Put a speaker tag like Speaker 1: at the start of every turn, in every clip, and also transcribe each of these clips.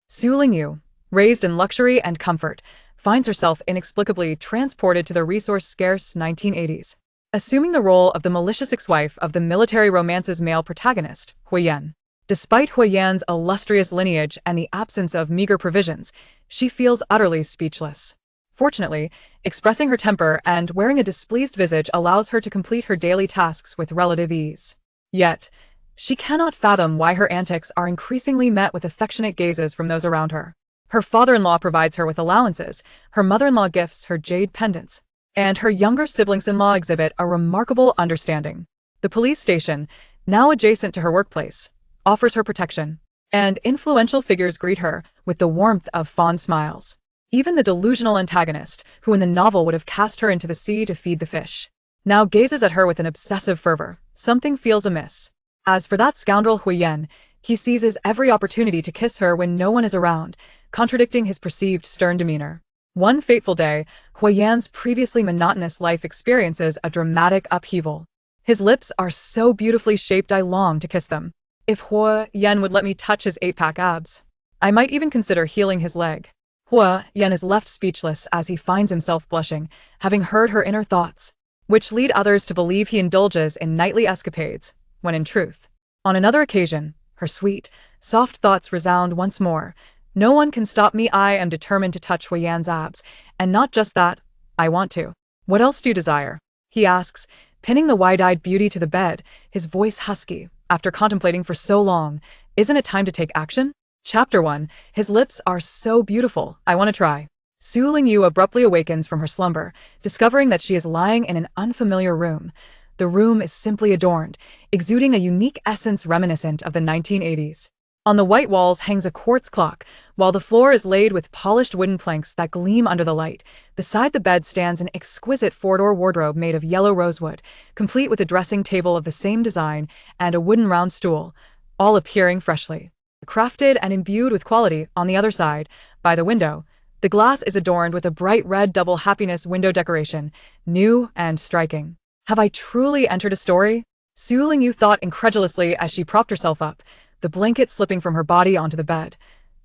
Speaker 1: Su Lingyu, raised in luxury and comfort, finds herself inexplicably transported to the resource-scarce 1980s, assuming the role of the malicious ex-wife of the military romance's male protagonist, Huiyan. Despite Huiyan's illustrious lineage and the absence of meager provisions, she feels utterly speechless. Fortunately, expressing her temper and wearing a displeased visage allows her to complete her daily tasks with relative ease. Yet, she cannot fathom why her antics are increasingly met with affectionate gazes from those around her. Her father-in-law provides her with allowances, her mother-in-law gifts her jade pendants, and her younger siblings-in-law exhibit a remarkable understanding. The police station, now adjacent to her workplace, offers her protection, and influential figures greet her with the warmth of fond smiles. Even the delusional antagonist, who in the novel would have cast her into the sea to feed the fish, now gazes at her with an obsessive fervor. Something feels amiss. As for that scoundrel Huiyan, he seizes every opportunity to kiss her when no one is around, contradicting his perceived stern demeanor. One fateful day, Huiyan's previously monotonous life experiences a dramatic upheaval. His lips are so beautifully shaped I long to kiss them. If Huiyan would let me touch his 8-pack abs, I might even consider healing his leg. Huiyan is left speechless as he finds himself blushing, having heard her inner thoughts, which lead others to believe he indulges in nightly escapades, when in truth, on another occasion, her sweet, soft thoughts resound once more. No one can stop me. I am determined to touch Huiyan's abs, and not just that, I want to. What else do you desire? He asks, pinning the wide-eyed beauty to the bed, his voice husky. After contemplating for so long, isn't it time to take action? Chapter 1, his lips are so beautiful, I want to try. Su Lingyu abruptly awakens from her slumber, discovering that she is lying in an unfamiliar room. The room is simply adorned, exuding a unique essence reminiscent of the 1980s. On the white walls hangs a quartz clock, while the floor is laid with polished wooden planks that gleam under the light. Beside the bed stands an exquisite 4-door wardrobe made of yellow rosewood, complete with a dressing table of the same design and a wooden round stool, all appearing freshly crafted and imbued with quality. On the other side, by the window, the glass is adorned with a bright red double happiness window decoration, new and striking. Have I truly entered a story? Su Lingyu thought incredulously as she propped herself up, the blanket slipping from her body onto the bed.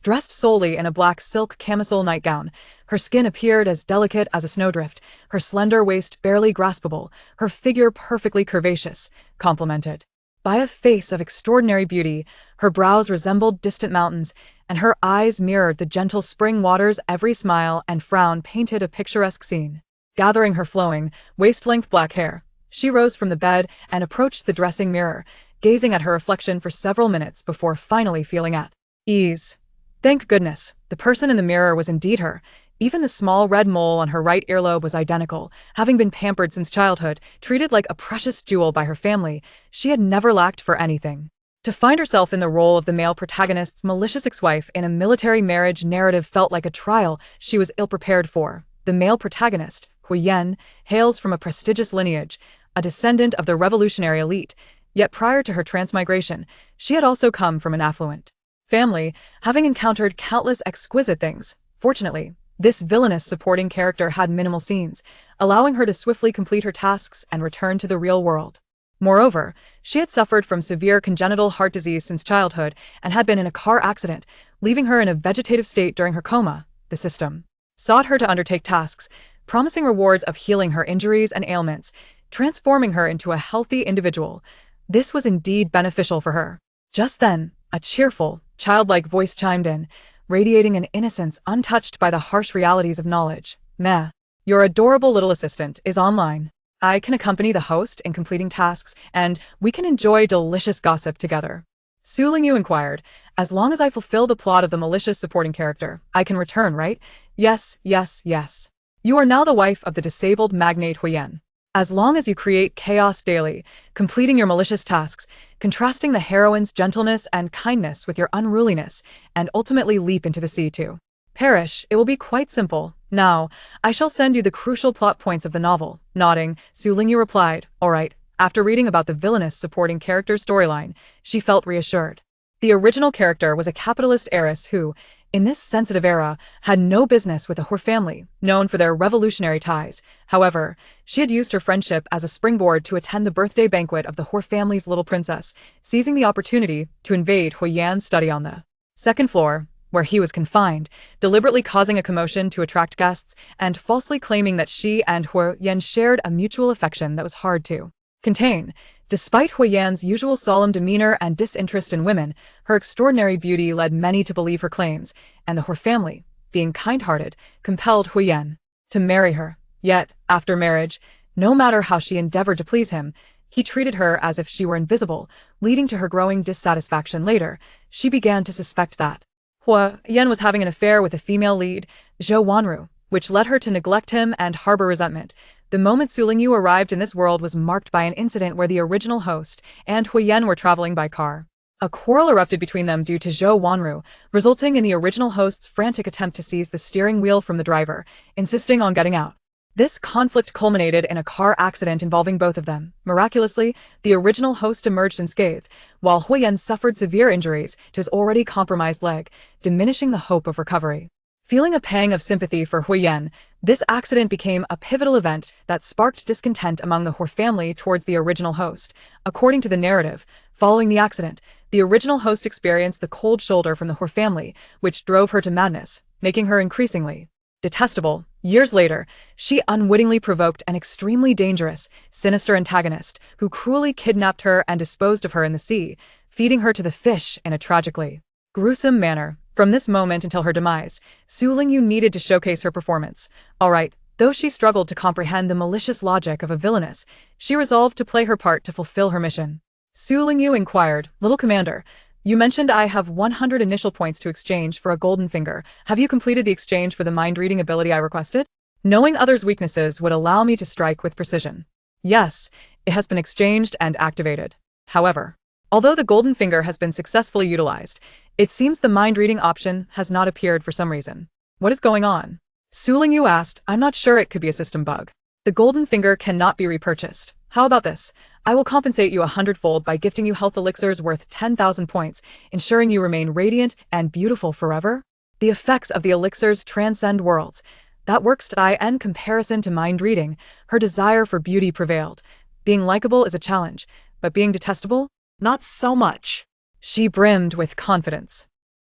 Speaker 1: Dressed solely in a black silk camisole nightgown, her skin appeared as delicate as a snowdrift, her slender waist barely graspable, her figure perfectly curvaceous, complemented by a face of extraordinary beauty. Her brows resembled distant mountains, and her eyes mirrored the gentle spring waters. Every smile and frown painted a picturesque scene. Gathering her flowing, waist-length black hair, she rose from the bed and approached the dressing mirror, gazing at her reflection for several minutes before finally feeling at ease. Thank goodness, the person in the mirror was indeed her. Even the small red mole on her right earlobe was identical. Having been pampered since childhood, treated like a precious jewel by her family, she had never lacked for anything. To find herself in the role of the male protagonist's malicious ex-wife in a military marriage narrative felt like a trial she was ill-prepared for. The male protagonist, Huiyan, hails from a prestigious lineage, a descendant of the revolutionary elite, yet prior to her transmigration, she had also come from an affluent family, having encountered countless exquisite things. Fortunately, this villainous supporting character had minimal scenes, allowing her to swiftly complete her tasks and return to the real world. Moreover, she had suffered from severe congenital heart disease since childhood and had been in a car accident, leaving her in a vegetative state during her coma. The system sought her to undertake tasks, promising rewards of healing her injuries and ailments, transforming her into a healthy individual. This was indeed beneficial for her. Just then, a cheerful, childlike voice chimed in, radiating an innocence untouched by the harsh realities of knowledge. Meh. Your adorable little assistant is online. I can accompany the host in completing tasks, and we can enjoy delicious gossip together. Su Lingyu inquired, as long as I fulfill the plot of the malicious supporting character, I can return, right? Yes, yes, yes. You are now the wife of the disabled magnate Huiyan. As long as you create chaos daily, completing your malicious tasks, contrasting the heroine's gentleness and kindness with your unruliness, and ultimately leap into the sea to perish, it will be quite simple. Now, I shall send you the crucial plot points of the novel. Nodding, Su Lingyu replied, all right. After reading about the villainous supporting character's storyline, she felt reassured. The original character was a capitalist heiress who, in this sensitive era, had no business with the Hur family, known for their revolutionary ties. However, she had used her friendship as a springboard to attend the birthday banquet of the Hur family's little princess, seizing the opportunity to invade Huiyan's study on the second floor. where he was confined, deliberately causing a commotion to attract guests and falsely claiming that she and Huoyan shared a mutual affection that was hard to contain. Despite Huoyan's usual solemn demeanor and disinterest in women, her extraordinary beauty led many to believe her claims, and the Hu family, being kind-hearted, compelled Huoyan to marry her. Yet, after marriage, no matter how she endeavored to please him, he treated her as if she were invisible, leading to her growing dissatisfaction. Later, she began to suspect that Huoyan was having an affair with a female lead, Zhou Wanru, which led her to neglect him and harbor resentment. The moment Su Lingyu arrived in this world was marked by an incident where the original host and Huoyan were traveling by car. A quarrel erupted between them due to Zhou Wanru, resulting in the original host's frantic attempt to seize the steering wheel from the driver, insisting on getting out. This conflict culminated in a car accident involving both of them. Miraculously, the original host emerged unscathed, while Huoyan suffered severe injuries to his already compromised leg, diminishing the hope of recovery. Feeling a pang of sympathy for Huoyan, this accident became a pivotal event that sparked discontent among the Hu family towards the original host. According to the narrative, following the accident, the original host experienced the cold shoulder from the Hu family, which drove her to madness, making her increasingly detestable. Years later, she unwittingly provoked an extremely dangerous, sinister antagonist who cruelly kidnapped her and disposed of her in the sea, feeding her to the fish in a tragically gruesome manner. From this moment until her demise, Su Lingyu needed to showcase her performance. Alright, though she struggled to comprehend the malicious logic of a villainess, she resolved to play her part to fulfill her mission. Su Lingyu inquired, "Little Commander, you mentioned I have 100 initial points to exchange for a golden finger. Have you completed the exchange for the mind-reading ability I requested? Knowing others' weaknesses would allow me to strike with precision." Yes, it has been exchanged and activated. However, although the golden finger has been successfully utilized, it seems the mind-reading option has not appeared for some reason. What is going on? Su Lingyu asked. "I'm not sure, it could be a system bug. The golden finger cannot be repurchased. How about this? I will compensate you 100-fold by gifting you health elixirs worth 10,000 points, ensuring you remain radiant and beautiful forever." The effects of the elixirs transcend worlds. That works in comparison to mind reading. Her desire for beauty prevailed. Being likable is a challenge, but being detestable? Not so much. She brimmed with confidence.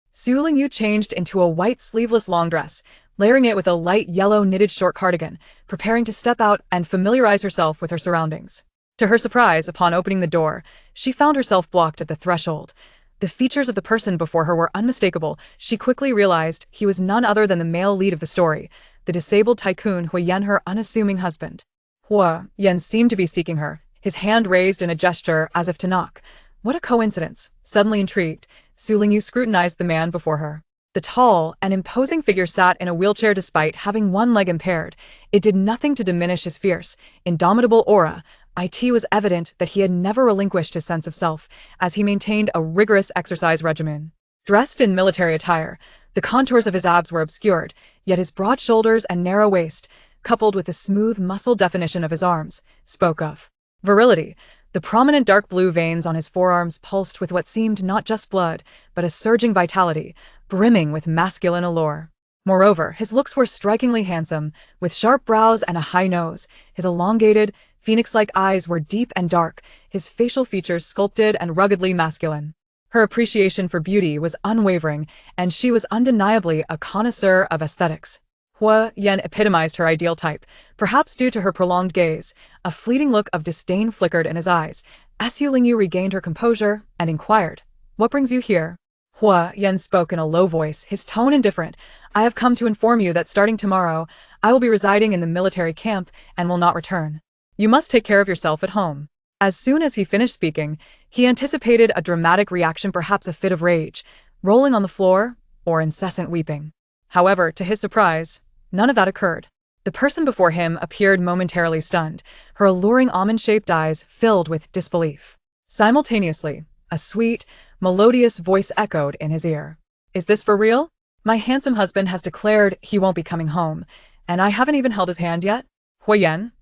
Speaker 1: Su Lingyu changed into a white sleeveless long dress, layering it with a light yellow knitted short cardigan, preparing to step out and familiarize herself with her surroundings. To her surprise, upon opening the door, she found herself blocked at the threshold. The features of the person before her were unmistakable. She quickly realized he was none other than the male lead of the story, the disabled tycoon Huoyan, her unassuming husband. Huoyan seemed to be seeking her, his hand raised in a gesture as if to knock. What a coincidence! Suddenly intrigued, Su Lingyu scrutinized the man before her. The tall and imposing figure sat in a wheelchair despite having one leg impaired. It did nothing to diminish his fierce, indomitable aura. It was evident that he had never relinquished his sense of self, as he maintained a rigorous exercise regimen. Dressed in military attire, the contours of his abs were obscured, yet his broad shoulders and narrow waist, coupled with the smooth muscle definition of his arms, spoke of virility. The prominent dark blue veins on his forearms pulsed with what seemed not just blood, but a surging vitality, brimming with masculine allure. Moreover, his looks were strikingly handsome, with sharp brows and a high nose. His elongated, phoenix-like eyes were deep and dark, his facial features sculpted and ruggedly masculine. Her appreciation for beauty was unwavering, and she was undeniably a connoisseur of aesthetics. Huoyan epitomized her ideal type, perhaps due to her prolonged gaze. A fleeting look of disdain flickered in his eyes. Su Lingyu regained her composure and inquired, "What brings you here?" Huoyan spoke in a low voice, his tone indifferent. "I have come to inform you that starting tomorrow, I will be residing in the military camp and will not return. You must take care of yourself at home." As soon as he finished speaking, he anticipated a dramatic reaction, perhaps a fit of rage, rolling on the floor, or incessant weeping. However, to his surprise, none of that occurred. The person before him appeared momentarily stunned, her alluring almond-shaped eyes filled with disbelief. Simultaneously, a sweet, melodious voice echoed in his ear. "Is this for real? My handsome husband has declared he won't be coming home, and I haven't even held his hand yet?" Huoyan?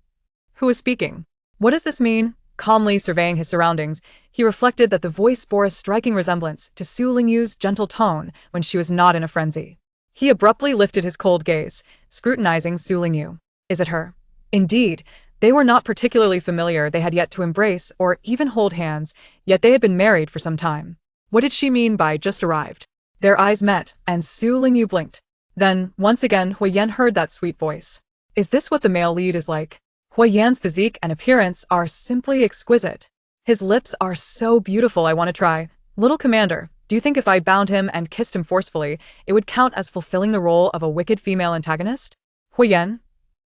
Speaker 1: Who is speaking? What does this mean? Calmly surveying his surroundings, he reflected that the voice bore a striking resemblance to Su Lingyu's gentle tone when she was not in a frenzy. He abruptly lifted his cold gaze, scrutinizing Su Lingyu. Is it her? Indeed, they were not particularly familiar. They had yet to embrace or even hold hands, yet they had been married for some time. What did she mean by just arrived? Their eyes met, and Su Lingyu blinked. Then, once again, Hui Yan heard that sweet voice. Is this what the male lead is like? Hui Yan's physique and appearance are simply exquisite. His lips are so beautiful, I want to try. Little commander, do you think if I bound him and kissed him forcefully, it would count as fulfilling the role of a wicked female antagonist? Hui Yan?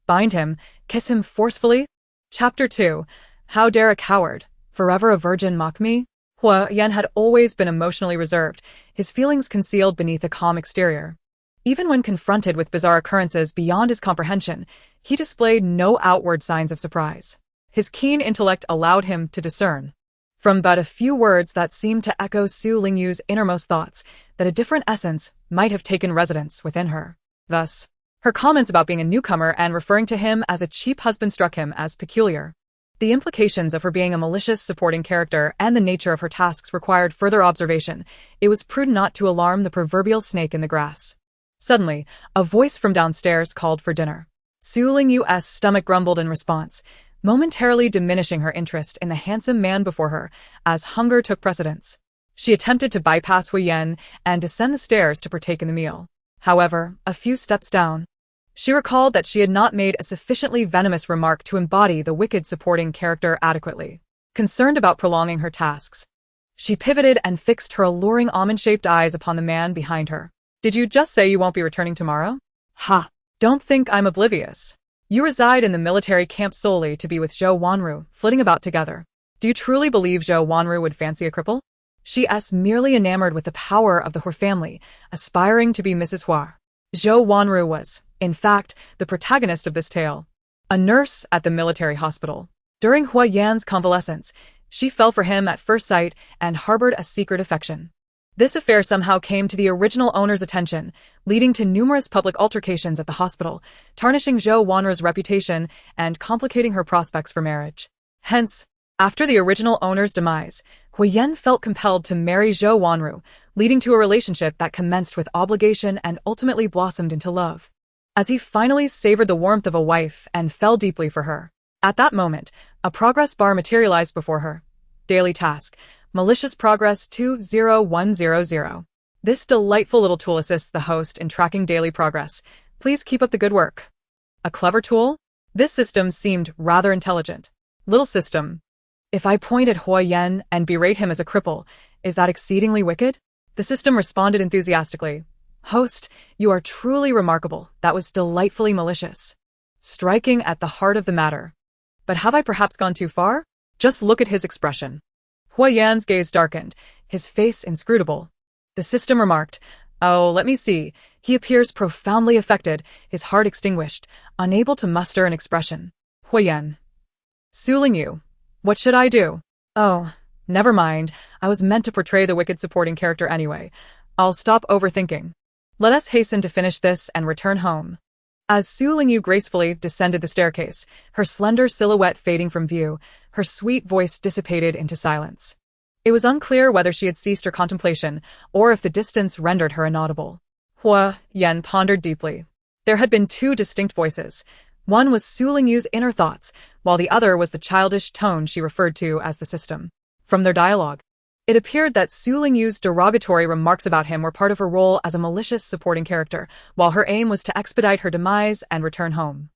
Speaker 1: Bind him, kiss him forcefully? Chapter 2. How dare a coward, forever a virgin, mock me? Hui Yan had always been emotionally reserved, his feelings concealed beneath a calm exterior. Even when confronted with bizarre occurrences beyond his comprehension, he displayed no outward signs of surprise. His keen intellect allowed him to discern, from but a few words that seemed to echo Su Lingyu's innermost thoughts, that a different essence might have taken residence within her. Thus, her comments about being a newcomer and referring to him as a cheap husband struck him as peculiar. The implications of her being a malicious supporting character and the nature of her tasks required further observation. It was prudent not to alarm the proverbial snake in the grass. Suddenly, a voice from downstairs called for dinner. Su Lingyu's stomach grumbled in response, momentarily diminishing her interest in the handsome man before her, as hunger took precedence. She attempted to bypass Hui Yan and descend the stairs to partake in the meal. However, a few steps down, she recalled that she had not made a sufficiently venomous remark to embody the wicked supporting character adequately. Concerned about prolonging her tasks, she pivoted and fixed her alluring almond-shaped eyes upon the man behind her. Did you just say you won't be returning tomorrow? Ha! Don't think I'm oblivious. You reside in the military camp solely to be with Zhou Wanru, flitting about together. Do you truly believe Zhou Wanru would fancy a cripple? She's merely enamored with the power of the Hua family, aspiring to be Mrs. Hua. Zhou Wanru was, in fact, the protagonist of this tale. A nurse at the military hospital. During Hua Yan's convalescence, she fell for him at first sight and harbored a secret affection. This affair somehow came to the original owner's attention, leading to numerous public altercations at the hospital, tarnishing Zhou Wanru's reputation and complicating her prospects for marriage. Hence, after the original owner's demise, Hui Yan felt compelled to marry Zhou Wanru, leading to a relationship that commenced with obligation and ultimately blossomed into love. As he finally savored the warmth of a wife and fell deeply for her, at that moment, a progress bar materialized before her. Daily task. Malicious Progress 20100. This delightful little tool assists the host in tracking daily progress. Please keep up the good work. A clever tool? This system seemed rather intelligent. Little system. If I point at Hui Yan and berate him as a cripple, is that exceedingly wicked? The system responded enthusiastically. Host, you are truly remarkable. That was delightfully malicious. Striking at the heart of the matter. But have I perhaps gone too far? Just look at his expression. Hui Yan's gaze darkened, his face inscrutable. The system remarked, Oh, let me see. He appears profoundly affected, his heart extinguished, unable to muster an expression. Hui Yan. Su Lingyu. What should I do? Oh, never mind. I was meant to portray the wicked supporting character anyway. I'll stop overthinking. Let us hasten to finish this and return home. As Su Lingyu gracefully descended the staircase, her slender silhouette fading from view, her sweet voice dissipated into silence. It was unclear whether she had ceased her contemplation, or if the distance rendered her inaudible. Hui Yan pondered deeply. There had been two distinct voices. One was Su Lingyu's inner thoughts, while the other was the childish tone she referred to as the system. From their dialogue, it appeared that Su Lingyu's derogatory remarks about him were part of her role as a malicious supporting character, while her aim was to expedite her demise and return home.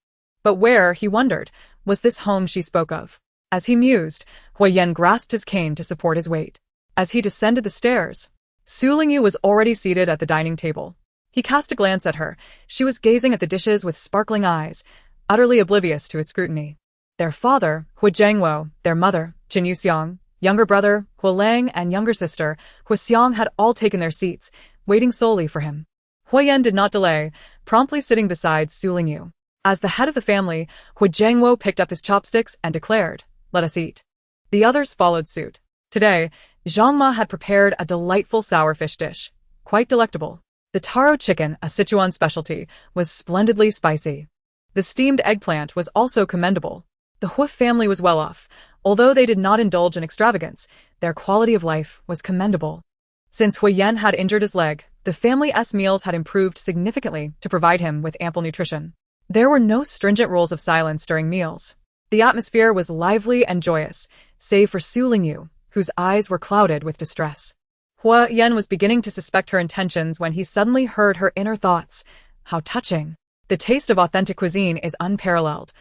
Speaker 1: But where, he wondered, was this home she spoke of? As he mused, Hui Yan grasped his cane to support his weight. As he descended the stairs, Su Lingyu was already seated at the dining table. He cast a glance at her. She was gazing at the dishes with sparkling eyes, utterly oblivious to his scrutiny. Their father, Hui Zhengwo, their mother, Jin Yuxiang, younger brother, Hui Lang, and younger sister, Hui Xiang had all taken their seats, waiting solely for him. Hui Yan did not delay, promptly sitting beside Su Lingyu. As the head of the family, Hui Zhengwo picked up his chopsticks and declared, Let us eat. The others followed suit. Today, Zhang Ma had prepared a delightful sour fish dish, quite delectable. The taro chicken, a Sichuan specialty, was splendidly spicy. The steamed eggplant was also commendable. The Hui family was well off. Although they did not indulge in extravagance, their quality of life was commendable. Since Hui Yan had injured his leg, the family's meals had improved significantly to provide him with ample nutrition. There were no stringent rules of silence during meals. The atmosphere was lively and joyous, save for Su Lingyu, whose eyes were clouded with distress. Hua Yan was beginning to suspect her intentions when he suddenly heard her inner thoughts. How touching. The taste of authentic cuisine is unparalleled.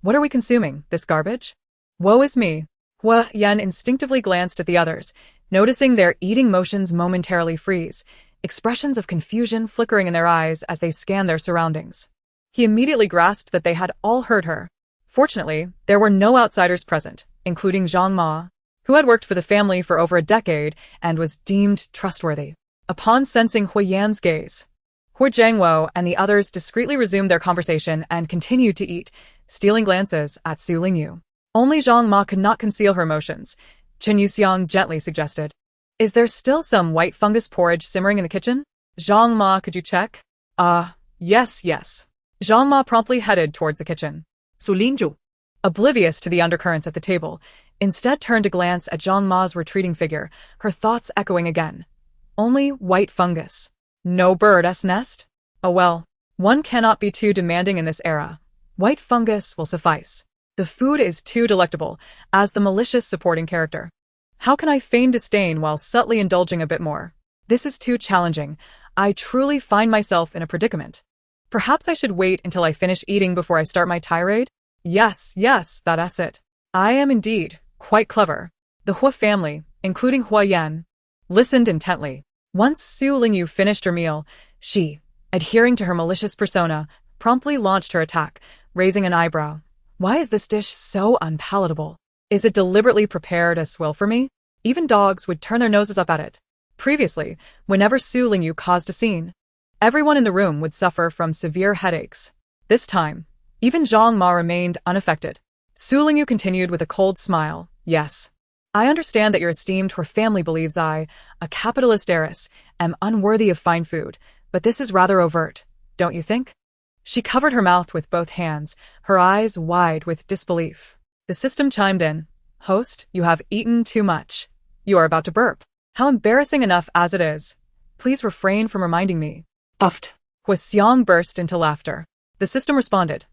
Speaker 1: What are we consuming, this garbage? Woe is me. Hua Yan instinctively glanced at the others, noticing their eating motions momentarily freeze, expressions of confusion flickering in their eyes as they scanned their surroundings. He immediately grasped that they had all heard her. Fortunately, there were no outsiders present, including Zhang Ma, who had worked for the family for over a decade and was deemed trustworthy. Upon sensing Hua Yan's gaze, Hua Jiangwo and the others discreetly resumed their conversation and continued to eat, stealing glances at Su Lingyu. Only Zhang Ma could not conceal her emotions. Chen Yuxiang gently suggested, "Is there still some white fungus porridge simmering in the kitchen? Zhang Ma, could you check?" Yes. Zhang Ma promptly headed towards the kitchen.
Speaker 2: Su Lingyu,
Speaker 1: Oblivious to the undercurrents at the table, instead turned to glance at Zhang Ma's retreating figure, her thoughts echoing again. Only white fungus. No bird's nest? Oh well, one cannot be too demanding in this era. White fungus will suffice. The food is too delectable, as the malicious supporting character. How can I feign disdain while subtly indulging a bit more? This is too challenging. I truly find myself in a predicament. Perhaps I should wait until I finish eating before I start my tirade? Yes, that's it. I am indeed quite clever. The Hua family, including Hua Yan, listened intently. Once Su Lingyu finished her meal, she, adhering to her malicious persona, promptly launched her attack, raising an eyebrow. Why is this dish so unpalatable? Is it deliberately prepared as swill for me? Even dogs would turn their noses up at it. Previously, whenever Su Lingyu caused a scene, everyone in the room would suffer from severe headaches. This time, even Zhang Ma remained unaffected. Su Lingyu continued with a cold smile. Yes, I understand that your esteemed Hua family believes I, a capitalist heiress, am unworthy of fine food, but this is rather overt, don't you think? She covered her mouth with both hands, her eyes wide with disbelief. The system chimed in. Host, you have eaten too much. You are about to burp. How embarrassing enough as it is. Please refrain from reminding me.
Speaker 2: Uffed.
Speaker 1: Hua Xiang burst into laughter. The system responded.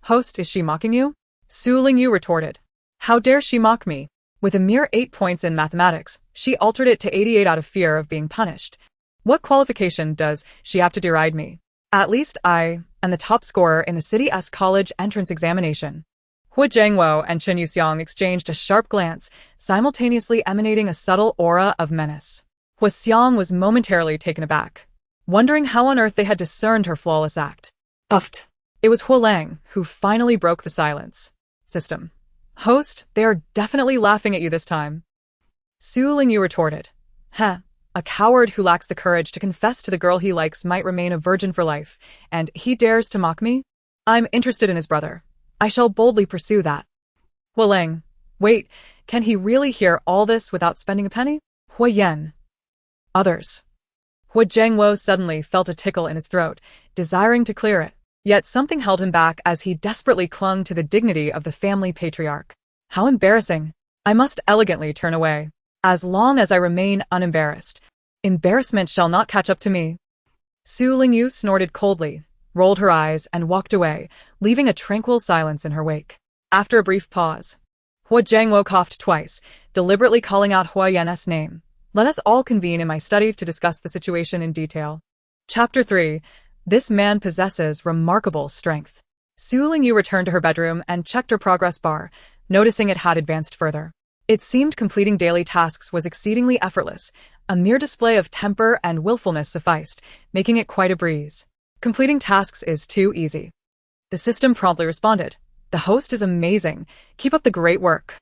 Speaker 1: Host, is she mocking you? Su Lingyu retorted. How dare she mock me? With a mere 8 points in mathematics, she altered it to 88 out of fear of being punished. What qualification does she have to deride me? At least I am the top scorer in the city's college entrance examination. Hua Jiangwo and Chen Yuxiang exchanged a sharp glance, simultaneously emanating a subtle aura of menace. Hua Xiang was momentarily taken aback, wondering how on earth they had discerned her flawless act.
Speaker 2: Uffed.
Speaker 1: It was Hua Lang who finally broke the silence. System. Host, they are definitely laughing at you this time. Su Lingyu retorted. A coward who lacks the courage to confess to the girl he likes might remain a virgin for life, and he dares to mock me? I'm interested in his brother. I shall boldly pursue that. Hua Lang. Wait, can he really hear all this without spending a penny? Hua Yan. Others. Hua Jiangwo suddenly felt a tickle in his throat, desiring to clear it. Yet something held him back as he desperately clung to the dignity of the family patriarch. How embarrassing. I must elegantly turn away. As long as I remain unembarrassed, embarrassment shall not catch up to me. Su Lingyu snorted coldly, rolled her eyes, and walked away, leaving a tranquil silence in her wake. After a brief pause, Hua Jiangwo coughed twice, deliberately calling out Hua Yan's name. Let us all convene in my study to discuss the situation in detail. Chapter 3. This man possesses remarkable strength. Su Lingyu returned to her bedroom and checked her progress bar, noticing it had advanced further. It seemed completing daily tasks was exceedingly effortless. A mere display of temper and willfulness sufficed, making it quite a breeze. Completing tasks is too easy. The system promptly responded. The host is amazing. Keep up the great work.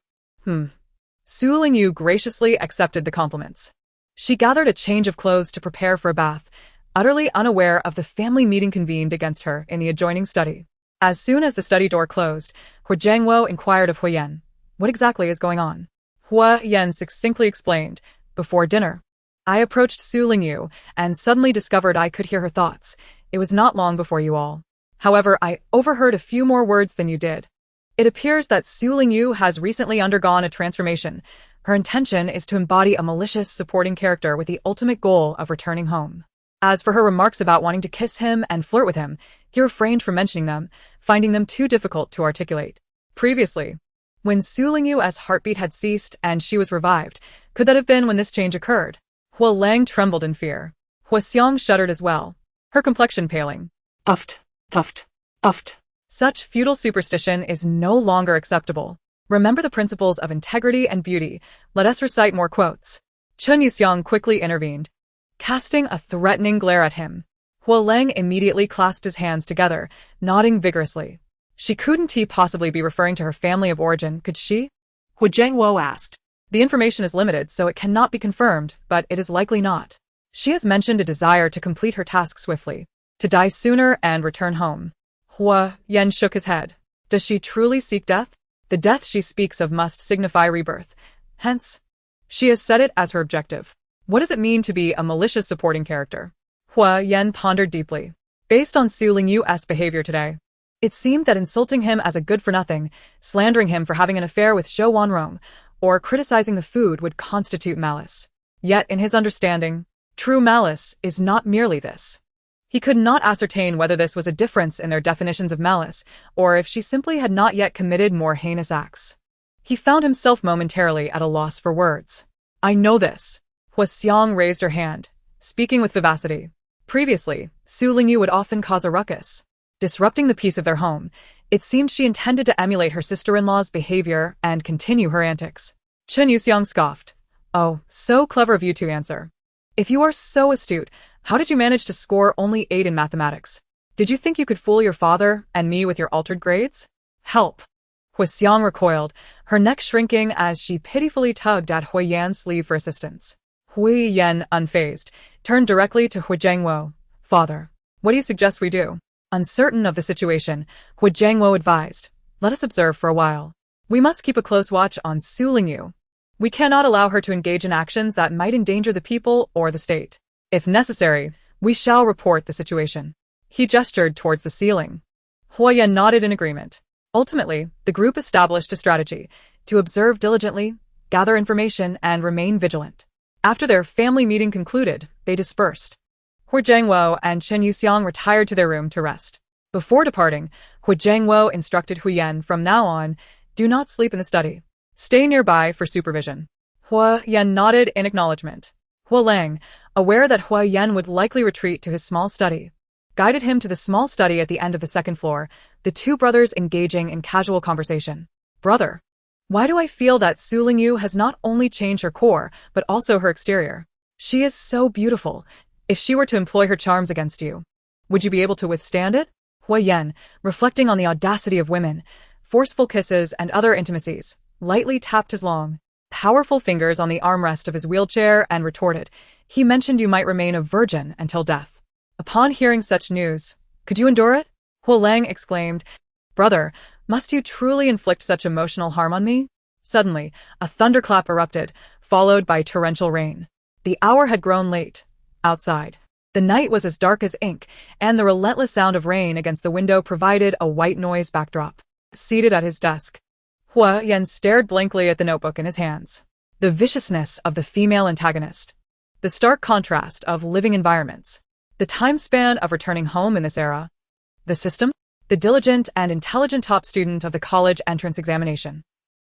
Speaker 1: Su Lingyu graciously accepted the compliments. She gathered a change of clothes to prepare for a bath, utterly unaware of the family meeting convened against her in the adjoining study. As soon as the study door closed, Hua Jiangwo inquired of Hua Yan. What exactly is going on? Hua Yan succinctly explained. Before dinner, I approached Su Lingyu and suddenly discovered I could hear her thoughts. It was not long before you all. However, I overheard a few more words than you did. It appears that Su Lingyu has recently undergone a transformation. Her intention is to embody a malicious supporting character with the ultimate goal of returning home. As for her remarks about wanting to kiss him and flirt with him, he refrained from mentioning them, finding them too difficult to articulate. Previously, when Su Lingyu's heartbeat had ceased and she was revived, could that have been when this change occurred? Hua Lang trembled in fear. Hua Xiang shuddered as well, her complexion paling.
Speaker 2: Uft, uft, uft.
Speaker 1: Such feudal superstition is no longer acceptable. Remember the principles of integrity and beauty. Let us recite more quotes. Chen Yuxiang quickly intervened, casting a threatening glare at him. Hua Lang immediately clasped his hands together, nodding vigorously. She couldn't possibly be referring to her family of origin, could she?
Speaker 2: Hu Zhengwo asked.
Speaker 1: The information is limited, so it cannot be confirmed, but it is likely not. She has mentioned a desire to complete her task swiftly, to die sooner and return home. Hua Yan shook his head. Does she truly seek death? The death she speaks of must signify rebirth. Hence, she has set it as her objective. What does it mean to be a malicious supporting character? Hua Yan pondered deeply. Based on Su Lingyu's behavior today, it seemed that insulting him as a good-for-nothing, slandering him for having an affair with Zhou Wanrong, or criticizing the food would constitute malice. Yet, in his understanding, true malice is not merely this. He could not ascertain whether this was a difference in their definitions of malice, or if she simply had not yet committed more heinous acts. He found himself momentarily at a loss for words. I know this. Hua Xiang raised her hand, speaking with vivacity. Previously, Su Lingyu would often cause a ruckus, disrupting the peace of their home. It seemed she intended to emulate her sister-in-law's behavior and continue her antics. Chen Yuxiang scoffed. Oh, so clever of you to answer. If you are so astute, how did you manage to score only 8 in mathematics? Did you think you could fool your father and me with your altered grades? Help. Hua Xiang recoiled, her neck shrinking as she pitifully tugged at Hui Yan's sleeve for assistance. Hui Yan, unfazed, turned directly to Hu Zhengwo. Father, what do you suggest we do? Uncertain of the situation, Hu Zhengwo advised, let us observe for a while. We must keep a close watch on Su Lingyu. We cannot allow her to engage in actions that might endanger the people or the state. If necessary, we shall report the situation. He gestured towards the ceiling. Hua Yan nodded in agreement. Ultimately, the group established a strategy to observe diligently, gather information, and remain vigilant. After their family meeting concluded, they dispersed. Hu Zhengwo and Chen Yuxiang retired to their room to rest. Before departing, Hu Zhengwo instructed Hu Yan, from now on, do not sleep in the study. Stay nearby for supervision. Hua Yan nodded in acknowledgement. Hua Lang, aware that Hua Yan would likely retreat to his small study, guided him to the small study at the end of the second floor, the two brothers engaging in casual conversation. Brother, why do I feel that Su Lingyu has not only changed her core, but also her exterior? She is so beautiful. If she were to employ her charms against you, would you be able to withstand it? Hua Yan, reflecting on the audacity of women, forceful kisses and other intimacies, lightly tapped his long, powerful fingers on the armrest of his wheelchair and retorted, he mentioned you might remain a virgin until death. Upon hearing such news, could you endure it? Hua Lang exclaimed, Brother, must you truly inflict such emotional harm on me? Suddenly, a thunderclap erupted, followed by torrential rain. The hour had grown late. Outside, the night was as dark as ink, and the relentless sound of rain against the window provided a white noise backdrop. Seated at his desk, Hua Yan stared blankly at the notebook in his hands. The viciousness of the female antagonist, the stark contrast of living environments, the time span of returning home in this era, the system, the diligent and intelligent top student of the college entrance examination.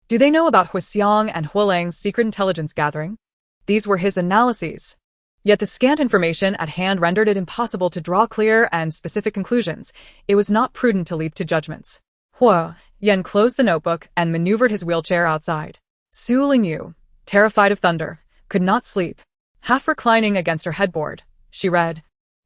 Speaker 1: Do they know about Hua Xiang and Hua Lang's secret intelligence gathering? These were his analyses. Yet the scant information at hand rendered it impossible to draw clear and specific conclusions. It was not prudent to leap to judgments. Hua Yan closed the notebook and maneuvered his wheelchair outside. Su Lingyu, terrified of thunder, could not sleep. Half reclining against her headboard, she read,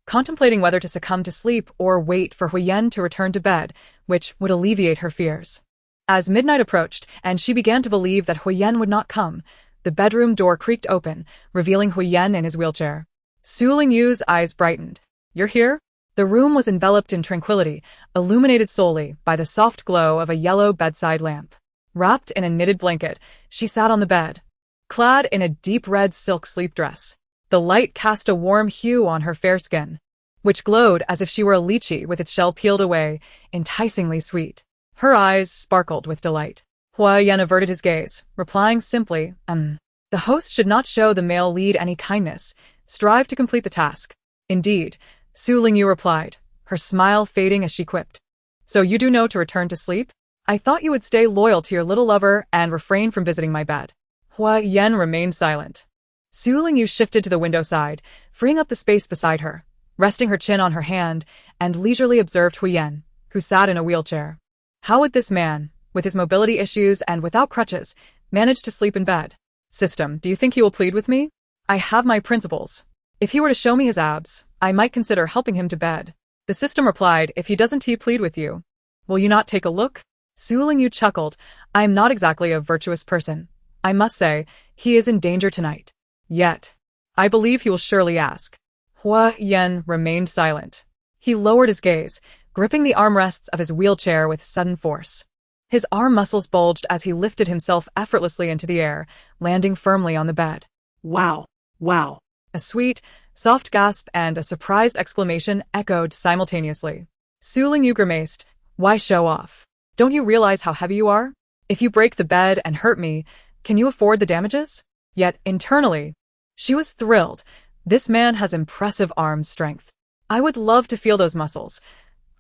Speaker 1: contemplating whether to succumb to sleep or wait for Hu Yan to return to bed, which would alleviate her fears. As midnight approached and she began to believe that Hu Yan would not come, the bedroom door creaked open, revealing Hu Yan in his wheelchair. Su Lingyu's eyes brightened. You're here? The room was enveloped in tranquility, illuminated solely by the soft glow of a yellow bedside lamp. Wrapped in a knitted blanket, she sat on the bed, clad in a deep red silk sleep dress. The light cast a warm hue on her fair skin, which glowed as if she were a lychee with its shell peeled away, enticingly sweet. Her eyes sparkled with delight. Hua Yan averted his gaze, replying simply, The host should not show the male lead any kindness, strive to complete the task. Indeed, Su Lingyu replied, her smile fading as she quipped. So you do know to return to sleep? I thought you would stay loyal to your little lover and refrain from visiting my bed. Hua Yan remained silent. Su Lingyu shifted to the window side, freeing up the space beside her, resting her chin on her hand, and leisurely observed Huyen, who sat in a wheelchair. How would this man, with his mobility issues and without crutches, manage to sleep in bed? System, do you think he will plead with me? I have my principles. If he were to show me his abs, I might consider helping him to bed. The system replied, if he doesn't he plead with you. Will you not take a look? Su Lingyu chuckled. I am not exactly a virtuous person. I must say, he is in danger tonight. Yet, I believe he will surely ask. Huyen remained silent. He lowered his gaze, gripping the armrests of his wheelchair with sudden force. His arm muscles bulged as he lifted himself effortlessly into the air, landing firmly on the bed.
Speaker 2: Wow. Wow.
Speaker 1: A sweet, soft gasp and a surprised exclamation echoed simultaneously. Su Lingyu grimaced. Why show off? Don't you realize how heavy you are? If you break the bed and hurt me, can you afford the damages? Yet, internally, she was thrilled. This man has impressive arm strength. I would love to feel those muscles.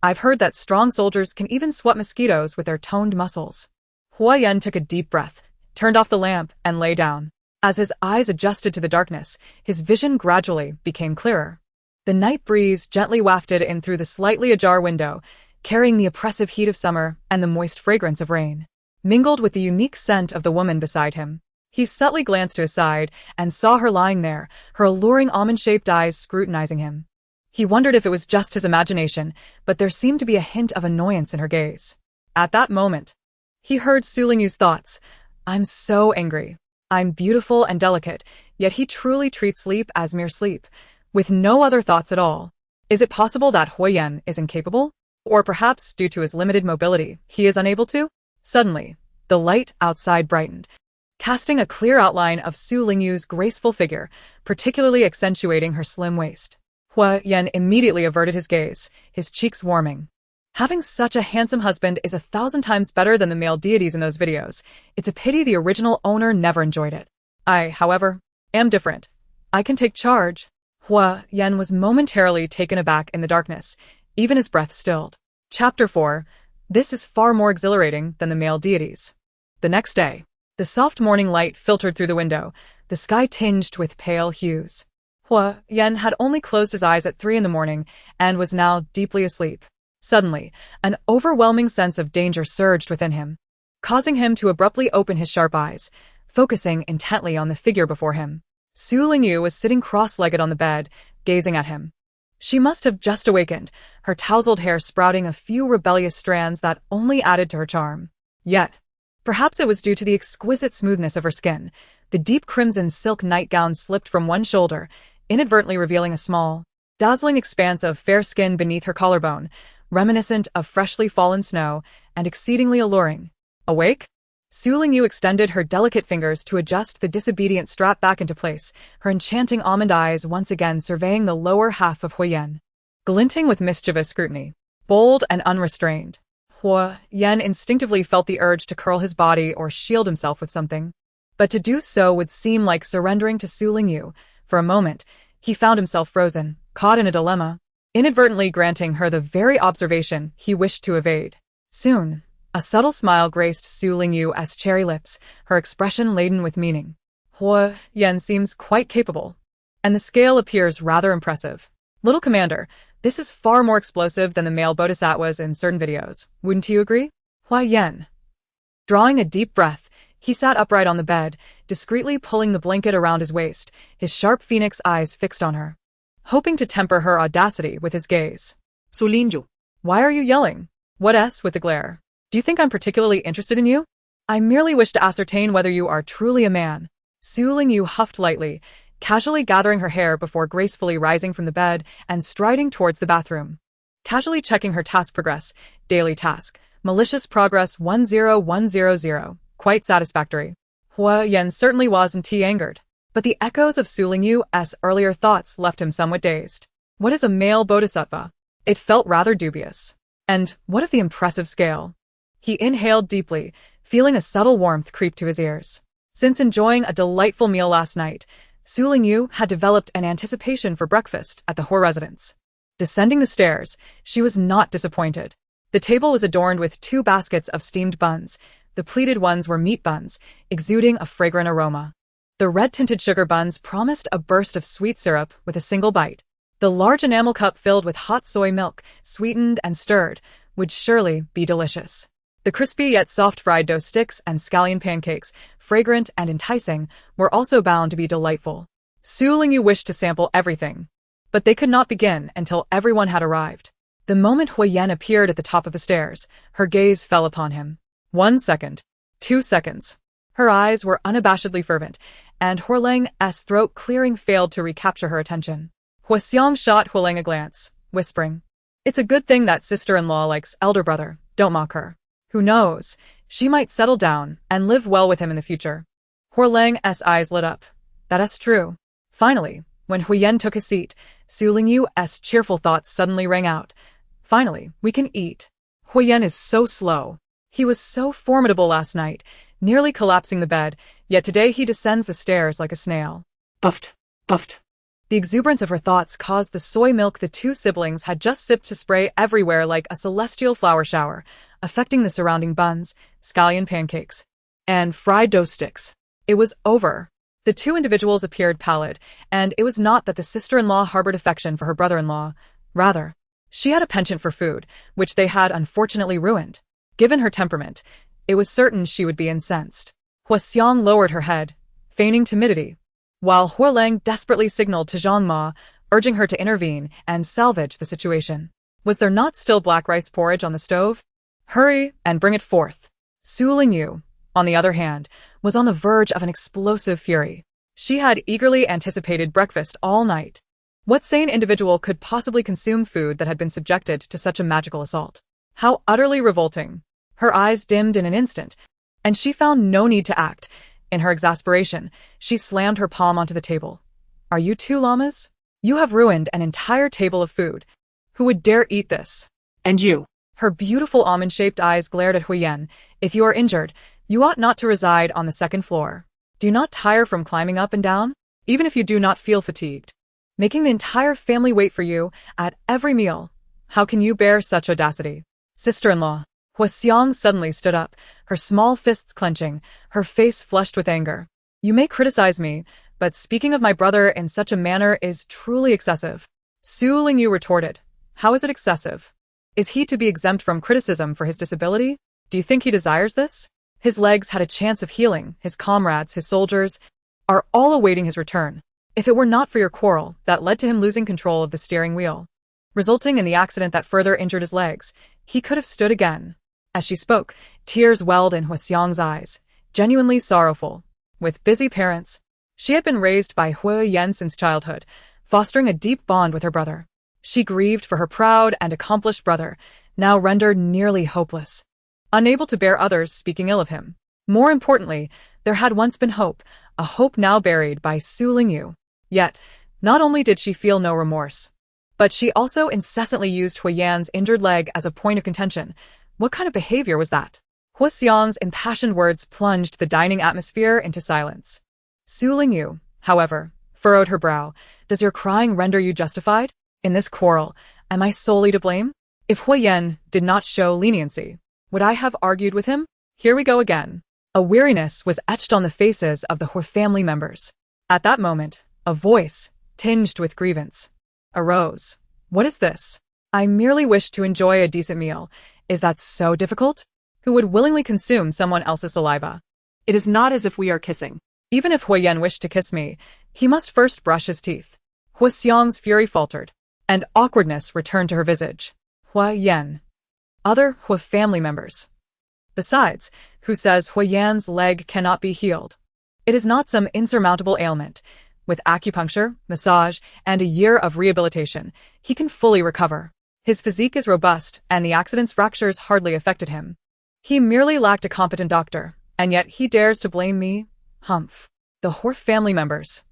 Speaker 1: I've heard that strong soldiers can even swat mosquitoes with their toned muscles. Huyen took a deep breath, turned off the lamp, and lay down. As his eyes adjusted to the darkness, his vision gradually became clearer. The night breeze gently wafted in through the slightly ajar window, carrying the oppressive heat of summer and the moist fragrance of rain, mingled with the unique scent of the woman beside him. He subtly glanced to his side and saw her lying there, her alluring almond-shaped eyes scrutinizing him. He wondered if it was just his imagination, but there seemed to be a hint of annoyance in her gaze. At that moment, he heard Su Lingyu's thoughts. I'm so angry. I'm beautiful and delicate, yet he truly treats sleep as mere sleep, with no other thoughts at all. Is it possible that Huyen is incapable? Or perhaps, due to his limited mobility, he is unable to? Suddenly, the light outside brightened, casting a clear outline of Su Lingyu's graceful figure, particularly accentuating her slim waist. Huyen immediately averted his gaze, his cheeks warming. Having such a handsome husband is 1,000 times better than the male deities in those videos. It's a pity the original owner never enjoyed it. I, however, am different. I can take charge. Huyen was momentarily taken aback in the darkness, even his breath stilled. Chapter 4. This is far more exhilarating than the male deities. The next day, the soft morning light filtered through the window, the sky tinged with pale hues. Huyen had only closed his eyes at 3 in the morning and was now deeply asleep. Suddenly, an overwhelming sense of danger surged within him, causing him to abruptly open his sharp eyes, focusing intently on the figure before him. Su Lingyu was sitting cross-legged on the bed, gazing at him. She must have just awakened, her tousled hair sprouting a few rebellious strands that only added to her charm. Yet, perhaps it was due to the exquisite smoothness of her skin. The deep crimson silk nightgown slipped from one shoulder, inadvertently revealing a small, dazzling expanse of fair skin beneath her collarbone, reminiscent of freshly fallen snow and exceedingly alluring. Awake? Su Lingyu extended her delicate fingers to adjust the disobedient strap back into place, her enchanting almond eyes once again surveying the lower half of Huyen, glinting with mischievous scrutiny. Bold and unrestrained, Huyen instinctively felt the urge to curl his body or shield himself with something. But to do so would seem like surrendering to Su Lingyu. For a moment, he found himself frozen, caught in a dilemma, inadvertently granting her the very observation he wished to evade. Soon, a subtle smile graced Su Lingyu's cherry lips, her expression laden with meaning. Huyen seems quite capable, and the scale appears rather impressive. Little Commander, this is far more explosive than the male bodhisattvas in certain videos, wouldn't you agree? Huyen. Drawing a deep breath, he sat upright on the bed, discreetly pulling the blanket around his waist, his sharp phoenix eyes fixed on her, hoping to temper her audacity with his gaze.
Speaker 2: Su Lingyu.
Speaker 1: Why are you yelling? What s with the glare? Do you think I'm particularly interested in you? I merely wish to ascertain whether you are truly a man. Su Lingyu huffed lightly, casually gathering her hair before gracefully rising from the bed and striding towards the bathroom. Casually checking her task progress, daily task, malicious progress 10100, quite satisfactory. Huyen certainly wasn't angered, but the echoes of Su Lingyu's earlier thoughts left him somewhat dazed. What is a male bodhisattva? It felt rather dubious. And what of the impressive scale? He inhaled deeply, feeling a subtle warmth creep to his ears. Since enjoying a delightful meal last night, Su Lingyu had developed an anticipation for breakfast at the Hor residence. Descending the stairs, she was not disappointed. The table was adorned with 2 baskets of steamed buns. The pleated ones were meat buns, exuding a fragrant aroma. The red-tinted sugar buns promised a burst of sweet syrup with a single bite. The large enamel cup filled with hot soy milk, sweetened and stirred, would surely be delicious. The crispy yet soft fried dough sticks and scallion pancakes, fragrant and enticing, were also bound to be delightful. Su Lingyu wished to sample everything, but they could not begin until everyone had arrived. The moment Huiyan appeared at the top of the stairs, her gaze fell upon him. 1 second. 2 seconds. Her eyes were unabashedly fervent, and Huilang's throat-clearing failed to recapture her attention. Huixiang shot Huilang a glance, whispering, "It's a good thing that sister-in-law likes elder brother, don't mock her. Who knows, she might settle down and live well with him in the future." Huilang's eyes lit up. That's true. Finally, when Huiyan took his seat, Su Lingyu's cheerful thoughts suddenly rang out. Finally, we can eat. Huiyan is so slow. He was so formidable last night, nearly collapsing the bed, yet today he descends the stairs like a snail.
Speaker 2: Buffed, buffed.
Speaker 1: The exuberance of her thoughts caused the soy milk the two siblings had just sipped to spray everywhere like a celestial flower shower, affecting the surrounding buns, scallion pancakes, and fried dough sticks. It was over. The two individuals appeared pallid, and it was not that the sister-in-law harbored affection for her brother-in-law. Rather, she had a penchant for food, which they had unfortunately ruined. Given her temperament, it was certain she would be incensed. Huixiang lowered her head, feigning timidity, while Huilang desperately signaled to Zhang Ma, urging her to intervene and salvage the situation. Was there not still black rice porridge on the stove? Hurry and bring it forth. Su Lingyu, on the other hand, was on the verge of an explosive fury. She had eagerly anticipated breakfast all night. What sane individual could possibly consume food that had been subjected to such a magical assault? How utterly revolting. Her eyes dimmed in an instant, and she found no need to act. In her exasperation, she slammed her palm onto the table. Are you two llamas? You have ruined an entire table of food. Who would dare eat this?
Speaker 2: And you?
Speaker 1: Her beautiful almond-shaped eyes glared at Huiyan. If you are injured, you ought not to reside on the second floor. Do you not tire from climbing up and down? Even if you do not feel fatigued. Making the entire family wait for you at every meal. How can you bear such audacity? Sister-in-law. Huixiang suddenly stood up, her small fists clenching, her face flushed with anger. You may criticize me, but speaking of my brother in such a manner is truly excessive. Su Lingyu retorted. How is it excessive? Is he to be exempt from criticism for his disability? Do you think he desires this? His legs had a chance of healing, his comrades, his soldiers, are all awaiting his return. If it were not for your quarrel that led to him losing control of the steering wheel, resulting in the accident that further injured his legs, he could have stood again. As she spoke, tears welled in Huixiang's eyes, genuinely sorrowful. With busy parents, she had been raised by Huiyan since childhood, fostering a deep bond with her brother. She grieved for her proud and accomplished brother, now rendered nearly hopeless. Unable to bear others speaking ill of him. More importantly, there had once been hope, a hope now buried by Su Lingyu. Yet, not only did she feel no remorse, but she also incessantly used Huiyan's injured leg as a point of contention. What kind of behavior was that? Huixiang's impassioned words plunged the dining atmosphere into silence. Su Lingyu, however, furrowed her brow. Does your crying render you justified? In this quarrel, am I solely to blame? If Huiyan did not show leniency, would I have argued with him? Here we go again. A weariness was etched on the faces of the Hui family members. At that moment, a voice, tinged with grievance, arose. What is this? I merely wish to enjoy a decent meal. Is that so difficult? Who would willingly consume someone else's saliva?
Speaker 2: It is not as if we are kissing.
Speaker 1: Even if Huiyan wished to kiss me, he must first brush his teeth. Huixiang's fury faltered, and awkwardness returned to her visage. Huiyan. Other Hui family members. Besides, who says Huiyan's leg cannot be healed? It is not some insurmountable ailment. With acupuncture, massage, and a year of rehabilitation, he can fully recover. His physique is robust, and the accident's fractures hardly affected him. He merely lacked a competent doctor, and yet he dares to blame me? Humph. The Hui family members.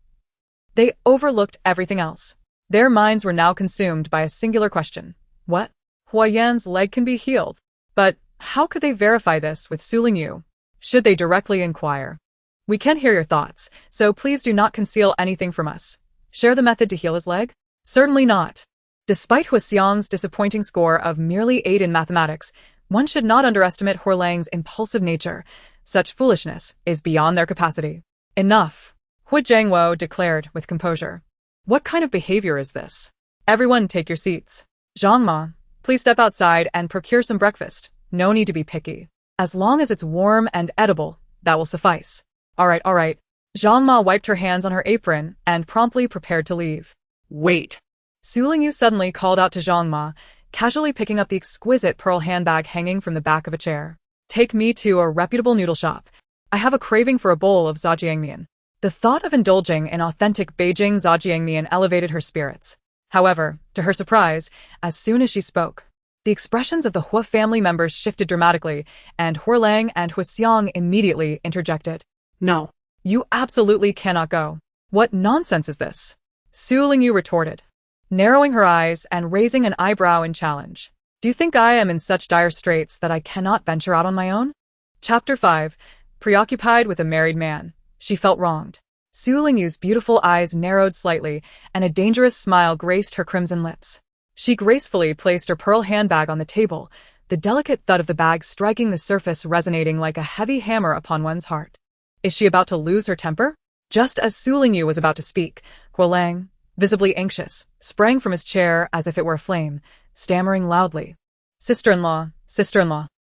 Speaker 1: They overlooked everything else. Their minds were now consumed by a singular question. What? Huiyan's leg can be healed. But how could they verify this with Su Lingyu? Should they directly inquire? We can hear your thoughts, so please do not conceal anything from us. Share the method to heal his leg? Certainly not. Despite Huixiang's disappointing score of merely 8 in mathematics, one should not underestimate Huilang's impulsive nature. Such foolishness is beyond their capacity. Enough. Hu Jiangwo declared with composure. What kind of behavior is this? Everyone take your seats. Zhang Ma, please step outside and procure some breakfast. No need to be picky. As long as it's warm and edible, that will suffice. All right. Zhang Ma wiped her hands on her apron and promptly prepared to leave.
Speaker 2: Wait.
Speaker 1: Su Lingyu suddenly called out to Zhang Ma, casually picking up the exquisite pearl handbag hanging from the back of a chair. Take me to a reputable noodle shop. I have a craving for a bowl of zhajiangmian. The thought of indulging in authentic Beijing zhajiangmian elevated her spirits. However, to her surprise, as soon as she spoke, the expressions of the Hua family members shifted dramatically, and Huolang and Huaxiang immediately interjected.
Speaker 2: No.
Speaker 1: You absolutely cannot go. What nonsense is this? Su Lingyu retorted, narrowing her eyes and raising an eyebrow in challenge. Do you think I am in such dire straits that I cannot venture out on my own? Chapter 5. Preoccupied with a married man, she felt wronged. Su Lingyu's beautiful eyes narrowed slightly, and a dangerous smile graced her crimson lips. She gracefully placed her pearl handbag on the table, the delicate thud of the bag striking the surface resonating like a heavy hammer upon one's heart. Is she about to lose her temper? Just as Su Lingyu was about to speak, Huolang, visibly anxious, sprang from his chair as if it were aflame, stammering loudly. Sister-in-law,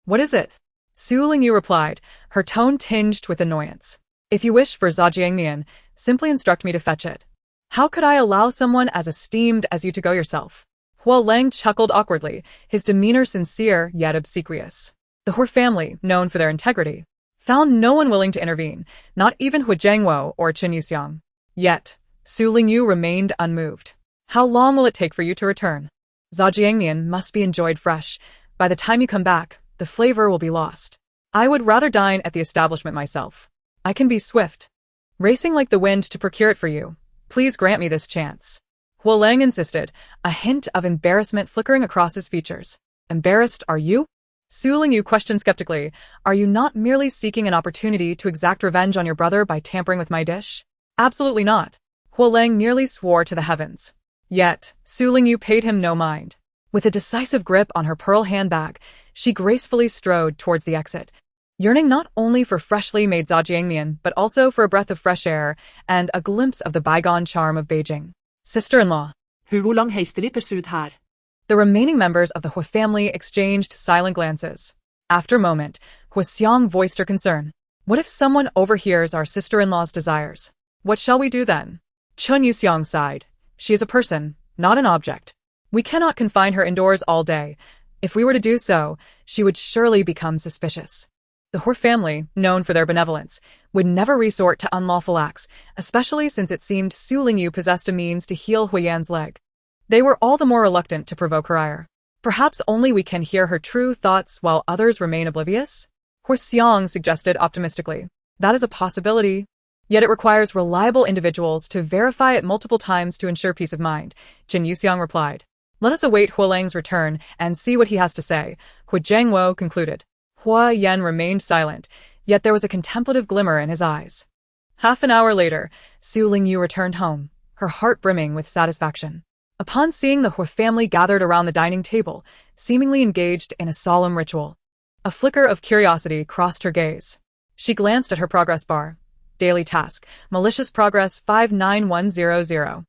Speaker 1: what is it? Su Lingyu replied, her tone tinged with annoyance. If you wish for zhajiangmian, simply instruct me to fetch it. How could I allow someone as esteemed as you to go yourself? Huolang chuckled awkwardly, his demeanor sincere yet obsequious. The Hua family, known for their integrity, found no one willing to intervene, not even Hu Jiangwo or Chen Yuxiang. Yet, Su Lingyu remained unmoved. How long will it take for you to return? Zhajiangmian must be enjoyed fresh. By the time you come back, the flavor will be lost. I would rather dine at the establishment myself. I can be swift, racing like the wind to procure it for you. Please grant me this chance. Huolang insisted, a hint of embarrassment flickering across his features. Embarrassed, are you? Su Lingyu questioned skeptically, are you not merely seeking an opportunity to exact revenge on your brother by tampering with my dish? Absolutely not. Huolang nearly swore to the heavens. Yet, Su Lingyu paid him no mind. With a decisive grip on her pearl handbag, she gracefully strode towards the exit, yearning not only for freshly made zhajiangmian but also for a breath of fresh air and a glimpse of the bygone charm of Beijing. Sister-in-law.
Speaker 2: Huolang hastily pursued her.
Speaker 1: The remaining members of the Hua family exchanged silent glances. After a moment, Huaxiang voiced her concern. What if someone overhears our sister-in-law's desires? What shall we do then? Chen Yuxiang sighed. She is a person, not an object. We cannot confine her indoors all day. If we were to do so, she would surely become suspicious. The Hua family, known for their benevolence, would never resort to unlawful acts, especially since it seemed Su Lingyu possessed a means to heal Huiyan's leg. They were all the more reluctant to provoke her ire. Perhaps only we can hear her true thoughts while others remain oblivious? Huaxiang suggested optimistically. That is a possibility. Yet it requires reliable individuals to verify it multiple times to ensure peace of mind, Chen Yuxiang replied. Let us await Huolang's return and see what he has to say, Hu Jiangwo concluded. Hua Yan remained silent, yet there was a contemplative glimmer in his eyes. Half an hour later, Su Lingyu returned home, her heart brimming with satisfaction. Upon seeing the Hua family gathered around the dining table, seemingly engaged in a solemn ritual, a flicker of curiosity crossed her gaze. She glanced at her progress bar. Daily task, malicious progress 59100.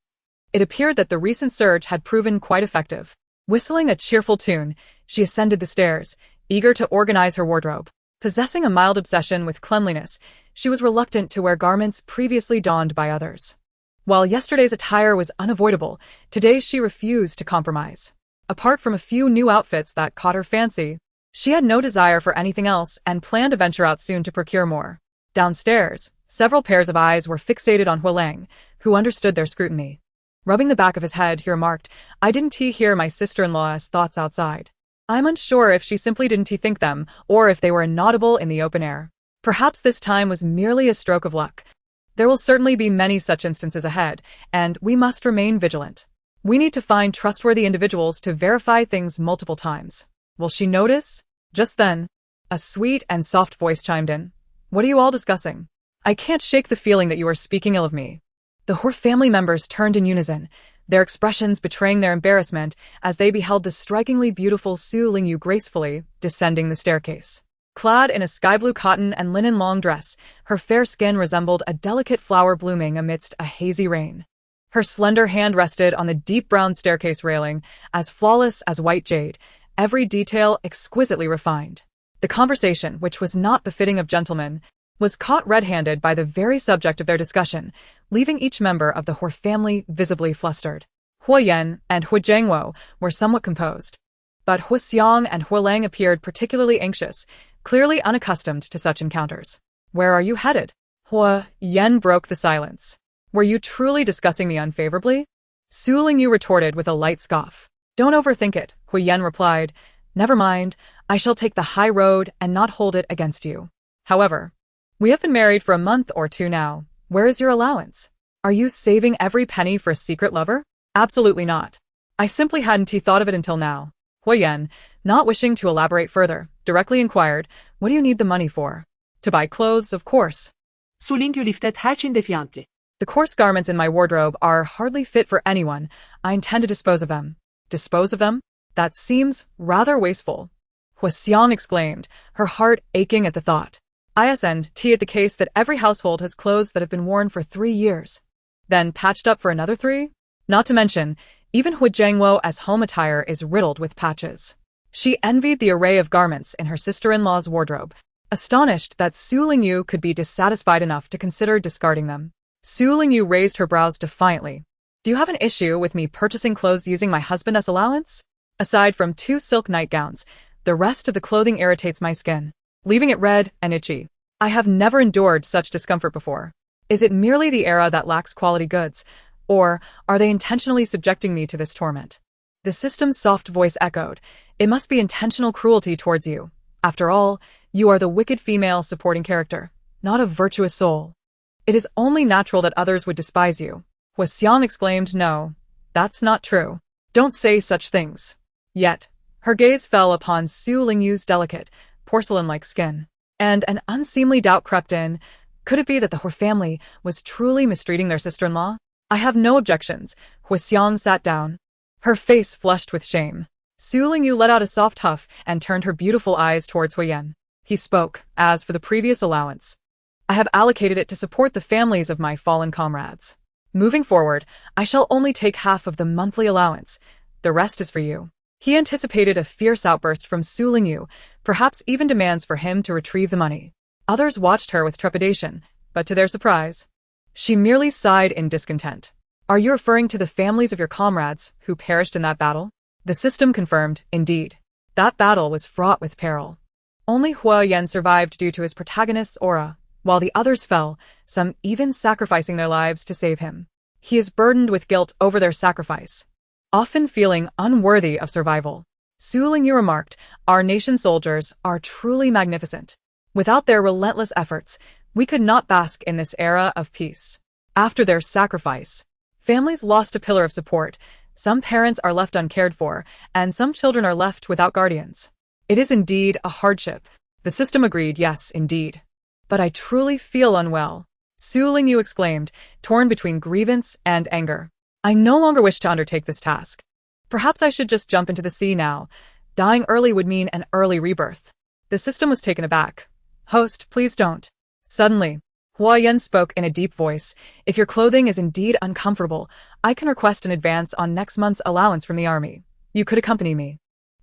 Speaker 1: It appeared that the recent surge had proven quite effective. Whistling a cheerful tune, she ascended the stairs, eager to organize her wardrobe. Possessing a mild obsession with cleanliness, she was reluctant to wear garments previously donned by others. While yesterday's attire was unavoidable, today she refused to compromise. Apart from a few new outfits that caught her fancy, she had no desire for anything else and planned to venture out soon to procure more. Downstairs, several pairs of eyes were fixated on Huolang, who understood their scrutiny. Rubbing the back of his head, he remarked, I didn't hear my sister-in-law's thoughts outside. I'm unsure if she simply didn't think them, or if they were inaudible in the open air. Perhaps this time was merely a stroke of luck. There will certainly be many such instances ahead, and we must remain vigilant. We need to find trustworthy individuals to verify things multiple times. Will she notice? Just then, a sweet and soft voice chimed in. What are you all discussing? I can't shake the feeling that you are speaking ill of me. The Hua family members turned in unison, their expressions betraying their embarrassment as they beheld the strikingly beautiful Su Lingyu gracefully descending the staircase. Clad in a sky-blue cotton and linen long dress, her fair skin resembled a delicate flower blooming amidst a hazy rain. Her slender hand rested on the deep brown staircase railing, as flawless as white jade, every detail exquisitely refined. The conversation, which was not befitting of gentlemen, was caught red-handed by the very subject of their discussion, leaving each member of the Hua family visibly flustered. Hua Yan and Hua Jiangwo were somewhat composed, but Hua Xiang and Hua Lang appeared particularly anxious, clearly unaccustomed to such encounters. "Where are you headed?" Hua Yan broke the silence. "Were you truly discussing me unfavorably?" Su Lingyu retorted with a light scoff. "Don't overthink it," Hua Yan replied. "Never mind, I shall take the high road and not hold it against you. However, we have been married for a month or two now. Where is your allowance? Are you saving every penny for a secret lover?" "Absolutely not. I simply hadn't thought of it until now." Hua Yan, not wishing to elaborate further, directly inquired, "What do you need the money for?" "To buy clothes, of course."
Speaker 2: Su Lingyu liftet her için defiantly.
Speaker 1: "The coarse garments in my wardrobe are hardly fit for anyone. I intend to dispose of them." "Dispose of them? That seems rather wasteful," Hua Xiang exclaimed, her heart aching at the thought. "Isn't it the case that every household has clothes that have been worn for 3 years, then patched up for another 3? Not to mention, even Hua Jiangwo as home attire is riddled with patches." She envied the array of garments in her sister-in-law's wardrobe, astonished that Su Lingyu could be dissatisfied enough to consider discarding them. Su Lingyu raised her brows defiantly. "Do you have an issue with me purchasing clothes using my husband as allowance? Aside from 2 silk nightgowns, the rest of the clothing irritates my skin, leaving it red and itchy. I have never endured such discomfort before. Is it merely the era that lacks quality goods, or are they intentionally subjecting me to this torment?" The system's soft voice echoed. "It must be intentional cruelty towards you. After all, you are the wicked female supporting character, not a virtuous soul. It is only natural that others would despise you." Hua Xiang exclaimed, "No, that's not true. Don't say such things." Yet, her gaze fell upon Su Lingyu's delicate, porcelain-like skin, and an unseemly doubt crept in. Could it be that the Hua family was truly mistreating their sister-in-law? "I have no objections." Hua Xiang sat down, her face flushed with shame. Su Lingyu let out a soft huff and turned her beautiful eyes towards Hua Yan. He spoke, "As for the previous allowance, I have allocated it to support the families of my fallen comrades. Moving forward, I shall only take half of the monthly allowance. The rest is for you." He anticipated a fierce outburst from Su Lingyu, perhaps even demands for him to retrieve the money. Others watched her with trepidation, but to their surprise, she merely sighed in discontent. "Are you referring to the families of your comrades who perished in that battle?" The system confirmed, indeed. That battle was fraught with peril. Only Hua Yan survived due to his protagonist's aura, while the others fell, some even sacrificing their lives to save him. He is burdened with guilt over their sacrifice, often feeling unworthy of survival. Su Lingyu remarked, "Our nation's soldiers are truly magnificent. Without their relentless efforts, we could not bask in this era of peace. After their sacrifice, families lost a pillar of support, some parents are left uncared for, and some children are left without guardians. It is indeed a hardship." The system agreed, "Yes, indeed. But I truly feel unwell," Su Lingyu exclaimed, torn between grievance and anger. "I no longer wish to undertake this task. Perhaps I should just jump into the sea now. Dying early would mean an early rebirth." The system was taken aback. "Host, please don't." Suddenly, Hua Yan spoke in a deep voice. "If your clothing is indeed uncomfortable, I can request an advance on next month's allowance from the army. You could accompany me."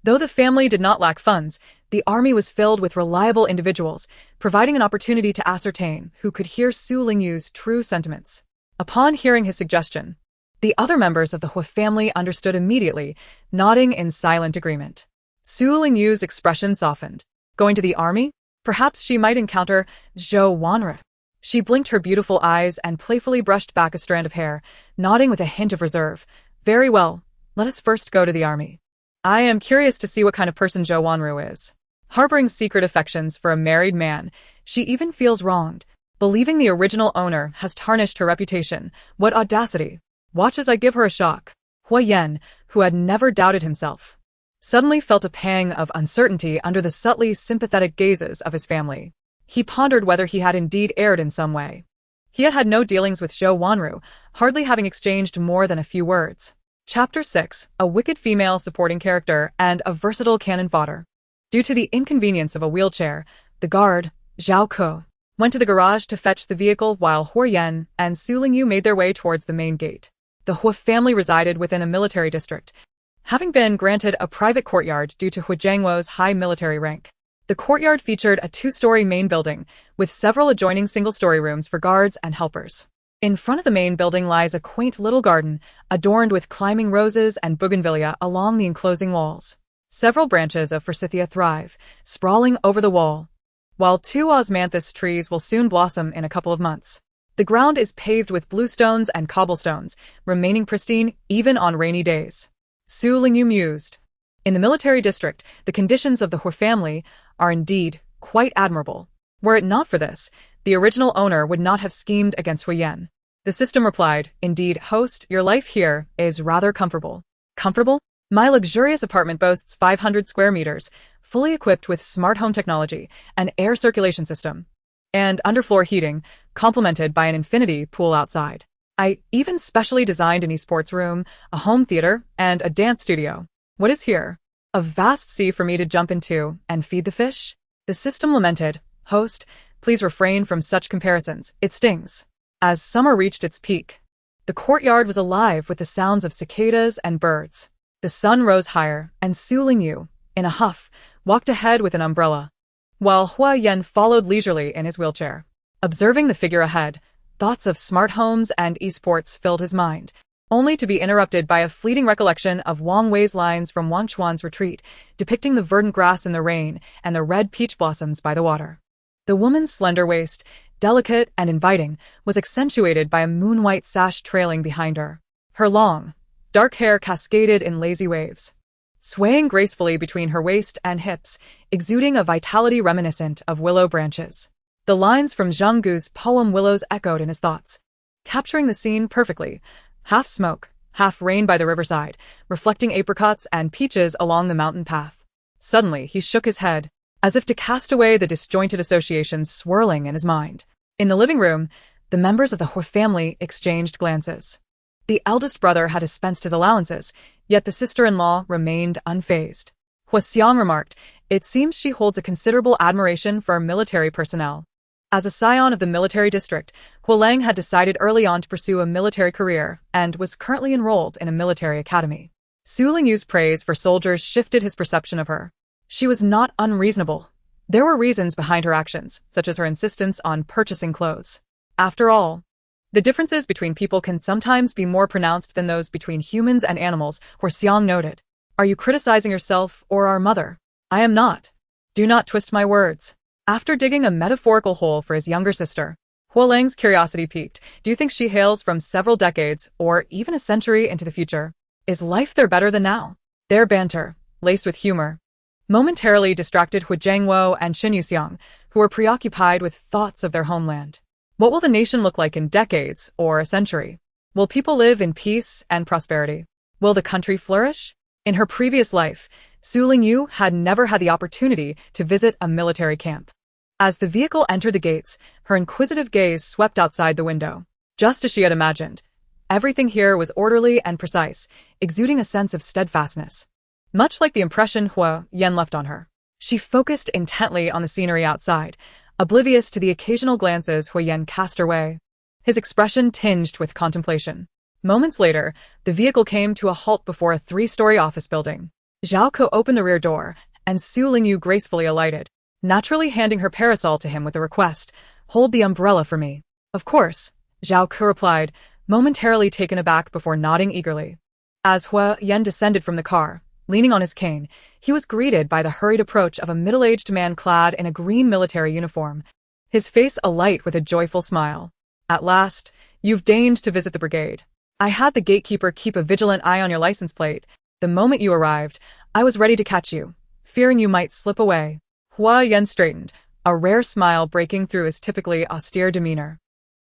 Speaker 1: Though the family did not lack funds, the army was filled with reliable individuals, providing an opportunity to ascertain who could hear Su Lingyu's true sentiments. Upon hearing his suggestion, the other members of the Hua family understood immediately, nodding in silent agreement. Su Lingyu's expression softened. Going to the army? Perhaps she might encounter Zhou Wanru. She blinked her beautiful eyes and playfully brushed back a strand of hair, nodding with a hint of reserve. "Very well, let us first go to the army. I am curious to see what kind of person Zhou Wanru is. Harboring secret affections for a married man, she even feels wronged, believing the original owner has tarnished her reputation. What audacity! Watch as I give her a shock." Hua Yan, who had never doubted himself, suddenly felt a pang of uncertainty under the subtly sympathetic gazes of his family. He pondered whether he had indeed erred in some way. He had had no dealings with Zhou Wanru, hardly having exchanged more than a few words. Chapter 6, a wicked female supporting character and a versatile cannon fodder. Due to the inconvenience of a wheelchair, The guard, Zhao Ke, went to the garage to fetch the vehicle while Hua Yan and Su Lingyu made their way towards the main gate. The Hua family resided within a military district, having been granted a private courtyard due to Hu Jiangwo's high military rank. The courtyard featured a two-story main building, with several adjoining single-story rooms for guards and helpers. In front of the main building lies a quaint little garden, adorned with climbing roses and bougainvillea along the enclosing walls. Several branches of forsythia thrive, sprawling over the wall, while two osmanthus trees will soon blossom in a couple of months. The ground is paved with bluestones and cobblestones, remaining pristine even on rainy days. Su Lingyu mused. In the military district, the conditions of the Hua family are indeed quite admirable. Were it not for this, the original owner would not have schemed against Hua Yan. The system replied, "Indeed, host, your life here is rather comfortable." Comfortable? My luxurious apartment boasts 500 square meters, fully equipped with smart home technology, an air circulation system, and underfloor heating, complemented by an infinity pool outside. I even specially designed an esports room, a home theater, and a dance studio. What is here? A vast sea for me to jump into and feed the fish? The system lamented, "Host, please refrain from such comparisons, it stings." As summer reached its peak, the courtyard was alive with the sounds of cicadas and birds. The sun rose higher, and Su Lingyu, in a huff, walked ahead with an umbrella, while Hua Yan followed leisurely in his wheelchair. Observing the figure ahead, thoughts of smart homes and esports filled his mind, only to be interrupted by a fleeting recollection of Wang Wei's lines from Wang Chuan's retreat, depicting the verdant grass in the rain and the red peach blossoms by the water. The woman's slender waist, delicate and inviting, was accentuated by a moon-white sash trailing behind her. Her long, dark hair cascaded in lazy waves, swaying gracefully between her waist and hips, exuding a vitality reminiscent of willow branches. The lines from Zhang Gu's poem Willows echoed in his thoughts, capturing the scene perfectly, half smoke, half rain by the riverside, reflecting apricots and peaches along the mountain path. Suddenly, he shook his head, as if to cast away the disjointed associations swirling in his mind. In the living room, the members of the Hua family exchanged glances. The eldest brother had dispensed his allowances, yet the sister-in-law remained unfazed. Hua Xiang remarked, "It seems she holds a considerable admiration for military personnel." As a scion of the military district, Hua Lang had decided early on to pursue a military career and was currently enrolled in a military academy. Su Lingyu's praise for soldiers shifted his perception of her. She was not unreasonable. There were reasons behind her actions, such as her insistence on purchasing clothes. After all, the differences between people can sometimes be more pronounced than those between humans and animals, Hua Xiang noted. "Are you criticizing yourself or our mother?" "I am not. Do not twist my words." After digging a metaphorical hole for his younger sister, Hua Lang's curiosity piqued. "Do you think she hails from several decades or even a century into the future? Is life there better than now?" Their banter, laced with humor, momentarily distracted Hu Jiangwo and Qin Yuxiang, who were preoccupied with thoughts of their homeland. What will the nation look like in decades or a century? Will people live in peace and prosperity? Will the country flourish? In her previous life, Su Lingyu had never had the opportunity to visit a military camp. As the vehicle entered the gates, her inquisitive gaze swept outside the window. Just as she had imagined, everything here was orderly and precise, exuding a sense of steadfastness. Much like the impression Hua Yan left on her, she focused intently on the scenery outside, oblivious to the occasional glances Hua Yan cast her way. His expression tinged with contemplation. Moments later, the vehicle came to a halt before a 3-story office building. Zhao Ke opened the rear door, and Su Lingyu gracefully alighted, naturally handing her parasol to him with the request, "Hold the umbrella for me." "Of course," Zhao Ke replied, momentarily taken aback before nodding eagerly. As Hua Yan descended from the car, leaning on his cane, he was greeted by the hurried approach of a middle-aged man clad in a green military uniform, his face alight with a joyful smile. "At last, you've deigned to visit the brigade. I had the gatekeeper keep a vigilant eye on your license plate. The moment you arrived, I was ready to catch you, fearing you might slip away." Hua Yan straightened, a rare smile breaking through his typically austere demeanor.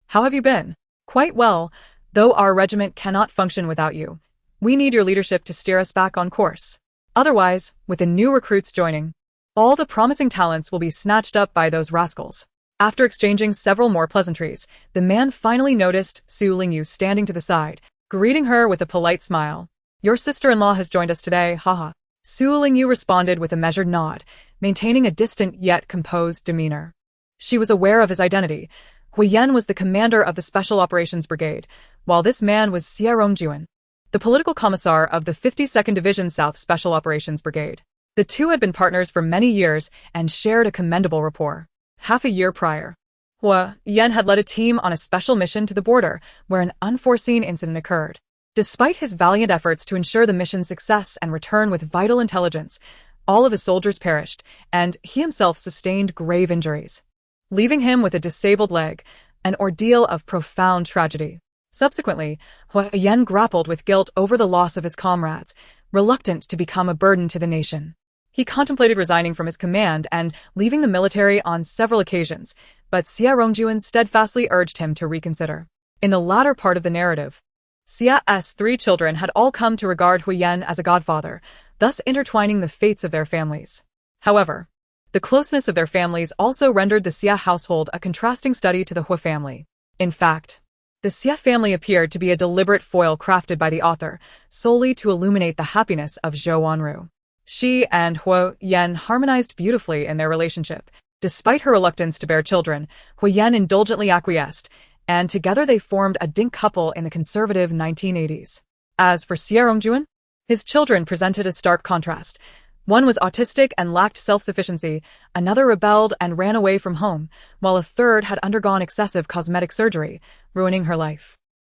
Speaker 1: "How have you been?" "Quite well, though our regiment cannot function without you. We need your leadership to steer us back on course. Otherwise, with the new recruits joining, all the promising talents will be snatched up by those rascals." After exchanging several more pleasantries, the man finally noticed Su Lingyu standing to the side, greeting her with a polite smile. "Your sister-in-law has joined us today, haha." Su Lingyu responded with a measured nod, maintaining a distant yet composed demeanor. She was aware of his identity. Huiyan was the commander of the Special Operations Brigade, while this man was Xie Rongjuan, the political commissar of the 52nd Division South Special Operations Brigade. The two had been partners for many years and shared a commendable rapport. Half a year prior, Huiyan had led a team on a special mission to the border where an unforeseen incident occurred. Despite his valiant efforts to ensure the mission's success and return with vital intelligence, all of his soldiers perished, and he himself sustained grave injuries, leaving him with a disabled leg, an ordeal of profound tragedy. Subsequently, Huiyan grappled with guilt over the loss of his comrades, reluctant to become a burden to the nation. He contemplated resigning from his command and leaving the military on several occasions, but Xie Rongjuan steadfastly urged him to reconsider. In the latter part of the narrative, Xie's 3 children had all come to regard Huiyan as a godfather, thus intertwining the fates of their families. However, the closeness of their families also rendered the Xie household a contrasting study to the Hui family. In fact, the Xie family appeared to be a deliberate foil crafted by the author, solely to illuminate the happiness of Zhou Wanru. She and Huiyan harmonized beautifully in their relationship. Despite her reluctance to bear children, Huiyan indulgently acquiesced, and together they formed a dink couple in the conservative 1980s. As for Xie Rongjuan, his children presented a stark contrast. One was autistic and lacked self-sufficiency, another rebelled and ran away from home, while a third had undergone excessive cosmetic surgery, ruining her life.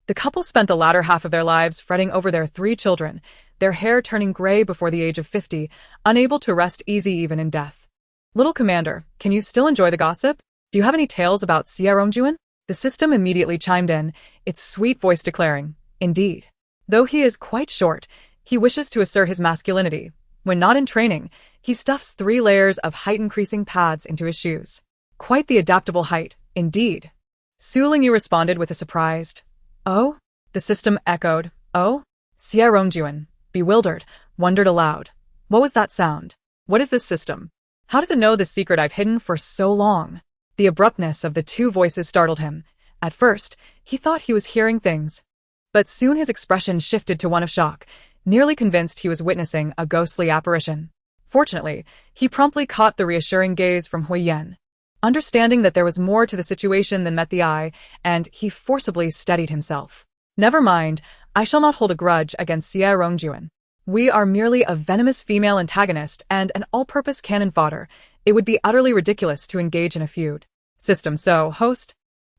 Speaker 1: The couple spent the latter half of their lives fretting over their 3 children, their hair turning gray before the age of 50, unable to rest easy even in death. Little Commander, can you still enjoy the gossip? Do you have any tales about Xie Rongjuan? The system immediately chimed in, its sweet voice declaring, indeed. Though he is quite short, he wishes to assert his masculinity. When not in training, he stuffs 3 layers of height-increasing pads into his shoes. Quite the adaptable height, indeed. Su Lingyu responded with a surprised, "Oh?" The system echoed, "Oh?" Xie Rongjuan, bewildered, wondered aloud. What was that sound? What is this system? How does it know the secret I've hidden for so long? The abruptness of the 2 voices startled him. At first, he thought he was hearing things. But soon his expression shifted to one of shock, nearly convinced he was witnessing a ghostly apparition. Fortunately, he promptly caught the reassuring gaze from Huiyan, understanding that there was more to the situation than met the eye, and he forcibly steadied himself. Never mind, I shall not hold a grudge against Xie Rongjuan. We are merely a venomous female antagonist and an all-purpose cannon fodder. It would be utterly ridiculous to engage in a feud. System. So, host?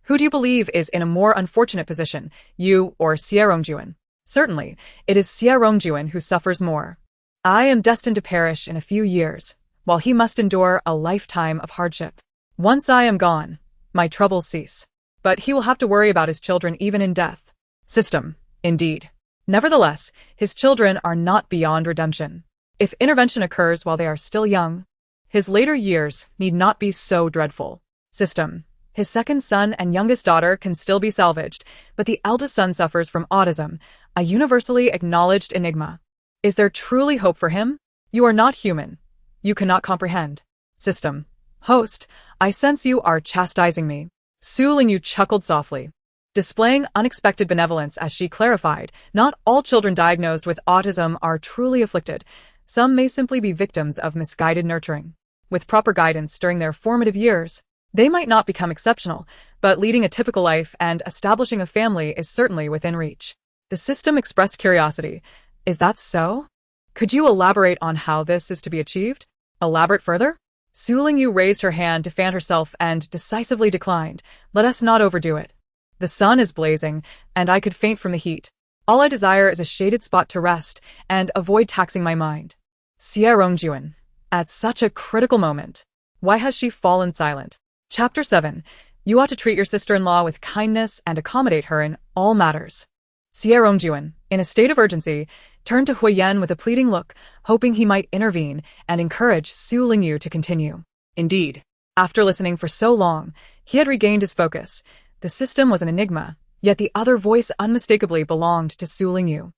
Speaker 1: Who do you believe is in a more unfortunate position, you or Xie Rongjuan? Certainly, it is Xie Rongjuan who suffers more. I am destined to perish in a few years, while he must endure a lifetime of hardship. Once I am gone, my troubles cease. But he will have to worry about his children even in death. System. Indeed. Nevertheless, his children are not beyond redemption. If intervention occurs while they are still young, his later years need not be so dreadful. System. His second son and youngest daughter can still be salvaged, but the eldest son suffers from autism, a universally acknowledged enigma. Is there truly hope for him? You are not human. You cannot comprehend. System. Host, I sense you are chastising me. Su Lingyu chuckled softly, displaying unexpected benevolence as she clarified, not all children diagnosed with autism are truly afflicted. Some may simply be victims of misguided nurturing. With proper guidance during their formative years, they might not become exceptional, but leading a typical life and establishing a family is certainly within reach. The system expressed curiosity. Is that so? Could you elaborate on how this is to be achieved? Elaborate further? Su Lingyu raised her hand to fan herself and decisively declined. Let us not overdo it. The sun is blazing, and I could faint from the heat. All I desire is a shaded spot to rest and avoid taxing my mind. Xie Rongjuan. At such a critical moment. Why has she fallen silent? Chapter 7. You ought to treat your sister-in-law with kindness and accommodate her in all matters. Xie Rongjuan, in a state of urgency, turned to Huiyan with a pleading look, hoping he might intervene and encourage Su Lingyu to continue. Indeed, after listening for so long, he had regained his focus. The system was an enigma, yet the other voice unmistakably belonged to Su Lingyu.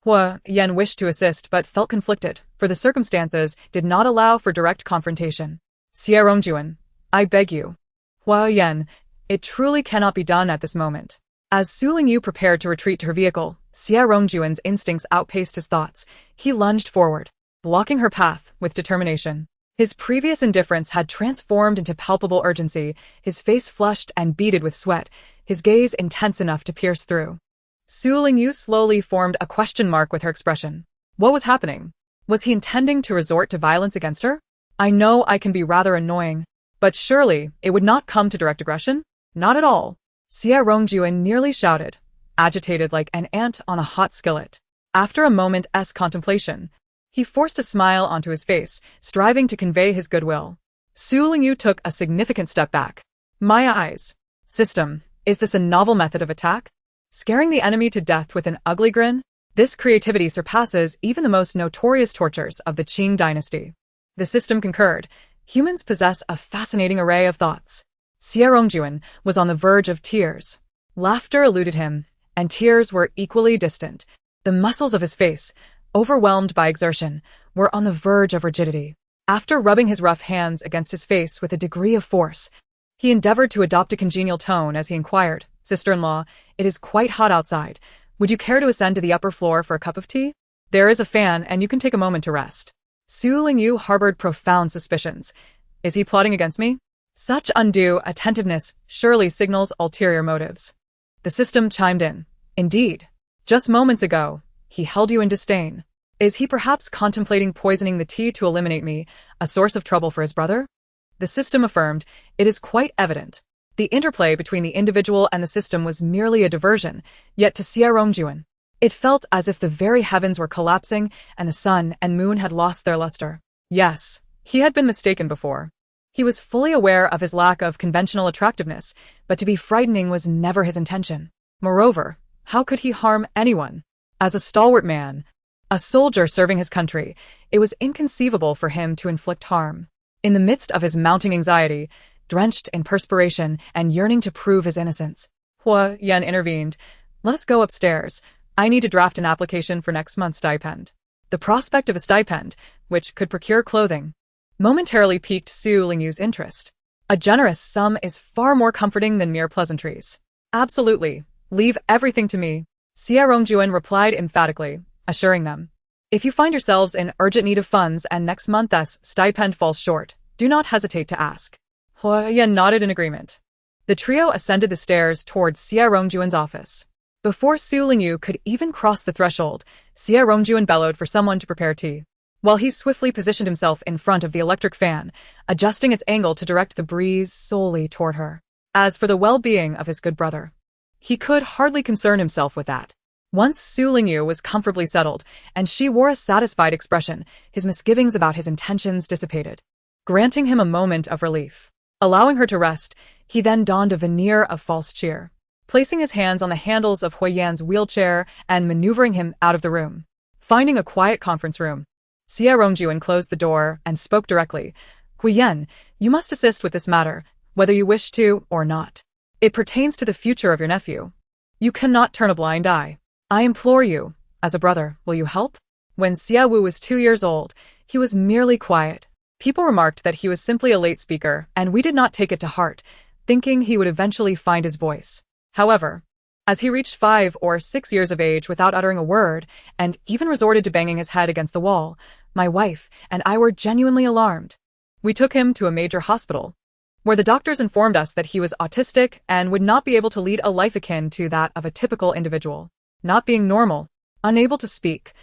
Speaker 1: Huiyan wished to assist but felt conflicted, for the circumstances did not allow for direct confrontation. Xie Rongjuan, I beg you. Huiyan, it truly cannot be done at this moment. As Su Lingyu prepared to retreat to her vehicle, Xie Rongjuan's instincts outpaced his thoughts. He lunged forward, blocking her path with determination. His previous indifference had transformed into palpable urgency, his face flushed and beaded with sweat, his gaze intense enough to pierce through. Su Lingyu slowly formed a question mark with her expression. What was happening? Was he intending to resort to violence against her? I know I can be rather annoying, but surely it would not come to direct aggression? Not at all. Xia Rongjuan nearly shouted, agitated like an ant on a hot skillet. After a moment's contemplation, he forced a smile onto his face, striving to convey his goodwill. Su Lingyu took a significant step back. My eyes. System, is this a novel method of attack? Scaring the enemy to death with an ugly grin? This creativity surpasses even the most notorious tortures of the Qing dynasty. The system concurred. Humans possess a fascinating array of thoughts. Xia Rongjuan was on the verge of tears. Laughter eluded him, and tears were equally distant. The muscles of his face, overwhelmed by exertion, were on the verge of rigidity. After rubbing his rough hands against his face with a degree of force, he endeavored to adopt a congenial tone as he inquired, Sister-in-law, it is quite hot outside. Would you care to ascend to the upper floor for a cup of tea? There is a fan and you can take a moment to rest. Su Lingyu harbored profound suspicions. Is he plotting against me? Such undue attentiveness surely signals ulterior motives. The system chimed in. Indeed. Just moments ago, he held you in disdain. Is he perhaps contemplating poisoning the tea to eliminate me, a source of trouble for his brother? The system affirmed, it is quite evident. The interplay between the individual and the system was merely a diversion, yet to Xia Rongjuan, it felt as if the very heavens were collapsing and the sun and moon had lost their luster. Yes, he had been mistaken before. He was fully aware of his lack of conventional attractiveness, but to be frightening was never his intention. Moreover, how could he harm anyone? As a stalwart man, a soldier serving his country, it was inconceivable for him to inflict harm. In the midst of his mounting anxiety, drenched in perspiration and yearning to prove his innocence, Hua Yan intervened. Let us go upstairs. I need to draft an application for next month's stipend. The prospect of a stipend, which could procure clothing, momentarily piqued Su Lingyu's interest. A generous sum is far more comforting than mere pleasantries. Absolutely. Leave everything to me. Xia Rongjuan replied emphatically, assuring them. If you find yourselves in urgent need of funds and next month's stipend falls short, do not hesitate to ask. Hua Yan nodded in agreement. The trio ascended the stairs towards Xia Rongjuan's office. Before Su Lingyu could even cross the threshold, Xia Rongjuan bellowed for someone to prepare tea, while he swiftly positioned himself in front of the electric fan, adjusting its angle to direct the breeze solely toward her. As for the well-being of his good brother, he could hardly concern himself with that. Once Su Lingyu was comfortably settled, and she wore a satisfied expression, his misgivings about his intentions dissipated, granting him a moment of relief. Allowing her to rest, he then donned a veneer of false cheer, placing his hands on the handles of Hua Yan's wheelchair and maneuvering him out of the room. Finding a quiet conference room, Xia Rongjuan closed the door and spoke directly. Hua Yan, you must assist with this matter, whether you wish to or not. It pertains to the future of your nephew. You cannot turn a blind eye. I implore you, as a brother, will you help? When Xia Wu was 2 years old, he was merely quiet. People remarked that he was simply a late speaker, and we did not take it to heart, thinking he would eventually find his voice. However, as he reached 5 or 6 years of age without uttering a word, and even resorted to banging his head against the wall, my wife and I were genuinely alarmed. We took him to a major hospital, where the doctors informed us that he was autistic and would not be able to lead a life akin to that of a typical individual. Not being normal, unable to speak,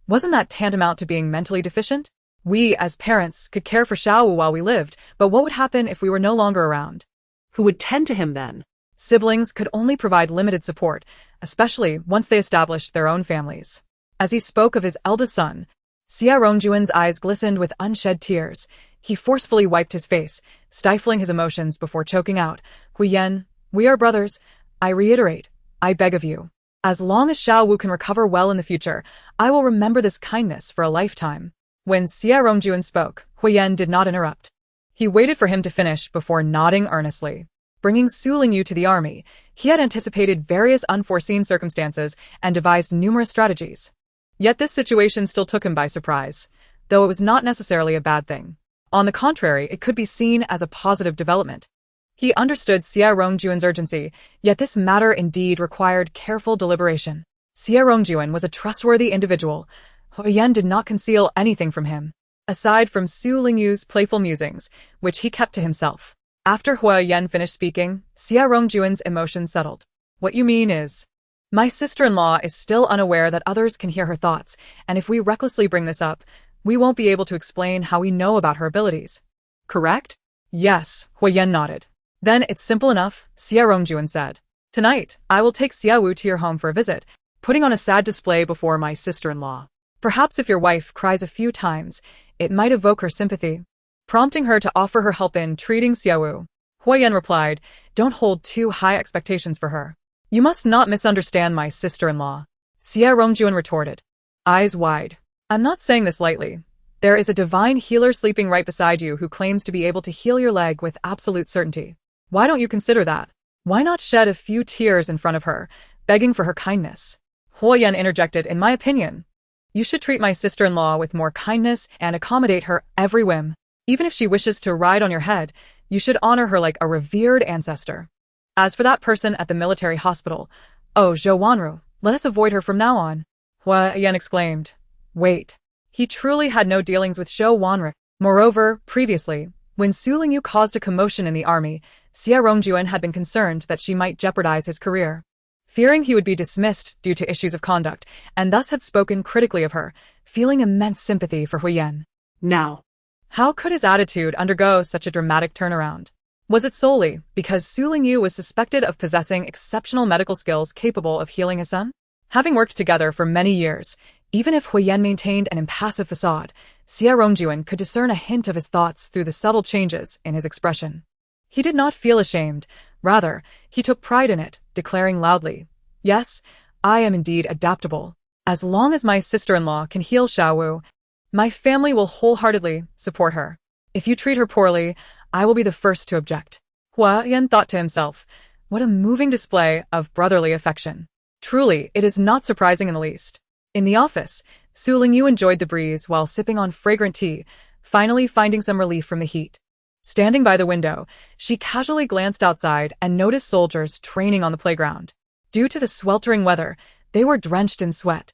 Speaker 1: wasn't that tantamount to being mentally deficient? We, as parents, could care for Xiaowu while we lived, but what would happen if we were no longer around?
Speaker 2: Who would tend to him then?
Speaker 1: Siblings could only provide limited support, especially once they established their own families. As he spoke of his eldest son, Xia Rongjuan's eyes glistened with unshed tears. He forcefully wiped his face, stifling his emotions before choking out, Hu Yan, we are brothers. I reiterate, I beg of you. As long as Xiaowu can recover well in the future, I will remember this kindness for a lifetime. When Xia Rongjuan spoke, Hu Yan did not interrupt. He waited for him to finish before nodding earnestly. Bringing Su Lingyu to the army, he had anticipated various unforeseen circumstances and devised numerous strategies. Yet this situation still took him by surprise, though it was not necessarily a bad thing. On the contrary, it could be seen as a positive development. He understood Xia Rongjuan's urgency, yet this matter indeed required careful deliberation. Xia Rongjuan was a trustworthy individual, Huoyan did not conceal anything from him, aside from Su Lingyu's playful musings, which he kept to himself. After Huoyan finished speaking, Xia Rongjuan's emotion settled. What you mean is, my sister-in-law is still unaware that others can hear her thoughts, and if we recklessly bring this up, we won't be able to explain how we know about her abilities. Correct? Yes, Huoyan nodded. Then it's simple enough, Xia Rongjuan said. Tonight, I will take Xia Wu to your home for a visit, putting on a sad display before my sister-in-law. Perhaps if your wife cries a few times, it might evoke her sympathy, prompting her to offer her help in treating Xia Wu. Huoyan replied, don't hold too high expectations for her. You must not misunderstand my sister-in-law. Xia Rongjuan retorted, eyes wide. I'm not saying this lightly. There is a divine healer sleeping right beside you who claims to be able to heal your leg with absolute certainty. Why don't you consider that? Why not shed a few tears in front of her, begging for her kindness? Huoyan interjected, in my opinion, you should treat my sister-in-law with more kindness and accommodate her every whim. Even if she wishes to ride on your head, you should honor her like a revered ancestor. As for that person at the military hospital, oh, Zhou Wanru, let us avoid her from now on. Huoyan exclaimed. Wait. He truly had no dealings with Zhou Wanru. Moreover, previously, when Su Lingyu caused a commotion in the army, Xia Rongjuan had been concerned that she might jeopardize his career. Fearing he would be dismissed due to issues of conduct, and thus had spoken critically of her, feeling immense sympathy for Huoyan. Now, how could his attitude undergo such a dramatic turnaround? Was it solely because Su Lingyu was suspected of possessing exceptional medical skills capable of healing his son? Having worked together for many years, even if Huoyan maintained an impassive facade, Xia Rongjuan could discern a hint of his thoughts through the subtle changes in his expression. He did not feel ashamed. Rather, he took pride in it, declaring loudly, yes, I am indeed adaptable. As long as my sister-in-law can heal Xia Wu, my family will wholeheartedly support her. If you treat her poorly, I will be the first to object. Huoyan thought to himself, what a moving display of brotherly affection. Truly, it is not surprising in the least. In the office, Su Lingyu enjoyed the breeze while sipping on fragrant tea, finally finding some relief from the heat. Standing by the window, she casually glanced outside and noticed soldiers training on the playground. Due to the sweltering weather, they were drenched in sweat,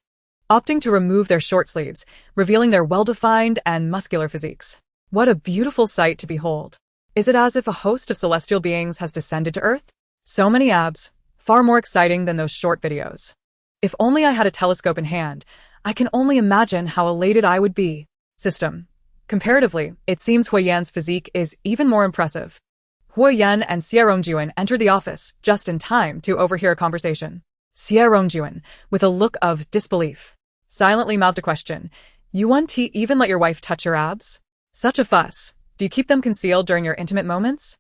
Speaker 1: opting to remove their short sleeves, revealing their well-defined and muscular physiques. What a beautiful sight to behold. Is it as if a host of celestial beings has descended to Earth? So many abs, far more exciting than those short videos. If only I had a telescope in hand, I can only imagine how elated I would be. System. Comparatively, it seems Huoyan's physique is even more impressive. Huoyan and Xia Rongjuan entered the office just in time to overhear a conversation. Xia Rongjuan, with a look of disbelief, silently mouthed a question. You won't even let your wife touch your abs? Such a fuss. Do you keep them concealed during your intimate moments?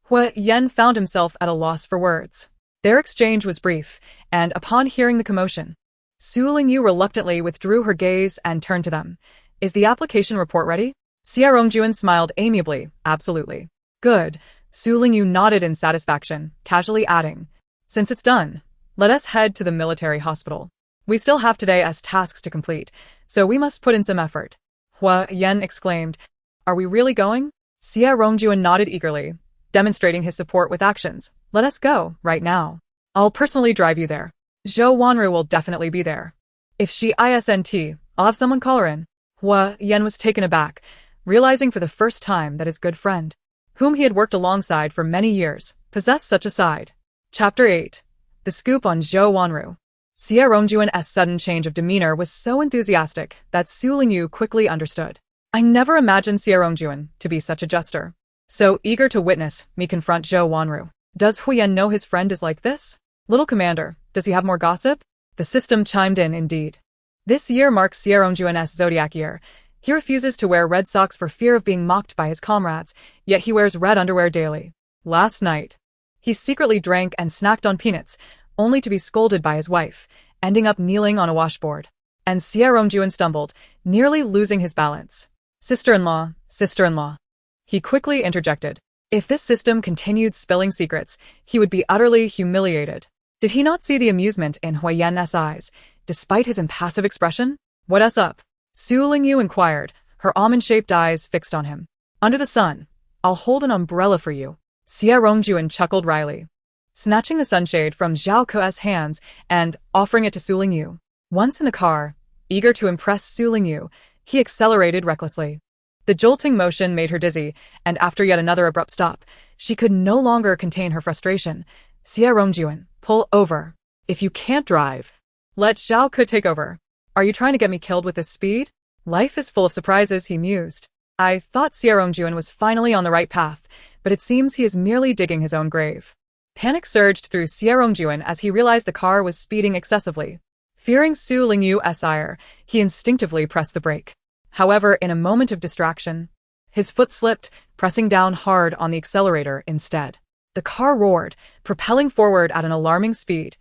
Speaker 1: Huoyan found himself at a loss for words. Their exchange was brief, and upon hearing the commotion, Su Lingyu reluctantly withdrew her gaze and turned to them. Is the application report ready? Xia Rongjuan smiled amiably. Absolutely. Good. Su Lingyu nodded in satisfaction, casually adding, since it's done, let us head to the military hospital. We still have today as tasks to complete, so we must put in some effort. Huoyan exclaimed, are we really going? Xia Rongjuan nodded eagerly, demonstrating his support with actions. Let us go, right now. I'll personally drive you there. Zhou Wanru will definitely be there. If she isn't, I'll have someone call her in. Huoyan was taken aback, realizing for the first time that his good friend, whom he had worked alongside for many years, possessed such a side. Chapter 8. The Scoop on Zhou Wanru. Xia Rongjuan's sudden change of demeanor was so enthusiastic that Su Lingyu quickly understood. I never imagined Xia Rongjuan to be such a jester, so eager to witness me confront Zhou Wanru. Does Huoyan know his friend is like this? Little commander, does he have more gossip? The system chimed in indeed. This year marks Xia Rongjuan's zodiac year. He refuses to wear red socks for fear of being mocked by his comrades, yet he wears red underwear daily. Last night, he secretly drank and snacked on peanuts, only to be scolded by his wife, ending up kneeling on a washboard. And Xia Rongjuan stumbled, nearly losing his balance. Sister-in-law, sister-in-law. He quickly interjected. If this system continued spilling secrets, he would be utterly humiliated. Did he not see the amusement in Huoyan's eyes, despite his impassive expression? What's up? Su Lingyu inquired, her almond-shaped eyes fixed on him. Under the sun, I'll hold an umbrella for you. Xia Rongjuan chuckled wryly, snatching the sunshade from Zhao Ke's hands and offering it to Su Lingyu. Once in the car, Eager to impress Su Lingyu, he accelerated recklessly. The jolting motion made her dizzy, and after yet another abrupt stop, she could no longer contain her frustration. Xie Rongjuan, pull over. If you can't drive, let Zhao Ke take over. Are you trying to get me killed with this speed? Life is full of surprises, he mused. I thought Xie Rongjuan was finally on the right path, but it seems he is merely digging his own grave. Panic surged through Xie Rongjuan as he realized the car was speeding excessively. Fearing Su Lingyu's ire, he instinctively pressed the brake. However, in a moment of distraction, his foot slipped, pressing down hard on the accelerator instead. The car roared, propelling forward at an alarming speed,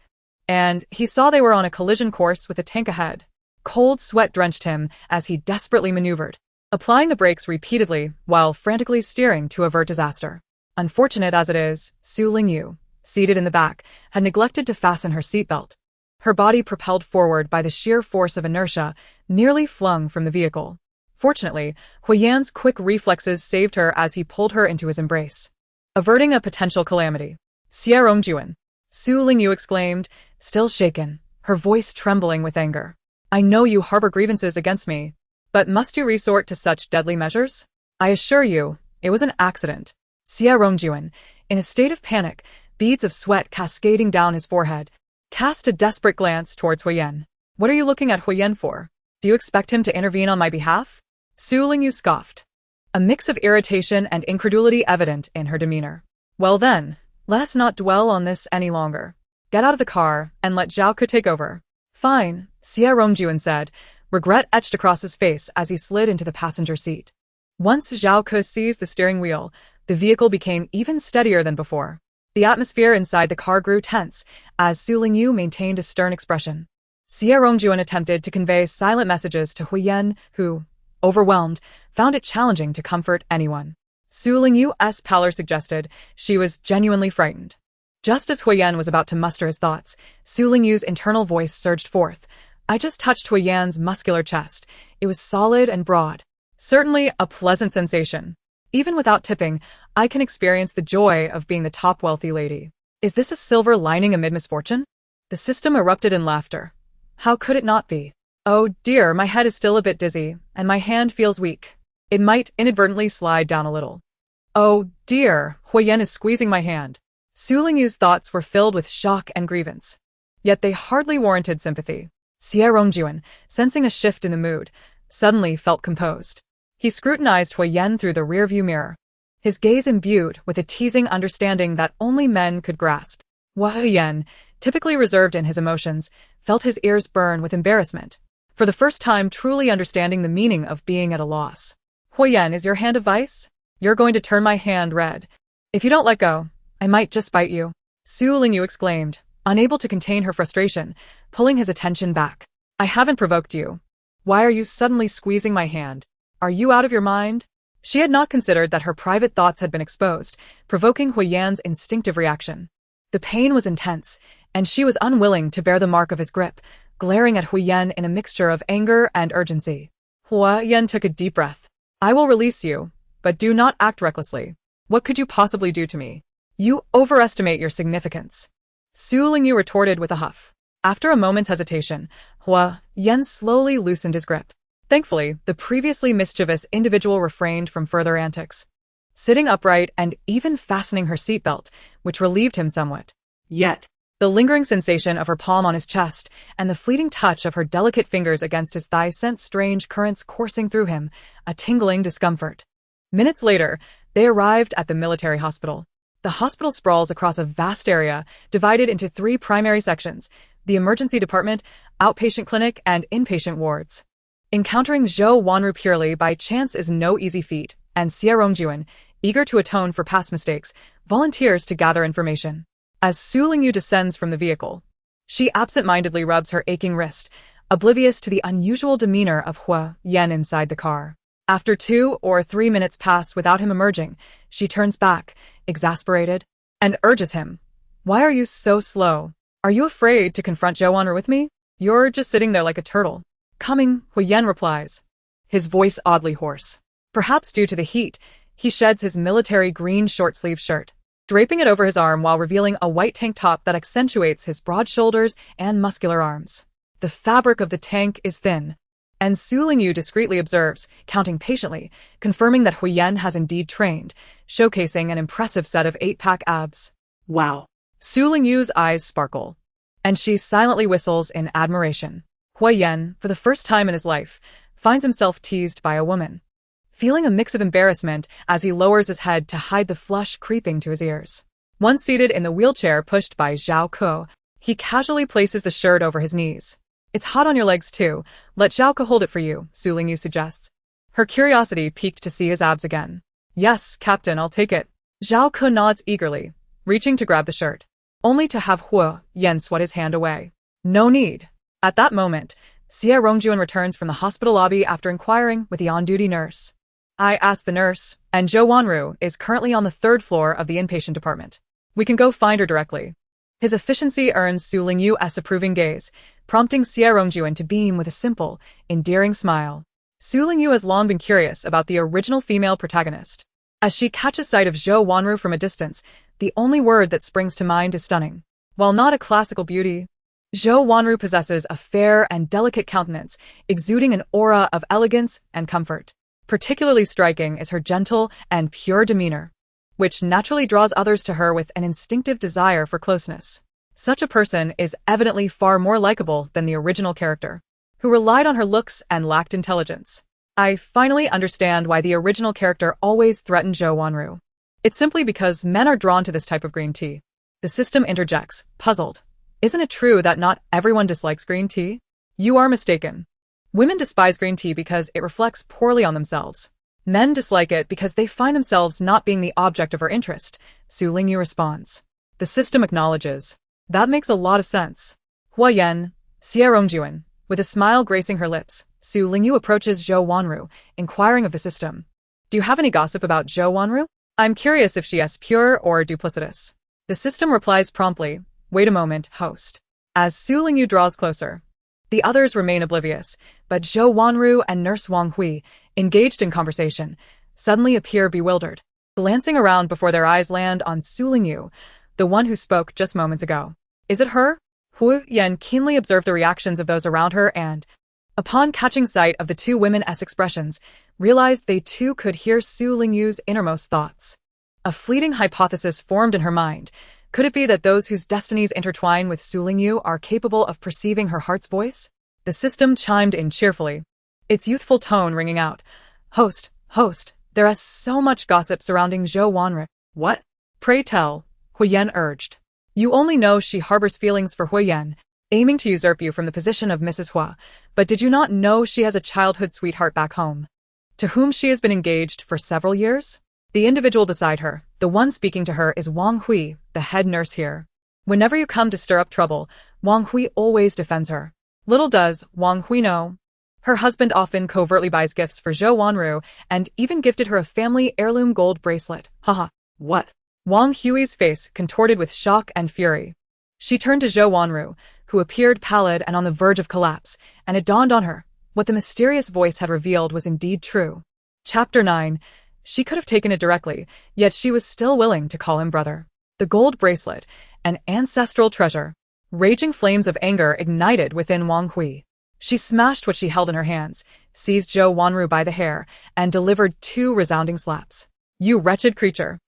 Speaker 1: and he saw they were on a collision course with a tank ahead. Cold sweat drenched him as he desperately maneuvered, applying the brakes repeatedly while frantically steering to avert disaster. Unfortunate as it is, Su Lingyu, seated in the back, had neglected to fasten her seatbelt. Her body, propelled forward by the sheer force of inertia, nearly flung from the vehicle. Fortunately, Huiyan's quick reflexes saved her as he pulled her into his embrace, averting a potential calamity. Xie Rongjuan, Su Lingyu exclaimed, still shaken, her voice trembling with anger. I know you harbor grievances against me, but must you resort to such deadly measures? I assure you, it was an accident. Xie Rongjuan, in a state of panic, beads of sweat cascading down his forehead, cast a desperate glance towards Huiyan. What are you looking at Huiyan for? Do you expect him to intervene on my behalf? Su Lingyu scoffed, a mix of irritation and incredulity evident in her demeanor. Well then, let us not dwell on this any longer. Get out of the car and let Zhao Ke take over. Fine, Xie Rongjuan said, regret etched across his face as he slid into the passenger seat. Once Zhao Ke seized the steering wheel, the vehicle became even steadier than before. The atmosphere inside the car grew tense as Su Lingyu maintained a stern expression. Xie Rongjuan attempted to convey silent messages to Huiyan, who, overwhelmed, found it challenging to comfort anyone. Su Lingyu's pallor suggested she was genuinely frightened. Just as Huiyan was about to muster his thoughts, Su Lingyu's internal voice surged forth. I just touched Huiyan's muscular chest. It was solid and broad. Certainly a pleasant sensation. Even without tipping, I can experience the joy of being the top wealthy lady. Is this a silver lining amid misfortune? The system erupted in laughter. How could it not be? Oh dear, my head is still a bit dizzy, and my hand feels weak. It might inadvertently slide down a little. Oh dear, Huiyan is squeezing my hand. Su Lingyu's thoughts were filled with shock and grievance. Yet they hardly warranted sympathy. Xie Rongjuan, sensing a shift in the mood, suddenly felt composed. He scrutinized Huiyan through the rearview mirror, his gaze imbued with a teasing understanding that only men could grasp. Huiyan, typically reserved in his emotions, felt his ears burn with embarrassment, for the first time truly understanding the meaning of being at a loss. Huiyan, is your hand of ice? You're going to turn my hand red. If you don't let go, I might just bite you. Su Lingyu exclaimed, unable to contain her frustration, pulling his attention back. I haven't provoked you. Why are you suddenly squeezing my hand? Are you out of your mind? She had not considered that her private thoughts had been exposed, provoking Huiyan's instinctive reaction. The pain was intense, and she was unwilling to bear the mark of his grip, glaring at Huiyan in a mixture of anger and urgency. Huiyan took a deep breath. I will release you, but do not act recklessly. What could you possibly do to me? You overestimate your significance. Su Lingyu retorted with a huff. After a moment's hesitation, Huiyan slowly loosened his grip. Thankfully, the previously mischievous individual refrained from further antics, sitting upright and even fastening her seatbelt, which relieved him somewhat.
Speaker 2: Yet,
Speaker 1: the lingering sensation of her palm on his chest and the fleeting touch of her delicate fingers against his thigh sent strange currents coursing through him, a tingling discomfort. Minutes later, they arrived at the military hospital. The hospital sprawls across a vast area, divided into 3 primary sections: the emergency department, outpatient clinic, and inpatient wards. Encountering Zhou Wanru purely by chance is no easy feat, and Xie Rongjuan, eager to atone for past mistakes, volunteers to gather information. As Su Lingyu descends from the vehicle, she absent-mindedly rubs her aching wrist, oblivious to the unusual demeanor of Huiyan inside the car. After 2 or 3 minutes pass without him emerging, she turns back, exasperated, and urges him. Why are you so slow? Are you afraid to confront Zhou Wanru with me? You're just sitting there like a turtle. Coming, Huiyan replies, his voice oddly hoarse. Perhaps due to the heat, he sheds his military green short-sleeve shirt, draping it over his arm while revealing a white tank top that accentuates his broad shoulders and muscular arms. The fabric of the tank is thin. And Su Lingyu discreetly observes, counting patiently, confirming that Huyen has indeed trained, showcasing an impressive set of 8-pack abs.
Speaker 2: Wow.
Speaker 1: Su Lingyu's eyes sparkle, and she silently whistles in admiration. Huyen, for the first time in his life, finds himself teased by a woman, feeling a mix of embarrassment as he lowers his head to hide the flush creeping to his ears. Once seated in the wheelchair pushed by Zhao Ke, he casually places the shirt over his knees. It's hot on your legs too. Let Zhao Ke hold it for you, Su Lingyu suggests. Her curiosity piqued to see his abs again. Yes, Captain, I'll take it. Zhao Ke nods eagerly, reaching to grab the shirt, only to have Huyen swat his hand away. No need. At that moment, Xie Rongjuan returns from the hospital lobby after inquiring with the on-duty nurse. I asked the nurse, and Zhou Wanru is currently on the 3rd floor of the inpatient department. We can go find her directly. His efficiency earns Su Lingyu's approving gaze, prompting Xie Rongjuan to beam with a simple, endearing smile. Su Lingyu has long been curious about the original female protagonist. As she catches sight of Zhou Wanru from a distance, the only word that springs to mind is stunning. While not a classical beauty, Zhou Wanru possesses a fair and delicate countenance, exuding an aura of elegance and comfort. Particularly striking is her gentle and pure demeanor, which naturally draws others to her with an instinctive desire for closeness. Such a person is evidently far more likable than the original character, who relied on her looks and lacked intelligence. I finally understand why the original character always threatened Zhou Wanru. It's simply because men are drawn to this type of green tea. The system interjects, puzzled. Isn't it true that not everyone dislikes green tea? You are mistaken. Women despise green tea because it reflects poorly on themselves. Men dislike it because they find themselves not being the object of her interest, Su Lingyu responds. The system acknowledges. That makes a lot of sense. Huyen, Xie Rongjuan, with a smile gracing her lips, Su Lingyu approaches Zhou Wanru, inquiring of the system. Do you have any gossip about Zhou Wanru? I'm curious if she is pure or duplicitous. The system replies promptly, wait a moment, host. As Su Lingyu draws closer, the others remain oblivious, but Zhou Wanru and Nurse Wang Hui, engaged in conversation, suddenly appear bewildered, glancing around before their eyes land on Su Lingyu, the one who spoke just moments ago. Is it her? Huyen keenly observed the reactions of those around her and, upon catching sight of the two women's expressions, realized they too could hear Su Lingyu's innermost thoughts. A fleeting hypothesis formed in her mind. Could it be that those whose destinies intertwine with Su Lingyu are capable of perceiving her heart's voice? The system chimed in cheerfully, its youthful tone ringing out. Host, there is so much gossip surrounding Zhou Wanru. What? Pray tell, Huyen urged. You only know she harbors feelings for Huyen, aiming to usurp you from the position of Mrs. Hua, but did you not know she has a childhood sweetheart back home, to whom she has been engaged for several years? The individual beside her, the one speaking to her, is Wang Hui, the head nurse here. Whenever you come to stir up trouble, Wang Hui always defends her. Little does Wang Hui know, her husband often covertly buys gifts for Zhou Wanru and even gifted her a family heirloom gold bracelet. Haha.
Speaker 2: What?
Speaker 1: Wang Hui's face contorted with shock and fury. She turned to Zhou Wanru, who appeared pallid and on the verge of collapse, and it dawned on her, what the mysterious voice had revealed was indeed true. Chapter 9. She could have taken it directly, yet she was still willing to call him brother. The gold bracelet, an ancestral treasure. Raging flames of anger ignited within Wang Hui. She smashed what she held in her hands, seized Zhou Wanru by the hair, and delivered 2 resounding slaps. You wretched creature!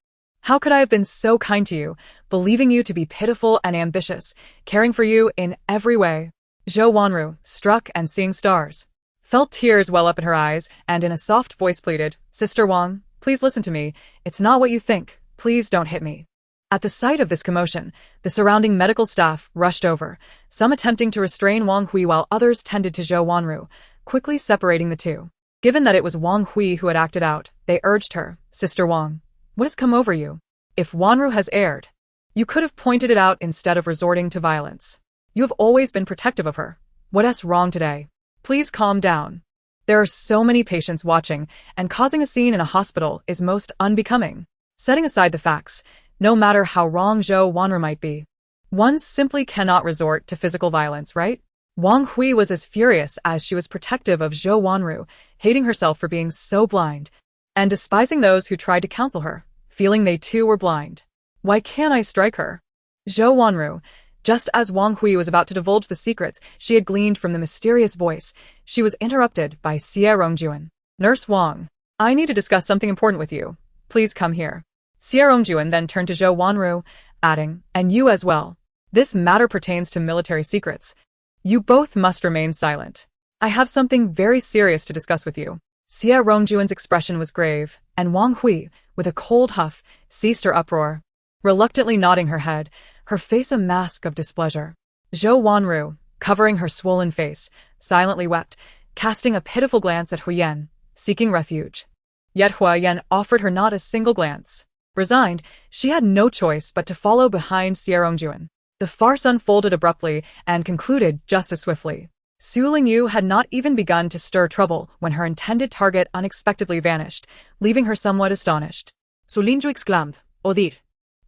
Speaker 1: How could I have been so kind to you, believing you to be pitiful and ambitious, caring for you in every way? Zhou Wanru, struck and seeing stars, felt tears well up in her eyes, and in a soft voice pleaded, Sister Wang, please listen to me. It's not what you think. Please don't hit me. At the sight of this commotion, the surrounding medical staff rushed over, some attempting to restrain Wang Hui while others tended to Zhou Wanru, quickly separating the two. Given that it was Wang Hui who had acted out, they urged her, Sister Wang, what has come over you? If Wanru has erred, you could have pointed it out instead of resorting to violence. You have always been protective of her. What's wrong today? Please calm down. There are so many patients watching, and causing a scene in a hospital is most unbecoming. Setting aside the facts, no matter how wrong Zhou Wanru might be, one simply cannot resort to physical violence, right? Wang Hui was as furious as she was protective of Zhou Wanru, hating herself for being so blind, and despising those who tried to counsel her, feeling they too were blind. Why can't I strike her? Zhou Wanru, Just as Wang Hui was about to divulge the secrets she had gleaned from the mysterious voice, she was interrupted by Xie Rongjuan. Nurse Wang, I need to discuss something important with you. Please come here. Xie Rongjuan then turned to Zhou Wanru, adding, and you as well. This matter pertains to military secrets. You both must remain silent. I have something very serious to discuss with you. Xie Rongjuan's expression was grave, and Wang Hui, with a cold huff, ceased her uproar. Reluctantly nodding her head, her face a mask of displeasure. Zhou Wanru, covering her swollen face, silently wept, casting a pitiful glance at Huyen, seeking refuge. Yet Huyen offered her not a single glance. Resigned, she had no choice but to follow behind Xie Rongjuan. The farce unfolded abruptly and concluded just as swiftly. Su Lingyu had not even begun to stir trouble when her intended target unexpectedly vanished, leaving her somewhat astonished.
Speaker 2: Su Lingyu exclaimed, "Oh dear."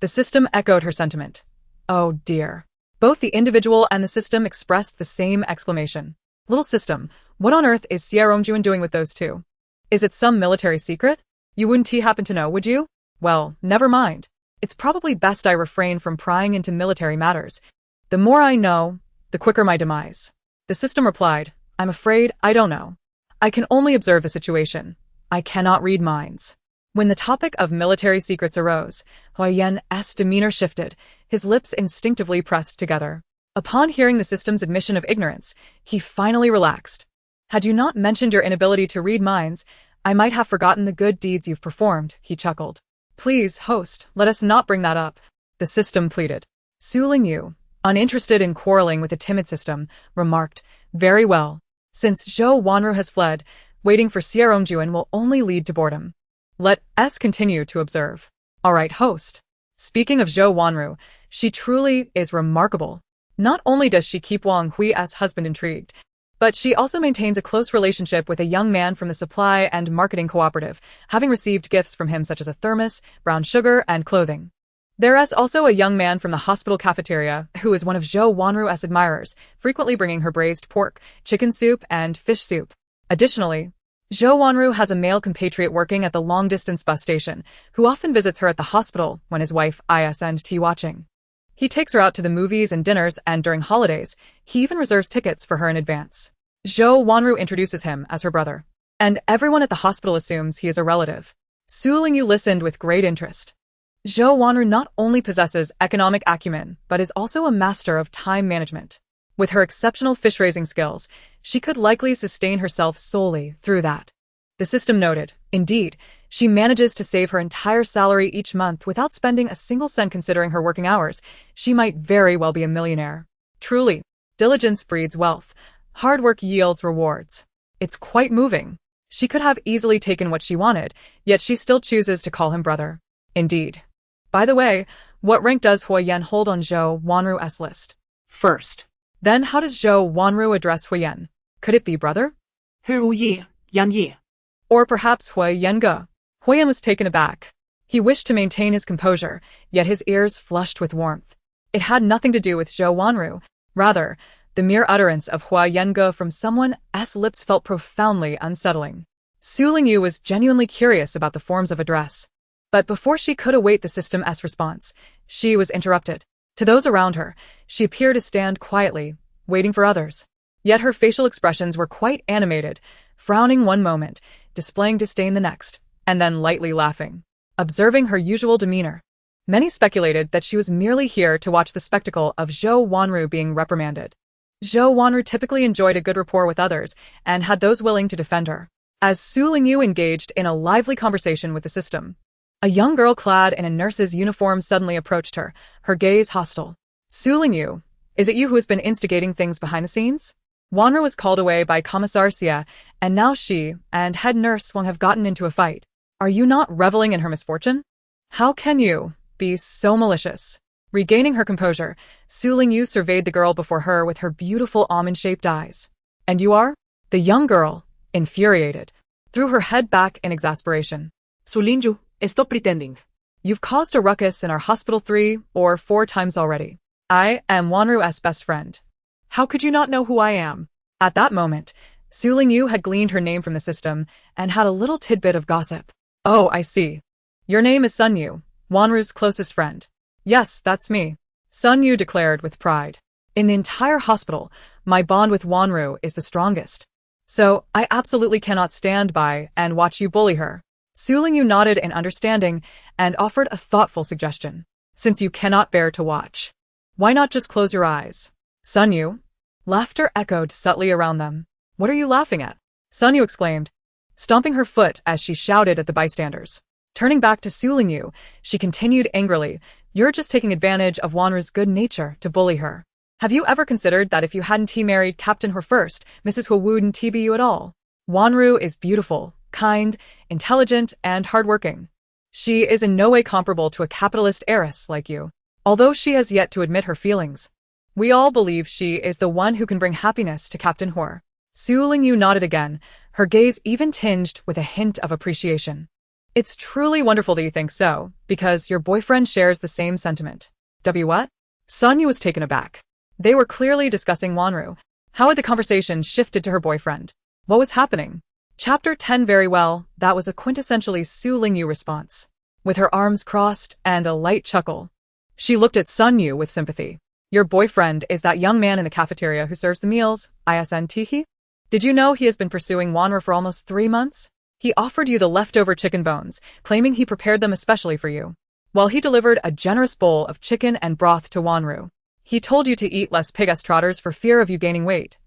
Speaker 1: The system echoed her sentiment. Oh dear. Both the individual and the system expressed the same exclamation. Little system, what on earth is Xie Rongjuan doing with those two? Is it some military secret? You wouldn't happen to know, would you? Well, never mind. It's probably best I refrain from prying into military matters. The more I know, the quicker my demise. The system replied, I'm afraid I don't know. I can only observe the situation. I cannot read minds. When the topic of military secrets arose, Huyen's demeanor shifted, his lips instinctively pressed together. Upon hearing the system's admission of ignorance, he finally relaxed. Had you not mentioned your inability to read minds, I might have forgotten the good deeds you've performed, he chuckled. Please, host, let us not bring that up, the system pleaded. Su Lingyu, uninterested in quarreling with the timid system, remarked, very well. Since Zhou Wanru has fled, waiting for Xie Rongjuan will only lead to boredom. Let us continue to observe. All right, host. Speaking of Zhou Wanru, she truly is remarkable. Not only does she keep Wang Hui's husband intrigued, but she also maintains a close relationship with a young man from the supply and marketing cooperative, having received gifts from him such as a thermos, brown sugar, and clothing. There is also a young man from the hospital cafeteria who is one of Zhou Wanru's admirers, frequently bringing her braised pork, chicken soup, and fish soup. Additionally, Zhou Wanru has a male compatriot working at the long-distance bus station, who often visits her at the hospital when his wife isn't watching. He takes her out to the movies and dinners, and during holidays, he even reserves tickets for her in advance. Zhou Wanru introduces him as her brother, and everyone at the hospital assumes he is a relative. Su Lingyu listened with great interest. Zhou Wanru not only possesses economic acumen, but is also a master of time management. With her exceptional fish-raising skills, she could likely sustain herself solely through that. The system noted, indeed, she manages to save her entire salary each month without spending a single cent considering her working hours. She might very well be a millionaire. Truly, diligence breeds wealth. Hard work yields rewards. It's quite moving. She could have easily taken what she wanted, yet she still chooses to call him brother. Indeed. By the way, what rank does Huyen hold on Zhou Wanru's list?
Speaker 2: First.
Speaker 1: Then how does Zhou Wanru address Huyen? Could it be brother?
Speaker 2: Hu Ye, Yan Ye.
Speaker 1: Or perhaps Huyen Ge? Huyen was taken aback. He wished to maintain his composure, yet his ears flushed with warmth. It had nothing to do with Zhou Wanru. Rather, the mere utterance of Huyen Ge from someone's lips felt profoundly unsettling. Su Lingyu was genuinely curious about the forms of address. But before she could await the system's response, she was interrupted. To those around her, she appeared to stand quietly, waiting for others. Yet her facial expressions were quite animated, frowning one moment, displaying disdain the next, and then lightly laughing. Observing her usual demeanor, many speculated that she was merely here to watch the spectacle of Zhou Wanru being reprimanded. Zhou Wanru typically enjoyed a good rapport with others and had those willing to defend her. As Su Lingyu engaged in a lively conversation with the system, a young girl clad in a nurse's uniform suddenly approached her, her gaze hostile. Su Lingyu, is it you who has been instigating things behind the scenes? Wanru was called away by Commissar Xie, and now she and head nurse Wang have gotten into a fight. Are you not reveling in her misfortune? How can you be so malicious? Regaining her composure, Su Lingyu surveyed the girl before her with her beautiful almond-shaped eyes. And you are? The young girl, infuriated, threw her head back in exasperation.
Speaker 2: Su Lingyu, stop pretending.
Speaker 1: You've caused a ruckus in our hospital 3 or 4 times already. I am Wanru's best friend.
Speaker 2: How could you not know who I am?
Speaker 1: At that moment, Su Lingyu had gleaned her name from the system and had a little tidbit of gossip. Oh, I see. Your name is Sun Yu, Wanru's closest friend. Yes, that's me. Sun Yu declared with pride. In the entire hospital, my bond with Wanru is the strongest. So, I absolutely cannot stand by and watch you bully her. Su Lingyu nodded in understanding and offered a thoughtful suggestion. Since you cannot bear to watch, why not just close your eyes? Sun Yu? Laughter echoed subtly around them. What are you laughing at? Sun Yu exclaimed, stomping her foot as she shouted at the bystanders. Turning back to Su Lingyu, she continued angrily, you're just taking advantage of Wanru's good nature to bully her. Have you ever considered that if you hadn't married Captain He first, Mrs. He wouldn't be you at all? Wanru is beautiful, kind, intelligent, and hardworking. She is in no way comparable to a capitalist heiress like you, although she has yet to admit her feelings. We all believe she is the one who can bring happiness to Captain He. Su Lingyu nodded again, her gaze even tinged with a hint of appreciation. It's truly wonderful that you think so, because your boyfriend shares the same sentiment. What? Sun Yu was taken aback. They were clearly discussing Wanru. How had the conversation shifted to her boyfriend? What was happening? Chapter 10 Very well, that was a quintessentially Su Lingyu response. With her arms crossed and a light chuckle, she looked at Sun Yu with sympathy. Your boyfriend is that young man in the cafeteria who serves the meals, isn't? Did you know he has been pursuing Wanru for almost 3 months? He offered you the leftover chicken bones, claiming he prepared them especially for you. While he delivered a generous bowl of chicken and broth to Wanru, he told you to eat less pig-ass trotters for fear of you gaining weight.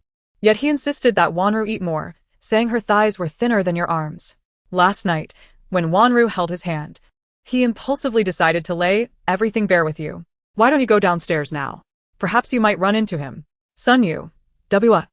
Speaker 1: Yet he insisted that Wanru eat more, saying her thighs were thinner than your arms. Last night, when Wanru held his hand, he impulsively decided to lay everything bare with you.
Speaker 2: Why don't you go downstairs now?
Speaker 1: Perhaps you might run into him. Sun Yu. What?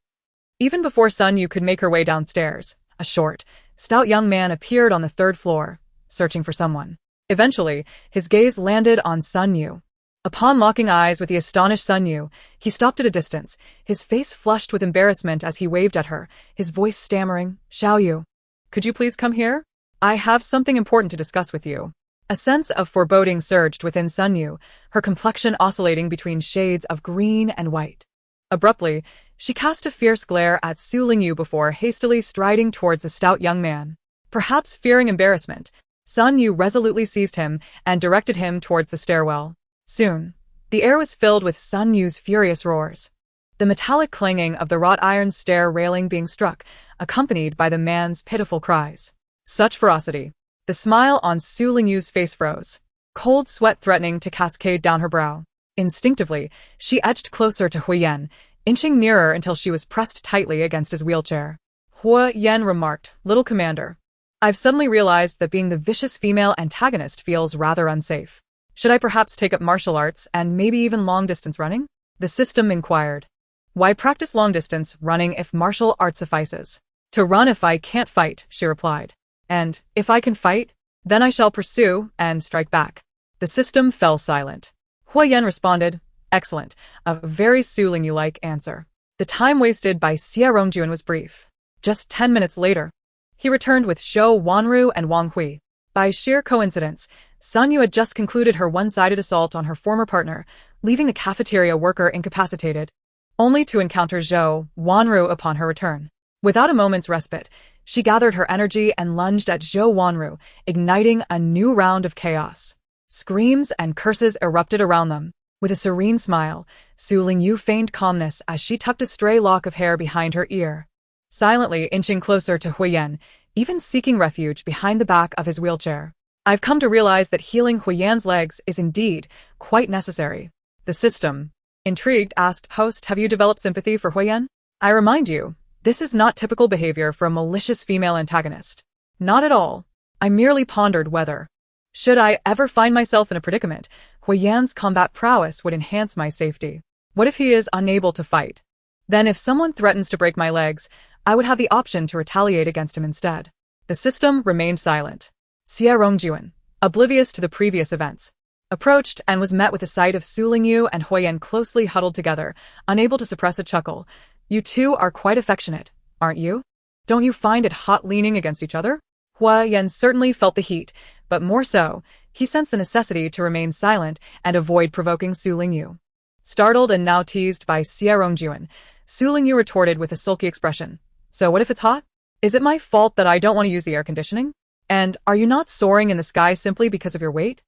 Speaker 1: Even before Sun Yu could make her way downstairs, a short, stout young man appeared on the 3rd floor, searching for someone. Eventually, his gaze landed on Sun Yu. Upon locking eyes with the astonished Sun Yu, he stopped at a distance, his face flushed with embarrassment as he waved at her, his voice stammering, Xiao Yu. Could you please come here? I have something important to discuss with you. A sense of foreboding surged within Sun Yu, her complexion oscillating between shades of green and white. Abruptly, she cast a fierce glare at Su Lingyu before hastily striding towards the stout young man. Perhaps fearing embarrassment, Sun Yu resolutely seized him and directed him towards the stairwell. Soon, the air was filled with Sun Yu's furious roars. The metallic clanging of the wrought iron stair railing being struck, accompanied by the man's pitiful cries. Such ferocity. The smile on Su Lingyu's face froze, cold sweat threatening to cascade down her brow. Instinctively, she edged closer to Huyen, inching nearer until she was pressed tightly against his wheelchair. Huyen remarked, Little Commander, I've suddenly realized that being the vicious female antagonist feels rather unsafe. Should I perhaps take up martial arts and maybe even long-distance running? The system inquired. Why practice long-distance running if martial art suffices? To run if I can't fight, she replied. And, if I can fight, then I shall pursue and strike back. The system fell silent. Huyen responded, Excellent, a very Su Lingyu-like answer. The time wasted by Xie Rongjuan was brief. Just 10 minutes later, he returned with Shou Wanru and Wang Hui. By sheer coincidence, Sun Yu had just concluded her one-sided assault on her former partner, leaving the cafeteria worker incapacitated, only to encounter Zhou Wanru upon her return. Without a moment's respite, she gathered her energy and lunged at Zhou Wanru, igniting a new round of chaos. Screams and curses erupted around them. With a serene smile, Su Lingyu feigned calmness as she tucked a stray lock of hair behind her ear. Silently inching closer to Huyen, even seeking refuge behind the back of his wheelchair. I've come to realize that healing Huyen's legs is indeed quite necessary. The system, intrigued, asked, Host, have you developed sympathy for Huyen? I remind you, this is not typical behavior for a malicious female antagonist. Not at all. I merely pondered whether, should I ever find myself in a predicament, Huyen's combat prowess would enhance my safety. What if he is unable to fight? Then if someone threatens to break my legs, I would have the option to retaliate against him instead. The system remained silent. Xie Rongjuan, oblivious to the previous events, approached and was met with the sight of Su Lingyu and Huyen closely huddled together, unable to suppress a chuckle. You two are quite affectionate, aren't you? Don't you find it hot leaning against each other? Huyen certainly felt the heat, but more so, he sensed the necessity to remain silent and avoid provoking Su Lingyu. Startled and now teased by Xie Rongjuan, Su Lingyu retorted with a sulky expression. So what if it's hot? Is it my fault that I don't want to use the air conditioning? And are you not soaring in the sky simply because of your weight?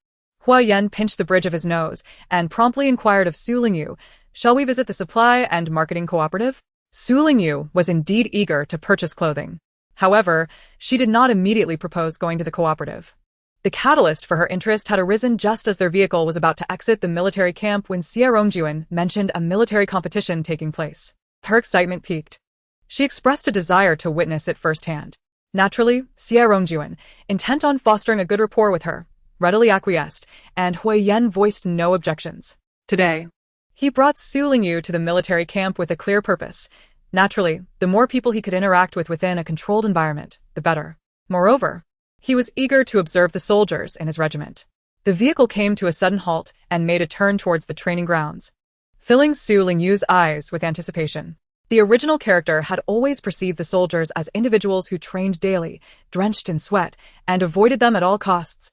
Speaker 1: Hua Yan pinched the bridge of his nose and promptly inquired of Su Lingyu, "Shall we visit the supply and marketing cooperative?" Su Lingyu was indeed eager to purchase clothing. However, she did not immediately propose going to the cooperative. The catalyst for her interest had arisen just as their vehicle was about to exit the military camp when Xie Rongjuan mentioned a military competition taking place. Her excitement peaked. She expressed a desire to witness it firsthand. Naturally, Xie Rongjuan, intent on fostering a good rapport with her, readily acquiesced, and Hui Yan voiced no objections.
Speaker 2: Today,
Speaker 1: He brought Su Lingyu to the military camp with a clear purpose. Naturally, the more people he could interact with within a controlled environment, the better. Moreover, he was eager to observe the soldiers in his regiment. The vehicle came to a sudden halt and made a turn towards the training grounds, filling Su Lingyu's eyes with anticipation. The original character had always perceived the soldiers as individuals who trained daily, drenched in sweat, and avoided them at all costs,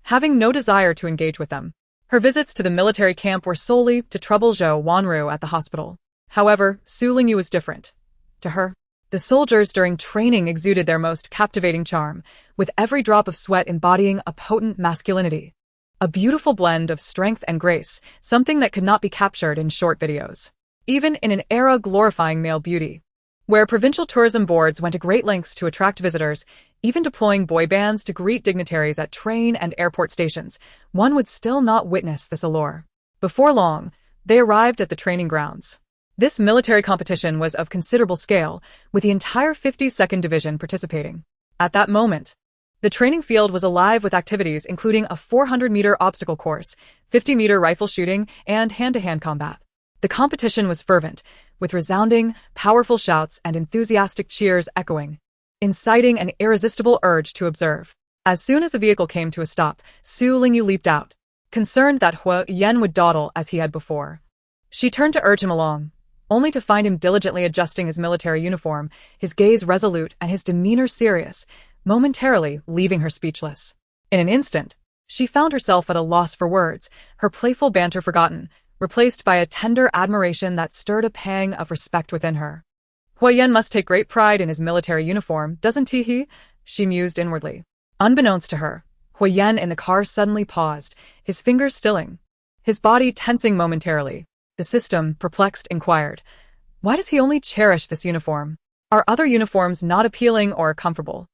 Speaker 1: having no desire to engage with them. Her visits to the military camp were solely to trouble Zhou Wanru at the hospital. However, Su Lingyu was different. To her, the soldiers during training exuded their most captivating charm, with every drop of sweat embodying a potent masculinity. A beautiful blend of strength and grace, something that could not be captured in short videos. Even in an era glorifying male beauty, where provincial tourism boards went to great lengths to attract visitors, even deploying boy bands to greet dignitaries at train and airport stations, one would still not witness this allure. Before long, they arrived at the training grounds. This military competition was of considerable scale, with the entire 52nd Division participating. At that moment, the training field was alive with activities including a 400-meter obstacle course, 50-meter rifle shooting, and hand-to-hand combat. The competition was fervent, with resounding, powerful shouts and enthusiastic cheers echoing, inciting an irresistible urge to observe. As soon as the vehicle came to a stop, Su Lingyu leaped out, concerned that Hua Yan would dawdle as he had before. She turned to urge him along, only to find him diligently adjusting his military uniform, his gaze resolute and his demeanor serious, momentarily leaving her speechless. In an instant, she found herself at a loss for words, her playful banter forgotten, replaced by a tender admiration that stirred a pang of respect within her. Hua Yan must take great pride in his military uniform, doesn't he? She mused inwardly. Unbeknownst to her, Hua Yan in the car suddenly paused, his fingers stilling, his body tensing momentarily. The system, perplexed, inquired, "Why does he only cherish this uniform? Are other uniforms not appealing or comfortable?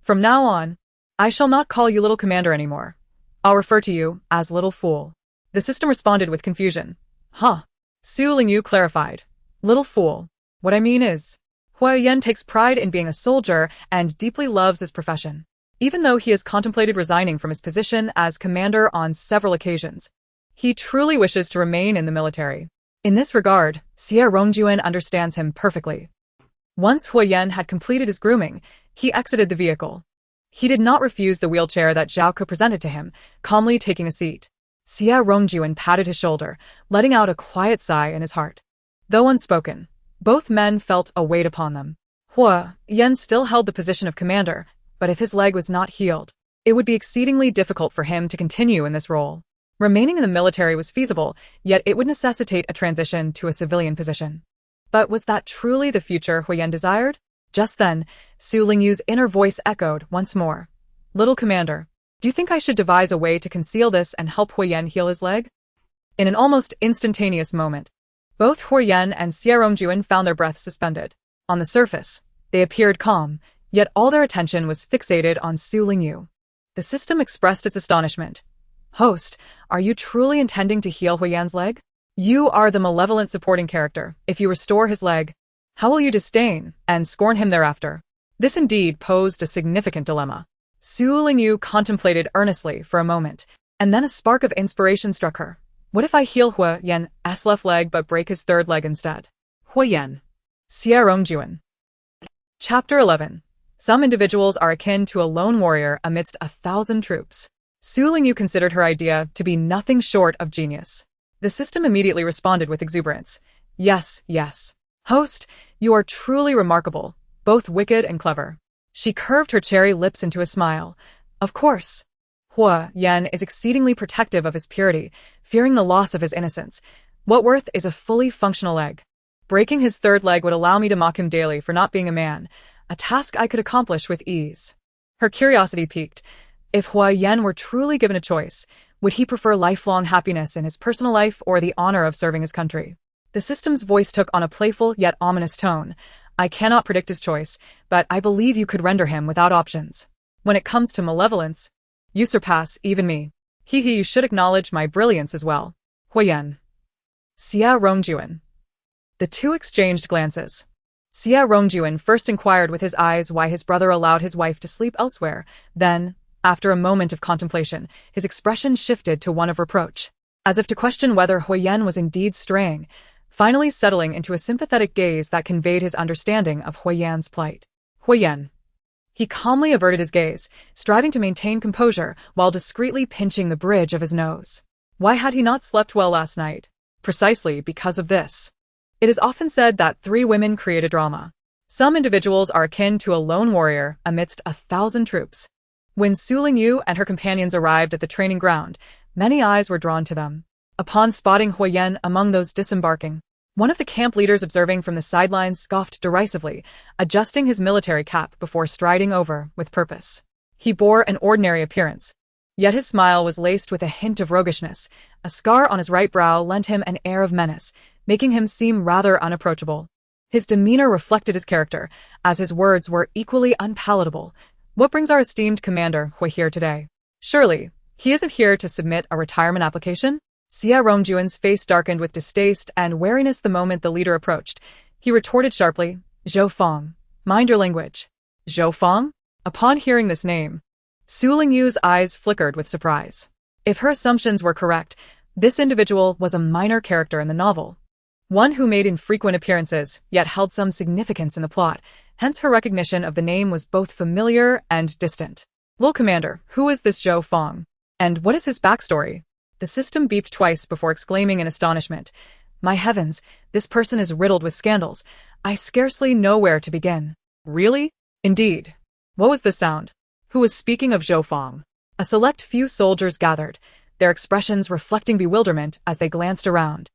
Speaker 1: From now on, I shall not call you Little Commander anymore. I'll refer to you as Little Fool." The system responded with confusion. "Huh?" Su Lingyu clarified. "Little Fool. What I mean is, Hua Yan takes pride in being a soldier and deeply loves his profession. Even though he has contemplated resigning from his position as commander on several occasions, he truly wishes to remain in the military. In this regard, Xie Rongjuan understands him perfectly." Once Hua Yan had completed his grooming, he exited the vehicle. He did not refuse the wheelchair that Zhao Ke presented to him, calmly taking a seat. Xie Rongjuan patted his shoulder, letting out a quiet sigh in his heart. Though unspoken, both men felt a weight upon them. Hua Yan still held the position of commander, but if his leg was not healed, it would be exceedingly difficult for him to continue in this role. Remaining in the military was feasible, yet it would necessitate a transition to a civilian position. But was that truly the future Hua Yan desired? Just then, Su Lingyu's inner voice echoed once more. "Little Commander, do you think I should devise a way to conceal this and help Hua Yan heal his leg?" In an almost instantaneous moment, both Hua Yan and Xie Rongjuan found their breaths suspended. On the surface, they appeared calm, yet all their attention was fixated on Su Lingyu. The system expressed its astonishment. "Host, are you truly intending to heal Hua Yan's leg? You are the malevolent supporting character. If you restore his leg, how will you disdain and scorn him thereafter?" This indeed posed a significant dilemma. Su Lingyu contemplated earnestly for a moment, and then a spark of inspiration struck her. What if I heal Hua Yan's left leg but break his third leg instead?
Speaker 2: Hua Yan.
Speaker 1: Xie Rongjuan. Chapter 11. Some individuals are akin to a lone warrior amidst 1,000 troops. Su Lingyu considered her idea to be nothing short of genius. The system immediately responded with exuberance. "Yes, yes. Host, you are truly remarkable, both wicked and clever." She curved her cherry lips into a smile. "Of course. Hua Yan is exceedingly protective of his purity, fearing the loss of his innocence. What worth is a fully functional leg? Breaking his third leg would allow me to mock him daily for not being a man, a task I could accomplish with ease." Her curiosity piqued. If Hua Yan were truly given a choice, Would he prefer lifelong happiness in his personal life or the honor of serving his country? The system's voice took on a playful yet ominous tone. I cannot predict his choice, but I believe you could render him without options. When it comes to malevolence, you surpass even me. You should acknowledge my brilliance as well. Huiyan. Xia Rongjuan. The two exchanged glances. Xia Rongjuan first inquired with his eyes why his brother allowed his wife to sleep elsewhere. Then, after a moment of contemplation, his expression shifted to one of reproach, as if to question whether Huiyan was indeed straying, finally settling into a sympathetic gaze that conveyed his understanding of Huiyan's plight. Huiyan. He calmly averted his gaze, striving to maintain composure while discreetly pinching the bridge of his nose. Why had he not slept well last night? Precisely because of this. It is often said that 3 women create a drama. Some individuals are akin to a lone warrior amidst 1,000 troops. When Su Lingyu and her companions arrived at the training ground, many eyes were drawn to them. Upon spotting Huiyan among those disembarking, one of the camp leaders observing from the sidelines scoffed derisively, adjusting his military cap before striding over with purpose. He bore an ordinary appearance, yet his smile was laced with a hint of roguishness. A scar on his right brow lent him an air of menace, making him seem rather unapproachable. His demeanor reflected his character, as his words were equally unpalatable. What brings our esteemed commander Hui here today? Surely, he isn't here to submit a retirement application? Xia Rongjuan's face darkened with distaste and wariness the moment the leader approached. He retorted sharply, Zhou Fong, mind your language. Zhou Fong? Upon hearing this name, Su Lingyu's eyes flickered with surprise. If her assumptions were correct, this individual was a minor character in the novel. One who made infrequent appearances, yet held some significance in the plot, hence her recognition of the name was both familiar and distant. Lord Commander, who is this Zhou Fong? And what is his backstory? The system beeped twice before exclaiming in astonishment. My heavens, this person is riddled with scandals. I scarcely know where to begin. Really? Indeed. What was this sound? Who was speaking of Zhou Fong? A select few soldiers gathered, their expressions reflecting bewilderment as they glanced around,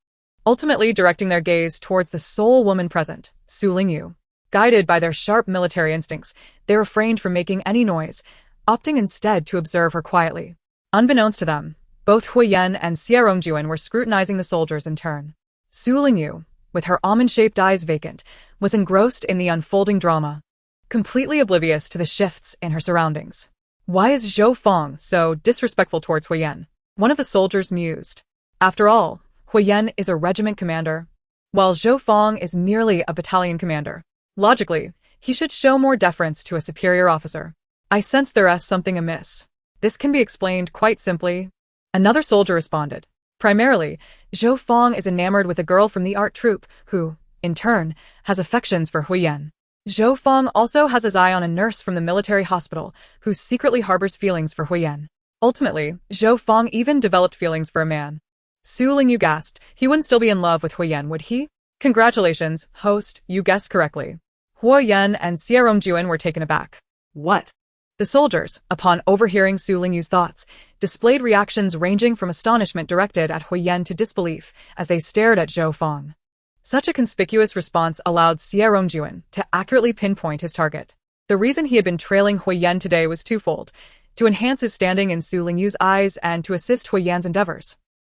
Speaker 1: ultimately directing their gaze towards the sole woman present, Su Lingyu. Guided by their sharp military instincts, they refrained from making any noise, opting instead to observe her quietly. Unbeknownst to them, both Huiyan and Xia Rongjuan were scrutinizing the soldiers in turn. Su Lingyu, with her almond-shaped eyes vacant, was engrossed in the unfolding drama, completely oblivious to the shifts in her surroundings. Why is Zhou Fong so disrespectful towards Huiyan? One of the soldiers mused. After all, Huiyan is a regiment commander, while Zhou Fong is merely a battalion commander. Logically, he should show more deference to a superior officer. I sense there is something amiss. This can be explained quite simply. Another soldier responded. Primarily, Zhou Fong is enamored with a girl from the art troupe who, in turn, has affections for Huiyan. Zhou Fong also has his eye on a nurse from the military hospital who secretly harbors feelings for Huiyan. Ultimately, Zhou Fong even developed feelings for a man. Su Lingyu gasped. He wouldn't still be in love with Huiyan, would he? Congratulations, host, you guessed correctly. Huiyan and Xia Rongjuan were taken aback. What? The soldiers, upon overhearing Su Lingyu's thoughts, displayed reactions ranging from astonishment directed at Huiyan to disbelief as they stared at Zhou Fong. Such a conspicuous response allowed Xia Rongjuan to accurately pinpoint his target. The reason he had been trailing Huiyan today was twofold: to enhance his standing in Su Lingyu's eyes and to assist Huiyan's endeavors,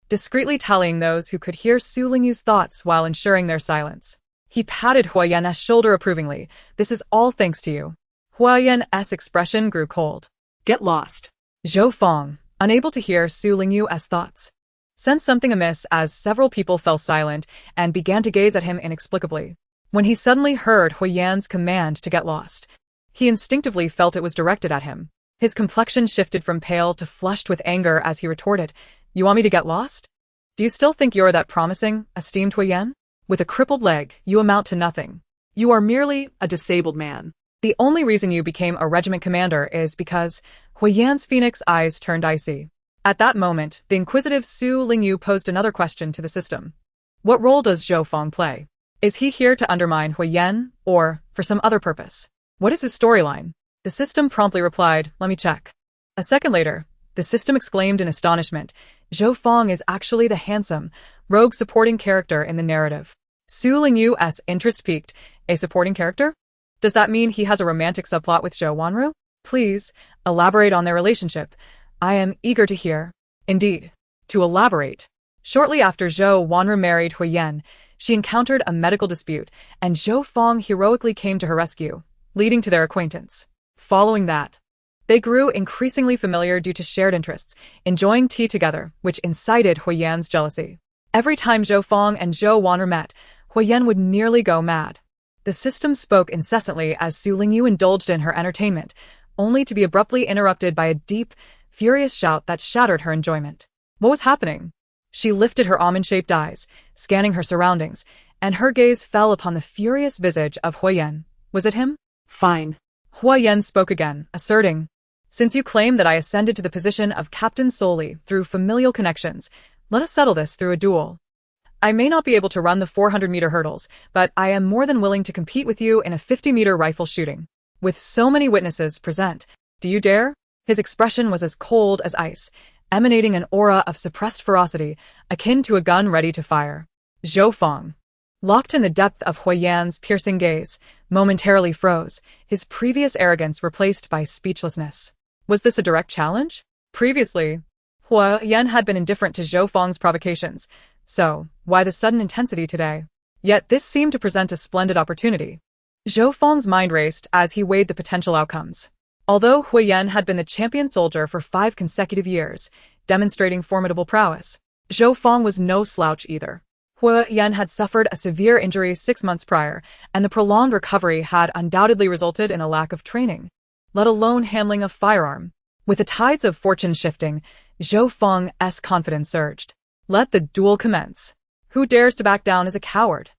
Speaker 1: discreetly tallying those who could hear Su Lingyu's thoughts while ensuring their silence. He patted Huiyan's shoulder approvingly. This is all thanks to you. Huiyan's expression grew cold. Get lost. Zhou Fong, unable to hear Su Lingyu's thoughts, sensed something amiss as several people fell silent and began to gaze at him inexplicably. When he suddenly heard Huiyan's command to get lost, he instinctively felt it was directed at him. His complexion shifted from pale to flushed with anger as he retorted, You want me to get lost? Do you still think you're that promising, esteemed Huiyan? With a crippled leg, you amount to nothing. You are merely a disabled man. The only reason you became a regiment commander is because Huiyan's phoenix eyes turned icy. At that moment, the inquisitive Su Lingyu posed another question to the system. What role does Zhou Fong play? Is he here to undermine Huiyan, or for some other purpose? What is his storyline? The system promptly replied, Let me check. A second later, the system exclaimed in astonishment, Zhou Fong is actually the handsome, rogue supporting character in the narrative. Su Lingyu's interest piqued. A supporting character? Does that mean he has a romantic subplot with Zhou Wanru? Please, elaborate on their relationship. I am eager to hear. Indeed. To elaborate, shortly after Zhou Wanru married Huiyan, she encountered a medical dispute, and Zhou Fong heroically came to her rescue, leading to their acquaintance. Following that, they grew increasingly familiar due to shared interests, enjoying tea together, which incited Huiyan's jealousy. Every time Zhou Fong and Zhou Wanru met, Huiyan would nearly go mad. The system spoke incessantly as Su Lingyu indulged in her entertainment, only to be abruptly interrupted by a deep, furious shout that shattered her enjoyment. What was happening? She lifted her almond-shaped eyes, scanning her surroundings, and her gaze fell upon the furious visage of Huiyan. Was it him?
Speaker 2: Fine.
Speaker 1: Huiyan spoke again, asserting, "Since you claim that I ascended to the position of captain solely through familial connections, let us settle this through a duel. I may not be able to run the 400-meter hurdles, but I am more than willing to compete with you in a 50-meter rifle shooting. With so many witnesses present, do you dare?" His expression was as cold as ice, emanating an aura of suppressed ferocity, akin to a gun ready to fire. Zhou Fong, locked in the depth of Huiyan's piercing gaze, momentarily froze, his previous arrogance replaced by speechlessness. Was this a direct challenge? Previously, Huiyan had been indifferent to Zhou Fong's provocations, so why the sudden intensity today? Yet this seemed to present a splendid opportunity. Zhou Fong's mind raced as he weighed the potential outcomes. Although Huiyan had been the champion soldier for 5 consecutive years, demonstrating formidable prowess, Zhou Fong was no slouch either. Huiyan had suffered a severe injury 6 months prior, and the prolonged recovery had undoubtedly resulted in a lack of training, let alone handling a firearm. With the tides of fortune shifting, Zhou Fong's confidence surged. Let the duel commence. Who dares to back down is a coward.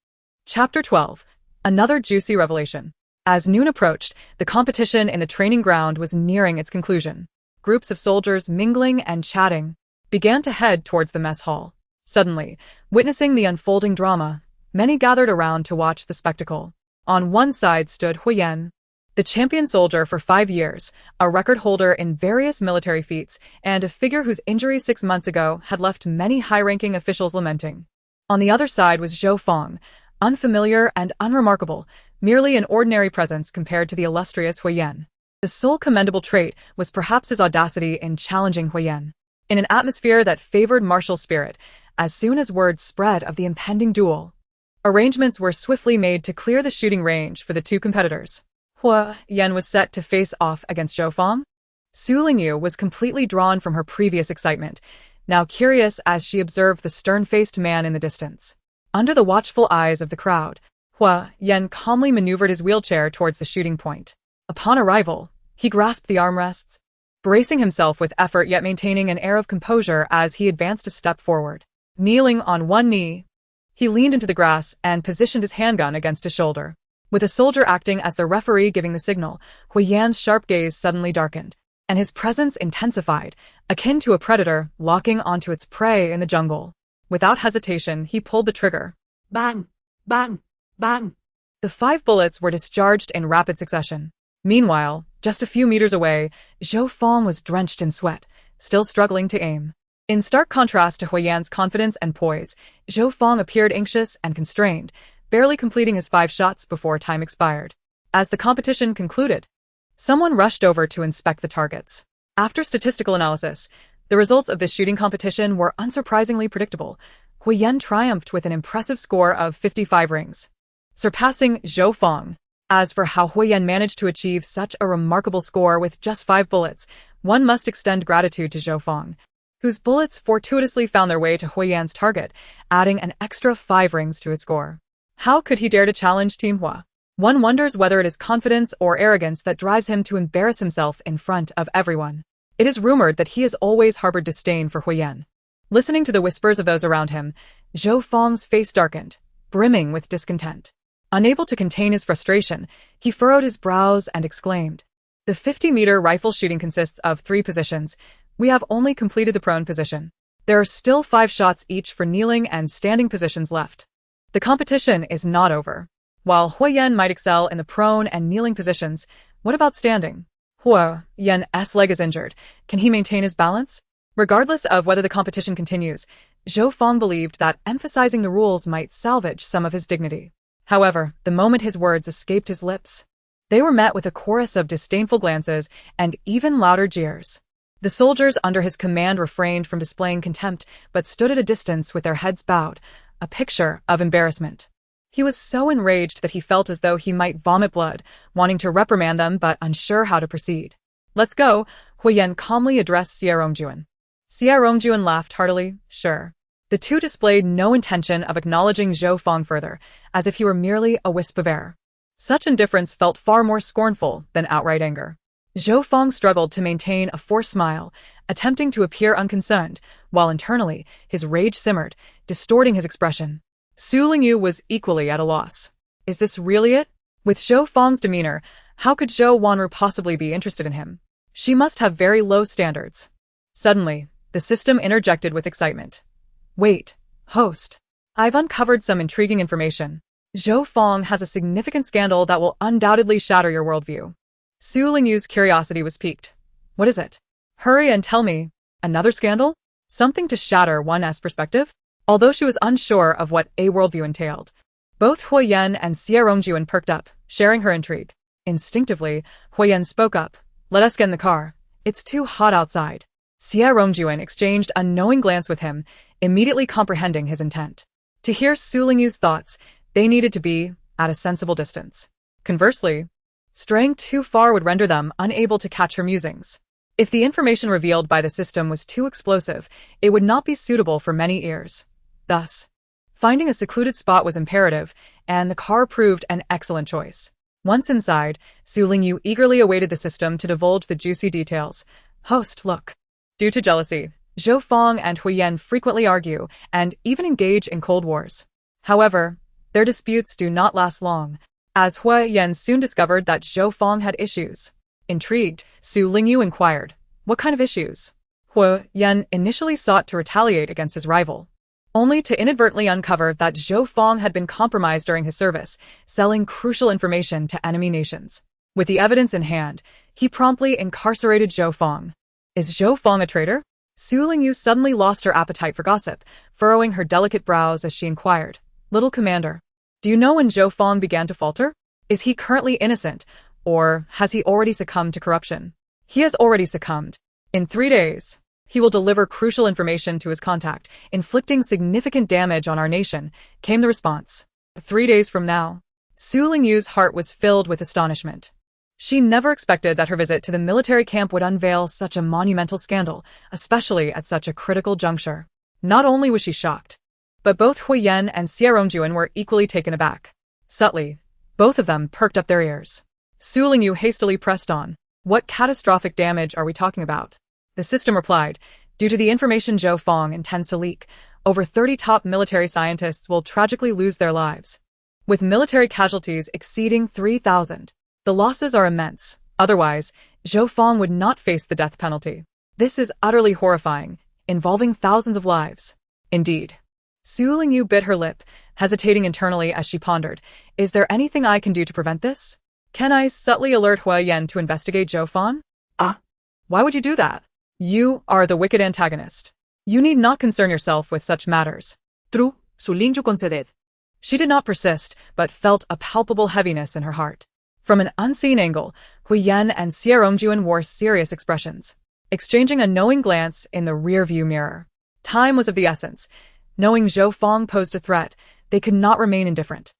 Speaker 1: Chapter 12. Another juicy revelation. As noon approached, the competition in the training ground was nearing its conclusion. Groups of soldiers mingling and chatting began to head towards the mess hall. Suddenly, witnessing the unfolding drama, many gathered around to watch the spectacle. On one side stood Huiyan, the champion soldier for 5 years, a record holder in various military feats, and a figure whose injury 6 months ago had left many high-ranking officials lamenting. On the other side was Zhou Fong, unfamiliar and unremarkable, merely an ordinary presence compared to the illustrious Huiyan. The sole commendable trait was perhaps his audacity in challenging Huiyan. In an atmosphere that favored martial spirit, as soon as word spread of the impending duel, arrangements were swiftly made to clear the shooting range for the two competitors. Huiyan was set to face off against Zhou Fong. Su Lingyu was completely drawn from her previous excitement, now curious as she observed the stern-faced man in the distance. Under the watchful eyes of the crowd, Huiyan calmly maneuvered his wheelchair towards the shooting point. Upon arrival, he grasped the armrests, bracing himself with effort yet maintaining an air of composure as he advanced a step forward. Kneeling on one knee, he leaned into the grass and positioned his handgun against his shoulder. With a soldier acting as the referee giving the signal, Huiyan's sharp gaze suddenly darkened, and his presence intensified, akin to a predator locking onto its prey in the jungle. Without hesitation, he pulled the trigger.
Speaker 2: Bang! Bang! Bang!
Speaker 1: The 5 bullets were discharged in rapid succession. Meanwhile, just a few meters away, Zhou Fong was drenched in sweat, still struggling to aim. In stark contrast to Huiyan's confidence and poise, Zhou Fong appeared anxious and constrained, barely completing his 5 shots before time expired. As the competition concluded, someone rushed over to inspect the targets. After statistical analysis, the results of this shooting competition were unsurprisingly predictable. Huiyan triumphed with an impressive score of 55 rings, surpassing Zhou Fong. As for how Huiyan managed to achieve such a remarkable score with just 5 bullets, one must extend gratitude to Zhou Fong, whose bullets fortuitously found their way to Huiyan's target, adding an extra 5 rings to his score. How could he dare to challenge Team Hua? One wonders whether it is confidence or arrogance that drives him to embarrass himself in front of everyone. It is rumored that he has always harbored disdain for Huiyan. Listening to the whispers of those around him, Zhou Fong's face darkened, brimming with discontent. Unable to contain his frustration, he furrowed his brows and exclaimed, "The 50-meter rifle shooting consists of 3 positions. We have only completed the prone position. There are still 5 shots each for kneeling and standing positions left. The competition is not over. While Huiyan might excel in the prone and kneeling positions, what about standing? Huiyan's leg is injured. Can he maintain his balance?" Regardless of whether the competition continues, Zhou Fong believed that emphasizing the rules might salvage some of his dignity. However, the moment his words escaped his lips, they were met with a chorus of disdainful glances and even louder jeers. The soldiers under his command refrained from displaying contempt, but stood at a distance with their heads bowed, a picture of embarrassment. He was so enraged that he felt as though he might vomit blood, wanting to reprimand them but unsure how to proceed. "Let's go," Huyen calmly addressed Xie Rongjuan. Xie Rongjuan laughed heartily. Sure. The two displayed no intention of acknowledging Zhou Fong further, as if he were merely a wisp of air. Such indifference felt far more scornful than outright anger. Zhou Fong struggled to maintain a forced smile, attempting to appear unconcerned, while internally, his rage simmered, distorting his expression. Su Lingyu was equally at a loss. Is this really it? With Zhou Fong's demeanor, how could Zhou Wanru possibly be interested in him? She must have very low standards. Suddenly, the system interjected with excitement. Wait, host. I've uncovered some intriguing information. Zhou Fong has a significant scandal that will undoubtedly shatter your worldview. Su Lingyu's curiosity was piqued. What is it? Hurry and tell me. Another scandal? Something to shatter one's perspective? Although she was unsure of what a worldview entailed, both Huyen and Xie Rongjuan perked up, sharing her intrigue. Instinctively, Huyen spoke up. Let us get in the car. It's too hot outside. Xie Rongjuan exchanged a knowing glance with him, immediately comprehending his intent. To hear Su Lingyu's thoughts, they needed to be at a sensible distance. Conversely, straying too far would render them unable to catch her musings. If the information revealed by the system was too explosive, it would not be suitable for many ears. Thus, finding a secluded spot was imperative, and the car proved an excellent choice. Once inside, Su Lingyu eagerly awaited the system to divulge the juicy details. Host, look. Due to jealousy, Zhou Fong and Huyen frequently argue and even engage in cold wars. However, their disputes do not last long, as Huyen soon discovered that Zhou Fong had issues. Intrigued, Su Lingyu inquired, what kind of issues? Huyen initially sought to retaliate against his rival, only to inadvertently uncover that Zhou Fong had been compromised during his service, selling crucial information to enemy nations. With the evidence in hand, he promptly incarcerated Zhou Fong. Is Zhou Fong a traitor? Su Lingyu suddenly lost her appetite for gossip, furrowing her delicate brows as she inquired. Little commander, do you know when Zhou Fong began to falter? Is he currently innocent, or has he already succumbed to corruption? He has already succumbed. In 3 days, he will deliver crucial information to his contact, inflicting significant damage on our nation, came the response. 3 days from now. Su Lingyu's heart was filled with astonishment. She never expected that her visit to the military camp would unveil such a monumental scandal, especially at such a critical juncture. Not only was she shocked, but both Huyen and Xie Rongjuan were equally taken aback. Subtly, both of them perked up their ears. Su Lingyu hastily pressed on. What catastrophic damage are we talking about? The system replied, due to the information Zhou Fong intends to leak, over 30 top military scientists will tragically lose their lives, with military casualties exceeding 3,000. The losses are immense. Otherwise, Zhou Fong would not face the death penalty. This is utterly horrifying, involving thousands of lives. Indeed. Su Lingyu bit her lip, hesitating internally as she pondered. Is there anything I can do to prevent this? Can I subtly alert Huyen to investigate Zhou Fong? Why would you do that? You are the wicked antagonist. You need not concern yourself with such matters.
Speaker 2: True, Su Lingyu conceded.
Speaker 1: She did not persist, but felt a palpable heaviness in her heart. From an unseen angle, Huyen and Xie Rongjuan wore serious expressions, exchanging a knowing glance in the rear-view mirror. Time was of the essence. Knowing Zhou Fong posed a threat, they could not remain indifferent.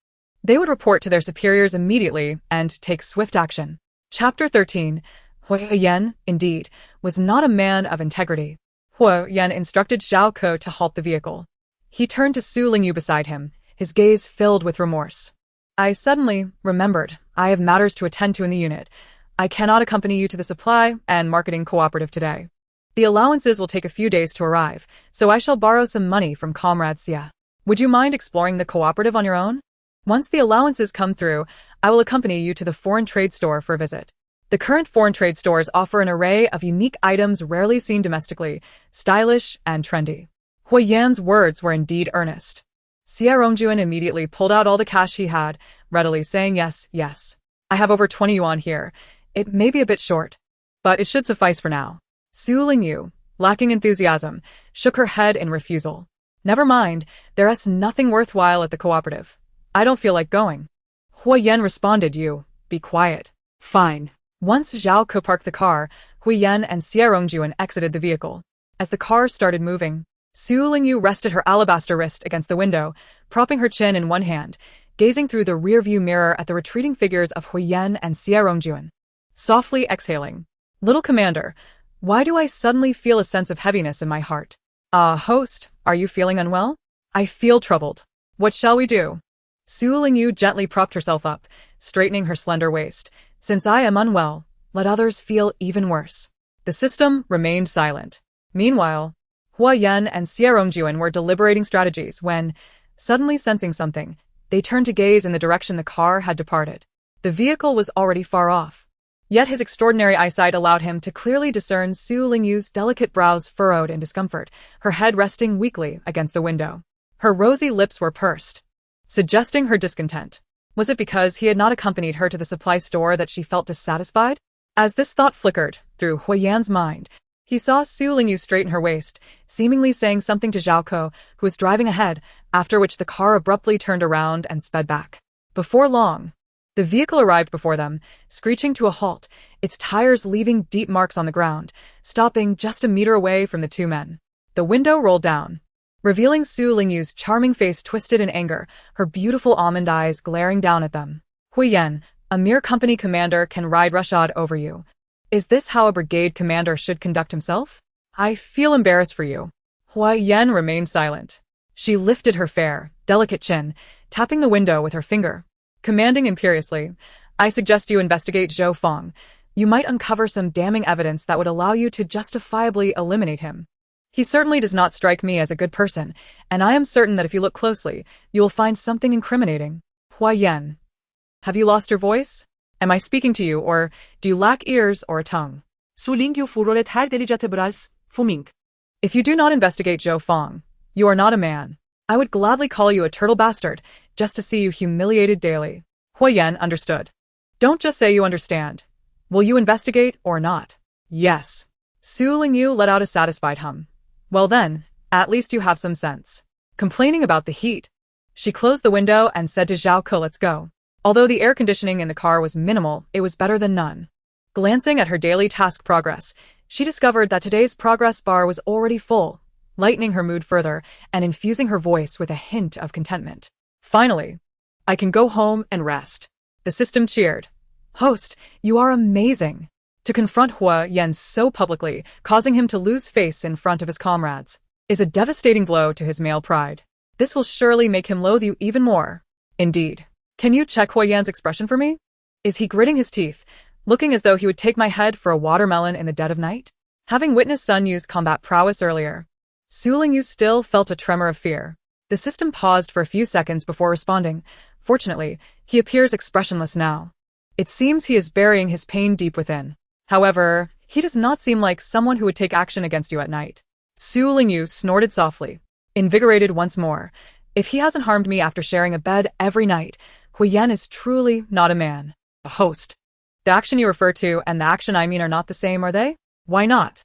Speaker 1: They would report to their superiors immediately and take swift action. Chapter 13. Huyen, indeed, was not a man of integrity. Huyen instructed Zhao Ke to halt the vehicle. He turned to Su Lingyu beside him, his gaze filled with remorse. I suddenly remembered I have matters to attend to in the unit. I cannot accompany you to the supply and marketing cooperative today. The allowances will take a few days to arrive, so I shall borrow some money from Comrade Xie. Would you mind exploring the cooperative on your own? Once the allowances come through, I will accompany you to the foreign trade store for a visit. The current foreign trade stores offer an array of unique items rarely seen domestically, stylish and trendy. Huyen's words were indeed earnest. Xie Rongjuan immediately pulled out all the cash he had, readily saying yes, yes. I have over 20 yuan here. It may be a bit short, but it should suffice for now. Su Lingyu, lacking enthusiasm, shook her head in refusal. Never mind, there's nothing worthwhile at the cooperative. I don't feel like going. Huyen responded, you, be quiet.
Speaker 2: Fine.
Speaker 1: Once Zhao Ke parked the car, Huiyan and Xie exited the vehicle. As the car started moving, Su Lingyu rested her alabaster wrist against the window, propping her chin in one hand, gazing through the rearview mirror at the retreating figures of Huiyan and Xie. Softly exhaling. Little commander, why do I suddenly feel a sense of heaviness in my heart? Host, are you feeling unwell? I feel troubled. What shall we do? Su Lingyu gently propped herself up, straightening her slender waist. Since I am unwell, let others feel even worse. The system remained silent. Meanwhile, Huiyan and Xie were deliberating strategies when, suddenly sensing something, they turned to gaze in the direction the car had departed. The vehicle was already far off. Yet his extraordinary eyesight allowed him to clearly discern Su Lingyu's delicate brows furrowed in discomfort, her head resting weakly against the window. Her rosy lips were pursed, suggesting her discontent. Was it because he had not accompanied her to the supply store that she felt dissatisfied? As this thought flickered through Huiyan's mind, he saw Su Lingyu straighten her waist, seemingly saying something to Zhao Ko, who was driving ahead, after which the car abruptly turned around and sped back. Before long, the vehicle arrived before them, screeching to a halt, its tires leaving deep marks on the ground, stopping just a meter away from the two men. The window rolled down, revealing Su Lingyu's charming face twisted in anger, her beautiful almond eyes glaring down at them. Huiyan, a mere company commander can ride roughshod over you. Is this how a brigade commander should conduct himself? I feel embarrassed for you. Huiyan remained silent. She lifted her fair, delicate chin, tapping the window with her finger. Commanding imperiously, I suggest you investigate Zhou Feng. You might uncover some damning evidence that would allow you to justifiably eliminate him. He certainly does not strike me as a good person, and I am certain that if you look closely, you will find something incriminating. Huiyan, have you lost your voice? Am I speaking to you, or do you lack ears or a tongue?
Speaker 2: Su Lingyu furoret her delicate brows, fuming.
Speaker 1: If you do not investigate Zhou Feng, you are not a man. I would gladly call you a turtle bastard, just to see you humiliated daily. Huiyan understood. Don't just say you understand. Will you investigate or not? Yes. Su Lingyu let out a satisfied hum. Well then, at least you have some sense. Complaining about the heat. She closed the window and said to Zhao Ko, let's go. Although the air conditioning in the car was minimal, it was better than none. Glancing at her daily task progress, she discovered that today's progress bar was already full, lightening her mood further and infusing her voice with a hint of contentment. Finally, I can go home and rest. The system cheered. Host, you are amazing. To confront Huiyan so publicly, causing him to lose face in front of his comrades, is a devastating blow to his male pride. This will surely make him loathe you even more. Indeed. Can you check Huiyan's expression for me? Is he gritting his teeth, looking as though he would take my head for a watermelon in the dead of night? Having witnessed Sun Yu's combat prowess earlier, Su Lingyu still felt a tremor of fear. The system paused for a few seconds before responding. Fortunately, he appears expressionless now. It seems he is burying his pain deep within. However, he does not seem like someone who would take action against you at night. Su Lingyu snorted softly, invigorated once more. If he hasn't harmed me after sharing a bed every night, Huiyan is truly not a man. A host. The action you refer to and the action I mean are not the same, are they? Why not?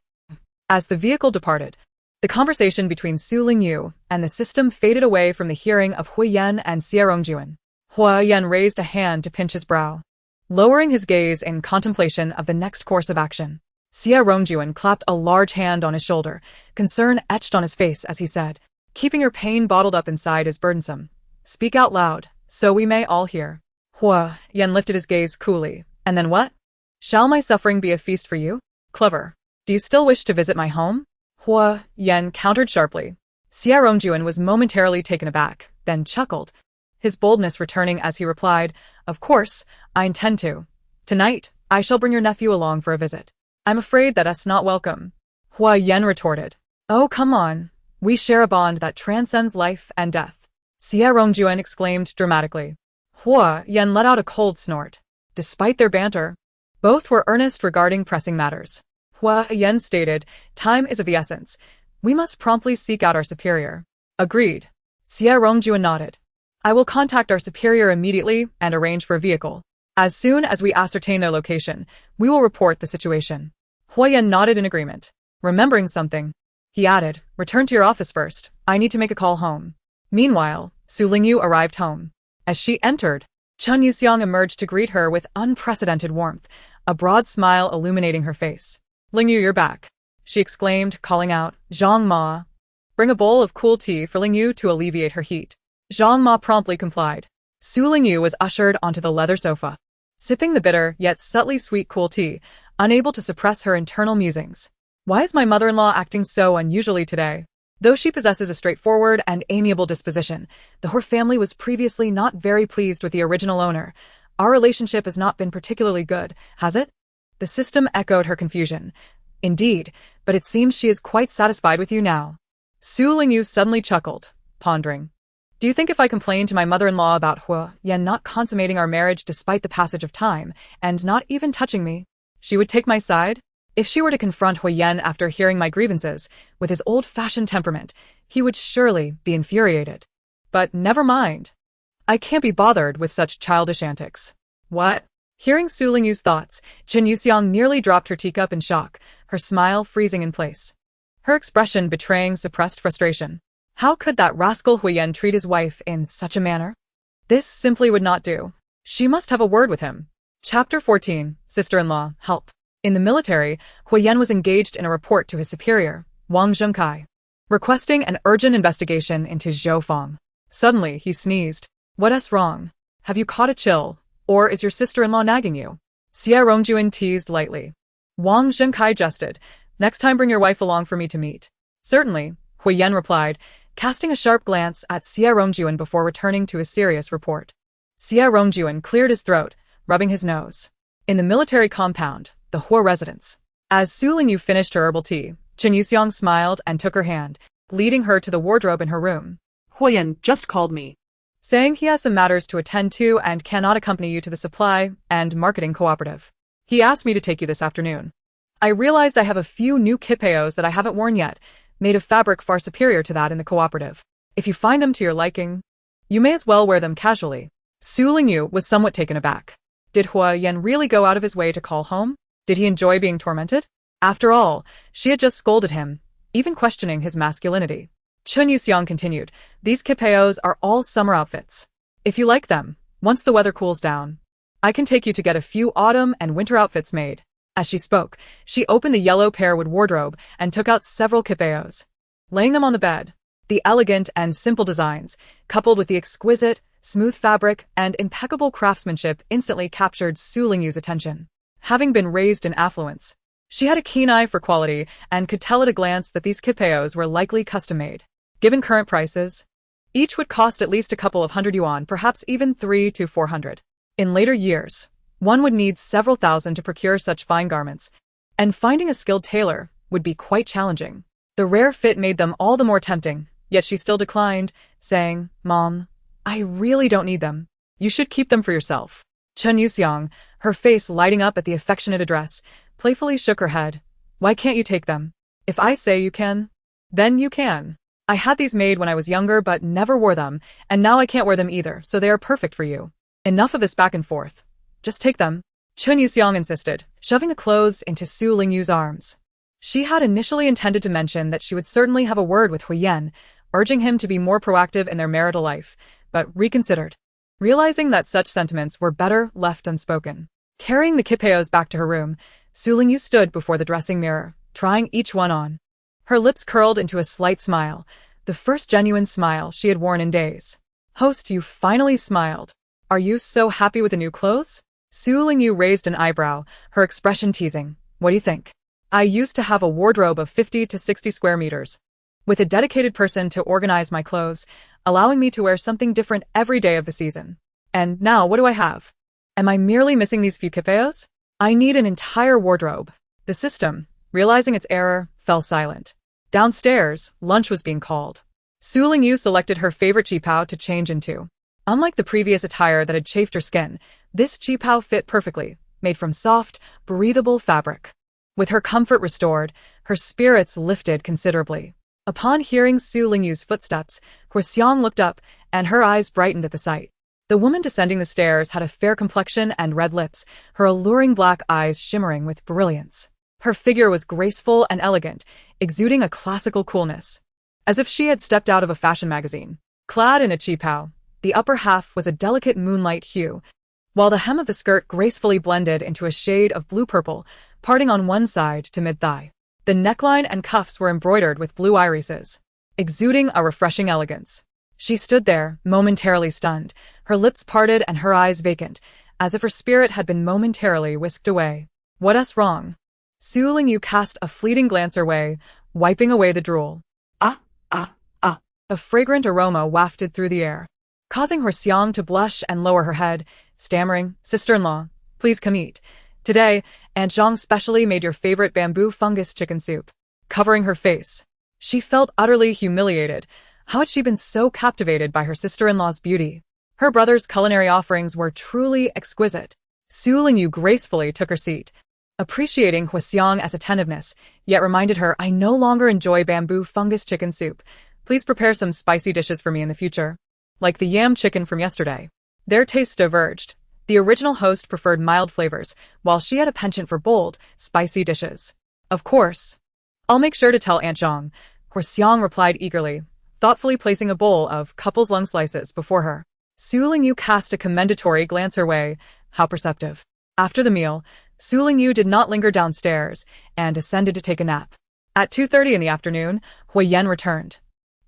Speaker 1: As the vehicle departed, the conversation between Su Lingyu and the system faded away from the hearing of Huiyan and Xie. Huiyan raised a hand to pinch his brow, lowering his gaze in contemplation of the next course of action. Xie clapped a large hand on his shoulder, concern etched on his face as he said, keeping your pain bottled up inside is burdensome. Speak out loud, so we may all hear. Huiyan lifted his gaze coolly. And then what? Shall my suffering be a feast for you? Clever. Do you still wish to visit my home? Huiyan countered sharply. Xie was momentarily taken aback, then chuckled, his boldness returning as he replied, of course, I intend to. Tonight, I shall bring your nephew along for a visit. I'm afraid that us not welcome. Huiyan retorted. Oh, come on. We share a bond that transcends life and death. Xie exclaimed dramatically. Huiyan let out a cold snort. Despite their banter, both were earnest regarding pressing matters. Huiyan stated, time is of the essence. We must promptly seek out our superior. Agreed. Xie nodded. I will contact our superior immediately and arrange for a vehicle. As soon as we ascertain their location, we will report the situation. Huiyan nodded in agreement. Remembering something, he added, return to your office first. I need to make a call home. Meanwhile, Su Lingyu arrived home. As she entered, Chun Yuxiang emerged to greet her with unprecedented warmth, a broad smile illuminating her face. Lingyu, you're back, she exclaimed, calling out, Zhang Ma. Bring a bowl of cool tea for Lingyu to alleviate her heat. Zhang Ma promptly complied. Su Lingyu was ushered onto the leather sofa, sipping the bitter yet subtly sweet cool tea, unable to suppress her internal musings. Why is my mother-in-law acting so unusually today? Though she possesses a straightforward and amiable disposition, the Hor family was previously not very pleased with the original owner. Our relationship has not been particularly good, has it? The system echoed her confusion. Indeed, but it seems she is quite satisfied with you now. Su Lingyu suddenly chuckled, pondering. Do you think if I complain to my mother-in-law about Hua Yan not consummating our marriage despite the passage of time, and not even touching me, she would take my side? If she were to confront Hua Yan after hearing my grievances, with his old-fashioned temperament, he would surely be infuriated. But never mind. I can't be bothered with such childish antics. What? Hearing Su Lingyu's thoughts, Chen Yuxiang nearly dropped her teacup in shock, her smile freezing in place. Her expression betraying suppressed frustration. How could that rascal Hua Yan treat his wife in such a manner? This simply would not do. She must have a word with him. Chapter 14, Sister-in-law, Help. In the military, Hua Yan was engaged in a report to his superior, Wang Zhengkai, requesting an urgent investigation into Zhou Feng. Suddenly, he sneezed. What's wrong? Have you caught a chill? Or is your sister-in-law nagging you? Xie Rongjuan teased lightly. Wang Zhengkai jested. Next time bring your wife along for me to meet. Certainly, Hua Yan replied, casting a sharp glance at Xie Rongjuan before returning to his serious report. Xie Rongjuan cleared his throat, rubbing his nose. In the military compound, the Hua residence. As Su Lingyu finished her herbal tea, Chen Yuxiang smiled and took her hand, leading her to the wardrobe in her room.
Speaker 2: Hua Yan just called me,
Speaker 1: saying he has some matters to attend to and cannot accompany you to the supply and marketing cooperative. He asked me to take you this afternoon. I realized I have a few new kipeos that I haven't worn yet, made of fabric far superior to that in the cooperative. If you find them to your liking, you may as well wear them casually. Su Lingyu was somewhat taken aback. Did Hua Yan really go out of his way to call home? Did he enjoy being tormented? After all, she had just scolded him, even questioning his masculinity. Chen Yuxiang continued, these kipeos are all summer outfits. If you like them, once the weather cools down, I can take you to get a few autumn and winter outfits made. As she spoke, she opened the yellow pearwood wardrobe and took out several kipeos. Laying them on the bed, the elegant and simple designs, coupled with the exquisite, smooth fabric and impeccable craftsmanship instantly captured Su Lingyu's attention. Having been raised in affluence, she had a keen eye for quality and could tell at a glance that these kipeos were likely custom-made. Given current prices, each would cost at least a couple of hundred yuan, perhaps even 300 to 400. In later years, one would need several thousand to procure such fine garments, and finding a skilled tailor would be quite challenging. The rare fit made them all the more tempting, yet she still declined, saying, Mom, I really don't need them. You should keep them for yourself. Chen Yuxiang, her face lighting up at the affectionate address, playfully shook her head. Why can't you take them? If I say you can, then you can. I had these made when I was younger but never wore them, and now I can't wear them either, so they are perfect for you. Enough of this back and forth. Just take them. Chen Yuxiang insisted, shoving the clothes into Su Lingyu's arms. She had initially intended to mention that she would certainly have a word with Hua Yan, urging him to be more proactive in their marital life, but reconsidered, realizing that such sentiments were better left unspoken. Carrying the kipeos back to her room, Su Lingyu stood before the dressing mirror, trying each one on. Her lips curled into a slight smile, the first genuine smile she had worn in days. Host, you finally smiled. Are you so happy with the new clothes? Su Lingyu raised an eyebrow, her expression teasing. What do you think? I used to have a wardrobe of 50 to 60 square meters, with a dedicated person to organize my clothes, allowing me to wear something different every day of the season. And now what do I have? Am I merely missing these few kipeos? I need an entire wardrobe. The system, realizing its error, fell silent. Downstairs, lunch was being called. Su Lingyu selected her favorite qipao to change into. Unlike the previous attire that had chafed her skin, this qipao fit perfectly, made from soft, breathable fabric. With her comfort restored, her spirits lifted considerably. Upon hearing Su Lingyu's footsteps, Hua Xiang looked up, and her eyes brightened at the sight. The woman descending the stairs had a fair complexion and red lips, her alluring black eyes shimmering with brilliance. Her figure was graceful and elegant, exuding a classical coolness, as if she had stepped out of a fashion magazine. Clad in a qipao, the upper half was a delicate moonlight hue, while the hem of the skirt gracefully blended into a shade of blue-purple, parting on one side to mid-thigh. The neckline and cuffs were embroidered with blue irises, exuding a refreshing elegance. She stood there, momentarily stunned, her lips parted and her eyes vacant, as if her spirit had been momentarily whisked away. What's wrong? Su Lingyu cast a fleeting glance her way, wiping away the drool. A fragrant aroma wafted through the air, causing Hsiang to blush and lower her head, stammering, "Sister-in-law, please come eat. Today, Aunt Zhang specially made your favorite bamboo fungus chicken soup." Covering her face, she felt utterly humiliated. How had she been so captivated by her sister-in-law's beauty? Her brother's culinary offerings were truly exquisite. Su Lingyu gracefully took her seat, appreciating Hsiang's attentiveness, yet reminded her, "I no longer enjoy bamboo fungus chicken soup. Please prepare some spicy dishes for me in the future, like the yam chicken from yesterday." Their tastes diverged. The original host preferred mild flavors, while she had a penchant for bold, spicy dishes. "Of course. I'll make sure to tell Aunt Zhang," Hsiang replied eagerly, thoughtfully placing a bowl of couple's lung slices before her. Su Lingyu cast a commendatory glance her way. How perceptive. After the meal, Su Lingyu did not linger downstairs and descended to take a nap. At 2:30 in the afternoon, Huiyan returned,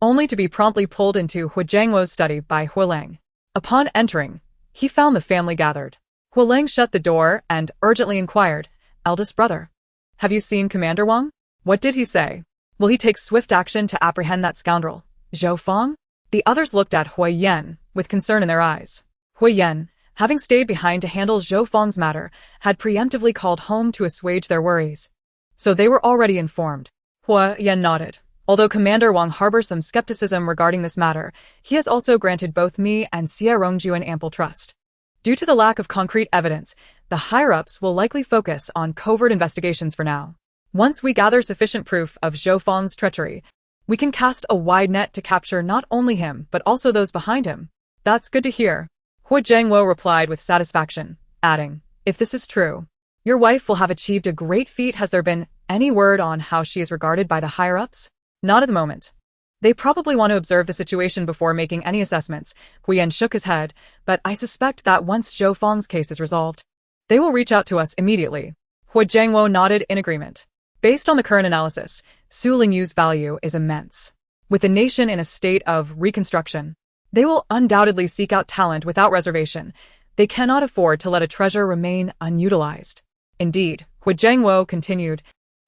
Speaker 1: only to be promptly pulled into Hu Jiangwo's study by Huilang. Upon entering, he found the family gathered. Huilang shut the door and urgently inquired, "Eldest brother, have you seen Commander Wang? What did he say? Will he take swift action to apprehend that scoundrel, Zhou Fang?" The others looked at Huiyan with concern in their eyes. Huiyan, having stayed behind to handle Zhou Fang's matter, had preemptively called home to assuage their worries. So they were already informed. Huiyan nodded. Although Commander Wang harbors some skepticism regarding this matter, he has also granted both me and Xie Rongjuan ample trust. Due to the lack of concrete evidence, the higher-ups will likely focus on covert investigations for now. Once we gather sufficient proof of Zhou Fang's treachery, we can cast a wide net to capture not only him but also those behind him. That's good to hear, Hu Jiangwo replied with satisfaction, adding, "If this is true, your wife will have achieved a great feat. Has there been any word on how she is regarded by the higher-ups?" "Not at the moment. They probably want to observe the situation before making any assessments." Huiyan shook his head, "But I suspect that once Zhou Fang's case is resolved, they will reach out to us immediately." Hu Jiangwo nodded in agreement. Based on the current analysis, Su Lingyu's value is immense. With the nation in a state of reconstruction, they will undoubtedly seek out talent without reservation. They cannot afford to let a treasure remain unutilized. Indeed, Hu Jiangwo continued,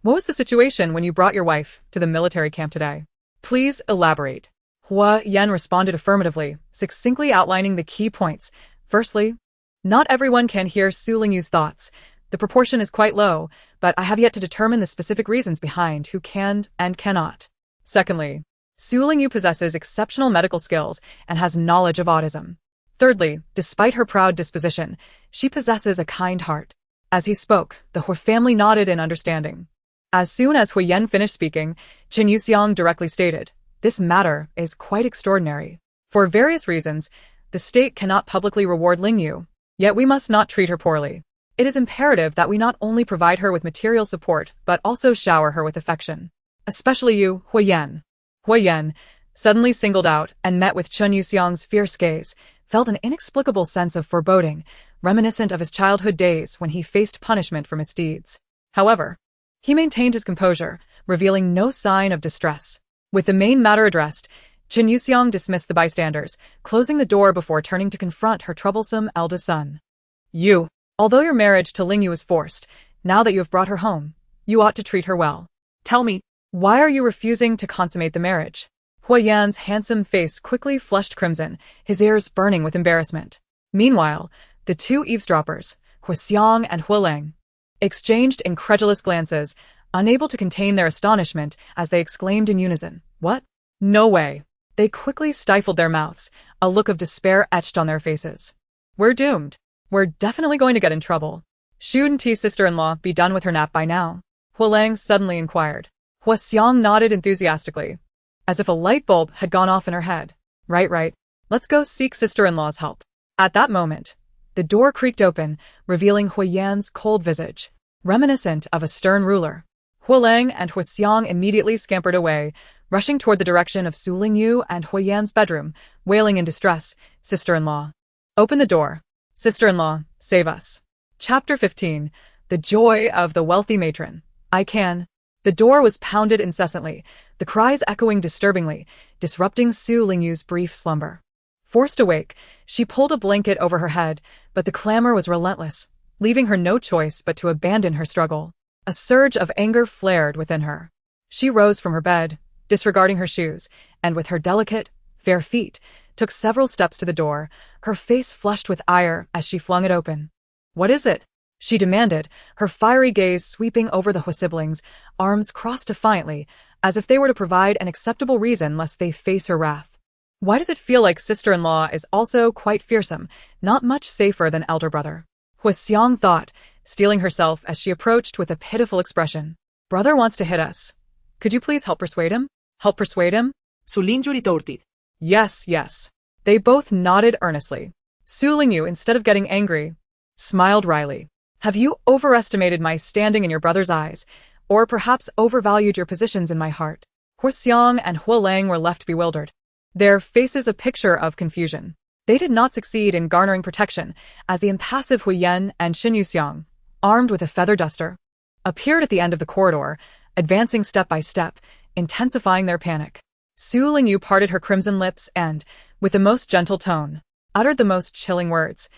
Speaker 1: "What was the situation when you brought your wife to the military camp today? Please elaborate." Huiyan responded affirmatively, succinctly outlining the key points. Firstly, not everyone can hear Su Lingyu's thoughts. The proportion is quite low, but I have yet to determine the specific reasons behind who can and cannot. Secondly, Su Lingyu possesses exceptional medical skills and has knowledge of autism. Thirdly, despite her proud disposition, she possesses a kind heart. As he spoke, the Hu family nodded in understanding. As soon as Huiyan finished speaking, Chen Yuxiang directly stated, "This matter is quite extraordinary. For various reasons, the state cannot publicly reward Lingyu, yet we must not treat her poorly. It is imperative that we not only provide her with material support, but also shower her with affection. Especially you, Huiyan." Huiyan, suddenly singled out and met with Chen Yuxiang's fierce gaze, felt an inexplicable sense of foreboding, reminiscent of his childhood days when he faced punishment for misdeeds. However, he maintained his composure, revealing no sign of distress. With the main matter addressed, Chen Yuxiang dismissed the bystanders, closing the door before turning to confront her troublesome eldest son. "You, although your marriage to Lingyu is forced, now that you have brought her home, you ought to treat her well.
Speaker 2: Tell me,
Speaker 1: Why are you refusing to consummate the marriage?" Huiyan's handsome face quickly flushed crimson, his ears burning with embarrassment. Meanwhile, the two eavesdroppers, Hsiang and Huilang, exchanged incredulous glances, unable to contain their astonishment as they exclaimed in unison, "What? No way." They quickly stifled their mouths, a look of despair etched on their faces. "We're doomed. We're definitely going to get in trouble. Shouldn't T's sister-in-law be done with her nap by now?" Huilang suddenly inquired. Hsiang nodded enthusiastically, as if a light bulb had gone off in her head. Right. Let's go seek sister-in-law's help." At that moment, the door creaked open, revealing Huiyan's cold visage, reminiscent of a stern ruler. Huilang and Hsiang immediately scampered away, rushing toward the direction of Su Lingyu and Huiyan's bedroom, wailing in distress, "Sister-in-law, open the door. Sister-in-law, save us. Chapter 15. The Joy of the Wealthy Matron. I can. The door was pounded incessantly, the cries echoing disturbingly, disrupting Su Lingyu's brief slumber. Forced awake, she pulled a blanket over her head, but the clamor was relentless, leaving her no choice but to abandon her struggle. A surge of anger flared within her. She rose from her bed, disregarding her shoes, and with her delicate, fair feet, took several steps to the door, her face flushed with ire as she flung it open. "What is it?" she demanded, her fiery gaze sweeping over the Hua siblings, arms crossed defiantly, as if they were to provide an acceptable reason lest they face her wrath. Why does it feel like sister-in-law is also quite fearsome, not much safer than elder brother? Hua Xiang thought, steeling herself as she approached with a pitiful expression. Brother wants to hit us. Could you please help persuade him? Help persuade him?
Speaker 2: Su Lingyu retorted.
Speaker 1: Yes, yes. They both nodded earnestly. Su Lingyu, instead of getting angry, smiled wryly. Have you overestimated my standing in your brother's eyes, or perhaps overvalued your positions in my heart? Hua Xiang and Hua Lang were left bewildered, their faces a picture of confusion. They did not succeed in garnering protection, as the impassive Hu Yan and Qin Yuxiang, armed with a feather duster, appeared at the end of the corridor, advancing step by step, intensifying their panic. Su Lingyu parted her crimson lips and, with the most gentle tone, uttered the most chilling words.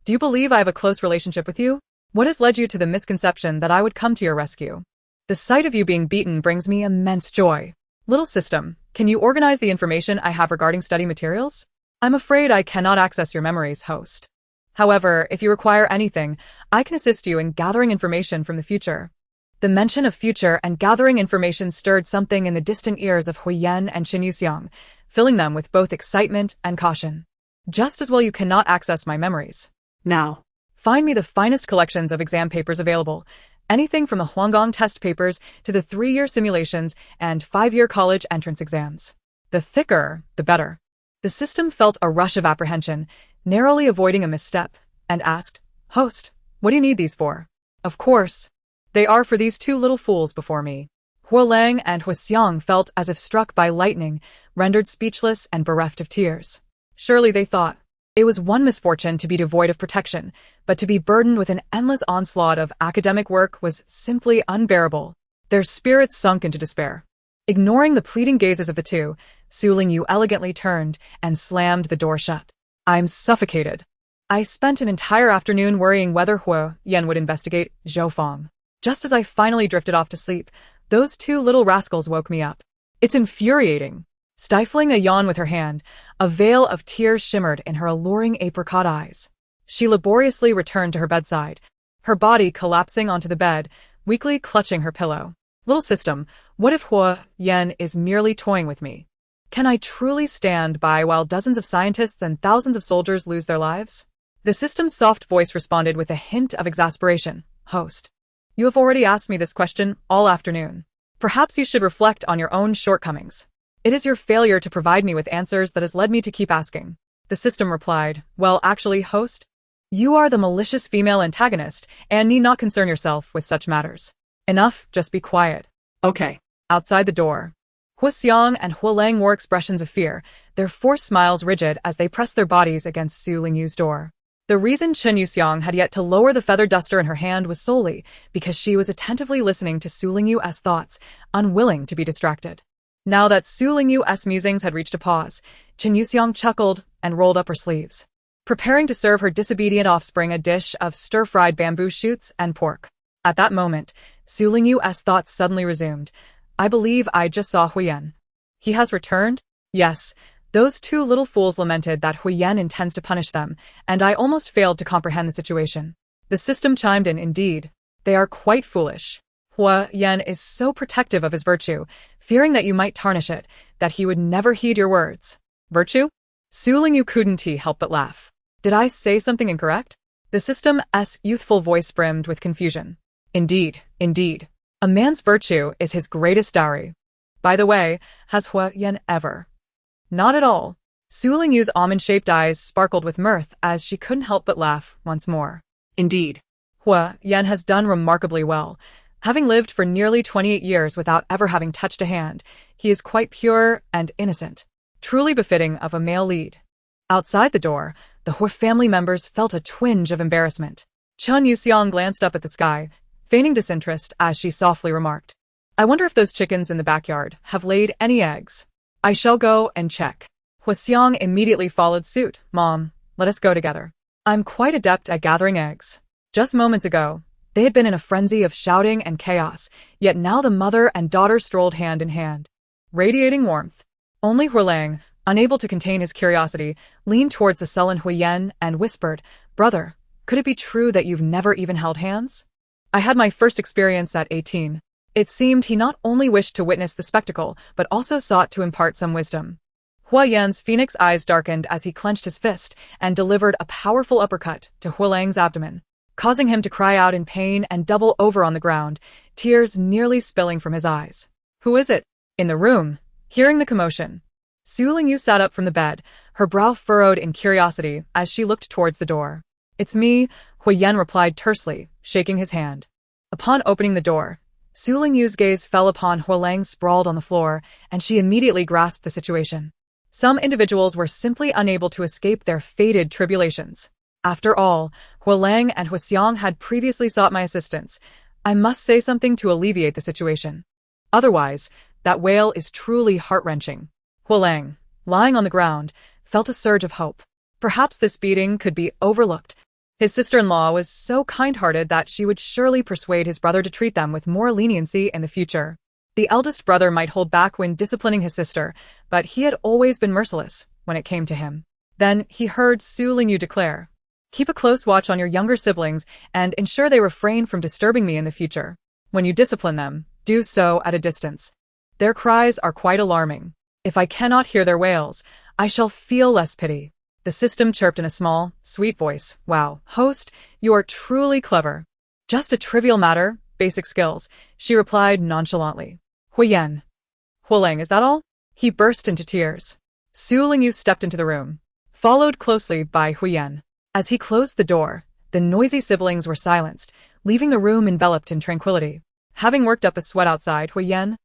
Speaker 1: Do you believe I have a close relationship with you? What has led you to the misconception that I would come to your rescue? The sight of you being beaten brings me immense joy. Little system, can you organize the information I have regarding study materials? I'm afraid I cannot access your memories, host. However, if you require anything, I can assist you in gathering information from the future. The mention of future and gathering information stirred something in the distant ears of Hui Yan and Qin Yuxiang, filling them with both excitement and caution. Just as well you cannot access my memories.
Speaker 2: Now,
Speaker 1: find me the finest collections of exam papers available, anything from the Huanggang test papers to the 3-year simulations and 5-year college entrance exams. The thicker, the better. The system felt a rush of apprehension, narrowly avoiding a misstep, and asked, Host, what do you need these for? Of course. They are for these two little fools before me. Hua Lang and Hua Xiang felt as if struck by lightning, rendered speechless and bereft of tears. Surely, they thought, it was one misfortune to be devoid of protection, but to be burdened with an endless onslaught of academic work was simply unbearable. Their spirits sunk into despair. Ignoring the pleading gazes of the two, Su Lingyu elegantly turned and slammed the door shut. I'm suffocated. I spent an entire afternoon worrying whether Hua Yan would investigate Zhou Fang. Just as I finally drifted off to sleep, those two little rascals woke me up. It's infuriating. Stifling a yawn with her hand, a veil of tears shimmered in her alluring apricot eyes. She laboriously returned to her bedside, her body collapsing onto the bed, weakly clutching her pillow. Little system, what if Hua Yan is merely toying with me? Can I truly stand by while dozens of scientists and thousands of soldiers lose their lives? The system's soft voice responded with a hint of exasperation. Host, you have already asked me this question all afternoon. Perhaps you should reflect on your own shortcomings. It is your failure to provide me with answers that has led me to keep asking. The system replied, Well, actually, host, you are the malicious female antagonist and need not concern yourself with such matters. Enough, just be quiet.
Speaker 2: Okay.
Speaker 1: Outside the door, Hua Xiang and Hua Lang wore expressions of fear, their forced smiles rigid as they pressed their bodies against Su Lingyu's door. The reason Qin Yuxiang had yet to lower the feather duster in her hand was solely because she was attentively listening to Su Lingyu's thoughts, unwilling to be distracted. Now that Su Lingyu's musings had reached a pause, Qin Yuxiang chuckled and rolled up her sleeves, preparing to serve her disobedient offspring a dish of stir-fried bamboo shoots and pork. At that moment, Su Lingyu's thoughts suddenly resumed. I believe I just saw Huiyan. He has returned? Yes. Those two little fools lamented that Huiyan intends to punish them, and I almost failed to comprehend the situation. The system chimed in, indeed. They are quite foolish. Hua Yan is so protective of his virtue, fearing that you might tarnish it, that he would never heed your words. Virtue? Su Lingyu couldn't help but laugh. Did I say something incorrect? The system's youthful voice brimmed with confusion. Indeed, indeed. A man's virtue is his greatest dowry. By the way, has Hua Yan ever? Not at all. Su Lingyu's almond-shaped eyes sparkled with mirth as she couldn't help but laugh once more. Indeed. Hua Yan has done remarkably well. Having lived for nearly 28 years without ever having touched a hand, he is quite pure and innocent, truly befitting of a male lead. Outside the door, The Hua family members felt a twinge of embarrassment. Chun Yuxiang glanced up at the sky, feigning disinterest as she softly remarked, "I wonder if those chickens in the backyard have laid any eggs. I shall go and check." Hua Xiang immediately followed suit. "Mom, let us go together. I'm quite adept at gathering eggs." Just moments ago, they had been in a frenzy of shouting and chaos, yet now the mother and daughter strolled hand in hand, radiating warmth. Only Huilang, unable to contain his curiosity, leaned towards the sullen Huiyen and whispered, "Brother, could it be true that you've never even held hands?" "I had my first experience at 18. It seemed he not only wished to witness the spectacle, but also sought to impart some wisdom. Huiyen's phoenix eyes darkened as he clenched his fist and delivered a powerful uppercut to Huilang's abdomen, causing him to cry out in pain and double over on the ground, tears nearly spilling from his eyes. "Who is it?" In the room, hearing the commotion, Su Lingyu sat up from the bed, her brow furrowed in curiosity as she looked towards the door. "It's me," Huiyen replied tersely, shaking his hand. Upon opening the door, Su Lingyu's gaze fell upon Huilang sprawled on the floor, and she immediately grasped the situation. Some individuals were simply unable to escape their fated tribulations. After all, Huilang and Huixiang had previously sought my assistance. I must say something to alleviate the situation. Otherwise, that wail is truly heart-wrenching. Huilang, lying on the ground, felt a surge of hope. Perhaps this beating could be overlooked. His sister-in-law was so kind-hearted that she would surely persuade his brother to treat them with more leniency in the future. The eldest brother might hold back when disciplining his sister, but he had always been merciless when it came to him. Then he heard Su Lingyu declare, "Keep a close watch on your younger siblings and ensure they refrain from disturbing me in the future. When you discipline them, do so at a distance. Their cries are quite alarming. If I cannot hear their wails, I shall feel less pity." The system chirped in a small, sweet voice. "Wow, host, you are truly clever." "Just a trivial matter, basic skills," she replied nonchalantly. "Huiyen. Huilang, is that all?" He burst into tears. Su Lingyu stepped into the room, followed closely by Huiyen. As he closed the door, the noisy siblings were silenced, leaving the room enveloped in tranquility. Having worked up a sweat outside, Huiyen,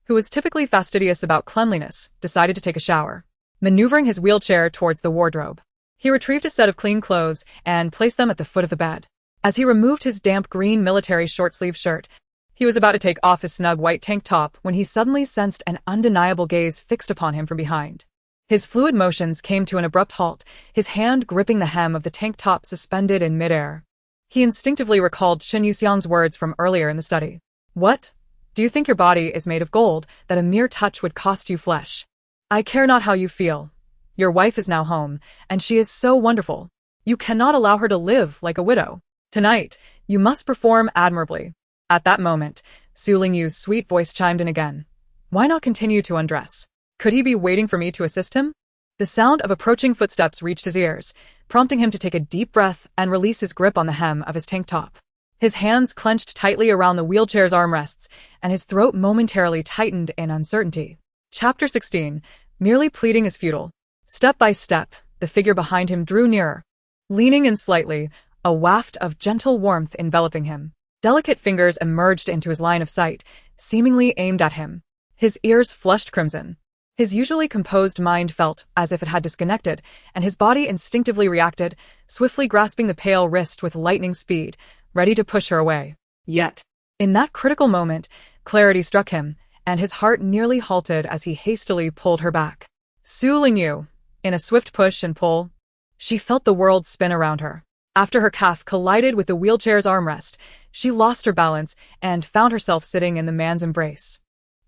Speaker 1: who was typically fastidious about cleanliness, decided to take a shower. Maneuvering his wheelchair towards the wardrobe, he retrieved a set of clean clothes and placed them at the foot of the bed. As he removed his damp green military short-sleeve shirt, he was about to take off his snug white tank top when he suddenly sensed an undeniable gaze fixed upon him from behind. His fluid motions came to an abrupt halt, his hand gripping the hem of the tank top suspended in midair. He instinctively recalled Chun Yuxiang's words from earlier in the study. "What? Do you think your body is made of gold, that a mere touch would cost you flesh? I care not how you feel. Your wife is now home, and she is so wonderful. You cannot allow her to live like a widow. Tonight, you must perform admirably." At that moment, Su Lingyu's sweet voice chimed in again. Why not continue to undress? Could he be waiting for me to assist him? The sound of approaching footsteps reached his ears, prompting him to take a deep breath and release his grip on the hem of his tank top. His hands clenched tightly around the wheelchair's armrests, and his throat momentarily tightened in uncertainty. Chapter 16. Merely pleading is futile. Step by step, the figure behind him drew nearer. Leaning in slightly, a waft of gentle warmth enveloping him. Delicate fingers emerged into his line of sight, seemingly aimed at him. His ears flushed crimson. His usually composed mind felt as if it had disconnected, and his body instinctively reacted, swiftly grasping the pale wrist with lightning speed, ready to push her away. Yet, in that critical moment, clarity struck him, and his heart nearly halted as he hastily pulled her back. Su Lingyu, in a swift push and pull, she felt the world spin around her. After her calf collided with the wheelchair's armrest, she lost her balance and found herself sitting in the man's embrace.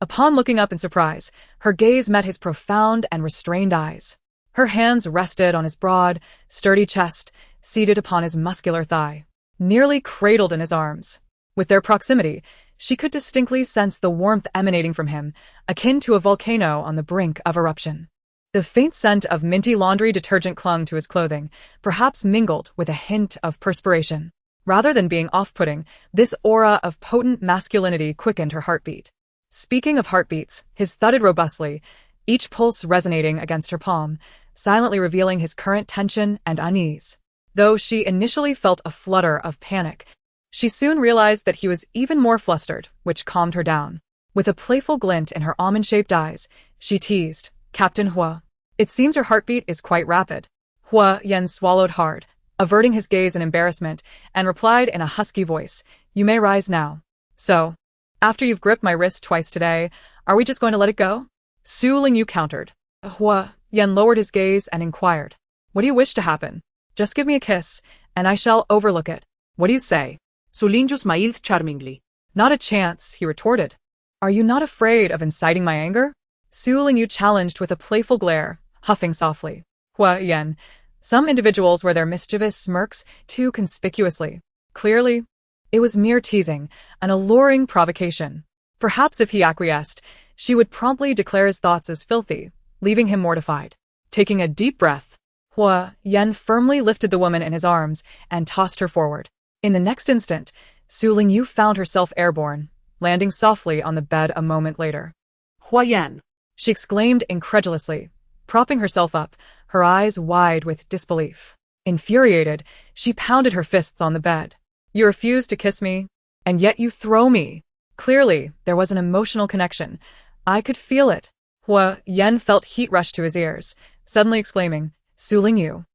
Speaker 1: Upon looking up in surprise, her gaze met his profound and restrained eyes. Her hands rested on his broad, sturdy chest, seated upon his muscular thigh, nearly cradled in his arms. With their proximity, she could distinctly sense the warmth emanating from him, akin to a volcano on the brink of eruption. The faint scent of minty laundry detergent clung to his clothing, perhaps mingled with a hint of perspiration. Rather than being off-putting, this aura of potent masculinity quickened her heartbeat. Speaking of heartbeats, his thudded robustly, each pulse resonating against her palm, silently revealing his current tension and unease. Though she initially felt a flutter of panic, she soon realized that he was even more flustered, which calmed her down. With a playful glint in her almond-shaped eyes, she teased, "Captain Hua, it seems your heartbeat is quite rapid." Hua Yan swallowed hard, averting his gaze in embarrassment, and replied in a husky voice, "You may rise now." "So, after you've gripped my wrist twice today, are we just going to let it go?" Su Lingyu countered. Hua Yan lowered his gaze and inquired, "What do you wish to happen? Just give me a kiss, and I shall overlook it. What do you say?"
Speaker 2: Su Lingyu smiled charmingly.
Speaker 1: "Not a chance," he retorted. "Are you not afraid of inciting my anger?" Su Lingyu challenged with a playful glare, huffing softly. Hua Yan, some individuals wear their mischievous smirks too conspicuously. Clearly, it was mere teasing, an alluring provocation. Perhaps if he acquiesced, she would promptly declare his thoughts as filthy, leaving him mortified. Taking a deep breath, Hua Yan firmly lifted the woman in his arms and tossed her forward. In the next instant, Su Lingyu found herself airborne, landing softly on the bed a moment later.
Speaker 2: Hua Yan,
Speaker 1: She exclaimed incredulously, propping herself up, her eyes wide with disbelief. Infuriated, she pounded her fists on the bed. "You refuse to kiss me, and yet you throw me." Clearly, there was an emotional connection. I could feel it. Hua Yan felt heat rush to his ears, suddenly exclaiming, "Su Lingyu."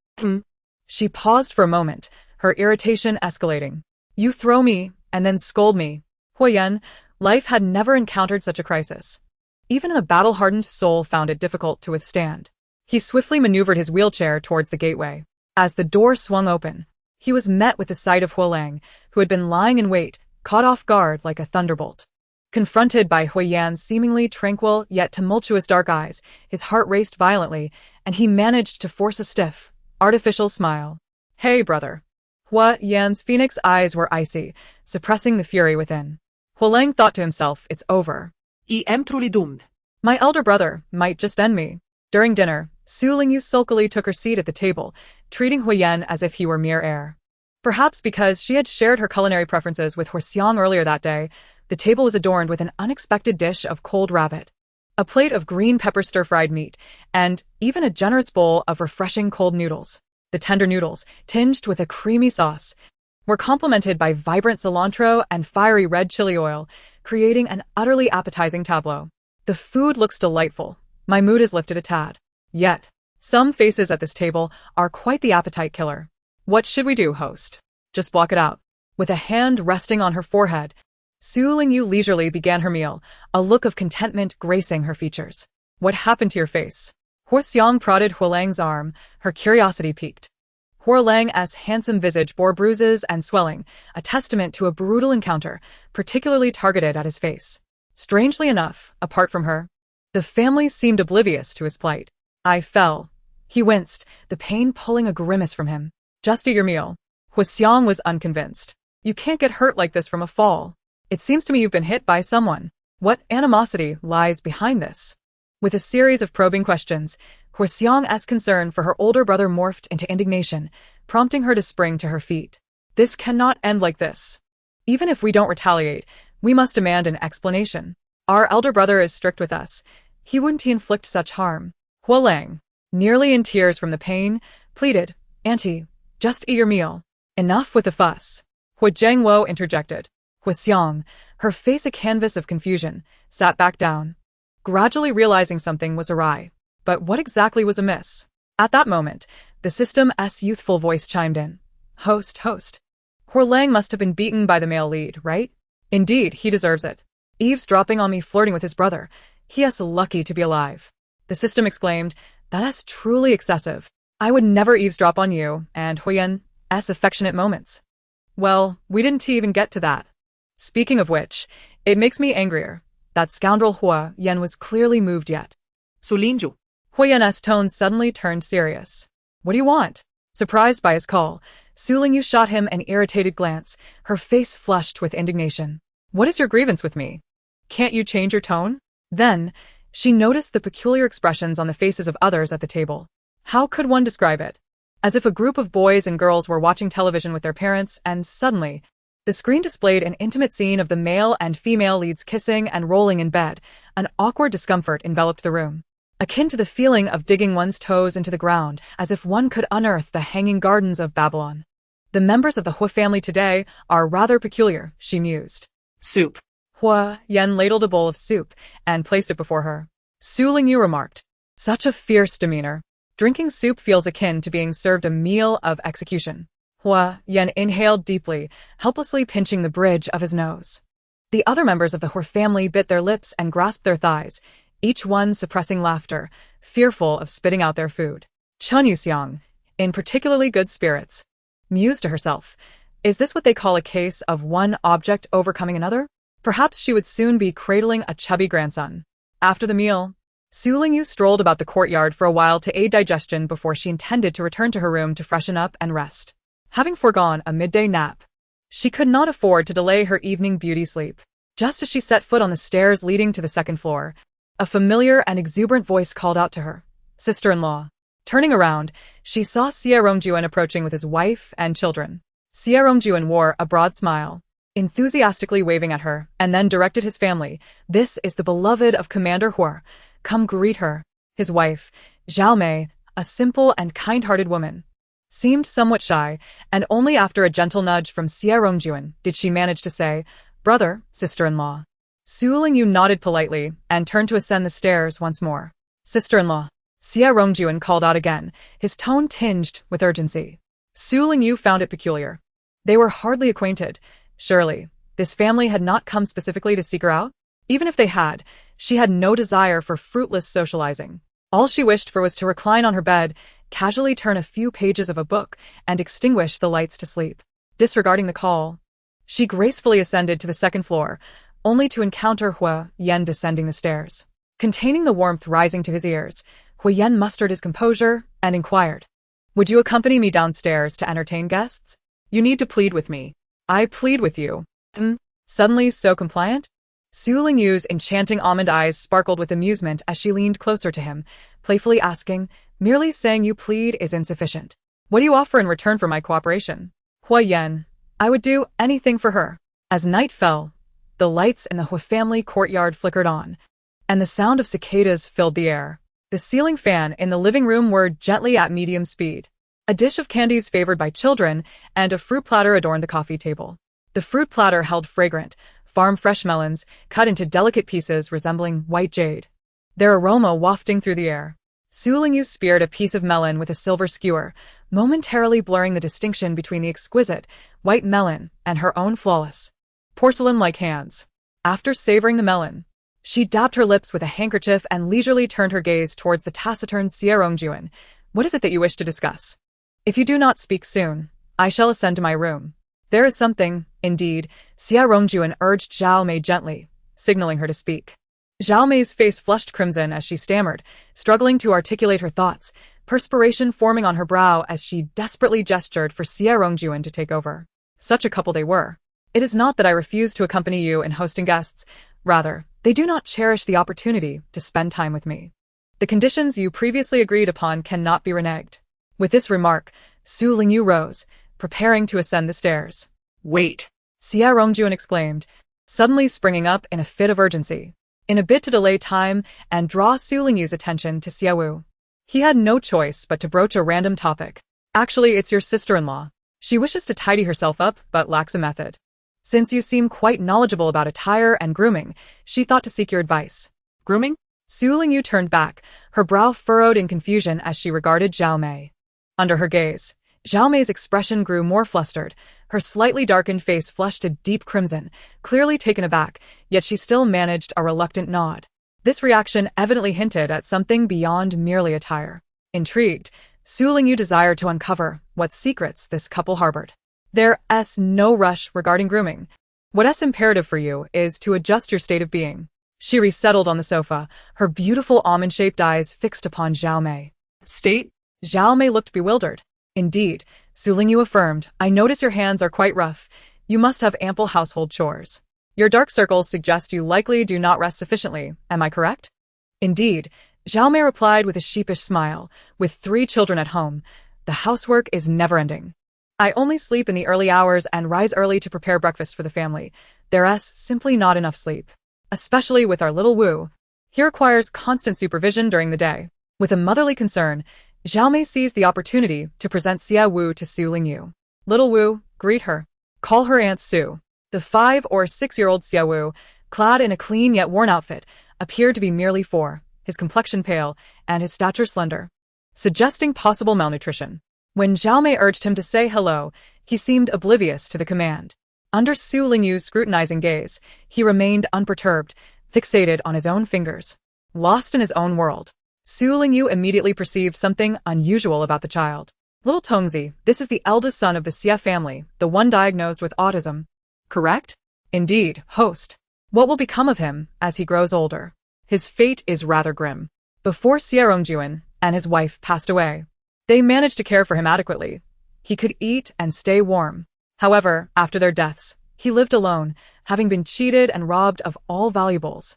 Speaker 1: She paused for a moment, her irritation escalating. "You throw me, and then scold me." Hua Yan, life had never encountered such a crisis. Even a battle-hardened soul found it difficult to withstand. He swiftly maneuvered his wheelchair towards the gateway. As the door swung open, he was met with the sight of Huolang, who had been lying in wait, caught off guard like a thunderbolt. Confronted by Hua Yan's seemingly tranquil yet tumultuous dark eyes, his heart raced violently, and he managed to force a stiff, artificial smile. "Hey, brother." Hua Yan's phoenix eyes were icy, suppressing the fury within. Huolang thought to himself, "It's over.
Speaker 2: I am truly doomed."
Speaker 1: My elder brother might just end me." During dinner, Su Lingyu sulkily took her seat at the table, treating Hua Yan as if he were mere air. Perhaps because she had shared her culinary preferences with Huoxiang earlier that day, the table was adorned with an unexpected dish of cold rabbit, a plate of green pepper stir-fried meat, and even a generous bowl of refreshing cold noodles. The tender noodles, tinged with a creamy sauce, were complemented by vibrant cilantro and fiery red chili oil, creating an utterly appetizing tableau. The food looks delightful. My mood is lifted a tad. Yet, some faces at this table are quite the appetite killer. What should we do, host? Just block it out. With a hand resting on her forehead, Su Lingyu leisurely began her meal, a look of contentment gracing her features. "What happened to your face?" Huoxiang prodded Huolang's arm, her curiosity piqued. Huolang's handsome visage bore bruises and swelling, a testament to a brutal encounter, particularly targeted at his face. Strangely enough, apart from her, the family seemed oblivious to his plight. "I fell." He winced, the pain pulling a grimace from him. "Just eat your meal." Huoxiang was unconvinced. "You can't get hurt like this from a fall. It seems to me you've been hit by someone. What animosity lies behind this?" With a series of probing questions, Huoxiang's concern for her older brother morphed into indignation, prompting her to spring to her feet. "This cannot end like this. Even if we don't retaliate, we must demand an explanation. Our elder brother is strict with us. He wouldn't inflict such harm." Huolang, nearly in tears from the pain, pleaded, "Auntie, just eat your meal. Enough with the fuss." Hua Zhengwo interjected. Huoxiang, her face a canvas of confusion, sat back down, gradually realizing something was awry. But what exactly was amiss? At that moment, the system's youthful voice chimed in. Host. Huolang must have been beaten by the male lead, right? Indeed, he deserves it. Eavesdropping on me flirting with his brother. He is lucky to be alive." The system exclaimed, "That is truly excessive. I would never eavesdrop on you and Huoyan's affectionate moments." "Well, we didn't even get to that. Speaking of which, it makes me angrier. That scoundrel Hua Yan was clearly moved yet."
Speaker 2: Su Lingyu,
Speaker 1: Huoyan's tone suddenly turned serious. "What do you want?" Surprised by his call, Su Lingyu shot him an irritated glance, her face flushed with indignation. "What is your grievance with me? Can't you change your tone?" Then, she noticed the peculiar expressions on the faces of others at the table. How could one describe it? As if a group of boys and girls were watching television with their parents, and suddenly, the screen displayed an intimate scene of the male and female leads kissing and rolling in bed. An awkward discomfort enveloped the room, akin to the feeling of digging one's toes into the ground, as if one could unearth the hanging gardens of Babylon. "The members of the Hua family today are rather peculiar," she mused.
Speaker 2: soup.
Speaker 1: Hua Yan ladled a bowl of soup and placed it before her. Su Lingyu remarked, "Such a fierce demeanor." Drinking soup feels akin to being served a meal of execution. Hua Yan inhaled deeply, helplessly pinching the bridge of his nose. The other members of the Hua family bit their lips and grasped their thighs, each one suppressing laughter, fearful of spitting out their food. Chun Yuxiang, in particularly good spirits, mused to herself, is this what they call a case of one object overcoming another? Perhaps she would soon be cradling a chubby grandson. After the meal, Su Lingyu strolled about the courtyard for a while to aid digestion before she intended to return to her room to freshen up and rest. Having foregone a midday nap, she could not afford to delay her evening beauty sleep. Just as she set foot on the stairs leading to the second floor, a familiar and exuberant voice called out to her, "Sister-in-law." Turning around, she saw Xie Rongjuan approaching with his wife and children. Xie Rongjuan wore a broad smile, enthusiastically waving at her, and then directed his family, "This is the beloved of Commander Hua. Come greet her." His wife, Zhao Mei, a simple and kind-hearted woman, seemed somewhat shy, and only after a gentle nudge from Xie Rongjuan did she manage to say, "Brother, sister-in-law." Su Lingyu nodded politely and turned to ascend the stairs once more. "Sister-in-law," Xie Rongjuan called out again, his tone tinged with urgency. Su Lingyu found it peculiar. They were hardly acquainted. Surely, this family had not come specifically to seek her out? Even if they had, she had no desire for fruitless socializing. All she wished for was to recline on her bed, casually turn a few pages of a book, and extinguish the lights to sleep. Disregarding the call, she gracefully ascended to the second floor, only to encounter Hua Yan descending the stairs. Containing the warmth rising to his ears, Hua Yan mustered his composure and inquired, "Would you accompany me downstairs to entertain guests? You need to plead with me." "I plead with you." Suddenly so compliant? Su Lingyu's enchanting almond eyes sparkled with amusement as she leaned closer to him, playfully asking, "Merely saying you plead is insufficient. What do you offer in return for my cooperation?" "Hua Yan, I would do anything for her." As night fell, the lights in the Hua family courtyard flickered on, and the sound of cicadas filled the air. The ceiling fan in the living room whirred gently at medium speed. A dish of candies favored by children and a fruit platter adorned the coffee table. The fruit platter held fragrant, farm-fresh melons, cut into delicate pieces resembling white jade, their aroma wafting through the air. Su Lingyu speared a piece of melon with a silver skewer, momentarily blurring the distinction between the exquisite, white melon and her own flawless, porcelain-like hands. After savoring the melon, she dabbed her lips with a handkerchief and leisurely turned her gaze towards the taciturn Xie Rongjuan. "What is it that you wish to discuss? If you do not speak soon, I shall ascend to my room." "There is something, indeed," Xie Rongjuan urged Zhao Mei gently, signaling her to speak. Zhao Mei's face flushed crimson as she stammered, struggling to articulate her thoughts, perspiration forming on her brow as she desperately gestured for Xie Rongjuan to take over. Such a couple they were. "It is not that I refuse to accompany you in hosting guests. Rather, they do not cherish the opportunity to spend time with me. The conditions you previously agreed upon cannot be reneged." With this remark, Su Lingyu rose, preparing to ascend the stairs.
Speaker 2: "Wait,"
Speaker 1: Xie Rongjuan exclaimed, suddenly springing up in a fit of urgency, in a bid to delay time and draw Su Lingyu's attention to Xie Wu. He had no choice but to broach a random topic. "Actually, it's your sister-in-law. She wishes to tidy herself up but lacks a method. Since you seem quite knowledgeable about attire and grooming, she thought to seek your advice."
Speaker 2: "Grooming?"
Speaker 1: Su Lingyu turned back, her brow furrowed in confusion as she regarded Zhao Mei. Under her gaze, Zhao Mei's expression grew more flustered, her slightly darkened face flushed a deep crimson, clearly taken aback, yet she still managed a reluctant nod. This reaction evidently hinted at something beyond merely attire. Intrigued, Su Lingyu desired to uncover what secrets this couple harbored. "There's no rush regarding grooming. What's imperative for you is to adjust your state of being." She resettled on the sofa, her beautiful almond-shaped eyes fixed upon Zhao Mei.
Speaker 2: "State?"
Speaker 1: Zhao Mei looked bewildered. "Indeed," Su Lingyu affirmed, "I notice your hands are quite rough. You must have ample household chores. Your dark circles suggest you likely do not rest sufficiently, am I correct?" "Indeed," Zhao Mei replied with a sheepish smile. "With 3 children at home, the housework is never-ending. I only sleep in the early hours and rise early to prepare breakfast for the family. There's simply not enough sleep. Especially with our little Wu. He requires constant supervision during the day." With a motherly concern, Zhao Mei seized the opportunity to present Xie Wu to Su Lingyu. "Little Wu, greet her. Call her Aunt Su." The 5 or 6-year-old Xie Wu, clad in a clean yet worn outfit, appeared to be merely 4, his complexion pale, and his stature slender. suggesting possible malnutrition. When Zhao Mei urged him to say hello, he seemed oblivious to the command. Under Su Lingyu's scrutinizing gaze, he remained unperturbed, fixated on his own fingers. Lost in his own world, Su Lingyu immediately perceived something unusual about the child. Little Tongzi, this is the eldest son of the Xie family, the one diagnosed with autism.
Speaker 2: Correct?
Speaker 1: Indeed, host. What will become of him as he grows older? His fate is rather grim. Before Xie Rongjuan and his wife passed away, they managed to care for him adequately. He could eat and stay warm. However, after their deaths, he lived alone, having been cheated and robbed of all valuables.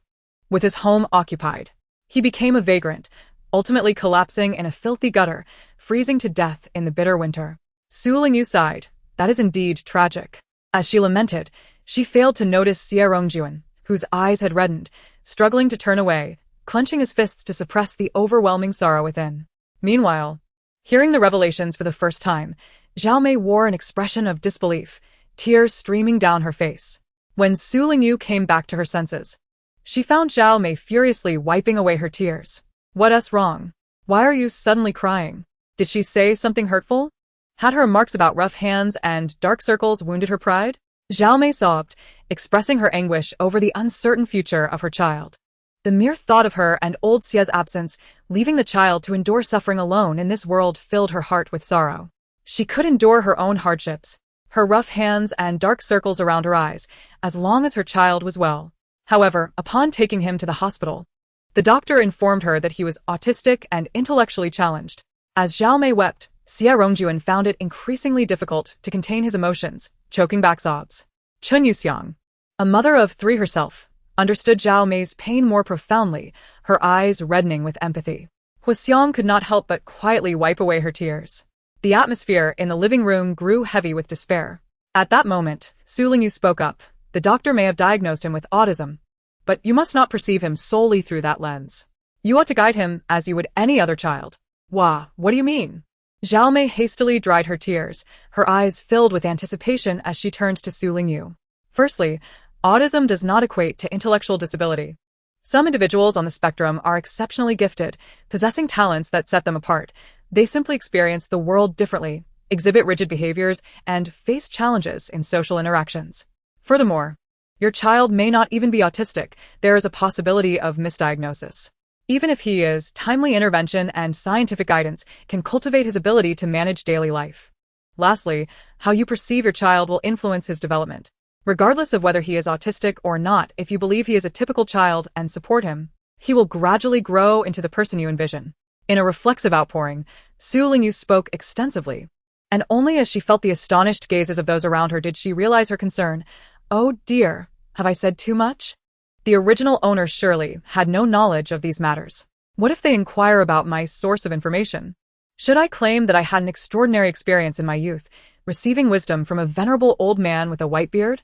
Speaker 1: With his home occupied, he became a vagrant, ultimately collapsing in a filthy gutter, freezing to death in the bitter winter. Su Lingyu sighed. That is indeed tragic. As she lamented, she failed to notice Xie Rongjuan, whose eyes had reddened, struggling to turn away, clenching his fists to suppress the overwhelming sorrow within. Meanwhile, hearing the revelations for the first time, Zhao Mei wore an expression of disbelief, tears streaming down her face. When Su Lingyu came back to her senses, she found Zhao Mei furiously wiping away her tears. What's wrong? Why are you suddenly crying? Did she say something hurtful? Had her remarks about rough hands and dark circles wounded her pride? Zhao Mei sobbed, expressing her anguish over the uncertain future of her child. The mere thought of her and old Xie's absence, leaving the child to endure suffering alone in this world, filled her heart with sorrow. She could endure her own hardships, her rough hands and dark circles around her eyes, as long as her child was well. However, upon taking him to the hospital, the doctor informed her that he was autistic and intellectually challenged. As Zhao Mei wept, Xie Rongjuan found it increasingly difficult to contain his emotions, choking back sobs. Chun Yuxiang, a mother of 3 herself, understood Zhao Mei's pain more profoundly, her eyes reddening with empathy. Huxiang could not help but quietly wipe away her tears. The atmosphere in the living room grew heavy with despair. At that moment, Su Lingyu spoke up. The doctor may have diagnosed him with autism, but you must not perceive him solely through that lens. You ought to guide him as you would any other child. Wah, what do you mean? Zhao Mei hastily dried her tears, her eyes filled with anticipation as she turned to Su Lingyu. Firstly, autism does not equate to intellectual disability. Some individuals on the spectrum are exceptionally gifted, possessing talents that set them apart. They simply experience the world differently, exhibit rigid behaviors, and face challenges in social interactions. Furthermore, your child may not even be autistic. There is a possibility of misdiagnosis. Even if he is, timely intervention and scientific guidance can cultivate his ability to manage daily life. Lastly, how you perceive your child will influence his development. Regardless of whether he is autistic or not, if you believe he is a typical child and support him, he will gradually grow into the person you envision. In a reflexive outpouring, Su Lingyu spoke extensively, and only as she felt the astonished gazes of those around her did she realize her concern. Oh dear, have I said too much? The original owner surely had no knowledge of these matters. What if they inquire about my source of information? Should I claim that I had an extraordinary experience in my youth, receiving wisdom from a venerable old man with a white beard?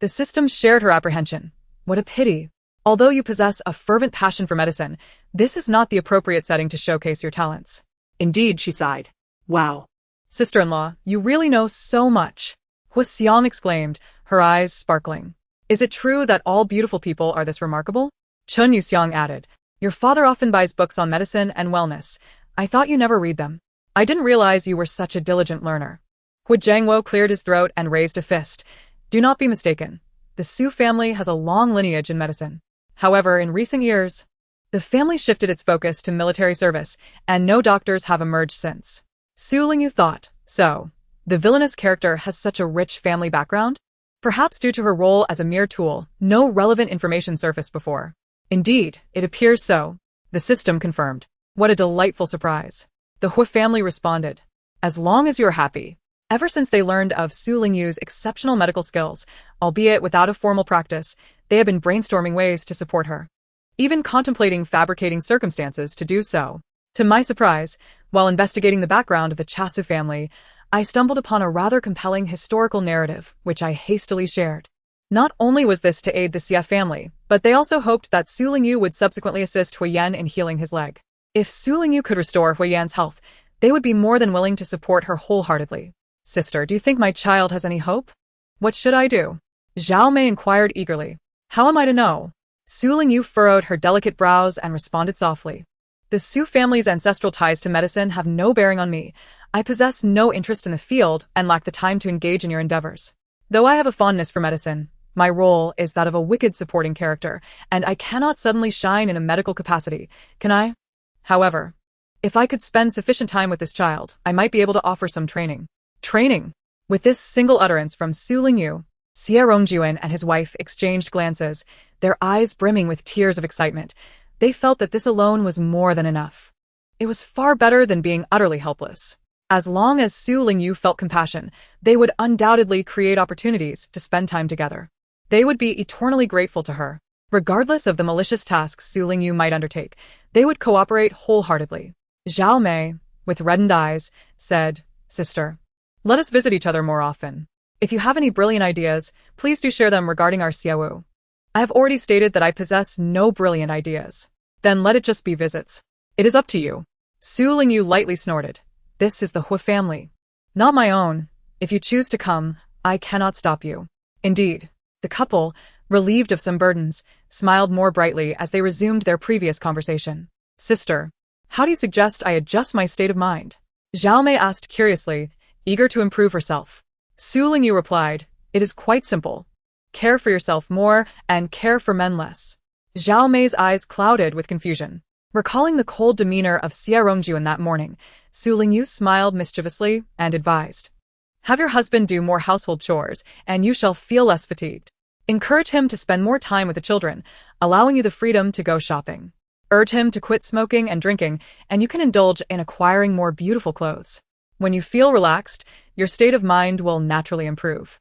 Speaker 1: The system shared her apprehension. What a pity. Although you possess a fervent passion for medicine, this is not the appropriate setting to showcase your talents.
Speaker 2: Indeed, she sighed. Wow.
Speaker 1: Sister-in-law, you really know so much. Huxiang exclaimed, her eyes sparkling. Is it true that all beautiful people are this remarkable? Chun Yuxiang added, your father often buys books on medicine and wellness. I thought you never read them. I didn't realize you were such a diligent learner. Hu Jiangwo cleared his throat and raised a fist. Do not be mistaken. The Su family has a long lineage in medicine. However, in recent years, the family shifted its focus to military service, and no doctors have emerged since. Su Lingyu thought, so, the villainous character has such a rich family background? Perhaps due to her role as a mere tool, no relevant information surfaced before. Indeed, it appears so. The system confirmed. What a delightful surprise. The Hu family responded. As long as you're happy. Ever since they learned of Su Lingyu's exceptional medical skills, albeit without a formal practice, they have been brainstorming ways to support her. Even contemplating fabricating circumstances to do so. To my surprise, while investigating the background of the Chasu family, I stumbled upon a rather compelling historical narrative, which I hastily shared. Not only was this to aid the Xie family, but they also hoped that Su Lingyu would subsequently assist Huiyan in healing his leg. If Su Lingyu could restore Huiyan's health, they would be more than willing to support her wholeheartedly. Sister, do you think my child has any hope? What should I do? Zhao Mei inquired eagerly. How am I to know? Su Lingyu furrowed her delicate brows and responded softly. The Su family's ancestral ties to medicine have no bearing on me. I possess no interest in the field and lack the time to engage in your endeavors. Though I have a fondness for medicine, my role is that of a wicked supporting character, and I cannot suddenly shine in a medical capacity, can I? However, if I could spend sufficient time with this child, I might be able to offer some training. Training! With this single utterance from Su Lingyu, Xie Rongjuan and his wife exchanged glances, their eyes brimming with tears of excitement. They felt that this alone was more than enough. It was far better than being utterly helpless. As long as Su Lingyu felt compassion, they would undoubtedly create opportunities to spend time together. They would be eternally grateful to her. Regardless of the malicious tasks Su Lingyu might undertake, they would cooperate wholeheartedly. Zhao Mei, with reddened eyes, said, "Sister, let us visit each other more often. If you have any brilliant ideas, please do share them regarding our Xiaowu. I have already stated that I possess no brilliant ideas. Then let it just be visits. It is up to you." Su Lingyu lightly snorted. "This is the Hu family. Not my own. If you choose to come, I cannot stop you." Indeed, the couple, relieved of some burdens, smiled more brightly as they resumed their previous conversation. "Sister, how do you suggest I adjust my state of mind?" Zhao Mei asked curiously, eager to improve herself. Su Lingyu replied, "It is quite simple. Care for yourself more and care for men less." Zhao Mei's eyes clouded with confusion. Recalling the cold demeanor of Xie Rongjuan that morning, Su Lingyu smiled mischievously and advised, "Have your husband do more household chores, and you shall feel less fatigued. Encourage him to spend more time with the children, allowing you the freedom to go shopping. Urge him to quit smoking and drinking, and you can indulge in acquiring more beautiful clothes. When you feel relaxed, your state of mind will naturally improve."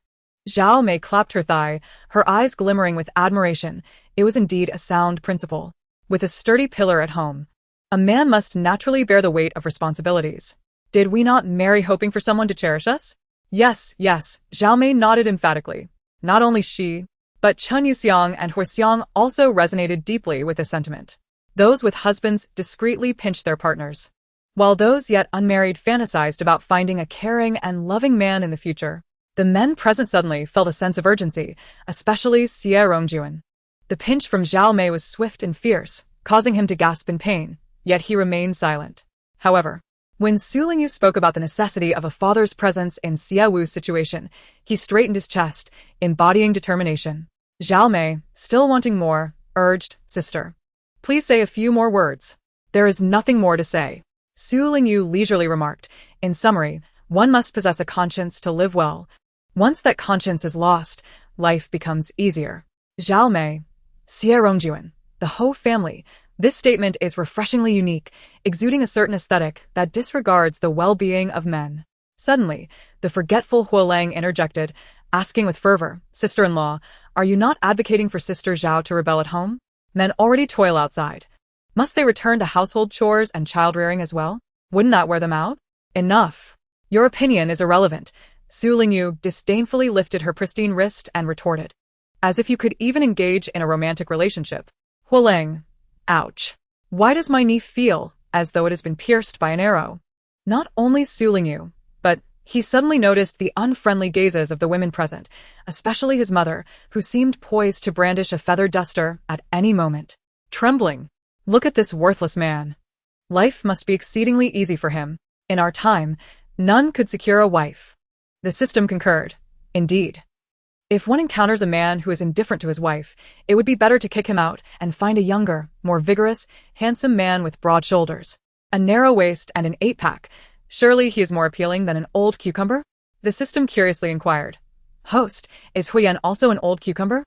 Speaker 1: Zhao Mei clapped her thigh, her eyes glimmering with admiration. It was indeed a sound principle. With a sturdy pillar at home, a man must naturally bear the weight of responsibilities. Did we not marry hoping for someone to cherish us? Yes, yes, Zhao Mei nodded emphatically. Not only she, but Chen Yuxiang and Hu Xiang also resonated deeply with this sentiment. Those with husbands discreetly pinched their partners, while those yet unmarried fantasized about finding a caring and loving man in the future. The men present suddenly felt a sense of urgency, especially Xie Rongjuan. The pinch from Zhao Mei was swift and fierce, causing him to gasp in pain, yet he remained silent. However, when Su Lingyu spoke about the necessity of a father's presence in Xie Wu's situation, he straightened his chest, embodying determination. Zhao Mei, still wanting more, urged, "Sister, please say a few more words." "There is nothing more to say," Su Lingyu leisurely remarked. "In summary, one must possess a conscience to live well. Once that conscience is lost, life becomes easier." Zhao Mei, Xie Rongjuan, the Ho family. This statement is refreshingly unique, exuding a certain aesthetic that disregards the well-being of men. Suddenly, the forgetful Huolang interjected, asking with fervor, "Sister-in-law, are you not advocating for Sister Zhao to rebel at home? Men already toil outside. Must they return to household chores and child-rearing as well? Wouldn't that wear them out?" "Enough. Your opinion is irrelevant." Su Lingyu disdainfully lifted her pristine wrist and retorted, "As if you could even engage in a romantic relationship." Huolang. Ouch. Why does my knee feel as though it has been pierced by an arrow? Not only Su Lingyu, but he suddenly noticed the unfriendly gazes of the women present, especially his mother, who seemed poised to brandish a feather duster at any moment. Trembling. "Look at this worthless man. Life must be exceedingly easy for him. In our time, none could secure a wife." The system concurred. Indeed. If one encounters a man who is indifferent to his wife, it would be better to kick him out and find a younger, more vigorous, handsome man with broad shoulders, a narrow waist and an eight-pack. Surely he is more appealing than an old cucumber? The system curiously inquired. "Host, is Huiyan also an old cucumber?"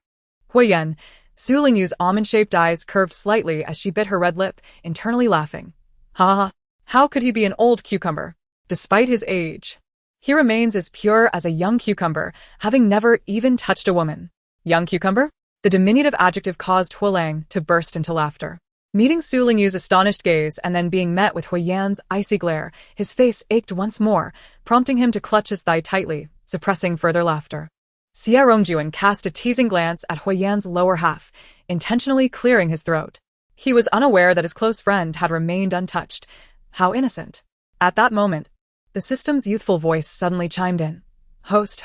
Speaker 1: Huiyan, Su Lingyu's almond-shaped eyes curved slightly as she bit her red lip, internally laughing. "Ha ha, how could he be an old cucumber? Despite his age, he remains as pure as a young cucumber, having never even touched a woman." "Young cucumber?" The diminutive adjective caused Huolang to burst into laughter. Meeting Su Lingyu's astonished gaze and then being met with Huiyan's icy glare, his face ached once more, prompting him to clutch his thigh tightly, suppressing further laughter. Xie Rongjuan cast a teasing glance at Huiyan's lower half, intentionally clearing his throat. He was unaware that his close friend had remained untouched. How innocent. At that moment, the system's youthful voice suddenly chimed in. Host,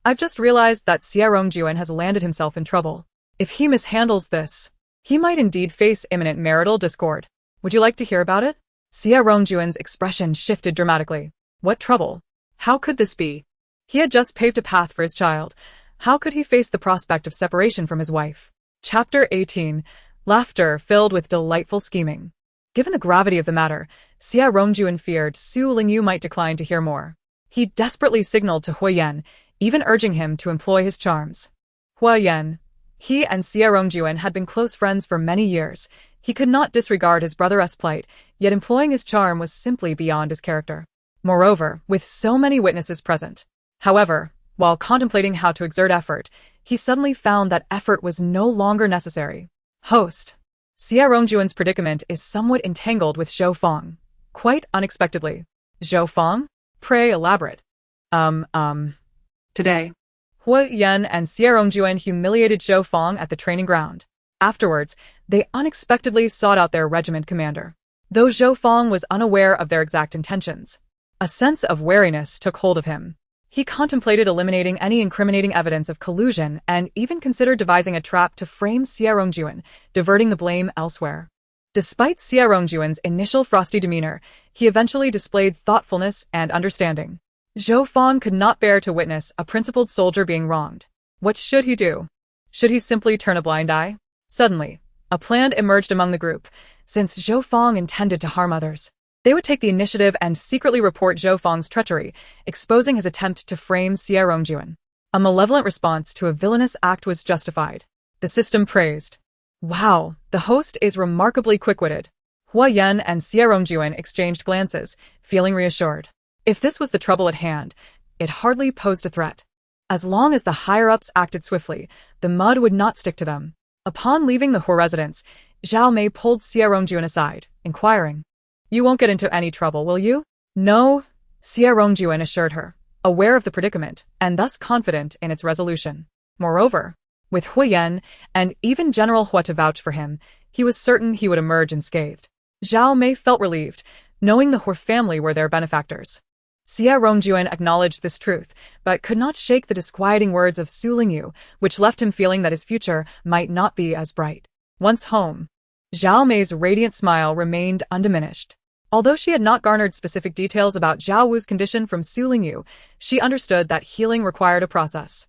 Speaker 1: I've just realized that Xie Rongjuan has landed himself in trouble. If he mishandles this, he might indeed face imminent marital discord." Would you like to hear about it? Xia Rongjuan's expression shifted dramatically. What trouble? How could this be? He had just paved a path for his child. How could he face the prospect of separation from his wife? Chapter 18. Laughter filled with delightful scheming. Given the gravity of the matter, Xia Rongjuan feared Su Lingyu might decline to hear more. He desperately signaled to Huayan, even urging him to employ his charms. Huayan. He and Xia Rongjuan had been close friends for many years. He could not disregard his brother's plight, yet employing his charm was simply beyond his character. Moreover, with so many witnesses present. However, while contemplating how to exert effort, he suddenly found that effort was no longer necessary. Host. Xia Rongjuan's predicament is somewhat entangled with Zhou Fang. Quite unexpectedly. Zhou Fang? Pray elaborate.
Speaker 2: Today.
Speaker 1: Huayan and Xia Rongjuan humiliated Zhou Fang at the training ground. Afterwards, they unexpectedly sought out their regiment commander. Though Zhou Fang was unaware of their exact intentions, a sense of wariness took hold of him. He contemplated eliminating any incriminating evidence of collusion and even considered devising a trap to frame Xia Rongjuan, diverting the blame elsewhere. Despite Xia Rongjuan's initial frosty demeanor, he eventually displayed thoughtfulness and understanding. Zhou Fang could not bear to witness a principled soldier being wronged. What should he do? Should he simply turn a blind eye? Suddenly, a plan emerged among the group. Since Zhou Fang intended to harm others, they would take the initiative and secretly report Zhou Fang's treachery, exposing his attempt to frame Xia Rongjuan. A malevolent response to a villainous act was justified. The system praised. Wow, the host is remarkably quick-witted. Huayan and Xia Rongjuan exchanged glances, feeling reassured. If this was the trouble at hand, it hardly posed a threat. As long as the higher-ups acted swiftly, the mud would not stick to them. Upon leaving the Hua residence, Zhao Mei pulled Xia Rongjuan aside, inquiring, "You won't get into any trouble, will you?" "No," Xia Rongjuan assured her, aware of the predicament and thus confident in its resolution. Moreover, with Huayan and even General Hua to vouch for him, he was certain he would emerge unscathed. Zhao Mei felt relieved, knowing the Hua family were their benefactors. Xia Rongjuan acknowledged this truth, but could not shake the disquieting words of Su Lingyu, which left him feeling that his future might not be as bright. Once home, Zhao Mei's radiant smile remained undiminished. Although she had not garnered specific details about Zhao Wu's condition from Su Lingyu, she understood that healing required a process.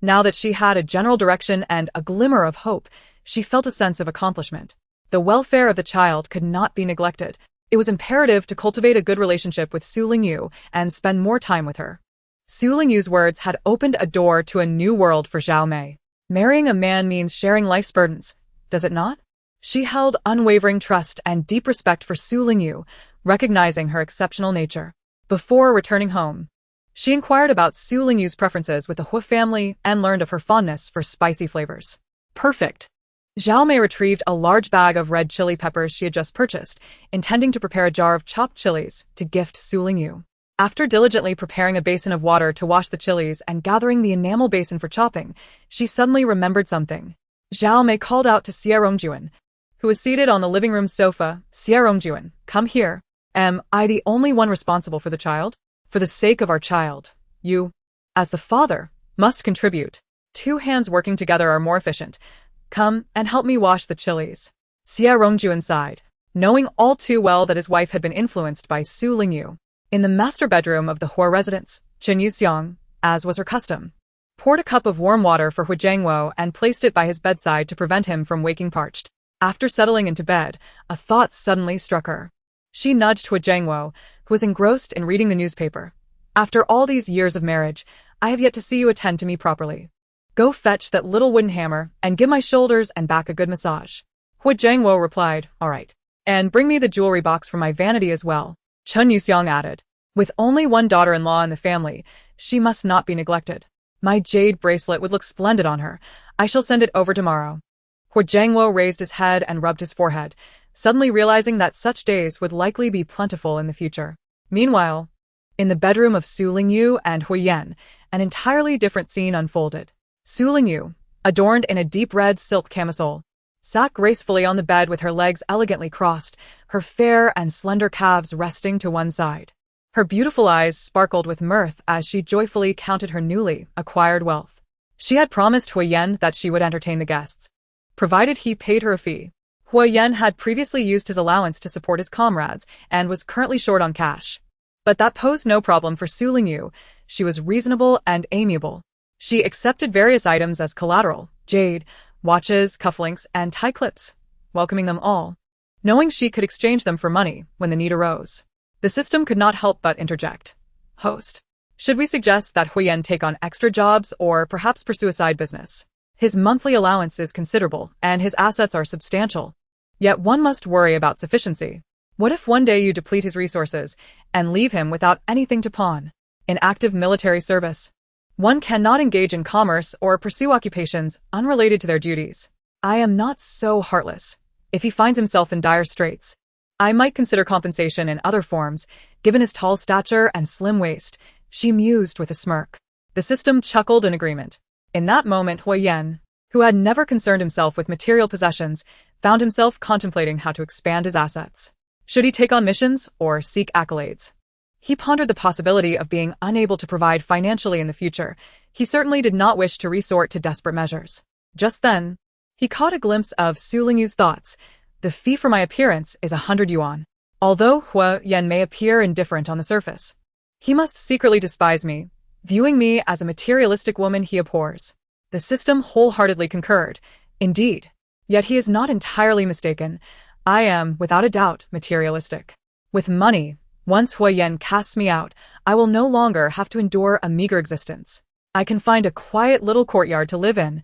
Speaker 1: Now that she had a general direction and a glimmer of hope, she felt a sense of accomplishment. The welfare of the child could not be neglected. It was imperative to cultivate a good relationship with Su Lingyu and spend more time with her. Su Lingyu's words had opened a door to a new world for Zhao Mei. Marrying a man means sharing life's burdens, does it not? She held unwavering trust and deep respect for Su Lingyu, recognizing her exceptional nature. Before returning home, she inquired about Su Lingyu's preferences with the Hua family and learned of her fondness for spicy flavors. Perfect. Zhao Mei retrieved a large bag of red chili peppers she had just purchased, intending to prepare a jar of chopped chilies to gift Su Lingyu. After diligently preparing a basin of water to wash the chilies and gathering the enamel basin for chopping, she suddenly remembered something. Zhao Mei called out to Xia Rongjuan, who was seated on the living room sofa. "Xia Rongjuan, come here. Am I the only one responsible for the child? For the sake of our child, you, as the father, must contribute. 2 hands working together are more efficient. Come and help me wash the chilies." Xia Rongjuan sighed, knowing all too well that his wife had been influenced by Su Lingyu. In the master bedroom of the Hua residence, Chen Yuxiang, as was her custom, poured a cup of warm water for Hu Jiangwo and placed it by his bedside to prevent him from waking parched. After settling into bed, a thought suddenly struck her. She nudged Hu Jiangwo, who was engrossed in reading the newspaper. "After all these years of marriage, I have yet to see you attend to me properly. Go fetch that little wooden hammer and give my shoulders and back a good massage." Hu Jiangwo replied, "All right. And bring me the jewelry box for my vanity as well." Chen Yuxiang added, "With only one daughter-in-law in the family, she must not be neglected. My jade bracelet would look splendid on her. I shall send it over tomorrow." Hu Jiangwo raised his head and rubbed his forehead, suddenly realizing that such days would likely be plentiful in the future. Meanwhile, in the bedroom of Su Lingyu and Huayan, an entirely different scene unfolded. Su Lingyu, adorned in a deep red silk camisole, sat gracefully on the bed with her legs elegantly crossed, her fair and slender calves resting to one side. Her beautiful eyes sparkled with mirth as she joyfully counted her newly acquired wealth. She had promised Huayan that she would entertain the guests, provided he paid her a fee. Hua Yan had previously used his allowance to support his comrades and was currently short on cash. But that posed no problem for Su Lingyu. She was reasonable and amiable. She accepted various items as collateral: jade, watches, cufflinks, and tie clips, welcoming them all, knowing she could exchange them for money when the need arose. The system could not help but interject. Host, should we suggest that Huyen take on extra jobs or perhaps pursue a side business? His monthly allowance is considerable, and his assets are substantial. Yet one must worry about sufficiency. What if one day you deplete his resources and leave him without anything to pawn? In active military service, one cannot engage in commerce or pursue occupations unrelated to their duties. I am not so heartless. If he finds himself in dire straits, I might consider compensation in other forms, given his tall stature and slim waist, she mused with a smirk. The system chuckled in agreement. In that moment, Hua Yan, who had never concerned himself with material possessions, found himself contemplating how to expand his assets. Should he take on missions or seek accolades? He pondered the possibility of being unable to provide financially in the future. He certainly did not wish to resort to desperate measures. Just then, he caught a glimpse of Su Lingyu's thoughts. The fee for my appearance is 100 yuan. Although Hua Yan may appear indifferent on the surface, he must secretly despise me, viewing me as a materialistic woman he abhors. The system wholeheartedly concurred. Indeed. Yet he is not entirely mistaken. I am, without a doubt, materialistic. With money, once Hua Yan casts me out, I will no longer have to endure a meager existence. I can find a quiet little courtyard to live in,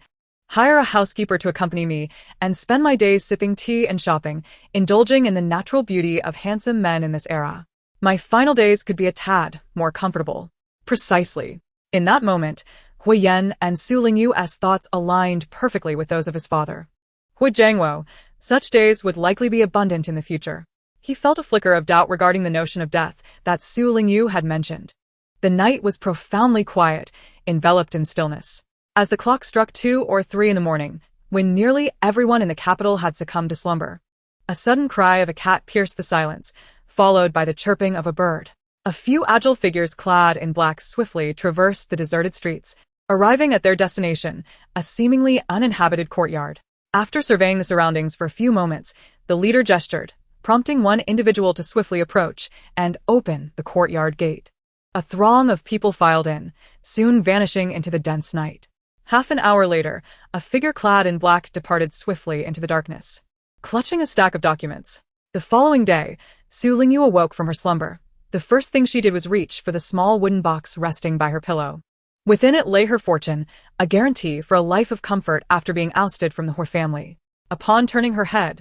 Speaker 1: hire a housekeeper to accompany me, and spend my days sipping tea and shopping, indulging in the natural beauty of handsome men in this era. My final days could be a tad more comfortable. Precisely. In that moment, Hua Yan and Su Lingyu's thoughts aligned perfectly with those of his father. Hui Jiangwo, such days would likely be abundant in the future. He felt a flicker of doubt regarding the notion of death that Su Lingyu had mentioned. The night was profoundly quiet, enveloped in stillness. As the clock struck 2 or 3 in the morning, when nearly everyone in the capital had succumbed to slumber, a sudden cry of a cat pierced the silence, followed by the chirping of a bird. A few agile figures clad in black swiftly traversed the deserted streets, arriving at their destination, a seemingly uninhabited courtyard. After surveying the surroundings for a few moments, the leader gestured, prompting one individual to swiftly approach and open the courtyard gate. A throng of people filed in, soon vanishing into the dense night. Half an hour later, a figure clad in black departed swiftly into the darkness, clutching a stack of documents. The following day, Su Lingyu awoke from her slumber. The first thing she did was reach for the small wooden box resting by her pillow. Within it lay her fortune, a guarantee for a life of comfort after being ousted from the Hui family. Upon turning her head,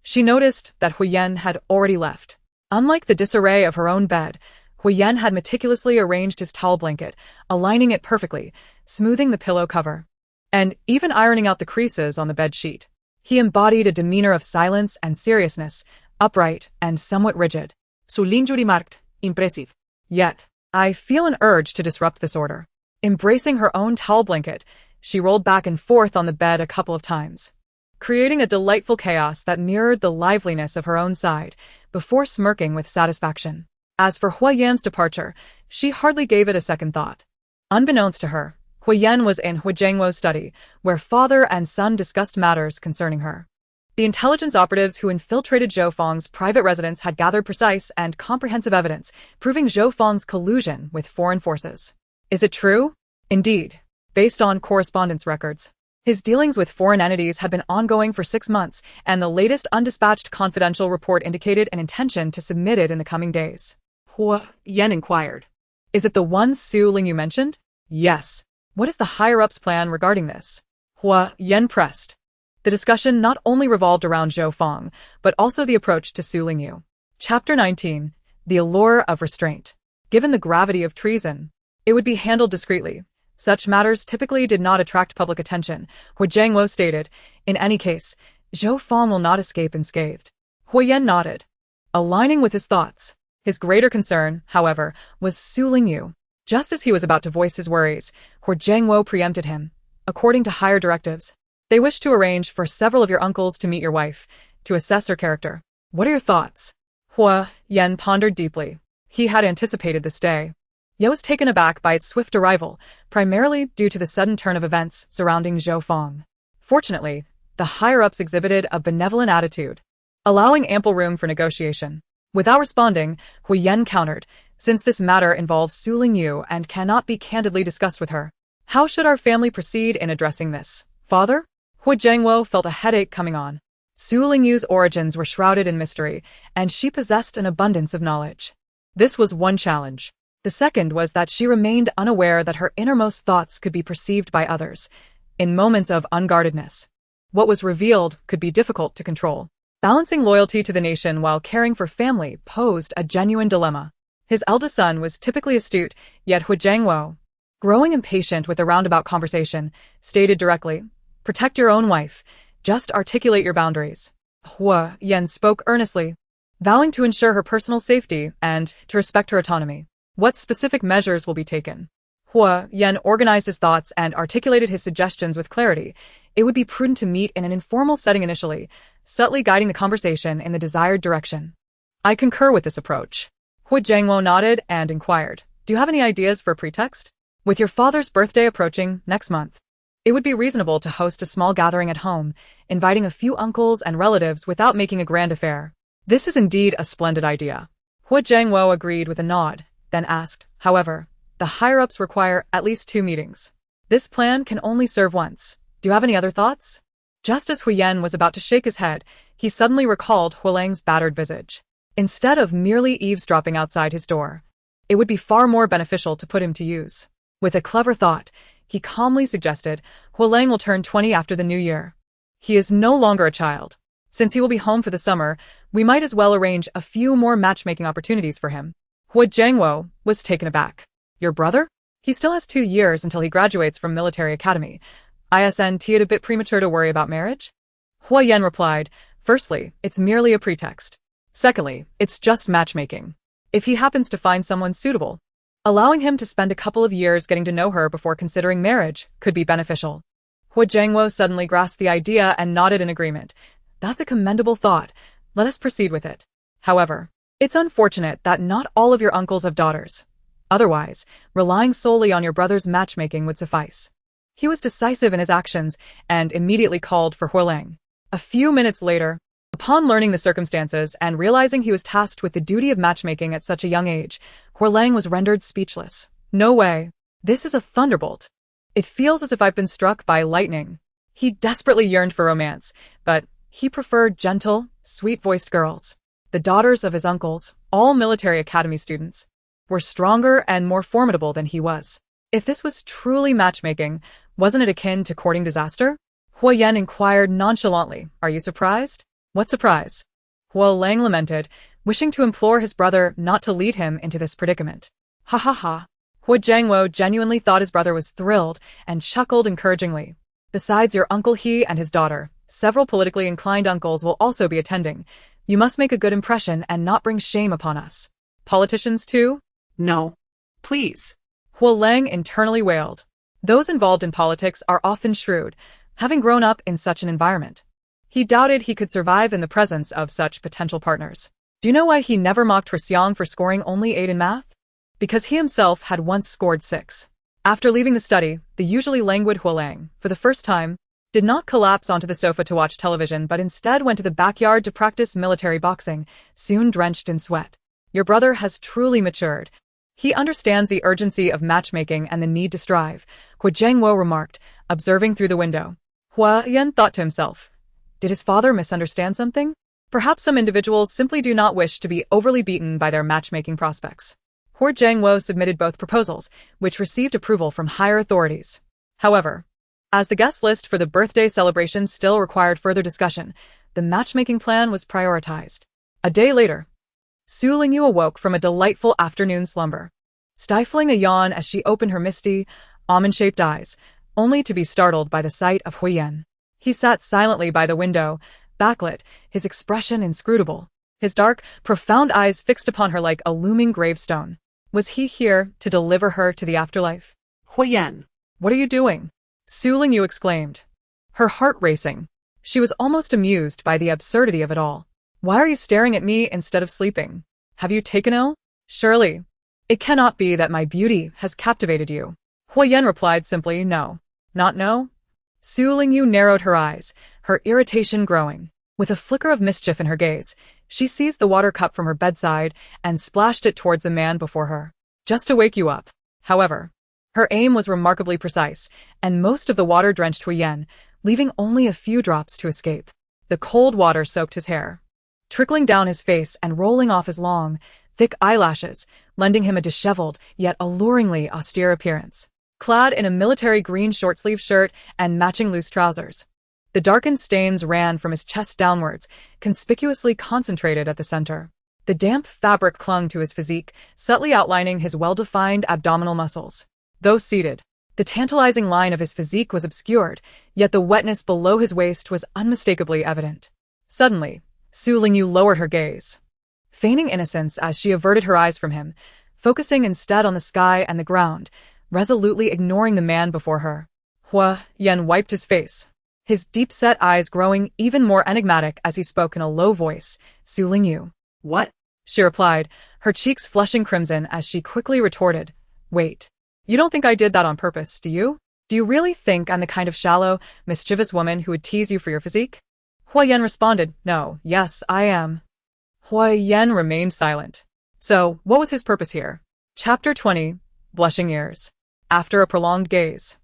Speaker 1: she noticed that Huyen had already left. Unlike the disarray of her own bed, Huyen had meticulously arranged his towel blanket, aligning it perfectly, smoothing the pillow cover, and even ironing out the creases on the bed sheet. He embodied a demeanor of silence and seriousness, upright and somewhat rigid.
Speaker 2: Su Lingyu remarked, impressive.
Speaker 1: Yet, I feel an urge to disrupt this order. Embracing her own towel blanket, she rolled back and forth on the bed a couple of times, creating a delightful chaos that mirrored the liveliness of her own side, before smirking with satisfaction. As for Hua Yan's departure, she hardly gave it a second thought. Unbeknownst to her, Hua Yan was in Hui Jiangwo's study, where father and son discussed matters concerning her. The intelligence operatives who infiltrated Zhou Feng's private residence had gathered precise and comprehensive evidence, proving Zhou Feng's collusion with foreign forces. Is it true? Indeed. Based on correspondence records, his dealings with foreign entities had been ongoing for 6 months, and the latest undispatched confidential report indicated an intention to submit it in the coming days.
Speaker 2: Hua Yan inquired.
Speaker 1: Is it the one Su Lingyu mentioned? Yes. What is the higher-ups' plan regarding this? Hua Yan pressed. The discussion not only revolved around Zhou Feng, but also the approach to Su Lingyu. Chapter 19. The Allure of Restraint. Given the gravity of treason, it would be handled discreetly. Such matters typically did not attract public attention, Hui Jiangwo stated. In any case, Zhou Feng will not escape unscathed. Hua Yan nodded, aligning with his thoughts. His greater concern, however, was Su Lingyu. Just as he was about to voice his worries, Hui Jiangwo preempted him. According to higher directives, they wish to arrange for several of your uncles to meet your wife, to assess her character. What are your thoughts? Hua Yan pondered deeply. He had anticipated this day. Yet was taken aback by its swift arrival, primarily due to the sudden turn of events surrounding Zhou Feng. Fortunately, the higher-ups exhibited a benevolent attitude, allowing ample room for negotiation. Without responding, Huyen countered, since this matter involves Su Lingyu and cannot be candidly discussed with her. How should our family proceed in addressing this, father? Hu Jiangwo felt a headache coming on. Su Lingyu's origins were shrouded in mystery, and she possessed an abundance of knowledge. This was one challenge. The second was that she remained unaware that her innermost thoughts could be perceived by others, in moments of unguardedness. What was revealed could be difficult to control. Balancing loyalty to the nation while caring for family posed a genuine dilemma. His eldest son was typically astute, yet Hu Jiangwo, growing impatient with the roundabout conversation, stated directly, "Protect your own wife. Just articulate your boundaries." Hua Yan spoke earnestly, vowing to ensure her personal safety and to respect her autonomy. What specific measures will be taken? Hua Yan organized his thoughts and articulated his suggestions with clarity. It would be prudent to meet in an informal setting initially, subtly guiding the conversation in the desired direction. I concur with this approach. Hu Jiangwo nodded and inquired, "Do you have any ideas for a pretext? With your father's birthday approaching next month, it would be reasonable to host a small gathering at home, inviting a few uncles and relatives without making a grand affair." This is indeed a splendid idea. Hu Jiangwo agreed with a nod, then asked, "However, the higher-ups require at least 2 meetings. This plan can only serve once. Do you have any other thoughts?" Just as Huyen was about to shake his head, he suddenly recalled Huolang's battered visage. Instead of merely eavesdropping outside his door, it would be far more beneficial to put him to use. With a clever thought, he calmly suggested, "Huolang will turn 20 after the new year. He is no longer a child. Since he will be home for the summer, we might as well arrange a few more matchmaking opportunities for him." Hu Jiangwo was taken aback. "Your brother? He still has 2 years until he graduates from military academy. Isn't it a bit premature to worry about marriage?" Hua Yan replied, "Firstly, it's merely a pretext. Secondly, it's just matchmaking. If he happens to find someone suitable, allowing him to spend a couple of years getting to know her before considering marriage could be beneficial." Hu Jiangwo suddenly grasped the idea and nodded in agreement. "That's a commendable thought. Let us proceed with it. However, it's unfortunate that not all of your uncles have daughters. Otherwise, relying solely on your brother's matchmaking would suffice." He was decisive in his actions and immediately called for Huolang. A few minutes later, upon learning the circumstances and realizing he was tasked with the duty of matchmaking at such a young age, Huolang was rendered speechless. "No way. This is a thunderbolt. It feels as if I've been struck by lightning." He desperately yearned for romance, but he preferred gentle, sweet-voiced girls. The daughters of his uncles, all military academy students, were stronger and more formidable than he was. If this was truly matchmaking, wasn't it akin to courting disaster? Hua Yan inquired nonchalantly, "Are you surprised?" "What surprise?" Huolang lamented, wishing to implore his brother not to lead him into this predicament. "Ha ha ha." Hu Jiangwo genuinely thought his brother was thrilled and chuckled encouragingly. "Besides your uncle, he and his daughter, several politically inclined uncles will also be attending. You must make a good impression and not bring shame upon us." "Politicians too?"
Speaker 2: No. Please.
Speaker 1: Huolang internally wailed. Those involved in politics are often shrewd, having grown up in such an environment. He doubted he could survive in the presence of such potential partners. Do you know why he never mocked Xiang for scoring only 8 in math? Because he himself had once scored 6. After leaving the study, the usually languid Huolang, for the first time, did not collapse onto the sofa to watch television but instead went to the backyard to practice military boxing, soon drenched in sweat. Your brother has truly matured. He understands the urgency of matchmaking and the need to strive, Hu Jiangwo remarked, observing through the window. Hua Yan thought to himself, did his father misunderstand something? Perhaps some individuals simply do not wish to be overly beaten by their matchmaking prospects. Hu Jiangwo submitted both proposals, which received approval from higher authorities. However, as the guest list for the birthday celebration still required further discussion, the matchmaking plan was prioritized. A day later, Su Lingyu awoke from a delightful afternoon slumber, stifling a yawn as she opened her misty, almond-shaped eyes, only to be startled by the sight of Huyen. He sat silently by the window, backlit, his expression inscrutable, his dark, profound eyes fixed upon her like a looming gravestone. Was he here to deliver her to the afterlife?
Speaker 2: Huyen.
Speaker 1: What are you doing? Su Lingyu exclaimed, her heart racing. She was almost amused by the absurdity of it all. Why are you staring at me instead of sleeping? Have you taken ill? Surely, it cannot be that my beauty has captivated you. Huyen replied simply, no. Not no? Su Lingyu narrowed her eyes, her irritation growing. With a flicker of mischief in her gaze, she seized the water cup from her bedside and splashed it towards the man before her. Just to wake you up. However, her aim was remarkably precise, and most of the water drenched Hui Yan, leaving only a few drops to escape. The cold water soaked his hair, trickling down his face and rolling off his long, thick eyelashes, lending him a disheveled, yet alluringly austere appearance. Clad in a military green short-sleeved shirt and matching loose trousers, the darkened stains ran from his chest downwards, conspicuously concentrated at the center. The damp fabric clung to his physique, subtly outlining his well-defined abdominal muscles. Though seated, the tantalizing line of his physique was obscured, yet the wetness below his waist was unmistakably evident. Suddenly, Su Lingyu lowered her gaze, feigning innocence as she averted her eyes from him, focusing instead on the sky and the ground, resolutely ignoring the man before her. Hui Yan wiped his face, his deep-set eyes growing even more enigmatic as he spoke in a low voice. Su Lingyu.
Speaker 2: What?
Speaker 1: She replied, her cheeks flushing crimson as she quickly retorted. Wait. You don't think I did that on purpose, do you? Do you really think I'm the kind of shallow, mischievous woman who would tease you for your physique? Hui Yan responded, no, yes, I am. Hui Yan remained silent. So, what was his purpose here? Chapter 20, Blushing Ears. After a prolonged gaze,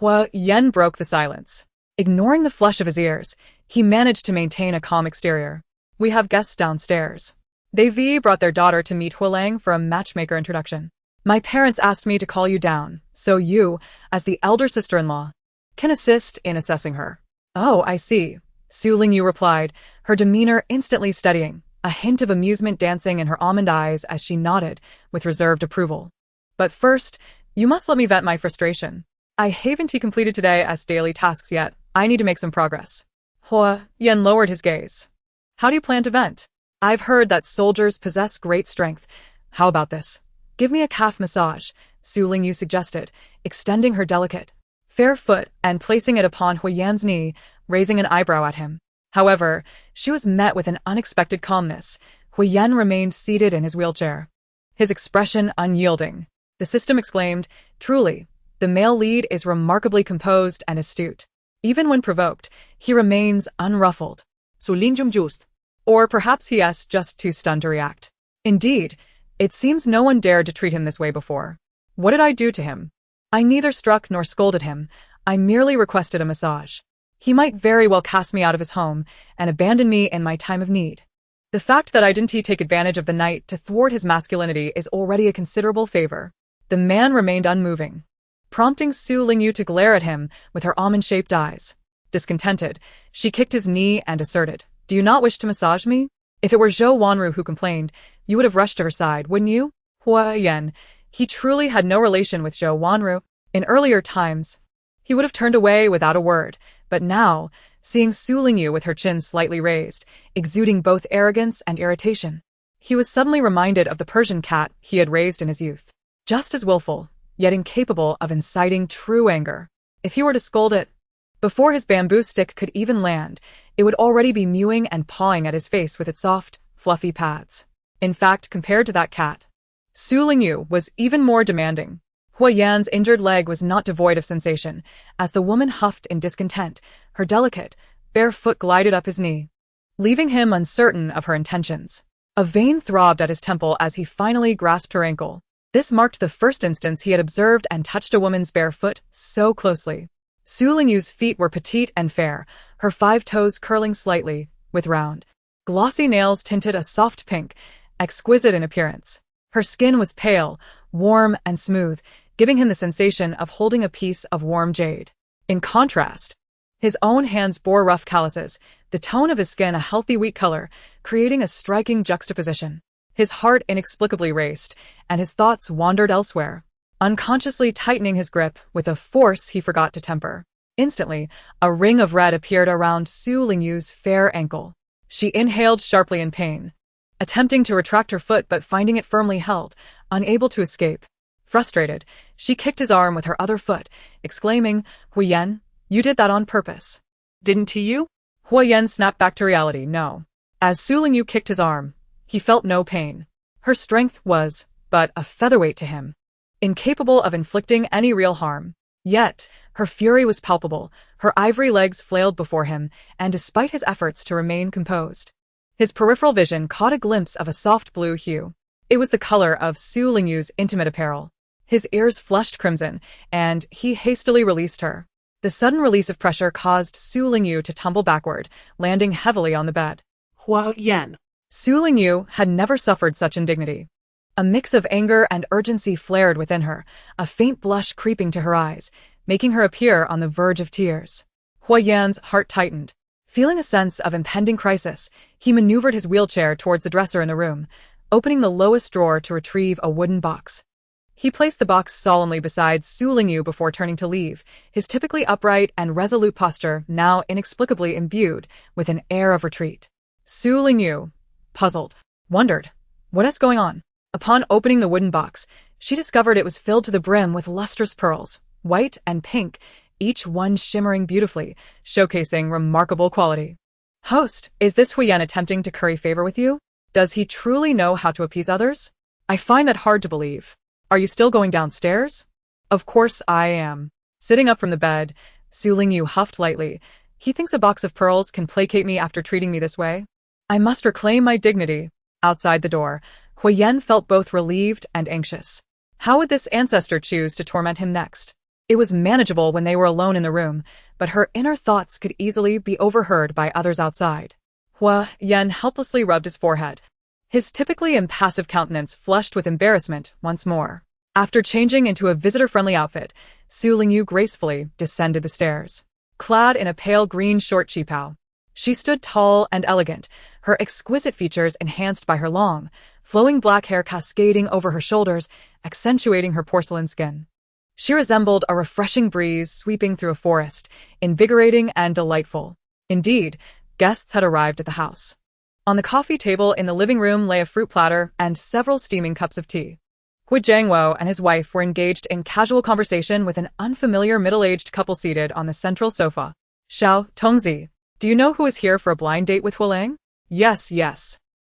Speaker 1: Hui Yan broke the silence. Ignoring the flush of his ears, he managed to maintain a calm exterior. We have guests downstairs. They brought their daughter to meet Huilang for a matchmaker introduction. My parents asked me to call you down, so you, as the elder sister-in-law, can assist in assessing her. Oh, I see. Su Lingyu replied, her demeanor instantly steadying, a hint of amusement dancing in her almond eyes as she nodded, with reserved approval. But first, you must let me vent my frustration. I haven't completed today as daily tasks yet. I need to make some progress. Hui Yan lowered his gaze. How do you plan to vent? I've heard that soldiers possess great strength. How about this? Give me a calf massage, Su Lingyu suggested, extending her delicate, fair foot and placing it upon Hui Yan's knee, raising an eyebrow at him. However, she was met with an unexpected calmness. Hui Yan remained seated in his wheelchair, his expression unyielding. The system exclaimed, truly, the male lead is remarkably composed and astute. Even when provoked, he remains unruffled. So Lingyu just. Or perhaps he is just too stunned to react. Indeed, it seems no one dared to treat him this way before. What did I do to him? I neither struck nor scolded him. I merely requested a massage. He might very well cast me out of his home and abandon me in my time of need. The fact that I didn't take advantage of the night to thwart his masculinity is already a considerable favor. The man remained unmoving, prompting Su Lingyu to glare at him with her almond-shaped eyes. Discontented, she kicked his knee and asserted, do you not wish to massage me? If it were Zhou Wanru who complained, you would have rushed to her side, wouldn't you? Hui Yan. He truly had no relation with Zhou Wanru. In earlier times, he would have turned away without a word, but now, seeing Su Lingyu with her chin slightly raised, exuding both arrogance and irritation, he was suddenly reminded of the Persian cat he had raised in his youth. Just as willful, yet incapable of inciting true anger. If he were to scold it, before his bamboo stick could even land, it would already be mewing and pawing at his face with its soft, fluffy pads. In fact, compared to that cat, Su Lingyu was even more demanding. Hui Yan's injured leg was not devoid of sensation, as the woman huffed in discontent, her delicate, bare foot glided up his knee, leaving him uncertain of her intentions. A vein throbbed at his temple as he finally grasped her ankle. This marked the first instance he had observed and touched a woman's bare foot so closely. Su Lingyu's feet were petite and fair, her 5 toes curling slightly, with round, glossy nails tinted a soft pink, exquisite in appearance. Her skin was pale, warm, and smooth, giving him the sensation of holding a piece of warm jade. In contrast, his own hands bore rough calluses, the tone of his skin a healthy wheat color, creating a striking juxtaposition. His heart inexplicably raced, and his thoughts wandered elsewhere, unconsciously tightening his grip with a force he forgot to temper. Instantly, a ring of red appeared around Su Lingyu's fair ankle. She inhaled sharply in pain, attempting to retract her foot but finding it firmly held, unable to escape. Frustrated, she kicked his arm with her other foot, exclaiming, Hui Yan, you did that on purpose.
Speaker 2: Didn't you?
Speaker 1: Hui Yan snapped back to reality, no. As Su Lingyu kicked his arm, he felt no pain. Her strength was but a featherweight to him, incapable of inflicting any real harm. Yet, Her fury was palpable, her ivory legs flailed before him, and despite his efforts to remain composed, his peripheral vision caught a glimpse of a soft blue hue. It was the color of Su Lingyu's intimate apparel. His ears flushed crimson, and he hastily released her. The sudden release of pressure caused Su Lingyu to tumble backward, landing heavily on the bed.
Speaker 2: Hua Yan.
Speaker 1: Su Lingyu had never suffered such indignity. A mix of anger and urgency flared within her, a faint blush creeping to her eyes, making her appear on the verge of tears. Hua Yan's heart tightened. Feeling a sense of impending crisis, he maneuvered his wheelchair towards the dresser in the room, opening the lowest drawer to retrieve a wooden box. He placed the box solemnly beside Su Lingyu before turning to leave, his typically upright and resolute posture now inexplicably imbued with an air of retreat. Su Lingyu, puzzled, wondered, what is going on? Upon opening the wooden box, she discovered it was filled to the brim with lustrous pearls, white and pink, each one shimmering beautifully, showcasing remarkable quality. Host, is this Huyen attempting to curry favor with you? Does he truly know how to appease others? I find that hard to believe. Are you still going downstairs? Of course I am. Sitting up from the bed, Su Lingyu huffed lightly. He thinks a box of pearls can placate me after treating me this way? I must reclaim my dignity. Outside the door, Huyen felt both relieved and anxious. How would this ancestor choose to torment him next? It was manageable when they were alone in the room, but her inner thoughts could easily be overheard by others outside. Huyen helplessly rubbed his forehead. His typically impassive countenance flushed with embarrassment once more. After changing into a visitor-friendly outfit, Su Lingyu gracefully descended the stairs. Clad in a pale green short qipao, she stood tall and elegant, her exquisite features enhanced by her long, flowing black hair cascading over her shoulders, accentuating her porcelain skin. She resembled a refreshing breeze sweeping through a forest, invigorating and delightful. Indeed, guests had arrived at the house. On the coffee table in the living room lay a fruit platter and several steaming cups of tea. Hu Jiangwo and his wife were engaged in casual conversation with an unfamiliar middle-aged couple seated on the central sofa. Xiao, Tongzi, do you know who is here for a blind date with Hulang? Yes.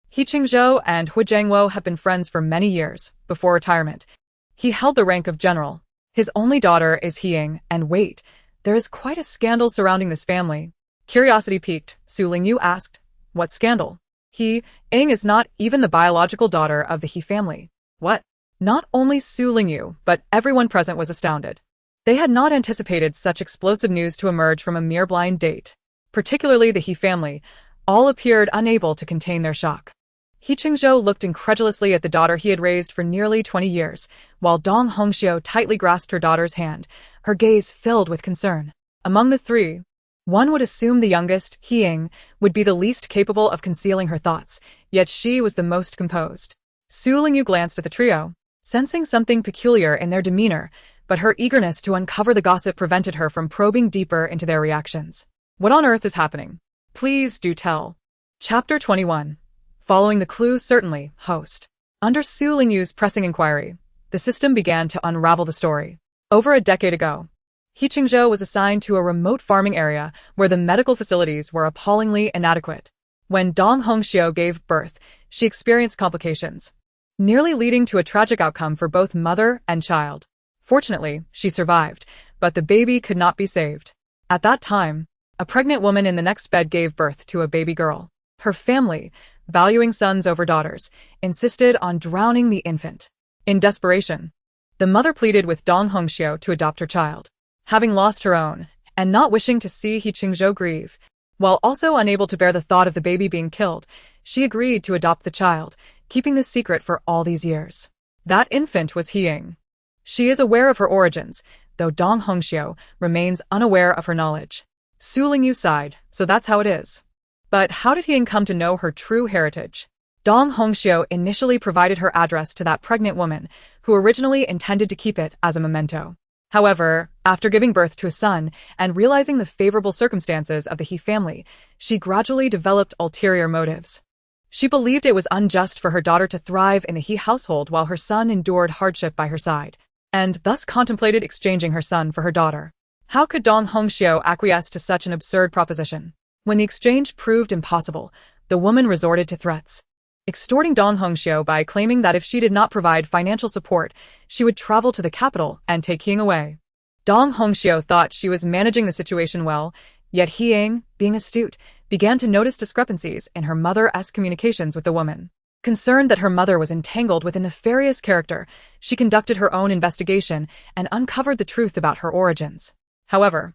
Speaker 1: He Qingzhou and Hu Jiangwo have been friends for many years, before retirement. He held the rank of general. His only daughter is Hiying, and wait, there is quite a scandal surrounding this family. Curiosity piqued, Su Lingyu asked, what scandal? Ying is not even the biological daughter of the He family. What? Not only Su Lingyu, but everyone present was astounded. They had not anticipated such explosive news to emerge from a mere blind date. Particularly the He family, all appeared unable to contain their shock. He Qingzhou looked incredulously at the daughter he had raised for nearly 20 years, while Dong Hongxiu tightly grasped her daughter's hand, her gaze filled with concern. Among the three, one would assume the youngest, Hiying, would be the least capable of concealing her thoughts, yet she was the most composed. Su Lingyu glanced at the trio, sensing something peculiar in their demeanor, but her eagerness to uncover the gossip prevented her from probing deeper into their reactions. What on earth is happening? Please do tell. Chapter 21. Following the clue certainly, host. Under Su Lingyu's pressing inquiry, the system began to unravel the story. Over a decade ago, He Qingzhou was assigned to a remote farming area where the medical facilities were appallingly inadequate. When Dong Hongxiu gave birth, she experienced complications, nearly leading to a tragic outcome for both mother and child. Fortunately, she survived, but the baby could not be saved. At that time, a pregnant woman in the next bed gave birth to a baby girl. Her family, valuing sons over daughters, insisted on drowning the infant. In desperation, the mother pleaded with Dong Hongxiu to adopt her child. Having lost her own, and not wishing to see He Qingzhou grieve, while also unable to bear the thought of the baby being killed, she agreed to adopt the child, keeping this secret for all these years. That infant was Hiying. She is aware of her origins, though Dong Hongxiu remains unaware of her knowledge. Su Lingyu sighed, so that's how it is. But how did Hiying come to know her true heritage? Dong Hongxiu initially provided her address to that pregnant woman, who originally intended to keep it as a memento. However, after giving birth to a son and realizing the favorable circumstances of the He family, she gradually developed ulterior motives. She believed it was unjust for her daughter to thrive in the He household while her son endured hardship by her side, and thus contemplated exchanging her son for her daughter. How could Dong Hongxiu acquiesce to such an absurd proposition? When the exchange proved impossible, the woman resorted to threats, extorting Dong Hongxiu by claiming that if she did not provide financial support, she would travel to the capital and take Hiying away. Dong Hongxiu thought she was managing the situation well, yet He Ying, being astute, began to notice discrepancies in her mother-esque communications with the woman. Concerned that her mother was entangled with a nefarious character, she conducted her own investigation and uncovered the truth about her origins. However,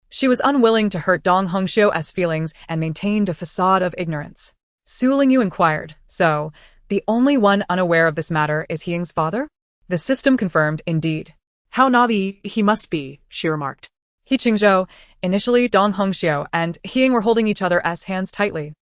Speaker 1: she was unwilling to hurt Dong Hongxiu's feelings and maintained a facade of ignorance. Su Lingyu inquired, "So, the only one unaware of this matter is He Ying's father?" The system confirmed, indeed.
Speaker 2: How naughty he must be, she remarked.
Speaker 1: He Qingzhou, initially Dong Hongxiu, and He Ying were holding each other's hands tightly,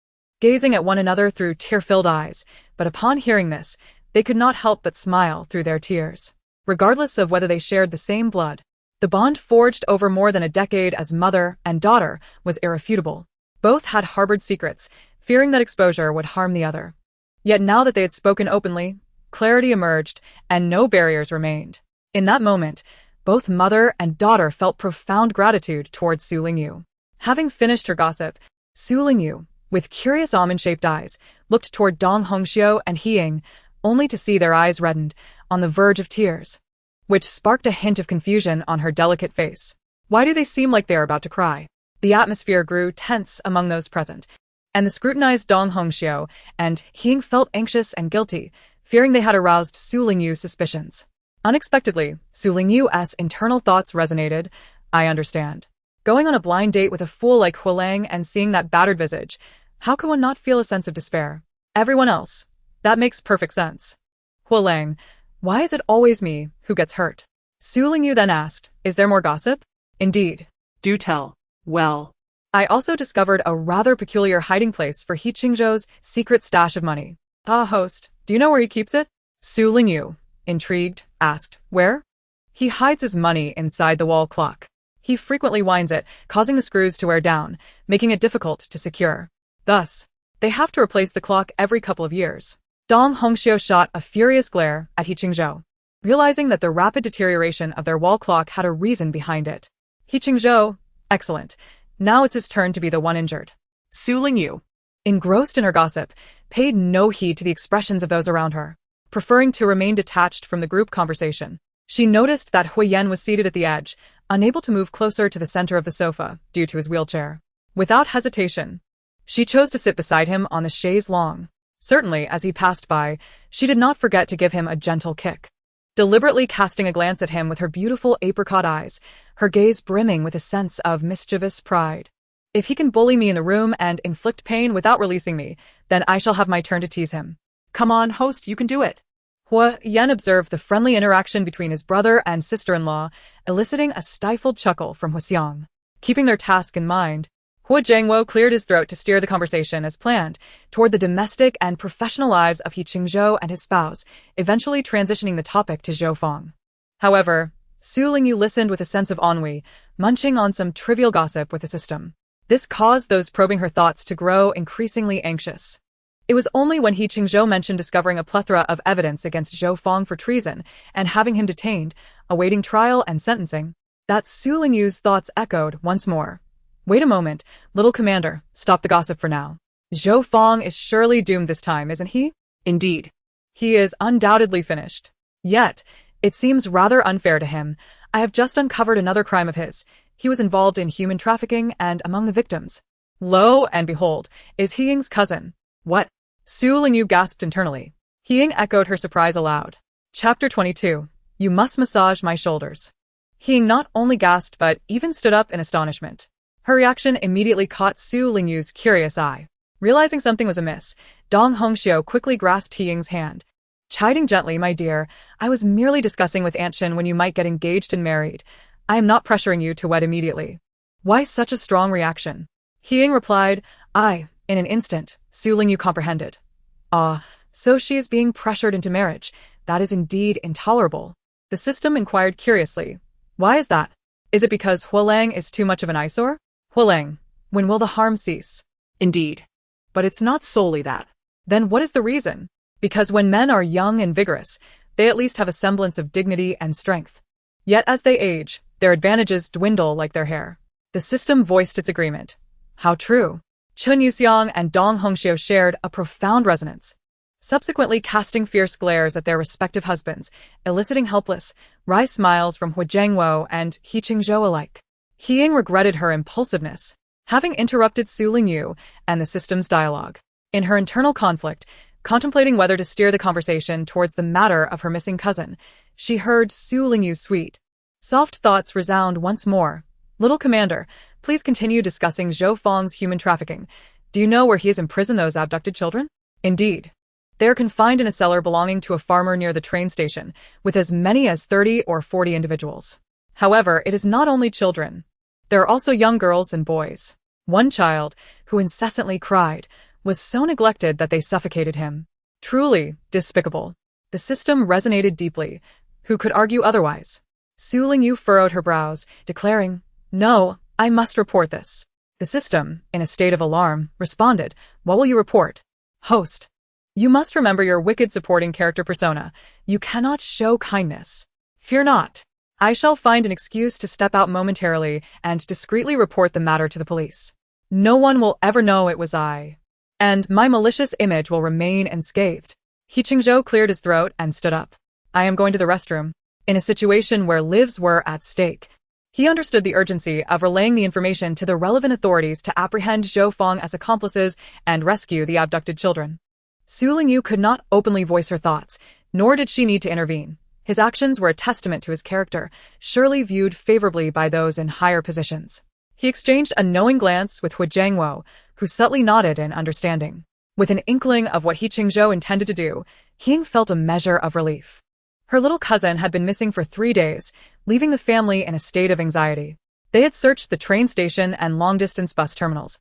Speaker 1: gazing at one another through tear-filled eyes, but upon hearing this, they could not help but smile through their tears. Regardless of whether they shared the same blood, the bond forged over more than a decade as mother and daughter was irrefutable. Both had harbored secrets, fearing that exposure would harm the other. Yet now that they had spoken openly, clarity emerged, and no barriers remained. In that moment, both mother and daughter felt profound gratitude towards Su Lingyu. Having finished her gossip, Su Lingyu, with curious almond-shaped eyes, looked toward Dong Hongxiu and He Ying, only to see their eyes reddened, on the verge of tears, which sparked a hint of confusion on her delicate face. Why do they seem like they are about to cry? The atmosphere grew tense among those present, and the scrutinized Dong Hongxiu and He Ying felt anxious and guilty, fearing they had aroused Su Lingyu's suspicions. Unexpectedly, Su Lingyu's internal thoughts resonated. I understand. Going on a blind date with a fool like Hualang and seeing that battered visage, how could one not feel a sense of despair? Everyone else. That makes perfect sense. Hualang, why is it always me who gets hurt? Su Lingyu then asked, is there more gossip? Indeed.
Speaker 2: Do tell. Well,
Speaker 1: I also discovered a rather peculiar hiding place for He Qingzhou's secret stash of money. Ah, host, do you know where he keeps it? Su Lingyu, intrigued, asked, where? He hides his money inside the wall clock. He frequently winds it, causing the screws to wear down, making it difficult to secure. Thus, they have to replace the clock every couple of years. Dong Hongxiu shot a furious glare at He Qingzhou, realizing that the rapid deterioration of their wall clock had a reason behind it. He Qingzhou, excellent. Now it's his turn to be the one injured.
Speaker 2: Su Lingyu,
Speaker 1: engrossed in her gossip, paid no heed to the expressions of those around her, preferring to remain detached from the group conversation. She noticed that Huiyan was seated at the edge, unable to move closer to the center of the sofa due to his wheelchair. Without hesitation, she chose to sit beside him on the chaise longue. Certainly, as he passed by, she did not forget to give him a gentle kick. Deliberately casting a glance at him with her beautiful apricot eyes, her gaze brimming with a sense of mischievous pride. If he can bully me in the room and inflict pain without releasing me, then I shall have my turn to tease him.
Speaker 2: Come on, host, you can do it.
Speaker 1: Hua Yan observed the friendly interaction between his brother and sister-in-law, eliciting a stifled chuckle from Huxiang. Keeping their task in mind, Hua Jiangwo cleared his throat to steer the conversation as planned toward the domestic and professional lives of He Qingzhou and his spouse, eventually transitioning the topic to Zhou Fang. However, Su Lingyu listened with a sense of ennui, munching on some trivial gossip with the system. This caused those probing her thoughts to grow increasingly anxious. It was only when He Qingzhou mentioned discovering a plethora of evidence against Zhou Fang for treason and having him detained, awaiting trial and sentencing, that Su Lingyu's thoughts echoed once more. Wait a moment, little commander, stop the gossip for now. Zhou Fang is surely doomed this time, isn't he?
Speaker 2: Indeed.
Speaker 1: He is undoubtedly finished. Yet, it seems rather unfair to him. I have just uncovered another crime of his. He was involved in human trafficking and among the victims. Lo and behold, is He Ying's cousin. What? Su Lingyu gasped internally. He Ying echoed her surprise aloud. Chapter 22. You must massage my shoulders. He Ying not only gasped but even stood up in astonishment. Her reaction immediately caught Su Lingyu's curious eye. Realizing something was amiss, Dong Hongxiu quickly grasped He Ying's hand. Chiding gently, my dear, I was merely discussing with Aunt Shin when you might get engaged and married. I am not pressuring you to wed immediately. Why such a strong reaction? He Ying replied, in an instant, Su Lingyu comprehended. Ah, so she is being pressured into marriage. That is indeed intolerable. The system inquired curiously. Why is that? Is it because Hualang is too much of an eyesore? Hualang, when will the harm cease?
Speaker 2: Indeed. But it's not solely that.
Speaker 1: Then what is the reason? Because when men are young and vigorous, they at least have a semblance of dignity and strength. Yet as they age, their advantages dwindle like their hair. The system voiced its agreement. How true. Chen Yuxiang and Dong Hongxiu shared a profound resonance. subsequently casting fierce glares at their respective husbands, eliciting helpless, wry smiles from Hu Jiangwo and He Qingzhou alike. He Ying regretted her impulsiveness, having interrupted Su Lingyu and the system's dialogue. In her internal conflict, contemplating whether to steer the conversation towards the matter of her missing cousin, she heard Su Lingyu's sweet, soft thoughts resound once more. Little Commander, please continue discussing Zhou Fang's human trafficking. Do you know where he has imprisoned those abducted children? Indeed. They are confined in a cellar belonging to a farmer near the train station, with as many as 30 or 40 individuals. However, it is not only children. There are also young girls and boys. One child, who incessantly cried, was so neglected that they suffocated him. Truly despicable. The system resonated deeply. Who could argue otherwise? Su Lingyu furrowed her brows, declaring, "No, I must report this." The system, in a state of alarm, responded, "What will you report?" Host. You must remember your wicked supporting character persona. You cannot show kindness. Fear not. I shall find an excuse to step out momentarily and discreetly report the matter to the police. No one will ever know it was I. And my malicious image will remain unscathed. He Qingzhou cleared his throat and stood up. I am going to the restroom. In a situation where lives were at stake. He understood the urgency of relaying the information to the relevant authorities to apprehend Zhou Fang as accomplices and rescue the abducted children. Su Lingyu could not openly voice her thoughts, nor did she need to intervene. His actions were a testament to his character, surely viewed favorably by those in higher positions. He exchanged a knowing glance with Hu Jiangwo, who subtly nodded in understanding. With an inkling of what He Qingzhou intended to do, He Ying felt a measure of relief. Her little cousin had been missing for 3 days, leaving the family in a state of anxiety. They had searched the train station and long-distance bus terminals,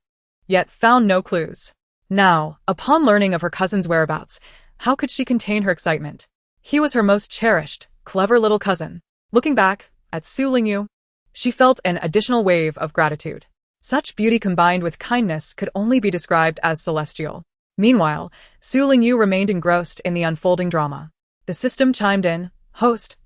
Speaker 1: yet found no clues. Now, upon learning of her cousin's whereabouts, how could she contain her excitement? He was her most cherished, clever little cousin. Looking back at Su Lingyu, she felt an additional wave of gratitude. Such beauty combined with kindness could only be described as celestial. Meanwhile, Su Lingyu remained engrossed in the unfolding drama. The system chimed in, Host,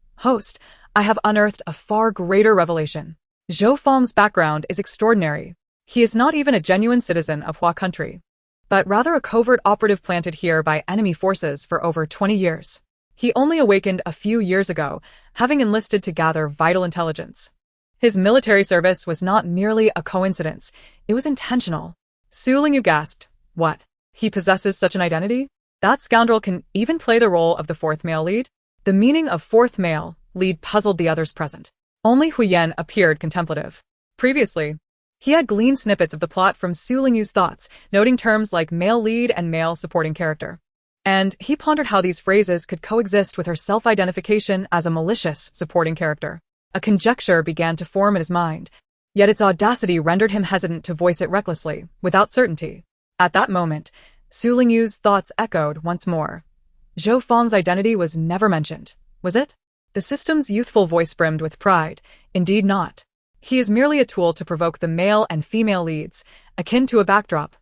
Speaker 1: I have unearthed a far greater revelation. Zhou Fang's background is extraordinary. He is not even a genuine citizen of Hua country, but rather a covert operative planted here by enemy forces for over 20 years. He only awakened a few years ago, having enlisted to gather vital intelligence. His military service was not merely a coincidence, it was intentional. Su Lingyu gasped, What? He possesses such an identity? That scoundrel can even play the role of the fourth male lead? The meaning of fourth male lead puzzled the others present. Only Hu Yan appeared contemplative. Previously, he had gleaned snippets of the plot from Su Lingyu's thoughts, noting terms like male lead and male supporting character. And he pondered how these phrases could coexist with her self-identification as a malicious supporting character. A conjecture began to form in his mind, yet its audacity rendered him hesitant to voice it recklessly, without certainty. At that moment, Su Lingyu's thoughts echoed once more. Zhou Fang's identity was never mentioned, was it? The system's youthful voice brimmed with pride. Indeed not. He is merely a tool to provoke the male and female leads, akin to a backdrop,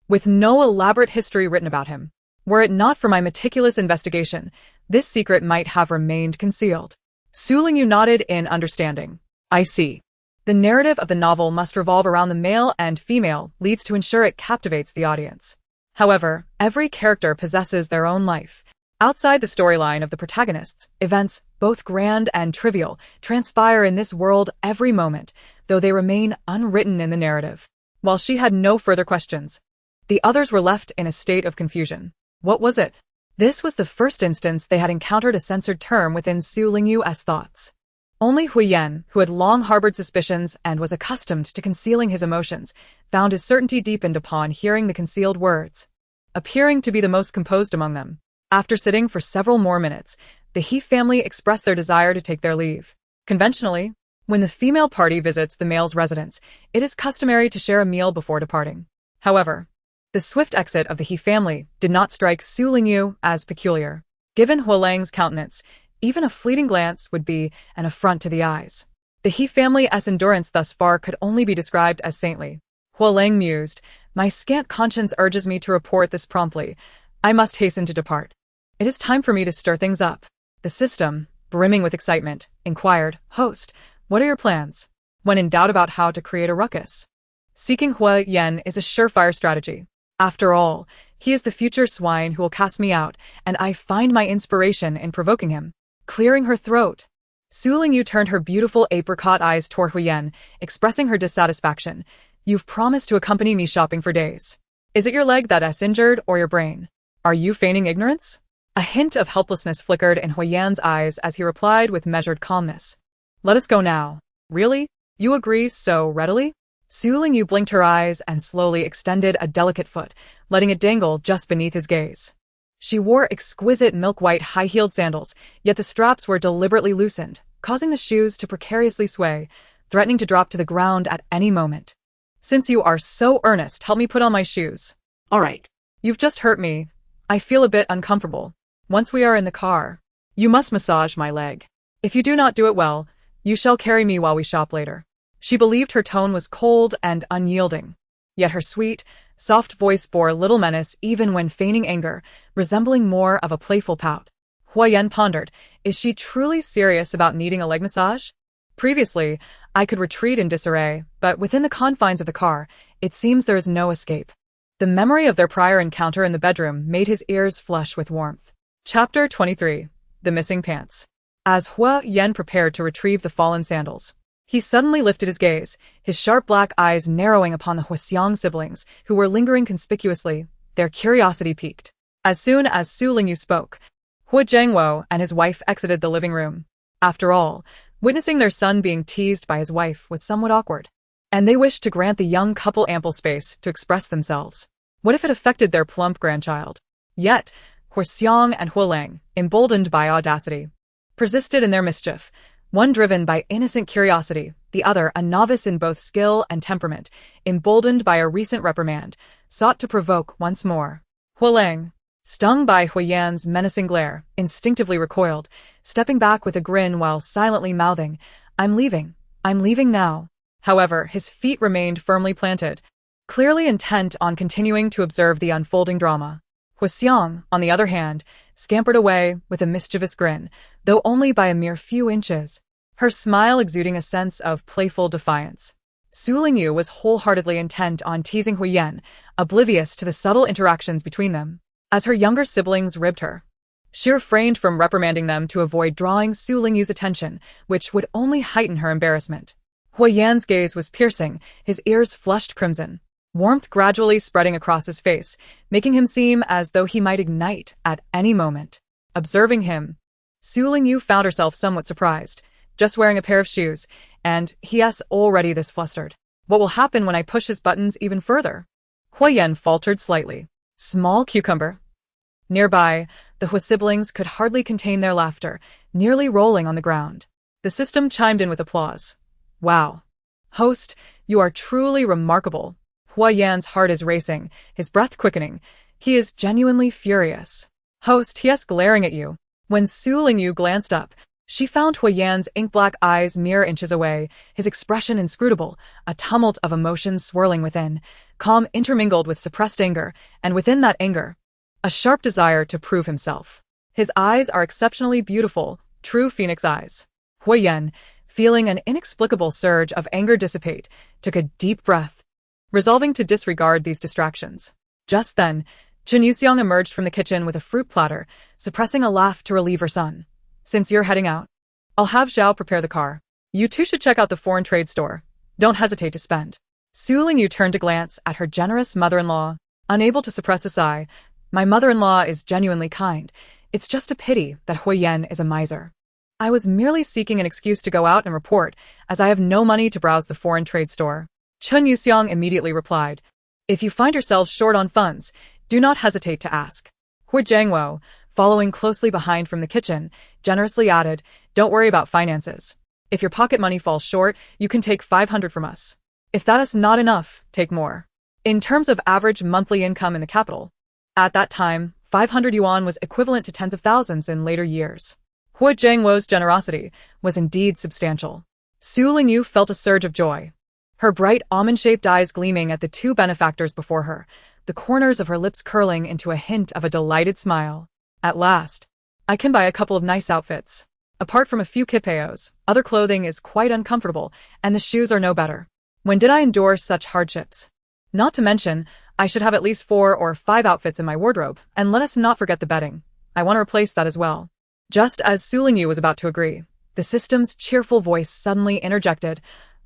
Speaker 1: with no elaborate history written about him. Were it not for my meticulous investigation, this secret might have remained concealed. Su Lingyu nodded in understanding. I see. The narrative of the novel must revolve around the male and female leads to ensure it captivates the audience. However, every character possesses their own life. Outside the storyline of the protagonists, events, both grand and trivial, transpire in this world every moment, though they remain unwritten in the narrative. While she had no further questions, the others were left in a state of confusion. What was it? This was the first instance they had encountered a censored term within Su Lingyu's thoughts. Only Hu Yan, who had long harbored suspicions and was accustomed to concealing his emotions, found his certainty deepened upon hearing the concealed words, appearing to be the most composed among them. After sitting for several more minutes, the He family expressed their desire to take their leave. Conventionally, when the female party visits the male's residence, it is customary to share a meal before departing. However, the swift exit of the He family did not strike Su Lingyu as peculiar. Given Huolang's countenance, even a fleeting glance would be an affront to the eyes. The He family's endurance thus far could only be described as saintly. Huolang mused, My scant conscience urges me to report this promptly. I must hasten to depart. It is time for me to stir things up. The system, brimming with excitement, inquired, Host, what are your plans? When in doubt about how to create a ruckus, seeking Hua Yan is a surefire strategy. After all, He is the future swine who will cast me out, and I find my inspiration in provoking him. Clearing her throat. Su Lingyu turned her beautiful apricot eyes toward Huyen, expressing her dissatisfaction. You've promised to accompany me shopping for days. Is it your leg that's injured or your brain? Are you feigning ignorance? A hint of helplessness flickered in Huyen's eyes as he replied with measured calmness. Let us go now. Really? You agree so readily? Su Lingyu blinked her eyes and slowly extended a delicate foot, letting it dangle just beneath his gaze. She wore exquisite milk-white high-heeled sandals, yet the straps were deliberately loosened, causing the shoes to precariously sway, threatening to drop to the ground at any moment. Since you are so earnest, help me put on my shoes.
Speaker 2: All right.
Speaker 1: You've just hurt me. I feel a bit uncomfortable. Once we are in the car, you must massage my leg. If you do not do it well, you shall carry me while we shop later. She believed her tone was cold and unyielding, yet her sweet, soft voice bore little menace even when feigning anger, resembling more of a playful pout. Huyen pondered, is she truly serious about needing a leg massage? Previously, I could retreat in disarray, but within the confines of the car, it seems there is no escape. The memory of their prior encounter in the bedroom made his ears flush with warmth. Chapter 23. The Missing Pants. As Huyen prepared to retrieve the fallen sandals, he suddenly lifted his gaze, his sharp black eyes narrowing upon the Huxiang siblings, who were lingering conspicuously. Their curiosity piqued. As soon as Su Lingyu spoke, Hu Jiangwo and his wife exited the living room. After all, witnessing their son being teased by his wife was somewhat awkward, and they wished to grant the young couple ample space to express themselves. What if it affected their plump grandchild? Yet, Huxiang and Hulang, emboldened by audacity, persisted in their mischief, one driven by innocent curiosity, the other a novice in both skill and temperament, emboldened by a recent reprimand, sought to provoke once more. Hulang, stung by Huyen's menacing glare, instinctively recoiled, stepping back with a grin while silently mouthing, I'm leaving now. However, his feet remained firmly planted, clearly intent on continuing to observe the unfolding drama. Huxiang, on the other hand, scampered away with a mischievous grin, though only by a mere few inches, her smile exuding a sense of playful defiance. Su Lingyu was wholeheartedly intent on teasing Huyen, oblivious to the subtle interactions between them. As her younger siblings ribbed her, she refrained from reprimanding them to avoid drawing Su Lingyu's attention, which would only heighten her embarrassment. Huyen's gaze was piercing, his ears flushed crimson, warmth gradually spreading across his face, making him seem as though he might ignite at any moment. Observing him, Su Lingyu found herself somewhat surprised, just wearing a pair of shoes, and he's already this flustered. What will happen when I push his buttons even further? Huyen faltered slightly. Small cucumber. Nearby, the Hu siblings could hardly contain their laughter, nearly rolling on the ground. The system chimed in with applause. Wow. Host, you are truly remarkable. Huyen's heart is racing, his breath quickening. He is genuinely furious. Host, he's glaring at you. When Su Lingyu glanced up, she found Huyen's ink-black eyes mere inches away, his expression inscrutable, a tumult of emotions swirling within, calm intermingled with suppressed anger, and within that anger, a sharp desire to prove himself. His eyes are exceptionally beautiful, true phoenix eyes. Huyen, feeling an inexplicable surge of anger dissipate, took a deep breath, resolving to disregard these distractions. Just then, Chen Yuxiang emerged from the kitchen with a fruit platter, suppressing a laugh to relieve her son. Since you're heading out, I'll have Zhao prepare the car. You two should check out the foreign trade store. Don't hesitate to spend. Su Lingyu turned to glance at her generous mother-in-law, unable to suppress a sigh. My mother-in-law is genuinely kind. It's just a pity that Huyen is a miser. I was merely seeking an excuse to go out and report, as I have no money to browse the foreign trade store. Chen Yuxiang immediately replied, If you find yourselves short on funds, do not hesitate to ask. Hu Jiangwo, following closely behind from the kitchen, generously added, Don't worry about finances. If your pocket money falls short, you can take 500 from us. If that is not enough, take more. In terms of average monthly income in the capital, at that time, 500 yuan was equivalent to tens of thousands in later years. Hu Jiangwo's generosity was indeed substantial. Su Lingyu felt a surge of joy, her bright almond-shaped eyes gleaming at the two benefactors before her, the corners of her lips curling into a hint of a delighted smile. At last, I can buy a couple of nice outfits. Apart from a few kipeos, other clothing is quite uncomfortable, and the shoes are no better. When did I endure such hardships? Not to mention, I should have at least 4 or 5 outfits in my wardrobe, and let us not forget the bedding. I want to replace that as well. Just as Su Lingyu was about to agree, the system's cheerful voice suddenly interjected,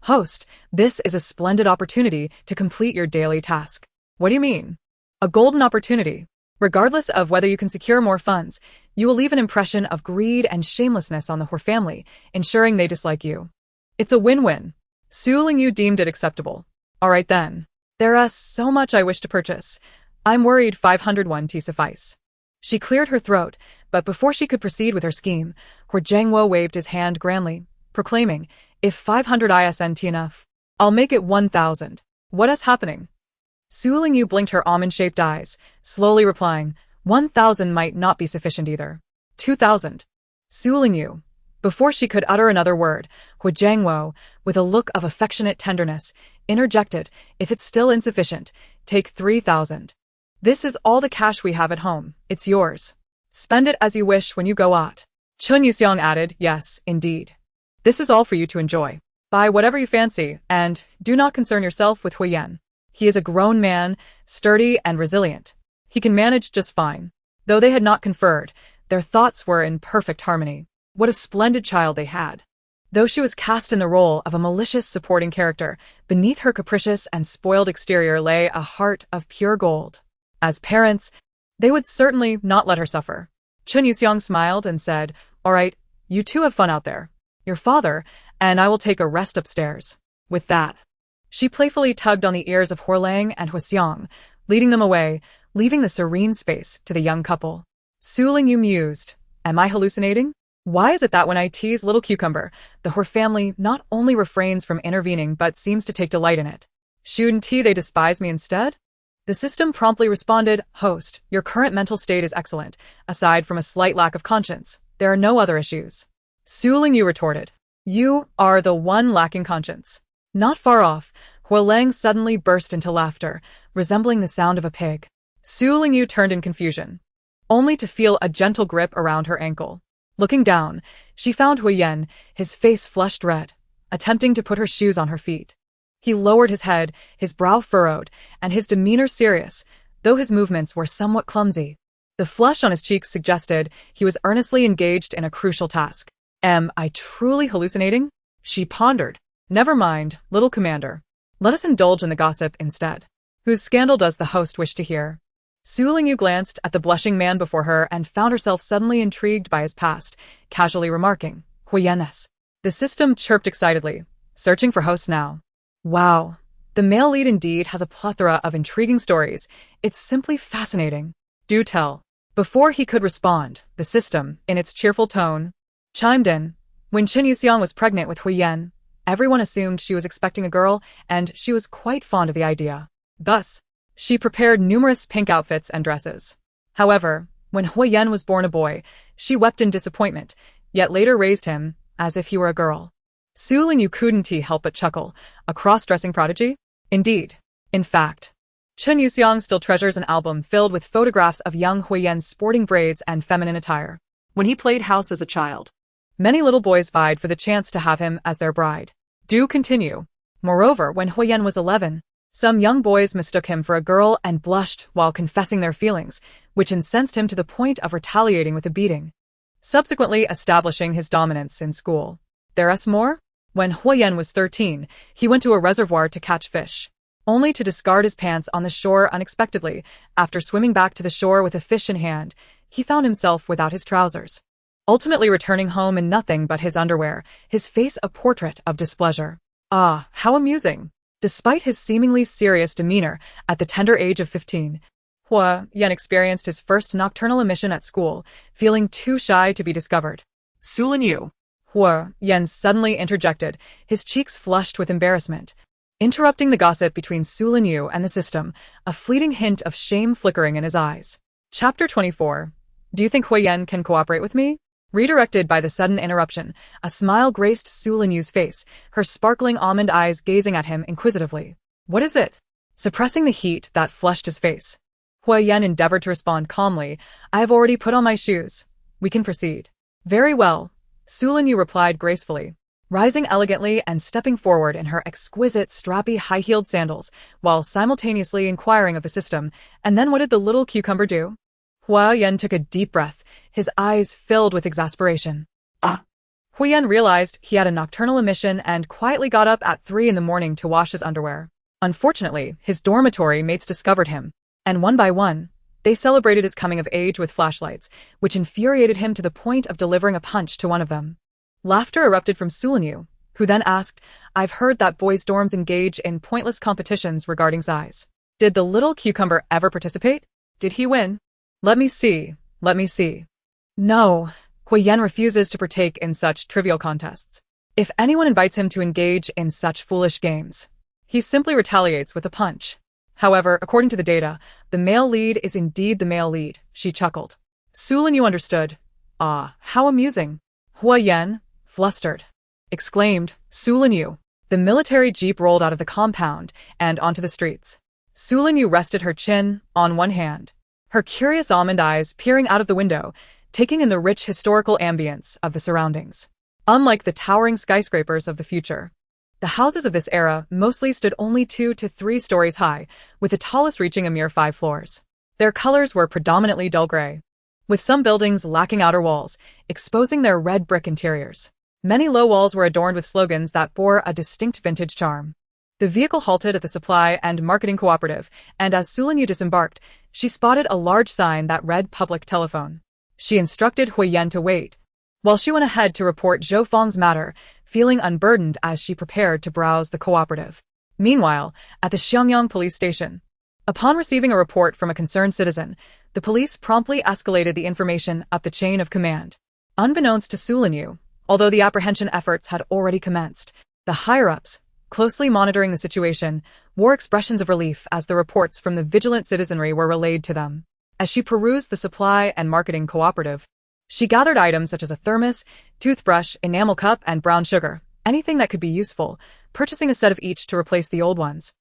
Speaker 1: "Host, this is a splendid opportunity to complete your daily task." What do you mean? A golden opportunity. Regardless of whether you can secure more funds, you will leave an impression of greed and shamelessness on the Hor family, ensuring they dislike you. It's a win-win. Su Lingyu deemed it acceptable. All right then. There is so much I wish to purchase. I'm worried 501 tea suffice. She cleared her throat, but before she could proceed with her scheme, Hor Jiangwo waved his hand grandly, proclaiming, "If 500 isn't enough, I'll make it 1,000. What is happening?" Su Lingyu blinked her almond-shaped eyes, slowly replying, 1,000 might not be sufficient either. 2,000. Su Lingyu. Before she could utter another word, Hor Jiangwo, with a look of affectionate tenderness, interjected, "If it's still insufficient, take 3,000. This is all the cash we have at home. It's yours. Spend it as you wish when you go out." Chun Yuxiang added, "Yes, indeed. This is all for you to enjoy. Buy whatever you fancy, and do not concern yourself with Huiyan. He is a grown man, sturdy and resilient. He can manage just fine." Though they had not conferred, their thoughts were in perfect harmony. What a splendid child they had. Though she was cast in the role of a malicious supporting character, beneath her capricious and spoiled exterior lay a heart of pure gold. As parents, they would certainly not let her suffer. Chun Yuxiang smiled and said, "All right, you two have fun out there. Your father and I will take a rest upstairs." With that, she playfully tugged on the ears of Horlang and Huixiang, leading them away, leaving the serene space to the young couple. Su Lingyu mused, "Am I hallucinating? Why is it that when I tease little cucumber, the Hor family not only refrains from intervening but seems to take delight in it? Shouldn't they despise me instead?" The system promptly responded, "Host, your current mental state is excellent. Aside from a slight lack of conscience, there are no other issues." Su Lingyu retorted, "You are the one lacking conscience." Not far off, Huolang suddenly burst into laughter, resembling the sound of a pig. Su Lingyu turned in confusion, only to feel a gentle grip around her ankle. Looking down, she found Huiyan, his face flushed red, attempting to put her shoes on her feet. He lowered his head, his brow furrowed, and his demeanor serious, though his movements were somewhat clumsy. The flush on his cheeks suggested he was earnestly engaged in a crucial task. "Am I truly hallucinating?" she pondered. "Never mind, little commander. Let us indulge in the gossip instead. Whose scandal does the host wish to hear?" Su Lingyu glanced at the blushing man before her and found herself suddenly intrigued by his past, casually remarking, "Huiyaness." The system chirped excitedly, searching for hosts now. Wow, the male lead indeed has a plethora of intriguing stories. It's simply fascinating. Do tell. Before he could respond, the system, in its cheerful tone, chimed in. When Qin Yuxiang was pregnant with Huiyan, everyone assumed she was expecting a girl, and she was quite fond of the idea. Thus, she prepared numerous pink outfits and dresses. However, when Huiyan was born a boy, she wept in disappointment, yet later raised him as if he were a girl. Su Lingyu couldn't help but chuckle. A cross-dressing prodigy? Indeed. In fact, Chun Yuxiang still treasures an album filled with photographs of young Huiyan's sporting braids and feminine attire.
Speaker 2: When he played house as a child,
Speaker 1: Many little boys vied for the chance to have him as their bride. Do continue. Moreover, when Huiyan was 11, some young boys mistook him for a girl and blushed while confessing their feelings, which incensed him to the point of retaliating with a beating, subsequently establishing his dominance in school. There's more? When Huiyan was 13, he went to a reservoir to catch fish, only to discard his pants on the shore unexpectedly. After swimming back to the shore with a fish in hand, he found himself without his trousers, ultimately returning home in nothing but his underwear, his face a portrait of displeasure. Ah, how amusing! Despite his seemingly serious demeanor at the tender age of 15, Huiyan experienced his first nocturnal emission at school, feeling too shy to be discovered.
Speaker 2: Su Lingyu.
Speaker 1: Huiyan suddenly interjected, his cheeks flushed with embarrassment, interrupting the gossip between Su Lingyu and the system, a fleeting hint of shame flickering in his eyes. Chapter 24. Do you think Huiyan can cooperate with me? Redirected by the sudden interruption, a smile graced Su Lingyu's face, her sparkling almond eyes gazing at him inquisitively. What is it? Suppressing the heat that flushed his face, Huiyan endeavored to respond calmly. I have already put on my shoes. We can proceed. Very well, Su Lingyu replied gracefully. rising elegantly and stepping forward in her exquisite strappy high-heeled sandals, while simultaneously inquiring of the system. And then what did the little cucumber do? Huayan took a deep breath, his eyes filled with exasperation. Huiyan realized he had a nocturnal emission and quietly got up at 3 in the morning to wash his underwear. Unfortunately, his dormitory mates discovered him, and one by one, they celebrated his coming of age with flashlights, which infuriated him to the point of delivering a punch to one of them. Laughter erupted from Lingyu, who then asked, "I've heard that boys' dorms engage in pointless competitions regarding size. Did the little cucumber ever participate? Did he win? Let me see, let me see." No, Huiyan refuses to partake in such trivial contests. If anyone invites him to engage in such foolish games, he simply retaliates with a punch. However, according to the data, the male lead is indeed the male lead, she chuckled. Lingyu understood. Ah, how amusing. Huiyan, flustered, exclaimed, Lingyu. The military jeep rolled out of the compound and onto the streets. Lingyu rested her chin on one hand, her curious almond eyes peering out of the window, taking in the rich historical ambience of the surroundings. Unlike the towering skyscrapers of the future, the houses of this era mostly stood only 2 to 3 stories high, with the tallest reaching a mere 5 floors. Their colors were predominantly dull gray, with some buildings lacking outer walls, exposing their red brick interiors. Many low walls were adorned with slogans that bore a distinct vintage charm. The vehicle halted at the supply and marketing cooperative, and as Lingyu disembarked, she spotted a large sign that read public telephone. She instructed Huiyan to wait, while she went ahead to report Zhou Feng's matter, feeling unburdened as she prepared to browse the cooperative. Meanwhile, at the Xiangyang police station, upon receiving a report from a concerned citizen, the police promptly escalated the information up the chain of command. Unbeknownst to Lingyu, although the apprehension efforts had already commenced, the higher-ups, closely monitoring the situation, wore expressions of relief as the reports from the vigilant citizenry were relayed to them. As she perused the supply and marketing cooperative, she gathered items such as a thermos, toothbrush, enamel cup, and brown sugar, anything that could be useful, purchasing a set of each to replace the old ones,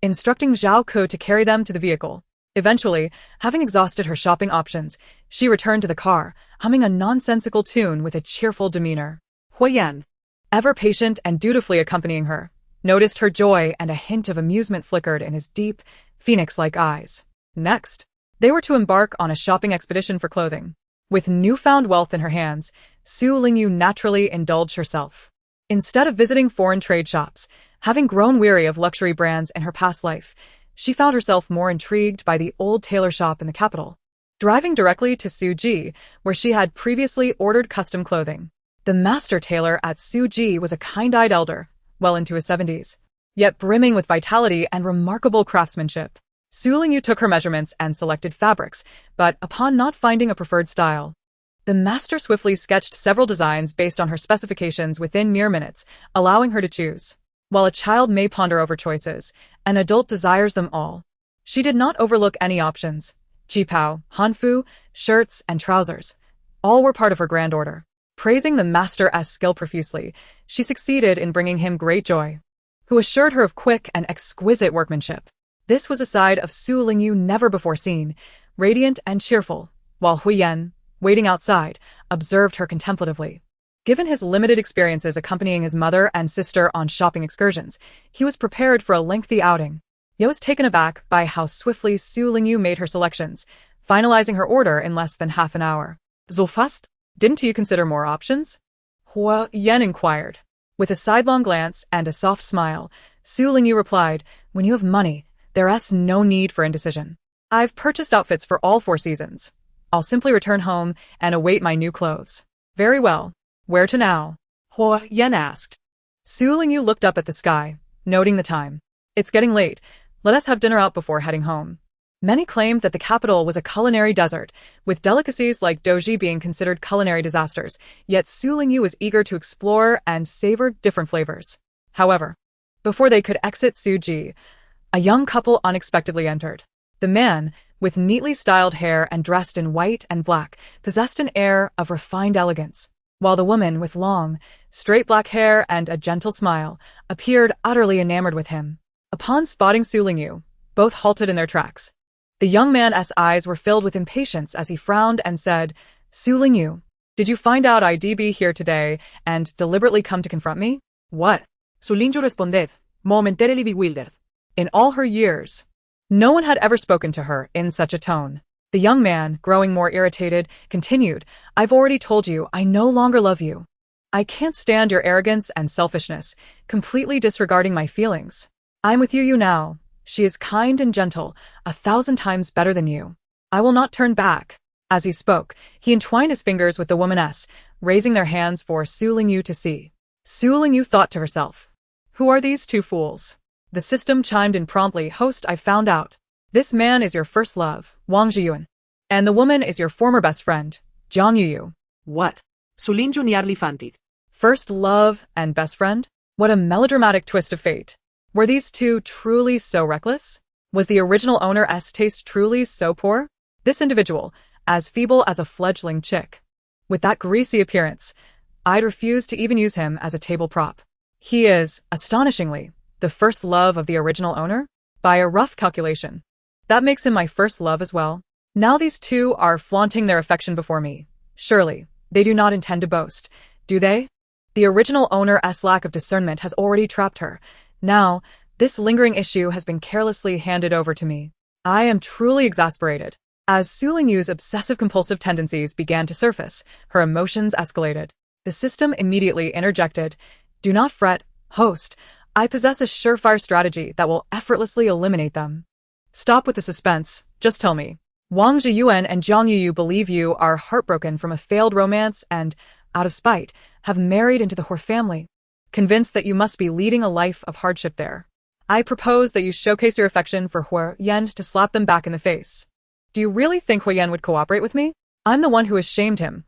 Speaker 1: instructing Zhao Ke to carry them to the vehicle. Eventually, having exhausted her shopping options, she returned to the car, humming a nonsensical tune with a cheerful demeanor.
Speaker 2: Huiyan,
Speaker 1: ever patient and dutifully accompanying her, noticed her joy, and a hint of amusement flickered in his deep, phoenix-like eyes. Next, they were to embark on a shopping expedition for clothing. With newfound wealth in her hands, Lingyu naturally indulged herself. Instead of visiting foreign trade shops, having grown weary of luxury brands in her past life, she found herself more intrigued by the old tailor shop in the capital. Driving directly to Suji, where she had previously ordered custom clothing, the master tailor at Suji was a kind-eyed elder, well into his 70s, yet brimming with vitality and remarkable craftsmanship. Lingyu took her measurements and selected fabrics, but upon not finding a preferred style, the master swiftly sketched several designs based on her specifications within mere minutes, allowing her to choose. While a child may ponder over choices, an adult desires them all. She did not overlook any options. Qipao, hanfu, shirts, and trousers. All were part of her grand order. Praising the master's skill profusely, she succeeded in bringing him great joy, who assured her of quick and exquisite workmanship. This was a side of Lingyu never before seen, radiant and cheerful, while Huiyan, waiting outside, observed her contemplatively. Given his limited experiences accompanying his mother and sister on shopping excursions, he was prepared for a lengthy outing. He was taken aback by how swiftly Lingyu made her selections, finalizing her order in less than half an hour. So fast? Didn't you consider more options? Huiyan inquired. With a sidelong glance and a soft smile, Lingyu replied, "When you have money, there's no need for indecision. I've purchased outfits for all 4 seasons. I'll simply return home and await my new clothes." "Very well. Where to now?"
Speaker 2: Huiyan asked.
Speaker 1: Lingyu looked up at the sky, noting the time. "It's getting late. Let us have dinner out before heading home." Many claimed that the capital was a culinary desert, with delicacies like doji being considered culinary disasters, yet Lingyu was eager to explore and savor different flavors. However, before they could exit Suji, a young couple unexpectedly entered. The man, with neatly styled hair and dressed in white and black, possessed an air of refined elegance, while the woman, with long, straight black hair and a gentle smile, appeared utterly enamored with him. Upon spotting Lingyu, both halted in their tracks. The young man's eyes were filled with impatience as he frowned and said, "Lingyu, Did you find out I'd be here today and deliberately come to confront me?
Speaker 2: What? Su Lingyu responded, momentarily bewildered.
Speaker 1: In all her years, no one had ever spoken to her in such a tone. The young man, growing more irritated, continued, I've already told you I no longer love you. I can't stand your arrogance and selfishness, completely disregarding my feelings. I'm with you now. She is kind and gentle, 1,000 times better than you. I will not turn back. As he spoke, he entwined his fingers with the womaness, raising their hands for Su Lingyu to see. Su Lingyu thought to herself, who are these two fools? The system chimed in promptly, host, I've found out. This man is your first love, Wang Zhiyuan, and the woman is your former best friend, Jiang Yuyu.
Speaker 2: What? Su Lingyu nearly fainted.
Speaker 1: First love and best friend? What a melodramatic twist of fate. Were these two truly so reckless? Was the original owner's taste truly so poor? This individual, as feeble as a fledgling chick, with that greasy appearance, I'd refuse to even use him as a table prop. He is, astonishingly, the first love of the original owner? By a rough calculation. That makes him my first love as well. Now these two are flaunting their affection before me. Surely, they do not intend to boast, do they? The original owner's lack of discernment has already trapped her. Now, this lingering issue has been carelessly handed over to me. I am truly exasperated. As Su Lingyu's obsessive-compulsive tendencies began to surface, her emotions escalated. The system immediately interjected, do not fret, host. I possess a surefire strategy that will effortlessly eliminate them. Stop with the suspense, just tell me. Wang Zhiyuan and Jiang Yuyu believe you are heartbroken from a failed romance and, out of spite, have married into the He family. Convinced that you must be leading a life of hardship there. I propose that you showcase your affection for He Yan to slap them back in the face. Do you really think He Yan would cooperate with me? I'm the one who has shamed him.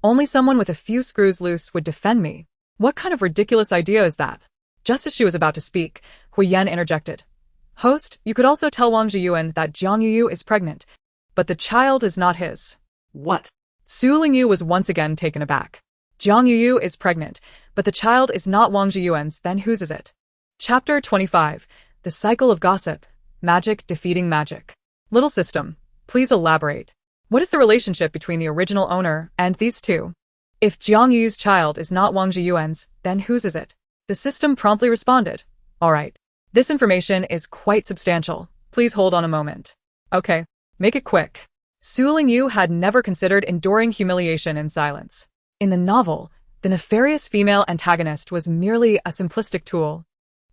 Speaker 1: Only someone with a few screws loose would defend me. What kind of ridiculous idea is that? Just as she was about to speak, He Yan interjected. Host, you could also tell Wang Zhiyuan that Jiang Yuyu is pregnant, but the child is not his.
Speaker 2: What?
Speaker 1: Su Lingyu was once again taken aback. Jiang Yuyu is pregnant, but the child is not Wang Zhiyuan's, then whose is it? Chapter 25. The Cycle of Gossip. Magic defeating magic. Little system, please elaborate. What is the relationship between the original owner and these two? If Jiang Yuyu's child is not Wang Zhiyuan's, then whose is it? The system promptly responded. All right. This information is quite substantial. Please hold on a moment. Okay, make it quick. Su Lingyu had never considered enduring humiliation in silence. In the novel, the nefarious female antagonist was merely a simplistic tool.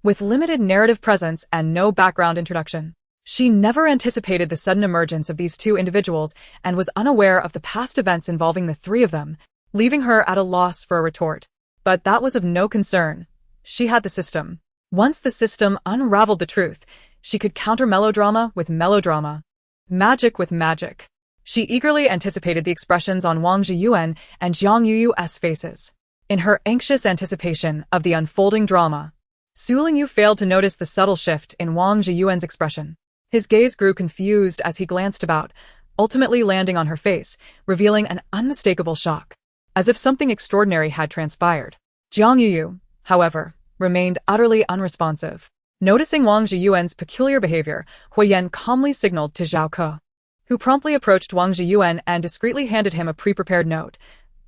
Speaker 1: With limited narrative presence and no background introduction, she never anticipated the sudden emergence of these two individuals and was unaware of the past events involving the three of them, leaving her at a loss for a retort. But that was of no concern. She had the system. Once the system unraveled the truth, she could counter melodrama with melodrama, magic with magic. She eagerly anticipated the expressions on Wang Zhiyuan and Jiang Yuyu's faces. In her anxious anticipation of the unfolding drama, Su Lingyu failed to notice the subtle shift in Wang Zhiyuan's expression. His gaze grew confused as he glanced about, ultimately landing on her face, revealing an unmistakable shock, as if something extraordinary had transpired. Jiang Yuyu, however, remained utterly unresponsive. Noticing Wang Zhiyuan's peculiar behavior, He Yan calmly signaled to Zhao Ke, who promptly approached Wang Zhiyuan and discreetly handed him a pre-prepared note.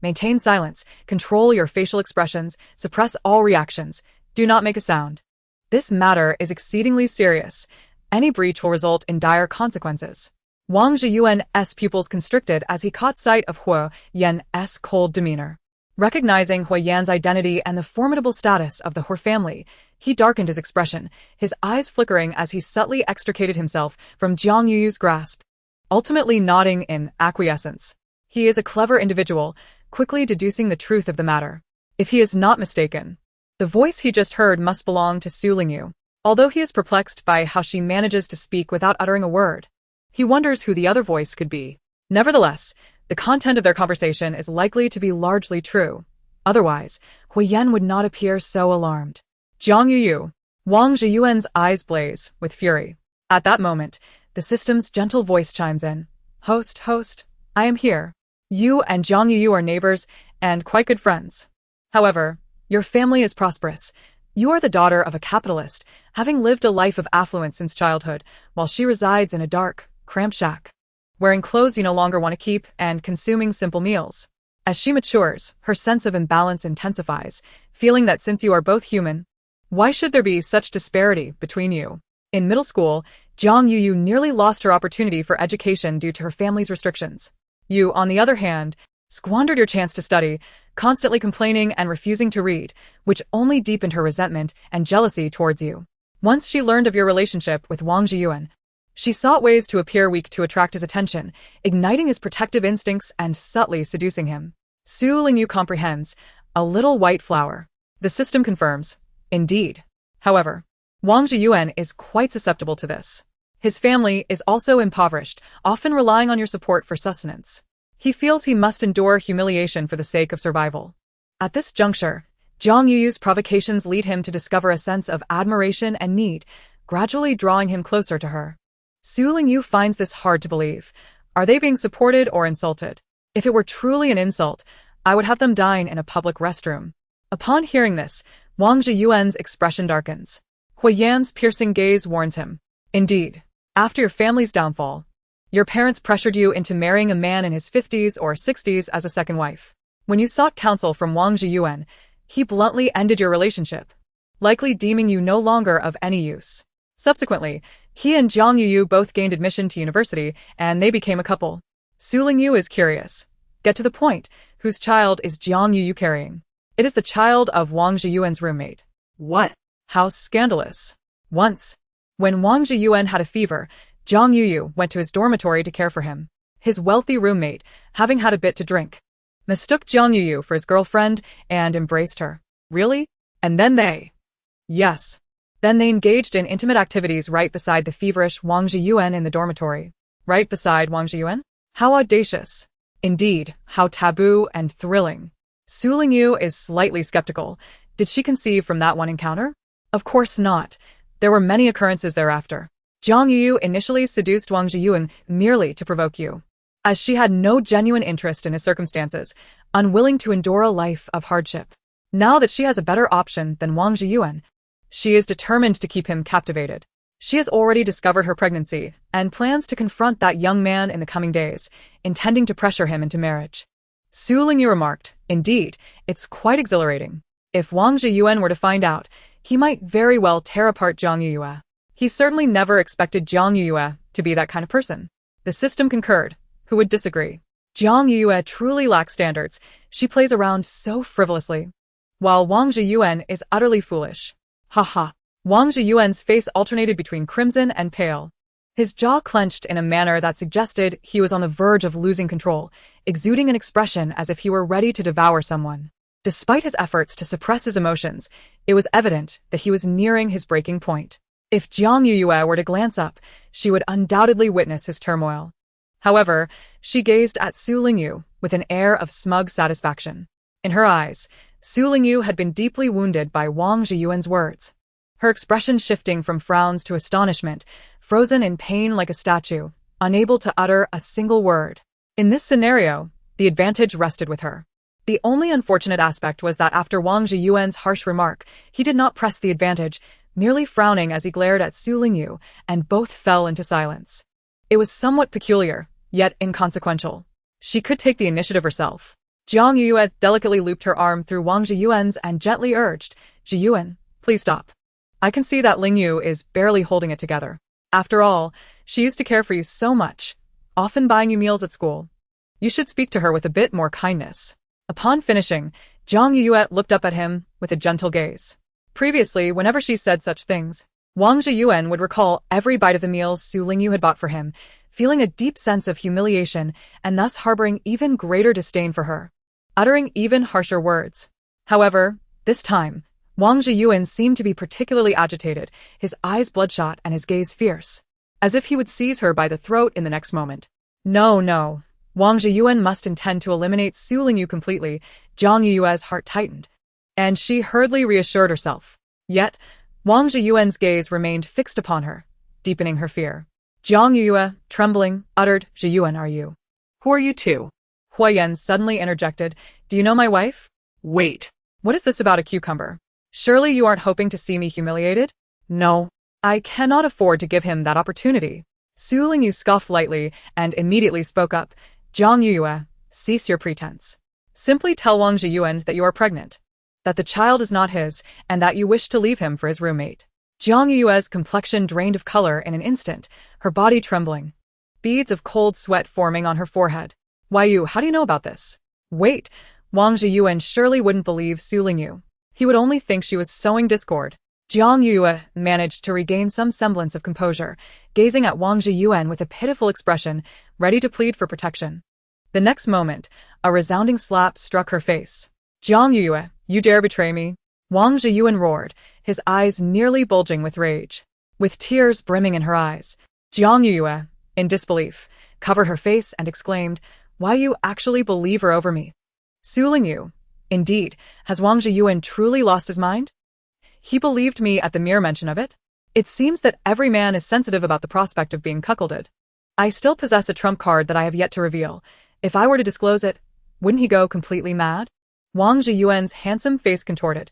Speaker 1: Maintain silence, control your facial expressions, suppress all reactions, do not make a sound. This matter is exceedingly serious. Any breach will result in dire consequences. Wang Zhiyuan's pupils constricted as he caught sight of He Yan's cold demeanor. Recognizing He Yan's identity and the formidable status of the He family, he darkened his expression, his eyes flickering as he subtly extricated himself from Jiang Yuyu's grasp, ultimately nodding in acquiescence. He is a clever individual, quickly deducing the truth of the matter. If he is not mistaken, the voice he just heard must belong to Su Lingyu. Although he is perplexed by how she manages to speak without uttering a word, he wonders who the other voice could be. Nevertheless, the content of their conversation is likely to be largely true. Otherwise, He Yan would not appear so alarmed. Jiang Yuyu. Wang Zhiyuan's eyes blaze with fury. At that moment, the system's gentle voice chimes in. Host, I am here. You and Jiang Yuyu are neighbors and quite good friends. However, your family is prosperous. You are the daughter of a capitalist, having lived a life of affluence since childhood, while she resides in a dark, cramped shack, wearing clothes you no longer want to keep and consuming simple meals. As she matures, her sense of imbalance intensifies, feeling that since you are both human, why should there be such disparity between you? In middle school, Jiang Yuyu nearly lost her opportunity for education due to her family's restrictions. You, on the other hand, squandered your chance to study, constantly complaining and refusing to read, which only deepened her resentment and jealousy towards you. Once she learned of your relationship with Wang Zhiyuan, she sought ways to appear weak to attract his attention, igniting his protective instincts and subtly seducing him. Su Lingyu comprehends, a little white flower. The system confirms, indeed. However, Wang Zhiyuan is quite susceptible to this. His family is also impoverished, often relying on your support for sustenance. He feels he must endure humiliation for the sake of survival. At this juncture, Jiang Yuyu's provocations lead him to discover a sense of admiration and need, gradually drawing him closer to her. Su Lingyu finds this hard to believe. Are they being supported or insulted? If it were truly an insult, I would have them dine in a public restroom. Upon hearing this, Wang Zhiyuan's expression darkens. Hui Yan's piercing gaze warns him. Indeed, after your family's downfall, your parents pressured you into marrying a man in his 50s or 60s as a second wife. When you sought counsel from Wang Zhiyuan, he bluntly ended your relationship, likely deeming you no longer of any use. Subsequently, he and Jiang Yuyu both gained admission to university, and they became a couple. Su Lingyu is curious. Get to the point. Whose child is Jiang Yuyu carrying? It is the child of Wang Zhiyuan's roommate.
Speaker 2: What?
Speaker 1: How scandalous. Once, when Wang Zhiyuan had a fever, Jiang Yuyu went to his dormitory to care for him. His wealthy roommate, having had a bit to drink, mistook Jiang Yuyu for his girlfriend and embraced her. Really? And then they... Yes. Then they engaged in intimate activities right beside the feverish Wang Zhiyuan in the dormitory. Right beside Wang Zhiyuan? How audacious. Indeed, how taboo and thrilling. Su Lingyu is slightly skeptical. Did she conceive from that one encounter? Of course not. There were many occurrences thereafter. Jiang Yuyu initially seduced Wang Zhiyuan merely to provoke you, as she had no genuine interest in his circumstances, unwilling to endure a life of hardship. Now that she has a better option than Wang Zhiyuan, she is determined to keep him captivated. She has already discovered her pregnancy and plans to confront that young man in the coming days, intending to pressure him into marriage. Su Lingyu remarked, indeed, it's quite exhilarating. If Wang Zhiyuan were to find out, he might very well tear apart Jiang Yuyu. He certainly never expected Jiang Yuyu to be that kind of person. The system concurred. Who would disagree? Jiang Yuyu truly lacks standards. She plays around so frivolously, while Wang Zhiyuan is utterly foolish. Ha. Wang Zhiyuan's face alternated between crimson and pale. His jaw clenched in a manner that suggested he was on the verge of losing control, exuding an expression as if he were ready to devour someone. Despite his efforts to suppress his emotions, it was evident that he was nearing his breaking point. If Jiang Yuyu were to glance up, she would undoubtedly witness his turmoil. However, she gazed at Su Lingyu with an air of smug satisfaction. In her eyes, Su Lingyu had been deeply wounded by Wang Zhiyuan's words. Her expression shifting from frowns to astonishment, frozen in pain like a statue, unable to utter a single word. In this scenario, the advantage rested with her. The only unfortunate aspect was that after Wang Zhiyuan's harsh remark, he did not press the advantage, merely frowning as he glared at Su Lingyu, and both fell into silence. It was somewhat peculiar, yet inconsequential. She could take the initiative herself. Jiang Yuyu delicately looped her arm through Wang Zhiyuan's and gently urged, Zhiyuan, please stop. I can see that Lingyu is barely holding it together. After all, she used to care for you so much, often buying you meals at school. You should speak to her with a bit more kindness. Upon finishing, Jiang Yuyu looked up at him with a gentle gaze. Previously, whenever she said such things, Wang Zhiyuan would recall every bite of the meals Su Lingyu had bought for him, feeling a deep sense of humiliation and thus harboring even greater disdain for her, uttering even harsher words. However, this time, Wang Zhiyuan seemed to be particularly agitated, his eyes bloodshot and his gaze fierce, as if he would seize her by the throat in the next moment. No. Wang Zhiyuan must intend to eliminate Su Lingyu completely. Jiang Yuyu's heart tightened, and she hurriedly reassured herself. Yet, Wang Zhiyuan's gaze remained fixed upon her, deepening her fear. Jiang Yuyu, trembling, uttered, Zhiyuan, are you?
Speaker 2: Who are you two?
Speaker 1: Hui Yan suddenly interjected, do you know my wife?
Speaker 2: Wait.
Speaker 1: What is this about a cucumber? Surely you aren't hoping to see me humiliated?
Speaker 2: No.
Speaker 1: I cannot afford to give him that opportunity. Su Lingyu scoffed lightly and immediately spoke up. Jiang Yuyu, cease your pretense. Simply tell Wang Zhiyuan that you are pregnant, that the child is not his, and that you wish to leave him for his roommate. Jiang Yue's complexion drained of color in an instant, her body trembling. Beads of cold sweat forming on her forehead. Why you, how do you know about this? Wait, Wang Zhiyuan surely wouldn't believe Su Lingyu. He would only think she was sowing discord. Jiang Yue managed to regain some semblance of composure, gazing at Wang Zhiyuan with a pitiful expression, ready to plead for protection. The next moment, a resounding slap struck her face. Jiang Yue, you dare betray me? Wang Zhiyuan roared, his eyes nearly bulging with rage. With tears brimming in her eyes, Jiang Yue, in disbelief, covered her face and exclaimed, why you actually believe her over me? Su Lingyu, indeed, has Wang Zhiyuan truly lost his mind? He believed me at the mere mention of it? It seems that every man is sensitive about the prospect of being cuckolded. I still possess a trump card that I have yet to reveal. If I were to disclose it, wouldn't he go completely mad? Wang Zhiyuan's handsome face contorted.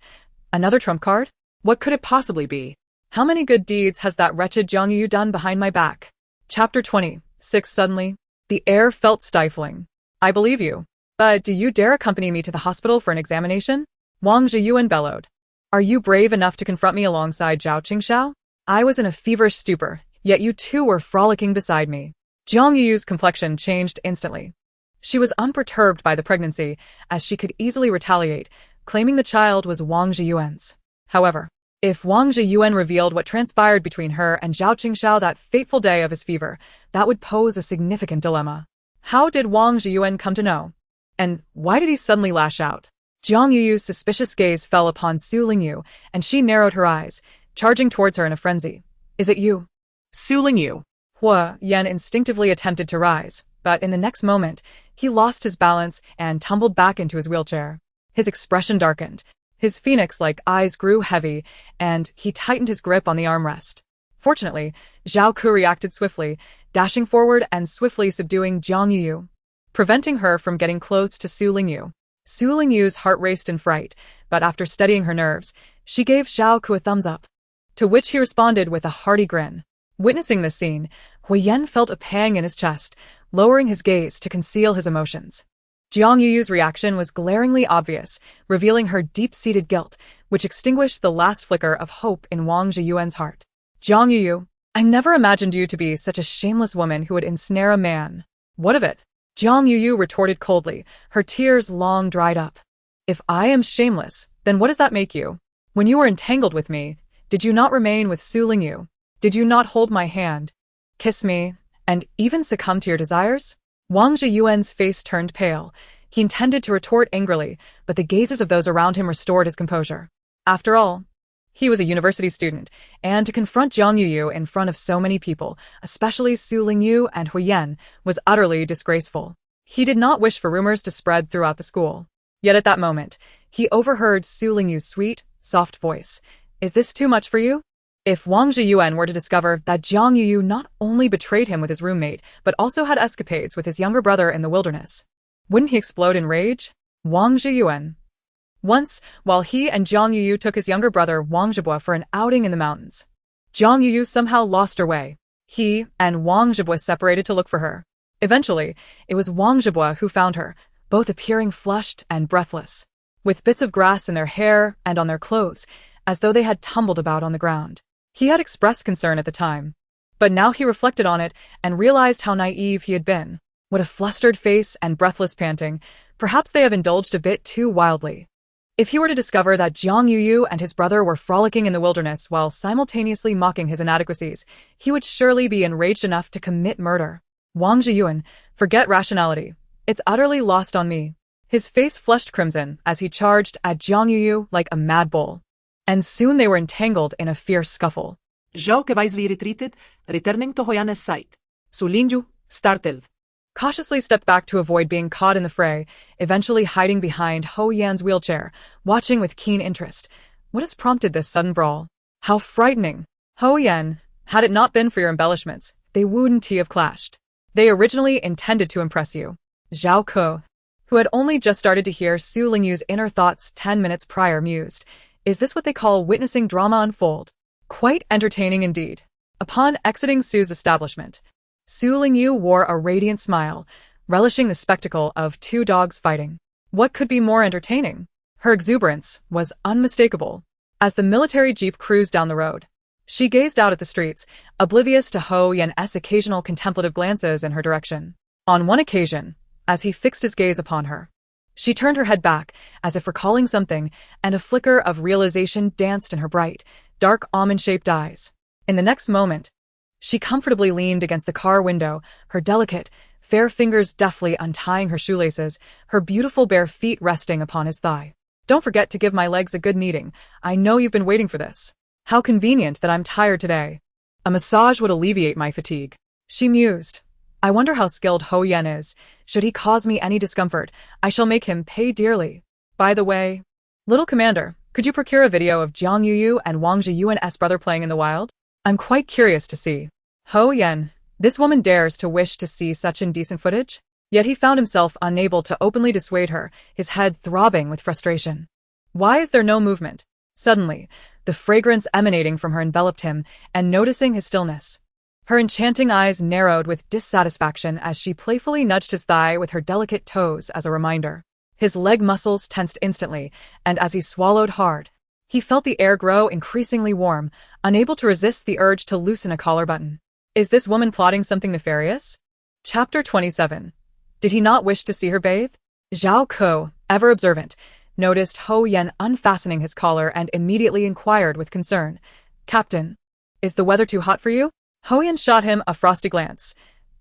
Speaker 1: Another trump card? What could it possibly be? How many good deeds has that wretched Jiang Yu done behind my back? Chapter 26. Suddenly, the air felt stifling. I believe you. But do you dare accompany me to the hospital for an examination? Wang Zhiyuan bellowed. Are you brave enough to confront me alongside Zhao Qingxiao? I was in a feverish stupor, yet you two were frolicking beside me. Jiang Yu's complexion changed instantly. She was unperturbed by the pregnancy, as she could easily retaliate, claiming the child was Wang Zhiyuan's. However, if Wang Zhiyuan revealed what transpired between her and Zhao Qingxiao that fateful day of his fever, that would pose a significant dilemma. How did Wang Zhiyuan come to know? And why did he suddenly lash out? Jiang Yu's suspicious gaze fell upon Su Lingyu, and she narrowed her eyes, charging towards her in a frenzy. Is it you?
Speaker 2: Su Lingyu.
Speaker 1: Hua Yan instinctively attempted to rise, but in the next moment, he lost his balance and tumbled back into his wheelchair. His expression darkened. His phoenix-like eyes grew heavy, and he tightened his grip on the armrest. Fortunately, Zhao Ku reacted swiftly, dashing forward and swiftly subduing Jiang Yu, preventing her from getting close to Su Lingyu. Su Lingyu's heart raced in fright, but after steadying her nerves, she gave Zhao Ku a thumbs up, to which he responded with a hearty grin. Witnessing this scene, Huiyan felt a pang in his chest, lowering his gaze to conceal his emotions. Jiang Yu's reaction was glaringly obvious, revealing her deep-seated guilt, which extinguished the last flicker of hope in Wang Zhiyuan's heart. Jiang Yu, I never imagined you to be such a shameless woman who would ensnare a man. What of it? Jiang Yu retorted coldly, her tears long dried up. If I am shameless, then what does that make you? When you were entangled with me, did you not remain with Su Lingyu? Did you not hold my hand, kiss me, and even succumb to your desires? Wang Zhiyuan's face turned pale. He intended to retort angrily, but the gazes of those around him restored his composure. After all, he was a university student, and to confront Jiang Yu in front of so many people, especially Su Lingyu and Huiyan, was utterly disgraceful. He did not wish for rumors to spread throughout the school. Yet at that moment, he overheard Su Lingyu's sweet, soft voice. Is this too much for you? If Wang Zhiyuan were to discover that Jiang Yu not only betrayed him with his roommate, but also had escapades with his younger brother in the wilderness, wouldn't he explode in rage? Wang Zhiyuan. Once, while he and Jiang Yu took his younger brother Wang Zhibua for an outing in the mountains, Jiang Yu somehow lost her way. He and Wang Zhibua separated to look for her. Eventually, it was Wang Zhibua who found her, both appearing flushed and breathless, with bits of grass in their hair and on their clothes, as though they had tumbled about on the ground. He had expressed concern at the time, but now he reflected on it and realized how naive he had been. What a flustered face and breathless panting. Perhaps they have indulged a bit too wildly. If he were to discover that Jiang Yu and his brother were frolicking in the wilderness while simultaneously mocking his inadequacies, he would surely be enraged enough to commit murder. Wang Zhiyuan, forget rationality. It's utterly lost on me. His face flushed crimson as he charged at Jiang Yu like a mad bull. And soon they were entangled in a fierce scuffle.
Speaker 2: Zhao que wisely retreated, returning to Hoyan's side. Su Lingyu, startled,
Speaker 1: cautiously stepped back to avoid being caught in the fray, eventually hiding behind Ho Yan's wheelchair, watching with keen interest. What has prompted this sudden brawl? How frightening! Ho Yan, had it not been for your embellishments, they wouldn't have clashed. They originally intended to impress you. Zhao Ke, who had only just started to hear Su Lingyu's inner thoughts 10 minutes prior, mused. Is this what they call witnessing drama unfold? Quite entertaining indeed. Upon exiting Su's establishment, Su Lingyu wore a radiant smile, relishing the spectacle of two dogs fighting. What could be more entertaining? Her exuberance was unmistakable. As the military jeep cruised down the road, she gazed out at the streets, oblivious to Ho Yen's occasional contemplative glances in her direction. On one occasion, as he fixed his gaze upon her, she turned her head back, as if recalling something, and a flicker of realization danced in her bright, dark almond-shaped eyes. In the next moment, she comfortably leaned against the car window, her delicate, fair fingers deftly untying her shoelaces, her beautiful bare feet resting upon his thigh. "Don't forget to give my legs a good kneading. I know you've been waiting for this. How convenient that I'm tired today. A massage would alleviate my fatigue," she mused. "I wonder how skilled Ho Yen is. Should he cause me any discomfort, I shall make him pay dearly. By the way, little commander, could you procure a video of Jiang Yuyu and Wang Zhiyuan's brother playing in the wild? I'm quite curious to see." Ho Yen, this woman dares to wish to see such indecent footage? Yet he found himself unable to openly dissuade her, his head throbbing with frustration. Why is there no movement? Suddenly, the fragrance emanating from her enveloped him, and noticing his stillness, her enchanting eyes narrowed with dissatisfaction as she playfully nudged his thigh with her delicate toes as a reminder. His leg muscles tensed instantly, and as he swallowed hard, he felt the air grow increasingly warm, unable to resist the urge to loosen a collar button. Is this woman plotting something nefarious? Chapter 27. Did he not wish to see her bathe? Zhao Ko, ever observant, noticed Ho Yen unfastening his collar and immediately inquired with concern, "Captain, is the weather too hot for you?" Ho Yen shot him a frosty glance.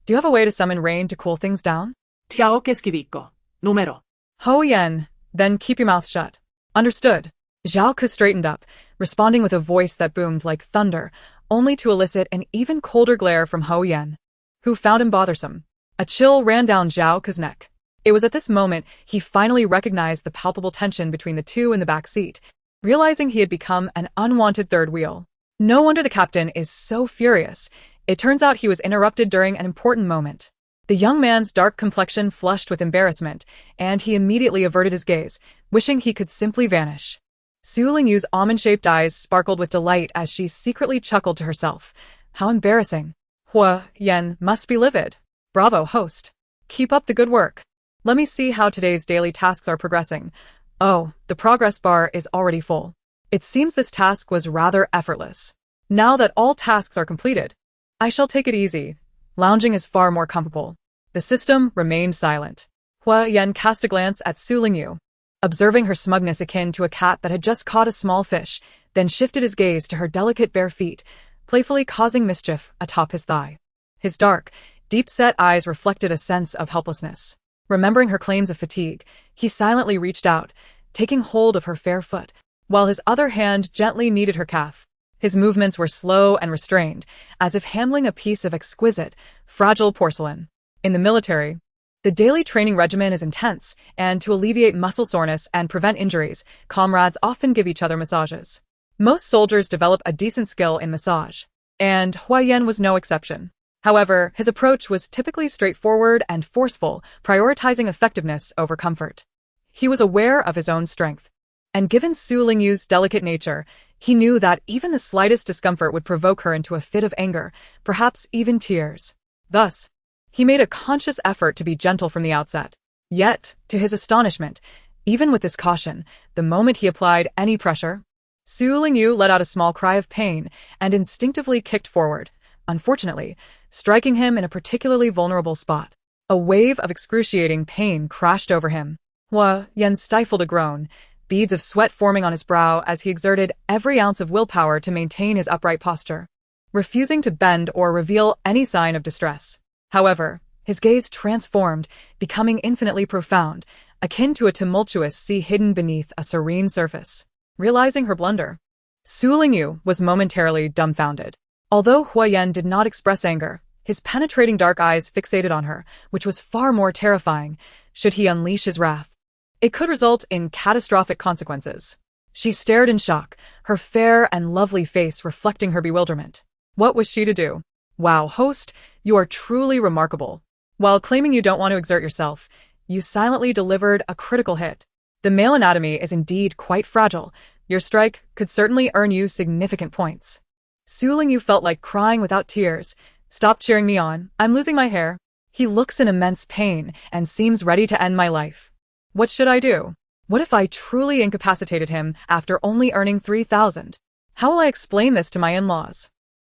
Speaker 1: "Do you have a way to summon rain to cool things down?"
Speaker 2: Tiao que escribico. Número.
Speaker 1: Ho Yen, then keep your mouth shut. Understood. Zhao Ke straightened up, responding with a voice that boomed like thunder, only to elicit an even colder glare from Ho Yen, who found him bothersome. A chill ran down Zhao Ke's neck. It was at this moment he finally recognized the palpable tension between the two in the back seat, realizing he had become an unwanted third wheel. No wonder the captain is so furious. It turns out he was interrupted during an important moment. The young man's dark complexion flushed with embarrassment, and he immediately averted his gaze, wishing he could simply vanish. Su Lingyu's almond-shaped eyes sparkled with delight as she secretly chuckled to herself. How embarrassing. Hua Yen must be livid. Bravo, host. Keep up the good work. Let me see how today's daily tasks are progressing. Oh, the progress bar is already full. It seems this task was rather effortless. Now that all tasks are completed, I shall take it easy. Lounging is far more comfortable. The system remained silent. Hua Yen cast a glance at Su Lingyu, observing her smugness akin to a cat that had just caught a small fish, then shifted his gaze to her delicate bare feet, playfully causing mischief atop his thigh. His dark, deep-set eyes reflected a sense of helplessness. Remembering her claims of fatigue, he silently reached out, taking hold of her fair foot, while his other hand gently kneaded her calf. His movements were slow and restrained, as if handling a piece of exquisite, fragile porcelain. In the military, the daily training regimen is intense, and to alleviate muscle soreness and prevent injuries, comrades often give each other massages. Most soldiers develop a decent skill in massage, and Hua Yen was no exception. However, his approach was typically straightforward and forceful, prioritizing effectiveness over comfort. He was aware of his own strength, and given Su Lingyu's delicate nature, he knew that even the slightest discomfort would provoke her into a fit of anger, perhaps even tears. Thus, he made a conscious effort to be gentle from the outset. Yet, to his astonishment, even with this caution, the moment he applied any pressure, Su Lingyu let out a small cry of pain and instinctively kicked forward, unfortunately, striking him in a particularly vulnerable spot. A wave of excruciating pain crashed over him. Hua Yen stifled a groan, beads of sweat forming on his brow as he exerted every ounce of willpower to maintain his upright posture, refusing to bend or reveal any sign of distress. However, his gaze transformed, becoming infinitely profound, akin to a tumultuous sea hidden beneath a serene surface. Realizing her blunder, Su Lingyu was momentarily dumbfounded. Although Hua Yen did not express anger, his penetrating dark eyes fixated on her, which was far more terrifying. Should he unleash his wrath, it could result in catastrophic consequences. She stared in shock, her fair and lovely face reflecting her bewilderment. What was she to do? Wow, host, you are truly remarkable. While claiming you don't want to exert yourself, you silently delivered a critical hit. The male anatomy is indeed quite fragile. Your strike could certainly earn you significant points. Su Lingyu felt like crying without tears. Stop cheering me on. I'm losing my hair. He looks in immense pain and seems ready to end my life. What should I do? What if I truly incapacitated him after only earning 3,000? How will I explain this to my in-laws?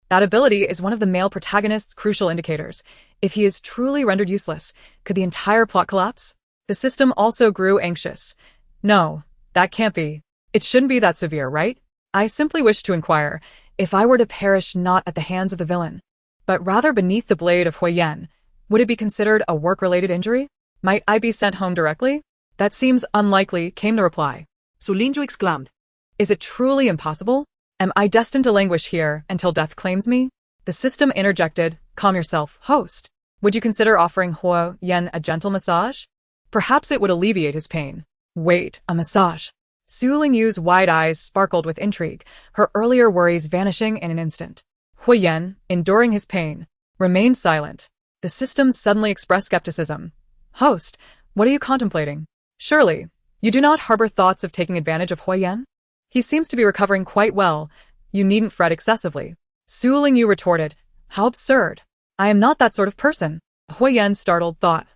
Speaker 1: That ability is one of the male protagonist's crucial indicators. If he is truly rendered useless, could the entire plot collapse? The system also grew anxious. No, that can't be. It shouldn't be that severe, right? I simply wish to inquire, if I were to perish not at the hands of the villain, but rather beneath the blade of Huiyan, would it be considered a work-related injury? Might I be sent home directly? That seems unlikely, came the reply.
Speaker 2: So Lingyu exclaimed.
Speaker 1: Is it truly impossible? Am I destined to languish here until death claims me? The system interjected, calm yourself, host. Would you consider offering Huiyan a gentle massage? Perhaps it would alleviate his pain. Wait, a massage. Su Lingyu's wide eyes sparkled with intrigue, her earlier worries vanishing in an instant. Huiyan, enduring his pain, remained silent. The system suddenly expressed skepticism. Host, what are you contemplating? Surely, you do not harbor thoughts of taking advantage of Huiyan? He seems to be recovering quite well. You needn't fret excessively. Su Lingyu retorted. How absurd. I am not that sort of person. Huiyan startled thought.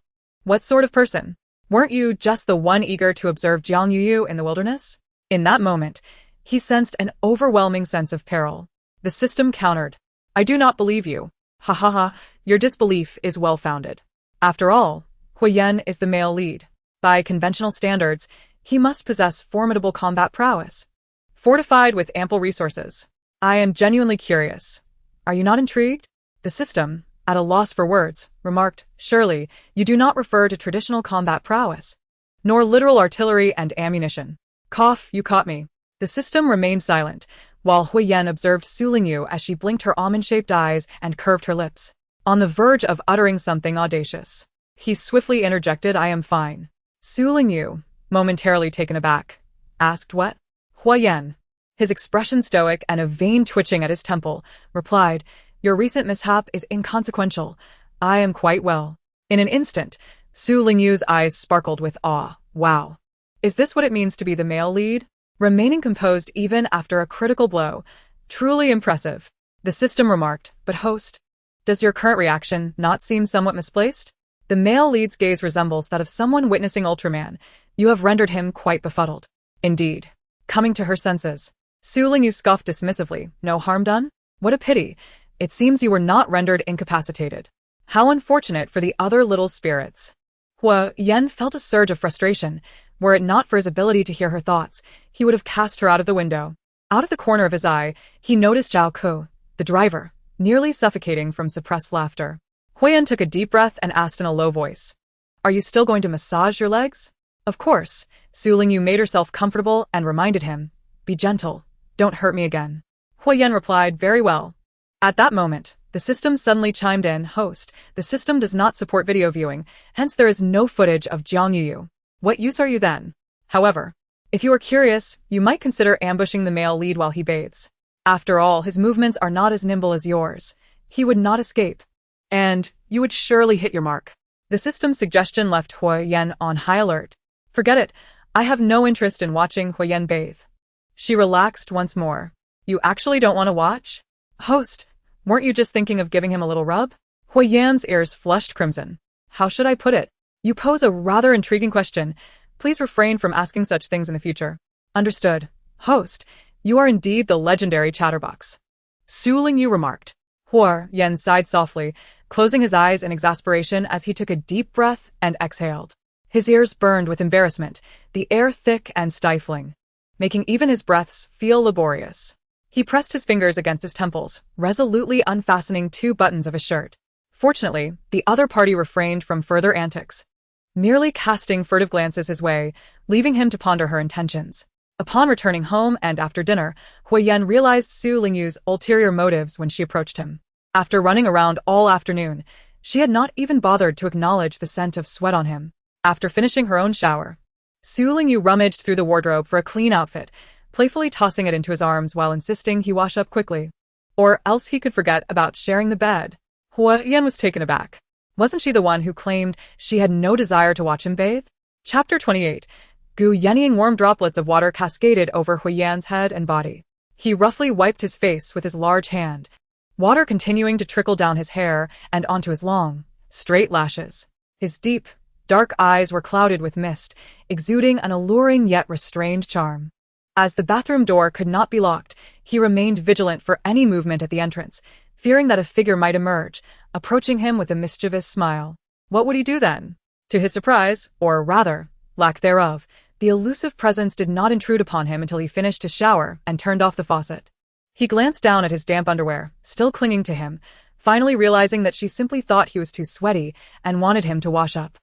Speaker 1: What sort of person? Weren't you just the one eager to observe Jiang Yu in the wilderness? In that moment, he sensed an overwhelming sense of peril. The system countered. I do not believe you. Ha ha ha, your disbelief is well-founded. After all, Huiyan is the male lead. By conventional standards, he must possess formidable combat prowess, fortified with ample resources. I am genuinely curious. Are you not intrigued? The system, at a loss for words, remarked, surely, you do not refer to traditional combat prowess, nor literal artillery and ammunition. Cough, you caught me. The system remained silent, while Huiyan observed Su Lingyu as she blinked her almond-shaped eyes and curved her lips, on the verge of uttering something audacious. He swiftly interjected, I am fine. Su Lingyu, momentarily taken aback, asked what? Huiyan, his expression stoic and a vein twitching at his temple, replied, your recent mishap is inconsequential. I am quite well. In an instant, Su Lingyu's eyes sparkled with awe. Wow. Is this what it means to be the male lead? Remaining composed even after a critical blow. Truly impressive. The system remarked, but host, does your current reaction not seem somewhat misplaced? The male lead's gaze resembles that of someone witnessing Ultraman. You have rendered him quite befuddled. Indeed. Coming to her senses, Su Lingyu scoffed dismissively. No harm done? What a pity. It seems you were not rendered incapacitated. How unfortunate for the other little spirits. Huiyan felt a surge of frustration. Were it not for his ability to hear her thoughts, he would have cast her out of the window. Out of the corner of his eye, he noticed Zhao Ku, the driver, nearly suffocating from suppressed laughter. Huiyan took a deep breath and asked in a low voice, are you still going to massage your legs? Of course. Su Lingyu made herself comfortable and reminded him, be gentle, don't hurt me again. Huiyan replied, very well. At that moment, the system suddenly chimed in, host, the system does not support video viewing, hence there is no footage of Jiang Yu. What use are you then? However, if you are curious, you might consider ambushing the male lead while he bathes. After all, his movements are not as nimble as yours. He would not escape. And you would surely hit your mark. The system's suggestion left Huiyan on high alert. Forget it. I have no interest in watching Huiyan bathe. She relaxed once more. You actually don't want to watch? Host, weren't you just thinking of giving him a little rub? Huiyan's ears flushed crimson. How should I put it? You pose a rather intriguing question. Please refrain from asking such things in the future. Understood. Host, you are indeed the legendary chatterbox. Su Lingyu remarked. Huiyan sighed softly, closing his eyes in exasperation as he took a deep breath and exhaled. His ears burned with embarrassment, the air thick and stifling, making even his breaths feel laborious. He pressed his fingers against his temples, resolutely unfastening 2 buttons of his shirt. Fortunately, the other party refrained from further antics, merely casting furtive glances his way, leaving him to ponder her intentions. Upon returning home and after dinner, Huiyan realized Su Lingyu's ulterior motives when she approached him. After running around all afternoon, she had not even bothered to acknowledge the scent of sweat on him. After finishing her own shower, Su Lingyu rummaged through the wardrobe for a clean outfit, playfully tossing it into his arms while insisting he wash up quickly, or else he could forget about sharing the bed. Huiyan was taken aback. Wasn't she the one who claimed she had no desire to watch him bathe? Chapter 28. Gu Yennying warm droplets of water cascaded over Huiyan's head and body. He roughly wiped his face with his large hand, water continuing to trickle down his hair and onto his long, straight lashes. His deep, dark eyes were clouded with mist, exuding an alluring yet restrained charm. As the bathroom door could not be locked, he remained vigilant for any movement at the entrance, fearing that a figure might emerge, approaching him with a mischievous smile. What would he do then? To his surprise, or rather, lack thereof, the elusive presence did not intrude upon him until he finished his shower and turned off the faucet. He glanced down at his damp underwear, still clinging to him, finally realizing that she simply thought he was too sweaty and wanted him to wash up.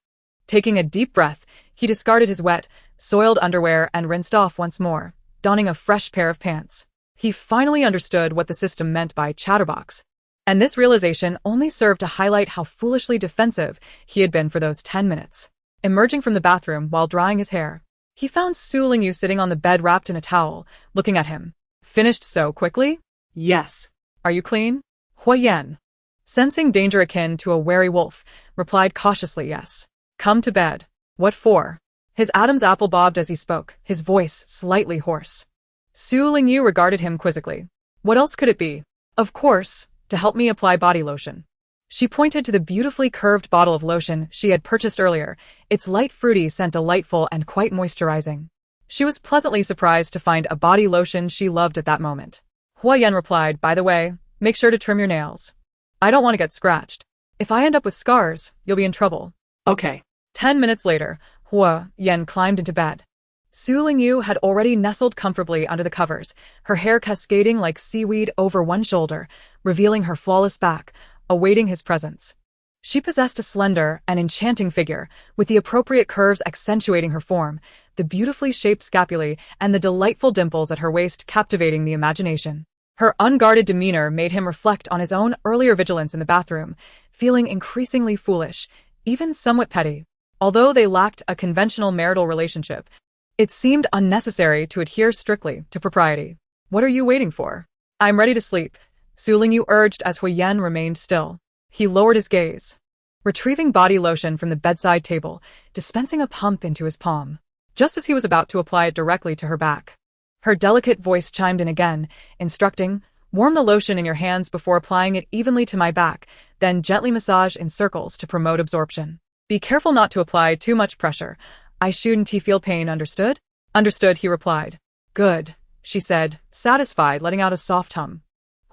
Speaker 1: Taking a deep breath, he discarded his wet, soiled underwear and rinsed off once more, donning a fresh pair of pants. He finally understood what the system meant by chatterbox. And this realization only served to highlight how foolishly defensive he had been for those 10 minutes. Emerging from the bathroom while drying his hair, he found Su Lingyu sitting on the bed wrapped in a towel, looking at him. Finished so quickly?
Speaker 2: Yes.
Speaker 1: Are you clean? Huiyan, sensing danger akin to a wary wolf, replied cautiously yes. Come to bed. What for? His Adam's apple bobbed as he spoke, his voice slightly hoarse. Su Lingyu regarded him quizzically. What else could it be? Of course, to help me apply body lotion. She pointed to the beautifully curved bottle of lotion she had purchased earlier, its light fruity scent delightful and quite moisturizing. She was pleasantly surprised to find a body lotion she loved at that moment. Huiyan replied, by the way, make sure to trim your nails. I don't want to get scratched. If I end up with scars, you'll be in trouble.
Speaker 2: Okay.
Speaker 1: 10 minutes later, Huiyan climbed into bed. Su Lingyu had already nestled comfortably under the covers, her hair cascading like seaweed over one shoulder, revealing her flawless back, awaiting his presence. She possessed a slender and enchanting figure, with the appropriate curves accentuating her form, the beautifully shaped scapulae and the delightful dimples at her waist captivating the imagination. Her unguarded demeanor made him reflect on his own earlier vigilance in the bathroom, feeling increasingly foolish, even somewhat petty. Although they lacked a conventional marital relationship, it seemed unnecessary to adhere strictly to propriety. What are you waiting for? I'm ready to sleep, Su Lingyu urged as Huiyan remained still. He lowered his gaze, retrieving body lotion from the bedside table, dispensing a pump into his palm, just as he was about to apply it directly to her back. Her delicate voice chimed in again, instructing, warm the lotion in your hands before applying it evenly to my back, then gently massage in circles to promote absorption. Be careful not to apply too much pressure. I shouldn't feel pain, understood? Understood, he replied. Good, she said, satisfied, letting out a soft hum.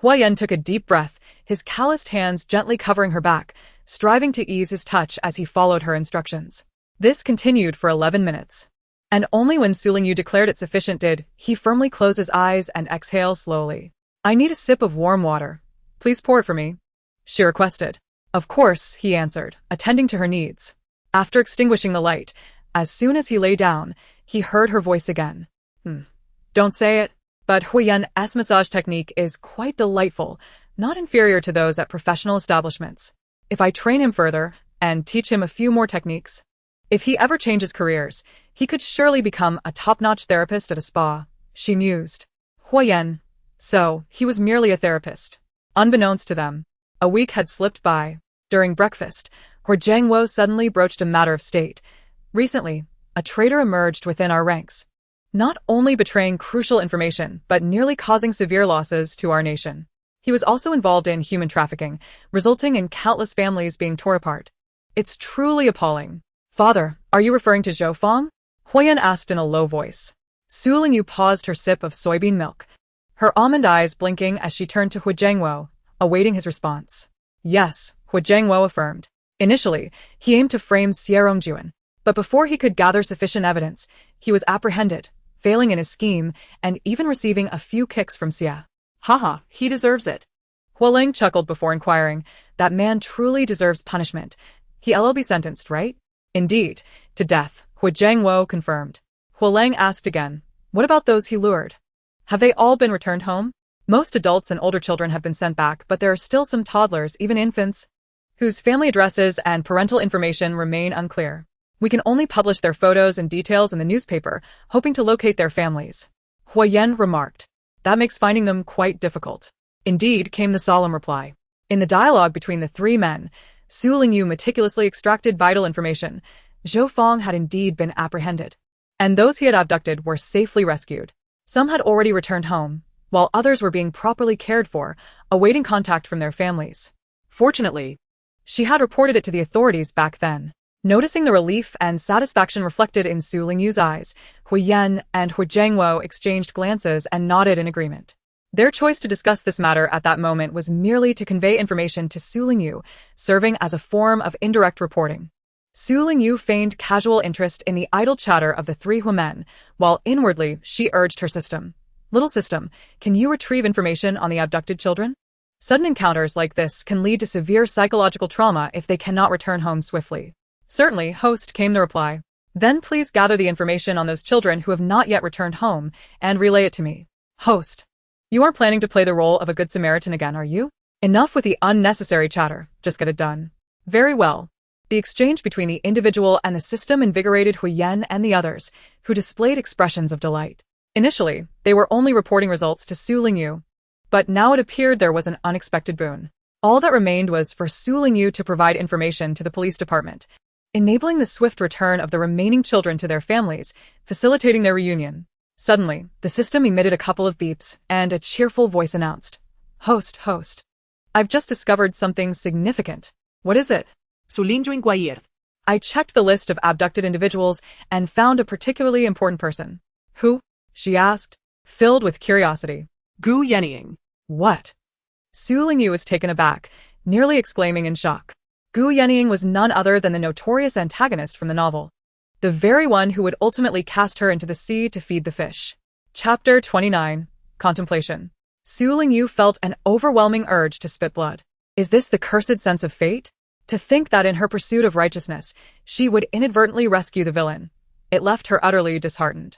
Speaker 1: Huiyan took a deep breath, his calloused hands gently covering her back, striving to ease his touch as he followed her instructions. This continued for 11 minutes. And only when Su Lingyu declared it sufficient did he firmly close his eyes and exhale slowly. I need a sip of warm water. Please pour it for me, she requested. Of course, he answered, attending to her needs. After extinguishing the light, as soon as he lay down, he heard her voice again. Don't say it, but Huiyan's massage technique is quite delightful, not inferior to those at professional establishments. If I train him further and teach him a few more techniques, if he ever changes careers, he could surely become a top-notch therapist at a spa, she mused. Huiyan. So, he was merely a therapist. Unbeknownst to them, a week had slipped by. During breakfast, Huiyan suddenly broached a matter of state. Recently, a traitor emerged within our ranks, not only betraying crucial information, but nearly causing severe losses to our nation. He was also involved in human trafficking, resulting in countless families being torn apart. It's truly appalling. Father, are you referring to Zhou Fang? Huiyan asked in a low voice. Su Lingyu paused her sip of soybean milk, her almond eyes blinking as she turned to Huiyan, awaiting his response. Yes, Huiyan affirmed. Initially, he aimed to frame Xie, but before he could gather sufficient evidence, he was apprehended, failing in his scheme and even receiving a few kicks from Xie.
Speaker 2: Haha, he deserves it.
Speaker 1: Huiyan chuckled before inquiring, that man truly deserves punishment. He'll be sentenced, right? Indeed, to death, Huiyan confirmed. Huiyan asked again, what about those he lured? Have they all been returned home? Most adults and older children have been sent back, but there are still some toddlers, even infants, whose family addresses and parental information remain unclear. We can only publish their photos and details in the newspaper, hoping to locate their families. Huiyan remarked. That makes finding them quite difficult. Indeed, came the solemn reply. In the dialogue between the three men, Su Lingyu meticulously extracted vital information. Zhou Fang had indeed been apprehended, and those he had abducted were safely rescued. Some had already returned home, while others were being properly cared for, awaiting contact from their families.
Speaker 2: Fortunately,
Speaker 1: she had reported it to the authorities back then. Noticing the relief and satisfaction reflected in Su Lingyu's eyes, Hui Yan and Hui Jiangwo exchanged glances and nodded in agreement. Their choice to discuss this matter at that moment was merely to convey information to Su Lingyu, serving as a form of indirect reporting. Su Lingyu feigned casual interest in the idle chatter of the three women, while inwardly she urged her system. Little system, can you retrieve information on the abducted children? Sudden encounters like this can lead to severe psychological trauma if they cannot return home swiftly. Certainly, host, came the reply. Then please gather the information on those children who have not yet returned home and relay it to me. Host. You aren't planning to play the role of a good Samaritan again, are you? Enough with the unnecessary chatter, just get it done. Very well. The exchange between the individual and the system invigorated Hui Yan and the others, who displayed expressions of delight. Initially, they were only reporting results to Su Lingyu, but now it appeared there was an unexpected boon. All that remained was for Su Lingyu to provide information to the police department, enabling the swift return of the remaining children to their families, facilitating their reunion. Suddenly, the system emitted a couple of beeps, and a cheerful voice announced, Host. I've just discovered something significant. What is it?
Speaker 2: Su Lingyu inquired.
Speaker 1: I checked the list of abducted individuals and found a particularly important person. Who? She asked, filled with curiosity.
Speaker 2: Gu Yenying.
Speaker 1: What? Su Lingyu was taken aback, nearly exclaiming in shock. Gu Yenying was none other than the notorious antagonist from the novel. The very one who would ultimately cast her into the sea to feed the fish. Chapter 29. Contemplation. Su Lingyu felt an overwhelming urge to spit blood. Is this the cursed sense of fate? To think that in her pursuit of righteousness, she would inadvertently rescue the villain. It left her utterly disheartened.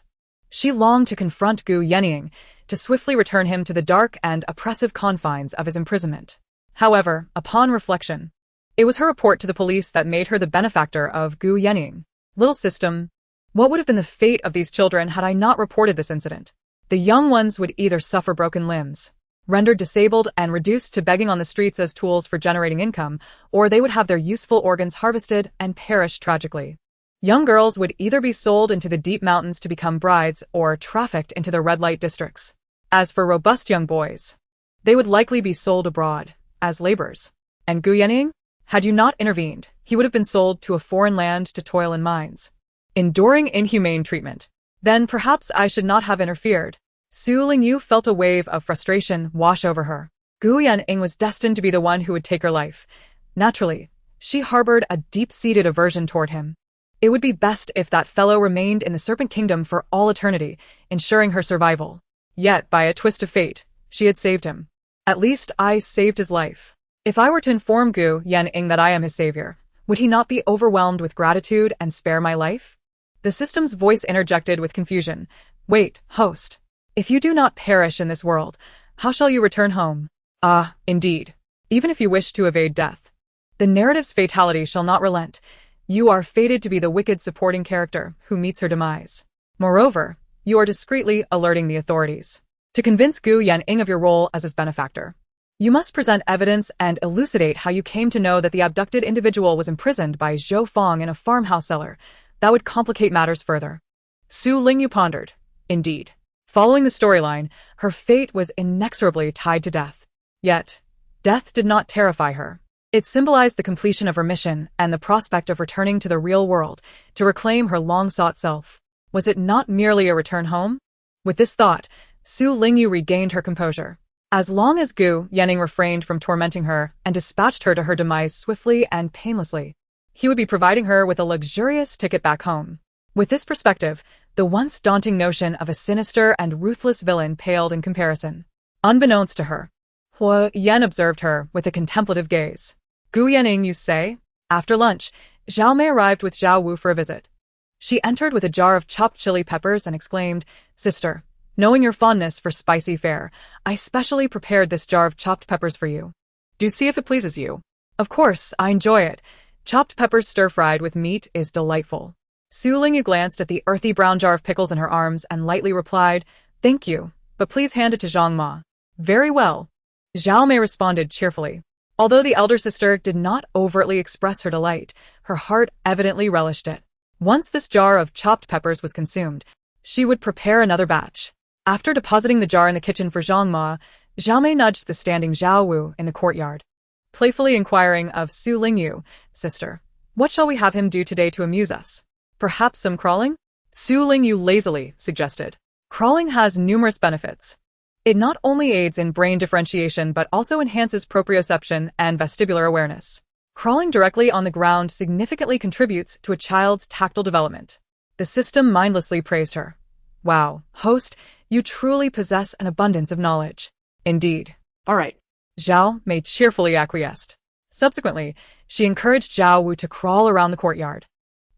Speaker 1: She longed to confront Gu Yenying, to swiftly return him to the dark and oppressive confines of his imprisonment. However, upon reflection, it was her report to the police that made her the benefactor of Gu Yenying. Little system, what would have been the fate of these children had I not reported this incident? The young ones would either suffer broken limbs, rendered disabled and reduced to begging on the streets as tools for generating income, or they would have their useful organs harvested and perish tragically. Young girls would either be sold into the deep mountains to become brides or trafficked into the red light districts. As for robust young boys, they would likely be sold abroad as laborers. And Gu Yenying? Had you not intervened, he would have been sold to a foreign land to toil in mines, enduring inhumane treatment. Then perhaps I should not have interfered. Su Lingyu felt a wave of frustration wash over her. Gu Yenying was destined to be the one who would take her life. Naturally, she harbored a deep-seated aversion toward him. It would be best if that fellow remained in the Serpent Kingdom for all eternity, ensuring her survival. Yet, by a twist of fate, she had saved him. At least I saved his life. If I were to inform Gu Yenying that I am his savior, would he not be overwhelmed with gratitude and spare my life? The system's voice interjected with confusion. Wait, host. If you do not perish in this world, how shall you return home? Ah, indeed. Even if you wish to evade death, the narrative's fatality shall not relent. You are fated to be the wicked supporting character who meets her demise. Moreover, you are discreetly alerting the authorities. To convince Gu Yenying of your role as his benefactor, you must present evidence and elucidate how you came to know that the abducted individual was imprisoned by Zhou Fong in a farmhouse cellar. That would complicate matters further. Su Lingyu pondered. Indeed. Following the storyline, her fate was inexorably tied to death. Yet, death did not terrify her. It symbolized the completion of her mission and the prospect of returning to the real world to reclaim her long-sought self. Was it not merely a return home? With this thought, Su Lingyu regained her composure. As long as Gu Yenying refrained from tormenting her and dispatched her to her demise swiftly and painlessly, he would be providing her with a luxurious ticket back home. With this perspective, the once daunting notion of a sinister and ruthless villain paled in comparison. Unbeknownst to her, Hui Yan observed her with a contemplative gaze. Gu Yenying, you say? After lunch, Zhao Mei arrived with Zhao Wu for a visit. She entered with a jar of chopped chili peppers and exclaimed, Sister, knowing your fondness for spicy fare, I specially prepared this jar of chopped peppers for you. Do see if it pleases you. Of course, I enjoy it. Chopped peppers stir-fried with meat is delightful. Su Lingyu glanced at the earthy brown jar of pickles in her arms and lightly replied, Thank you, but please hand it to Zhang Ma. Very well. Zhao Mei responded cheerfully. Although the elder sister did not overtly express her delight, her heart evidently relished it. Once this jar of chopped peppers was consumed, she would prepare another batch. After depositing the jar in the kitchen for Zhang Ma, Zhao Mei nudged the standing Zhao Wu in the courtyard, playfully inquiring of Su Lingyu, Sister, What shall we have him do today to amuse us? Perhaps some crawling? Su Lingyu lazily suggested. Crawling has numerous benefits. It not only aids in brain differentiation but also enhances proprioception and vestibular awareness. Crawling directly on the ground significantly contributes to a child's tactile development. The system mindlessly praised her. Wow, host, you truly possess an abundance of knowledge. Indeed.
Speaker 2: All right.
Speaker 1: Zhao Mei cheerfully acquiesced. Subsequently, she encouraged Zhao Wu to crawl around the courtyard.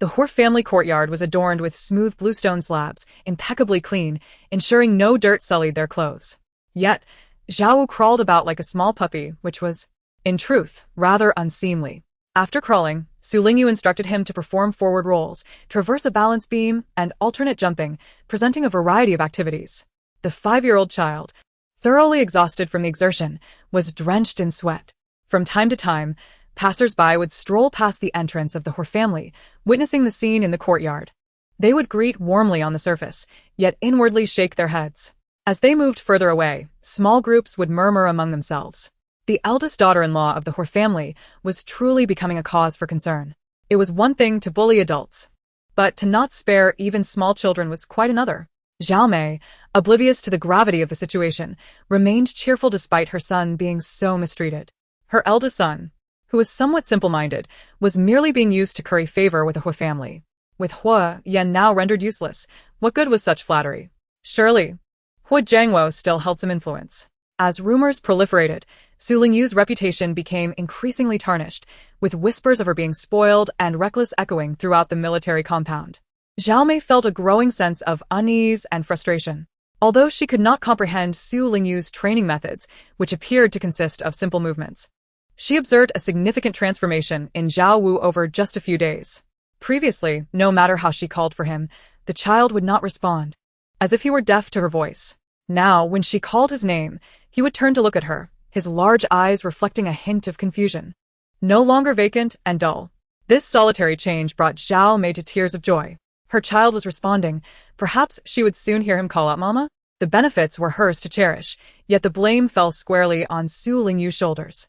Speaker 1: The Hor family courtyard was adorned with smooth bluestone slabs, impeccably clean, ensuring no dirt sullied their clothes. Yet, Zhao Wu crawled about like a small puppy, which was, in truth, rather unseemly. After crawling, Su Lingyu instructed him to perform forward rolls, traverse a balance beam, and alternate jumping, presenting a variety of activities. The 5-year-old child, thoroughly exhausted from the exertion, was drenched in sweat. From time to time, passers-by would stroll past the entrance of the Hor family, witnessing the scene in the courtyard. They would greet warmly on the surface, yet inwardly shake their heads. As they moved further away, small groups would murmur among themselves. The eldest daughter-in-law of the Hor family was truly becoming a cause for concern. It was one thing to bully adults, but to not spare even small children was quite another. Zhao Mei, oblivious to the gravity of the situation, remained cheerful despite her son being so mistreated. Her eldest son, who was somewhat simple-minded, was merely being used to curry favor with the Hua family. With Hua Yan now rendered useless, what good was such flattery? Surely, Hua Jiangwo still held some influence. As rumors proliferated, Su Lingyu's reputation became increasingly tarnished, with whispers of her being spoiled and reckless echoing throughout the military compound. Zhao Mei felt a growing sense of unease and frustration. Although she could not comprehend Su Lingyu's training methods, which appeared to consist of simple movements, she observed a significant transformation in Zhao Wu over just a few days. Previously, no matter how she called for him, the child would not respond, as if he were deaf to her voice. Now, when she called his name, he would turn to look at her, his large eyes reflecting a hint of confusion. No longer vacant and dull. This solitary change brought Zhao Mei to tears of joy. Her child was responding. Perhaps she would soon hear him call out Mama? The benefits were hers to cherish, yet the blame fell squarely on Su Lingyu's shoulders.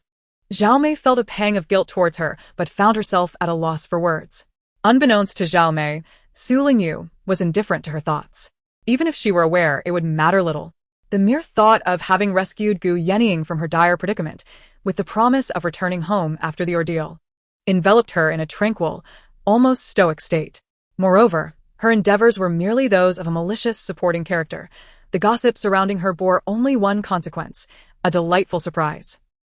Speaker 1: Zhao Mei felt a pang of guilt towards her, but found herself at a loss for words. Unbeknownst to Zhao Mei, Su Lingyu was indifferent to her thoughts. Even if she were aware, it would matter little. The mere thought of having rescued Gu Yenying from her dire predicament, with the promise of returning home after the ordeal, enveloped her in a tranquil, almost stoic state. Moreover, her endeavors were merely those of a malicious supporting character. The gossip surrounding her bore only one consequence, a delightful surprise.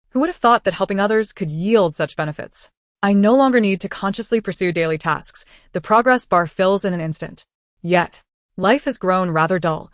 Speaker 1: Who would have thought that helping others could yield such benefits? I no longer need to consciously pursue daily tasks. The progress bar fills in an instant. Yet, life has grown rather dull.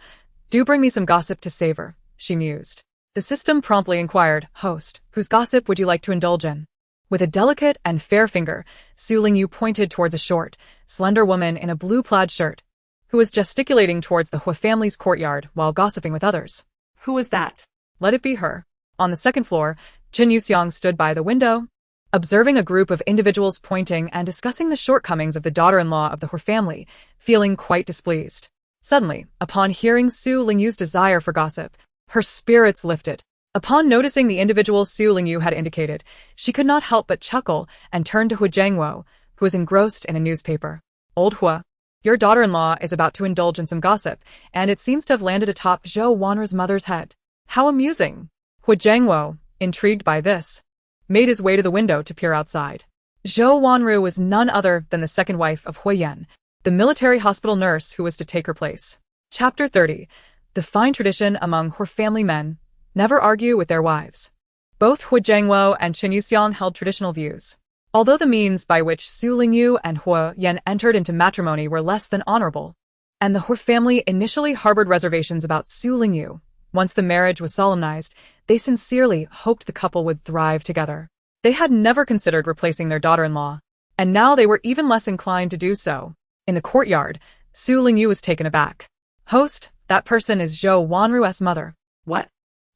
Speaker 1: Do bring me some gossip to savor, she mused. The system promptly inquired, Host, whose gossip would you like to indulge in? With a delicate and fair finger, Su Lingyu pointed towards a short, slender woman in a blue plaid shirt, who was gesticulating towards the Hua family's courtyard while gossiping with others.
Speaker 2: Who is that?
Speaker 1: Let it be her. On the second floor, Chen Yuxiang stood by the window, observing a group of individuals pointing and discussing the shortcomings of the daughter-in-law of the Hor family, feeling quite displeased. Suddenly, upon hearing Su Lingyu's desire for gossip, her spirits lifted. Upon noticing the individual Su Lingyu had indicated, she could not help but chuckle and turn to Hua Jiangwo, who was engrossed in a newspaper. Old Hua, your daughter-in-law is about to indulge in some gossip, and it seems to have landed atop Zhou Wanru's mother's head. How amusing! Hua Jiangwo, intrigued by this, made his way to the window to peer outside. Zhou Wanru was none other than the second wife of Hua Yan, the military hospital nurse who was to take her place. Chapter 30. The fine tradition among Hor family men: never argue with their wives. Both Hua Jiangwo and Chen Yuxiang held traditional views. Although the means by which Su Lingyu and Hua Yan entered into matrimony were less than honorable, and the Hor family initially harbored reservations about Su Lingyu, once the marriage was solemnized, they sincerely hoped the couple would thrive together. They had never considered replacing their daughter-in-law, and now they were even less inclined to do so. In the courtyard, Su Lingyu was taken aback. Host, that person is Zhou Wanru's mother.
Speaker 2: What?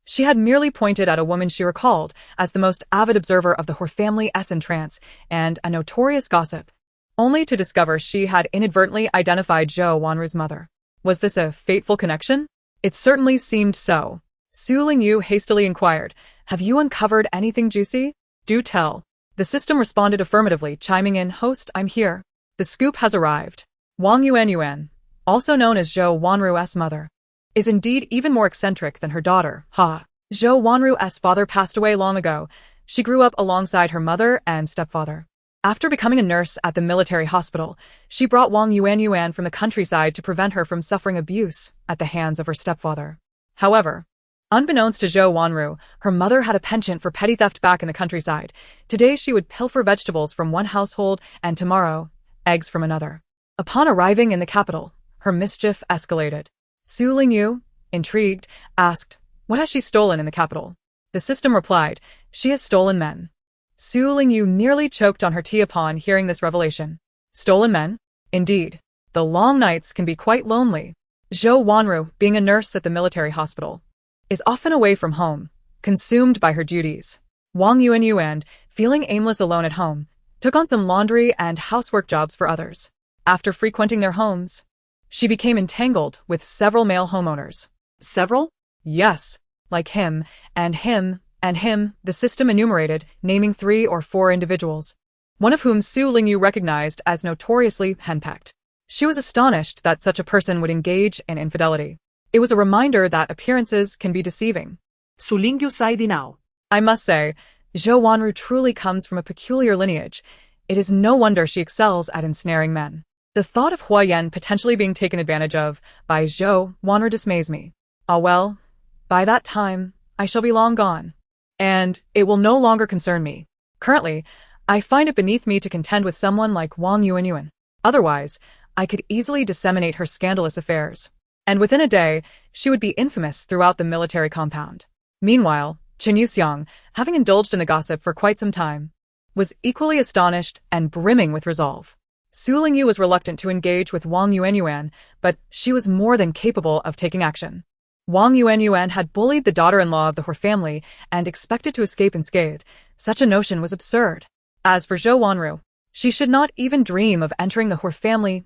Speaker 1: She had merely pointed at a woman she recalled as the most avid observer of the Hor family's trance and a notorious gossip, only to discover she had inadvertently identified Zhou Wanru's mother. Was this a fateful connection? It certainly seemed so. Su Lingyu hastily inquired, Have you uncovered anything juicy? Do tell. The system responded affirmatively, chiming in, "Host, I'm here. The scoop has arrived. Wang Yuan, also known as Zhou Wanru's mother, is indeed even more eccentric than her daughter, Ha. Zhou Wanru's father passed away long ago. She grew up alongside her mother and stepfather. After becoming a nurse at the military hospital, she brought Wang Yuan from the countryside to prevent her from suffering abuse at the hands of her stepfather. However, unbeknownst to Zhou Wanru, her mother had a penchant for petty theft back in the countryside. Today she would pilfer vegetables from one household and tomorrow, eggs from another. Upon arriving in the capital, her mischief escalated. Su Lingyu, intrigued, asked, "What has she stolen in the capital?" The system replied, "She has stolen men." Su Lingyu nearly choked on her tea upon hearing this revelation. Stolen men? Indeed. The long nights can be quite lonely. Zhou Wanru, being a nurse at the military hospital, is often away from home, consumed by her duties. Wang Yuan, feeling aimless alone at home, took on some laundry and housework jobs for others. After frequenting their homes, she became entangled with several male homeowners.
Speaker 2: Several?
Speaker 1: Yes, like him, and him, and him, the system enumerated, naming 3 or 4 individuals, one of whom Su Lingyu recognized as notoriously henpecked. She was astonished that such a person would engage in infidelity. It was a reminder that appearances can be deceiving.
Speaker 2: Su Lingyu sighed now.
Speaker 1: I must say, Zhou Wanru truly comes from a peculiar lineage. It is no wonder she excels at ensnaring men. The thought of Hua Yan potentially being taken advantage of by Zhou Wanru dismays me. Ah well, by that time, I shall be long gone. And it will no longer concern me. Currently, I find it beneath me to contend with someone like Wang Yuan. Otherwise, I could easily disseminate her scandalous affairs. And within a day, she would be infamous throughout the military compound. Meanwhile, Chen Yuxiang, having indulged in the gossip for quite some time, was equally astonished and brimming with resolve. Su Lingyu was reluctant to engage with Wang Yuan, but she was more than capable of taking action. Wang Yuan had bullied the daughter-in-law of the Hua family and expected to escape unscathed. Such a notion was absurd. As for Zhou Wanru, she should not even dream of entering the Hua family's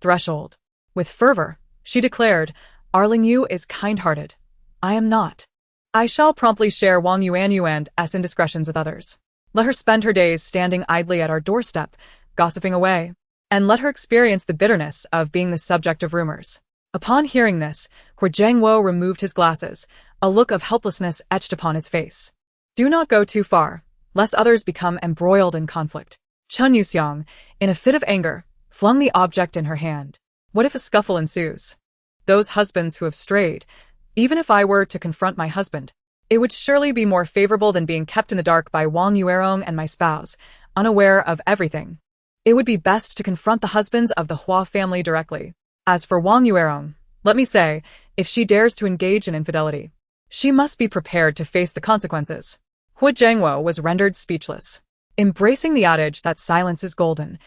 Speaker 1: threshold. With fervor, she declared, "Our Lingyu is kind-hearted. I am not. I shall promptly share Wang Yuan's indiscretions with others. Let her spend her days standing idly at our doorstep, gossiping away, and let her experience the bitterness of being the subject of rumors." Upon hearing this, Hua Zhengwo removed his glasses, a look of helplessness etched upon his face. "Do not go too far, lest others become embroiled in conflict." Chen Yuxiang, in a fit of anger, flung the object in her hand. What if a scuffle ensues? Those husbands who have strayed, even if I were to confront my husband, it would surely be more favorable than being kept in the dark by Wang Yuan and my spouse, unaware of everything. It would be best to confront the husbands of the Hua family directly. As for Wang Yuan, let me say, if she dares to engage in infidelity, she must be prepared to face the consequences. Hua Zhengwo was rendered speechless. Embracing the adage that silence is golden,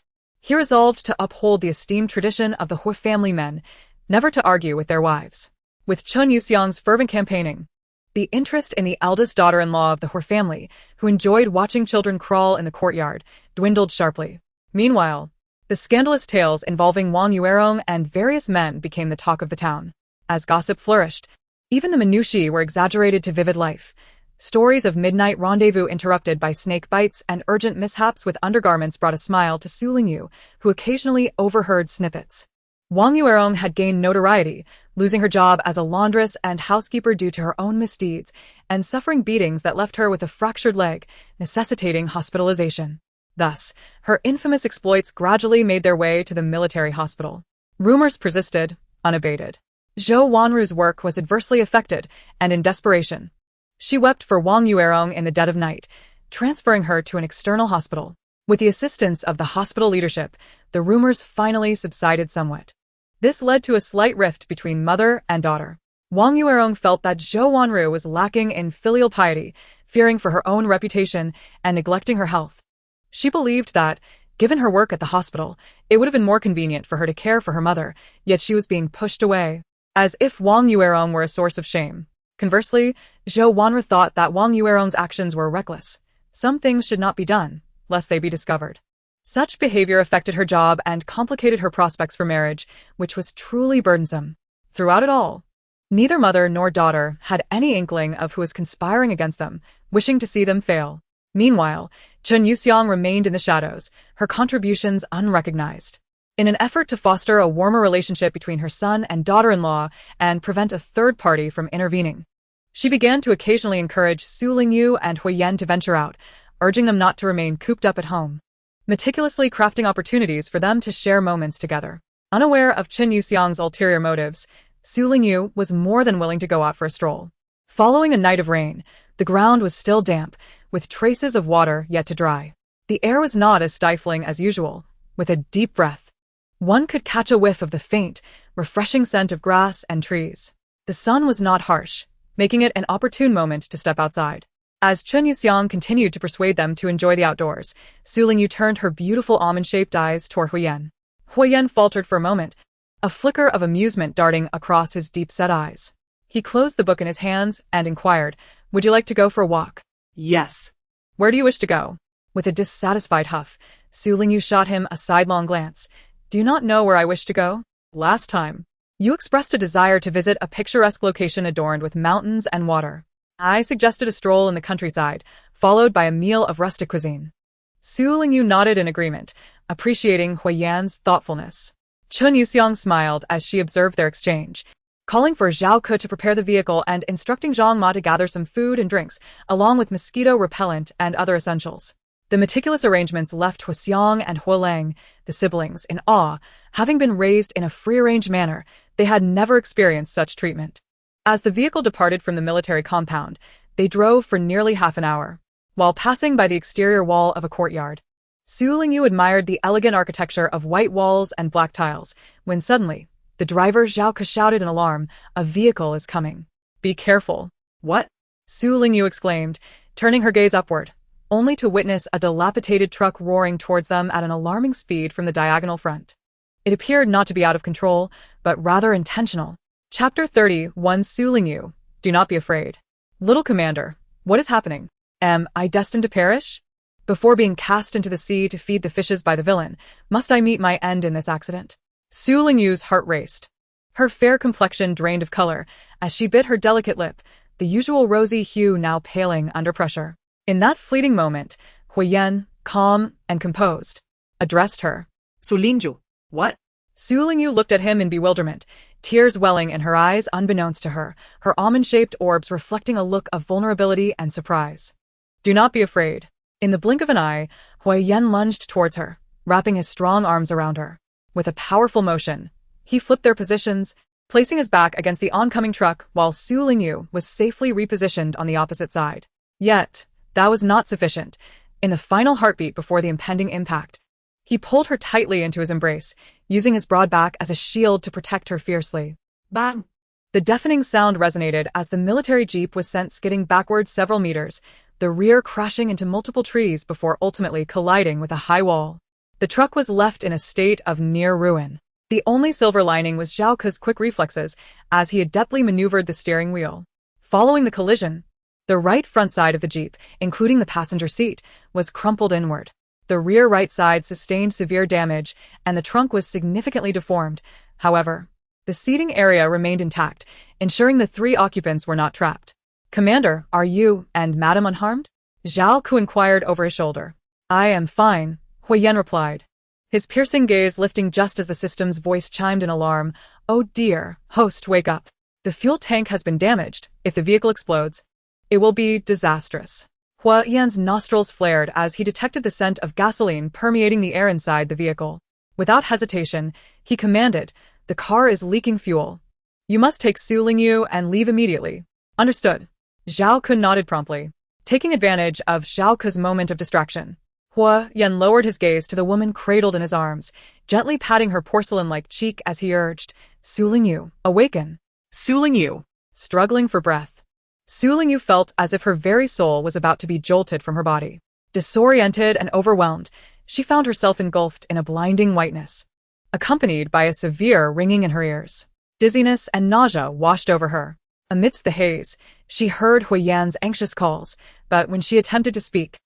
Speaker 1: he resolved to uphold the esteemed tradition of the Hua family men, never to argue with their wives. With Chen Yuxiang's fervent campaigning, the interest in the eldest daughter-in-law of the Hua family, who enjoyed watching children crawl in the courtyard, dwindled sharply. Meanwhile, the scandalous tales involving Wang Yuan and various men became the talk of the town. As gossip flourished, even the minutiae were exaggerated to vivid life. Stories of midnight rendezvous interrupted by snake bites and urgent mishaps with undergarments brought a smile to Su Lingyu, who occasionally overheard snippets. Wang Yuan had gained notoriety, losing her job as a laundress and housekeeper due to her own misdeeds, and suffering beatings that left her with a fractured leg, necessitating hospitalization. Thus, her infamous exploits gradually made their way to the military hospital. Rumors persisted, unabated. Zhou Wanru's work was adversely affected, and in desperation, she wept for Wang Yuan in the dead of night, transferring her to an external hospital. With the assistance of the hospital leadership, the rumors finally subsided somewhat. This led to a slight rift between mother and daughter. Wang Yuan felt that Zhou Wanru was lacking in filial piety, fearing for her own reputation and neglecting her health. She believed that, given her work at the hospital, it would have been more convenient for her to care for her mother, yet she was being pushed away, as if Wang Yuan were a source of shame. Conversely, Zhou Wanru thought that Wang Yuan's actions were reckless. Some things should not be done, lest they be discovered. Such behavior affected her job and complicated her prospects for marriage, which was truly burdensome. Throughout it all, neither mother nor daughter had any inkling of who was conspiring against them, wishing to see them fail. Meanwhile, Chen Yuxiang remained in the shadows, her contributions unrecognized. In an effort to foster a warmer relationship between her son and daughter-in-law and prevent a third party from intervening, she began to occasionally encourage Su Lingyu and Huiyan to venture out, urging them not to remain cooped up at home, meticulously crafting opportunities for them to share moments together. Unaware of Chen Yuxiang's ulterior motives, Su Lingyu was more than willing to go out for a stroll. Following a night of rain, the ground was still damp, with traces of water yet to dry. The air was not as stifling as usual. With a deep breath, one could catch a whiff of the faint, refreshing scent of grass and trees. The sun was not harsh, making it an opportune moment to step outside. As Chen Yuxiang continued to persuade them to enjoy the outdoors, Su Lingyu turned her beautiful almond-shaped eyes toward Huiyan. Huiyan faltered for a moment, a flicker of amusement darting across his deep-set eyes. He closed the book in his hands and inquired, "Would you like to go for a walk?"
Speaker 2: Yes.
Speaker 1: "Where do you wish to go?" With a dissatisfied huff, Su Lingyu shot him a sidelong glance. "Do you not know where I wish to go? Last time, you expressed a desire to visit a picturesque location adorned with mountains and water. I suggested a stroll in the countryside, followed by a meal of rustic cuisine." Su Lingyu nodded in agreement, appreciating Huiyan's thoughtfulness. Chen Yuxiang smiled as she observed their exchange, calling for Zhao Ke to prepare the vehicle and instructing Zhang Ma to gather some food and drinks, along with mosquito repellent and other essentials. The meticulous arrangements left Huixiang and Huolang, the siblings, in awe. Having been raised in a free-range manner, they had never experienced such treatment. As the vehicle departed from the military compound, they drove for nearly half an hour. While passing by the exterior wall of a courtyard, Su Lingyu admired the elegant architecture of white walls and black tiles, when suddenly, the driver Zhao Ke shouted in alarm, "A vehicle is coming. Be careful."
Speaker 2: What?
Speaker 1: Su Lingyu exclaimed, turning her gaze upward, only to witness a dilapidated truck roaring towards them at an alarming speed from the diagonal front. It appeared not to be out of control, but rather intentional. Chapter 31. Su Lingyu, do not be afraid. Little commander, what is happening? Am I destined to perish? Before being cast into the sea to feed the fishes by the villain, must I meet my end in this accident? Su Lingyu's heart raced. Her fair complexion drained of color as she bit her delicate lip, the usual rosy hue now paling under pressure. In that fleeting moment, Huiyan, calm and composed, addressed her.
Speaker 2: Su Lingyu, what?
Speaker 1: Su Lingyu looked at him in bewilderment, tears welling in her eyes unbeknownst to her, her almond-shaped orbs reflecting a look of vulnerability and surprise. Do not be afraid. In the blink of an eye, Huiyan lunged towards her, wrapping his strong arms around her. With a powerful motion, he flipped their positions, placing his back against the oncoming truck while Su Lingyu was safely repositioned on the opposite side. Yet, that was not sufficient. In the final heartbeat before the impending impact, he pulled her tightly into his embrace, using his broad back as a shield to protect her fiercely.
Speaker 2: Bang!
Speaker 1: The deafening sound resonated as the military jeep was sent skidding backwards several meters, the rear crashing into multiple trees before ultimately colliding with a high wall. The truck was left in a state of near ruin. The only silver lining was Zhao Ke's quick reflexes as he adeptly maneuvered the steering wheel. Following the collision, the right front side of the jeep, including the passenger seat, was crumpled inward. The rear right side sustained severe damage, and the trunk was significantly deformed. However, the seating area remained intact, ensuring the three occupants were not trapped. "Commander, are you and Madam unharmed?" Zhao Ke inquired over his shoulder. "I am fine," Huiyan replied, his piercing gaze lifting just as the system's voice chimed in alarm. "Oh dear, host, wake up. The fuel tank has been damaged. If the vehicle explodes, it will be disastrous." Huiyan's nostrils flared as he detected the scent of gasoline permeating the air inside the vehicle. Without hesitation, he commanded, "The car is leaking fuel. You must take Su Lingyu and leave immediately." "Understood." Zhao Ke nodded promptly. Taking advantage of Zhao Ke's moment of distraction, Huiyan lowered his gaze to the woman cradled in his arms, gently patting her porcelain-like cheek as he urged, "Su Lingyu, awaken."
Speaker 2: Su Lingyu,
Speaker 1: struggling for breath, Su Lingyu felt as if her very soul was about to be jolted from her body. Disoriented and overwhelmed, she found herself engulfed in a blinding whiteness, accompanied by a severe ringing in her ears. Dizziness and nausea washed over her. Amidst the haze, she heard Huiyan's anxious calls, but when she attempted to speak,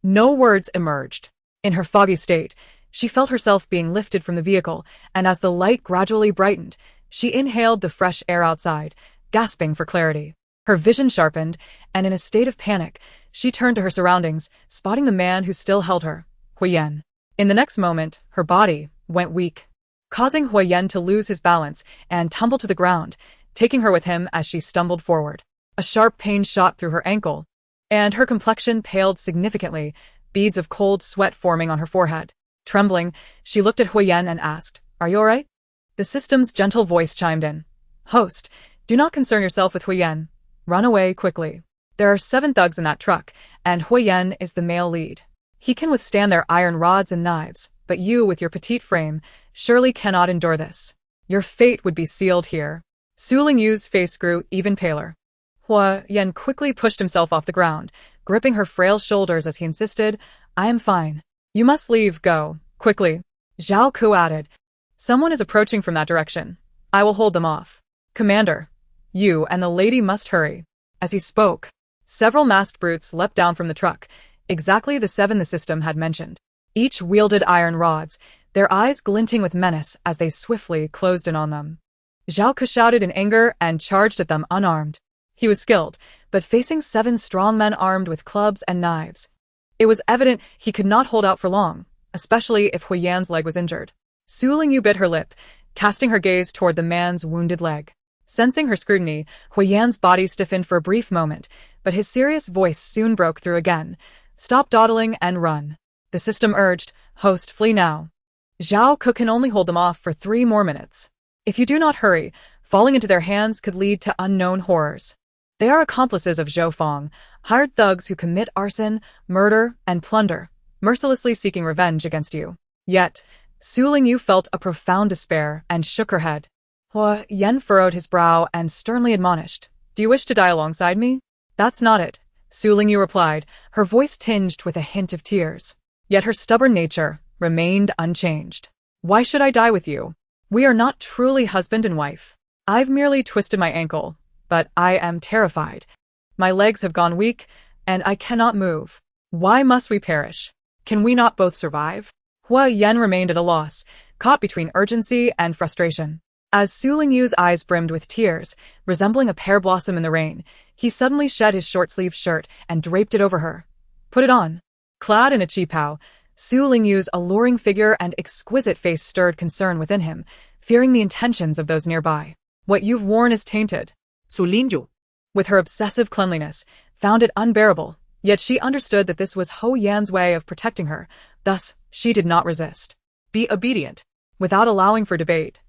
Speaker 1: no words emerged. In her foggy state, she felt herself being lifted from the vehicle, and as the light gradually brightened, she inhaled the fresh air outside, gasping for clarity. Her vision sharpened, and in a state of panic, She turned to her surroundings, spotting the man who still held her, Huiyan. In the next moment, her body went weak, causing Huiyan to lose his balance and tumble to the ground, taking her with him as she stumbled forward. A sharp pain shot through her ankle, and her complexion paled significantly, beads of cold sweat forming on her forehead. Trembling, she looked at Huiyan and asked, "Are you alright?" The system's gentle voice chimed in. "Host, do not concern yourself with Huiyan. Run away quickly. There are 7 thugs in that truck, and Huiyan is the male lead. He can withstand their iron rods and knives, but you, with your petite frame, surely cannot endure this. Your fate would be sealed here." Su Lingyu's face grew even paler. Huiyan quickly pushed himself off the ground, gripping her frail shoulders as he insisted, "I am fine. You must leave, go, quickly." Zhao Ku added, "Someone is approaching from that direction. I will hold them off. Commander, you and the lady must hurry." As he spoke, several masked brutes leapt down from the truck, exactly the 7 the system had mentioned. Each wielded iron rods, their eyes glinting with menace as they swiftly closed in on them. Zhao Ku shouted in anger and charged at them unarmed. He was skilled, but facing 7 strong men armed with clubs and knives, it was evident he could not hold out for long, especially if Huiyan's leg was injured. Su Lingyu bit her lip, casting her gaze toward the man's wounded leg. Sensing her scrutiny, Huiyan's body stiffened for a brief moment, but his serious voice soon broke through again. "Stop dawdling and run." The system urged, "Host, flee now. Zhao Ku can only hold them off for 3 more minutes. If you do not hurry, falling into their hands could lead to unknown horrors. They are accomplices of Zhou Fong, hired thugs who commit arson, murder, and plunder, mercilessly seeking revenge against you." Yet, Su Lingyu felt a profound despair and shook her head. Huiyan furrowed his brow and sternly admonished, "Do you wish to die alongside me?" "That's not it," Su Lingyu replied, her voice tinged with a hint of tears. Yet her stubborn nature remained unchanged. "Why should I die with you? We are not truly husband and wife. I've merely twisted my ankle, but I am terrified. My legs have gone weak, and I cannot move. Why must we perish? Can we not both survive?" Huiyan remained at a loss, caught between urgency and frustration. As Su Lingyu's eyes brimmed with tears, resembling a pear blossom in the rain, he suddenly shed his short-sleeved shirt and draped it over her. "Put it on." Clad in a qipao, Su Lingyu's alluring figure and exquisite face stirred concern within him, fearing the intentions of those nearby. "What you've worn is tainted."
Speaker 2: Su Lingyu,
Speaker 1: with her obsessive cleanliness, found it unbearable, yet she understood that this was Huiyan's way of protecting her, thus she did not resist. "Be obedient." Without allowing for debate,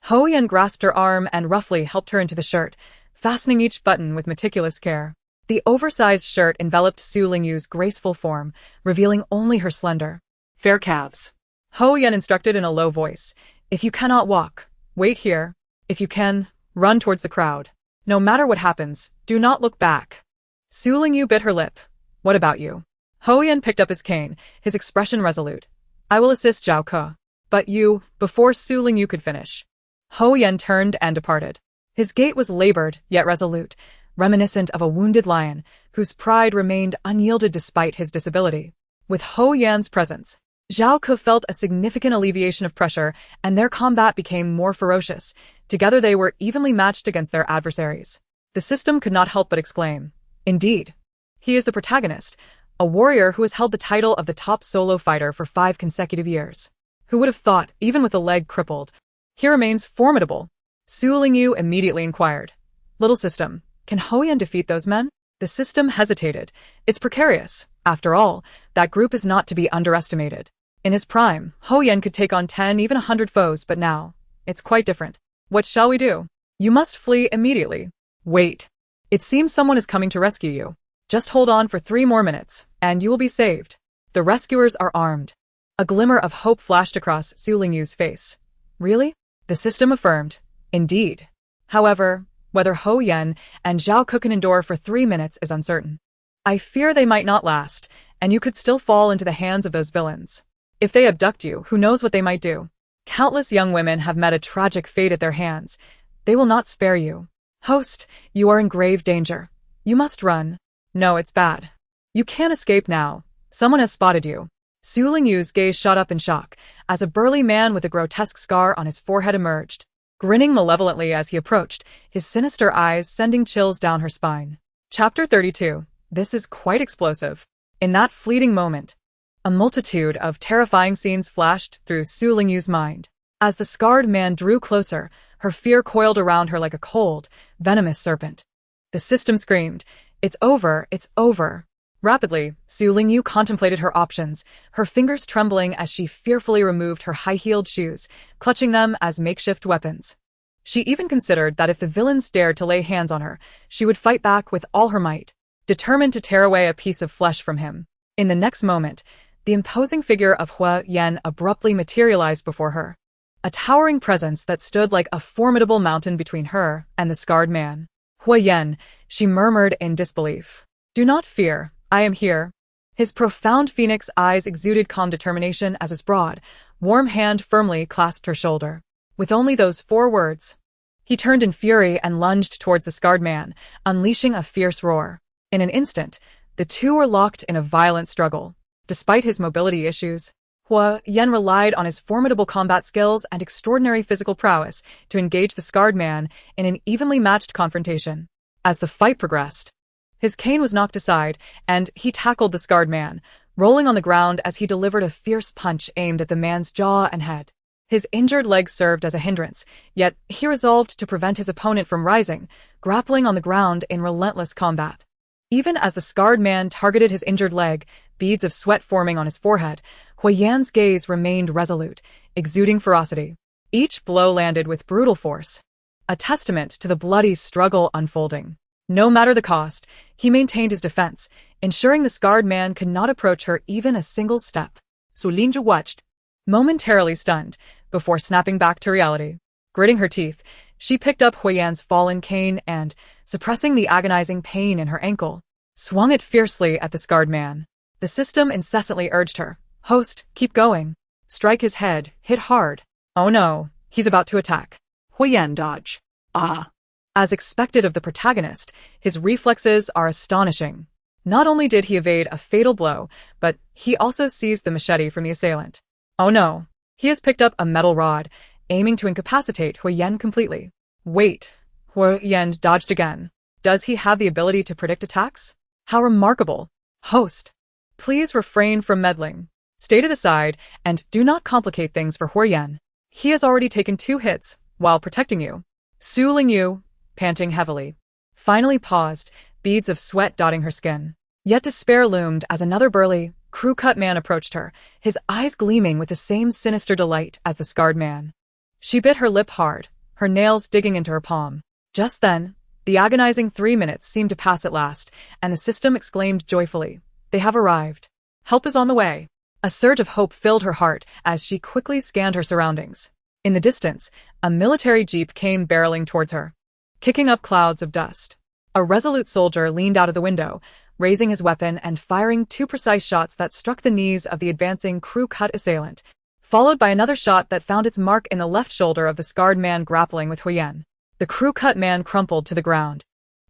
Speaker 1: Huiyan grasped her arm and roughly helped her into the shirt, fastening each button with meticulous care. The oversized shirt enveloped Su Lingyu's graceful form, revealing only her slender,
Speaker 2: fair calves.
Speaker 1: Huiyan instructed in a low voice, "If you cannot walk, wait here. If you can, run towards the crowd. No matter what happens, do not look back." Su Lingyu bit her lip. "What about you?" Huiyan picked up his cane, his expression resolute. "I will assist Zhao Ku. But you," before Su Lingyu could finish, Huiyan turned and departed. His gait was labored, yet resolute, reminiscent of a wounded lion, whose pride remained unyielded despite his disability. With Huiyan's presence, Zhao Ku felt a significant alleviation of pressure, and their combat became more ferocious. Together they were evenly matched against their adversaries. The system could not help but exclaim, "Indeed. He is the protagonist, a warrior who has held the title of the top solo fighter for 5 consecutive years. Who would have thought, even with a leg crippled, he remains formidable?" Su Lingyu immediately inquired, "Little system, can Huiyan defeat those men?" The system hesitated. "It's precarious. After all, that group is not to be underestimated. In his prime, Huiyan could take on 10, even 100 foes, but now, it's quite different. What shall we do?" "You must flee immediately." "Wait. It seems someone is coming to rescue you. Just hold on for 3 more minutes, and you will be saved. The rescuers are armed." A glimmer of hope flashed across Su Lingyu's face. "Really?" The system affirmed, "Indeed. However, whether Huiyan and Zhao Ku can endure for 3 minutes is uncertain. I fear they might not last, and you could still fall into the hands of those villains. If they abduct you, who knows what they might do? Countless young women have met a tragic fate at their hands. They will not spare you. Host, you are in grave danger. You must run." "No, it's bad. You can't escape now. Someone has spotted you." Su Lingyu's gaze shot up in shock, as a burly man with a grotesque scar on his forehead emerged, grinning malevolently as he approached, his sinister eyes sending chills down her spine. Chapter 32. This is quite explosive. In that fleeting moment, a multitude of terrifying scenes flashed through Su Lingyu's mind. As the scarred man drew closer, her fear coiled around her like a cold, venomous serpent. The system screamed, "It's over, it's over." Rapidly, Su Lingyu contemplated her options, her fingers trembling as she fearfully removed her high-heeled shoes, clutching them as makeshift weapons. She even considered that if the villains dared to lay hands on her, she would fight back with all her might, determined to tear away a piece of flesh from him. In the next moment, the imposing figure of Hua Yan abruptly materialized before her, a towering presence that stood like a formidable mountain between her and the scarred man. "Hua Yan," she murmured in disbelief. "Do not fear, I am here." His profound phoenix eyes exuded calm determination as his broad, warm hand firmly clasped her shoulder. With only those 4 words, he turned in fury and lunged towards the scarred man, unleashing a fierce roar. In an instant, the two were locked in a violent struggle. Despite his mobility issues, Hua Yan relied on his formidable combat skills and extraordinary physical prowess to engage the scarred man in an evenly matched confrontation. As the fight progressed, his cane was knocked aside, and he tackled the scarred man, rolling on the ground as he delivered a fierce punch aimed at the man's jaw and head. His injured leg served as a hindrance, yet he resolved to prevent his opponent from rising, grappling on the ground in relentless combat. Even as the scarred man targeted his injured leg, beads of sweat forming on his forehead, Hua Yan's gaze remained resolute, exuding ferocity. Each blow landed with brutal force, a testament to the bloody struggle unfolding. No matter the cost, he maintained his defense, ensuring the scarred man could not approach her even a single step.
Speaker 2: Su Lingyu watched,
Speaker 1: momentarily stunned, before snapping back to reality. Gritting her teeth, she picked up Hua Yan's fallen cane and, suppressing the agonizing pain in her ankle, swung it fiercely at the scarred man. The system incessantly urged her, "Host, keep going. Strike his head, hit hard. Oh no, he's about to attack."
Speaker 2: Hua Yan dodge. Ah.
Speaker 1: As expected of the protagonist, his reflexes are astonishing. Not only did he evade a fatal blow, but he also seized the machete from the assailant. Oh no, he has picked up a metal rod, aiming to incapacitate Hua Yan completely. Wait, Hua Yan dodged again. Does he have the ability to predict attacks? How remarkable. Host, please refrain from meddling. Stay to the side and do not complicate things for Hua Yan. He has already taken 2 hits while protecting you. Su Lingyu, panting heavily, finally paused, beads of sweat dotting her skin. Yet despair loomed as another burly, crew-cut man approached her, his eyes gleaming with the same sinister delight as the scarred man. She bit her lip hard, her nails digging into her palm. Just then, the agonizing 3 minutes seemed to pass at last, and the system exclaimed joyfully, "They have arrived. Help is on the way." A surge of hope filled her heart as she quickly scanned her surroundings. In the distance, a military jeep came barreling towards her, kicking up clouds of dust. A resolute soldier leaned out of the window, raising his weapon and firing 2 precise shots that struck the knees of the advancing crew-cut assailant, followed by another shot that found its mark in the left shoulder of the scarred man grappling with Hua Yan. The crew-cut man crumpled to the ground,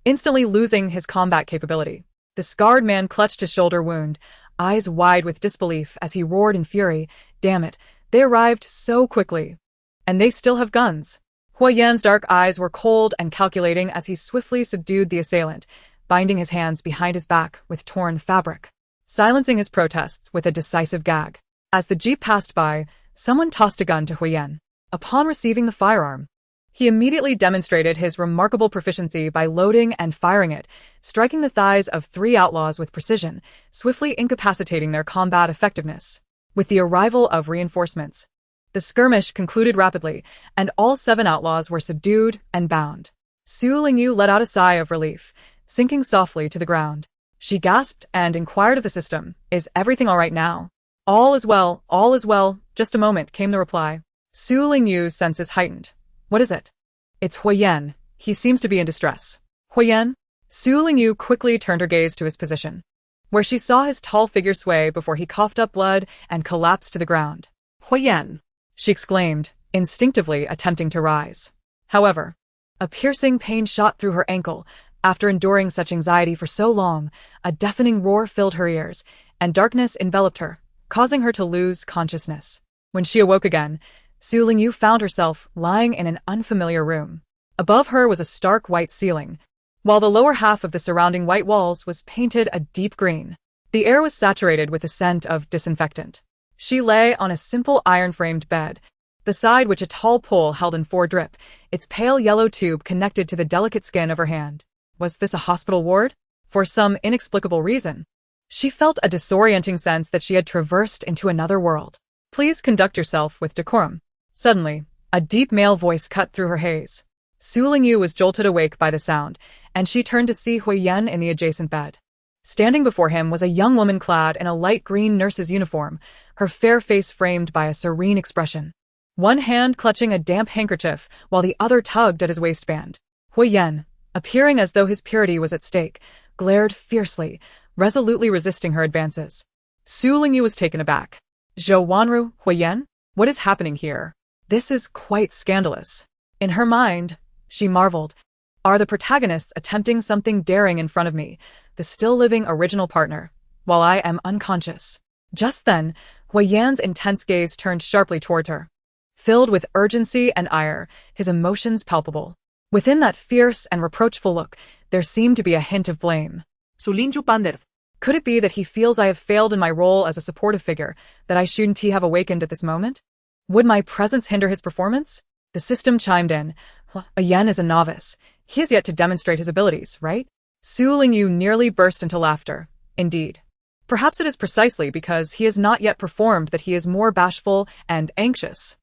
Speaker 1: instantly losing his combat capability. The scarred man clutched his shoulder wound, eyes wide with disbelief as he roared in fury, "Damn it, they arrived so quickly. And they still have guns." Hua Yan's dark eyes were cold and calculating as he swiftly subdued the assailant, binding his hands behind his back with torn fabric, silencing his protests with a decisive gag. As the jeep passed by, someone tossed a gun to Hua Yan. Upon receiving the firearm, he immediately demonstrated his remarkable proficiency by loading and firing it, striking the thighs of 3 outlaws with precision, swiftly incapacitating their combat effectiveness. With the arrival of reinforcements, the skirmish concluded rapidly, and all 7 outlaws were subdued and bound. Su Lingyu let out a sigh of relief, sinking softly to the ground. She gasped and inquired of the system, "Is everything all right now?" All is well, just a moment," came the reply. Su Lingyu's senses heightened. "What is it?" "It's Hua Yan. He seems to be in distress." "Hua Yan?" Su Lingyu quickly turned her gaze to his position, where she saw his tall figure sway before he coughed up blood and collapsed to the ground.
Speaker 2: Hua Yan,
Speaker 1: she exclaimed, instinctively attempting to rise. However, a piercing pain shot through her ankle. After enduring such anxiety for so long, a deafening roar filled her ears, and darkness enveloped her, causing her to lose consciousness. When she awoke again, Su Lingyu found herself lying in an unfamiliar room. Above her was a stark white ceiling, while the lower half of the surrounding white walls was painted a deep green. The air was saturated with the scent of disinfectant. She lay on a simple iron-framed bed, beside which a tall pole held in 4 drip, its pale yellow tube connected to the delicate skin of her hand. Was this a hospital ward? For some inexplicable reason, she felt a disorienting sense that she had traversed into another world. Please conduct yourself with decorum. Suddenly, a deep male voice cut through her haze. Su Lingyu was jolted awake by the sound, and she turned to see Hui Yan in the adjacent bed. Standing before him was a young woman clad in a light green nurse's uniform, her fair face framed by a serene expression. One hand clutching a damp handkerchief, while the other tugged at his waistband. Hui Yan, appearing as though his purity was at stake, glared fiercely, resolutely resisting her advances. Su Lingyu was taken aback. Zhou Wanru, Hui Yan? What is happening here? This is quite scandalous. In her mind, she marveled. Are the protagonists attempting something daring in front of me, the still-living original partner, while I am unconscious? Just then, Hui Yan's intense gaze turned sharply towards her. Filled with urgency and ire, his emotions palpable. Within that fierce and reproachful look, there seemed to be a hint of blame.
Speaker 2: Sulinju Panderth.
Speaker 1: Could it be that he feels I have failed in my role as a supportive figure, that I shouldn't have awakened at this moment? Would my presence hinder his performance? The system chimed in. Yan is a novice. He has yet to demonstrate his abilities, right? Su Lingyu nearly burst into laughter. Indeed. Perhaps it is precisely because he has not yet performed that he is more bashful and anxious.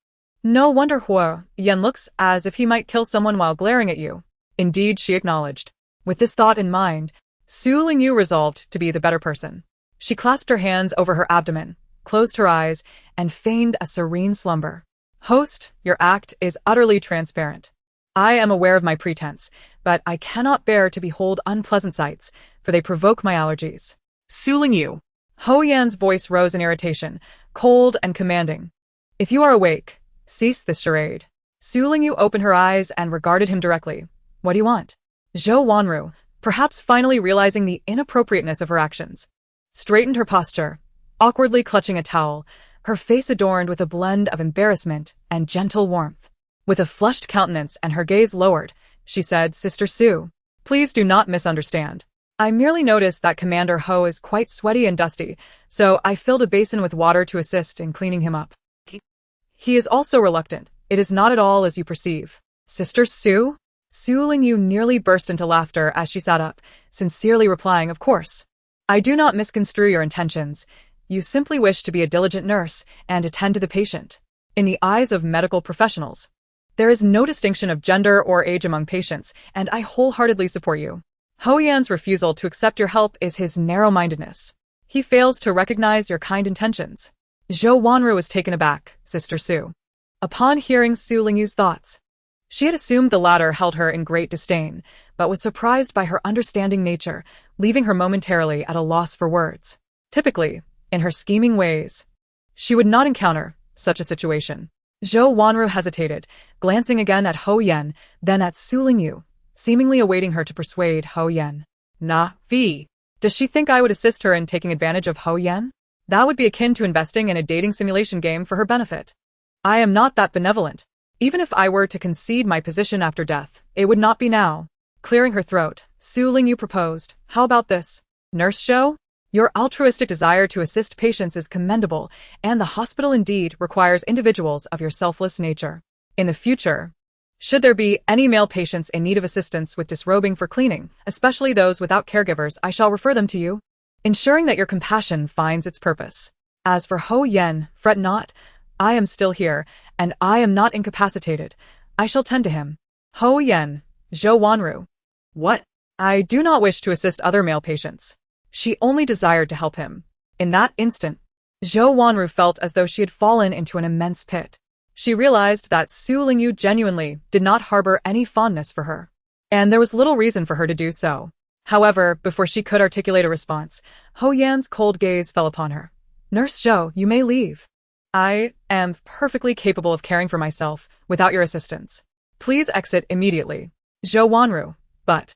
Speaker 1: No wonder Hui Yan looks as if he might kill someone while glaring at you. Indeed, she acknowledged. With this thought in mind, Su Lingyu resolved to be the better person. She clasped her hands over her abdomen, closed her eyes, and feigned a serene slumber. Host, your act is utterly transparent. I am aware of my pretense, but I cannot bear to behold unpleasant sights, for they provoke my allergies.
Speaker 2: Su Lingyu.
Speaker 1: Ho Yan's voice rose in irritation, cold and commanding. If you are awake, cease this charade. Su Lingyu opened her eyes and regarded him directly. What do you want? Zhou Wanru, perhaps finally realizing the inappropriateness of her actions, straightened her posture, awkwardly clutching a towel, her face adorned with a blend of embarrassment and gentle warmth. With a flushed countenance and her gaze lowered, she said, Sister Su, please do not misunderstand. I merely noticed that Commander Ho is quite sweaty and dusty, so I filled a basin with water to assist in cleaning him up. He is also reluctant. It is not at all as you perceive. Sister Su? Su Lingyu nearly burst into laughter as she sat up, sincerely replying, Of course. I do not misconstrue your intentions. You simply wish to be a diligent nurse and attend to the patient. In the eyes of medical professionals, there is no distinction of gender or age among patients, and I wholeheartedly support you. Ho Yan's refusal to accept your help is his narrow-mindedness. He fails to recognize your kind intentions. Zhou Wanru was taken aback, Sister Su. Upon hearing Su Lingyu's thoughts, she had assumed the latter held her in great disdain, but was surprised by her understanding nature, leaving her momentarily at a loss for words. Typically, in her scheming ways, she would not encounter such a situation. Zhou Wanru hesitated, glancing again at Ho Yan, then at Su Lingyu, seemingly awaiting her to persuade Ho Yan. Does she think I would assist her in taking advantage of Ho Yan? That would be akin to investing in a dating simulation game for her benefit. I am not that benevolent. Even if I were to concede my position after death, it would not be now. Clearing her throat, Su Lingyu proposed, How about this? Nurse Zhou? Your altruistic desire to assist patients is commendable, and the hospital indeed requires individuals of your selfless nature. In the future, should there be any male patients in need of assistance with disrobing for cleaning, especially those without caregivers, I shall refer them to you, ensuring that your compassion finds its purpose. As for Ho Yan, fret not. I am still here, and I am not incapacitated. I shall tend to him. Ho Yan, Zhou Wanru.
Speaker 2: What?
Speaker 1: I do not wish to assist other male patients. She only desired to help him. In that instant, Zhou Wanru felt as though she had fallen into an immense pit. She realized that Su Lingyu genuinely did not harbor any fondness for her, and there was little reason for her to do so. However, before she could articulate a response, Ho Yan's cold gaze fell upon her. Nurse Zhou, you may leave. I am perfectly capable of caring for myself without your assistance. Please exit immediately. Zhou Wanru. But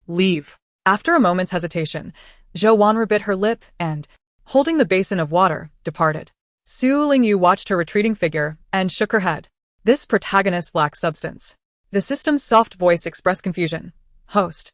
Speaker 1: leave. After a moment's hesitation, Zhou Wanru bit her lip and, holding the basin of water, departed. Su Lingyu watched her retreating figure and shook her head. This protagonist lacks substance. The system's soft voice expressed confusion. Host.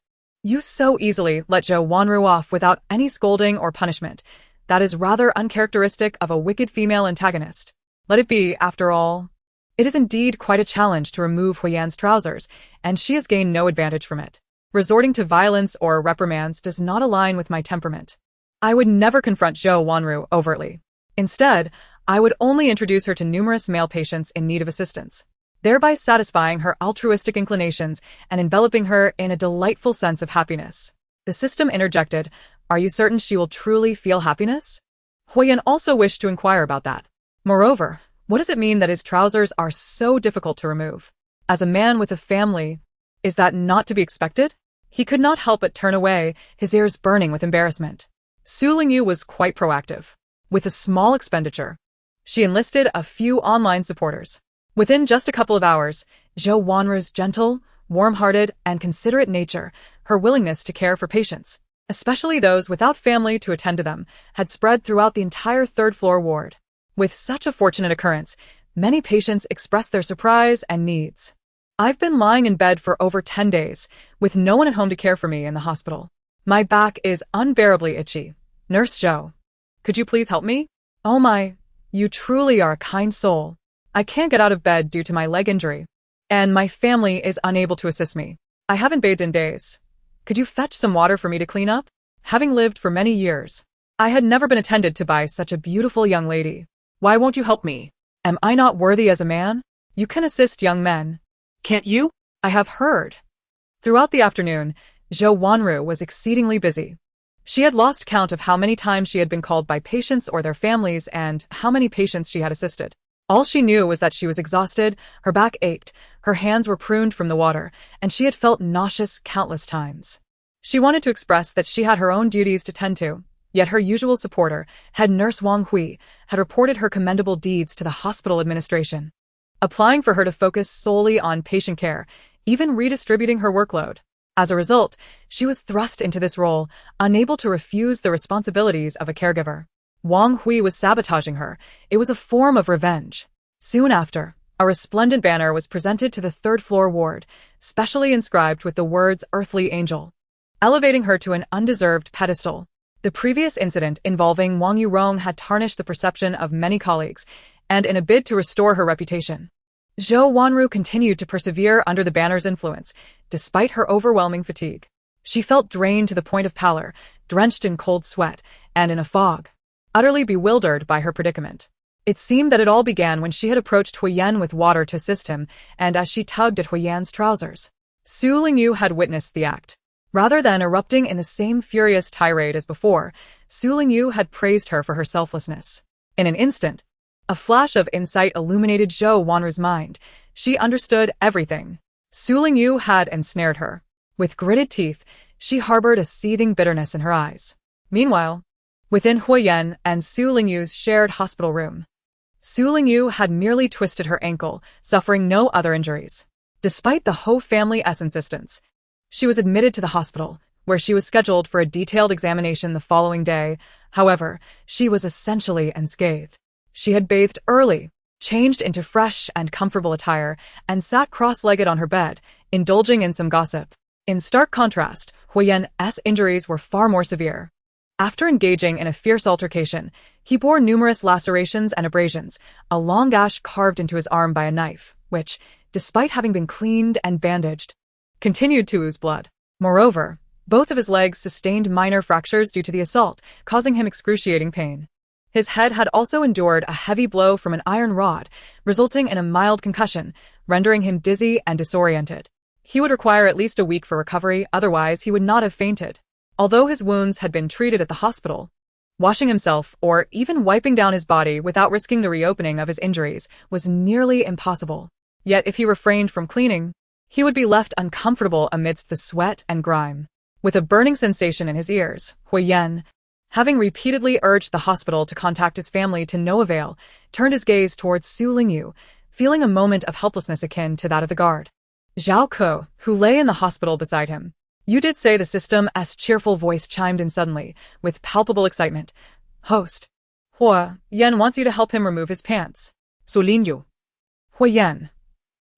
Speaker 1: You so easily let Zhou Wanru off without any scolding or punishment. That is rather uncharacteristic of a wicked female antagonist. Let it be, after all. It is indeed quite a challenge to remove Huiyan's trousers, and she has gained no advantage from it. Resorting to violence or reprimands does not align with my temperament. I would never confront Zhou Wanru overtly. Instead, I would only introduce her to numerous male patients in need of assistance, thereby satisfying her altruistic inclinations and enveloping her in a delightful sense of happiness. The system interjected, "Are you certain she will truly feel happiness?" Huiyan also wished to inquire about that. Moreover, what does it mean that his trousers are so difficult to remove? As a man with a family, is that not to be expected? He could not help but turn away, his ears burning with embarrassment. Su Lingyu was quite proactive. With a small expenditure, she enlisted a few online supporters. Within just a couple of hours, Zhou Wanru's gentle, warm-hearted, and considerate nature, her willingness to care for patients, especially those without family to attend to them, had spread throughout the entire third-floor ward. With such a fortunate occurrence, many patients expressed their surprise and needs. I've been lying in bed for over 10 days, with no one at home to care for me in the hospital. My back is unbearably itchy. Nurse Zhou, could you please help me? Oh my, you truly are a kind soul. I can't get out of bed due to my leg injury, and my family is unable to assist me. I haven't bathed in days. Could you fetch some water for me to clean up? Having lived for many years, I had never been attended to by such a beautiful young lady.
Speaker 2: Why won't you help me?
Speaker 1: Am I not worthy as a man? You can assist young men.
Speaker 2: Can't you?
Speaker 1: I have heard. Throughout the afternoon, Zhou Wanru was exceedingly busy. She had lost count of how many times she had been called by patients or their families and how many patients she had assisted. All she knew was that she was exhausted, her back ached, her hands were pruned from the water, and she had felt nauseous countless times. She wanted to express that she had her own duties to tend to, yet her usual supporter, head nurse Wang Hui, had reported her commendable deeds to the hospital administration, applying for her to focus solely on patient care, even redistributing her workload. As a result, she was thrust into this role, unable to refuse the responsibilities of a caregiver. Wang Hui was sabotaging her. It was a form of revenge. Soon after, a resplendent banner was presented to the third-floor ward, specially inscribed with the words "Earthly Angel," elevating her to an undeserved pedestal. The previous incident involving Wang Yurong had tarnished the perception of many colleagues, and in a bid to restore her reputation, Zhou Wanru continued to persevere under the banner's influence, despite her overwhelming fatigue. She felt drained to the point of pallor, drenched in cold sweat, and in a fog, utterly bewildered by her predicament. It seemed that it all began when she had approached Huiyan with water to assist him, and as she tugged at Huiyan's trousers. Su Lingyu had witnessed the act. Rather than erupting in the same furious tirade as before, Su Lingyu had praised her for her selflessness. In an instant, a flash of insight illuminated Zhou Wanru's mind. She understood everything. Su Lingyu had ensnared her. With gritted teeth, she harbored a seething bitterness in her eyes. Meanwhile, within Huiyan and Su Lingyu's shared hospital room, Su Lingyu had merely twisted her ankle, suffering no other injuries. Despite the whole family's insistence, she was admitted to the hospital, where she was scheduled for a detailed examination the following day. However, she was essentially unscathed. She had bathed early, changed into fresh and comfortable attire, and sat cross-legged on her bed, indulging in some gossip. In stark contrast, Huiyan's injuries were far more severe. After engaging in a fierce altercation, he bore numerous lacerations and abrasions, a long gash carved into his arm by a knife, which, despite having been cleaned and bandaged, continued to ooze blood. Moreover, both of his legs sustained minor fractures due to the assault, causing him excruciating pain. His head had also endured a heavy blow from an iron rod, resulting in a mild concussion, rendering him dizzy and disoriented. He would require at least a week for recovery, otherwise he would not have fainted. Although his wounds had been treated at the hospital, washing himself or even wiping down his body without risking the reopening of his injuries was nearly impossible. Yet if he refrained from cleaning, he would be left uncomfortable amidst the sweat and grime. With a burning sensation in his ears, Huiyan, having repeatedly urged the hospital to contact his family to no avail, turned his gaze towards Su Lingyu, feeling a moment of helplessness akin to that of the guard. Zhao Ke, who lay in the hospital beside him. "You did say the system's cheerful voice chimed in suddenly, with palpable excitement. Host, Huiyan wants you to help him remove his pants."
Speaker 2: So Lingyu.
Speaker 1: Huiyan.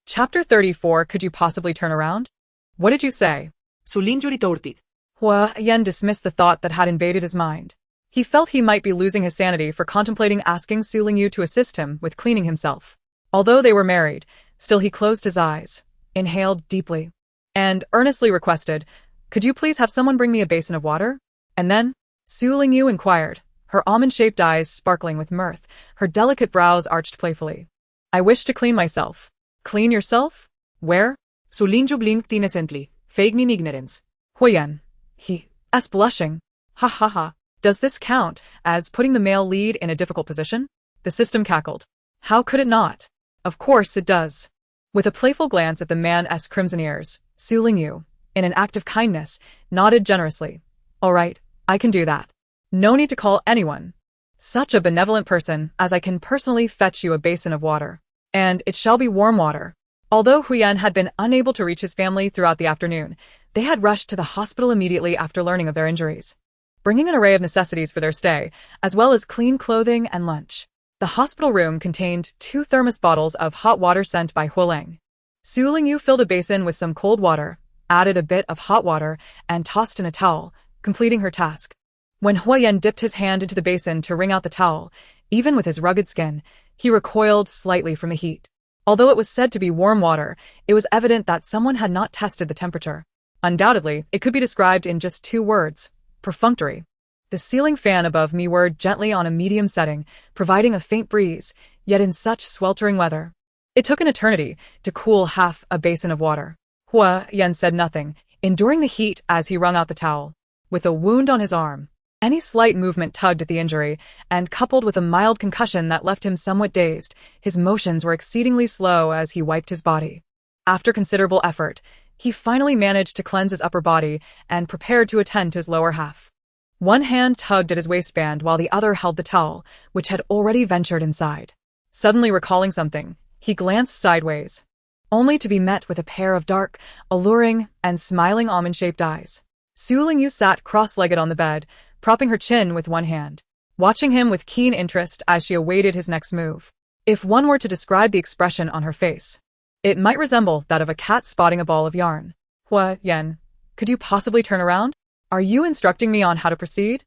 Speaker 1: Chapter 34. Could you possibly turn around? What did you say?
Speaker 2: Su Lingyu retorted.
Speaker 1: Hua Yan dismissed the thought that had invaded his mind. He felt he might be losing his sanity for contemplating asking Su Lingyu to assist him with cleaning himself. Although they were married, still he closed his eyes, inhaled deeply, and earnestly requested, "Could you please have someone bring me a basin of water?" And then, Su Lingyu inquired, her almond-shaped eyes sparkling with mirth, her delicate brows arched playfully. "I wish to clean myself." "Clean yourself? Where?"
Speaker 2: Su Lingyu blinked innocently, feigning ignorance.
Speaker 1: Huyen. He blushing. Ha ha ha. Does this count as putting the male lead in a difficult position? The system cackled. How could it not? Of course it does. With a playful glance at the man's crimson ears, Su Lingyu, in an act of kindness, nodded generously. All right, I can do that. No need to call anyone. Such a benevolent person as I can personally fetch you a basin of water. And it shall be warm water. Although Huyen had been unable to reach his family throughout the afternoon, they had rushed to the hospital immediately after learning of their injuries, bringing an array of necessities for their stay, as well as clean clothing and lunch. The hospital room contained 2 thermos bottles of hot water sent by Huoleng. Su Lingyu filled a basin with some cold water, added a bit of hot water, and tossed in a towel, completing her task. When Huyen dipped his hand into the basin to wring out the towel, even with his rugged skin, he recoiled slightly from the heat. Although it was said to be warm water, it was evident that someone had not tested the temperature. Undoubtedly, it could be described in just 2 words: perfunctory. The ceiling fan above me whirred gently on a medium setting, providing a faint breeze, yet in such sweltering weather. It took an eternity to cool half a basin of water. Huyen said nothing, enduring the heat as he wrung out the towel. With a wound on his arm, any slight movement tugged at the injury, and coupled with a mild concussion that left him somewhat dazed, his motions were exceedingly slow as he wiped his body. After considerable effort, he finally managed to cleanse his upper body and prepared to attend to his lower half. One hand tugged at his waistband while the other held the towel, which had already ventured inside. Suddenly recalling something, he glanced sideways, only to be met with a pair of dark, alluring, and smiling almond-shaped eyes. Su Lingyu sat cross-legged on the bed, propping her chin with one hand, watching him with keen interest as she awaited his next move. If one were to describe the expression on her face, it might resemble that of a cat spotting a ball of yarn. Huyen, could you possibly turn around? Are you instructing me on how to proceed?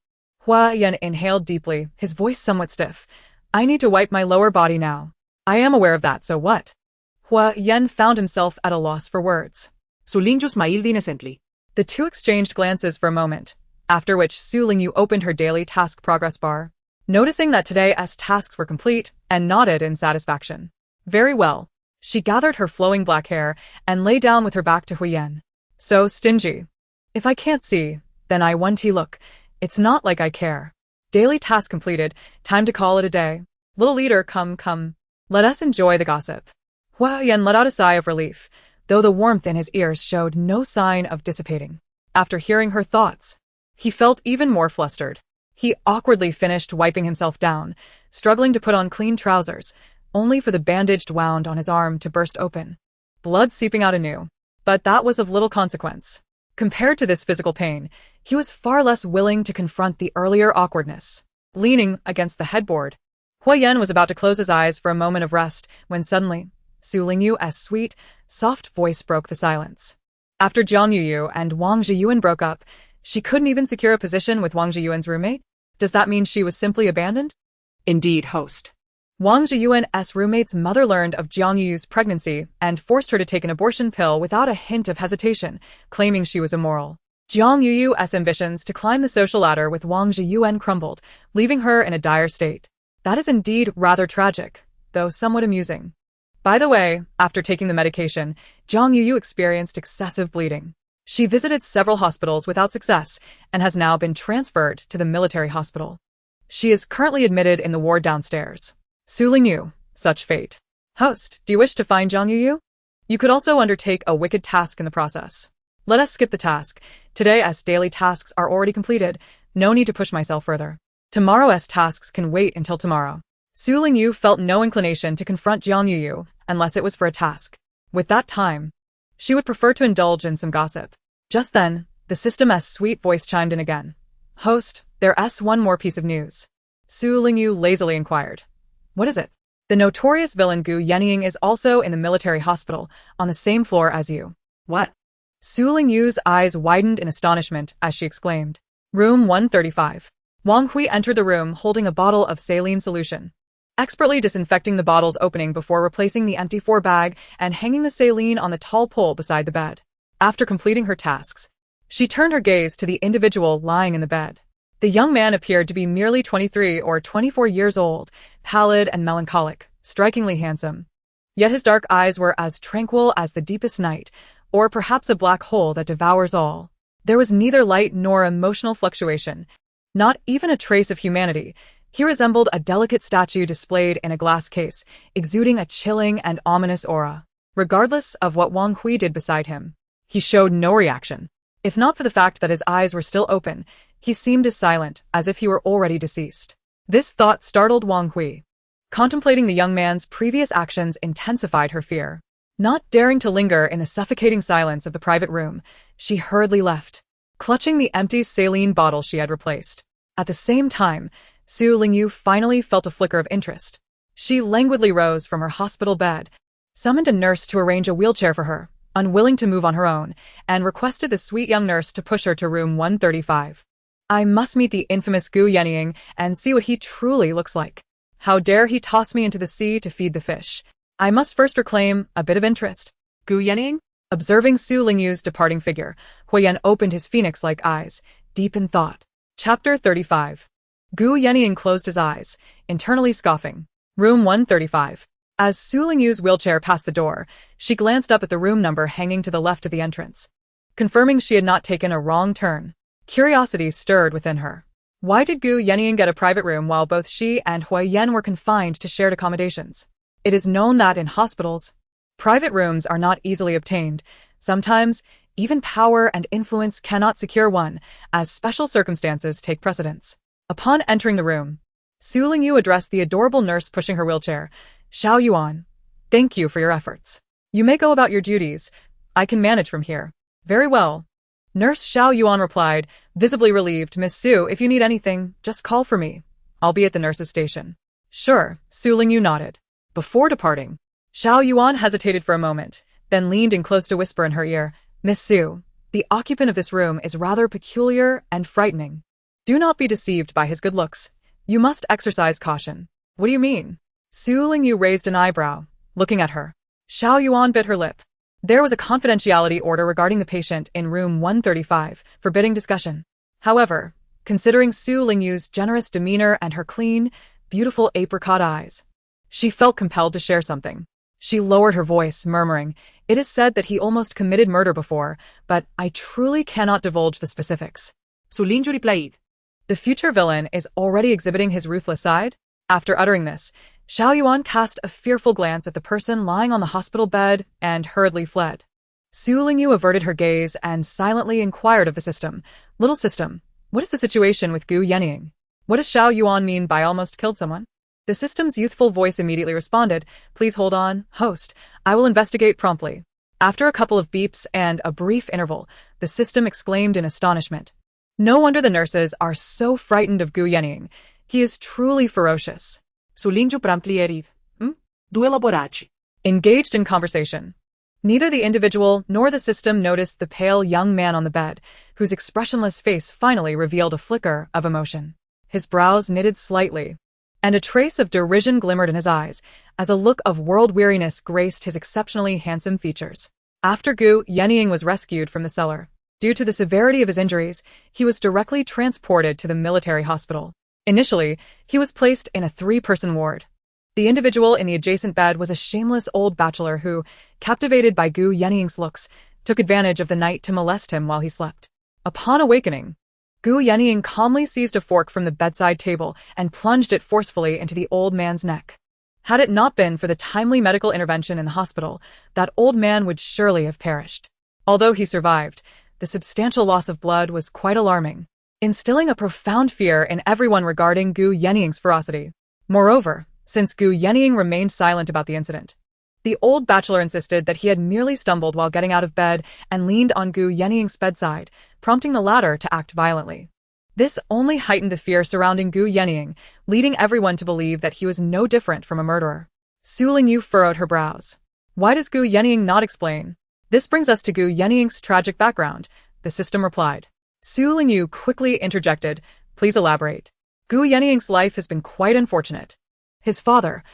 Speaker 1: Huyen inhaled deeply, his voice somewhat stiff. I need to wipe my lower body now. I am aware of that, so what? Huyen found himself at a loss for words.
Speaker 2: Su Lingyu smiled innocently.
Speaker 1: The two exchanged glances for a moment, after which Su Lingyu opened her daily task progress bar, noticing that today's tasks were complete, and nodded in satisfaction. Very well. She gathered her flowing black hair and lay down with her back to Huyen. So stingy. If I can't see, then I want to look. It's not like I care. Daily task completed, time to call it a day. Little leader, come. Let us enjoy the gossip. Huyen let out a sigh of relief, though the warmth in his ears showed no sign of dissipating. After hearing her thoughts, he felt even more flustered. He awkwardly finished wiping himself down, struggling to put on clean trousers, only for the bandaged wound on his arm to burst open, blood seeping out anew. But that was of little consequence. Compared to this physical pain, he was far less willing to confront the earlier awkwardness. Leaning against the headboard, Huyen was about to close his eyes for a moment of rest when suddenly, Su Lingyu's sweet, soft voice broke the silence. After Jiang Yuyu and Wang Zhiyuan broke up, she couldn't even secure a position with Wang Zhiyuan's roommate? Does that mean she was simply abandoned?
Speaker 2: Indeed, host.
Speaker 1: Wang Zhiyuan's roommate's mother learned of Jiang Yuyu's pregnancy and forced her to take an abortion pill without a hint of hesitation, claiming she was immoral. Jiang Yuyu's ambitions to climb the social ladder with Wang Zhiyuan crumbled, leaving her in a dire state. That is indeed rather tragic, though somewhat amusing. By the way, after taking the medication, Jiang Yuyu experienced excessive bleeding. She visited several hospitals without success and has now been transferred to the military hospital. She is currently admitted in the ward downstairs. Su Lingyu, such fate. Host, do you wish to find Jiang Yuyu? You could also undertake a wicked task in the process. Let us skip the task. Today's daily tasks are already completed. No need to push myself further. Tomorrow's tasks can wait until tomorrow. Su Lingyu felt no inclination to confront Jiang Yuyu unless it was for a task. With that time, she would prefer to indulge in some gossip. Just then, the system's sweet voice chimed in again. Host, there's one more piece of news. Su Lingyu lazily inquired. What is it? The notorious villain Gu Yenying is also in the military hospital, on the same floor as you.
Speaker 2: What?
Speaker 1: Su Lingyu's eyes widened in astonishment as she exclaimed. Room 135. Wang Hui entered the room holding a bottle of saline solution, expertly disinfecting the bottle's opening before replacing the empty bag and hanging the saline on the tall pole beside the bed. After completing her tasks, she turned her gaze to the individual lying in the bed. The young man appeared to be merely 23 or 24 years old, pallid and melancholic, strikingly handsome. Yet his dark eyes were as tranquil as the deepest night, or perhaps a black hole that devours all. There was neither light nor emotional fluctuation, not even a trace of humanity. He resembled a delicate statue displayed in a glass case, exuding a chilling and ominous aura. Regardless of what Wang Hui did beside him, he showed no reaction. If not for the fact that his eyes were still open, he seemed as silent as if he were already deceased. This thought startled Wang Hui. Contemplating the young man's previous actions intensified her fear. Not daring to linger in the suffocating silence of the private room, she hurriedly left, clutching the empty saline bottle she had replaced. At the same time, Su Lingyu finally felt a flicker of interest. She languidly rose from her hospital bed, summoned a nurse to arrange a wheelchair for her, unwilling to move on her own, and requested the sweet young nurse to push her to room 135. I must meet the infamous Gu Yenying and see what he truly looks like. How dare he toss me into the sea to feed the fish? I must first reclaim a bit of interest.
Speaker 2: Gu Yenying?
Speaker 1: Observing Su Lingyu's departing figure, Huiyan opened his phoenix-like eyes, deep in thought. Chapter 35. Gu Yenying closed his eyes, internally scoffing. Room 135. As Su Lingyu's wheelchair passed the door, she glanced up at the room number hanging to the left of the entrance. Confirming she had not taken a wrong turn, curiosity stirred within her. Why did Gu Yenying get a private room while both she and Huiyan were confined to shared accommodations? It is known that in hospitals, private rooms are not easily obtained. Sometimes, even power and influence cannot secure one, as special circumstances take precedence. Upon entering the room, Su Lingyu addressed the adorable nurse pushing her wheelchair. Xiao Yuan, thank you for your efforts. You may go about your duties. I can manage from here. Very well. Nurse Xiao Yuan replied, visibly relieved. Miss Su, if you need anything, just call for me. I'll be at the nurse's station. Sure, Su Lingyu nodded. Before departing, Xiao Yuan hesitated for a moment, then leaned in close to whisper in her ear, Miss Su, the occupant of this room is rather peculiar and frightening. Do not be deceived by his good looks. You must exercise caution. What do you mean? Su Lingyu raised an eyebrow, looking at her. Xiao Yuan bit her lip. There was a confidentiality order regarding the patient in room 135, forbidding discussion. However, considering Su Lingyu's generous demeanor and her clean, beautiful apricot eyes, she felt compelled to share something. She lowered her voice, murmuring, It is said that he almost committed murder before, but I truly cannot divulge the specifics.
Speaker 2: Su Lingyu replied.
Speaker 1: The future villain is already exhibiting his ruthless side? After uttering this, Xiao Yuan cast a fearful glance at the person lying on the hospital bed and hurriedly fled. Su Lingyu averted her gaze and silently inquired of the system. Little system, what is the situation with Gu Yenying? What does Xiao Yuan mean by almost killed someone? The system's youthful voice immediately responded, Please hold on, host. I will investigate promptly. After a couple of beeps and a brief interval, the system exclaimed in astonishment. No wonder the nurses are so frightened of Gu Yenying. He is truly ferocious.
Speaker 2: Su Lingyu promptly added, Due laborati.
Speaker 1: Engaged in conversation. Neither the individual nor the system noticed the pale young man on the bed, whose expressionless face finally revealed a flicker of emotion. His brows knitted slightly, and a trace of derision glimmered in his eyes, as a look of world-weariness graced his exceptionally handsome features. After Gu Yenying was rescued from the cellar, due to the severity of his injuries, he was directly transported to the military hospital. Initially, he was placed in a 3-person ward. The individual in the adjacent bed was a shameless old bachelor who, captivated by Gu Yenying's looks, took advantage of the night to molest him while he slept. Upon awakening, Gu Yenying calmly seized a fork from the bedside table and plunged it forcefully into the old man's neck. Had it not been for the timely medical intervention in the hospital, that old man would surely have perished. Although he survived, the substantial loss of blood was quite alarming, instilling a profound fear in everyone regarding Gu Yenying's ferocity. Moreover, since Gu Yenying remained silent about the incident, the old bachelor insisted that he had merely stumbled while getting out of bed and leaned on Gu Yenying's bedside, prompting the latter to act violently. This only heightened the fear surrounding Gu Yenying, leading everyone to believe that he was no different from a murderer. Su Lingyu furrowed her brows. Why does Gu Yenying not explain? This brings us to Gu Yenying's tragic background, the system replied. Su Lingyu quickly interjected, please elaborate. Gu Yenying's life has been quite unfortunate. His father,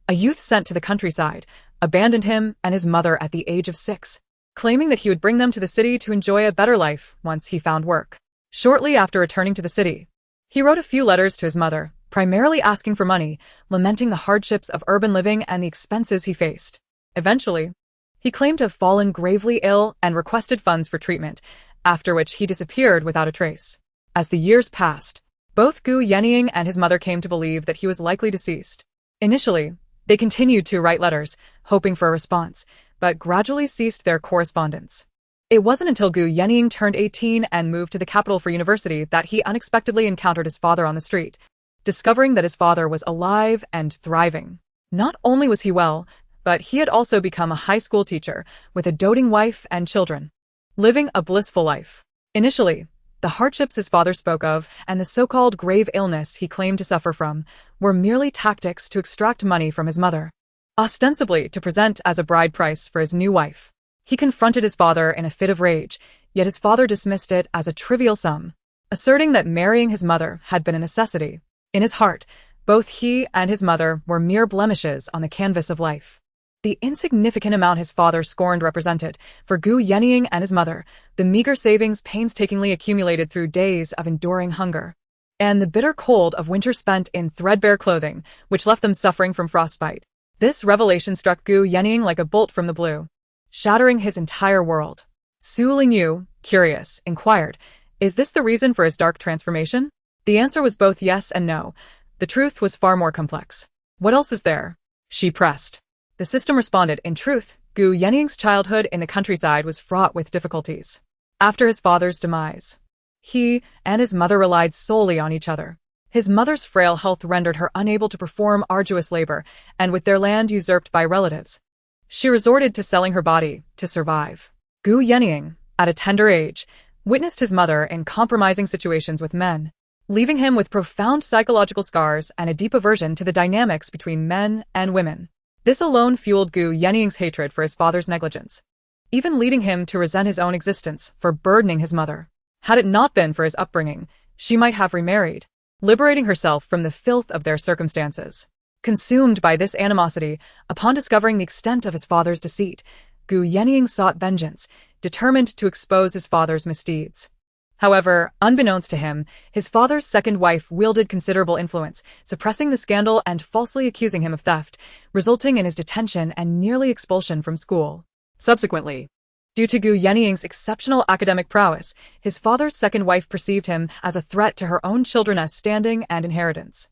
Speaker 1: a youth sent to the countryside, abandoned him and his mother at the age of 6, claiming that he would bring them to the city to enjoy a better life once he found work. Shortly after returning to the city, he wrote a few letters to his mother, primarily asking for money, lamenting the hardships of urban living and the expenses he faced. Eventually, he claimed to have fallen gravely ill and requested funds for treatment, after which he disappeared without a trace. As the years passed, both Gu Yenying and his mother came to believe that he was likely deceased. Initially, they continued to write letters, hoping for a response, but gradually ceased their correspondence. It wasn't until Gu Yenying turned 18 and moved to the capital for university that he unexpectedly encountered his father on the street, discovering that his father was alive and thriving. Not only was he well, but he had also become a high school teacher with a doting wife and children, living a blissful life. Initially, the hardships his father spoke of and the so-called grave illness he claimed to suffer from were merely tactics to extract money from his mother, ostensibly to present as a bride price for his new wife. He confronted his father in a fit of rage, yet his father dismissed it as a trivial sum, asserting that marrying his mother had been a necessity. In his heart, both he and his mother were mere blemishes on the canvas of life. The insignificant amount his father scorned represented, for Gu Yenying and his mother, the meager savings painstakingly accumulated through days of enduring hunger, and the bitter cold of winter spent in threadbare clothing, which left them suffering from frostbite. This revelation struck Gu Yenying like a bolt from the blue, shattering his entire world. Su Lingyu, curious, inquired, is this the reason for his dark transformation? The answer was both yes and no. The truth was far more complex. What else is there? She pressed. The system responded, in truth, Gu Yenying's childhood in the countryside was fraught with difficulties. After his father's demise, he and his mother relied solely on each other. His mother's frail health rendered her unable to perform arduous labor, and with their land usurped by relatives, she resorted to selling her body to survive. Gu Yenying, at a tender age, witnessed his mother in compromising situations with men, leaving him with profound psychological scars and a deep aversion to the dynamics between men and women. This alone fueled Gu Yenying's hatred for his father's negligence, even leading him to resent his own existence for burdening his mother. Had it not been for his upbringing, she might have remarried, liberating herself from the filth of their circumstances. Consumed by this animosity, upon discovering the extent of his father's deceit, Gu Yenying sought vengeance, determined to expose his father's misdeeds. However, unbeknownst to him, his father's second wife wielded considerable influence, suppressing the scandal and falsely accusing him of theft, resulting in his detention and nearly expulsion from school. Subsequently, due to Gu Yenying's exceptional academic prowess, his father's second wife perceived him as a threat to her own children's standing and inheritance.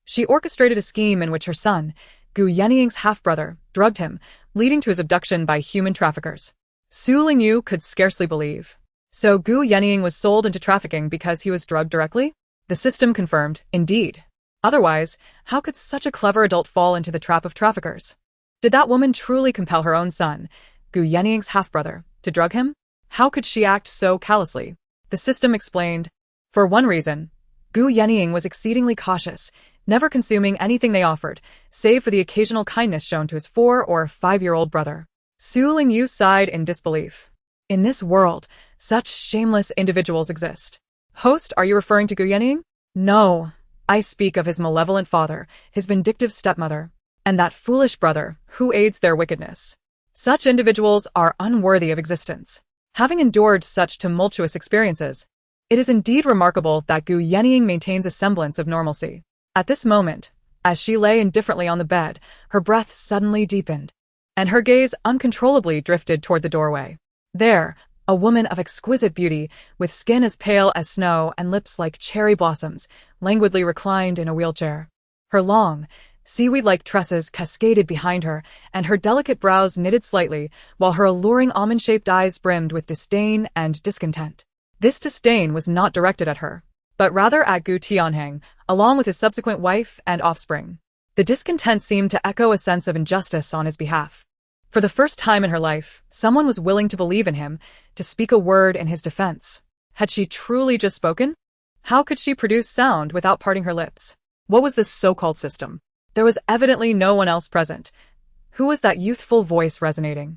Speaker 1: She orchestrated a scheme in which her son, Gu Yenying's half-brother, drugged him, leading to his abduction by human traffickers. Su Lingyu could scarcely believe. So Gu Yenying was sold into trafficking because he was drugged directly? The system confirmed, indeed. Otherwise, how could such a clever adult fall into the trap of traffickers? Did that woman truly compel her own son, Gu Yenying's half-brother, to drug him? How could she act so callously? The system explained. For one reason, Gu Yenying was exceedingly cautious, never consuming anything they offered, save for the occasional kindness shown to his 4- or 5-year-old brother. Su Lingyu sighed in disbelief. In this world, such shameless individuals exist. Host, are you referring to Gu Yenying? No, I speak of his malevolent father, his vindictive stepmother, and that foolish brother who aids their wickedness. Such individuals are unworthy of existence. Having endured such tumultuous experiences, it is indeed remarkable that Gu Yenying maintains a semblance of normalcy. At this moment, as she lay indifferently on the bed, her breath suddenly deepened, and her gaze uncontrollably drifted toward the doorway. There, a woman of exquisite beauty, with skin as pale as snow and lips like cherry blossoms, languidly reclined in a wheelchair. Her long, seaweed-like tresses cascaded behind her, and her delicate brows knitted slightly, while her alluring almond-shaped eyes brimmed with disdain and discontent. This disdain was not directed at her, but rather at Gu Tianheng, along with his subsequent wife and offspring. The discontent seemed to echo a sense of injustice on his behalf. For the first time in her life, someone was willing to believe in him, to speak a word in his defense. Had she truly just spoken? How could she produce sound without parting her lips? What was this so-called system? There was evidently no one else present. Who was that youthful voice resonating?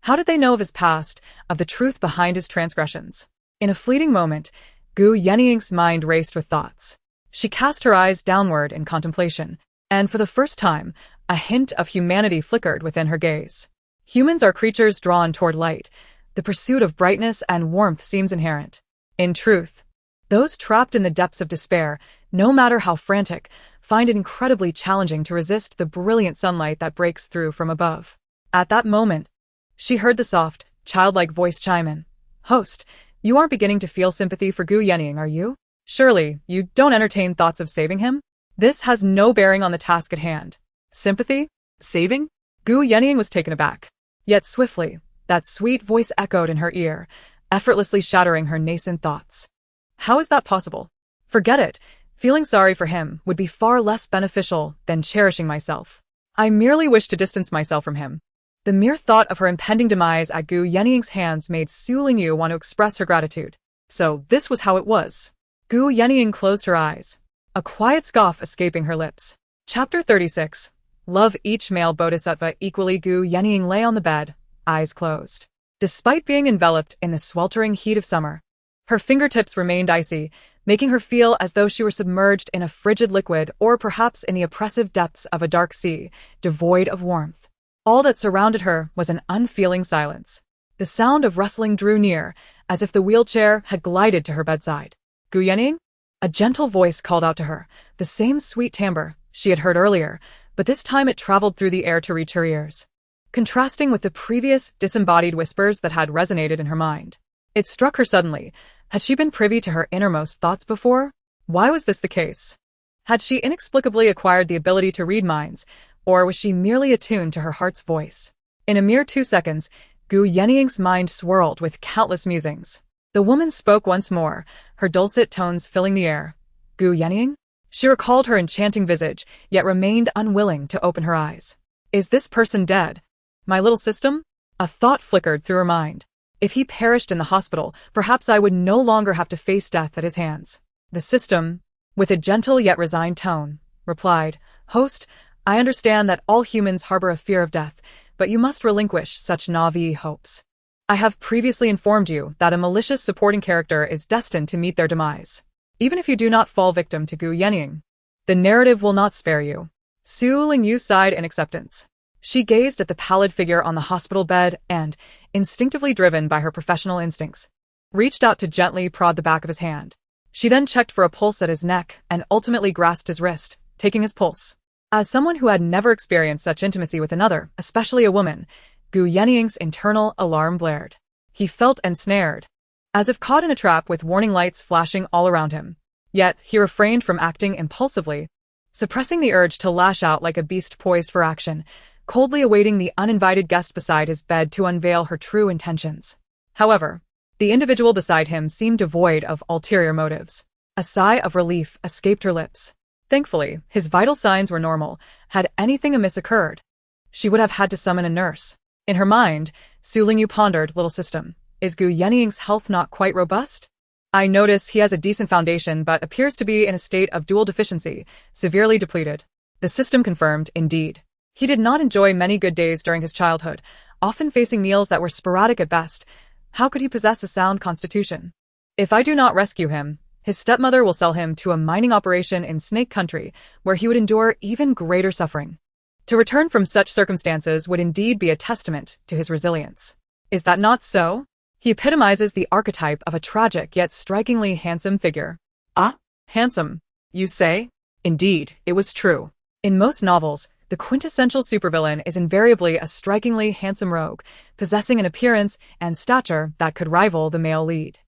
Speaker 1: How did they know of his past, of the truth behind his transgressions? In a fleeting moment, Gu Yenying's mind raced with thoughts. She cast her eyes downward in contemplation, and for the first time, a hint of humanity flickered within her gaze. Humans are creatures drawn toward light. The pursuit of brightness and warmth seems inherent. In truth, those trapped in the depths of despair, no matter how frantic, find it incredibly challenging to resist the brilliant sunlight that breaks through from above. At that moment, she heard the soft, childlike voice chime in. "Host, you aren't beginning to feel sympathy for Gu Yenying, are you? Surely, you don't entertain thoughts of saving him? This has no bearing on the task at hand." Sympathy? Saving? Gu Yenying was taken aback. Yet swiftly, that sweet voice echoed in her ear, effortlessly shattering her nascent thoughts. How is that possible? Forget it. Feeling sorry for him would be far less beneficial than cherishing myself. I merely wish to distance myself from him. The mere thought of her impending demise at Gu Yenying's hands made Su Lingyu want to express her gratitude. So this was how it was. Gu Yenying closed her eyes, a quiet scoff escaping her lips. Chapter 36. Love each male bodhisattva equally. Gu Yenying lay on the bed, eyes closed. Despite being enveloped in the sweltering heat of summer, her fingertips remained icy, making her feel as though she were submerged in a frigid liquid or perhaps in the oppressive depths of a dark sea, devoid of warmth. All that surrounded her was an unfeeling silence. The sound of rustling drew near, as if the wheelchair had glided to her bedside. "Gu Yenying?" A gentle voice called out to her, the same sweet timbre she had heard earlier, but this time it traveled through the air to reach her ears. Contrasting with the previous disembodied whispers that had resonated in her mind, it struck her suddenly. Had she been privy to her innermost thoughts before? Why was this the case? Had she inexplicably acquired the ability to read minds, or was she merely attuned to her heart's voice? In a mere 2 seconds, Gu Yenying's mind swirled with countless musings. The woman spoke once more, her dulcet tones filling the air. "Gu Yenying?" She recalled her enchanting visage, yet remained unwilling to open her eyes. "Is this person dead? My little system?" A thought flickered through her mind. If he perished in the hospital, perhaps I would no longer have to face death at his hands. The system, with a gentle yet resigned tone, replied, "Host, I understand that all humans harbor a fear of death, but you must relinquish such naive hopes. I have previously informed you that a malicious supporting character is destined to meet their demise. Even if you do not fall victim to Gu Yenying, the narrative will not spare you." Su Lingyu sighed in acceptance. She gazed at the pallid figure on the hospital bed and, instinctively driven by her professional instincts, reached out to gently prod the back of his hand. She then checked for a pulse at his neck and ultimately grasped his wrist, taking his pulse. As someone who had never experienced such intimacy with another, especially a woman, Gu Yenying's internal alarm blared. He felt ensnared, as if caught in a trap with warning lights flashing all around him. Yet he refrained from acting impulsively, suppressing the urge to lash out like a beast poised for action, coldly awaiting the uninvited guest beside his bed to unveil her true intentions. However, the individual beside him seemed devoid of ulterior motives. A sigh of relief escaped her lips. Thankfully, his vital signs were normal. Had anything amiss occurred, she would have had to summon a nurse. In her mind, Su Lingyu pondered, "Little system, is Gu Yenying's health not quite robust? I notice he has a decent foundation but appears to be in a state of dual deficiency, severely depleted." The system confirmed, indeed. He did not enjoy many good days during his childhood, often facing meals that were sporadic at best. How could he possess a sound constitution? If I do not rescue him, his stepmother will sell him to a mining operation in Snake Country, where he would endure even greater suffering. To return from such circumstances would indeed be a testament to his resilience. Is that not so? He epitomizes the archetype of a tragic yet strikingly handsome figure. Ah, handsome, you say? Indeed, it was true. In most novels, the quintessential supervillain is invariably a strikingly handsome rogue, possessing an appearance and stature that could rival the male lead.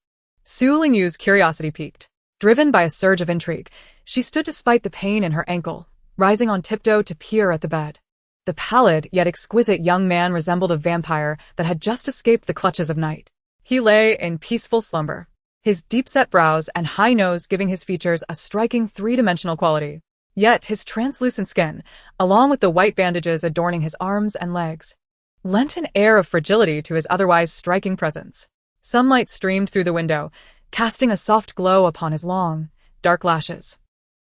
Speaker 1: Su Lingyu's curiosity piqued. Driven by a surge of intrigue, she stood despite the pain in her ankle, rising on tiptoe to peer at the bed. The pallid yet exquisite young man resembled a vampire that had just escaped the clutches of night. He lay in peaceful slumber, his deep-set brows and high nose giving his features a striking three-dimensional quality. Yet his translucent skin, along with the white bandages adorning his arms and legs, lent an air of fragility to his otherwise striking presence. Sunlight streamed through the window, casting a soft glow upon his long, dark lashes,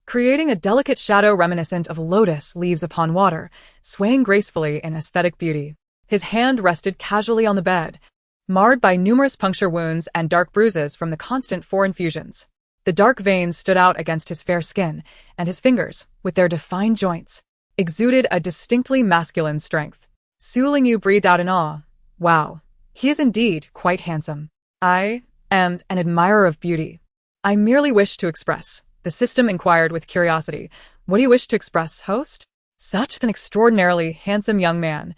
Speaker 1: creating a delicate shadow reminiscent of lotus leaves upon water, swaying gracefully in aesthetic beauty. His hand rested casually on the bed, marred by numerous puncture wounds and dark bruises from the constant foreign fusions. The dark veins stood out against his fair skin, and his fingers, with their defined joints, exuded a distinctly masculine strength. Su Lingyu breathed out in awe. Wow, he is indeed quite handsome. I am an admirer of beauty. I merely wish to express. The system inquired with curiosity. What do you wish to express, host? Such an extraordinarily handsome young man.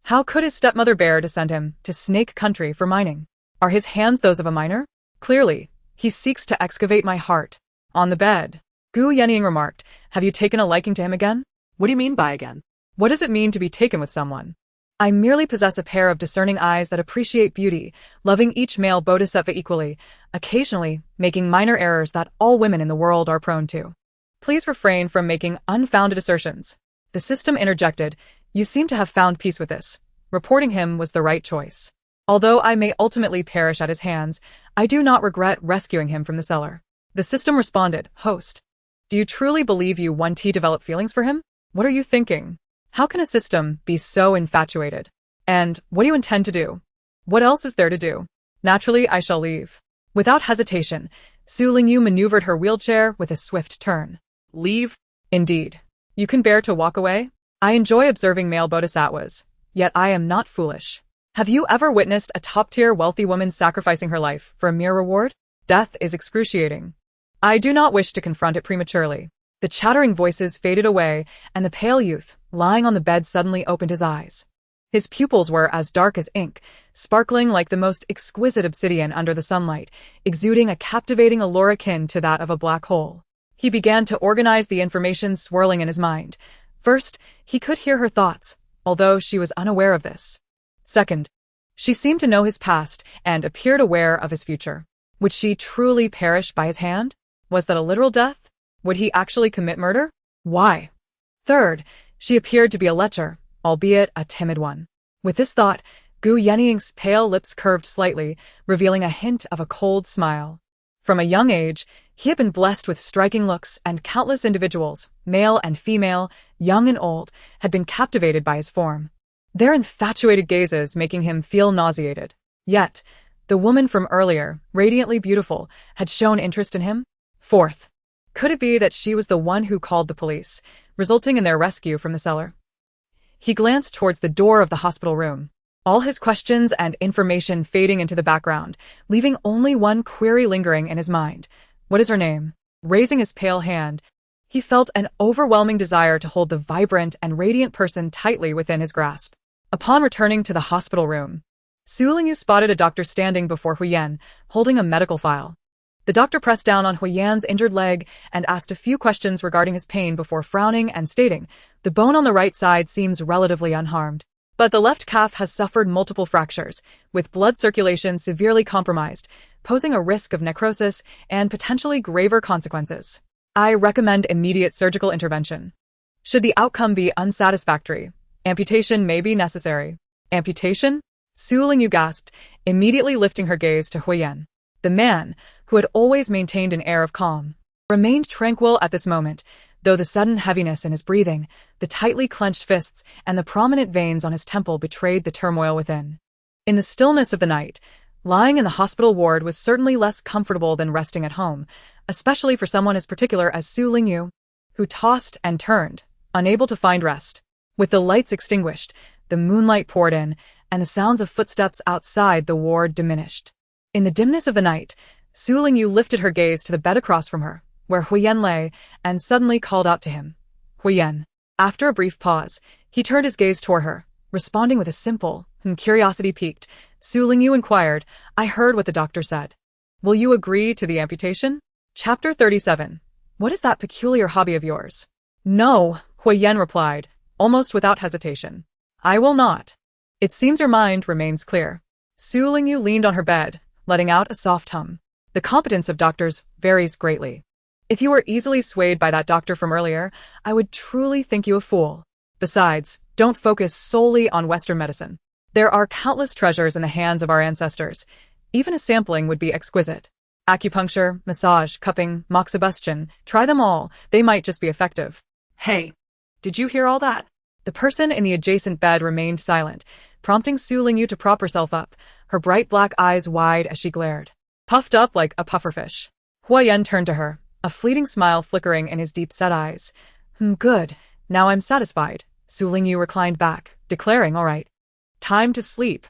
Speaker 1: How could his stepmother bear to send him to Snake Country for mining? Are his hands those of a miner? Clearly, he seeks to excavate my heart. On the bed, Gu Yenying remarked, have you taken a liking to him again?
Speaker 2: What do you mean by again?
Speaker 1: What does it mean to be taken with someone? I merely possess a pair of discerning eyes that appreciate beauty, loving each male bodhisattva equally, occasionally making minor errors that all women in the world are prone to. Please refrain from making unfounded assertions. The system interjected, you seem to have found peace with this. Reporting him was the right choice. Although I may ultimately perish at his hands, I do not regret rescuing him from the cellar. The system responded, host, do you truly believe you 1T develop feelings for him? What are you thinking? How can a system be so infatuated? And what do you intend to do? What else is there to do? Naturally, I shall leave. Without hesitation, Su Lingyu maneuvered her wheelchair with a swift turn.
Speaker 2: Leave?
Speaker 1: Indeed. You can bear to walk away? I enjoy observing male bodhisattvas, yet I am not foolish. Have you ever witnessed a top-tier wealthy woman sacrificing her life for a mere reward? Death is excruciating. I do not wish to confront it prematurely. The chattering voices faded away, and the pale youth, lying on the bed, suddenly opened his eyes. His pupils were as dark as ink, sparkling like the most exquisite obsidian under the sunlight, exuding a captivating allure akin to that of a black hole. He began to organize the information swirling in his mind. First, he could hear her thoughts, although she was unaware of this. Second, she seemed to know his past and appeared aware of his future. Would she truly perish by his hand? Was that a literal death? Would he actually commit murder? Why? Third, she appeared to be a lecher, albeit a timid one. With this thought, Gu Yenying's pale lips curved slightly, revealing a hint of a cold smile. From a young age, he had been blessed with striking looks, and countless individuals, male and female, young and old, had been captivated by his form, their infatuated gazes making him feel nauseated. Yet, the woman from earlier, radiantly beautiful, had shown interest in him. Fourth, could it be that she was the one who called the police, resulting in their rescue from the cellar? He glanced towards the door of the hospital room, all his questions and information fading into the background, leaving only one query lingering in his mind. What is her name? Raising his pale hand, he felt an overwhelming desire to hold the vibrant and radiant person tightly within his grasp. Upon returning to the hospital room, Su Lingyu spotted a doctor standing before Huyen, holding a medical file. The doctor pressed down on Huyen's injured leg and asked a few questions regarding his pain before frowning and stating, the bone on the right side seems relatively unharmed, but the left calf has suffered multiple fractures, with blood circulation severely compromised, posing a risk of necrosis and potentially graver consequences. I recommend immediate surgical intervention. Should the outcome be unsatisfactory, amputation may be necessary. Amputation? Su Lingyu gasped, immediately lifting her gaze to Huyen. The man, who had always maintained an air of calm, remained tranquil at this moment, though the sudden heaviness in his breathing, the tightly clenched fists, and the prominent veins on his temple betrayed the turmoil within. In the stillness of the night, lying in the hospital ward was certainly less comfortable than resting at home, especially for someone as particular as Su Lingyu, who tossed and turned, unable to find rest. With the lights extinguished, the moonlight poured in, and the sounds of footsteps outside the ward diminished. In the dimness of the night, Su Lingyu lifted her gaze to the bed across from her, where Huyen lay, and suddenly called out to him. Huyen. After a brief pause, he turned his gaze toward her, responding with a simple, curiosity piqued. Su Lingyu inquired, I heard what the doctor said. Will you agree to the amputation? Chapter 37. What is that peculiar hobby of yours? No, Huyen replied, almost without hesitation. I will not. It seems your mind remains clear. Su Lingyu leaned on her bed, letting out a soft hum. The competence of doctors varies greatly. If you were easily swayed by that doctor from earlier, I would truly think you a fool. Besides, don't focus solely on Western medicine. There are countless treasures in the hands of our ancestors. Even a sampling would be exquisite. Acupuncture, massage, cupping, moxibustion, try them all. They might just be effective.
Speaker 2: Hey, did you hear all that?
Speaker 1: The person in the adjacent bed remained silent, prompting Su Lingyu to prop herself up, her bright black eyes wide as she glared. Puffed up like a pufferfish. Huayan turned to her, a fleeting smile flickering in his deep-set eyes. Good. Now I'm satisfied. Su Lingyu reclined back, declaring, all right. Time to sleep.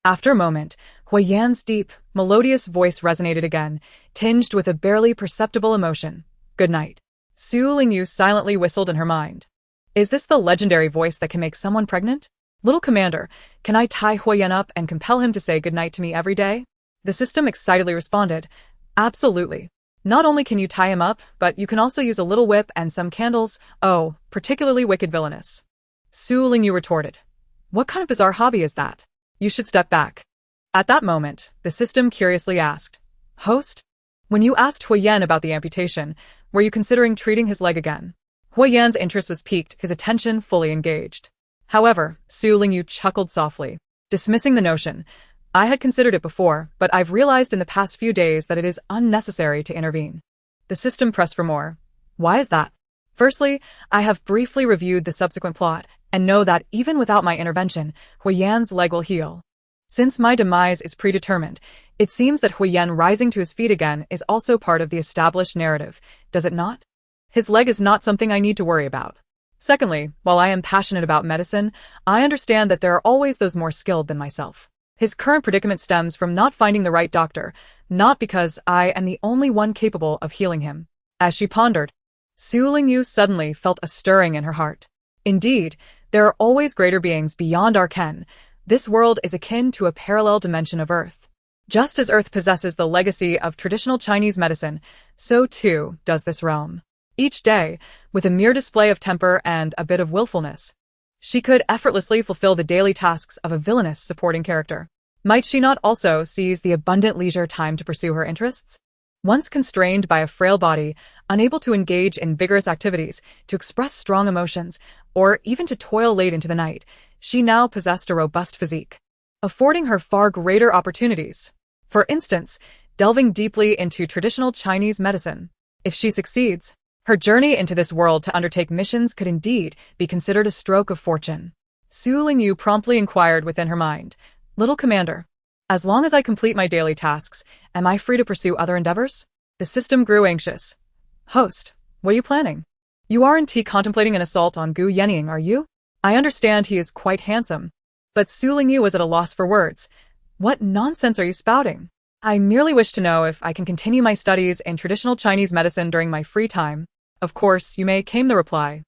Speaker 1: After a moment, Huayan's deep, melodious voice resonated again, tinged with a barely perceptible emotion. Good night. Su Lingyu silently whistled in her mind. Is this the legendary voice that can make someone pregnant? Little Commander, can I tie Huayan up and compel him to say goodnight to me every day? The system excitedly responded. Absolutely. Not only can you tie him up, but you can also use a little whip and some candles. Oh, particularly wicked villainous. Su Lingyu retorted. What kind of bizarre hobby is that? You should step back. At that moment, the system curiously asked, Host? When you asked Huayan about the amputation, were you considering treating his leg again? Huayan's interest was piqued, his attention fully engaged. However, Su Lingyu chuckled softly, dismissing the notion. I had considered it before, but I've realized in the past few days that it is unnecessary to intervene. The system pressed for more. Why is that? Firstly, I have briefly reviewed the subsequent plot, and know that even without my intervention, Huayan's leg will heal. Since my demise is predetermined, it seems that Huayan rising to his feet again is also part of the established narrative, does it not? His leg is not something I need to worry about. Secondly, while I am passionate about medicine, I understand that there are always those more skilled than myself. His current predicament stems from not finding the right doctor, not because I am the only one capable of healing him. As she pondered, Su Lingyu suddenly felt a stirring in her heart. Indeed, there are always greater beings beyond our ken. This world is akin to a parallel dimension of Earth. Just as Earth possesses the legacy of traditional Chinese medicine, so too does this realm. Each day, with a mere display of temper and a bit of willfulness, she could effortlessly fulfill the daily tasks of a villainous supporting character. Might she not also seize the abundant leisure time to pursue her interests? Once constrained by a frail body, unable to engage in vigorous activities, to express strong emotions, or even to toil late into the night, she now possessed a robust physique, affording her far greater opportunities. For instance, delving deeply into traditional Chinese medicine. If she succeeds, her journey into this world to undertake missions could indeed be considered a stroke of fortune. Su Lingyu promptly inquired within her mind, Little Commander, as long as I complete my daily tasks, am I free to pursue other endeavors? The system grew anxious. Host, what are you planning? You aren't contemplating an assault on Gu Yenying, are you? I understand he is quite handsome. But Su Lingyu was at a loss for words. What nonsense are you spouting? I merely wish to know if I can continue my studies in traditional Chinese medicine during my free time. Of course, you may, came the reply.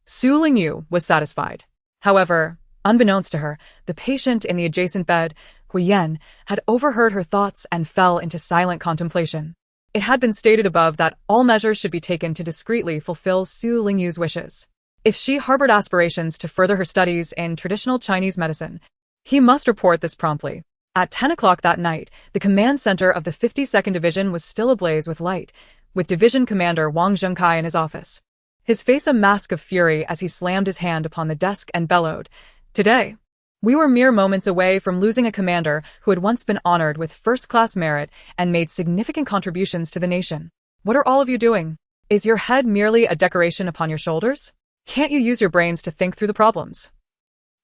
Speaker 1: Su Lingyu was satisfied. However, unbeknownst to her, the patient in the adjacent bed, Huayan, had overheard her thoughts and fell into silent contemplation. It had been stated above that all measures should be taken to discreetly fulfill Su Lingyu's wishes. If she harbored aspirations to further her studies in traditional Chinese medicine, he must report this promptly. At 10 o'clock that night, the command center of the 52nd Division was still ablaze with light, with Division Commander Wang Zhengkai in his office, his face a mask of fury as he slammed his hand upon the desk and bellowed, Today, we were mere moments away from losing a commander who had once been honored with first-class merit and made significant contributions to the nation. What are all of you doing? Is your head merely a decoration upon your shoulders? Can't you use your brains to think through the problems?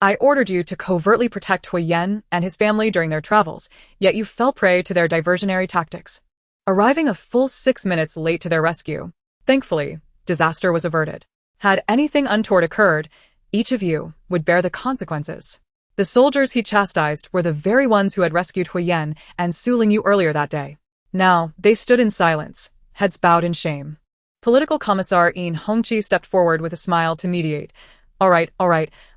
Speaker 1: I ordered you to covertly protect Huayan and his family during their travels, yet you fell prey to their diversionary tactics, arriving a full 6 minutes late to their rescue. Thankfully, disaster was averted. Had anything untoward occurred, each of you would bear the consequences. The soldiers he chastised were the very ones who had rescued Huayan and Su Lingyu earlier that day. Now, they stood in silence, heads bowed in shame. Political Commissar Yin Hongqi stepped forward with a smile to mediate. All right,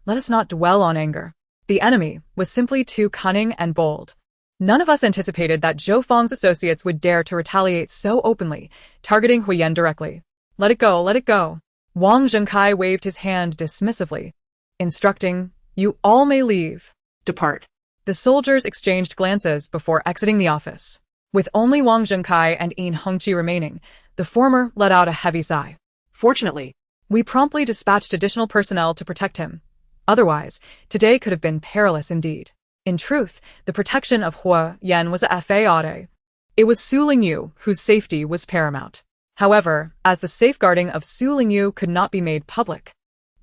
Speaker 1: let us not dwell on anger. The enemy was simply too cunning and bold. None of us anticipated that Zhou Feng's associates would dare to retaliate so openly, targeting Huayan directly. Let it go. Wang Zhengkai waved his hand dismissively, instructing, You all may leave.
Speaker 2: Depart.
Speaker 1: The soldiers exchanged glances before exiting the office. With only Wang Zhengkai and Yin Hongqi remaining, the former let out a heavy sigh.
Speaker 2: Fortunately,
Speaker 1: we promptly dispatched additional personnel to protect him. Otherwise, today could have been perilous indeed. In truth, the protection of Huayan was a fade. It was Su Lingyu whose safety was paramount. However, as the safeguarding of Su Lingyu could not be made public,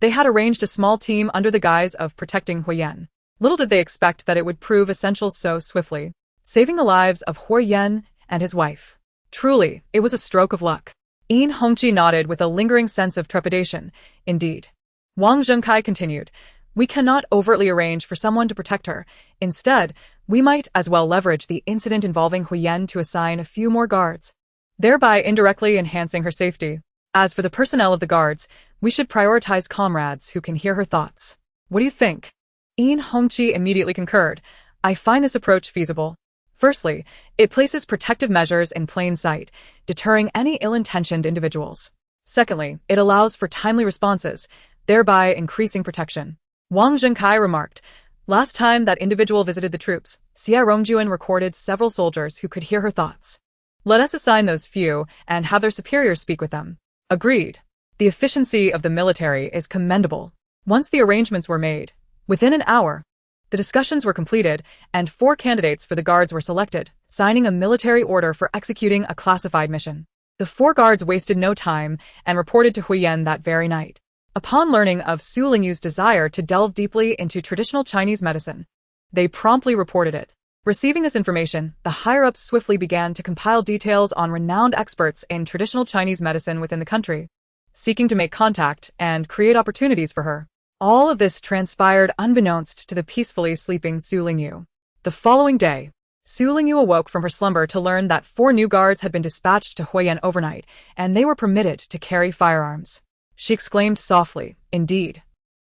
Speaker 1: they had arranged a small team under the guise of protecting Huayan. Little did they expect that it would prove essential so swiftly, saving the lives of Huo Yan and his wife. Truly, it was a stroke of luck. Yin Hongqi nodded with a lingering sense of trepidation. Indeed. Wang Zhengkai continued, we cannot overtly arrange for someone to protect her. Instead, we might as well leverage the incident involving Huyen to assign a few more guards, thereby indirectly enhancing her safety. As for the personnel of the guards, we should prioritize comrades who can hear her thoughts. What do you think? Yin Hongqi immediately concurred. I find this approach feasible. Firstly, it places protective measures in plain sight, deterring any ill-intentioned individuals. Secondly, it allows for timely responses, thereby increasing protection. Wang Zhengkai remarked, last time that individual visited the troops, Xia Rongjuan recorded several soldiers who could hear her thoughts. Let us assign those few and have their superiors speak with them. Agreed. The efficiency of the military is commendable. Once the arrangements were made, within an hour, the discussions were completed and 4 candidates for the guards were selected, signing a military order for executing a classified mission. The 4 guards wasted no time and reported to Huyen that very night. Upon learning of Su Lingyu's desire to delve deeply into traditional Chinese medicine, they promptly reported it. Receiving this information, the higher-ups swiftly began to compile details on renowned experts in traditional Chinese medicine within the country, seeking to make contact and create opportunities for her. All of this transpired unbeknownst to the peacefully sleeping Su Lingyu. The following day, Su Lingyu awoke from her slumber to learn that 4 new guards had been dispatched to Huyen overnight, and they were permitted to carry firearms. She exclaimed softly, indeed.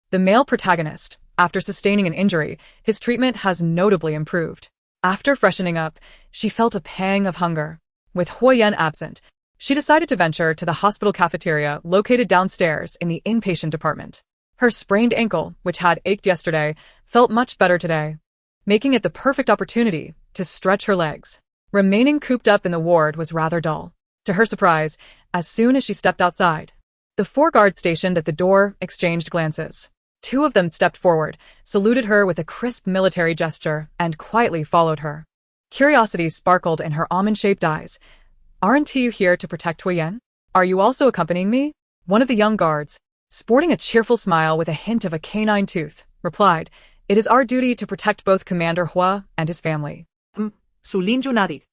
Speaker 1: The male protagonist, after sustaining an injury, his treatment has notably improved. After freshening up, she felt a pang of hunger. With Huyen absent, she decided to venture to the hospital cafeteria located downstairs in the inpatient department. Her sprained ankle, which had ached yesterday, felt much better today, making it the perfect opportunity to stretch her legs. Remaining cooped up in the ward was rather dull. To her surprise, as soon as she stepped outside, the 4 guards stationed at the door exchanged glances. 2 of them stepped forward, saluted her with a crisp military gesture, and quietly followed her. Curiosity sparkled in her almond-shaped eyes. Aren't you here to protect Huyen? Are you also accompanying me? One of the young guards, sporting a cheerful smile with a hint of a canine tooth, replied, it is our duty to protect both Commander Hua and his family.
Speaker 2: Su Lingyu nodded.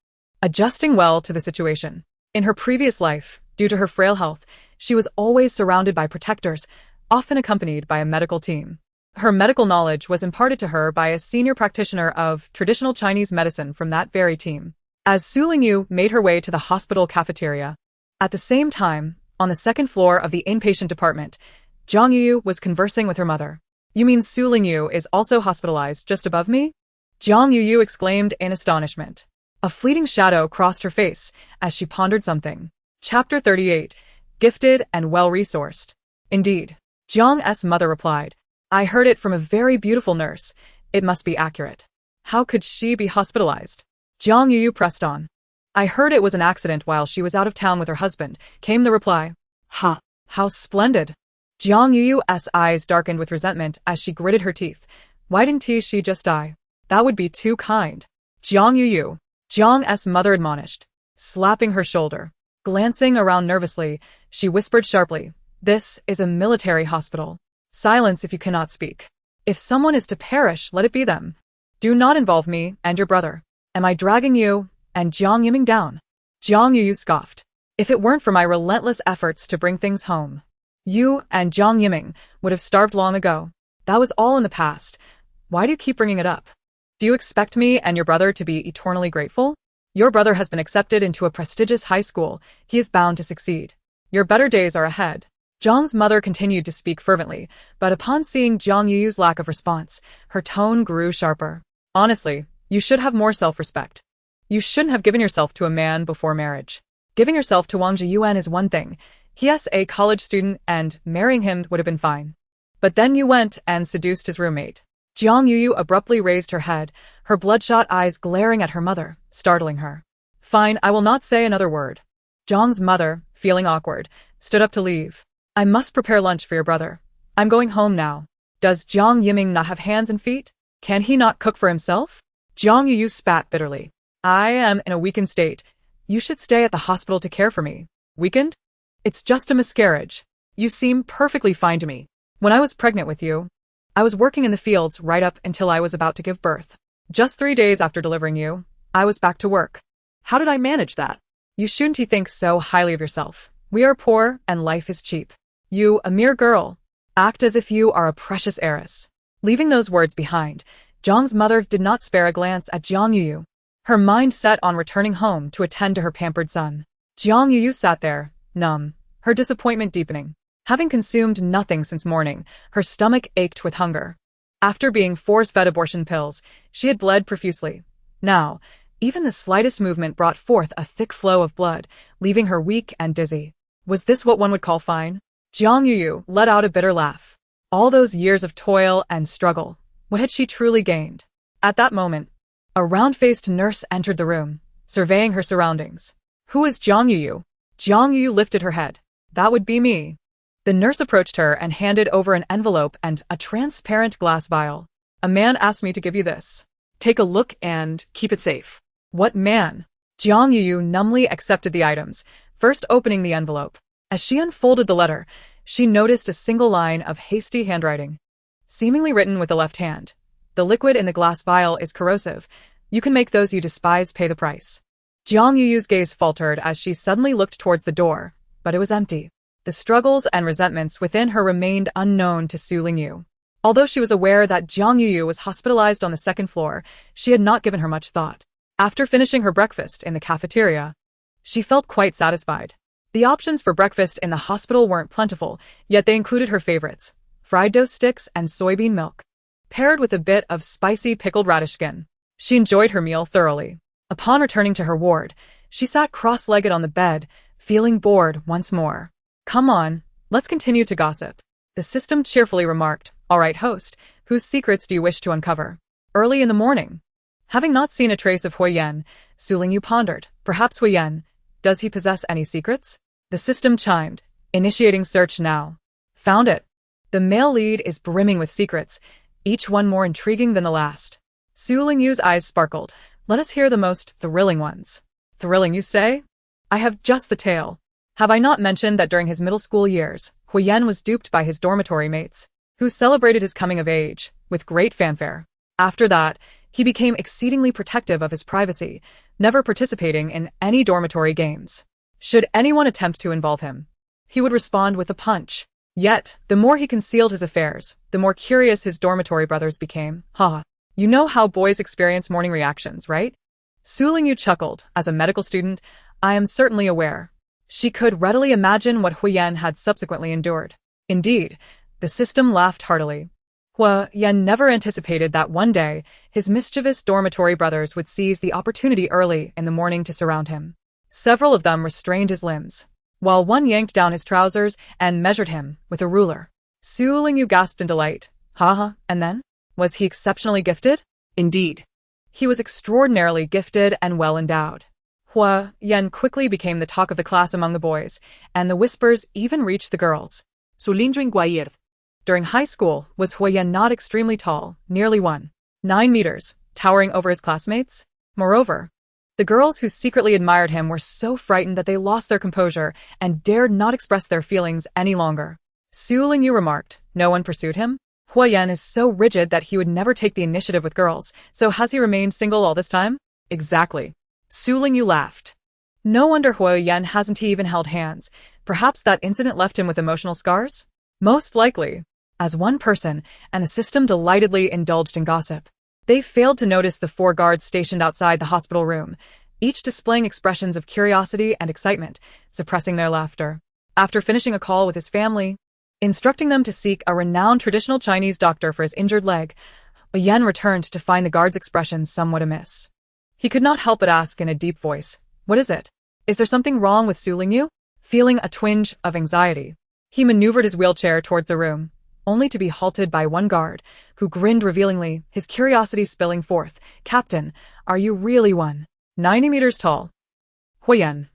Speaker 1: Adjusting well to the situation. In her previous life, due to her frail health, she was always surrounded by protectors, often accompanied by a medical team. Her medical knowledge was imparted to her by a senior practitioner of traditional Chinese medicine from that very team. As Su Lingyu made her way to the hospital cafeteria, at the same time, on the 2nd floor of the inpatient department, Zhang Yu was conversing with her mother. You mean Su Lingyu is also hospitalized just above me? Zhang Yu exclaimed in astonishment. A fleeting shadow crossed her face as she pondered something. Chapter 38. Gifted and well-resourced. Indeed. Zhang's mother replied. I heard it from a very beautiful nurse. It must be accurate. How could she be hospitalized? Zhang Yu pressed on. I heard it was an accident while she was out of town with her husband, came the reply.
Speaker 2: Ha!
Speaker 1: How splendid! Zhang Yu's eyes darkened with resentment as she gritted her teeth. Why didn't she just die? That would be too kind. Zhang Yu, Zhang's mother admonished, slapping her shoulder. Glancing around nervously, she whispered sharply, this is a military hospital. Silence if you cannot speak. If someone is to perish, let it be them. Do not involve me and your brother. Am I dragging you and Jiang Yiming down? Jiang Yu scoffed. If it weren't for my relentless efforts to bring things home, you and Jiang Yiming would have starved long ago. That was all in the past. Why do you keep bringing it up? Do you expect me and your brother to be eternally grateful? Your brother has been accepted into a prestigious high school. He is bound to succeed. Your better days are ahead. Zhang's mother continued to speak fervently, but upon seeing Zhang Yu's lack of response, her tone grew sharper. Honestly, you should have more self-respect. You shouldn't have given yourself to a man before marriage. Giving yourself to Wang Zhiyuan is one thing. He is a college student and marrying him would have been fine. But then you went and seduced his roommate. Jiang Yu abruptly raised her head, her bloodshot eyes glaring at her mother, startling her. Fine, I will not say another word. Zhang's mother, feeling awkward, stood up to leave. I must prepare lunch for your brother. I'm going home now. Does Jiang Yiming not have hands and feet? Can he not cook for himself? Jiang Yu spat bitterly. I am in a weakened state. You should stay at the hospital to care for me. Weakened? It's just a miscarriage. You seem perfectly fine to me. When I was pregnant with you, I was working in the fields right up until I was about to give birth. Just 3 days after delivering you, I was back to work.
Speaker 2: How did I manage that?
Speaker 1: You shouldn't think so highly of yourself. We are poor and life is cheap. You, a mere girl, act as if you are a precious heiress. Leaving those words behind, Jiang's mother did not spare a glance at Jiang Yuyu. Her mind set on returning home to attend to her pampered son. Jiang Yuyu sat there, numb, her disappointment deepening. Having consumed nothing since morning, her stomach ached with hunger. After being force-fed abortion pills, she had bled profusely. Now, even the slightest movement brought forth a thick flow of blood, leaving her weak and dizzy. Was this what one would call fine? Jiang Yuyu let out a bitter laugh. All those years of toil and struggle, what had she truly gained? At that moment, a round-faced nurse entered the room, surveying her surroundings. Who is Jiang Yuyu? Jiang Yuyu lifted her head. That would be me. The nurse approached her and handed over an envelope and a transparent glass vial. A man asked me to give you this.
Speaker 2: Take a look and keep it safe.
Speaker 1: What man? Jiang Yuyu numbly accepted the items, first opening the envelope. As she unfolded the letter, she noticed a single line of hasty handwriting, seemingly written with the left hand. The liquid in the glass vial is corrosive. You can make those you despise pay the price. Jiang Yuyu's gaze faltered as she suddenly looked towards the door, but it was empty. The struggles and resentments within her remained unknown to Su Lingyu. Although she was aware that Jiang Yuyu was hospitalized on the second floor, she had not given her much thought. After finishing her breakfast in the cafeteria, she felt quite satisfied. The options for breakfast in the hospital weren't plentiful, yet they included her favorites: fried dough sticks and soybean milk, paired with a bit of spicy pickled radish skin. She enjoyed her meal thoroughly. Upon returning to her ward, she sat cross-legged on the bed, feeling bored once more. Come on, let's continue to gossip. The system cheerfully remarked. All right, host, whose secrets do you wish to uncover? Early in the morning, having not seen a trace of Huiyan, Su Lingyu pondered. Perhaps Huiyan, does he possess any secrets? The system chimed. Initiating search now. Found it. The male lead is brimming with secrets, each one more intriguing than the last. Su Lingyu's eyes sparkled. Let us hear the most thrilling ones. Thrilling, you say? I have just the tale. Have I not mentioned that during his middle school years, Huiyan was duped by his dormitory mates, who celebrated his coming of age with great fanfare? After that, he became exceedingly protective of his privacy, never participating in any dormitory games. Should anyone attempt to involve him, he would respond with a punch. Yet, the more he concealed his affairs, the more curious his dormitory brothers became. Haha. You know how boys experience morning reactions, right? Su Lingyu chuckled. As a medical student, I am certainly aware. She could readily imagine what Huiyan had subsequently endured. Indeed, the system laughed heartily. Huiyan never anticipated that one day, his mischievous dormitory brothers would seize the opportunity early in the morning to surround him. Several of them restrained his limbs, while one yanked down his trousers and measured him with a ruler. Su Lingyu gasped in delight. Haha, and then? Was he exceptionally gifted?
Speaker 2: Indeed.
Speaker 1: He was extraordinarily gifted and well endowed. Huiyan quickly became the talk of the class among the boys, and the whispers even reached the girls.
Speaker 2: Su Lingyu.
Speaker 1: During high school, was Huiyan not extremely tall, nearly 1.9 meters, towering over his classmates? Moreover, the girls who secretly admired him were so frightened that they lost their composure and dared not express their feelings any longer. Su Lingyu remarked. No one pursued him? Huiyan is so rigid that he would never take the initiative with girls, so has he remained single all this time? Exactly. Su Lingyu laughed. No wonder Huiyan hasn't even held hands. Perhaps that incident left him with emotional scars? Most likely. As one person, and the system delightedly indulged in gossip. They failed to notice the 4 guards stationed outside the hospital room, each displaying expressions of curiosity and excitement, suppressing their laughter. After finishing a call with his family, instructing them to seek a renowned traditional Chinese doctor for his injured leg, Huiyan returned to find the guard's expressions somewhat amiss. He could not help but ask in a deep voice, "What is it? Is there something wrong with Su Lingyu?" Feeling a twinge of anxiety, he maneuvered his wheelchair towards the room, only to be halted by one guard, who grinned revealingly, his curiosity spilling forth. "Captain, are you really 1.90 meters tall?" Huiyan.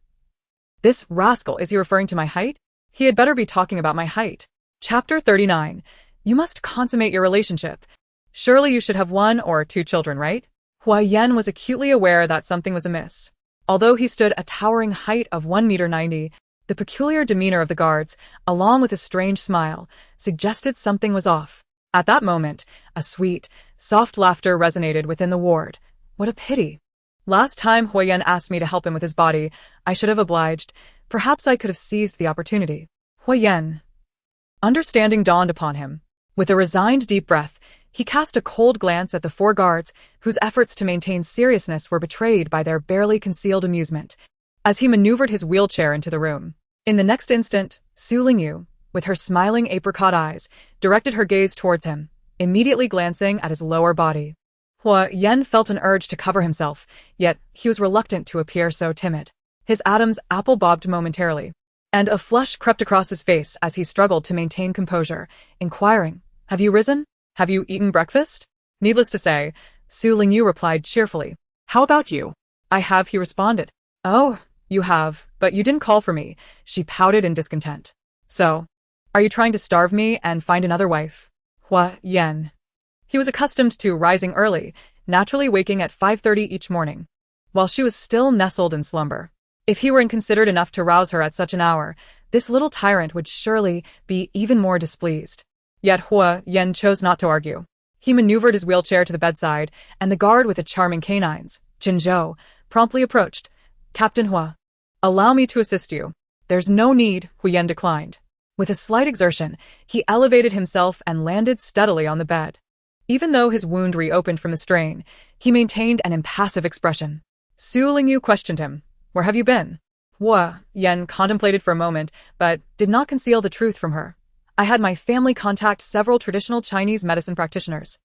Speaker 1: This rascal, is he referring to my height? He had better be talking about my height. Chapter 39. You must consummate your relationship. Surely you should have 1 or 2 children, right? Huiyan was acutely aware that something was amiss. Although he stood a towering height of 1.90 meters, the peculiar demeanor of the guards, along with a strange smile, suggested something was off. At that moment, a sweet, soft laughter resonated within the ward. What a pity. Last time Huyen asked me to help him with his body, I should have obliged. Perhaps I could have seized the opportunity. Huyen. Understanding dawned upon him. With a resigned deep breath, he cast a cold glance at the four guards, whose efforts to maintain seriousness were betrayed by their barely concealed amusement, as he maneuvered his wheelchair into the room. In the next instant, Su Lingyu, with her smiling apricot eyes, directed her gaze towards him, immediately glancing at his lower body. Huyen felt an urge to cover himself, yet he was reluctant to appear so timid. His Adam's apple bobbed momentarily, and a flush crept across his face as he struggled to maintain composure, inquiring, "Have you risen? Have you eaten breakfast?" Needless to say, Su Lingyu replied cheerfully.
Speaker 2: How about you?
Speaker 1: "I have," he responded. "Oh, you have, but you didn't call for me," she pouted in discontent. "So, are you trying to starve me and find another wife?" Huyen. He was accustomed to rising early, naturally waking at 5:30 each morning, while she was still nestled in slumber. If he were inconsiderate enough to rouse her at such an hour, this little tyrant would surely be even more displeased. Yet Huyen chose not to argue. He maneuvered his wheelchair to the bedside, and the guard with the charming canines, Jinzhou, promptly approached. "Captain Hua, allow me to assist you." "There's no need," Huyen declined. With a slight exertion, he elevated himself and landed steadily on the bed. Even though his wound reopened from the strain, he maintained an impassive expression. Su Lingyu questioned him. "Where have you been?" Huyen contemplated for a moment, but did not conceal the truth from her. "I had my family contact several traditional Chinese medicine practitioners.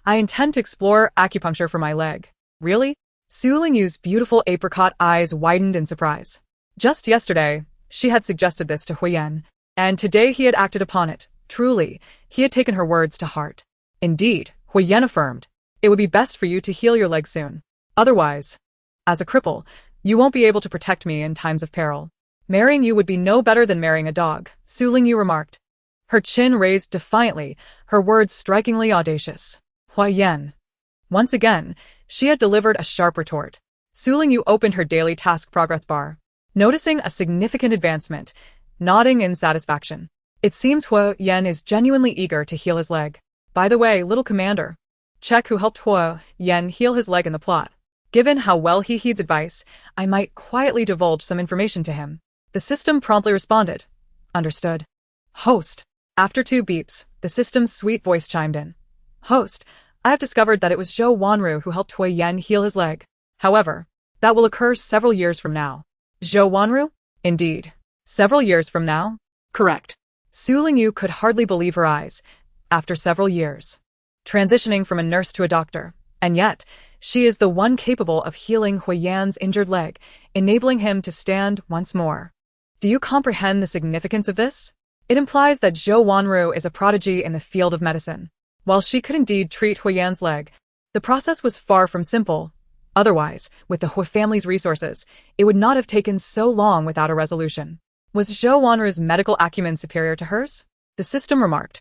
Speaker 1: I intend to explore acupuncture for my leg." "Really?" Su Lingyu's beautiful apricot eyes widened in surprise. Just yesterday, she had suggested this to Huyen, and today he had acted upon it. Truly, he had taken her words to heart. "Indeed," Huyen affirmed, "it would be best for you to heal your leg soon. Otherwise, as a cripple, you won't be able to protect me in times of peril." "Marrying you would be no better than marrying a dog," Su Lingyu remarked. Her chin raised defiantly, her words strikingly audacious. Huyen. Once again, she had delivered a sharp retort. Su Lingyu opened her daily task progress bar, noticing a significant advancement, nodding in satisfaction. "It seems Huyen is genuinely eager to heal his leg. By the way, little commander, check who helped Huyen heal his leg in the plot. Given how well he heeds advice, I might quietly divulge some information to him." The system promptly responded. "Understood." "Host." After 2 beeps, the system's sweet voice chimed in. "Host, I have discovered that it was Zhou Wanru who helped Huyen heal his leg. However, that will occur several years from now." "Zhou Wanru?" "Indeed. Several years from now?"
Speaker 2: Correct.
Speaker 1: Su Lingyu could hardly believe her eyes. After several years. Transitioning from a nurse to a doctor. And yet, she is the one capable of healing Huyen's injured leg, enabling him to stand once more. Do you comprehend the significance of this? It implies that Zhou Wanru is a prodigy in the field of medicine. While she could indeed treat Huyen's leg, the process was far from simple. Otherwise, with the Hui family's resources, it would not have taken so long without a resolution. Was Zhou Wanru's medical acumen superior to hers? The system remarked.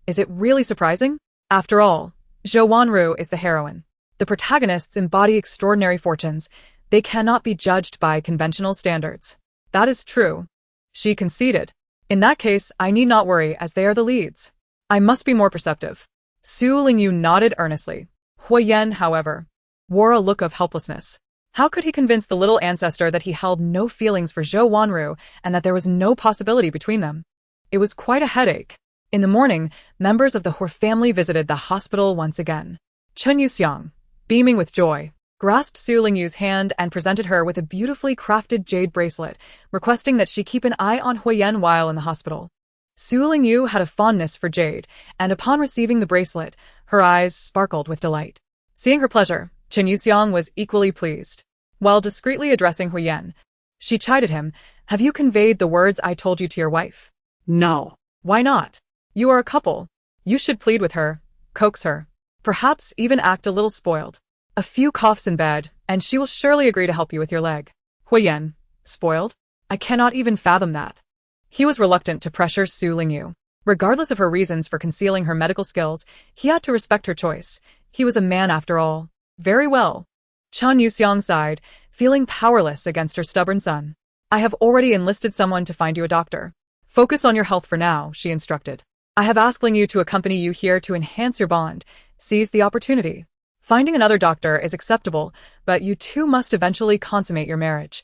Speaker 1: Is it really surprising? After all, Zhou Wanru is the heroine. The protagonists embody extraordinary fortunes. They cannot be judged by conventional standards. That is true. She conceded. In that case, I need not worry, as they are the leads. I must be more perceptive. Su Lingyu nodded earnestly. Huyen, however, wore a look of helplessness. How could he convince the little ancestor that he held no feelings for Zhou Wanru and that there was no possibility between them? It was quite a headache. In the morning, members of the Hui family visited the hospital once again. Chen Yuxiang, beaming with joy, grasped Su Lingyu's hand and presented her with a beautifully crafted jade bracelet, requesting that she keep an eye on Huyen while in the hospital. Su Lingyu had a fondness for jade, and upon receiving the bracelet, her eyes sparkled with delight. Seeing her pleasure, Chen Yuxiang was equally pleased. While discreetly addressing Huyen, she chided him, "Have you conveyed the words I told you to your wife?"
Speaker 2: No.
Speaker 1: "Why not? You are a couple. You should plead with her, coax her, perhaps even act a little spoiled. A few coughs in bed, and she will surely agree to help you with your leg." Huyen, spoiled? I cannot even fathom that. He was reluctant to pressure Su Lingyu. Regardless of her reasons for concealing her medical skills, he had to respect her choice. He was a man after all. Very well. Chen Yuxiang sighed, feeling powerless against her stubborn son. "I have already enlisted someone to find you a doctor. Focus on your health for now," she instructed. I have asked Lingyu to accompany you here to enhance your bond. Seize the opportunity. Finding another doctor is acceptable, but you two must eventually consummate your marriage.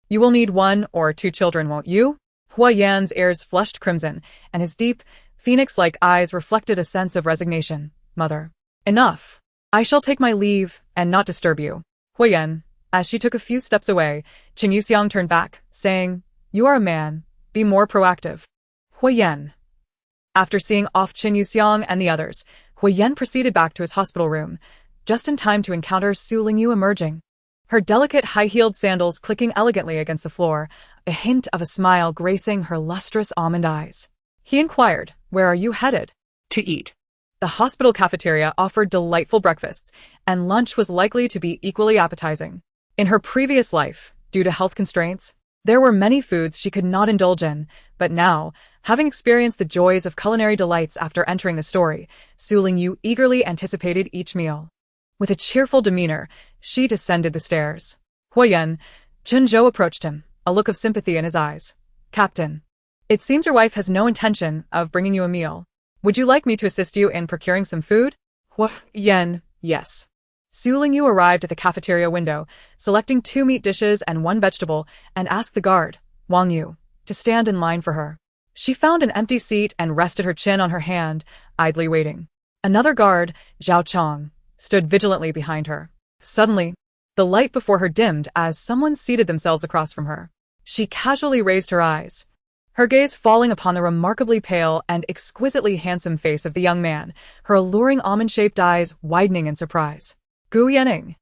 Speaker 1: You will need 1 or 2 children, won't you? Hua Yan's ears flushed crimson, and his deep, phoenix-like eyes reflected a sense of resignation. Mother. Enough. I shall take my leave and not disturb you. Hua Yan. As she took a few steps away, Chen Yuxiang turned back, saying, You are a man. Be more proactive. Hua Yan. After seeing off Chen Yuxiang and the others, Hua Yan proceeded back to his hospital room, just in time to encounter Su Lingyu emerging. Her delicate high-heeled sandals clicking elegantly against the floor, a hint of a smile gracing her lustrous almond eyes. He inquired, Where are you headed?
Speaker 2: To eat.
Speaker 1: The hospital cafeteria offered delightful breakfasts, and lunch was likely to be equally appetizing. In her previous life, due to health constraints, there were many foods she could not indulge in, but now, having experienced the joys of culinary delights after entering the story, Su Lingyu eagerly anticipated each meal. With a cheerful demeanor, she descended the stairs. Hua Yan. Chen Zhou approached him, a look of sympathy in his eyes. Captain. It seems your wife has no intention of bringing you a meal. Would you like me to assist you in procuring some food? Hua Yan. Yes. Su Lingyu arrived at the cafeteria window, selecting 2 meat dishes and 1 vegetable, and asked the guard, Wang Yu, to stand in line for her. She found an empty seat and rested her chin on her hand, idly waiting. Another guard, Zhao Chong, stood vigilantly behind her. Suddenly, the light before her dimmed as someone seated themselves across from her. She casually raised her eyes, her gaze falling upon the remarkably pale and exquisitely handsome face of the young man, her alluring almond-shaped eyes widening in surprise. Gu Yanning.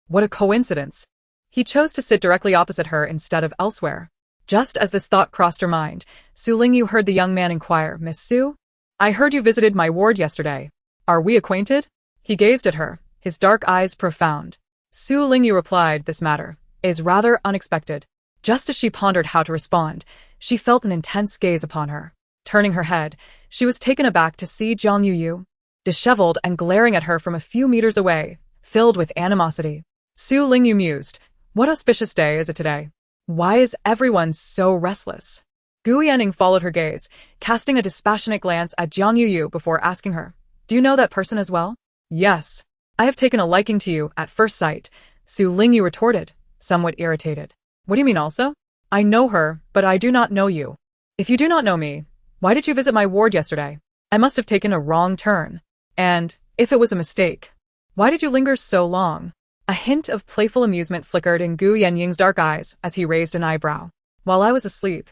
Speaker 1: What a coincidence. He chose to sit directly opposite her instead of elsewhere. Just as this thought crossed her mind, Su Lingyu heard the young man inquire, Miss Su? I heard you visited my ward yesterday. Are we acquainted? He gazed at her, his dark eyes profound. Su Lingyu replied, This matter is rather unexpected. Just as she pondered how to respond, she felt an intense gaze upon her. Turning her head, she was taken aback to see Zhang Yuyu, disheveled and glaring at her from a few meters away, filled with animosity. Su Lingyu mused, What auspicious day is it today? Why is everyone so restless? Gu Yanning followed her gaze, casting a dispassionate glance at Zhang Yuyu before asking her, Do you know that person as well? Yes. I have taken a liking to you at first sight, Su Lingyu retorted, somewhat irritated. What do you mean also? I know her, but I do not know you. If you do not know me, why did you visit my ward yesterday? I must have taken a wrong turn. And, if it was a mistake, why did you linger so long? A hint of playful amusement flickered in Gu Yanying's dark eyes as he raised an eyebrow. While I was asleep,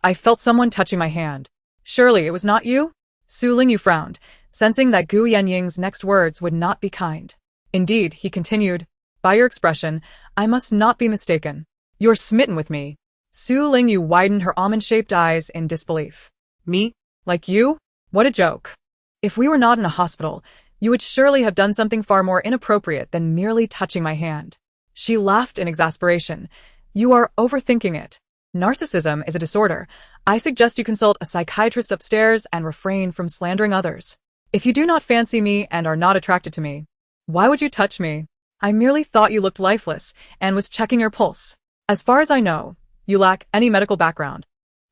Speaker 1: I felt someone touching my hand. Surely it was not you? Su Lingyu frowned, sensing that Gu Yanying's next words would not be kind. Indeed, he continued, By your expression, I must not be mistaken. You're smitten with me. Su Lingyu widened her almond-shaped eyes in disbelief. Me? Like you? What a joke. If we were not in a hospital, you would surely have done something far more inappropriate than merely touching my hand. She laughed in exasperation. You are overthinking it. Narcissism is a disorder. I suggest you consult a psychiatrist upstairs and refrain from slandering others. If you do not fancy me and are not attracted to me, why would you touch me? I merely thought you looked lifeless and was checking your pulse. As far as I know, you lack any medical background.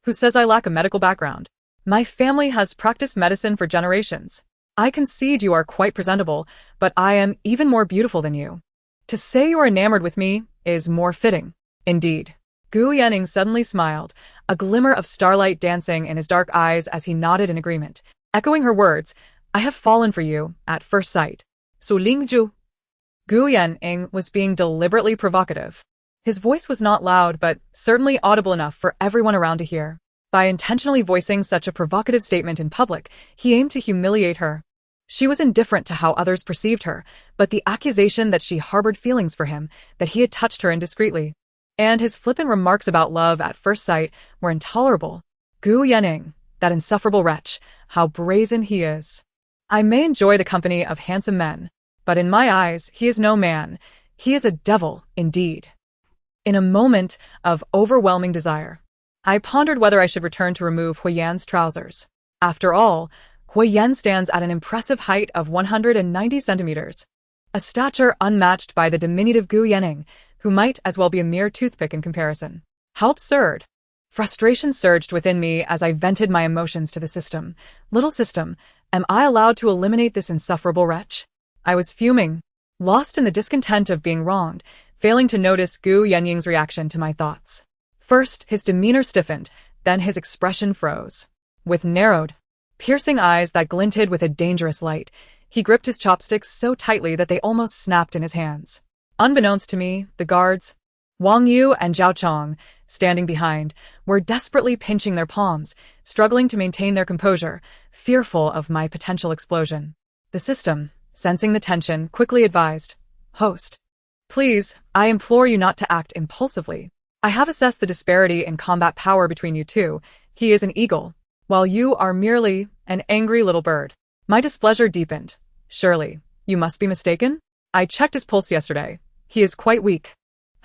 Speaker 1: Who says I lack a medical background? My family has practiced medicine for generations. I concede you are quite presentable, but I am even more beautiful than you. To say you are enamored with me is more fitting. Indeed. Gu Yanning suddenly smiled, a glimmer of starlight dancing in his dark eyes as he nodded in agreement. Echoing her words, I have fallen for you at first sight. So Lingyu. Gu Yanning was being deliberately provocative. His voice was not loud, but certainly audible enough for everyone around to hear. By intentionally voicing such a provocative statement in public, he aimed to humiliate her. She was indifferent to how others perceived her, but the accusation that she harbored feelings for him, that he had touched her indiscreetly, and his flippant remarks about love at first sight were intolerable. Gu Yanning, that insufferable wretch, how brazen he is. I may enjoy the company of handsome men, but in my eyes he is no man. He is a devil, indeed. In a moment of overwhelming desire, I pondered whether I should return to remove Hua Yan's trousers. After all, Hua Yan stands at an impressive height of 190 centimeters, a stature unmatched by the diminutive Gu Yanning, who might as well be a mere toothpick in comparison. How absurd! Frustration surged within me as I vented my emotions to the system. Little system, am I allowed to eliminate this insufferable wretch? I was fuming, lost in the discontent of being wronged, failing to notice Gu Yannying's reaction to my thoughts. First, his demeanor stiffened, then his expression froze. With narrowed, piercing eyes that glinted with a dangerous light, he gripped his chopsticks so tightly that they almost snapped in his hands. Unbeknownst to me, the guards, Wang Yu and Zhao Chong, standing behind, were desperately pinching their palms, struggling to maintain their composure, fearful of my potential explosion. The system, sensing the tension, quickly advised, "Host, please, I implore you not to act impulsively. I have assessed the disparity in combat power between you two. He is an eagle, while you are merely an angry little bird." My displeasure deepened. "Surely, you must be mistaken? I checked his pulse yesterday. He is quite weak.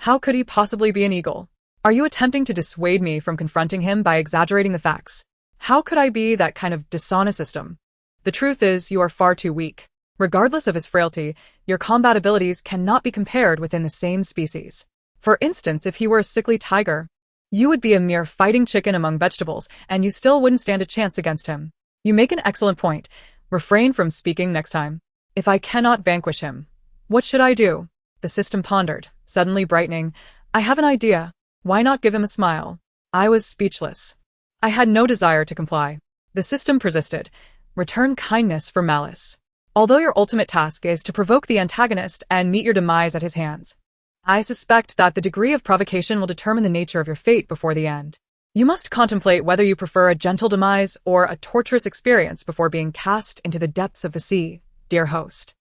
Speaker 1: How could he possibly be an eagle? Are you attempting to dissuade me from confronting him by exaggerating the facts? How could I be that kind of dishonest system? The truth is, you are far too weak. Regardless of his frailty, your combat abilities cannot be compared within the same species. For instance, if he were a sickly tiger, you would be a mere fighting chicken among vegetables, and you still wouldn't stand a chance against him. You make an excellent point. Refrain from speaking next time. If I cannot vanquish him, what should I do?" The system pondered, suddenly brightening. "I have an idea. Why not give him a smile?" I was speechless. I had no desire to comply. The system persisted. "Return kindness for malice. Although your ultimate task is to provoke the antagonist and meet your demise at his hands, I suspect that the degree of provocation will determine the nature of your fate before the end. You must contemplate whether you prefer a gentle demise or a torturous experience before being cast into the depths of the sea, dear host."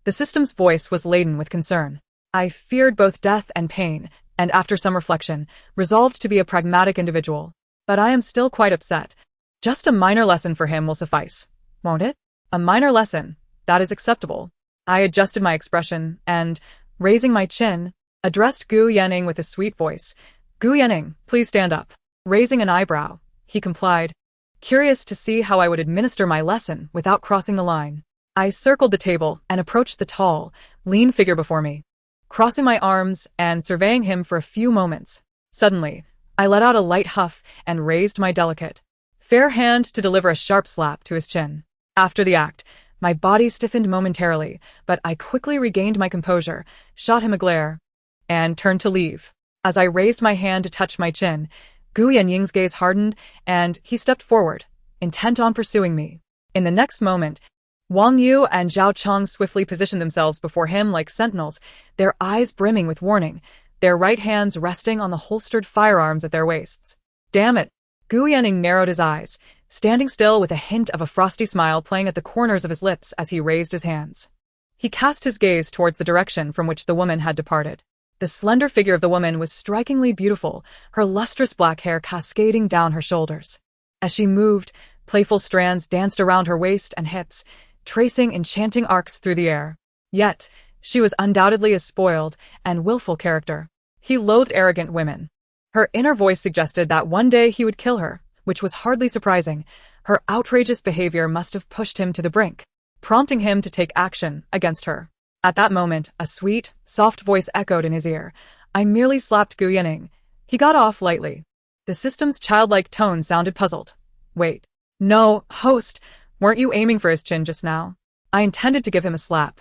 Speaker 1: The system's voice was laden with concern. I feared both death and pain, and after some reflection, resolved to be a pragmatic individual. But I am still quite upset. Just a minor lesson for him will suffice, won't it? A minor lesson, that is acceptable. I adjusted my expression and, raising my chin, addressed Gu Yanning with a sweet voice. "Gu Yanning, please stand up." Raising an eyebrow, he complied, curious to see how I would administer my lesson without crossing the line. I circled the table and approached the tall, lean figure before me, crossing my arms and surveying him for a few moments. Suddenly, I let out a light huff and raised my delicate, fair hand to deliver a sharp slap to his chin. After the act, my body stiffened momentarily, but I quickly regained my composure, shot him a glare, and turned to leave. As I raised my hand to touch my chin, Gu Yanying's gaze hardened, and he stepped forward, intent on pursuing me. In the next moment, Wang Yu and Zhao Chong swiftly positioned themselves before him like sentinels, their eyes brimming with warning, their right hands resting on the holstered firearms at their waists. "Damn it!" Gu Yanning narrowed his eyes, standing still with a hint of a frosty smile playing at the corners of his lips as he raised his hands. He cast his gaze towards the direction from which the woman had departed. The slender figure of the woman was strikingly beautiful, her lustrous black hair cascading down her shoulders. As she moved, playful strands danced around her waist and hips, tracing enchanting arcs through the air. Yet, she was undoubtedly a spoiled and willful character. He loathed arrogant women. Her inner voice suggested that one day he would kill her, which was hardly surprising. Her outrageous behavior must have pushed him to the brink, prompting him to take action against her. At that moment, a sweet, soft voice echoed in his ear. I merely slapped Gu Yanning. He got off lightly. The system's childlike tone sounded puzzled. "Wait. No, host, weren't you aiming for his chin just now?" I intended to give him a slap.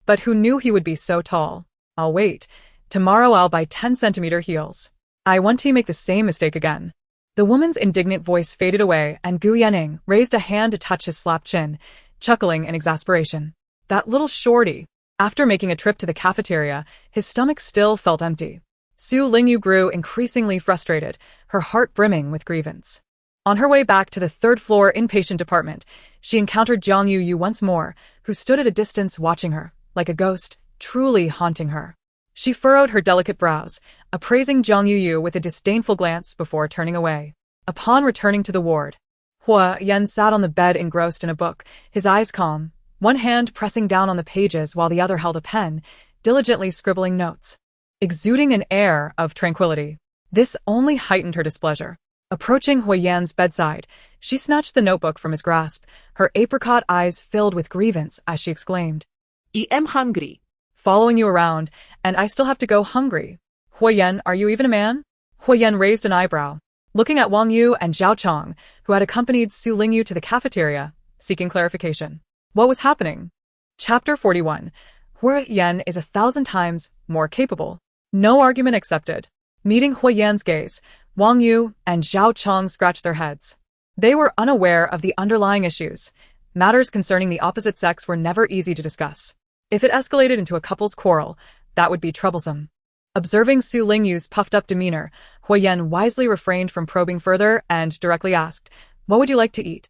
Speaker 1: But who knew he would be so tall? I'll wait. Tomorrow I'll buy 10-centimeter heels. I want to make the same mistake again. The woman's indignant voice faded away, and Gu Yanning raised a hand to touch his slapped chin, chuckling in exasperation. That little shorty. After making a trip to the cafeteria, his stomach still felt empty. Lingyu grew increasingly frustrated, her heart brimming with grievance. On her way back to the third-floor inpatient department, she encountered Jiang Yu once more, who stood at a distance watching her, like a ghost, truly haunting her. She furrowed her delicate brows, appraising Jiang Yu with a disdainful glance before turning away. Upon returning to the ward, Hua Yan sat on the bed engrossed in a book, his eyes calm, one hand pressing down on the pages while the other held a pen, diligently scribbling notes, exuding an air of tranquility. This only heightened her displeasure. Approaching Hua Yan's bedside, she snatched the notebook from his grasp, her apricot eyes filled with grievance as she exclaimed,
Speaker 2: I am hungry.
Speaker 1: Following you around, and I still have to go hungry. Hua Yan, are you even a man? Hua Yan raised an eyebrow. looking at Wang Yu and Zhao Chong, who had accompanied Su Lingyu to the cafeteria, seeking clarification. What was happening? Chapter 41. Hua Yan is 1,000 times more capable. No argument accepted. Meeting Hua Yan's gaze, Wang Yu and Zhao Chong scratched their heads. They were unaware of the underlying issues. Matters concerning the opposite sex were never easy to discuss. If it escalated into a couple's quarrel, that would be troublesome. Observing Su Lingyu's puffed-up demeanor, Hua Yan wisely refrained from probing further and directly asked, "What would you like to eat?"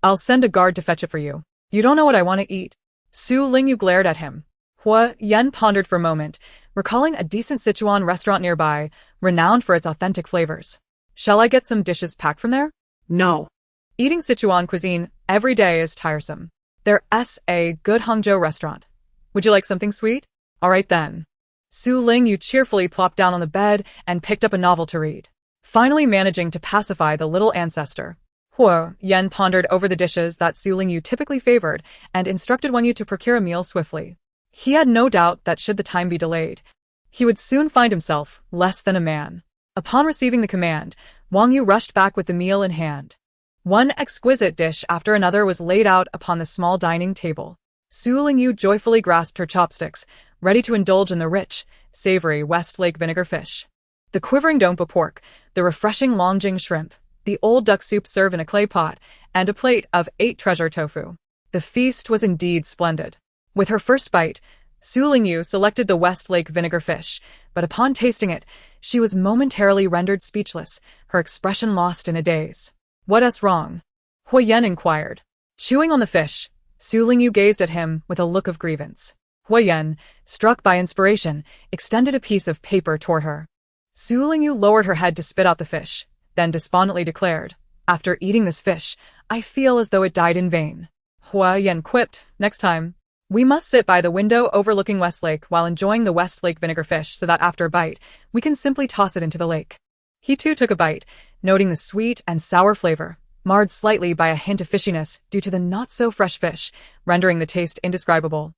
Speaker 1: "I'll send a guard to fetch it for you." "You don't know what I want to eat." Su Lingyu glared at him. Hua Yan pondered for a moment, recalling a decent Sichuan restaurant nearby, renowned for its authentic flavors. "Shall I get some dishes packed from there?"
Speaker 2: No.
Speaker 1: Eating Sichuan cuisine every day is tiresome. There's a good Hangzhou restaurant. Would you like something sweet? All right then. Su Lingyu cheerfully plopped down on the bed and picked up a novel to read, finally managing to pacify the little ancestor. Hua Yan pondered over the dishes that Su Lingyu typically favored and instructed Wang Yu to procure a meal swiftly. He had no doubt that should the time be delayed, he would soon find himself less than a man. Upon receiving the command, Wang Yu rushed back with the meal in hand. One exquisite dish after another was laid out upon the small dining table. Su Lingyu joyfully grasped her chopsticks, ready to indulge in the rich, savory West Lake vinegar fish. The quivering dompa pork, the refreshing longjing shrimp, the old duck soup served in a clay pot, and a plate of 8 treasure tofu. The feast was indeed splendid. With her first bite, Su Lingyu selected the West Lake vinegar fish, but upon tasting it, she was momentarily rendered speechless, her expression lost in a daze. "What's wrong?" Hua Yan inquired. Chewing on the fish, Su Lingyu gazed at him with a look of grievance. Hua Yan, struck by inspiration, extended a piece of paper toward her. Su Lingyu lowered her head to spit out the fish, then despondently declared, "After eating this fish, I feel as though it died in vain." Hua Yan quipped, "Next time, we must sit by the window overlooking West Lake while enjoying the West Lake vinegar fish so that after a bite, we can simply toss it into the lake." He too took a bite, noting the sweet and sour flavor, marred slightly by a hint of fishiness due to the not-so-fresh fish, rendering the taste indescribable.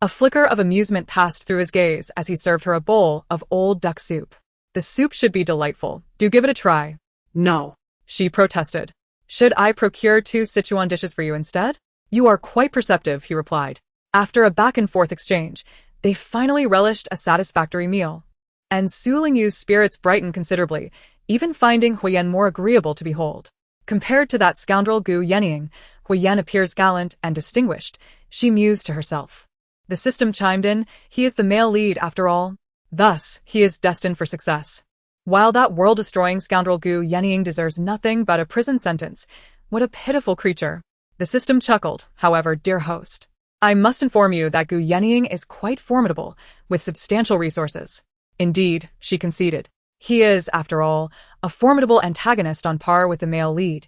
Speaker 1: A flicker of amusement passed through his gaze as he served her a bowl of old duck soup. "The soup should be delightful. Do give it a try."
Speaker 2: No.
Speaker 1: She protested. "Should I procure 2 Sichuan dishes for you instead?" "You are quite perceptive," he replied. After a back-and-forth exchange, they finally relished a satisfactory meal. And Su Lingyu's spirits brightened considerably, even finding Hua Yan more agreeable to behold. Compared to that scoundrel Gu Yenying, Hua Yan appears gallant and distinguished, she mused to herself. The system chimed in, he is the male lead after all. Thus, he is destined for success. While that world-destroying scoundrel Gu Yenying deserves nothing but a prison sentence, what a pitiful creature. The system chuckled, however, dear host. I must inform you that Gu Yenying is quite formidable, with substantial resources. Indeed, she conceded. He is, after all, a formidable antagonist on par with the male lead,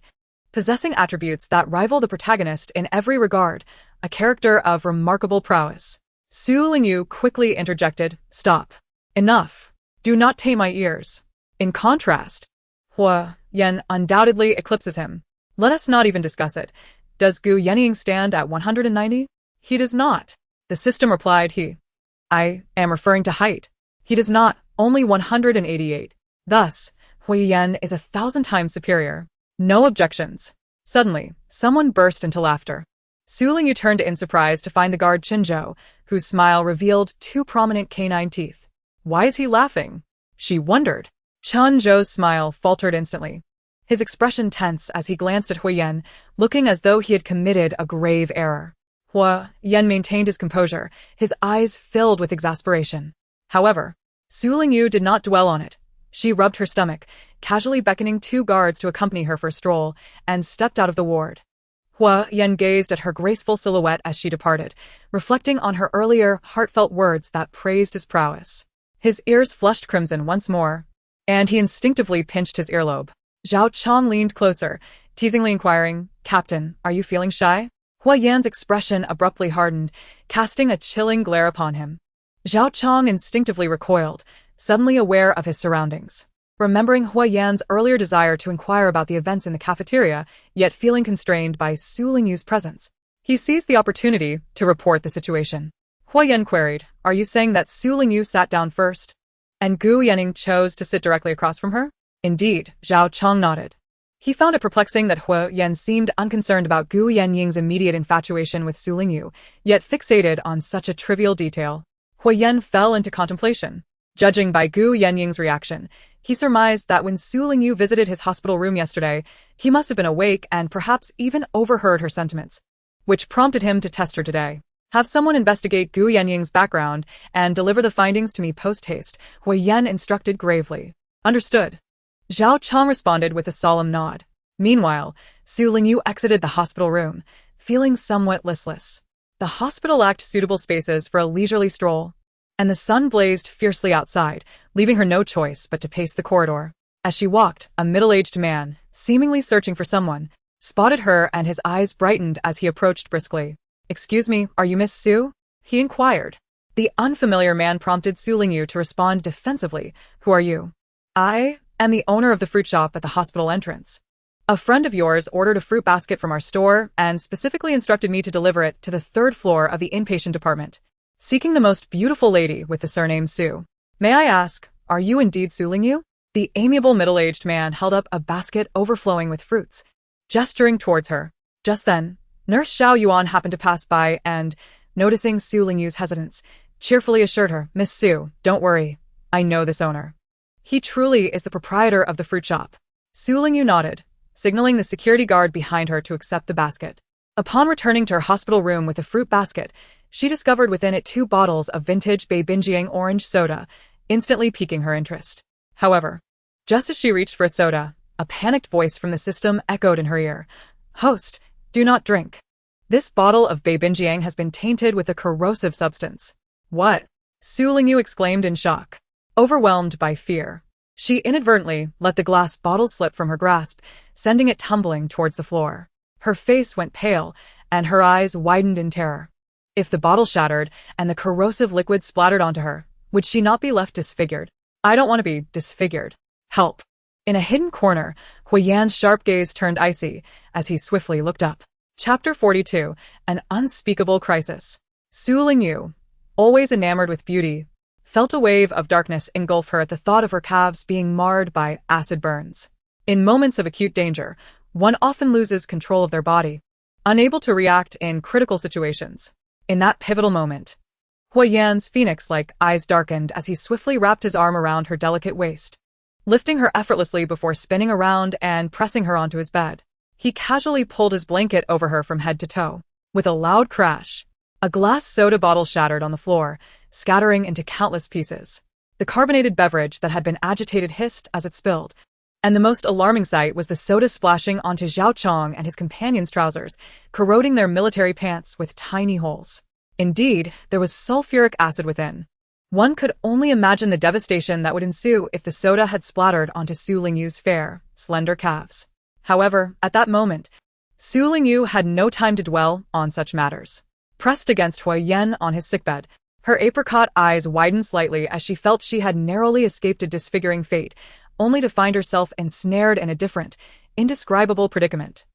Speaker 1: possessing attributes that rival the protagonist in every regard, a character of remarkable prowess. Su Lingyu quickly interjected, "Stop. Enough. Do not tame my ears." In contrast, Hua Yan undoubtedly eclipses him. Let us not even discuss it. Does Gu Yenying stand at 190? He does not. The system replied I am referring to height. He does not, only 188. Thus, Hua Yan is 1,000 times superior. No objections. Suddenly, someone burst into laughter. Su Lingyu turned in surprise to find the guard Qinzhou, whose smile revealed 2 prominent canine teeth. Why is he laughing? She wondered. Qinzhou's smile faltered instantly. His expression tense as he glanced at Hua Yan, looking as though he had committed a grave error. Hua Yan maintained his composure, his eyes filled with exasperation. However, Su Lingyu did not dwell on it. She rubbed her stomach, casually beckoning 2 guards to accompany her for a stroll, and stepped out of the ward. Hua Yan gazed at her graceful silhouette as she departed, reflecting on her earlier, heartfelt words that praised his prowess. His ears flushed crimson once more, and he instinctively pinched his earlobe. Zhao Chong leaned closer, teasingly inquiring, "Captain, are you feeling shy?" Hua Yan's expression abruptly hardened, casting a chilling glare upon him. Zhao Chong instinctively recoiled, suddenly aware of his surroundings. Remembering Hua Yan's earlier desire to inquire about the events in the cafeteria, yet feeling constrained by Su Lingyu's presence, he seized the opportunity to report the situation. Hua Yan queried, "Are you saying that Su Lingyu sat down first, and Gu Yenying chose to sit directly across from her?" Indeed, Zhao Chong nodded. He found it perplexing that Hua Yan seemed unconcerned about Gu Yanying's immediate infatuation with Su Lingyu, yet fixated on such a trivial detail. Hua Yan fell into contemplation. Judging by Gu Yanying's reaction, he surmised that when Su Lingyu visited his hospital room yesterday, he must have been awake and perhaps even overheard her sentiments, which prompted him to test her today. Have someone investigate Gu Yanying's background and deliver the findings to me post-haste, Hua Yan instructed gravely. Understood. Zhao Chong responded with a solemn nod. Meanwhile, Su Lingyu exited the hospital room, feeling somewhat listless. The hospital lacked suitable spaces for a leisurely stroll, and the sun blazed fiercely outside, leaving her no choice but to pace the corridor. As she walked, a middle-aged man, seemingly searching for someone, spotted her and his eyes brightened as he approached briskly. "Excuse me, are you Miss Su?" he inquired. The unfamiliar man prompted Su Lingyu to respond defensively. "Who are you?" "I am the owner of the fruit shop at the hospital entrance. A friend of yours ordered a fruit basket from our store and specifically instructed me to deliver it to the third floor of the inpatient department, seeking the most beautiful lady with the surname Su. May I ask, are you indeed Su Lingyu?" The amiable middle-aged man held up a basket overflowing with fruits, gesturing towards her. Just then, Nurse Xiao Yuan happened to pass by and, noticing Su Lingyu's hesitance, cheerfully assured her, "Miss Su, don't worry. I know this owner. He truly is the proprietor of the fruit shop." Su Lingyu nodded, signaling the security guard behind her to accept the basket. Upon returning to her hospital room with the fruit basket, she discovered within it 2 bottles of vintage Beibinjiang orange soda, instantly piquing her interest. However, just as she reached for a soda, a panicked voice from the system echoed in her ear. "Host, do not drink. This bottle of Beibinjiang has been tainted with a corrosive substance." "What?" Su Lingyu exclaimed in shock. Overwhelmed by fear, she inadvertently let the glass bottle slip from her grasp, sending it tumbling towards the floor. Her face went pale, and her eyes widened in terror. If the bottle shattered and the corrosive liquid splattered onto her, would she not be left disfigured? "I don't want to be disfigured. Help." In a hidden corner, Hua Yan's sharp gaze turned icy as he swiftly looked up. Chapter 42, An Unspeakable Crisis. Su Lingyu, always enamored with beauty, felt a wave of darkness engulf her at the thought of her calves being marred by acid burns. In moments of acute danger, one often loses control of their body, unable to react in critical situations. In that pivotal moment, Hua Yan's phoenix-like eyes darkened as he swiftly wrapped his arm around her delicate waist, lifting her effortlessly before spinning around and pressing her onto his bed. He casually pulled his blanket over her from head to toe. With a loud crash, a glass soda bottle shattered on the floor, scattering into countless pieces. The carbonated beverage that had been agitated hissed as it spilled, and the most alarming sight was the soda splashing onto Zhao Chong and his companion's trousers, corroding their military pants with tiny holes. Indeed, there was sulfuric acid within. One could only imagine the devastation that would ensue if the soda had splattered onto Su Lingyu's fair, slender calves. However, at that moment, Su Lingyu had no time to dwell on such matters. Pressed against Hua Yan on his sickbed, her apricot eyes widened slightly as she felt she had narrowly escaped a disfiguring fate, only to find herself ensnared in a different, indescribable predicament.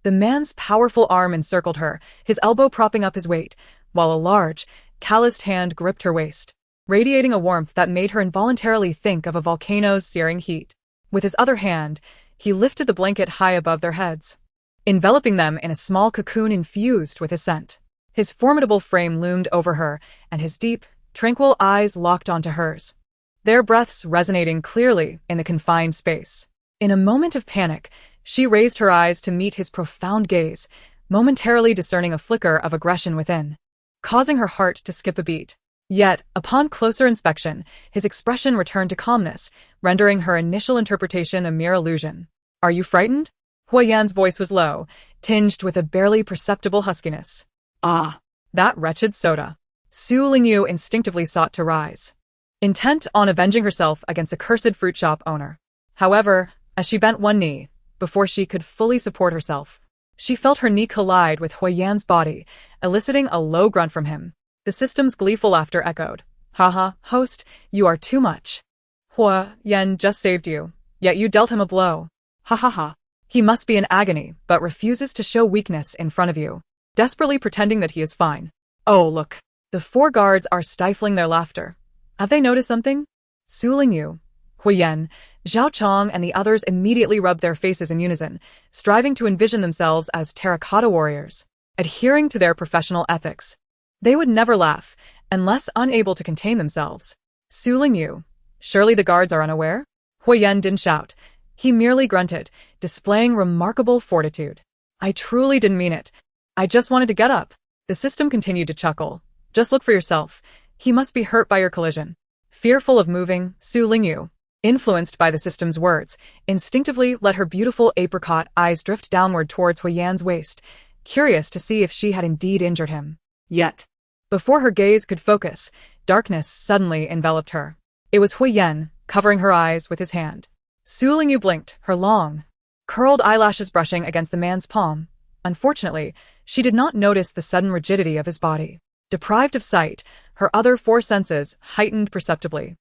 Speaker 1: The man's powerful arm encircled her, his elbow propping up his weight, while a large, calloused hand gripped her waist, radiating a warmth that made her involuntarily think of a volcano's searing heat. With his other hand, he lifted the blanket high above their heads, enveloping them in a small cocoon infused with his scent. His formidable frame loomed over her, and his deep, tranquil eyes locked onto hers, their breaths resonating clearly in the confined space. In a moment of panic, she raised her eyes to meet his profound gaze, momentarily discerning a flicker of aggression within, causing her heart to skip a beat. Yet, upon closer inspection, his expression returned to calmness, rendering her initial interpretation a mere illusion. "Are you frightened?" Hua Yan's voice was low, tinged with a barely perceptible huskiness.
Speaker 2: "Ah."
Speaker 1: That wretched soda. Su Lingyu instinctively sought to rise, intent on avenging herself against the cursed fruit shop owner. However, as she bent one knee, before she could fully support herself, she felt her knee collide with Hua Yan's body, eliciting a low grunt from him. The system's gleeful laughter echoed. "Haha, host, you are too much. Hua Yan just saved you, yet you dealt him a blow. Ha ha ha. He must be in agony, but refuses to show weakness in front of you, desperately pretending that he is fine. Oh, look. The 4 guards are stifling their laughter. Have they noticed something?" Su Lingyu, Huiyan, Zhao Chong, and the others immediately rubbed their faces in unison, striving to envision themselves as terracotta warriors, adhering to their professional ethics. They would never laugh, unless unable to contain themselves. Su Lingyu, surely the guards are unaware? Huiyan didn't shout. He merely grunted, displaying remarkable fortitude. I truly didn't mean it. I just wanted to get up. The system continued to chuckle. Just look for yourself. He must be hurt by your collision. Fearful of moving, Su Lingyu, influenced by the system's words, instinctively let her beautiful apricot eyes drift downward towards Huiyan's waist, curious to see if she had indeed injured him. Yet, before her gaze could focus, darkness suddenly enveloped her. It was Huiyan, covering her eyes with his hand. Su Lingyu blinked, her long, curled eyelashes brushing against the man's palm. Unfortunately, she did not notice the sudden rigidity of his body. Deprived of sight, her other four senses heightened perceptibly.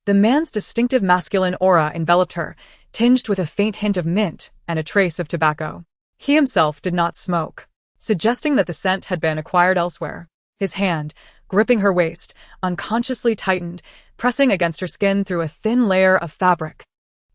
Speaker 1: The man's distinctive masculine aura enveloped her, tinged with a faint hint of mint and a trace of tobacco. He himself did not smoke, suggesting that the scent had been acquired elsewhere. His hand, gripping her waist, unconsciously tightened, pressing against her skin through a thin layer of fabric,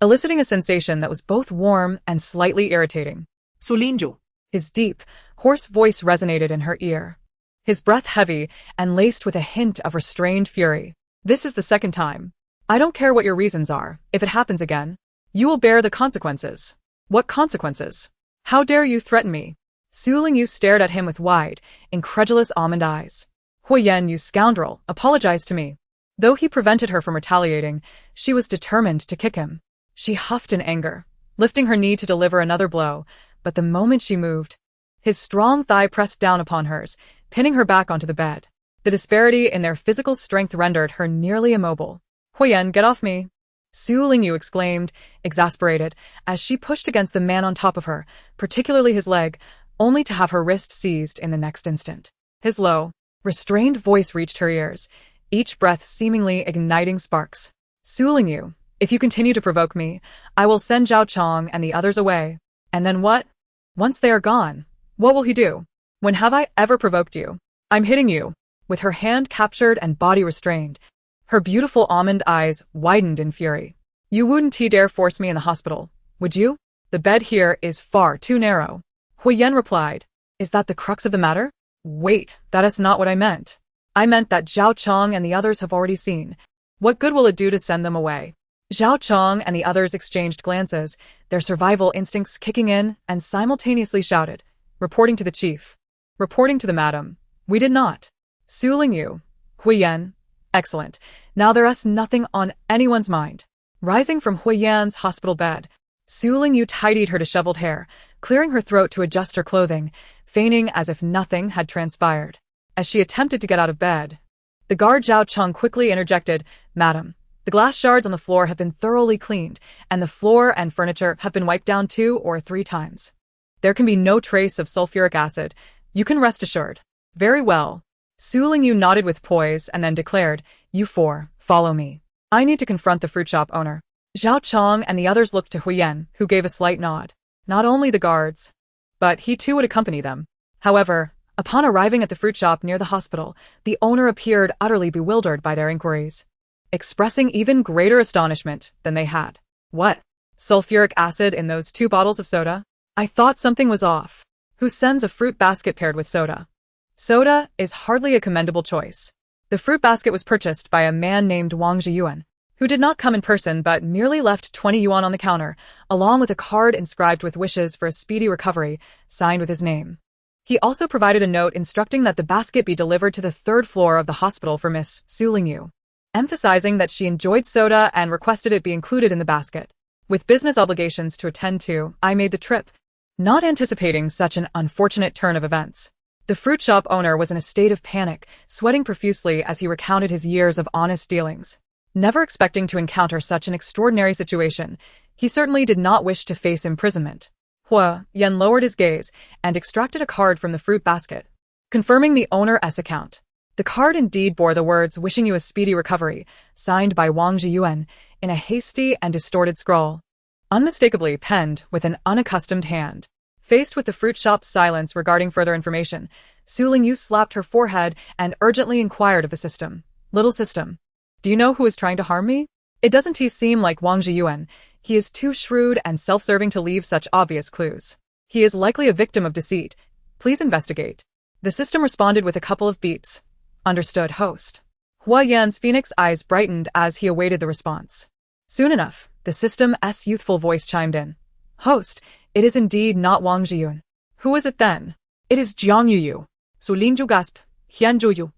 Speaker 1: eliciting a sensation that was both warm and slightly irritating.
Speaker 2: Su Lingyu.
Speaker 1: His deep, hoarse voice resonated in her ear, his breath heavy and laced with a hint of restrained fury. This is the second time. I don't care what your reasons are. If it happens again, you will bear the consequences. What consequences? How dare you threaten me? Su Lingyu stared at him with wide, incredulous almond eyes. Huiyan, you scoundrel, apologize to me. Though he prevented her from retaliating, she was determined to kick him. She huffed in anger, lifting her knee to deliver another blow, but the moment she moved, his strong thigh pressed down upon hers, pinning her back onto the bed. The disparity in their physical strength rendered her nearly immobile. Huiyan, get off me! Su Lingyu exclaimed, exasperated, as she pushed against the man on top of her, particularly his leg, only to have her wrist seized in the next instant. His low, restrained voice reached her ears, each breath seemingly igniting sparks. Su Lingyu, if you continue to provoke me, I will send Zhao Chong and the others away. And then what? Once they are gone, what will he do? When have I ever provoked you? I'm hitting you. With her hand captured and body restrained, her beautiful almond eyes widened in fury. You wouldn't dare force me in the hospital, would you? The bed here is far too narrow. Huiyan replied. Is that the crux of the matter? Wait, that is not what I meant. I meant that Zhao Chong and the others have already seen. What good will it do to send them away? Zhao Chong and the others exchanged glances, their survival instincts kicking in, and simultaneously shouted, reporting to the chief. Reporting to the madam. We did not. Su Lingyu. Huiyan. Excellent. Now there is nothing on anyone's mind. Rising from Huiyan's hospital bed, Su Lingyu tidied her disheveled hair, clearing her throat to adjust her clothing, feigning as if nothing had transpired. As she attempted to get out of bed, the guard Zhao Chong quickly interjected, Madam, the glass shards on the floor have been thoroughly cleaned, and the floor and furniture have been wiped down 2 or 3 times. There can be no trace of sulfuric acid. You can rest assured. Very well. Su Lingyu nodded with poise and then declared, You 4, follow me. I need to confront the fruit shop owner. Zhao Chong and the others looked to Huiyan, who gave a slight nod. Not only the guards, but he too would accompany them. However, upon arriving at the fruit shop near the hospital, the owner appeared utterly bewildered by their inquiries, expressing even greater astonishment than they had. What? Sulfuric acid in those 2 bottles of soda? I thought something was off. Who sends a fruit basket paired with soda? Soda is hardly a commendable choice. The fruit basket was purchased by a man named Wang Zhiyuan, who did not come in person but merely left 20 yuan on the counter, along with a card inscribed with wishes for a speedy recovery, signed with his name. He also provided a note instructing that the basket be delivered to the 3rd floor of the hospital for Miss Su Lingyu, emphasizing that she enjoyed soda and requested it be included in the basket. With business obligations to attend to, I made the trip, not anticipating such an unfortunate turn of events. The fruit shop owner was in a state of panic, sweating profusely as he recounted his years of honest dealings. Never expecting to encounter such an extraordinary situation, he certainly did not wish to face imprisonment. Huiyan lowered his gaze and extracted a card from the fruit basket, confirming the owner's account. The card indeed bore the words wishing you a speedy recovery, signed by Wang Zhiyuan, in a hasty and distorted scrawl, unmistakably penned with an unaccustomed hand. Faced with the fruit shop's silence regarding further information, Su Lingyu slapped her forehead and urgently inquired of the system. Little system, do you know who is trying to harm me? It doesn't seem like Wang Zhiyuan. He is too shrewd and self-serving to leave such obvious clues. He is likely a victim of deceit. Please investigate. The system responded with a couple of beeps. Understood, host. Hua Yan's phoenix eyes brightened as he awaited the response. Soon enough, the system's youthful voice chimed in. Host, it is indeed not Wang Zhiyun. Who is it then? It is Jiang Yuyu. So Lingyu gasped, Hian Zhuyu.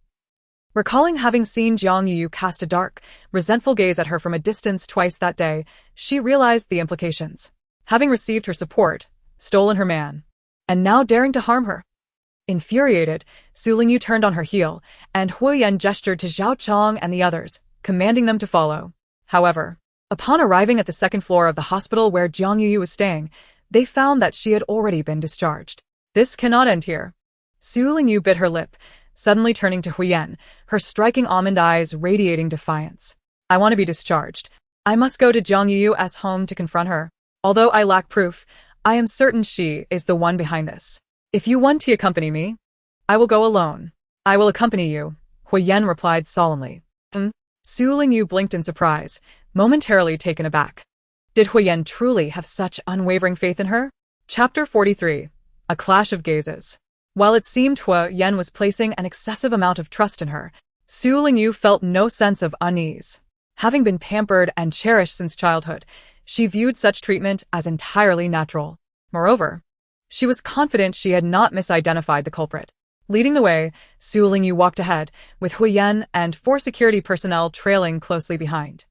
Speaker 1: Recalling having seen Jiang Yuyu cast a dark, resentful gaze at her from a distance twice that day, she realized the implications. Having received her support, stolen her man, and now daring to harm her. Infuriated, Su Lingyu turned on her heel, and Hu Yan gestured to Zhao Chong and the others, commanding them to follow. However, upon arriving at the second floor of the hospital where Jiang Yuyu was staying, they found that she had already been discharged. This cannot end here. Su Lingyu bit her lip, suddenly turning to Hu Yan, her striking almond eyes radiating defiance. I want to be discharged. I must go to Jiang Yuyu's home to confront her. Although I lack proof, I am certain she is the one behind this. If you want to accompany me, I will go alone. I will accompany you, Hu Yan replied solemnly. Su Lingyu blinked in surprise, momentarily taken aback. Did Hu Yan truly have such unwavering faith in her? Chapter 43. A Clash of Gazes. While it seemed Hu Yan was placing an excessive amount of trust in her, Su Lingyu felt no sense of unease. Having been pampered and cherished since childhood, she viewed such treatment as entirely natural. Moreover, she was confident she had not misidentified the culprit. Leading the way, Su Lingyu walked ahead, with Hu Yan and 4 security personnel trailing closely behind.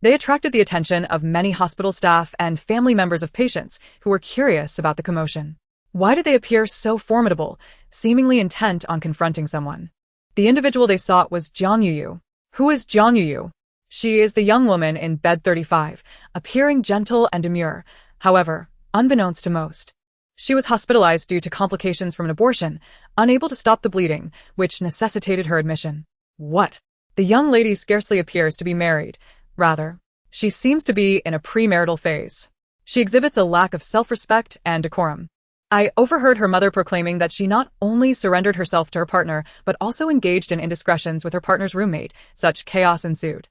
Speaker 1: They attracted the attention of many hospital staff and family members of patients who were curious about the commotion. Why did they appear so formidable, seemingly intent on confronting someone? The individual they sought was Jiang Yuyu. Who is Jiang Yuyu? She is the young woman in bed 35, appearing gentle and demure, however, unbeknownst to most. She was hospitalized due to complications from an abortion, unable to stop the bleeding, which necessitated her admission. What? The young lady scarcely appears to be married. Rather, she seems to be in a premarital phase. She exhibits a lack of self-respect and decorum. I overheard her mother proclaiming that she not only surrendered herself to her partner, but also engaged in indiscretions with her partner's roommate. Such chaos ensued.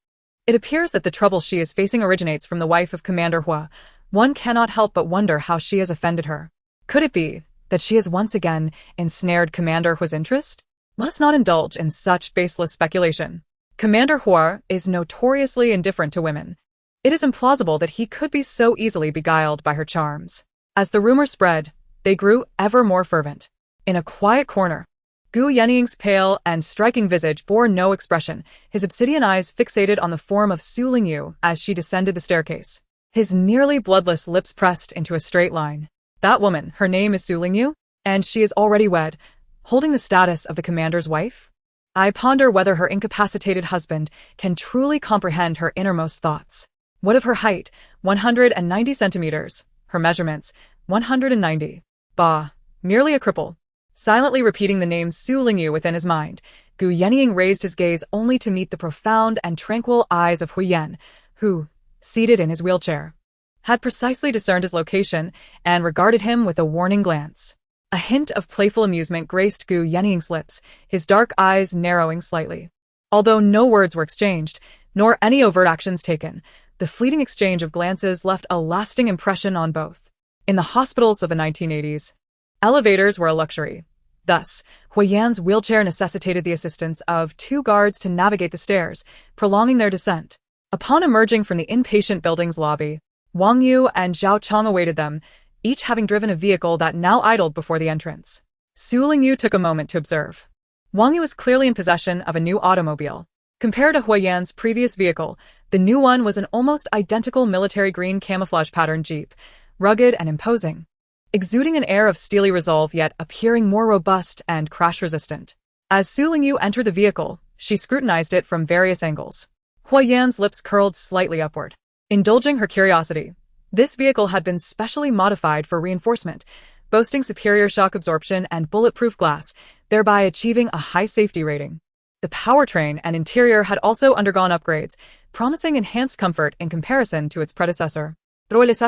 Speaker 1: It appears that the trouble she is facing originates from the wife of Commander Hua. One cannot help but wonder how she has offended her. Could it be that she has once again ensnared Commander Hua's interest? Let us not indulge in such baseless speculation. Commander Hua is notoriously indifferent to women. It is implausible that he could be so easily beguiled by her charms. As the rumor spread, they grew ever more fervent. In a quiet corner, Gu Yenying's pale and striking visage bore no expression, his obsidian eyes fixated on the form of Su Lingyu as she descended the staircase. His nearly bloodless lips pressed into a straight line. That woman, her name is Su Lingyu, and she is already wed, holding the status of the commander's wife? I ponder whether her incapacitated husband can truly comprehend her innermost thoughts. What of her height, 190 centimeters, her measurements, 190. Bah, merely a cripple. Silently repeating the name Su Lingyu within his mind, Gu Yenying raised his gaze only to meet the profound and tranquil eyes of Hu Yan, who, seated in his wheelchair, had precisely discerned his location and regarded him with a warning glance. A hint of playful amusement graced Gu Yenying's lips, his dark eyes narrowing slightly. Although no words were exchanged, nor any overt actions taken, the fleeting exchange of glances left a lasting impression on both. In the hospitals of the 1980s, elevators were a luxury. Thus, Hu Yan's wheelchair necessitated the assistance of 2 guards to navigate the stairs, prolonging their descent. Upon emerging from the inpatient building's lobby, Wang Yu and Zhao Chong awaited them, each having driven a vehicle that now idled before the entrance. Su Lingyu took a moment to observe. Wang Yu was clearly in possession of a new automobile. Compared to Hu Yan's previous vehicle, the new one was an almost identical military green camouflage pattern Jeep, rugged and imposing, exuding an air of steely resolve yet appearing more robust and crash-resistant. As Su Lingyu entered the vehicle, she scrutinized it from various angles. Hu Yan's lips curled slightly upward. Indulging her curiosity, this vehicle had been specially modified for reinforcement, boasting superior shock absorption and bulletproof glass, thereby achieving a high safety rating. The powertrain and interior had also undergone upgrades, promising enhanced comfort in comparison to its predecessor. Is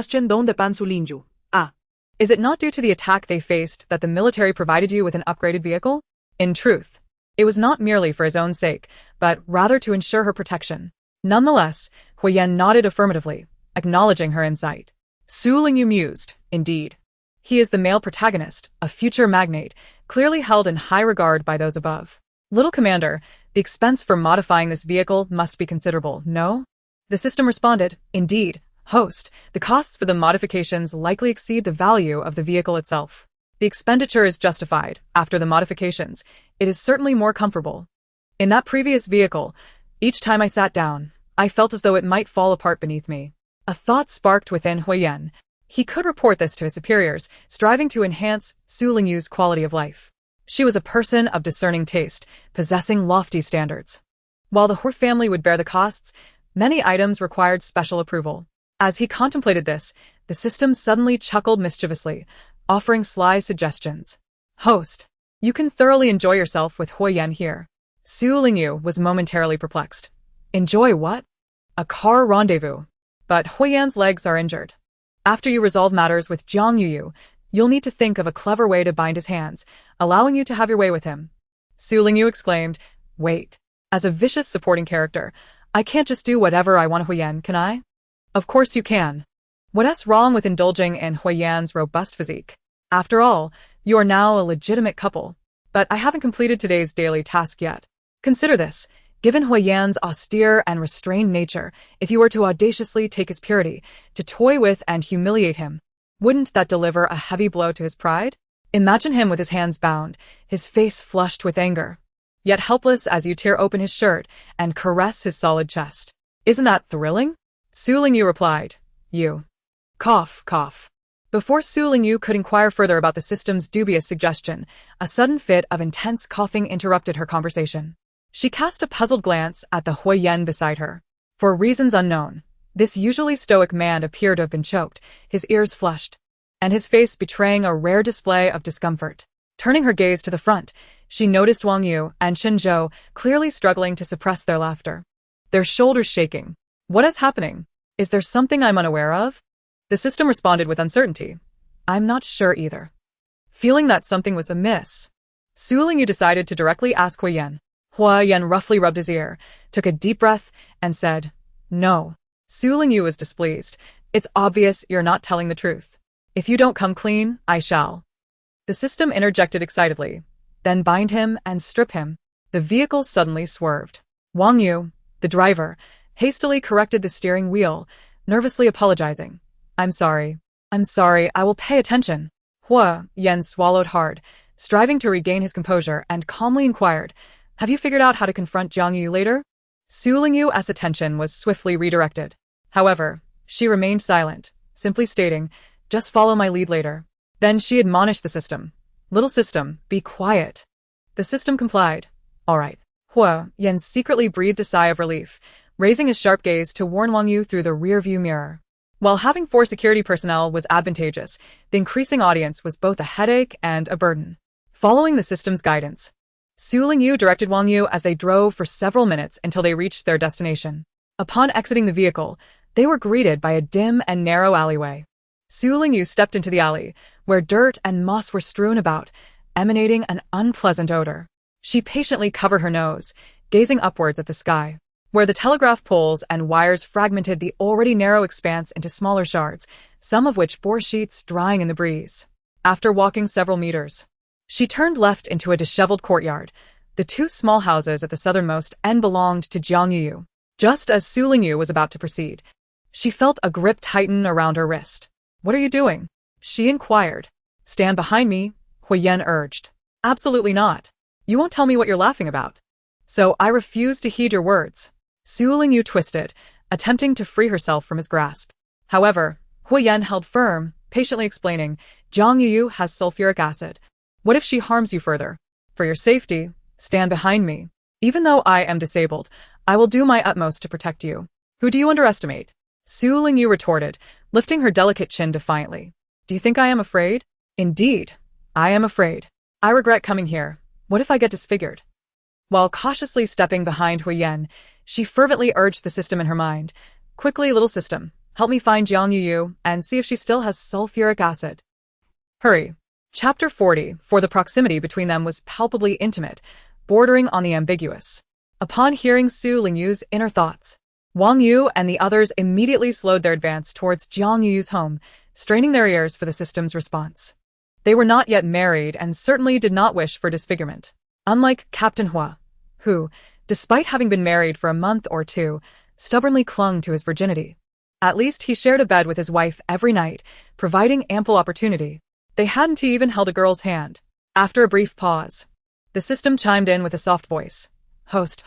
Speaker 1: it not due to the attack they faced that the military provided you with an upgraded vehicle? In truth, it was not merely for his own sake, but rather to ensure her protection. Nonetheless, Huiyan nodded affirmatively, acknowledging her insight. Su Lingyu mused, indeed. He is the male protagonist, a future magnate, clearly held in high regard by those above. Little Commander, the expense for modifying this vehicle must be considerable, no? The system responded, indeed, host, the costs for the modifications likely exceed the value of the vehicle itself. The expenditure is justified. After the modifications, it is certainly more comfortable. In that previous vehicle, each time I sat down, I felt as though it might fall apart beneath me. A thought sparked within Huiyan. He could report this to his superiors, striving to enhance Su Lingyu's quality of life. She was a person of discerning taste, possessing lofty standards. While the Hor family would bear the costs, many items required special approval. As he contemplated this, the system suddenly chuckled mischievously, offering sly suggestions. Host, you can thoroughly enjoy yourself with Huiyan here. Su Lingyu was momentarily perplexed. Enjoy what? A car rendezvous. But Huiyan's legs are injured. After you resolve matters with Jiang Yuyu, you'll need to think of a clever way to bind his hands, allowing you to have your way with him. Su Lingyu exclaimed, wait. As a vicious supporting character, I can't just do whatever I want Huiyan, can I? Of course you can. What's wrong with indulging in Huiyan's robust physique? After all, you are now a legitimate couple. But I haven't completed today's daily task yet. Consider this. Given Huiyan's austere and restrained nature, if you were to audaciously take his purity, to toy with and humiliate him, wouldn't that deliver a heavy blow to his pride? Imagine him with his hands bound, his face flushed with anger, yet helpless as you tear open his shirt and caress his solid chest. Isn't that thrilling? Su Lingyu replied, you. Cough, cough. Before Su Lingyu could inquire further about the system's dubious suggestion, a sudden fit of intense coughing interrupted her conversation. She cast a puzzled glance at the Huiyan beside her. For reasons unknown, this usually stoic man appeared to have been choked, his ears flushed, and his face betraying a rare display of discomfort. Turning her gaze to the front, she noticed Wang Yu and Chen Zhou clearly struggling to suppress their laughter. Their shoulders shaking. What is happening? Is there something I'm unaware of? The system responded with uncertainty. I'm not sure either. Feeling that something was amiss, Su Lingyu decided to directly ask Huiyan. Huiyan roughly rubbed his ear, took a deep breath, and said, no. Su Lingyu was displeased. It's obvious you're not telling the truth. If you don't come clean, I shall. The system interjected excitedly. Then bind him and strip him. The vehicle suddenly swerved. Wang Yu, the driver, hastily corrected the steering wheel, nervously apologizing. I'm sorry, I will pay attention. Huiyan swallowed hard, striving to regain his composure, and calmly inquired, have you figured out how to confront Jiang Yu later? Su Lingyu's attention was swiftly redirected. However, she remained silent, simply stating, just follow my lead later. Then she admonished the system. Little system, be quiet. The system complied. All right. Huiyan secretly breathed a sigh of relief, raising his sharp gaze to warn Wang Yu through the rear-view mirror. While having 4 security personnel was advantageous, the increasing audience was both a headache and a burden. Following the system's guidance, Su Lingyu directed Wang Yu as they drove for several minutes until they reached their destination. Upon exiting the vehicle, they were greeted by a dim and narrow alleyway. Su Lingyu stepped into the alley, where dirt and moss were strewn about, emanating an unpleasant odor. She patiently covered her nose, gazing upwards at the sky, where the telegraph poles and wires fragmented the already narrow expanse into smaller shards, some of which bore sheets drying in the breeze. After walking several meters, she turned left into a disheveled courtyard. The 2 small houses at the southernmost end belonged to Jiang Yuyu. Just as Su Lingyu was about to proceed, she felt a grip tighten around her wrist. What are you doing? She inquired. Stand behind me, Huiyan urged. Absolutely not. You won't tell me what you're laughing about. So I refuse to heed your words. Su Lingyu twisted, attempting to free herself from his grasp. However, Huiyan held firm, patiently explaining, Jiang Yuyu has sulfuric acid. What if she harms you further? For your safety, stand behind me. Even though I am disabled, I will do my utmost to protect you. Who do you underestimate? Su Lingyu retorted, lifting her delicate chin defiantly. Do you think I am afraid? Indeed, I am afraid. I regret coming here. What if I get disfigured? While cautiously stepping behind Huiyan, she fervently urged the system in her mind. Quickly, little system, help me find Jiang Yuyu and see if she still has sulfuric acid. Hurry. Chapter 40, for the proximity between them was palpably intimate, bordering on the ambiguous. Upon hearing Su Lingyu's inner thoughts, Wang Yu and the others immediately slowed their advance towards Jiang Yu's home, straining their ears for the system's response. They were not yet married and certainly did not wish for disfigurement. Unlike Captain Hua, who, despite having been married for a month or two, stubbornly clung to his virginity. At least he shared a bed with his wife every night, providing ample opportunity. They hadn't even held a girl's hand. After a brief pause, the system chimed in with a soft voice. Host,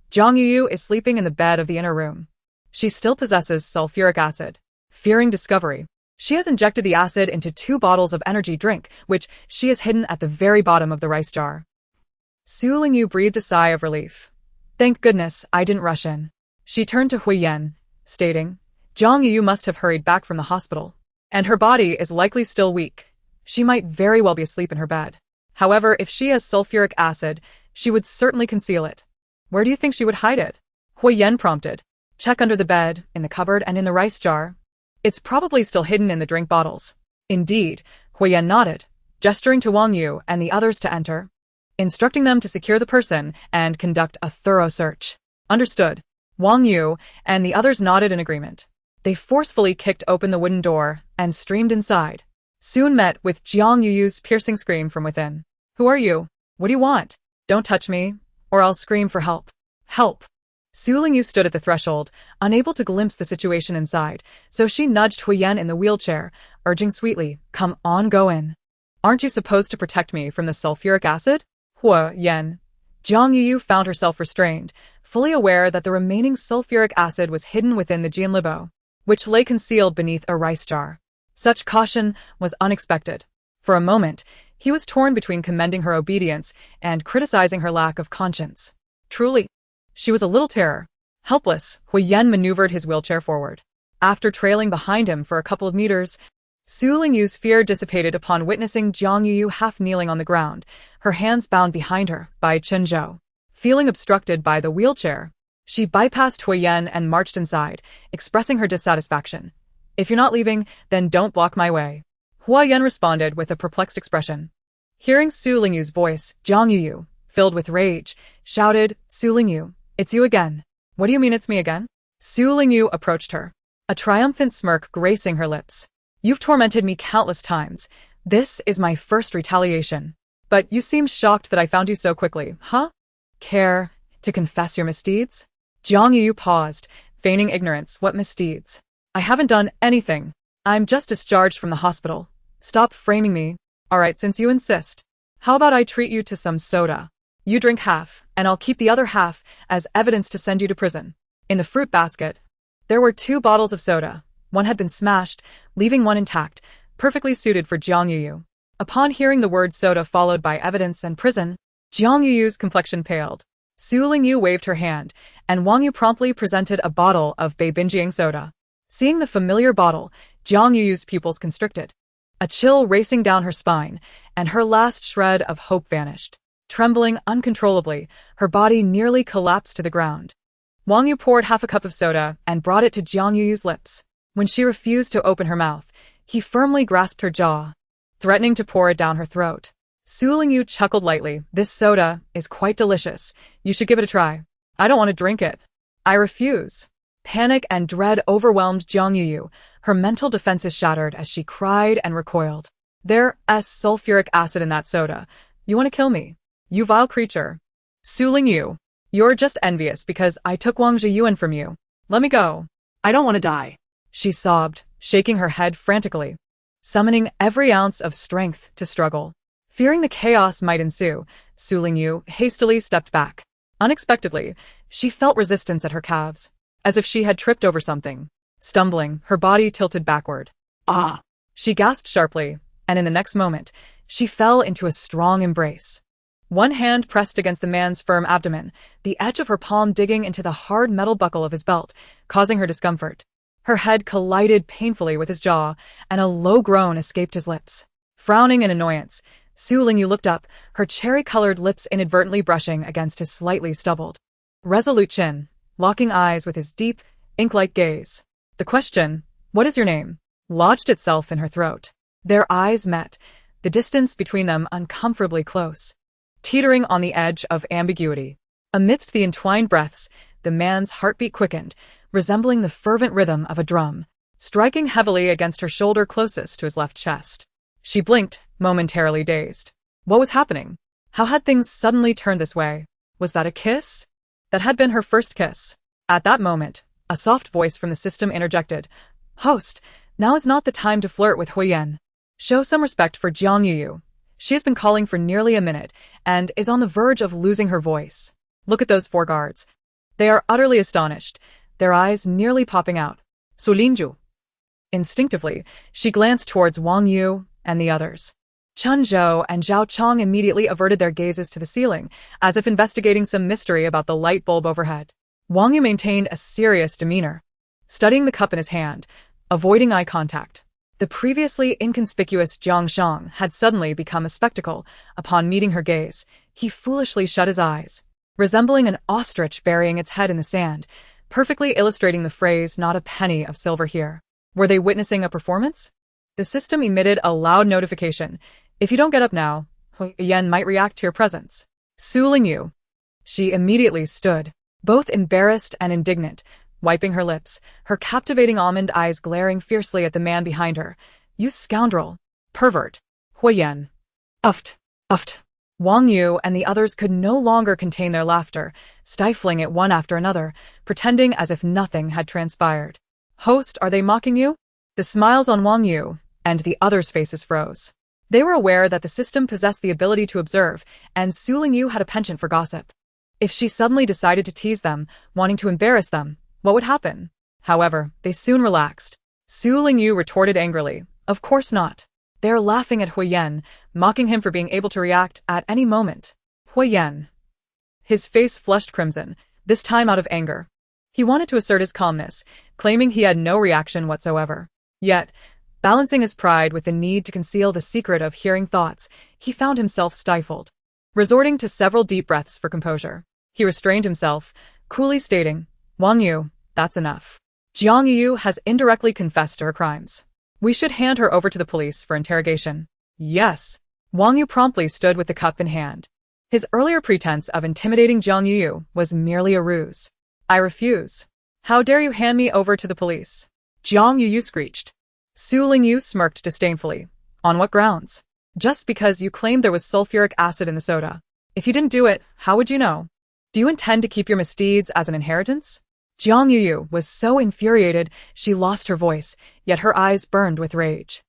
Speaker 1: Jiang Yu is sleeping in the bed of the inner room. She still possesses sulfuric acid. Fearing discovery, she has injected the acid into 2 bottles of energy drink, which she has hidden at the very bottom of the rice jar. Lingyu breathed a sigh of relief. Thank goodness I didn't rush in. She turned to Huiyan, stating, Jiang Yu must have hurried back from the hospital, and her body is likely still weak. She might very well be asleep in her bed. However, if she has sulfuric acid, she would certainly conceal it. Where do you think she would hide it? Huiyan prompted. Check under the bed, in the cupboard, and in the rice jar. It's probably still hidden in the drink bottles. Indeed, Huiyan nodded, gesturing to Wang Yu and the others to enter, instructing them to secure the person and conduct a thorough search. Understood. Wang Yu and the others nodded in agreement. They forcefully kicked open the wooden door and streamed inside, soon met with Jiang Yu's piercing scream from within. Who are you? What do you want? Don't touch me, or I'll scream for help. Help! Lingyu stood at the threshold, unable to glimpse the situation inside, so she nudged Huiyan in the wheelchair, urging sweetly, Come on, go in. Aren't you supposed to protect me from the sulfuric acid? Huiyan. Jiang Yu found herself restrained, fully aware that the remaining sulfuric acid was hidden within the jianlibo, which lay concealed beneath a rice jar. Such caution was unexpected. For a moment, he was torn between commending her obedience and criticizing her lack of conscience. Truly, she was a little terror. Helpless, Huiyan maneuvered his wheelchair forward. After trailing behind him for a couple of meters, Lingyu's fear dissipated upon witnessing Jiang Yu half kneeling on the ground, her hands bound behind her by Chenzhou. Feeling obstructed by the wheelchair, she bypassed Huiyan and marched inside, expressing her dissatisfaction. If you're not leaving, then don't block my way. Huiyan responded with a perplexed expression. Hearing Lingyu's voice, Jiang Yu, filled with rage, shouted, Lingyu, it's you again. What do you mean it's me again? Lingyu approached her, a triumphant smirk gracing her lips. You've tormented me countless times. This is my first retaliation. But you seem shocked that I found you so quickly, huh? Care to confess your misdeeds? Jiang Yu paused, feigning ignorance. What misdeeds? I haven't done anything. I'm just discharged from the hospital. Stop framing me. Alright, since you insist. How about I treat you to some soda? You drink half, and I'll keep the other half as evidence to send you to prison. In the fruit basket, there were 2 bottles of soda. One had been smashed, leaving one intact, perfectly suited for Jiang Yu. Upon hearing the word soda followed by evidence and prison, Jiang Yu's complexion paled. Lingyu waved her hand, and Wang Yu promptly presented a bottle of Beibinjiang soda. Seeing the familiar bottle, Jiang Yu's pupils constricted. A chill racing down her spine, and her last shred of hope vanished. Trembling uncontrollably, her body nearly collapsed to the ground. Wang Yu poured half a cup of soda and brought it to Jiang Yu's lips. When she refused to open her mouth, he firmly grasped her jaw, threatening to pour it down her throat. Lingyu chuckled lightly. This soda is quite delicious. You should give it a try. I don't want to drink it. I refuse. Panic and dread overwhelmed Jiang Yu. Her mental defenses shattered as she cried and recoiled. There's sulfuric acid in that soda. You want to kill me? You vile creature. Lingyu, you're just envious because I took Wang Zhiyuan from you. Let me go.
Speaker 2: I don't want to die.
Speaker 1: She sobbed, shaking her head frantically, summoning every ounce of strength to struggle. Fearing the chaos might ensue, Lingyu hastily stepped back. Unexpectedly, she felt resistance at her calves, as if she had tripped over something. Stumbling, her body tilted backward.
Speaker 2: Ah!
Speaker 1: She gasped sharply, and in the next moment, she fell into a strong embrace. One hand pressed against the man's firm abdomen, the edge of her palm digging into the hard metal buckle of his belt, causing her discomfort. Her head collided painfully with his jaw, and a low groan escaped his lips. Frowning in annoyance, Lingyu looked up, her cherry-colored lips inadvertently brushing against his slightly stubbled, resolute chin, locking eyes with his deep, ink-like gaze. The question, "What is your name?" lodged itself in her throat. Their eyes met, the distance between them uncomfortably close, teetering on the edge of ambiguity. Amidst the entwined breaths, the man's heartbeat quickened, resembling the fervent rhythm of a drum, striking heavily against her shoulder closest to his left chest. She blinked, momentarily dazed. What was happening? How had things suddenly turned this way? Was that a kiss? That had been her first kiss. At that moment, a soft voice from the system interjected. Host, now is not the time to flirt with Huiyan. Show some respect for Jiang Yuyu. She has been calling for nearly a minute, and is on the verge of losing her voice. Look at those 4 guards. They are utterly astonished, their eyes nearly popping out. So Lingyu. Instinctively, she glanced towards Wang Yu and the others. Chun Zhou and Zhao Chong immediately averted their gazes to the ceiling, as if investigating some mystery about the light bulb overhead. Wang Yu maintained a serious demeanor, studying the cup in his hand, avoiding eye contact. The previously inconspicuous Jiang Shang had suddenly become a spectacle. Upon meeting her gaze, he foolishly shut his eyes, resembling an ostrich burying its head in the sand, perfectly illustrating the phrase, "not a penny of silver here." Were they witnessing a performance? The system emitted a loud notification. If you don't get up now, Huiyan might react to your presence. Su Lingyu. She immediately stood, both embarrassed and indignant, wiping her lips, her captivating almond eyes glaring fiercely at the man behind her. You scoundrel. Pervert. Huiyan. Uft. Uft. Wang Yu and the others could no longer contain their laughter, stifling it one after another, pretending as if nothing had transpired. Host, are they mocking you? The smiles on Wang Yu and the others' faces froze. They were aware that the system possessed the ability to observe, and Su Lingyu had a penchant for gossip. If she suddenly decided to tease them, wanting to embarrass them, what would happen? However, they soon relaxed. Su Lingyu retorted angrily, "Of course not. They are laughing at Huiyan, mocking him for being able to react at any moment." Huiyan. His face flushed crimson, this time out of anger. He wanted to assert his calmness, claiming he had no reaction whatsoever. Yet, balancing his pride with the need to conceal the secret of hearing thoughts, he found himself stifled. Resorting to several deep breaths for composure, he restrained himself, coolly stating, "Wang Yu, that's enough. Jiang Yu has indirectly confessed to her crimes. We should hand her over to the police for interrogation." Yes. Wang Yu promptly stood with the cup in hand. His earlier pretense of intimidating Jiang Yu was merely a ruse. "I refuse. How dare you hand me over to the police?" Jiang Yu screeched. Su Lingyu smirked disdainfully. "On what grounds? Just because you claimed there was sulfuric acid in the soda. If you didn't do it, how would you know? Do you intend to keep your misdeeds as an inheritance?" Jiang Yu was so infuriated she lost her voice, yet her eyes burned with rage.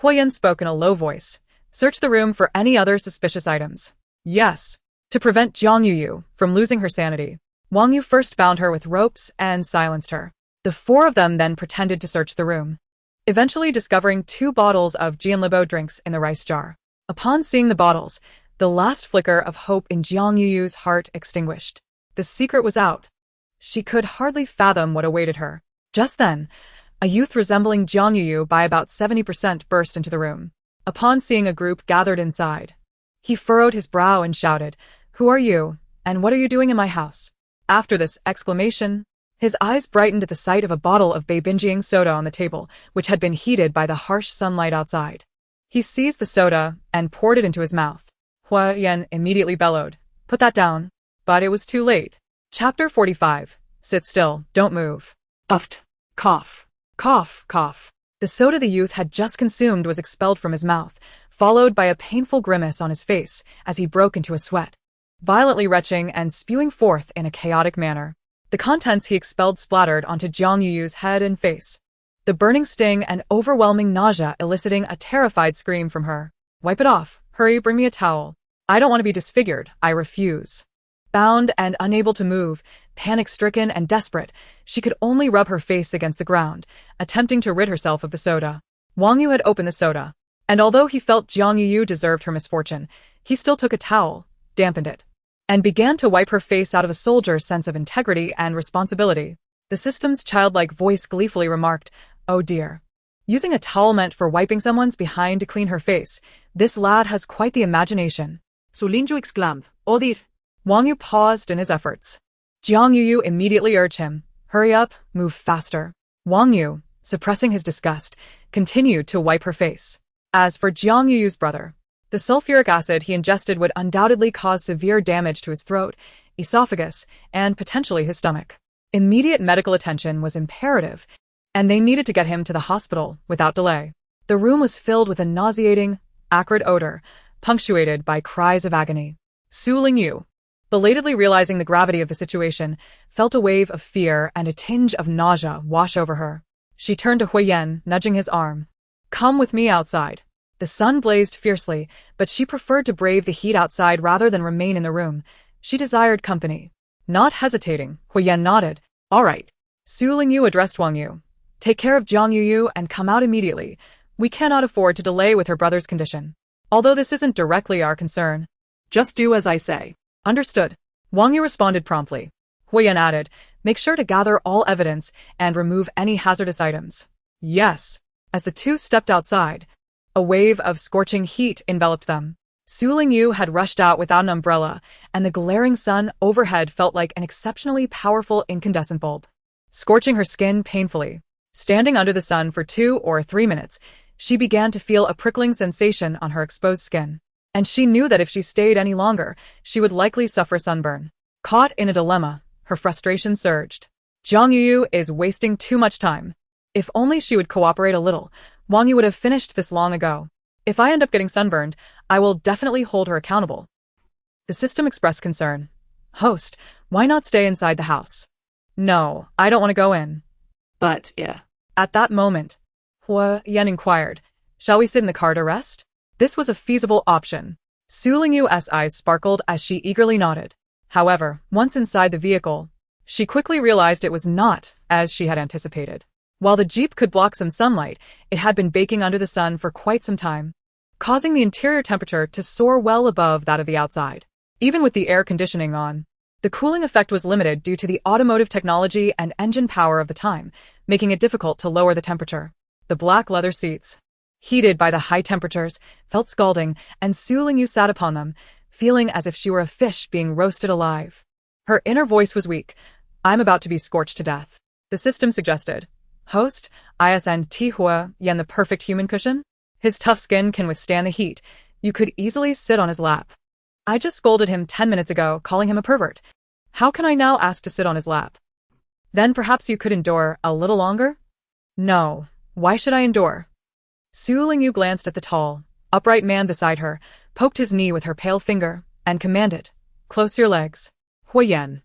Speaker 1: Huiyan spoke in a low voice. "Search the room for any other suspicious items." Yes. To prevent Jiang Yu from losing her sanity, Wang Yu first bound her with ropes and silenced her. The 4 of them then pretended to search the room, eventually discovering 2 bottles of Jianlibo drinks in the rice jar. Upon seeing the bottles, the last flicker of hope in Jiang Yu's heart extinguished. The secret was out. She could hardly fathom what awaited her. Just then, a youth resembling Jiang Yu by about 70% burst into the room. Upon seeing a group gathered inside, he furrowed his brow and shouted, "Who are you, and what are you doing in my house?" After this exclamation, his eyes brightened at the sight of a bottle of Beibinjiang soda on the table, which had been heated by the harsh sunlight outside. He seized the soda and poured it into his mouth. Huiyan immediately bellowed, "Put that down." But it was too late. Chapter 45. Sit still, don't move. Uft. Cough. Cough, cough. The soda the youth had just consumed was expelled from his mouth, followed by a painful grimace on his face as he broke into a sweat, violently retching and spewing forth in a chaotic manner. The contents he expelled splattered onto Jiang Yu's head and face, the burning sting and overwhelming nausea eliciting a terrified scream from her. "Wipe it off. Hurry, bring me a towel. I don't want to be disfigured. I refuse." Bound and unable to move, panic-stricken and desperate, she could only rub her face against the ground, attempting to rid herself of the soda. Wang Yu had opened the soda, and although he felt Jiang Yu deserved her misfortune, he still took a towel, dampened it, and began to wipe her face out of a soldier's sense of integrity and responsibility. The system's childlike voice gleefully remarked, "Oh dear. Using a towel meant for wiping someone's behind to clean her face, this lad has quite the imagination."
Speaker 2: So Lingyu exclaimed, "Oh dear."
Speaker 1: Wang Yu paused in his efforts. Jiang Yu immediately urged him, "Hurry up, move faster." Wang Yu, suppressing his disgust, continued to wipe her face. As for Jiang Yu's brother, the sulfuric acid he ingested would undoubtedly cause severe damage to his throat, esophagus, and potentially his stomach. Immediate medical attention was imperative, and they needed to get him to the hospital without delay. The room was filled with a nauseating, acrid odor, punctuated by cries of agony. Su Lingyu, belatedly realizing the gravity of the situation, felt a wave of fear and a tinge of nausea wash over her. She turned to Huiyan, nudging his arm. "Come with me outside." The sun blazed fiercely, but she preferred to brave the heat outside rather than remain in the room. She desired company. Not hesitating, Huiyan nodded. "All right." Su Lingyu addressed Wang Yu. "Take care of Jiang Yuyu and come out immediately. We cannot afford to delay with her brother's condition. Although this isn't directly our concern."
Speaker 2: "Just do as I say."
Speaker 1: "Understood." Wang Yu responded promptly. Huiyan added, "Make sure to gather all evidence and remove any hazardous items." "Yes." As the two stepped outside, a wave of scorching heat enveloped them. Su Lingyu had rushed out without an umbrella, and the glaring sun overhead felt like an exceptionally powerful incandescent bulb, scorching her skin painfully. Standing under the sun for 2 or 3 minutes, she began to feel a prickling sensation on her exposed skin, and she knew that if she stayed any longer, she would likely suffer sunburn. Caught in a dilemma, her frustration surged. Jiang Yuyu is wasting too much time. If only she would cooperate a little, Wang Yu would have finished this long ago. If I end up getting sunburned, I will definitely hold her accountable. The system expressed concern. "Host, why not stay inside the house?" "No, I don't want to go in."
Speaker 2: "But, yeah."
Speaker 1: At that moment, Huiyan inquired, "Shall we sit in the car to rest?" This was a feasible option. Su Lingyu's eyes sparkled as she eagerly nodded. However, once inside the vehicle, she quickly realized it was not as she had anticipated. While the Jeep could block some sunlight, it had been baking under the sun for quite some time, causing the interior temperature to soar well above that of the outside. Even with the air conditioning on, the cooling effect was limited due to the automotive technology and engine power of the time, making it difficult to lower the temperature. The black leather seats, heated by the high temperatures, felt scalding, and Su Lingyu sat upon them, feeling as if she were a fish being roasted alive. Her inner voice was weak. "I'm about to be scorched to death." The system suggested. "Host, isn't Huiyan the perfect human cushion? His tough skin can withstand the heat. You could easily sit on his lap. I just scolded him 10 minutes ago, calling him a pervert. How can I now ask to sit on his lap? Then perhaps you could endure a little longer?" "No, why should I endure?" Su Lingyu glanced at the tall, upright man beside her, poked his knee with her pale finger, and commanded, "Close your legs." Huiyan.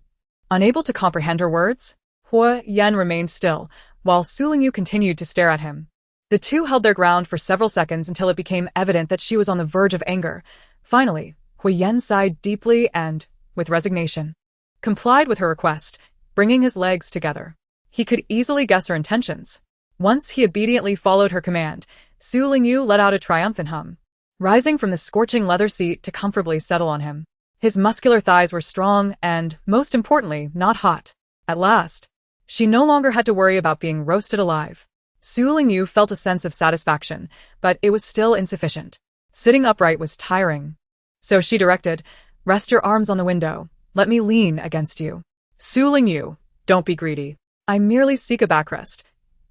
Speaker 1: Unable to comprehend her words, Huiyan remained still, while Su Lingyu continued to stare at him. The two held their ground for several seconds until it became evident that she was on the verge of anger. Finally, Huiyan sighed deeply and, with resignation, complied with her request, bringing his legs together. He could easily guess her intentions. Once he obediently followed her command, Su Lingyu let out a triumphant hum, rising from the scorching leather seat to comfortably settle on him. His muscular thighs were strong and, most importantly, not hot. At last, she no longer had to worry about being roasted alive. Su Lingyu felt a sense of satisfaction, but it was still insufficient. Sitting upright was tiring. So she directed, "Rest your arms on the window. Let me lean against you." "Su Lingyu, don't be greedy. I merely seek a backrest."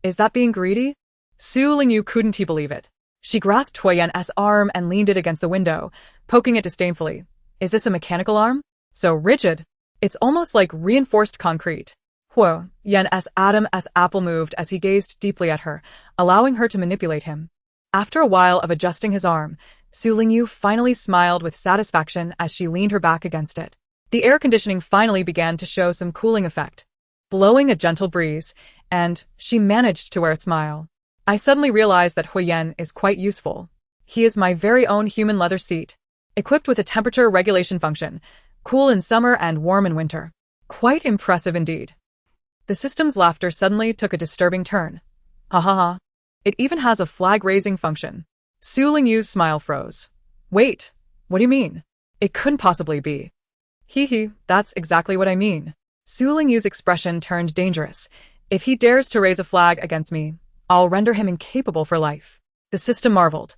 Speaker 1: "Is that being greedy?" Su Lingyu couldn't believe it. She grasped Huiyan's arm and leaned it against the window, poking it disdainfully. "Is this a mechanical arm? So rigid. It's almost like reinforced concrete." Huiyan's Adam's apple moved as he gazed deeply at her, allowing her to manipulate him. After a while of adjusting his arm, Su Lingyu finally smiled with satisfaction as she leaned her back against it. The air conditioning finally began to show some cooling effect, blowing a gentle breeze, and she managed to wear a smile. "I suddenly realized that Huiyan is quite useful. He is my very own human leather seat, equipped with a temperature regulation function, cool in summer and warm in winter. Quite impressive indeed." The system's laughter suddenly took a disturbing turn. "Ha ha ha. It even has a flag-raising function." Su Lingyu's smile froze. "Wait, what do you mean? It couldn't possibly be." "Hee, that's exactly what I mean." Su Lingyu's expression turned dangerous. "If he dares to raise a flag against me, I'll render him incapable for life." The system marveled.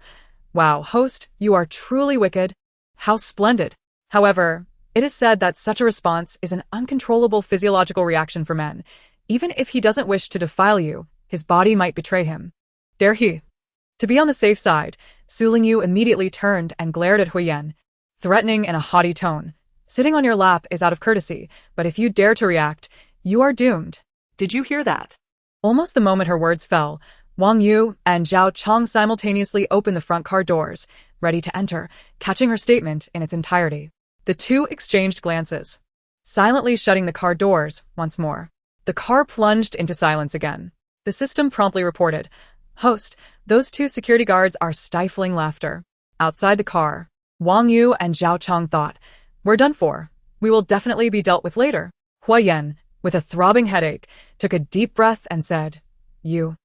Speaker 1: "Wow, host, you are truly wicked. How splendid." However, it is said that such a response is an uncontrollable physiological reaction for men. Even if he doesn't wish to defile you, his body might betray him. Dare he? To be on the safe side, Su Lingyu immediately turned and glared at Huiyan, threatening in a haughty tone. "Sitting on your lap is out of courtesy, but if you dare to react, You are doomed.
Speaker 2: Did you hear that?
Speaker 1: Almost the moment her words fell, Wang Yu and Zhao Chong simultaneously opened the front car doors, ready to enter, catching her statement in its entirety. The two exchanged glances, silently shutting the car doors once more. The car plunged into silence again. The system promptly reported, "Host, those two security guards are stifling laughter." Outside the car, Wang Yu and Zhao Chong thought, "We're done for. We will definitely be dealt with later." Hua Yan, with a throbbing headache, took a deep breath and said, "You.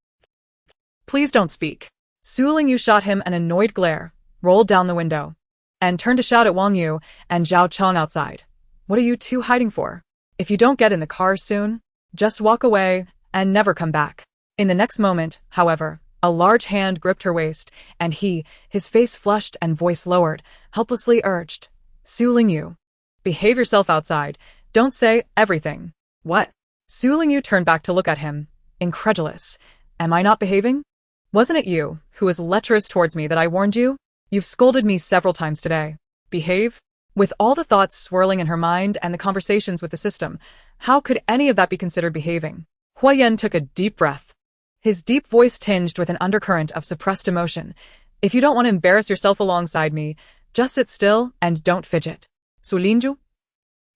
Speaker 1: Please don't speak." Su Lingyu shot him an annoyed glare, rolled down the window, and turned to shout at Wang Yu and Zhao Chong outside. "What are you two hiding for? If you don't get in the car soon, just walk away and never come back." In the next moment, however, a large hand gripped her waist, and he, his face flushed and voice lowered, helplessly urged, "Su Lingyu, behave yourself outside. Don't say everything." "What?" Su Lingyu turned back to look at him, incredulous. "Am I not behaving? Wasn't it you who was lecherous towards me that I warned you? You've scolded me several times today. Behave?" With all the thoughts swirling in her mind and the conversations with the system, how could any of that be considered behaving? Hua Yan took a deep breath. His deep voice tinged with an undercurrent of suppressed emotion. "If you don't want to embarrass yourself alongside me, just sit still and don't fidget." "So Lingyu?"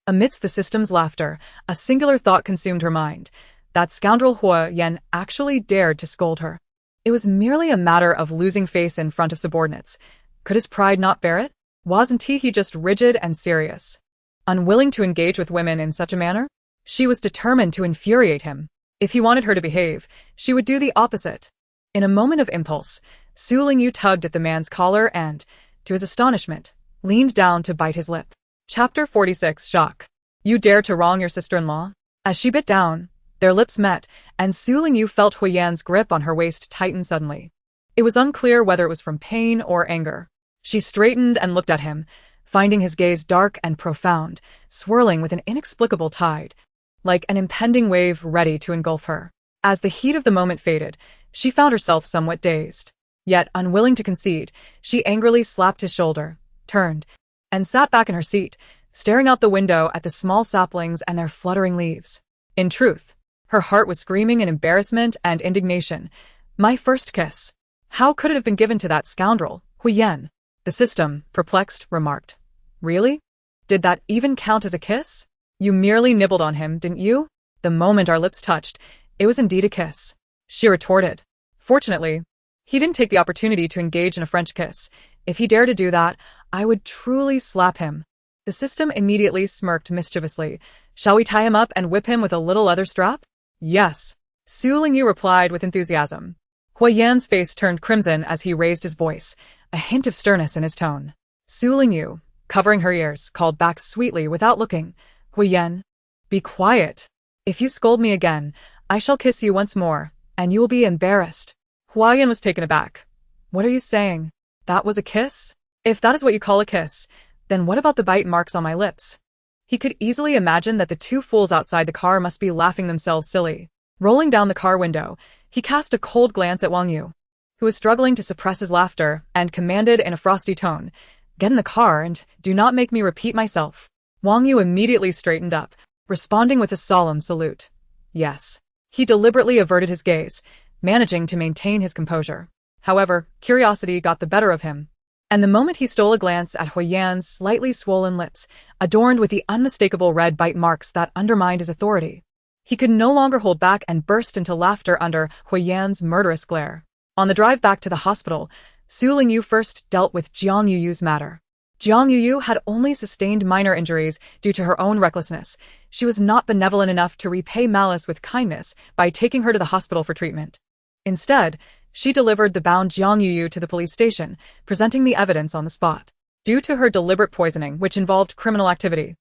Speaker 1: Amidst the system's laughter, a singular thought consumed her mind. That scoundrel Hua Yan actually dared to scold her. It was merely a matter of losing face in front of subordinates. Could his pride not bear it? Wasn't he just rigid and serious, unwilling to engage with women in such a manner? She was determined to infuriate him. If he wanted her to behave, she would do the opposite. In a moment of impulse, Su Lingyu tugged at the man's collar and, to his astonishment, leaned down to bite his lip. Chapter 46 Shock. "You dare to wrong your sister-in-law?" As she bit down, their lips met, and Su Lingyu felt Hua Yan's grip on her waist tighten suddenly. It was unclear whether it was from pain or anger. She straightened and looked at him, finding his gaze dark and profound, swirling with an inexplicable tide, like an impending wave ready to engulf her. As the heat of the moment faded, she found herself somewhat dazed. Yet, unwilling to concede, she angrily slapped his shoulder, turned, and sat back in her seat, staring out the window at the small saplings and their fluttering leaves. In truth, her heart was screaming in embarrassment and indignation. My first kiss. How could it have been given to that scoundrel, Hua Yan? The system, perplexed, remarked. Really? Did that even count as a kiss? You merely nibbled on him, didn't you? The moment our lips touched, it was indeed a kiss. She retorted. Fortunately, he didn't take the opportunity to engage in a French kiss. If he dared to do that, I would truly slap him. The system immediately smirked mischievously. Shall we tie him up and whip him with a little leather strap? Yes. Su Lingyu replied with enthusiasm. Hua Yan's face turned crimson as he raised his voice, a hint of sternness in his tone. Su Lingyu, covering her ears, called back sweetly without looking. Hua Yan, be quiet. If you scold me again, I shall kiss you once more, and you will be embarrassed. Hua Yan was taken aback. What are you saying? That was a kiss? If that is what you call a kiss, then what about the bite marks on my lips? He could easily imagine that the two fools outside the car must be laughing themselves silly. Rolling down the car window, he cast a cold glance at Wang Yu, who was struggling to suppress his laughter, and commanded in a frosty tone, Get in the car and do not make me repeat myself. Wang Yu immediately straightened up, responding with a solemn salute. Yes. He deliberately averted his gaze, managing to maintain his composure. However, curiosity got the better of him, and the moment he stole a glance at Hua Yan's slightly swollen lips, adorned with the unmistakable red bite marks that undermined his authority, he could no longer hold back and burst into laughter under Hua Yan's murderous glare. On the drive back to the hospital, Su Lingyu first dealt with Jiang Yuyu's matter. Jiang Yuyu had only sustained minor injuries due to her own recklessness. She was not benevolent enough to repay malice with kindness by taking her to the hospital for treatment. Instead, she delivered the bound Jiang Yuyu to the police station, presenting the evidence on the spot. Due to her deliberate poisoning, which involved criminal activity,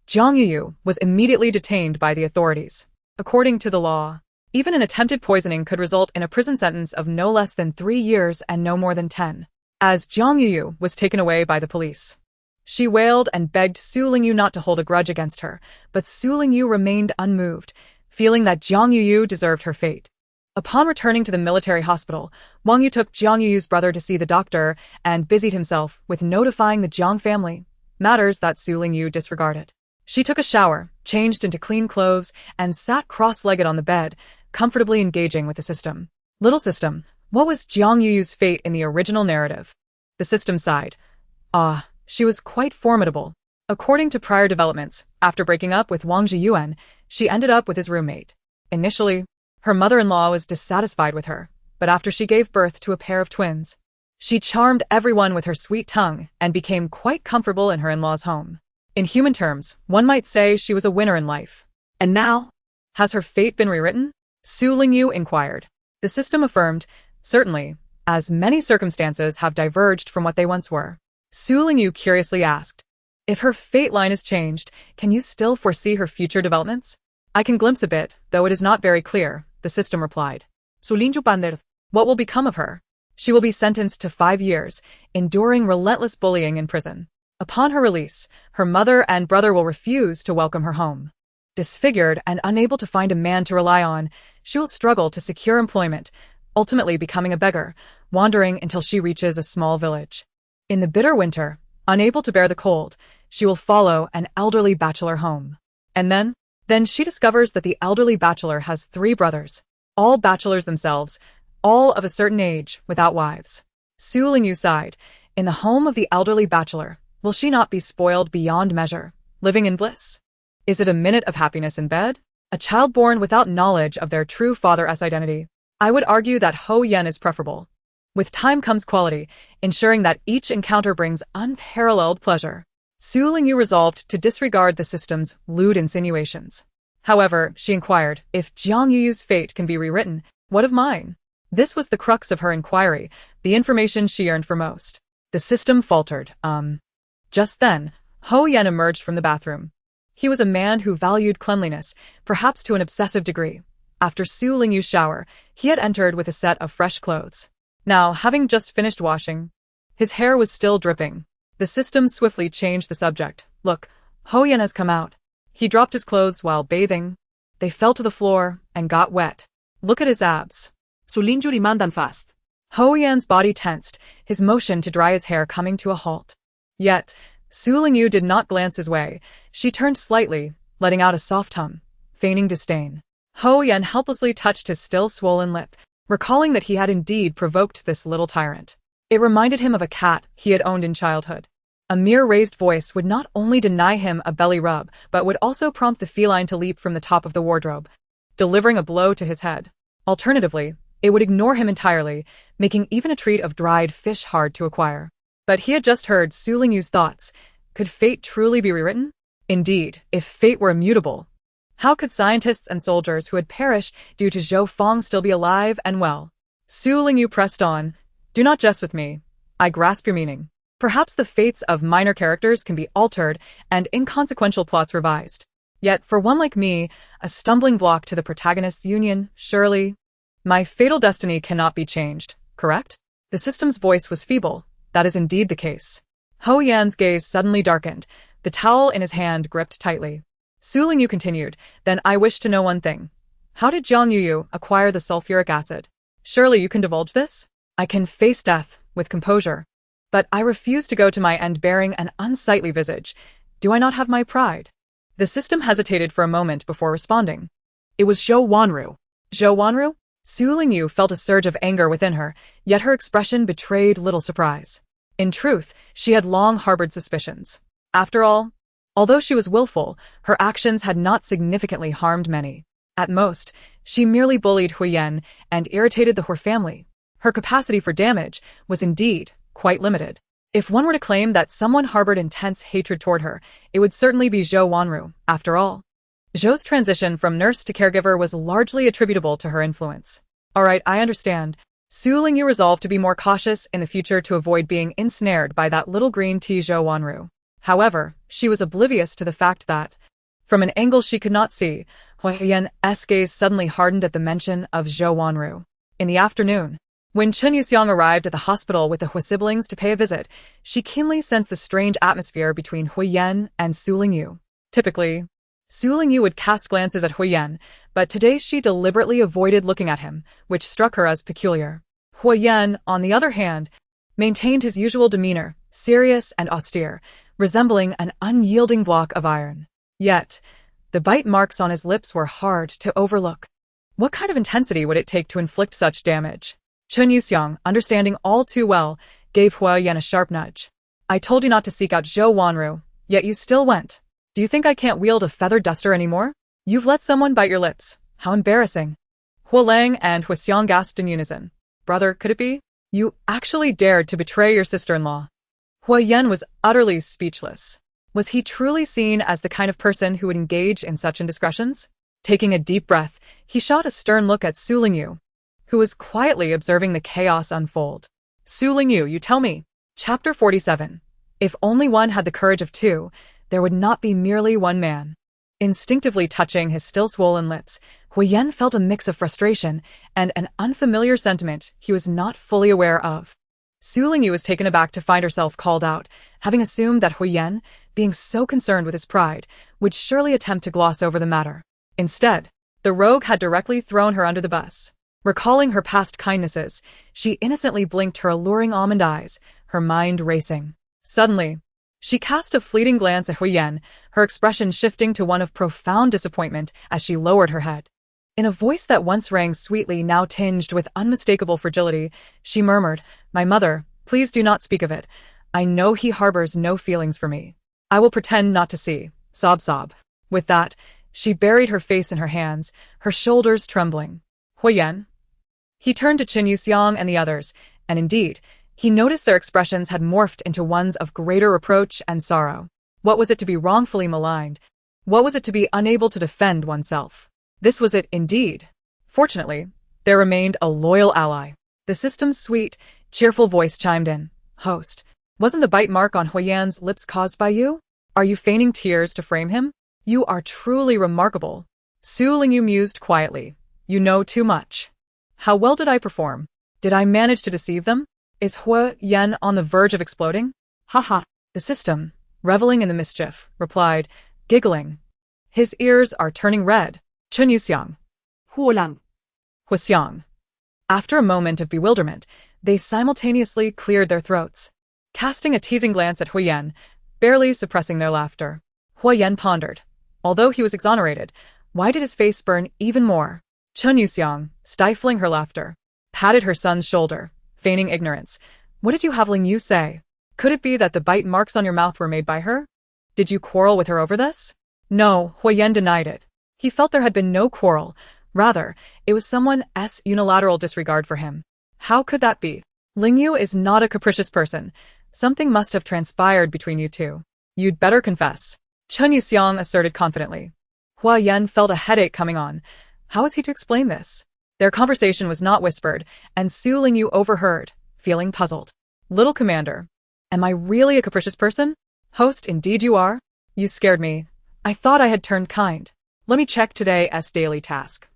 Speaker 1: Jiang Yuyu was immediately detained by the authorities. According to the law, even an attempted poisoning could result in a prison sentence of no less than 3 years and no more than 10. As Jiang Yuyu was taken away by the police, she wailed and begged Su Lingyu not to hold a grudge against her, but Su Lingyu remained unmoved, feeling that Jiang Yuyu deserved her fate. Upon returning to the military hospital, Wang Yu took Jiang Yuyu's brother to see the doctor and busied himself with notifying the Jiang family, matters that Su Lingyu disregarded. She took a shower, changed into clean clothes, and sat cross-legged on the bed, comfortably engaging with the system. Little system, what was Jiang Yuyu's fate in the original narrative? The system sighed. Ah, she was quite formidable. According to prior developments, after breaking up with Wang Zhiyuan, she ended up with his roommate. Initially, her mother-in-law was dissatisfied with her, but after she gave birth to a pair of twins, she charmed everyone with her sweet tongue and became quite comfortable in her in-laws' home. In human terms, one might say she was a winner in life.
Speaker 2: And now?
Speaker 1: Has her fate been rewritten? Su Lingyu inquired. The system affirmed, certainly, as many circumstances have diverged from what they once were. Su Lingyu curiously asked, if her fate line is changed, can you still foresee her future developments? I can glimpse a bit, though it is not very clear, the system replied.
Speaker 2: Su Lingyu pander.
Speaker 1: What will become of her? She will be sentenced to 5 years, enduring relentless bullying in prison. Upon her release, her mother and brother will refuse to welcome her home. Disfigured and unable to find a man to rely on, she will struggle to secure employment, ultimately becoming a beggar, wandering until she reaches a small village. In the bitter winter, unable to bear the cold, she will follow an elderly bachelor home. And then she discovers that the elderly bachelor has 3 brothers, all bachelors themselves, all of a certain age, without wives. Su Lingyu sighed. In the home of the elderly bachelor, will she not be spoiled beyond measure, living in bliss? Is it a minute of happiness in bed? A child born without knowledge of their true father's identity? I would argue that Ho Yan is preferable. With time comes quality, ensuring that each encounter brings unparalleled pleasure. Su Lingyu resolved to disregard the system's lewd insinuations. However, she inquired, if Jiang Yuyu's fate can be rewritten, what of mine? This was the crux of her inquiry, the information she yearned for most. The system faltered. Just then, Ho Yan emerged from the bathroom. He was a man who valued cleanliness, perhaps to an obsessive degree. After Su Lingyu's shower, he had entered with a set of fresh clothes. Now, having just finished washing, his hair was still dripping. The system swiftly changed the subject. Look, Ho Yan has come out. He dropped his clothes while bathing. They fell to the floor and got wet. Look at his abs.
Speaker 2: Su Lingyu rimandan fast.
Speaker 1: Ho Yan's body tensed, his motion to dry his hair coming to a halt. Yet, Su Lingyu did not glance his way. She turned slightly, letting out a soft hum, feigning disdain. Ho Yan helplessly touched his still swollen lip, recalling that he had indeed provoked this little tyrant. It reminded him of a cat he had owned in childhood. A mere raised voice would not only deny him a belly rub, but would also prompt the feline to leap from the top of the wardrobe, delivering a blow to his head. Alternatively, it would ignore him entirely, making even a treat of dried fish hard to acquire. But he had just heard Su Lingyu's thoughts. Could fate truly be rewritten? Indeed, if fate were immutable, how could scientists and soldiers who had perished due to Zhou Feng still be alive and well? Su Lingyu pressed on. Do not jest with me. I grasp your meaning. Perhaps the fates of minor characters can be altered and inconsequential plots revised. Yet, for one like me, a stumbling block to the protagonist's union, surely. My fatal destiny cannot be changed, correct? The system's voice was feeble. That is indeed the case. Ho Yan's gaze suddenly darkened, the towel in his hand gripped tightly. Su Lingyu continued, then I wish to know one thing. How did Jiang Yuyu acquire the sulfuric acid? Surely you can divulge this? I can face death with composure. But I refuse to go to my end bearing an unsightly visage. Do I not have my pride? The system hesitated for a moment before responding.
Speaker 2: It was Zhou Wanru.
Speaker 1: Zhou Wanru? Su Lingyu felt a surge of anger within her, yet her expression betrayed little surprise. In truth, she had long harbored suspicions. After all, although she was willful, her actions had not significantly harmed many. At most, she merely bullied Huyen and irritated the Hui family. Her capacity for damage was indeed quite limited. If one were to claim that someone harbored intense hatred toward her, it would certainly be Zhou Wanru, after all. Zhou's transition from nurse to caregiver was largely attributable to her influence. Alright, I understand. Su Lingyu resolved to be more cautious in the future to avoid being ensnared by that little green tea Zhou Wanru. However, she was oblivious to the fact that, from an angle she could not see, Huyen's gaze suddenly hardened at the mention of Zhou Wanru. In the afternoon, when Chen Yuxiang arrived at the hospital with the Hui siblings to pay a visit, she keenly sensed the strange atmosphere between Huyen and Su Lingyu. Typically, Su Lingyu would cast glances at Huyen, but today she deliberately avoided looking at him, which struck her as peculiar. Huyen, on the other hand, maintained his usual demeanor, serious and austere, resembling an unyielding block of iron. Yet, The bite marks on his lips were hard to overlook. What kind of intensity would it take to inflict such damage? Chen Yuxiang, understanding all too well, gave Hua Yan a sharp nudge. I told you not to seek out Zhou Wanru, yet you still went. Do you think I can't wield a feather duster anymore? You've let someone bite your lips. How embarrassing. Hua Lang and Hua Xiang gasped in unison. Brother, could it be? You actually dared to betray your sister-in-law. Hua Yan was utterly speechless. Was he truly seen as the kind of person who would engage in such indiscretions? Taking a deep breath, he shot a stern look at Su Lingyu, who was quietly observing the chaos unfold. Su Lingyu, you tell me. Chapter 47. If only one had the courage of two, there would not be merely one man. Instinctively touching his still swollen lips, Hua Yan felt a mix of frustration and an unfamiliar sentiment he was not fully aware of. Su Lingyu was taken aback to find herself called out, having assumed that Hua Yan, being so concerned with his pride, would surely attempt to gloss over the matter. Instead, the rogue had directly thrown her under the bus. Recalling her past kindnesses, she innocently blinked her alluring almond eyes, her mind racing. Suddenly, she cast a fleeting glance at Hua Yan, her expression shifting to one of profound disappointment as she lowered her head. In a voice that once rang sweetly, now tinged with unmistakable fragility, she murmured, "My mother, please do not speak of it. I know he harbors no feelings for me. I will pretend not to see." Sob, sob. With that, she buried her face in her hands, her shoulders trembling. Hua Yan? He turned to Chen Yuxiang and the others, and indeed, he noticed their expressions had morphed into ones of greater reproach and sorrow. What was it to be wrongfully maligned? What was it to be unable to defend oneself? This was it indeed. Fortunately, there remained a loyal ally. The system's sweet, cheerful voice chimed in. Host, wasn't the bite mark on Hua Yan's lips caused by you? Are you feigning tears to frame him? You are truly remarkable. Su Lingyu mused quietly. You know too much. How well did I perform? Did I manage to deceive them? Is Hua Yan on the verge of exploding? Ha. The system, reveling in the mischief, replied, giggling. His ears are turning red. Chen Yuxiang.
Speaker 2: Hua Lang.
Speaker 1: Hua Xiang. After a moment of bewilderment, they simultaneously cleared their throats, casting a teasing glance at Hua Yan, barely suppressing their laughter. Hua Yan pondered. Although he was exonerated, why did his face burn even more? Chen Yuxiang, stifling her laughter, patted her son's shoulder, feigning ignorance. What did you have Lingyu say? Could it be that the bite marks on your mouth were made by her? Did you quarrel with her over this? No, Hua Yan denied it. He felt there had been no quarrel. Rather, it was someone's unilateral disregard for him. How could that be? Lingyu is not a capricious person. Something must have transpired between you two. You'd better confess. Chen Yuxiang asserted confidently. Hua Yan felt a headache coming on. How was he to explain this? Their conversation was not whispered, and Su Lingyu overheard, feeling puzzled. Little commander, am I really a capricious person? Host, indeed you are. You scared me. I thought I had turned kind. Let me check today's daily task.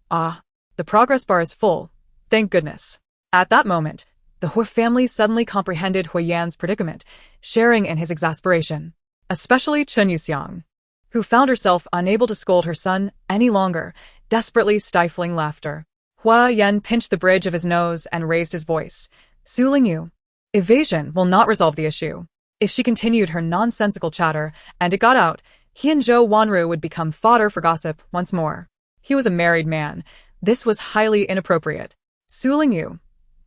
Speaker 1: Ah, the progress bar is full. Thank goodness. At that moment, the Hua family suddenly comprehended Hua Yan's predicament, sharing in his exasperation. Especially Chen Yuxiang, who found herself unable to scold her son any longer, desperately stifling laughter. Hua Yan pinched the bridge of his nose and raised his voice. Su Lingyu, evasion will not resolve the issue. If she continued her nonsensical chatter, and it got out, he and Zhou Wanru would become fodder for gossip once more. He was a married man. This was highly inappropriate. Su Lingyu,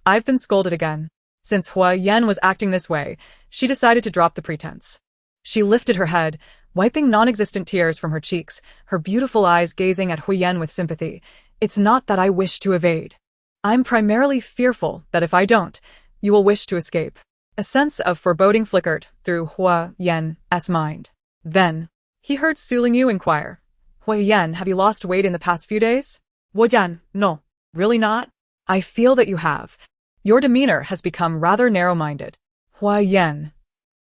Speaker 1: I've been scolded again. Since Hua Yan was acting this way, she decided to drop the pretense. She lifted her head, wiping non-existent tears from her cheeks, her beautiful eyes gazing at Hua Yan with sympathy. It's not that I wish to evade. I'm primarily fearful that if I don't, you will wish to escape. A sense of foreboding flickered through Hua Yan's mind. Then, he heard Su Lingyu inquire, Hua Yan, have you lost weight in the past few days?
Speaker 2: Hua Yan, no, really not.
Speaker 1: I feel that you have. Your demeanor has become rather narrow-minded. Hua Yan.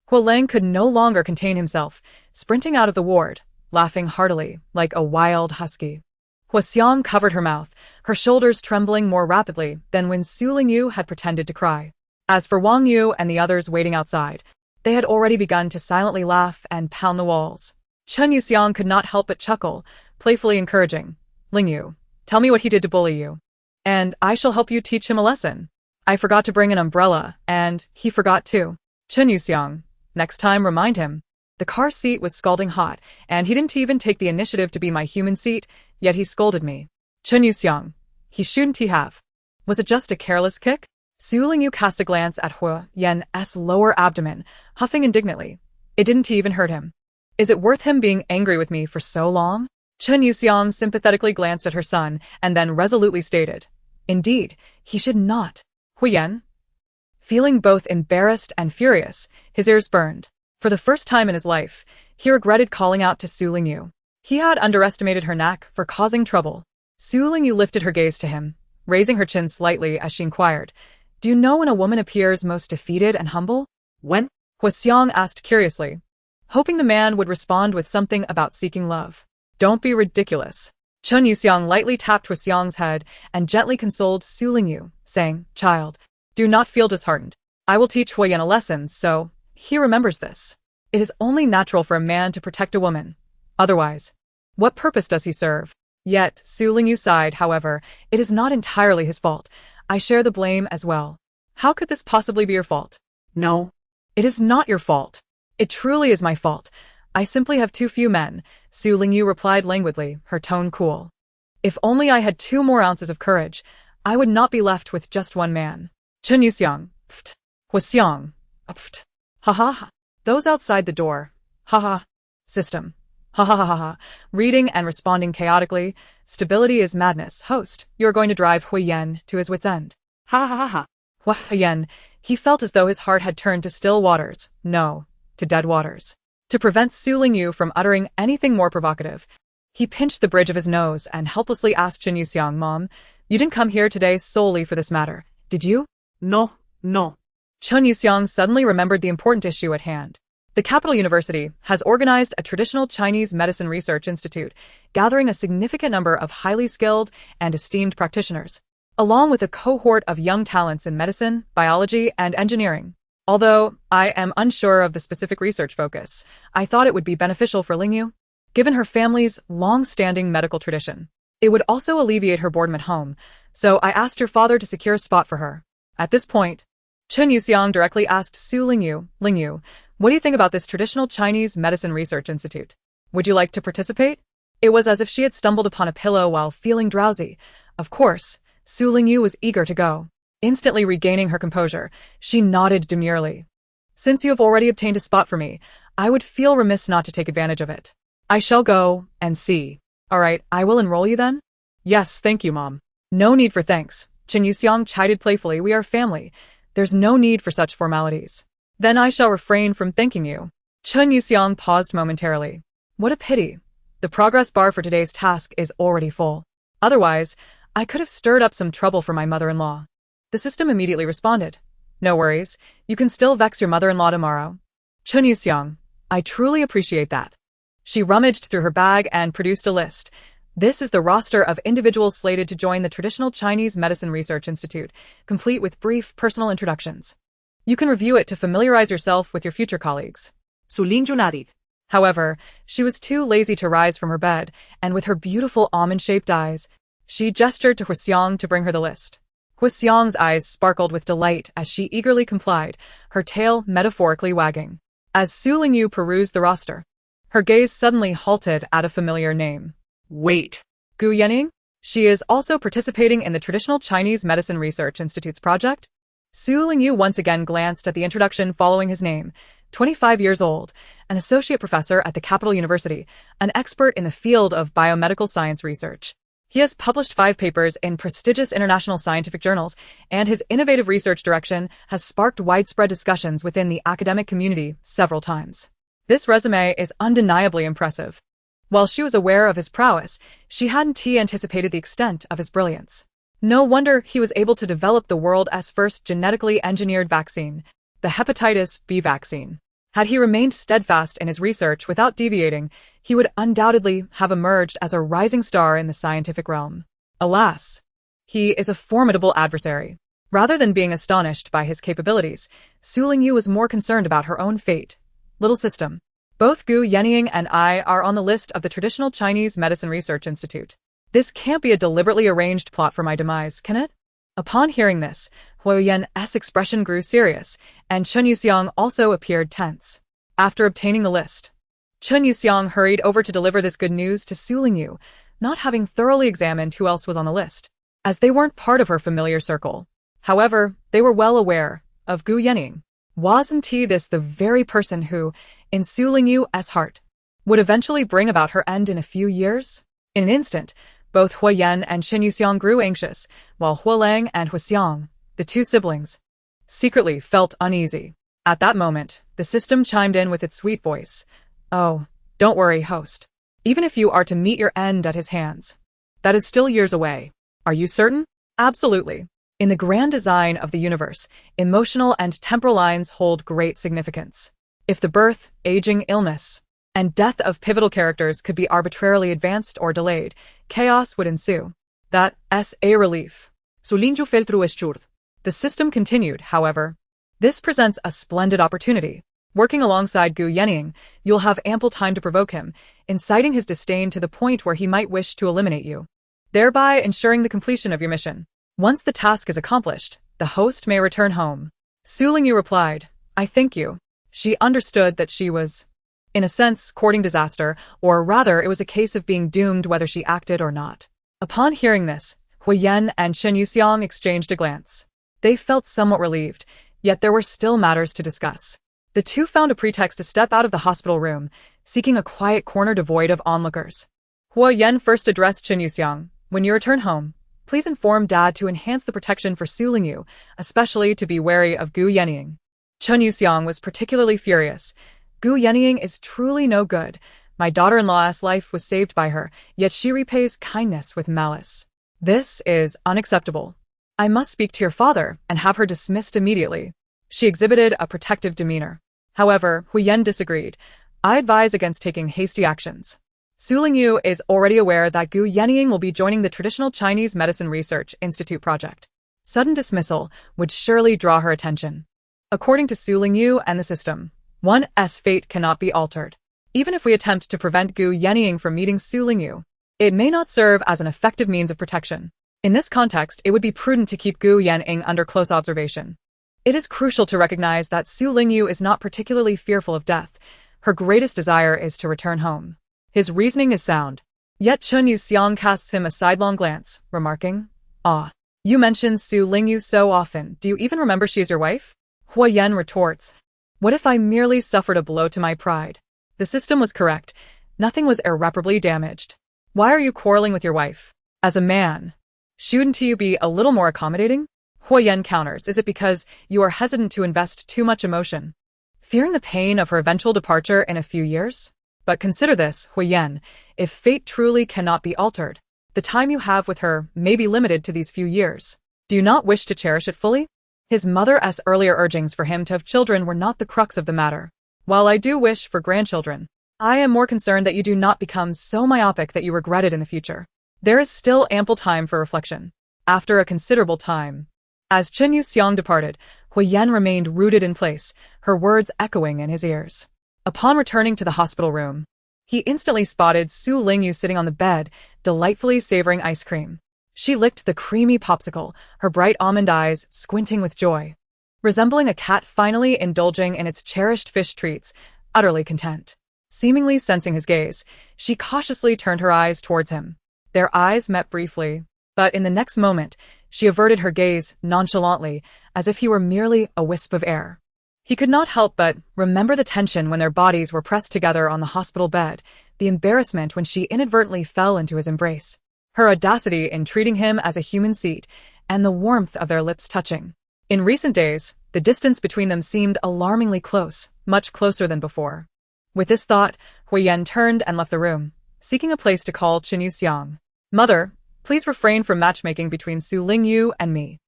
Speaker 1: Hua Lang could no longer contain himself, sprinting out of the ward, laughing heartily, like a wild husky. Hua Xiang covered her mouth, her shoulders trembling more rapidly than when Su Lingyu had pretended to cry. As for Wang Yu and the others waiting outside, they had already begun to silently laugh and pound the walls. Chen Yuxiang could not help but chuckle, playfully encouraging. Lingyu, tell me what he did to bully you, and I shall help you teach him a lesson. I forgot to bring an umbrella, and he forgot too. Chen Yuxiang, next time remind him. The car seat was scalding hot, and he didn't even take the initiative to be my human seat, yet he scolded me. Chen Yuxiang. He shouldn't he have? Was it just a careless kick? Su Lingyu cast a glance at Hua Yan's lower abdomen, huffing indignantly. It didn't even hurt him. Is it worth him being angry with me for so long? Chen Yuxiang sympathetically glanced at her son and then resolutely stated, indeed, he should not. Huiyan? Feeling both embarrassed and furious, his ears burned. For the first time in his life, he regretted calling out to Su Lingyu. He had underestimated her knack for causing trouble. Su Lingyu lifted her gaze to him, raising her chin slightly as she inquired, do you know when a woman appears most defeated and humble?
Speaker 2: When?
Speaker 1: Hua Xiang asked curiously, hoping the man would respond with something about seeking love. Don't be ridiculous. Chen Yuxiang lightly tapped Hua Xiang's head and gently consoled Su Lingyu, saying, child, do not feel disheartened. I will teach Huiyan a lesson so he remembers this. It is only natural for a man to protect a woman. Otherwise, what purpose does he serve? Yet, Su Lingyu sighed, however, it is not entirely his fault. I share the blame as well. How could this possibly be your fault?
Speaker 2: No.
Speaker 1: It is not your fault. It truly is my fault. I simply have too few men, Su Lingyu replied languidly, her tone cool. If only I had 2 more ounces of courage, I would not be left with just one man. Chen Yuxiang, pft. Hua Xiang, pft. Ha ha ha. Those outside the door, ha ha. System, ha ha ha ha ha. Reading and responding chaotically, stability is madness. Host, you're going to drive Huiyan to his wit's end.
Speaker 2: Ha ha ha ha.
Speaker 1: Huiyan, he felt as though his heart had turned to still waters, no, to dead waters. To prevent Su Lingyu from uttering anything more provocative, he pinched the bridge of his nose and helplessly asked Chen Yuxiang, Mom, you didn't come here today solely for this matter, did you?
Speaker 2: No, no.
Speaker 1: Chen Yuxiang suddenly remembered the important issue at hand. The Capital University has organized a traditional Chinese medicine research institute, gathering a significant number of highly skilled and esteemed practitioners, along with a cohort of young talents in medicine, biology, and engineering. Although I am unsure of the specific research focus, I thought it would be beneficial for Lingyu, given her family's long-standing medical tradition. It would also alleviate her boredom at home, so I asked her father to secure a spot for her. At this point, Chen Yuxiang directly asked Su Lingyu, Lingyu, what do you think about this traditional Chinese medicine research institute? Would you like to participate? It was as if she had stumbled upon a pillow while feeling drowsy. Of course, Su Lingyu was eager to go. Instantly regaining her composure, she nodded demurely. Since you have already obtained a spot for me, I would feel remiss not to take advantage of it. I shall go and see. All right, I will enroll you then? Yes, thank you, Mom. No need for thanks. Chen Yuxiang chided playfully, we are family. There's no need for such formalities. Then I shall refrain from thanking you. Chen Yuxiang paused momentarily. What a pity. The progress bar for today's task is already full. Otherwise, I could have stirred up some trouble for my mother-in-law. The system immediately responded. No worries, you can still vex your mother-in-law tomorrow. Chen Yuxiang, I truly appreciate that. She rummaged through her bag and produced a list. This is the roster of individuals slated to join the traditional Chinese Medicine Research Institute, complete with brief personal introductions. You can review it to familiarize yourself with your future colleagues.
Speaker 2: Su Lingyu nodded.
Speaker 1: However, she was too lazy to rise from her bed, and with her beautiful almond-shaped eyes, she gestured to Hua Xiang to bring her the list. Hua Xiang's eyes sparkled with delight as she eagerly complied, her tail metaphorically wagging. As Su Lingyu perused the roster, her gaze suddenly halted at a familiar name.
Speaker 2: Wait.
Speaker 1: Gu Yanning? She is also participating in the traditional Chinese Medicine Research Institute's project? Su Lingyu once again glanced at the introduction following his name. 25 years old, an associate professor at the Capital University, an expert in the field of biomedical science research. He has published 5 papers in prestigious international scientific journals, and his innovative research direction has sparked widespread discussions within the academic community several times. This resume is undeniably impressive. While she was aware of his prowess, she hadn't anticipated the extent of his brilliance. No wonder he was able to develop the world's first genetically engineered vaccine, the hepatitis B vaccine. Had he remained steadfast in his research without deviating, he would undoubtedly have emerged as a rising star in the scientific realm. Alas, he is a formidable adversary. Rather than being astonished by his capabilities, Su Lingyu was more concerned about her own fate. Little system. Both Gu Yanning and I are on the list of the traditional Chinese Medicine Research Institute. This can't be a deliberately arranged plot for my demise, can it? Upon hearing this, Hua Yan's expression grew serious, and Chen Yuxiang also appeared tense. After obtaining the list, Chun Yuxiang hurried over to deliver this good news to Su Lingyu, not having thoroughly examined who else was on the list, as they weren't part of her familiar circle. However, they were well aware of Gu Yening. Wasn't he this the very person who, in Su Lingyu's heart, would eventually bring about her end in a few years? In an instant, both Hua Yan and Chen Yuxiang grew anxious, while Hua Lang and Hua Xiang, the two siblings, secretly felt uneasy. At that moment, the system chimed in with its sweet voice. "Oh, don't worry, host. Even if you are to meet your end at his hands, that is still years away. Are you certain?" "Absolutely. In the grand design of the universe, emotional and temporal lines hold great significance. If the birth, aging, illness, and death of pivotal characters could be arbitrarily advanced or delayed, chaos would ensue. That's a relief."
Speaker 2: Su Lingyu fell through his truth.
Speaker 1: The system continued, however. "This presents a splendid opportunity. Working alongside Gu Yening, you'll have ample time to provoke him, inciting his disdain to the point where he might wish to eliminate you, thereby ensuring the completion of your mission. Once the task is accomplished, the host may return home." Su Lingyu replied, "I thank you." She understood that she was, in a sense, courting disaster, or rather it was a case of being doomed whether she acted or not. Upon hearing this, Hua Yan and Chen Yuxiang exchanged a glance. They felt somewhat relieved, yet there were still matters to discuss. The two found a pretext to step out of the hospital room, seeking a quiet corner devoid of onlookers. Hua Yan first addressed Chen Yuxiang. "When you return home, please inform Dad to enhance the protection for Su Lingyu, especially to be wary of Gu Yening." Chen Yuxiang was particularly furious. "Gu Yening is truly no good. My daughter-in-law's life was saved by her, yet she repays kindness with malice. This is unacceptable. I must speak to your father and have her dismissed immediately." She exhibited a protective demeanor. However, Hu Yan disagreed. "I advise against taking hasty actions. Su Lingyu is already aware that Gu Yening will be joining the Traditional Chinese Medicine Research Institute project. Sudden dismissal would surely draw her attention. According to Su Lingyu and the system, one's fate cannot be altered. Even if we attempt to prevent Gu Yening from meeting Su Lingyu, it may not serve as an effective means of protection. In this context, it would be prudent to keep Gu Yening under close observation. It is crucial to recognize that Su Lingyu is not particularly fearful of death. Her greatest desire is to return home. His reasoning is sound. Yet Chun Yuxiang casts him a sidelong glance, remarking, "Ah, you mention Su Lingyu so often. Do you even remember she is your wife?" Hua Yan retorts, "What if I merely suffered a blow to my pride?" The system was correct. Nothing was irreparably damaged. "Why are you quarreling with your wife? As a man, shouldn't you be a little more accommodating?" Hua Yan counters, "Is it because you are hesitant to invest too much emotion, fearing the pain of her eventual departure in a few years? But consider this, Hua Yan, if fate truly cannot be altered, the time you have with her may be limited to these few years. Do you not wish to cherish it fully?" His mother's earlier urgings for him to have children were not the crux of the matter. "While I do wish for grandchildren, I am more concerned that you do not become so myopic that you regret it in the future. There is still ample time for reflection." After a considerable time, as Chen Yuxiang departed, Hua Yan remained rooted in place, her words echoing in his ears. Upon returning to the hospital room, he instantly spotted Su Lingyu sitting on the bed, delightfully savoring ice cream. She licked the creamy popsicle, her bright almond eyes squinting with joy. Resembling a cat finally indulging in its cherished fish treats, utterly content. Seemingly sensing his gaze, she cautiously turned her eyes towards him. Their eyes met briefly, but in the next moment, she averted her gaze nonchalantly, as if he were merely a wisp of air. He could not help but remember the tension when their bodies were pressed together on the hospital bed, the embarrassment when she inadvertently fell into his embrace, her audacity in treating him as a human seat, and the warmth of their lips touching. In recent days, the distance between them seemed alarmingly close, much closer than before. With this thought, Hua Yan turned and left the room, seeking a place to call Chen Yuxiang. "Mother, please refrain from matchmaking between Su Lingyu and me.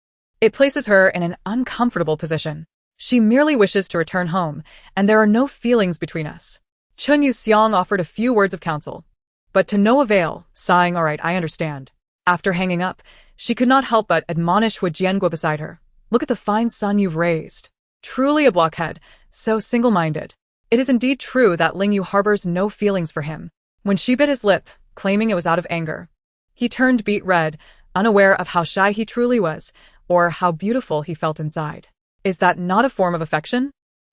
Speaker 1: It places her in an uncomfortable position. She merely wishes to return home, and there are no feelings between us." Chen Yuxiang offered a few words of counsel, but to no avail, sighing, "All right, I understand." After hanging up, she could not help but admonish Hu Jianguo beside her. "Look at the fine son you've raised. Truly a blockhead, so single-minded." It is indeed true that Lingyu harbors no feelings for him. When she bit his lip, claiming it was out of anger, he turned beet red, unaware of how shy he truly was, or how beautiful he felt inside. Is that not a form of affection?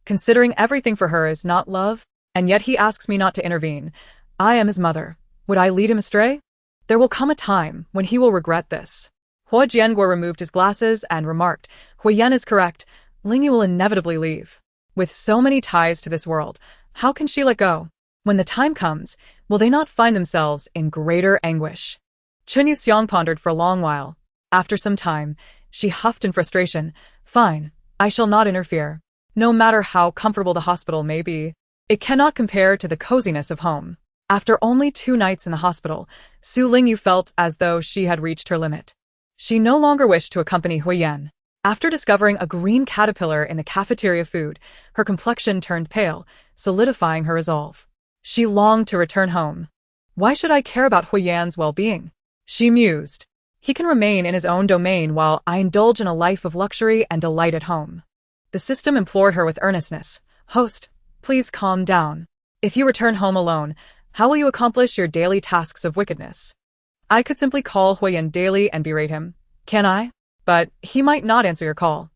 Speaker 1: Considering everything for her is not love, and yet he asks me not to intervene. I am his mother. Would I lead him astray? There will come a time when he will regret this. Hua Jianguo removed his glasses and remarked, Huiyan is correct. Lingyu will inevitably leave. With so many ties to this world, how can she let go? When the time comes, will they not find themselves in greater anguish? Chun Yuxiang pondered for a long while. After some time, she huffed in frustration. Fine, I shall not interfere. No matter how comfortable the hospital may be, it cannot compare to the coziness of home. After only 2 nights in the hospital, Su Lingyu felt as though she had reached her limit. She no longer wished to accompany Huiyan. After discovering a green caterpillar in the cafeteria food, her complexion turned pale, solidifying her resolve. She longed to return home. Why should I care about Huiyan's well-being? She mused. He can remain in his own domain while I indulge in a life of luxury and delight at home. The system implored her with earnestness. Host, please calm down. If you return home alone, how will you accomplish your daily tasks of wickedness? I could simply call Huiyan daily and berate him. Can I? But he might not answer your call.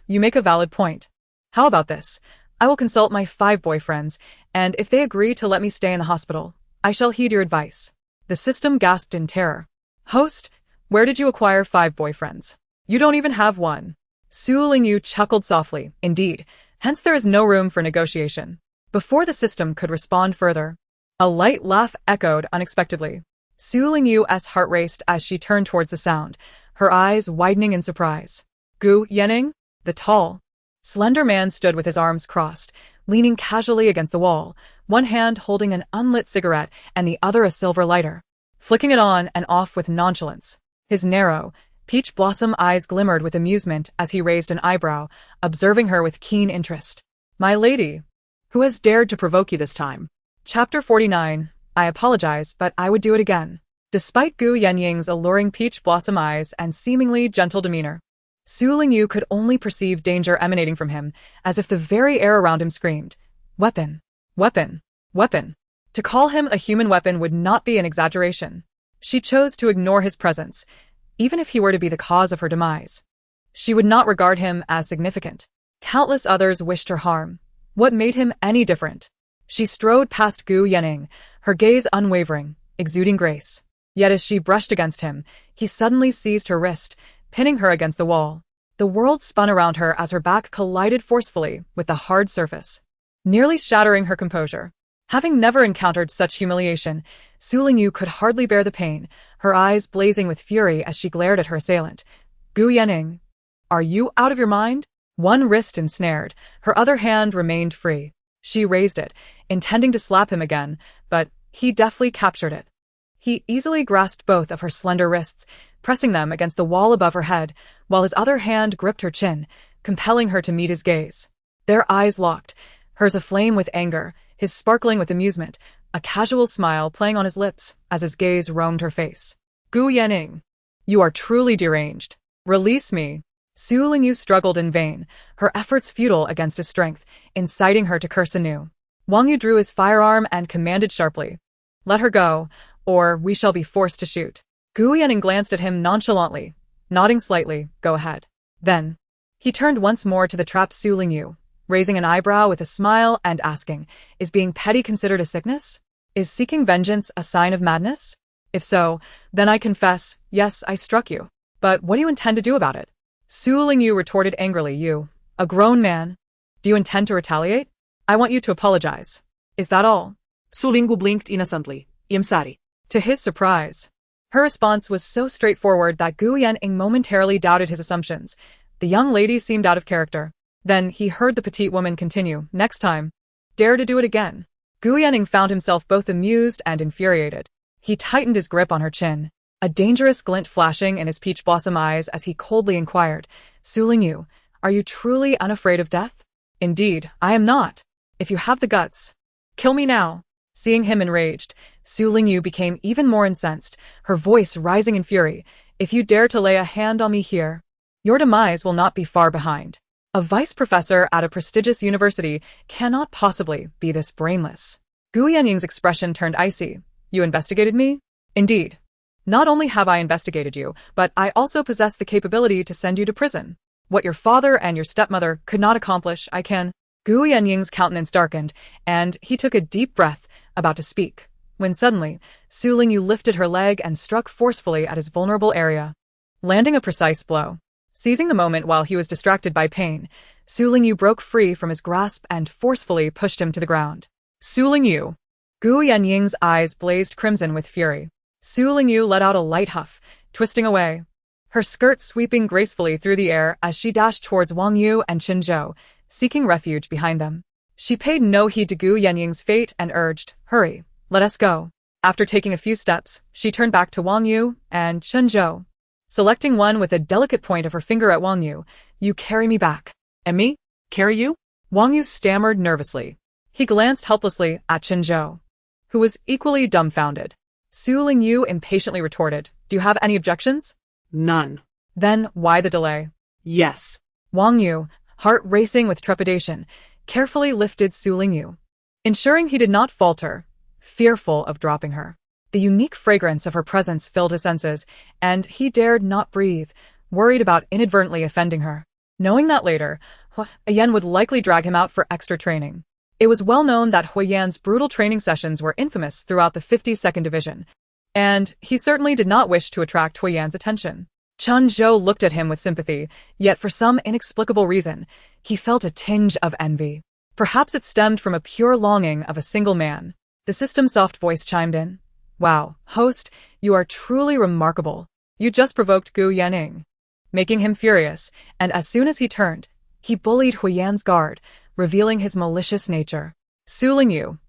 Speaker 1: You make a valid point. How about this? I will consult my 5 boyfriends, and if they agree to let me stay in the hospital, I shall heed your advice. The system gasped in terror. Host, where did you acquire 5 boyfriends? You don't even have one. Su Lingyu chuckled softly. Indeed, hence there is no room for negotiation. Before the system could respond further, a light laugh echoed unexpectedly. Su Lingyu's heart raced as she turned towards the sound, her eyes widening in surprise. Gu Yanning? The tall, slender man stood with his arms crossed, leaning casually against the wall, one hand holding an unlit cigarette and the other a silver lighter, flicking it on and off with nonchalance. His narrow, peach blossom eyes glimmered with amusement as he raised an eyebrow, observing her with keen interest. My lady, who has dared to provoke you this time? Chapter 49. I apologize, but I would do it again. Despite Gu Yanying's alluring peach blossom eyes and seemingly gentle demeanor, Su Lingyu could only perceive danger emanating from him, as if the very air around him screamed, Weapon! Weapon! Weapon! To call him a human weapon would not be an exaggeration. She chose to ignore his presence, even if he were to be the cause of her demise. She would not regard him as significant. Countless others wished her harm. What made him any different? She strode past Gu Yanning, her gaze unwavering, exuding grace. Yet as she brushed against him, he suddenly seized her wrist, pinning her against the wall. The world spun around her as her back collided forcefully with the hard surface, nearly shattering her composure. Having never encountered such humiliation, Su Lingyu could hardly bear the pain, her eyes blazing with fury as she glared at her assailant. Gu Yanning, are you out of your mind? One wrist ensnared, her other hand remained free. She raised it, intending to slap him again, but he deftly captured it. He easily grasped both of her slender wrists, pressing them against the wall above her head, while his other hand gripped her chin, compelling her to meet his gaze. Their eyes locked, hers aflame with anger, his sparkling with amusement, a casual smile playing on his lips as his gaze roamed her face. Gu Yanning, you are truly deranged. Release me. Su Lingyu struggled in vain, her efforts futile against his strength, inciting her to curse anew. Wang Yu drew his firearm and commanded sharply, Let her go, or we shall be forced to shoot. Gu Yanning glanced at him nonchalantly, nodding slightly. Go ahead. Then, he turned once more to the trapped Su Lingyu, raising an eyebrow with a smile and asking, Is being petty considered a sickness? Is seeking vengeance a sign of madness? If so, then I confess, yes, I struck you. But what do you intend to do about it? Su Lingyu retorted angrily. You, a grown man. Do you intend to retaliate? I want you to apologize. Is that all?
Speaker 2: Su Lingyu blinked innocently. I'm sorry.
Speaker 1: To his surprise, her response was so straightforward that Gu Yanning momentarily doubted his assumptions. The young lady seemed out of character. Then he heard the petite woman continue, Next time, dare to do it again. Gu Yanning found himself both amused and infuriated. He tightened his grip on her chin, a dangerous glint flashing in his peach blossom eyes as he coldly inquired, Su Lingyu, are you truly unafraid of death? Indeed, I am not. If you have the guts, kill me now. Seeing him enraged, Su Lingyu became even more incensed, her voice rising in fury. If you dare to lay a hand on me here, your demise will not be far behind. A vice professor at a prestigious university cannot possibly be this brainless. Gu Yanying's expression turned icy. You investigated me? Indeed. Not only have I investigated you, but I also possess the capability to send you to prison. What your father and your stepmother could not accomplish, I can. Gu Yanying's countenance darkened, and he took a deep breath, about to speak, when suddenly, Su Lingyu lifted her leg and struck forcefully at his vulnerable area, landing a precise blow. Seizing the moment while he was distracted by pain, Su Lingyu broke free from his grasp and forcefully pushed him to the ground. Su Lingyu! Gu Yanying's eyes blazed crimson with fury. Su Lingyu let out a light huff, twisting away, her skirt sweeping gracefully through the air as she dashed towards Wang Yu and Qin Zhou, seeking refuge behind them. She paid no heed to Gu Yanying's fate and urged, "Hurry, let us go." After taking a few steps, she turned back to Wang Yu and Qin Zhou, selecting one with a delicate point of her finger at Wang Yu. "You carry me back."
Speaker 2: And me? Carry you?
Speaker 1: Wang Yu stammered nervously. He glanced helplessly at Qin Zhou, who was equally dumbfounded. Su Lingyu impatiently retorted, "Do you have any objections?"
Speaker 2: None.
Speaker 1: "Then why the delay?"
Speaker 2: Yes.
Speaker 1: Wang Yu, heart racing with trepidation, carefully lifted Su Lingyu, ensuring he did not falter, fearful of dropping her. The unique fragrance of her presence filled his senses, and he dared not breathe, worried about inadvertently offending her, knowing that later, Huyan would likely drag him out for extra training. It was well known that Huyan's brutal training sessions were infamous throughout the 52nd Division, and he certainly did not wish to attract Huyan's attention. Qin Zhou looked at him with sympathy, yet for some inexplicable reason, he felt a tinge of envy. Perhaps it stemmed from a pure longing of a single man. The system's soft voice chimed in. "Wow, host, you are truly remarkable. You just provoked Gu Yaning," making him furious, and as soon as he turned, he bullied Huyan's guard, revealing his malicious nature. "Su Lingyu,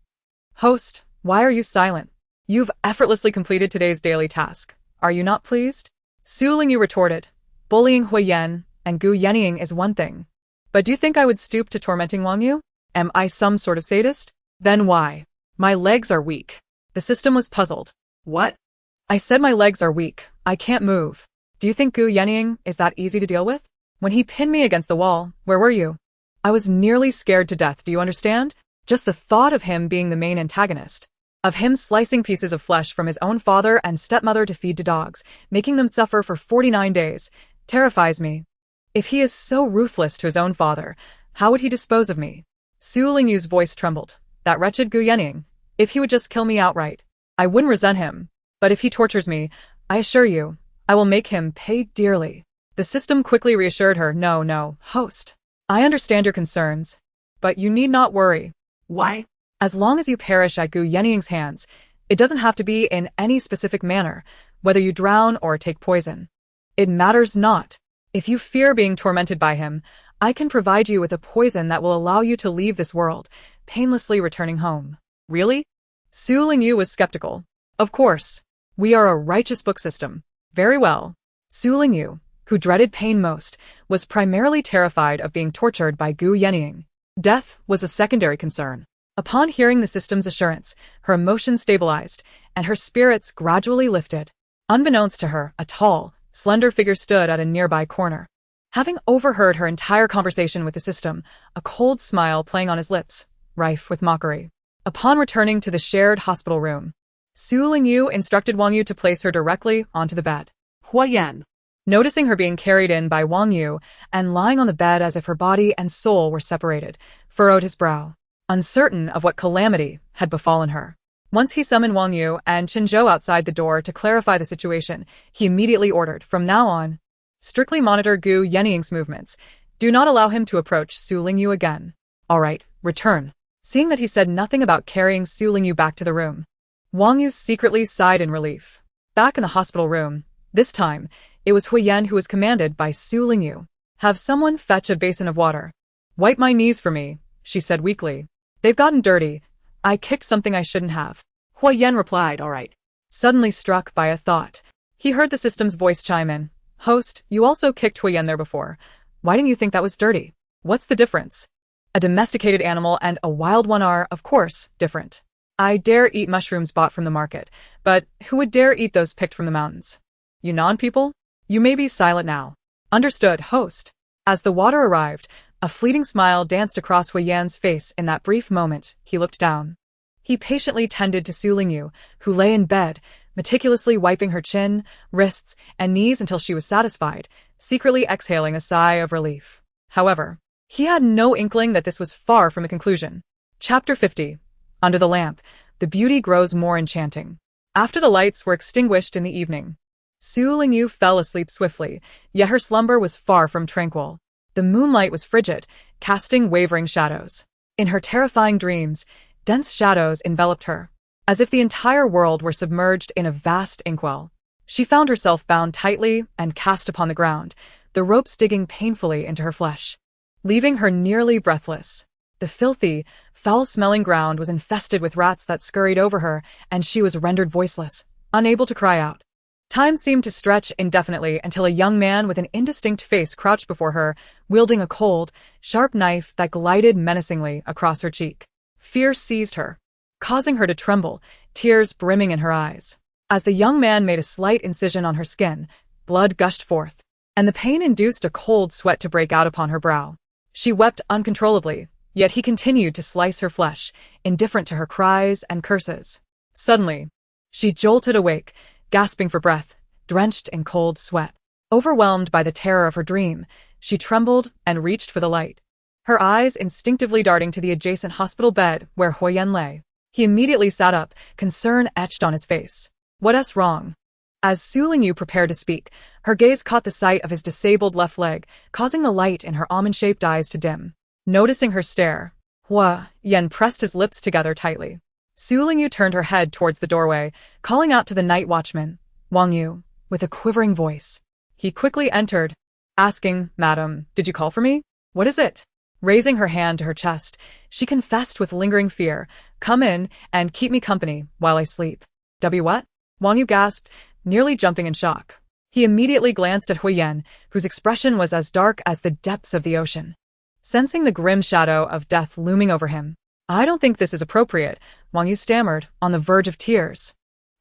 Speaker 1: host, why are you silent? You've effortlessly completed today's daily task. Are you not pleased?" Su Lingyu retorted, "Bullying Huyan and Gu Yaning is one thing. But do you think I would stoop to tormenting Wang Yu? Am I some sort of sadist? Then why? My legs are weak." The system was puzzled.
Speaker 2: What?
Speaker 1: "I said my legs are weak. I can't move. Do you think Gu Yaning is that easy to deal with? When he pinned me against the wall, where were you? I was nearly scared to death, do you understand? Just the thought of him being the main antagonist, of him slicing pieces of flesh from his own father and stepmother to feed to dogs, making them suffer for 49 days, terrifies me. If he is so ruthless to his own father, how would he dispose of me?" Su Lingyu's voice trembled. "That wretched Gu Yaning, if he would just kill me outright, I wouldn't resent him. But if he tortures me, I assure you, I will make him pay dearly." The system quickly reassured her. No, host. I understand your concerns, but you need not worry.
Speaker 2: Why?
Speaker 1: As long as you perish at Gu Yaning's hands, it doesn't have to be in any specific manner, whether you drown or take poison. It matters not. If you fear being tormented by him, I can provide you with a poison that will allow you to leave this world, painlessly returning home. Really? Su Lingyu was skeptical. Of course. We are a righteous book system. Very well. Su Lingyu, who dreaded pain most, was primarily terrified of being tortured by Gu Yaning. Death was a secondary concern. Upon hearing the system's assurance, her emotions stabilized, and her spirits gradually lifted. Unbeknownst to her, a tall, slender figure stood at a nearby corner. Having overheard her entire conversation with the system, a cold smile playing on his lips, rife with mockery. Upon returning to the shared hospital room, Su Lingyu instructed Wang Yu to place her directly onto the bed.
Speaker 2: Huyan.
Speaker 1: Noticing her being carried in by Wang Yu and lying on the bed as if her body and soul were separated, furrowed his brow, uncertain of what calamity had befallen her. Once he summoned Wang Yu and Qin Zhou outside the door to clarify the situation, he immediately ordered, from now on, strictly monitor Gu Yaning's movements. Do not allow him to approach Su Lingyu again. All right, return. Seeing that he said nothing about carrying Su Lingyu back to the room, Wang Yu secretly sighed in relief. Back in the hospital room, this time, it was Huyan who was commanded by Su Lingyu. "Have someone fetch a basin of water. Wipe my knees for me," she said weakly. "They've gotten dirty. I kicked something I shouldn't have."
Speaker 2: Huyan replied, "All right."
Speaker 1: Suddenly struck by a thought, he heard the system's voice chime in. "Host, you also kicked Huyan there before. Why didn't you think that was dirty? What's the difference? A domesticated animal and a wild one are, of course, different. I dare eat mushrooms bought from the market, but who would dare eat those picked from the mountains? You non-people? You may be silent now." "Understood, host." As the water arrived, a fleeting smile danced across Huyan's face. In that brief moment, he looked down. He patiently tended to Su Lingyu, who lay in bed, meticulously wiping her chin, wrists, and knees until she was satisfied, secretly exhaling a sigh of relief. However, He had no inkling that this was far from a conclusion. Chapter 50. Under the lamp, the beauty grows more enchanting. After the lights were extinguished in the evening, Su Lingyu fell asleep swiftly, yet her slumber was far from tranquil. The moonlight was frigid, casting wavering shadows. In her terrifying dreams, dense shadows enveloped her, as if the entire world were submerged in a vast inkwell. She found herself bound tightly and cast upon the ground, the ropes digging painfully into her flesh, leaving her nearly breathless. The filthy, foul-smelling ground was infested with rats that scurried over her, and she was rendered voiceless, unable to cry out. Time seemed to stretch indefinitely until a young man with an indistinct face crouched before her, wielding a cold, sharp knife that glided menacingly across her cheek. Fear seized her, causing her to tremble, tears brimming in her eyes. As the young man made a slight incision on her skin, blood gushed forth, and the pain induced a cold sweat to break out upon her brow. She wept uncontrollably, yet he continued to slice her flesh, indifferent to her cries and curses. Suddenly, she jolted awake, gasping for breath, drenched in cold sweat. Overwhelmed by the terror of her dream, she trembled and reached for the light, her eyes instinctively darting to the adjacent hospital bed where Huyen lay. He immediately sat up, concern etched on his face. What's wrong? As Su Lingyu prepared to speak, her gaze caught the sight of his disabled left leg, causing the light in her almond-shaped eyes to dim. Noticing her stare, Huyen pressed his lips together tightly. Su Lingyu turned her head towards the doorway, calling out to the night watchman, Wang Yu, with a quivering voice. He quickly entered, asking, Madam, did you call for me? What is it? Raising her hand to her chest, she confessed with lingering fear, come in and keep me company while I sleep. What? Wang Yu gasped, nearly jumping in shock. He immediately glanced at Huyen, whose expression was as dark as the depths of the ocean. Sensing the grim shadow of death looming over him, I don't think this is appropriate, Wang Yu stammered, on the verge of tears.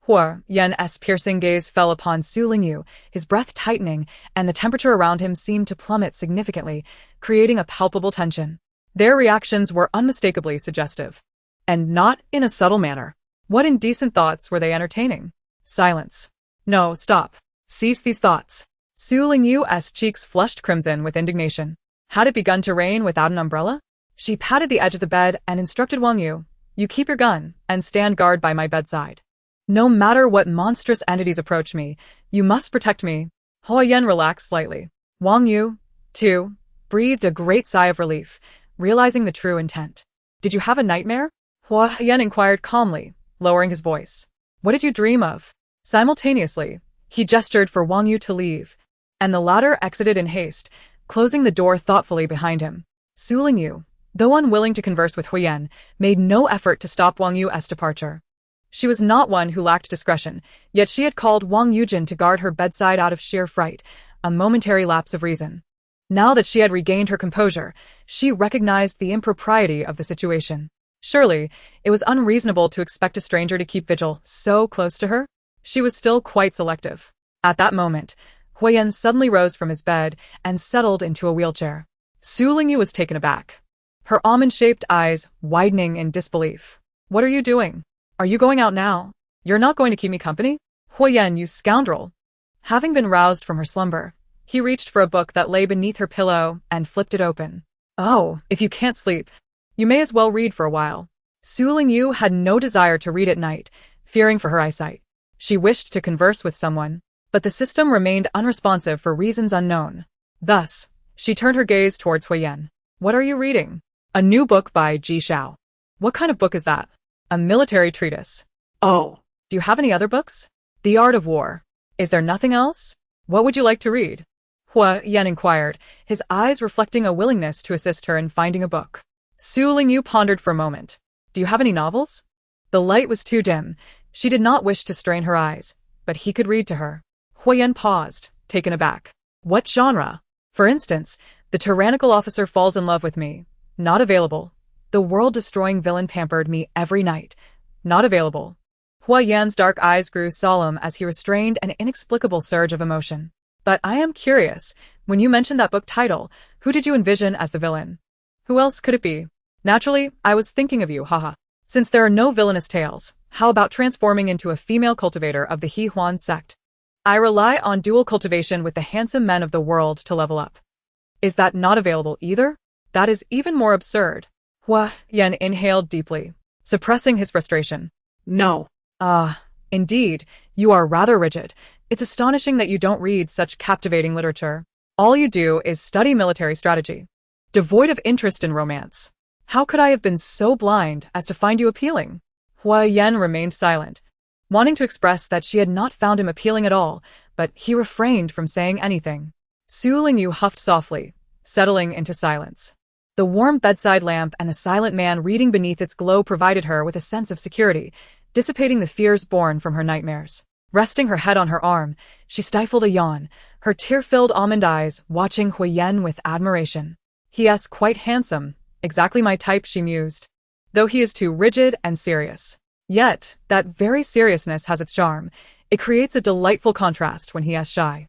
Speaker 1: Huyen's piercing gaze fell upon Su Lingyu, his breath tightening, and the temperature around him seemed to plummet significantly, creating a palpable tension. Their reactions were unmistakably suggestive, and not in a subtle manner. What indecent thoughts were they entertaining? Silence. No, stop. Cease these thoughts. Su Lingyu's cheeks flushed crimson with indignation. Had it begun to rain without an umbrella? She patted the edge of the bed and instructed Wang Yu, you keep your gun and stand guard by my bedside. No matter what monstrous entities approach me, you must protect me. Huyen relaxed slightly. Wang Yu, too, breathed a great sigh of relief, realizing the true intent. Did you have a nightmare? Huyen inquired calmly, lowering his voice. What did you dream of? Simultaneously, he gestured for Wang Yu to leave, and the latter exited in haste, closing the door thoughtfully behind him. Su Lingyu, though unwilling to converse with Huyen, made no effort to stop Wang Yu's departure. She was not one who lacked discretion, yet she had called Wang Yujin to guard her bedside out of sheer fright, a momentary lapse of reason. Now that she had regained her composure, she recognized the impropriety of the situation. Surely, it was unreasonable to expect a stranger to keep vigil so close to her. She was still quite selective. At that moment, Huyen suddenly rose from his bed and settled into a wheelchair. Su Lingyu was taken aback, her almond-shaped eyes widening in disbelief. What are you doing? Are you going out now? You're not going to keep me company? Huyen, you scoundrel! Having been roused from her slumber, he reached for a book that lay beneath her pillow and flipped it open. Oh, if you can't sleep, you may as well read for a while. Su Lingyu had no desire to read at night, fearing for her eyesight. She wished to converse with someone, but the system remained unresponsive for reasons unknown. Thus, she turned her gaze towards Huyen. What are you reading? A new book by Ji Xiao. What kind of book is that? A military treatise. Oh. Do you have any other books? The Art of War. Is there nothing else? What would you like to read? Huyen inquired, his eyes reflecting a willingness to assist her in finding a book. Su Lingyu pondered for a moment. Do you have any novels? The light was too dim. She did not wish to strain her eyes, but he could read to her. Huyen paused, taken aback. What genre? For instance, The Tyrannical Officer Falls in Love with Me. Not available. The world-destroying villain pampered me every night. Not available. Huyen's dark eyes grew solemn as he restrained an inexplicable surge of emotion. But I am curious, when you mentioned that book title, who did you envision as the villain? Who else could it be? Naturally, I was thinking of you, haha. Since there are no villainous tales, how about transforming into a female cultivator of the He Huan sect? I rely on dual cultivation with the handsome men of the world to level up. Is that not available either? That is even more absurd. Hua Yan inhaled deeply, suppressing his frustration.
Speaker 2: No.
Speaker 1: Indeed, you are rather rigid. It's astonishing that you don't read such captivating literature. All you do is study military strategy, devoid of interest in romance. How could I have been so blind as to find you appealing? Hua Yan remained silent, wanting to express that she had not found him appealing at all, but he refrained from saying anything. Su Lingyu huffed softly, settling into silence. The warm bedside lamp and the silent man reading beneath its glow provided her with a sense of security, dissipating the fears born from her nightmares. Resting her head on her arm, she stifled a yawn, her tear-filled almond eyes watching Hua Yan with admiration. He is quite handsome, exactly my type, she mused. Though he is too rigid and serious. Yet, that very seriousness has its charm. It creates a delightful contrast when he is shy.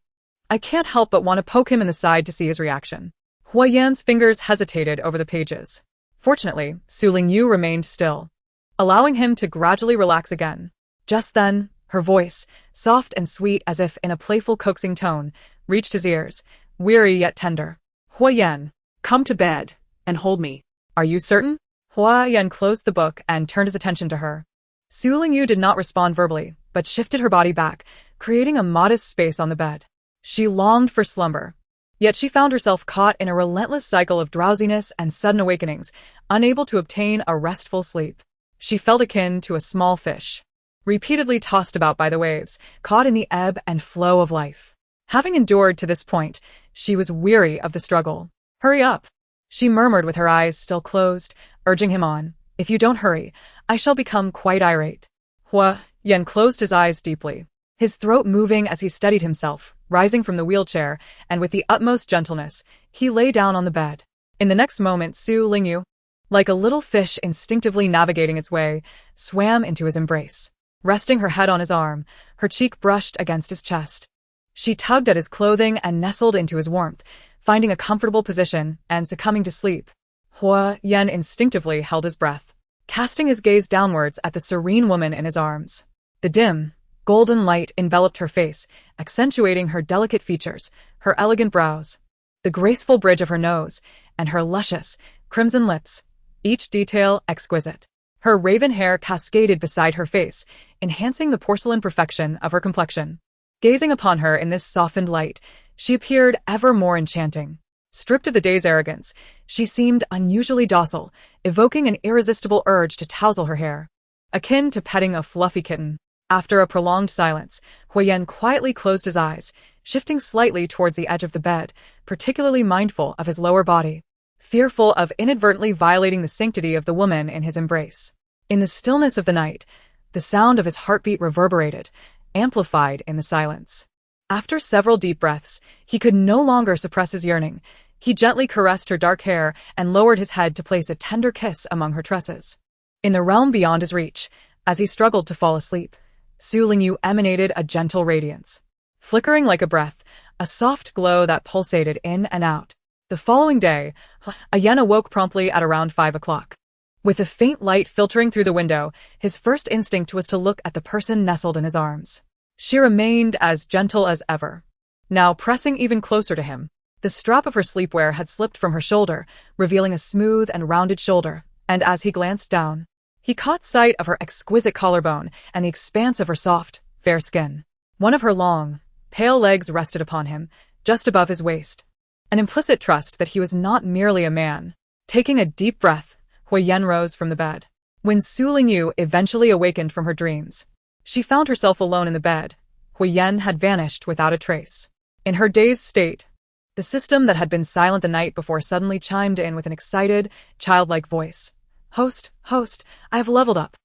Speaker 1: I can't help but want to poke him in the side to see his reaction. Hua Yan's fingers hesitated over the pages. Fortunately, Su Lingyu remained still, allowing him to gradually relax again. Just then, her voice, soft and sweet as if in a playful coaxing tone, reached his ears, weary yet tender. Hua Yan,
Speaker 2: Come to bed and hold me.
Speaker 1: are you certain? Hua Yan closed the book and turned his attention to her. Su Lingyu did not respond verbally, but shifted her body back, creating a modest space on the bed. She longed for slumber. Yet she found herself caught in a relentless cycle of drowsiness and sudden awakenings, unable to obtain a restful sleep. She felt akin to a small fish, repeatedly tossed about by the waves, caught in the ebb and flow of life. Having endured to this point, she was weary of the struggle. Hurry up, she murmured with her eyes still closed, urging him on. If you don't hurry, I shall become quite irate. Hua Yan closed his eyes deeply, his throat moving as he steadied himself, rising from the wheelchair, and with the utmost gentleness, he lay down on the bed. In the next moment, Su Lingyu, like a little fish instinctively navigating its way, swam into his embrace. Resting her head on his arm, her cheek brushed against his chest. She tugged at his clothing and nestled into his warmth, finding a comfortable position and succumbing to sleep. Hua Yan instinctively held his breath, casting his gaze downwards at the serene woman in his arms. The dim, golden light enveloped her face, accentuating her delicate features, her elegant brows, the graceful bridge of her nose, and her luscious, crimson lips, each detail exquisite. Her raven hair cascaded beside her face, enhancing the porcelain perfection of her complexion. Gazing upon her in this softened light, she appeared ever more enchanting. Stripped of the day's arrogance, she seemed unusually docile, evoking an irresistible urge to touzle her hair, akin to petting a fluffy kitten. After a prolonged silence, Hua Yan quietly closed his eyes, shifting slightly towards the edge of the bed, particularly mindful of his lower body, fearful of inadvertently violating the sanctity of the woman in his embrace. In the stillness of the night, the sound of his heartbeat reverberated, amplified in the silence. After several deep breaths, he could no longer suppress his yearning. He gently caressed her dark hair and lowered his head to place a tender kiss among her tresses. In the realm beyond his reach, as he struggled to fall asleep, Su Lingyu emanated a gentle radiance, flickering like a breath, a soft glow that pulsated in and out. The following day, Yan awoke promptly at around 5 o'clock. With a faint light filtering through the window, his first instinct was to look at the person nestled in his arms. She remained as gentle as ever, now pressing even closer to him. The strap of her sleepwear had slipped from her shoulder, revealing a smooth and rounded shoulder, and as he glanced down, he caught sight of her exquisite collarbone and the expanse of her soft, fair skin. One of her long, pale legs rested upon him, just above his waist, an implicit trust that he was not merely a man. Taking a deep breath, Hua Yan rose from the bed. When Su Lingyu eventually awakened from her dreams, she found herself alone in the bed. Hua Yan had vanished without a trace. In her dazed state, the system that had been silent the night before suddenly chimed in with an excited, childlike voice. Host, I have leveled up.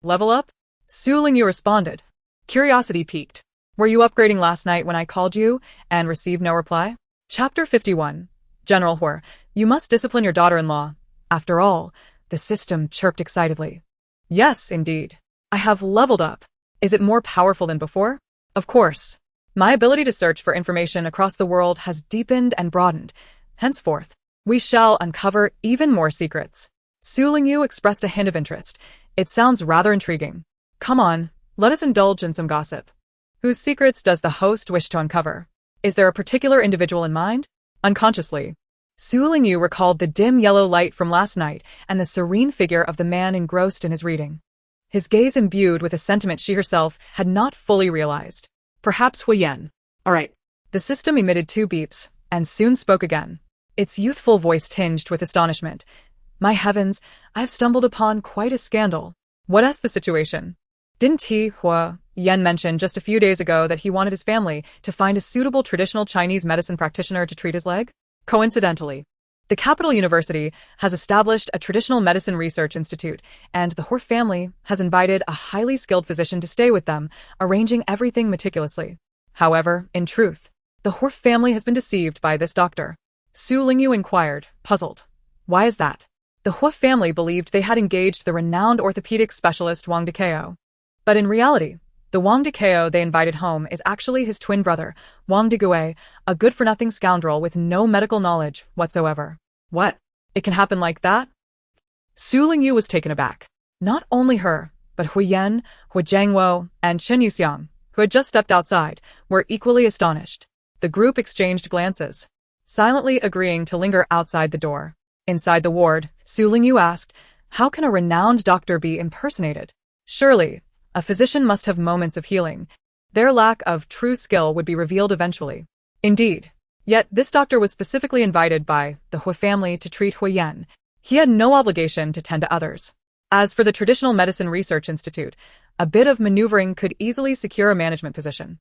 Speaker 1: Level up? Su Lingyu responded, curiosity piqued. Were you upgrading last night when I called you and received no reply? Chapter 51. General Hua, you must discipline your daughter-in-law. After all, the system chirped excitedly. Yes, indeed. I have leveled up. Is it more powerful than before? Of course. My ability to search for information across the world has deepened and broadened. Henceforth, we shall uncover even more secrets. Su Lingyu expressed a hint of interest. It sounds rather intriguing. Come on, let us indulge in some gossip. Whose secrets does the host wish to uncover? Is there a particular individual in mind? Unconsciously, Su Lingyu recalled the dim yellow light from last night and the serene figure of the man engrossed in his reading. His gaze imbued with a sentiment she herself had not fully realized.
Speaker 2: Perhaps Huyen. All right.
Speaker 1: The system emitted 2 beeps, and soon spoke again. Its youthful voice tinged with astonishment. My heavens, I've stumbled upon quite a scandal. What's the situation? Didn't Huyen mention just a few days ago that he wanted his family to find a suitable traditional Chinese medicine practitioner to treat his leg? Coincidentally, the capital university has established a traditional medicine research institute, and the Hor family has invited a highly skilled physician to stay with them, arranging everything meticulously. However, in truth, the Hor family has been deceived by this doctor. Su Lingyu inquired, puzzled. Why is that? The Hor family believed they had engaged the renowned orthopedic specialist Wang Dikeo. But in reality, the Wang Dikeo they invited home is actually his twin brother, Wang Digui, a good-for-nothing scoundrel with no medical knowledge whatsoever.
Speaker 2: What?
Speaker 1: It can happen like that? Su Lingyu was taken aback. Not only her, but Huyen, Hu Jiangwo, and Chen Yuxiang, who had just stepped outside, were equally astonished. The group exchanged glances, silently agreeing to linger outside the door. Inside the ward, Su Lingyu asked, how can a renowned doctor be impersonated? Surely, a physician must have moments of healing. Their lack of true skill would be revealed eventually. Indeed. Yet this doctor was specifically invited by the Hu family to treat Huyen. He had no obligation to tend to others. As for the Traditional Medicine Research Institute, a bit of maneuvering could easily secure a management position.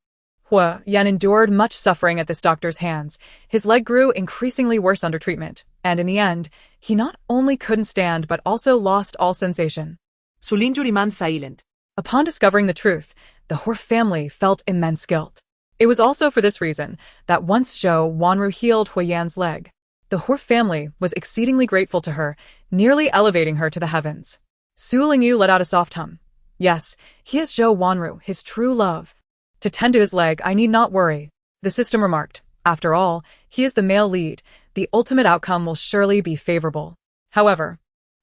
Speaker 1: Huyen endured much suffering at this doctor's hands. His leg grew increasingly worse under treatment, and in the end, he not only couldn't stand but also lost all sensation.
Speaker 2: Su Lingyu remained silent.
Speaker 1: Upon discovering the truth, the Hor family felt immense guilt. It was also for this reason that once Zhou Wanru healed Huyen's leg, the Hor family was exceedingly grateful to her, nearly elevating her to the heavens. Su Lingyu let out a soft hum. Yes, he is Zhou Wanru, his true love. To tend to his leg, I need not worry. The system remarked. After all, he is the male lead. The ultimate outcome will surely be favorable. However,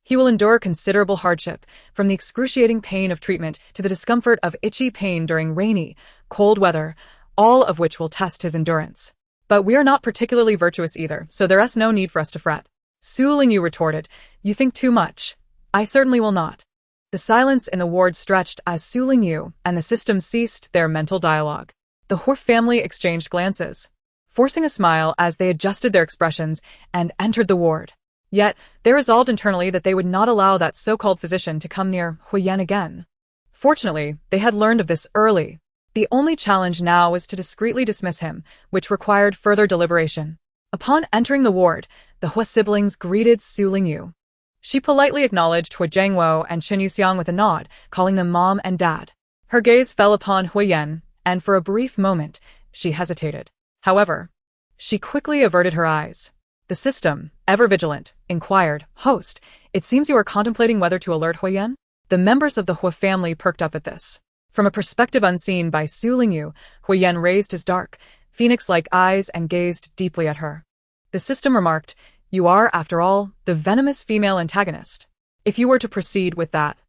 Speaker 1: he will endure considerable hardship, from the excruciating pain of treatment to the discomfort of itchy pain during rainy, cold weather, all of which will test his endurance. But we are not particularly virtuous either, so there's no need for us to fret. Su Lingyu retorted, you think too much. I certainly will not. The silence in the ward stretched as Su Lingyu and the system ceased their mental dialogue. The Hor family exchanged glances, forcing a smile as they adjusted their expressions and entered the ward. Yet, they resolved internally that they would not allow that so-called physician to come near Huyen again. Fortunately, they had learned of this early. The only challenge now was to discreetly dismiss him, which required further deliberation. Upon entering the ward, the Hua siblings greeted Su Lingyu. She politely acknowledged Hu Jiangwo and Chen Yuxiang with a nod, calling them mom and dad. Her gaze fell upon Huyen, and for a brief moment, she hesitated. However, she quickly averted her eyes. The system, ever vigilant, inquired, Host, it seems you are contemplating whether to alert Huyen? The members of the Hua family perked up at this. From a perspective unseen by Su Lingyu, Huyen raised his dark, phoenix-like eyes and gazed deeply at her. The system remarked, you are, after all, the venomous female antagonist. If you were to proceed with that,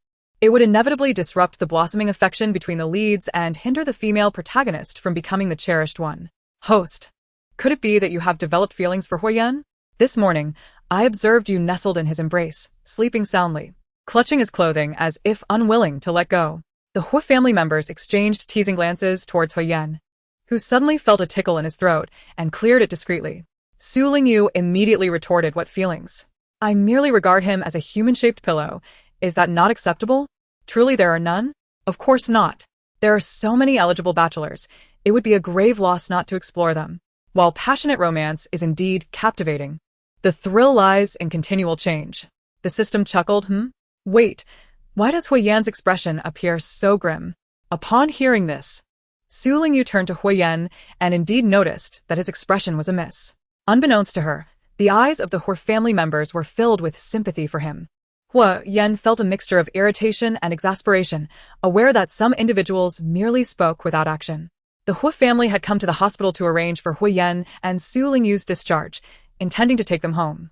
Speaker 1: it would inevitably disrupt the blossoming affection between the leads and hinder the female protagonist from becoming the cherished one. Host, could it be that you have developed feelings for Huyen? This morning, I observed you nestled in his embrace, sleeping soundly, clutching his clothing as if unwilling to let go. The Hua family members exchanged teasing glances towards Huyen, who suddenly felt a tickle in his throat and cleared it discreetly. Su Lingyu immediately retorted, what feelings? I merely regard him as a human-shaped pillow. Is that not acceptable? Truly there are none? Of course not. There are so many eligible bachelors, it would be a grave loss not to explore them. While passionate romance is indeed captivating, the thrill lies in continual change. The system chuckled, Wait, why does Huyen's expression appear so grim? Upon hearing this, Su Lingyu turned to Huyen and indeed noticed that his expression was amiss. Unbeknownst to her, the eyes of the Hor family members were filled with sympathy for him. Huyen felt a mixture of irritation and exasperation, aware that some individuals merely spoke without action. The Hua family had come to the hospital to arrange for Huyen and Su Lingyu's discharge, intending to take them home.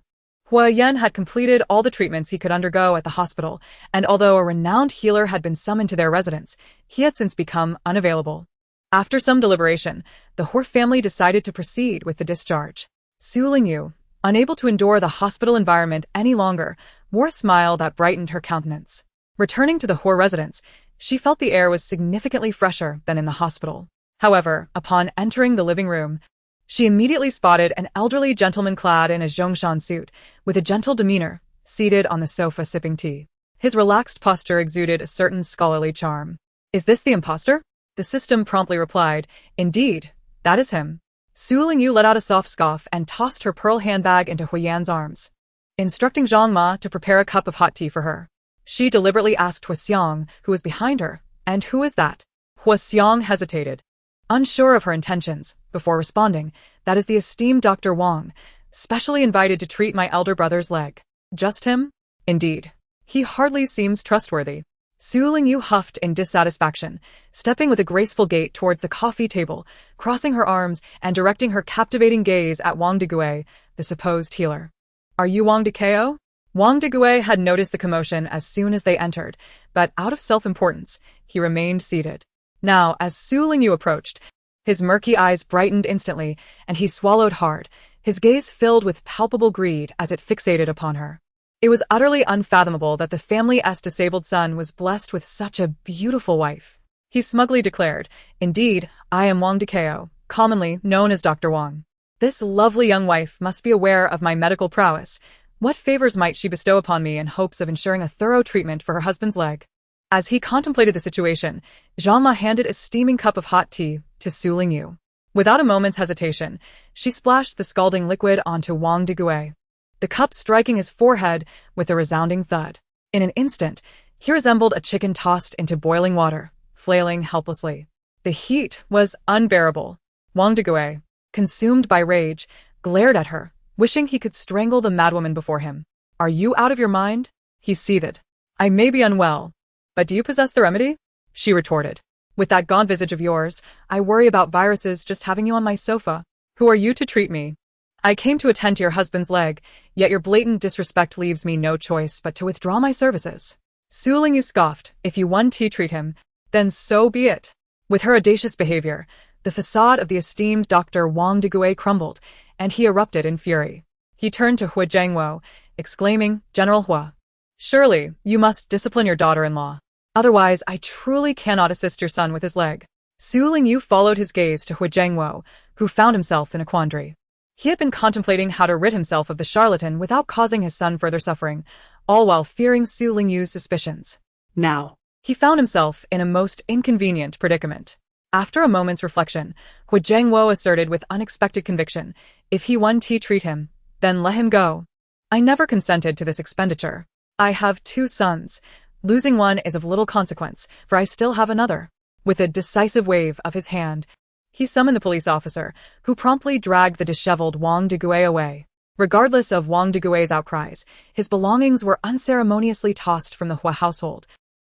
Speaker 1: Huyen had completed all the treatments he could undergo at the hospital, and although a renowned healer had been summoned to their residence, he had since become unavailable. After some deliberation, the Hor family decided to proceed with the discharge. Su Lingyu, unable to endure the hospital environment any longer, wore a smile that brightened her countenance. Returning to the Hua residence, she felt the air was significantly fresher than in the hospital. However, upon entering the living room, she immediately spotted an elderly gentleman clad in a Zhongshan suit, with a gentle demeanor, seated on the sofa sipping tea. His relaxed posture exuded a certain scholarly charm. "Is this the impostor?" The system promptly replied, "Indeed, that is him." Su Lingyu let out a soft scoff and tossed her pearl handbag into Huiyan's arms, instructing Zhang Ma to prepare a cup of hot tea for her. She deliberately asked Hua Xiang, who was behind her, "And who is that?" Hua Xiang hesitated, unsure of her intentions, before responding, "That is the esteemed Dr. Wang, specially invited to treat my elder brother's leg." "Just him?" "Indeed. He hardly seems trustworthy." Su Lingyu huffed in dissatisfaction, stepping with a graceful gait towards the coffee table, crossing her arms and directing her captivating gaze at Wang Degue, the supposed healer. "Are you Wang Dekeo?" Wang Degue had noticed the commotion as soon as they entered, but out of self-importance, he remained seated. Now, as Su Lingyu approached, his murky eyes brightened instantly, and he swallowed hard, his gaze filled with palpable greed as it fixated upon her. It was utterly unfathomable that the family's disabled son was blessed with such a beautiful wife. He smugly declared, "Indeed, I am Wang Dekeo, commonly known as Dr. Wang. This lovely young wife must be aware of my medical prowess. What favors might she bestow upon me in hopes of ensuring a thorough treatment for her husband's leg?" As he contemplated the situation, Zhang Ma handed a steaming cup of hot tea to Su Lingyu. Without a moment's hesitation, she splashed the scalding liquid onto Wang Degue, the cup striking his forehead with a resounding thud. In an instant, he resembled a chicken tossed into boiling water, flailing helplessly. The heat was unbearable. Wang Degue, consumed by rage, glared at her, wishing he could strangle the madwoman before him. "Are you out of your mind?" he seethed. "I may be unwell, but do you possess the remedy?" she retorted. "With that gaunt visage of yours, I worry about viruses just having you on my sofa. Who are you to treat me? I came to attend to your husband's leg, yet your blatant disrespect leaves me no choice but to withdraw my services." Su Lingyu scoffed, "If you one tea treat him, then so be it." With her audacious behavior, the facade of the esteemed Dr. Wang Degue crumbled, and he erupted in fury. He turned to Hua Jiangwo, exclaiming, "General Hua, surely you must discipline your daughter-in-law. Otherwise, I truly cannot assist your son with his leg." Su Lingyu followed his gaze to Hua Jiangwo, who found himself in a quandary. He had been contemplating how to rid himself of the charlatan without causing his son further suffering, all while fearing Su Lingyu's suspicions.
Speaker 2: Now,
Speaker 1: he found himself in a most inconvenient predicament. After a moment's reflection, Hua Jiangwo asserted with unexpected conviction, "If he one tea treat him, then let him go. I never consented to this expenditure. I have 2 sons. Losing one is of little consequence, for I still have another." With a decisive wave of his hand, he summoned the police officer, who promptly dragged the disheveled Wang Degue away. Regardless of Wang Degue's outcries, his belongings were unceremoniously tossed from the Hua household,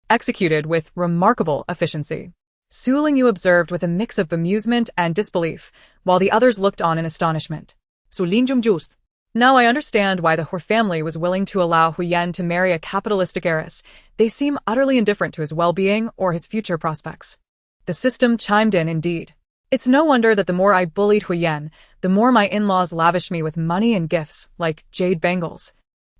Speaker 1: executed with remarkable efficiency. Su Lingyu observed with a mix of bemusement and disbelief, while the others looked on in astonishment.
Speaker 2: Su Linjum just.
Speaker 1: Now I understand why the Hua family was willing to allow Huiyan to marry a capitalistic heiress. They seem utterly indifferent to his well-being or his future prospects. The system chimed in indeed. It's no wonder that the more I bullied Huiyan, the more my in-laws lavished me with money and gifts, like jade bangles.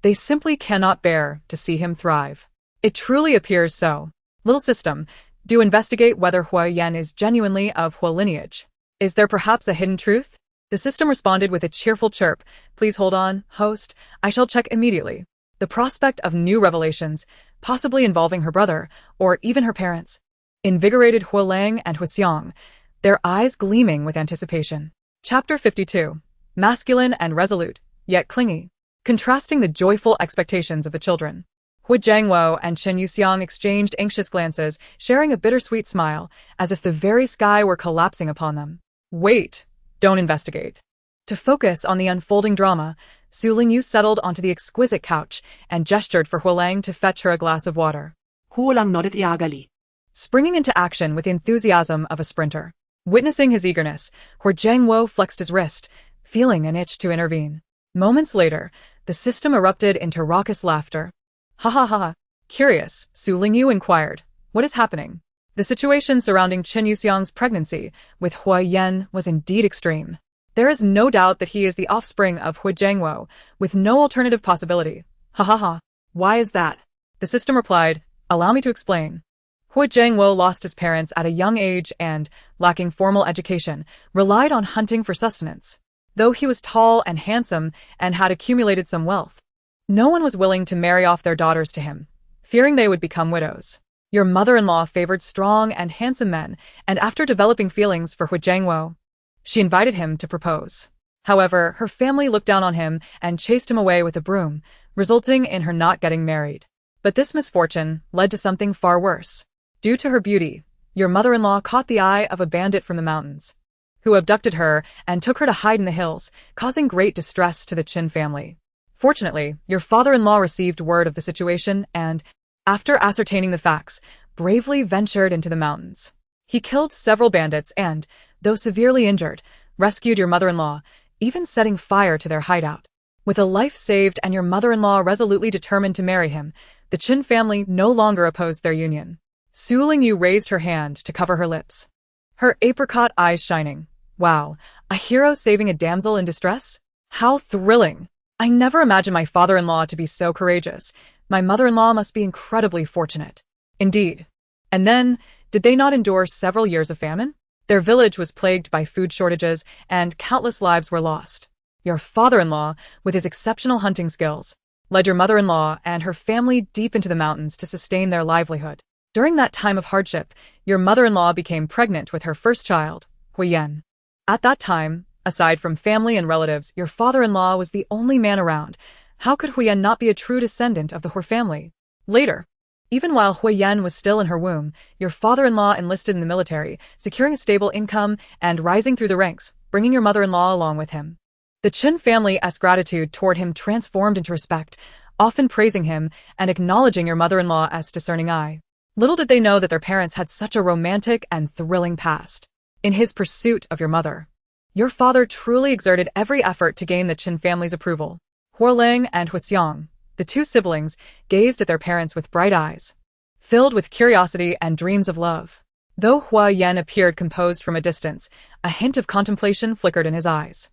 Speaker 1: They simply cannot bear to see him thrive. It truly appears so. Little system, do investigate whether Huiyan is genuinely of Hua lineage. Is there perhaps a hidden truth? The system responded with a cheerful chirp. Please hold on, host. I shall check immediately. The prospect of new revelations, possibly involving her brother, or even her parents, invigorated Hua Lang and Hua Xiang, their eyes gleaming with anticipation. Chapter 52. Masculine and resolute, yet clingy. Contrasting the joyful expectations of the children, Hua Jiangwo and Chen Yuxiang exchanged anxious glances, sharing a bittersweet smile, as if the very sky were collapsing upon them. Wait, don't investigate. To focus on the unfolding drama, Su Lingyu settled onto the exquisite couch and gestured for Hua Lang to fetch her a glass of water.
Speaker 2: Hua Lang nodded iagali,
Speaker 1: springing into action with the enthusiasm of a sprinter. Witnessing his eagerness, Hua Jiangwo flexed his wrist, feeling an itch to intervene. Moments later, the system erupted into raucous laughter. "Ha ha ha ha." Curious, Su Lingyu inquired, "What is happening?" The situation surrounding Chen Yuxiang's pregnancy with Hua Yan was indeed extreme. There is no doubt that he is the offspring of Hui Jiangwo, with no alternative possibility. Ha ha ha.
Speaker 2: Why is that?
Speaker 1: The system replied, allow me to explain. Hui Jiangwo lost his parents at a young age and, lacking formal education, relied on hunting for sustenance. Though he was tall and handsome and had accumulated some wealth, no one was willing to marry off their daughters to him, fearing they would become widows. Your mother-in-law favored strong and handsome men, and after developing feelings for Hui Jiangwo, she invited him to propose. However, her family looked down on him and chased him away with a broom, resulting in her not getting married. But this misfortune led to something far worse. Due to her beauty, your mother-in-law caught the eye of a bandit from the mountains, who abducted her and took her to hide in the hills, causing great distress to the Qin family. Fortunately, your father-in-law received word of the situation and, after ascertaining the facts, bravely ventured into the mountains. He killed several bandits and, though severely injured, rescued your mother-in-law, even setting fire to their hideout. With a life saved and your mother-in-law resolutely determined to marry him, the Qin family no longer opposed their union. Su Lingyu raised her hand to cover her lips, her apricot eyes shining. Wow, a hero saving a damsel in distress? How thrilling! I never imagined my father-in-law to be so courageous. My mother-in-law must be incredibly fortunate. Indeed. And then, did they not endure several years of famine? Their village was plagued by food shortages, and countless lives were lost. Your father-in-law, with his exceptional hunting skills, led your mother-in-law and her family deep into the mountains to sustain their livelihood. During that time of hardship, your mother-in-law became pregnant with her first child, Huiyan. At that time, aside from family and relatives, your father-in-law was the only man around. How could Huiyan not be a true descendant of the Hui family? Later, even while Huiyan was still in her womb, your father-in-law enlisted in the military, securing a stable income and rising through the ranks, bringing your mother-in-law along with him. The Qin family's gratitude toward him transformed into respect, often praising him and acknowledging your mother-in-law as discerning eye. Little did they know that their parents had such a romantic and thrilling past. In his pursuit of your mother, your father truly exerted every effort to gain the Qin family's approval. Huoling and Huixiang, the two siblings, gazed at their parents with bright eyes, filled with curiosity and dreams of love. Though Huiyan appeared composed from a distance, a hint of contemplation flickered in his eyes.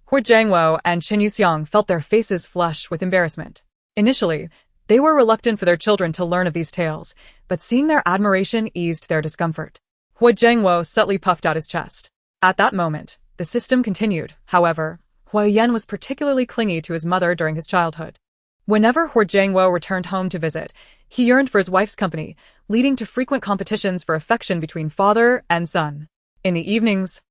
Speaker 1: Hui Jiangwo and Qin Yuxiang felt their faces flush with embarrassment. Initially, they were reluctant for their children to learn of these tales, but seeing their admiration eased their discomfort. Hui Jiangwo subtly puffed out his chest. At that moment, the system continued. However, Huiyan was particularly clingy to his mother during his childhood. Whenever Hui Jiangwo returned home to visit, he yearned for his wife's company, leading to frequent competitions for affection between father and son. In the evenings,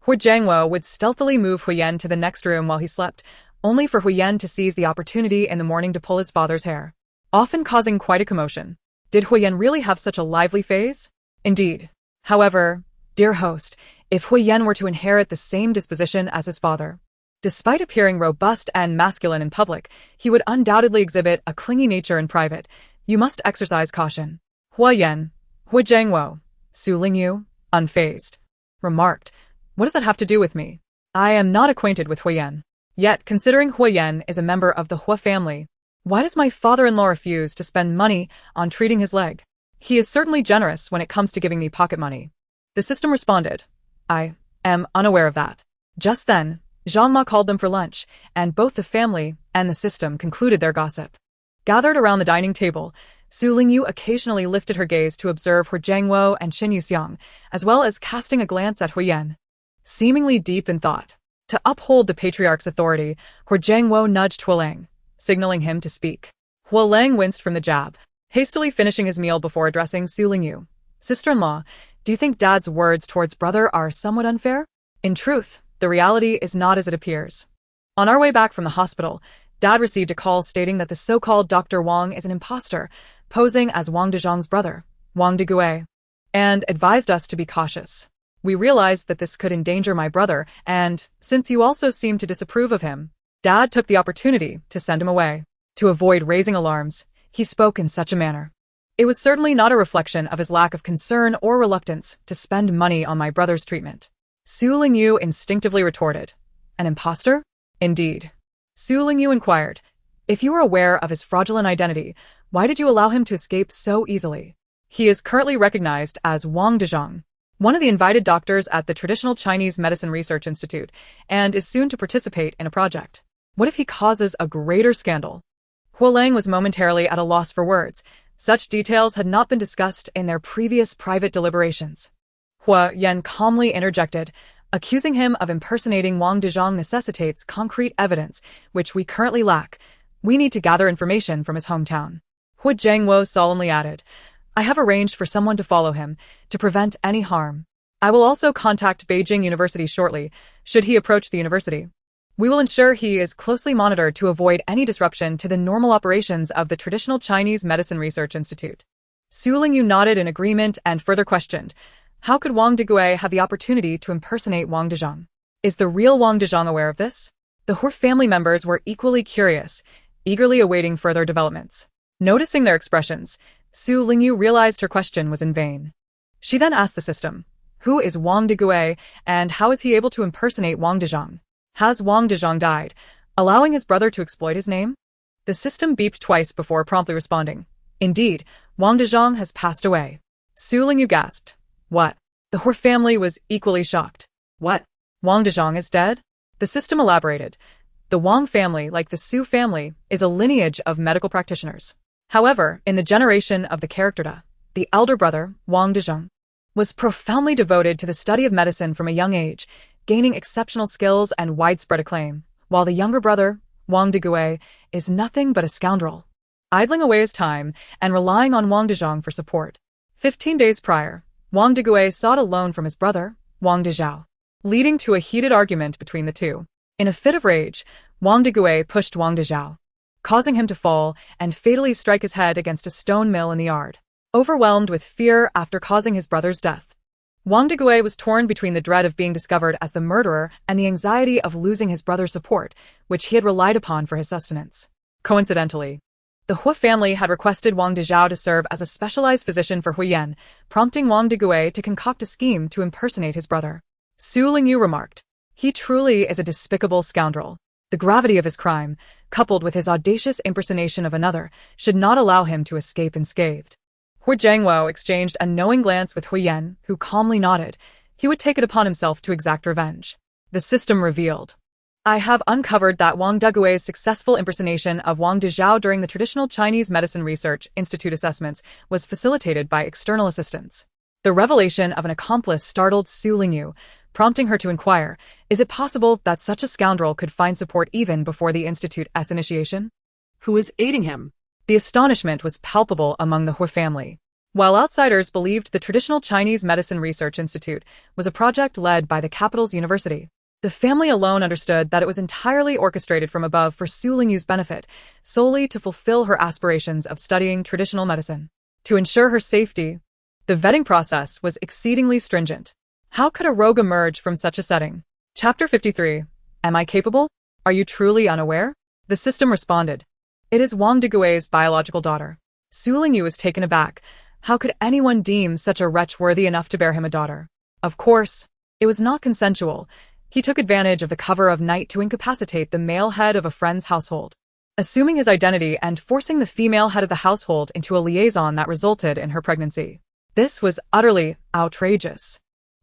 Speaker 1: Hui Jiangwo would stealthily move Huiyan to the next room while he slept, only for Huiyan to seize the opportunity in the morning to pull his father's hair, often causing quite a commotion. Did Huiyan really have such a lively phase? Indeed. However, dear host, if Huiyan were to inherit the same disposition as his father, despite appearing robust and masculine in public, he would undoubtedly exhibit a clingy nature in private. You must exercise caution. Huiyan, Hui Jiangwo, Su Lingyu, unfazed, remarked, what does that have to do with me? I am not acquainted with Huiyan. Yet, considering Huiyan is a member of the Hui family, why does my father-in-law refuse to spend money on treating his leg? He is certainly generous when it comes to giving me pocket money. The system responded, I am unaware of that. Just then, Zhang Ma called them for lunch, and both the family and the system concluded their gossip. Gathered around the dining table, Su Lingyu occasionally lifted her gaze to observe Hui Jiangwo and Qin Yuxiang, as well as casting a glance at Huiyan. Seemingly deep in thought, to uphold the patriarch's authority, Hui Jiangwo nudged Huolang, signaling him to speak. Huolang winced from the jab, hastily finishing his meal before addressing Su Lingyu. Sister-in-law, do you think Dad's words towards brother are somewhat unfair? In truth, the reality is not as it appears. On our way back from the hospital, Dad received a call stating that the so-called Dr. Wang is an imposter, posing as Wang Dezhang's brother, Wang Deguai, and advised us to be cautious. We realized that this could endanger my brother, and, since you also seem to disapprove of him, Dad took the opportunity to send him away. To avoid raising alarms, he spoke in such a manner. It was certainly not a reflection of his lack of concern or reluctance to spend money on my brother's treatment. Su Lingyu instinctively retorted, an imposter? Indeed. Su Lingyu inquired, if you were aware of his fraudulent identity, why did you allow him to escape so easily? He is currently recognized as Wang Dezhang, one of the invited doctors at the Traditional Chinese Medicine Research Institute, and is soon to participate in a project. What if he causes a greater scandal? Huo Lang was momentarily at a loss for words. Such details had not been discussed in their previous private deliberations. Huo Yan calmly interjected, accusing him of impersonating Wang Dezhang necessitates concrete evidence, which we currently lack. We need to gather information from his hometown. Hu Jiangwo solemnly added, I have arranged for someone to follow him, to prevent any harm. I will also contact Beijing University shortly, should he approach the university. We will ensure he is closely monitored to avoid any disruption to the normal operations of the Traditional Chinese Medicine Research Institute. Su Lingyu nodded in agreement and further questioned, how could Wang Degui have the opportunity to impersonate Wang Dezhang? Is the real Wang Dezhang aware of this? The Hu family members were equally curious, eagerly awaiting further developments. Noticing their expressions, Su Lingyu realized her question was in vain. She then asked the system, who is Wang Degui and how is he able to impersonate Wang Dezhang? Has Wang Dezhang died, allowing his brother to exploit his name? The system beeped twice before promptly responding. Indeed, Wang Dezhang has passed away. Su Lingyu gasped. What? The Hu family was equally shocked.
Speaker 2: What?
Speaker 1: Wang Dezhang is dead? The system elaborated. The Wang family, like the Su family, is a lineage of medical practitioners. However, in the generation of the character Da, the elder brother, Wang Dezhang, was profoundly devoted to the study of medicine from a young age, gaining exceptional skills and widespread acclaim, while the younger brother, Wang Degui, is nothing but a scoundrel, idling away his time and relying on Wang Dezhang for support. 15 days prior, Wang Degui sought a loan from his brother, Wang Dezhao, leading to a heated argument between the two. In a fit of rage, Wang Degui pushed Wang Dezhao, causing him to fall and fatally strike his head against a stone mill in the yard. Overwhelmed with fear after causing his brother's death, Wang Degui was torn between the dread of being discovered as the murderer and the anxiety of losing his brother's support, which he had relied upon for his sustenance. Coincidentally, the Hu family had requested Wang Dezhao to serve as a specialized physician for Huyen, prompting Wang Degui to concoct a scheme to impersonate his brother. Su Lingyu remarked, he truly is a despicable scoundrel. The gravity of his crime, coupled with his audacious impersonation of another, should not allow him to escape unscathed. Hu Jiangwo exchanged a knowing glance with Huyen, who calmly nodded. He would take it upon himself to exact revenge. The system revealed. I have uncovered that Wang Degui's successful impersonation of Wang Dezhao during the Traditional Chinese Medicine Research Institute assessments was facilitated by external assistance. The revelation of an accomplice startled Su Lingyu, prompting her to inquire, is it possible that such a scoundrel could find support even before the Institute's initiation?
Speaker 2: Who is aiding him?
Speaker 1: The astonishment was palpable among the Hu family. While outsiders believed the Traditional Chinese Medicine Research Institute was a project led by the capital's university, the family alone understood that it was entirely orchestrated from above for Su Lingyu's benefit, solely to fulfill her aspirations of studying traditional medicine. To ensure her safety, the vetting process was exceedingly stringent. How could a rogue emerge from such a setting? Chapter 53. Am I capable? Are you truly unaware? The system responded. It is Wang Degui's biological daughter. Su Lingyu was taken aback. How could anyone deem such a wretch worthy enough to bear him a daughter? Of course, it was not consensual. He took advantage of the cover of night to incapacitate the male head of a friend's household, assuming his identity and forcing the female head of the household into a liaison that resulted in her pregnancy. This was utterly outrageous.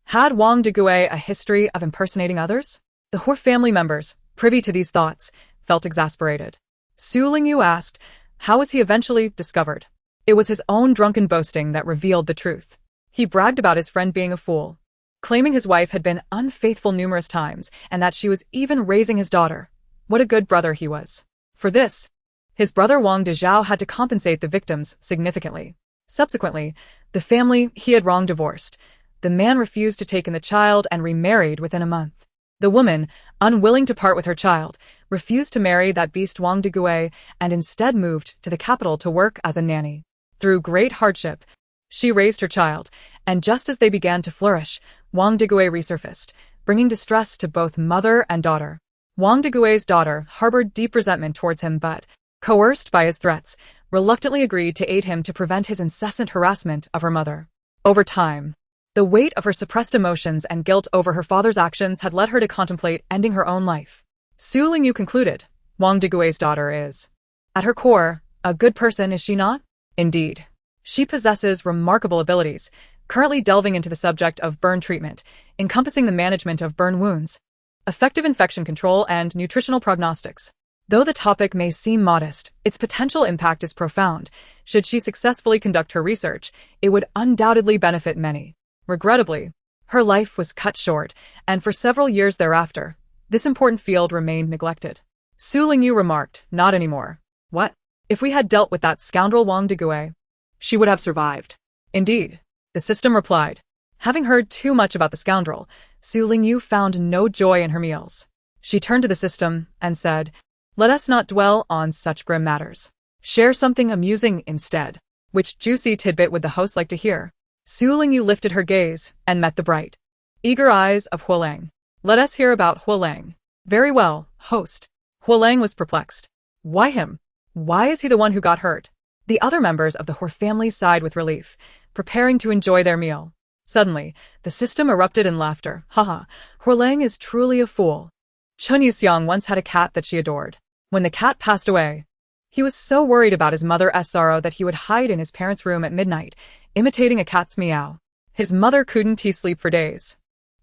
Speaker 1: Had Wang Degui a history of impersonating others? The Hu family members, privy to these thoughts, felt exasperated. Su Lingyu asked, how was he eventually discovered? It was his own drunken boasting that revealed the truth. He bragged about his friend being a fool, claiming his wife had been unfaithful numerous times and that she was even raising his daughter. What a good brother he was. For this, his brother Wang Dezhao had to compensate the victims significantly. Subsequently, the family he had wronged divorced. The man refused to take in the child and remarried within a month. The woman, unwilling to part with her child, refused to marry that beast Wang Degui and instead moved to the capital to work as a nanny. Through great hardship, she raised her child, and just as they began to flourish, Wang Degui resurfaced, bringing distress to both mother and daughter. Wang Degui's daughter harbored deep resentment towards him but, coerced by his threats, reluctantly agreed to aid him to prevent his incessant harassment of her mother. Over time, the weight of her suppressed emotions and guilt over her father's actions had led her to contemplate ending her own life. Su Lingyu concluded, Wang Degui's daughter is, at her core, a good person, is she not? Indeed. She possesses remarkable abilities, currently delving into the subject of burn treatment, encompassing the management of burn wounds, effective infection control, and nutritional prognostics. Though the topic may seem modest, its potential impact is profound. Should she successfully conduct her research, it would undoubtedly benefit many. Regrettably, her life was cut short, and for several years thereafter, this important field remained neglected. Su Lingyu remarked, "Not anymore."
Speaker 2: What?
Speaker 1: If we had dealt with that scoundrel Wang Degue,
Speaker 2: She would have survived.
Speaker 1: indeed, the system replied. Having heard too much about the scoundrel, Su Lingyu found no joy in her meals. She turned to the system and said, "Let us not dwell on such grim matters. Share something amusing instead." Which juicy tidbit would the host like to hear? Su Lingyu lifted her gaze and met the bright, eager eyes of Huolang. "Let us hear about Huolang." "Very well, host." Huolang was perplexed. Why him? Why is he the one who got hurt? The other members of the Hor family sighed with relief, preparing to enjoy their meal. Suddenly, the system erupted in laughter. Haha, Huolang is truly a fool. Chun Yuxiang once had a cat that she adored. When the cat passed away, he was so worried about his mother's sorrow that he would hide in his parents' room at midnight, imitating a cat's meow. His mother couldn't sleep for days.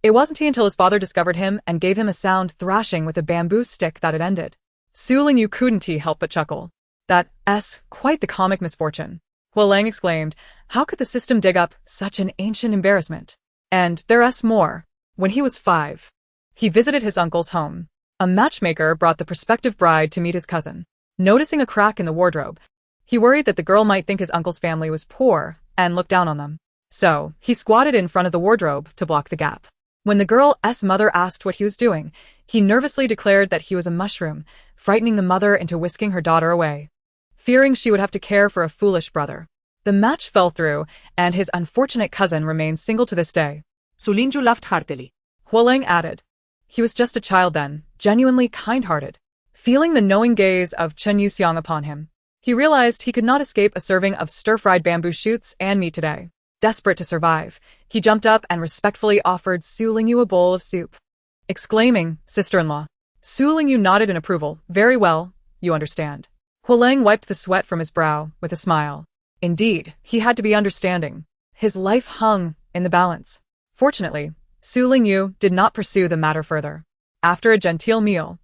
Speaker 1: It wasn't until his father discovered him and gave him a sound thrashing with a bamboo stick that it ended. Su Lingyu couldn't help but chuckle. That's quite the comic misfortune. Huolang exclaimed, how could the system dig up such an ancient embarrassment? And there's more. When he was 5, he visited his uncle's home. A matchmaker brought the prospective bride to meet his cousin. Noticing a crack in the wardrobe, he worried that the girl might think his uncle's family was poor and look down on them. So, he squatted in front of the wardrobe to block the gap. When the girl's mother asked what he was doing, he nervously declared that he was a mushroom, frightening the mother into whisking her daughter away, fearing she would have to care for a foolish brother. The match fell through, and his unfortunate cousin remains single to this day.
Speaker 2: Su Lingyu laughed heartily.
Speaker 1: Huolang added. He was just a child then, genuinely kind-hearted. Feeling the knowing gaze of Chen Yuxiang upon him, he realized he could not escape a serving of stir-fried bamboo shoots and meat today. Desperate to survive, he jumped up and respectfully offered Su Lingyu a bowl of soup, exclaiming, "Sister-in-law." Su Lingyu nodded in approval. "Very well, you understand." Huolang wiped the sweat from his brow with a smile. Indeed, he had to be understanding. His life hung in the balance. Fortunately, Su Lingyu did not pursue the matter further. After a genteel meal,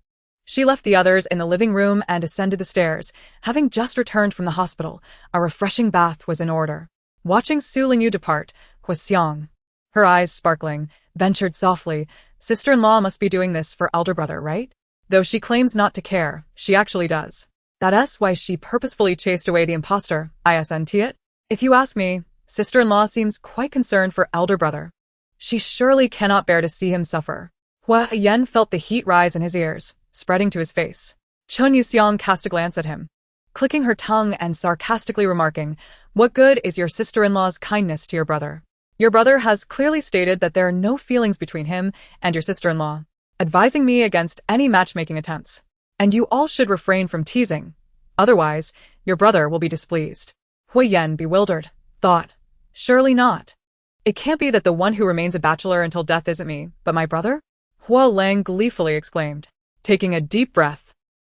Speaker 1: she left the others in the living room and ascended the stairs. Having just returned from the hospital, a refreshing bath was in order. Watching Su Lingyu depart, Huoxiang, her eyes sparkling, ventured softly, "Sister-in-law must be doing this for elder brother, right? Though she claims not to care, she actually does. That's why she purposefully chased away the imposter, isn't it? If you ask me, sister-in-law seems quite concerned for elder brother. She surely cannot bear to see him suffer." Hua Yen felt the heat rise in his ears, spreading to his face. Chun Yuxiang cast a glance at him, clicking her tongue and sarcastically remarking, "What good is your sister-in-law's kindness to your brother? Your brother has clearly stated that there are no feelings between him and your sister-in-law, advising me against any matchmaking attempts. And you all should refrain from teasing. Otherwise, your brother will be displeased." Hui Yen, bewildered, thought, "Surely not. It can't be that the one who remains a bachelor until death isn't me, but my brother?" Hua Lang gleefully exclaimed, taking a deep breath.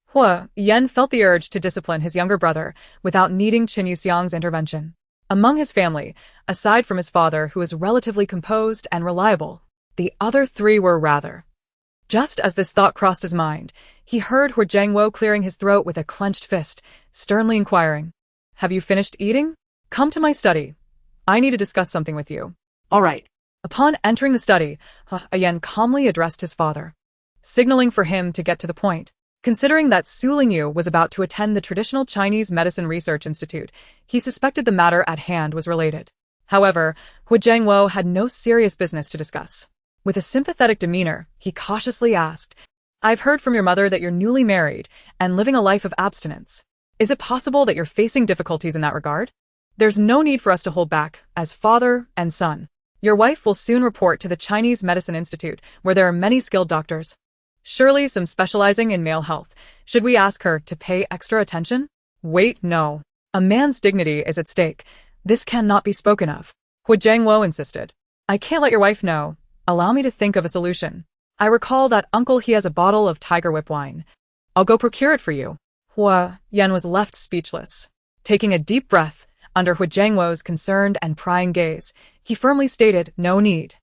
Speaker 1: Hua Yen felt the urge to discipline his younger brother without needing Chen Yuxiang's intervention. Among his family, aside from his father who was relatively composed and reliable, the other three were rather. Just as this thought crossed his mind, he heard Hu Zhengwo clearing his throat with a clenched fist, sternly inquiring, "Have you finished eating? Come to my study. I need to discuss something with you."
Speaker 2: All right.
Speaker 1: Upon entering the study, Yen calmly addressed his father, signaling for him to get to the point. Considering that Su Lingyu was about to attend the traditional Chinese Medicine Research Institute, he suspected the matter at hand was related. However, Hu Zhengwo had no serious business to discuss. With a sympathetic demeanor, he cautiously asked, "I've heard from your mother that you're newly married and living a life of abstinence. Is it possible that you're facing difficulties in that regard? There's no need for us to hold back, as father and son. Your wife will soon report to the Chinese Medicine Institute, where there are many skilled doctors. Surely some specializing in male health. Should we ask her to pay extra attention?" "Wait, no. A man's dignity is at stake. This cannot be spoken of," Hu Zhengwo insisted. "I can't let your wife know. Allow me to think of a solution. I recall that uncle he has a bottle of tiger whip wine. I'll go procure it for you." Hua Yen was left speechless. Taking a deep breath, Under Hu Jiangwo's concerned and prying gaze, he firmly stated, "No need."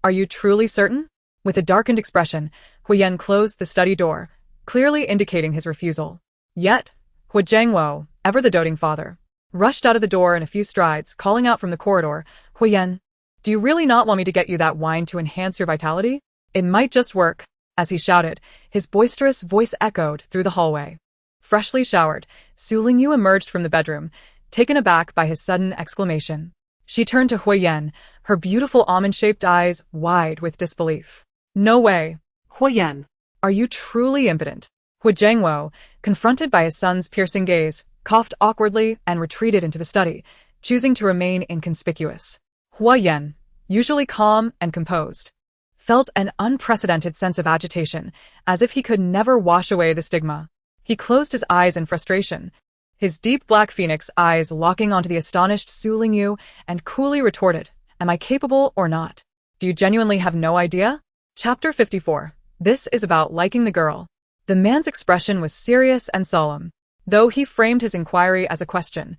Speaker 1: "Are you truly certain?" With a darkened expression, Huyen closed the study door, clearly indicating his refusal. Yet, Hu Jiangwo, ever the doting father, rushed out of the door in a few strides, calling out from the corridor, "Huyen, do you really not want me to get you that wine to enhance your vitality? It might just work." As he shouted, his boisterous voice echoed through the hallway. Freshly showered, Su Lingyu emerged from the bedroom, taken aback by his sudden exclamation. She turned to Huyen, her beautiful almond-shaped eyes wide with disbelief. "No way.
Speaker 2: Huyen.
Speaker 1: Are you truly impotent?" Hu Jiangwo, confronted by his son's piercing gaze, coughed awkwardly and retreated into the study, choosing to remain inconspicuous. Huyen, usually calm and composed, felt an unprecedented sense of agitation, as if he could never wash away the stigma. He closed his eyes in frustration, his deep black phoenix eyes locking onto the astonished Su Lingyu, and coolly retorted, "Am I capable or not? Do you genuinely have no idea?" Chapter 54. This is about liking the girl. The man's expression was serious and solemn. Though he framed his inquiry as a question,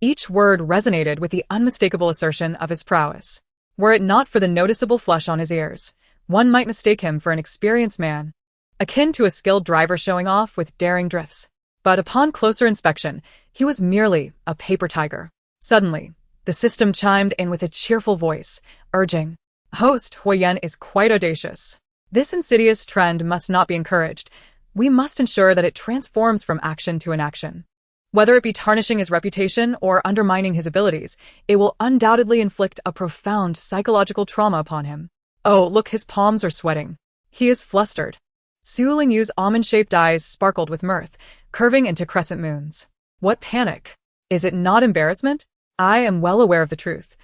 Speaker 1: each word resonated with the unmistakable assertion of his prowess. Were it not for the noticeable flush on his ears, one might mistake him for an experienced man, akin to a skilled driver showing off with daring drifts. But upon closer inspection, he was merely a paper tiger. Suddenly, the system chimed in with a cheerful voice, urging, "Host, Huyen is quite audacious. This insidious trend must not be encouraged. We must ensure that it transforms from action to inaction. Whether it be tarnishing his reputation or undermining his abilities, it will undoubtedly inflict a profound psychological trauma upon him. Oh, look, his palms are sweating. He is flustered." Su Lingyu's almond-shaped eyes sparkled with mirth, curving into crescent moons. "What panic? Is it not embarrassment? I am well aware of the truth.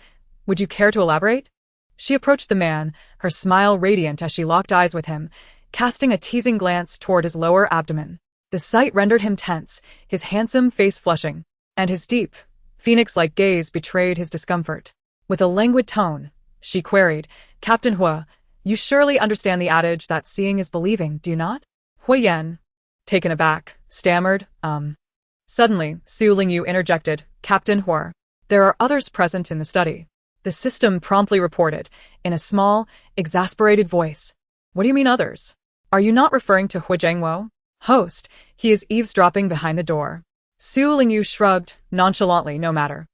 Speaker 1: Would you care to elaborate?" She approached the man, her smile radiant as she locked eyes with him, casting a teasing glance toward his lower abdomen. The sight rendered him tense, his handsome face flushing, and his deep, phoenix-like gaze betrayed his discomfort. With a languid tone, she queried, "Captain Hua, you surely understand the adage that seeing is believing, do you not?" Huyen, taken aback, stammered, Suddenly, Su Lingyu interjected, "Captain Hua, there are others present in the study." The system promptly reported, in a small, exasperated voice, "What do you mean others? Are you not referring to Hu Jiangwo?" "Host, he is eavesdropping behind the door." Su Lingyu shrugged, nonchalantly, "No matter.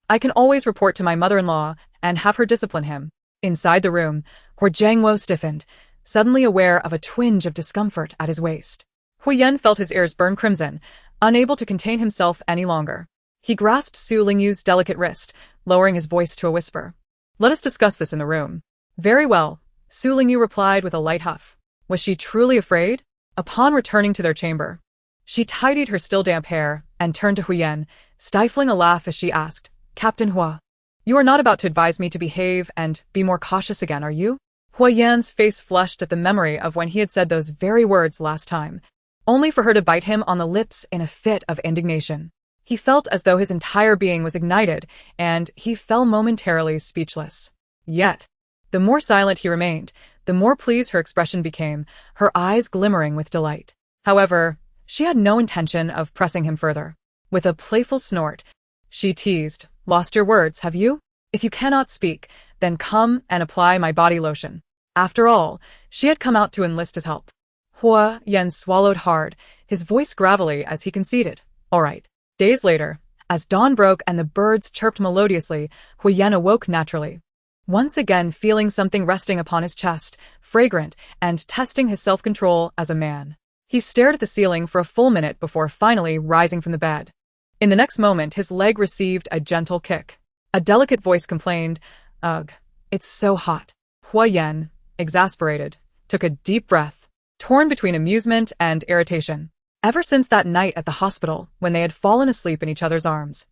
Speaker 1: I can always report to my mother-in-law and have her discipline him." Inside the room, Hu Jiangwo stiffened, suddenly aware of a twinge of discomfort at his waist. Huyen felt his ears burn crimson, unable to contain himself any longer. He grasped Su Lingyu's delicate wrist, lowering his voice to a whisper. "Let us discuss this in the room." "Very well," Su Lingyu replied with a light huff. Was she truly afraid? Upon returning to their chamber, she tidied her still damp hair and turned to Huyen, stifling a laugh as she asked, "Captain Hua, you are not about to advise me to behave and be more cautious again, are you?" Huyen's face flushed at the memory of when he had said those very words last time, only for her to bite him on the lips in a fit of indignation. He felt as though his entire being was ignited, and he fell momentarily speechless. Yet, the more silent he remained, the more pleased her expression became, her eyes glimmering with delight. However, she had no intention of pressing him further. With a playful snort, she teased, "Lost your words, have you? If you cannot speak, then come and apply my body lotion." After all, she had come out to enlist his help. Hua Yen swallowed hard, his voice gravelly as he conceded, "All right." Days later, as dawn broke and the birds chirped melodiously, Huyen awoke naturally, once again feeling something resting upon his chest, fragrant, and testing his self-control as a man. He stared at the ceiling for a full minute before finally rising from the bed. In the next moment, his leg received a gentle kick. A delicate voice complained, "Ugh, it's so hot." Huyen, exasperated, took a deep breath, torn between amusement and irritation. Ever since that night at the hospital, when they had fallen asleep in each other's arms,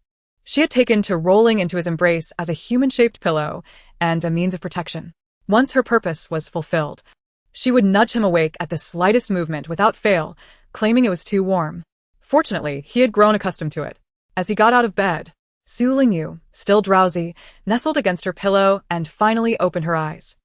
Speaker 1: she had taken to rolling into his embrace as a human-shaped pillow and a means of protection. Once her purpose was fulfilled, she would nudge him awake at the slightest movement without fail, claiming it was too warm. Fortunately, he had grown accustomed to it. As he got out of bed, Su Lingyu, still drowsy, nestled against her pillow and finally opened her eyes.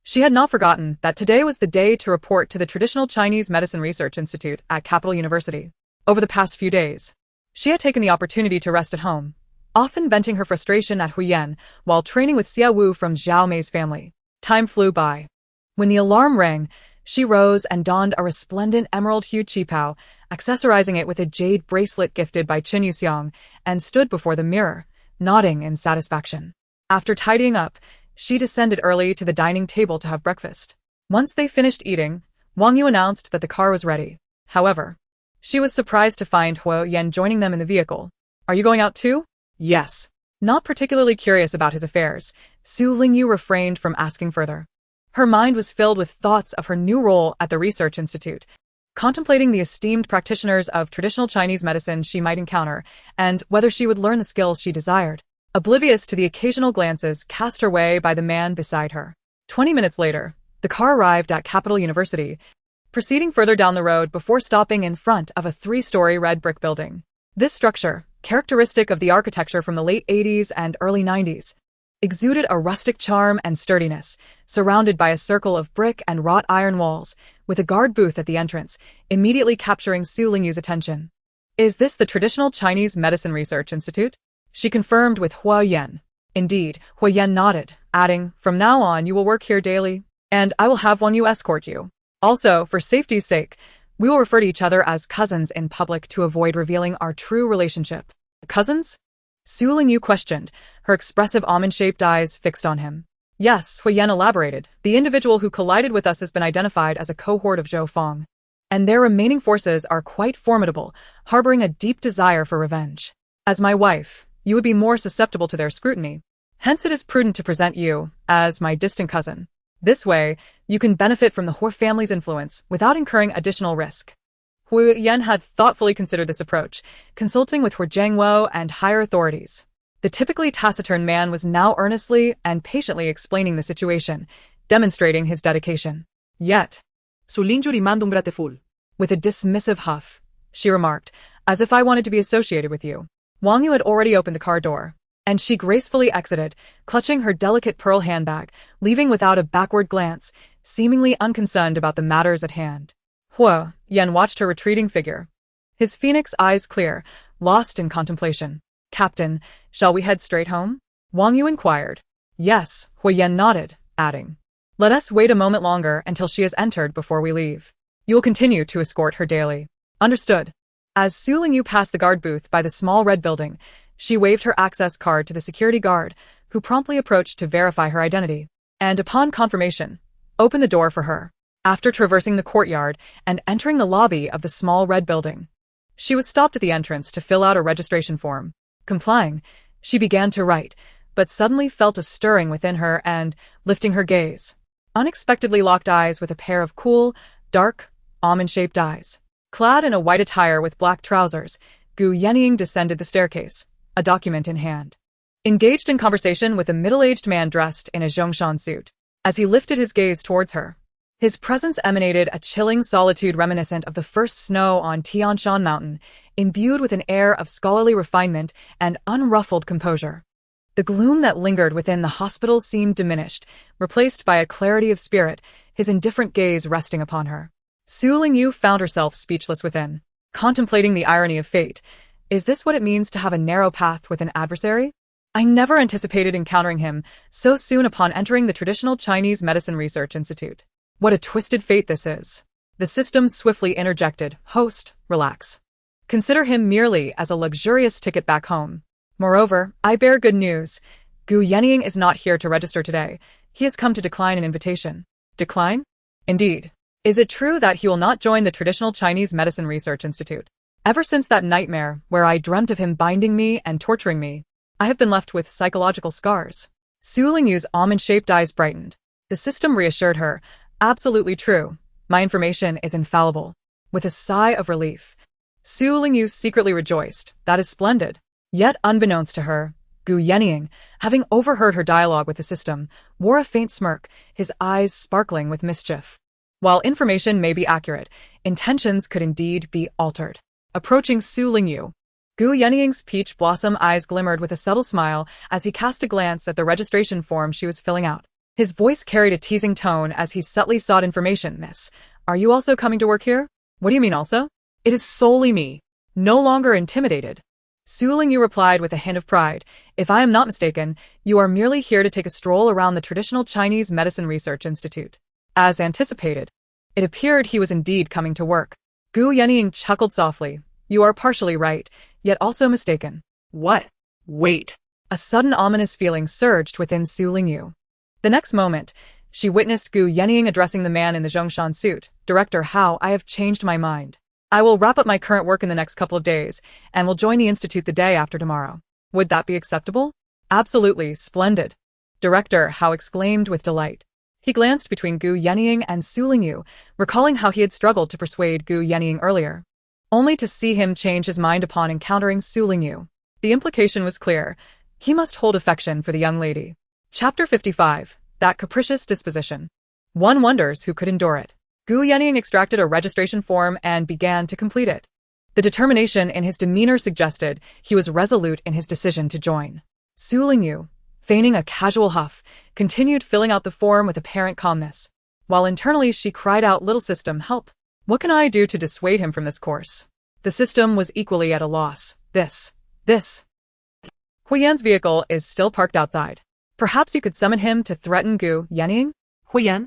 Speaker 1: She had not forgotten that today was the day to report to the Traditional Chinese Medicine Research Institute at Capital University. Over the past few days, she had taken the opportunity to rest at home, often venting her frustration at Huyen while training with Xia Wu from Zhao Mei's family. Time flew by. When the alarm rang, she rose and donned a resplendent emerald-hued qipao, accessorizing it with a jade bracelet gifted by Qin Yuxiang, and stood before the mirror, nodding in satisfaction. After tidying up, she descended early to the dining table to have breakfast. Once they finished eating, Wang Yu announced that the car was ready. However, she was surprised to find Huyen joining them in the vehicle. "Are you going out too?" "Yes." Not particularly curious about his affairs, Lingyu refrained from asking further. Her mind was filled with thoughts of her new role at the research institute, contemplating the esteemed practitioners of traditional Chinese medicine she might encounter, and whether she would learn the skills she desired, oblivious to the occasional glances cast her way by the man beside her. 20 minutes later, the car arrived at Capital University, proceeding further down the road before stopping in front of a 3-story red brick building. This structure, characteristic of the architecture from the late 80s and early 90s, exuded a rustic charm and sturdiness, surrounded by a circle of brick and wrought iron walls, with a guard booth at the entrance, immediately capturing Lingyu's attention. "Is this the traditional Chinese Medicine Research Institute?" she confirmed with Huyen. Indeed, Huyen nodded, adding, "From now on you will work here daily, and I will have Wang Yu escort you. Also, for safety's sake, we will refer to each other as cousins in public to avoid revealing our true relationship." "Cousins?" Lingyu questioned, her expressive almond-shaped eyes fixed on him. "Yes," Huyen elaborated, "the individual who collided with us has been identified as a cohort of Zhou Feng, and their remaining forces are quite formidable, harboring a deep desire for revenge. As my wife, you would be more susceptible to their scrutiny. Hence it is prudent to present you as my distant cousin. This way, you can benefit from the Hu family's influence without incurring additional risk." Huyen had thoughtfully considered this approach, consulting with Hu Jiangwo and higher authorities. The typically taciturn man was now earnestly and patiently explaining the situation, demonstrating his dedication. Yet,
Speaker 2: Lingyu rimando un grateful.
Speaker 1: With a dismissive huff, she remarked, "As if I wanted to be associated with you." Wang Yu had already opened the car door, and she gracefully exited, clutching her delicate pearl handbag, leaving without a backward glance, seemingly unconcerned about the matters at hand. Huyen watched her retreating figure, his phoenix eyes clear, lost in contemplation. "Captain, shall we head straight home?" Wang Yu inquired. "Yes," Huyen nodded, adding, "Let us wait a moment longer until she has entered before we leave. You will continue to escort her daily." "Understood." As Lingyu passed the guard booth by the small red building, she waved her access card to the security guard, who promptly approached to verify her identity, and upon confirmation, opened the door for her. After traversing the courtyard and entering the lobby of the small red building, she was stopped at the entrance to fill out a registration form. Complying, she began to write, but suddenly felt a stirring within her and, lifting her gaze, unexpectedly locked eyes with a pair of cool, dark, almond-shaped eyes. Clad in a white attire with black trousers, Gu Yenying descended the staircase, a document in hand. Engaged in conversation with a middle-aged man dressed in a Zhongshan suit. As he lifted his gaze towards her, his presence emanated a chilling solitude reminiscent of the first snow on Tianshan Mountain, imbued with an air of scholarly refinement and unruffled composure. The gloom that lingered within the hospital seemed diminished, replaced by a clarity of spirit, his indifferent gaze resting upon her. Lingyu found herself speechless within, contemplating the irony of fate. Is this what it means to have a narrow path with an adversary? I never anticipated encountering him so soon upon entering the traditional Chinese Medicine Research Institute. What a twisted fate this is. The system swiftly interjected, "Host, relax. Consider him merely as a luxurious ticket back home. Moreover, I bear good news. Gu Yenying is not here to register today. He has come to decline an invitation." "Decline?" "Indeed. Is it true that he will not join the traditional Chinese Medicine Research Institute? Ever since that nightmare where I dreamt of him binding me and torturing me, I have been left with psychological scars." Lingyu's almond-shaped eyes brightened. The system reassured her. "Absolutely true. My information is infallible." With a sigh of relief, Lingyu secretly rejoiced. That is splendid. Yet unbeknownst to her, Gu Yenying, having overheard her dialogue with the system, wore a faint smirk, his eyes sparkling with mischief. While information may be accurate, intentions could indeed be altered. Approaching Lingyu, Gu Yenying's peach blossom eyes glimmered with a subtle smile as he cast a glance at the registration form she was filling out. His voice carried a teasing tone as he subtly sought information. "Miss, are you also coming to work here?" "What do you mean also?" "It is solely me. No longer intimidated." Su Lingyu replied with a hint of pride. If I am not mistaken, you are merely here to take a stroll around the traditional Chinese Medicine Research Institute. As anticipated, it appeared he was indeed coming to work. Gu Yenying chuckled softly. You are partially right, yet also mistaken.
Speaker 2: What? Wait.
Speaker 1: A sudden ominous feeling surged within Su Lingyu. The next moment, she witnessed Gu Yenying addressing the man in the Zhongshan suit. Director Hao, I have changed my mind. I will wrap up my current work in the next couple of days, and will join the institute the day after tomorrow. Would that be acceptable? Absolutely, splendid. Director Hao exclaimed with delight. He glanced between Gu Yenying and Su Lingyu, recalling how he had struggled to persuade Gu Yenying earlier, only to see him change his mind upon encountering Su Lingyu. The implication was clear. He must hold affection for the young lady. Chapter 55. That capricious disposition. One wonders who could endure it. Gu Yenying extracted a registration form and began to complete it. The determination in his demeanor suggested he was resolute in his decision to join. Su Lingyu, feigning a casual huff, continued filling out the form with apparent calmness, while internally she cried out, "Little system, help! What can I do to dissuade him from this course?" The system was equally at a loss. This. Huiyan's vehicle is still parked outside. Perhaps you could summon him to threaten Gu Yenying?
Speaker 2: Huiyan?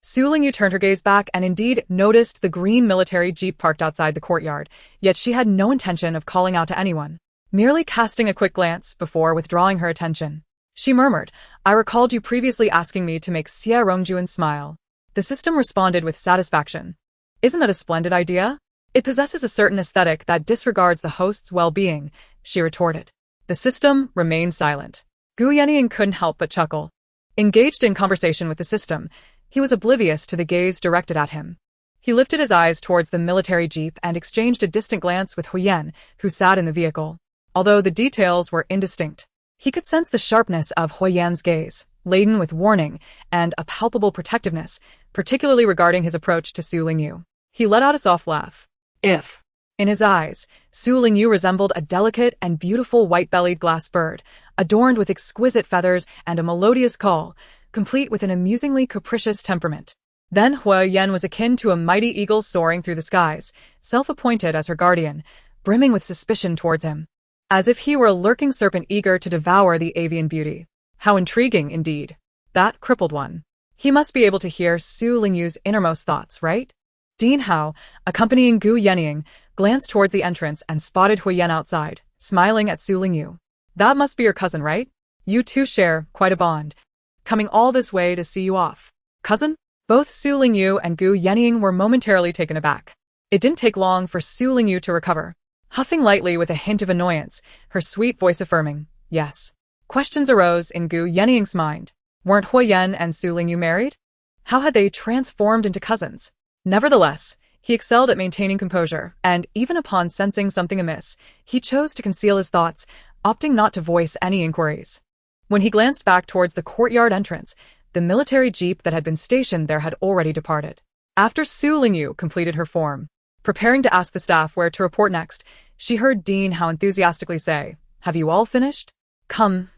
Speaker 1: Su Lingyu turned her gaze back and indeed noticed the green military jeep parked outside the courtyard, yet she had no intention of calling out to anyone, merely casting a quick glance before withdrawing her attention. She murmured, I recalled you previously asking me to make Xie Rongjuan smile. The system responded with satisfaction. Isn't that a splendid idea? It possesses a certain aesthetic that disregards the host's well-being, she retorted. The system remained silent. Gu Yenying couldn't help but chuckle. Engaged in conversation with the system, he was oblivious to the gaze directed at him. He lifted his eyes towards the military jeep and exchanged a distant glance with Huiyan, who sat in the vehicle. Although the details were indistinct, he could sense the sharpness of Huiyan's gaze, laden with warning and a palpable protectiveness, particularly regarding his approach to Su Lingyu. He let out a soft laugh.
Speaker 2: If.
Speaker 1: In his eyes, Su Lingyu resembled a delicate and beautiful white-bellied glass bird, adorned with exquisite feathers and a melodious call, complete with an amusingly capricious temperament. Then Huiyan was akin to a mighty eagle soaring through the skies, self-appointed as her guardian, brimming with suspicion towards him, as if he were a lurking serpent eager to devour the avian beauty. How intriguing, indeed. That crippled one. He must be able to hear Su Lingyu's innermost thoughts, right? Dean Hao, accompanying Gu Yenying, glanced towards the entrance and spotted Huiyan outside, smiling at Su Lingyu. That must be your cousin, right? You two share quite a bond. Coming all this way to see you off. Cousin? Both Su Lingyu and Gu Yenying were momentarily taken aback. It didn't take long for Su Lingyu to recover. Huffing lightly with a hint of annoyance, her sweet voice affirming, yes. Questions arose in Gu Yenying's mind. Weren't Huiyan and Su Lingyu married? How had they transformed into cousins? Nevertheless, he excelled at maintaining composure, and even upon sensing something amiss, he chose to conceal his thoughts, opting not to voice any inquiries. When he glanced back towards the courtyard entrance, the military jeep that had been stationed there had already departed. After Su Lingyu completed her form, preparing to ask the staff where to report next, she heard Dean Hao enthusiastically say, Have you all finished? Come,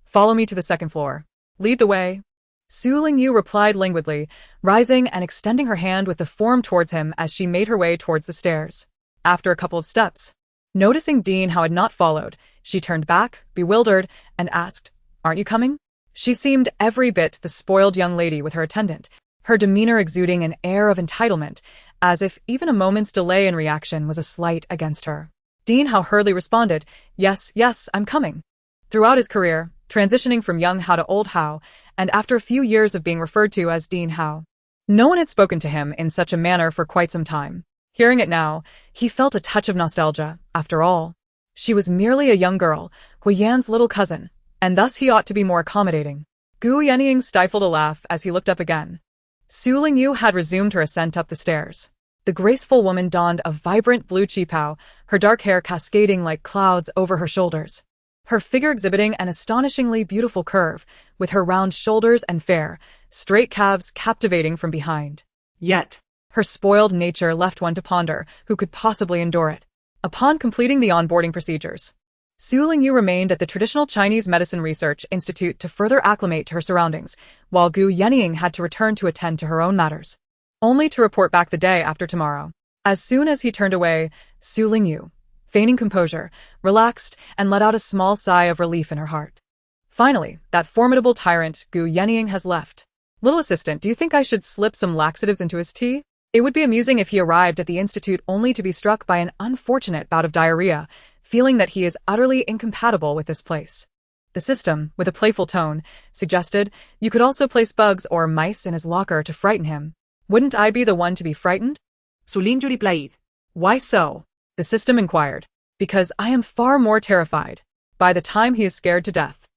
Speaker 1: follow me to the second floor. Lead the way. Su Lingyu replied languidly, rising and extending her hand with the form towards him as she made her way towards the stairs. After a couple of steps, noticing Dean Hao had not followed, she turned back, bewildered, and asked, Aren't you coming? She seemed every bit the spoiled young lady with her attendant, her demeanor exuding an air of entitlement, as if even a moment's delay in reaction was a slight against her. Dean Hao hurriedly responded, Yes, I'm coming. Throughout his career, transitioning from young Hao to old Hao, and after a few years of being referred to as Dean Hao, no one had spoken to him in such a manner for quite some time. Hearing it now, he felt a touch of nostalgia. After all, she was merely a young girl, Huiyan's little cousin, and thus he ought to be more accommodating. Gu Yenying stifled a laugh as he looked up again. Su Lingyu had resumed her ascent up the stairs. The graceful woman donned a vibrant blue qipao, her dark hair cascading like clouds over her shoulders, her figure exhibiting an astonishingly beautiful curve, with her round shoulders and fair, straight calves captivating from behind. Yet, her spoiled nature left one to ponder who could possibly endure it. Upon completing the onboarding procedures, Su Lingyu remained at the traditional Chinese Medicine Research Institute to further acclimate to her surroundings, while Gu Yenying had to return to attend to her own matters, only to report back the day after tomorrow. As soon as he turned away, Su Lingyu, feigning composure, relaxed, and let out a small sigh of relief in her heart. Finally, that formidable tyrant, Gu Yenying, has left. Little assistant, do you think I should slip some laxatives into his tea? It would be amusing if he arrived at the institute only to be struck by an unfortunate bout of diarrhea, feeling that he is utterly incompatible with this place. The system, with a playful tone, suggested you could also place bugs or mice in his locker to frighten him. Wouldn't I be the one to be frightened?
Speaker 2: So Lingyu replied.
Speaker 1: Why so? The system inquired. Because I am far more terrified. By the time he is scared to death,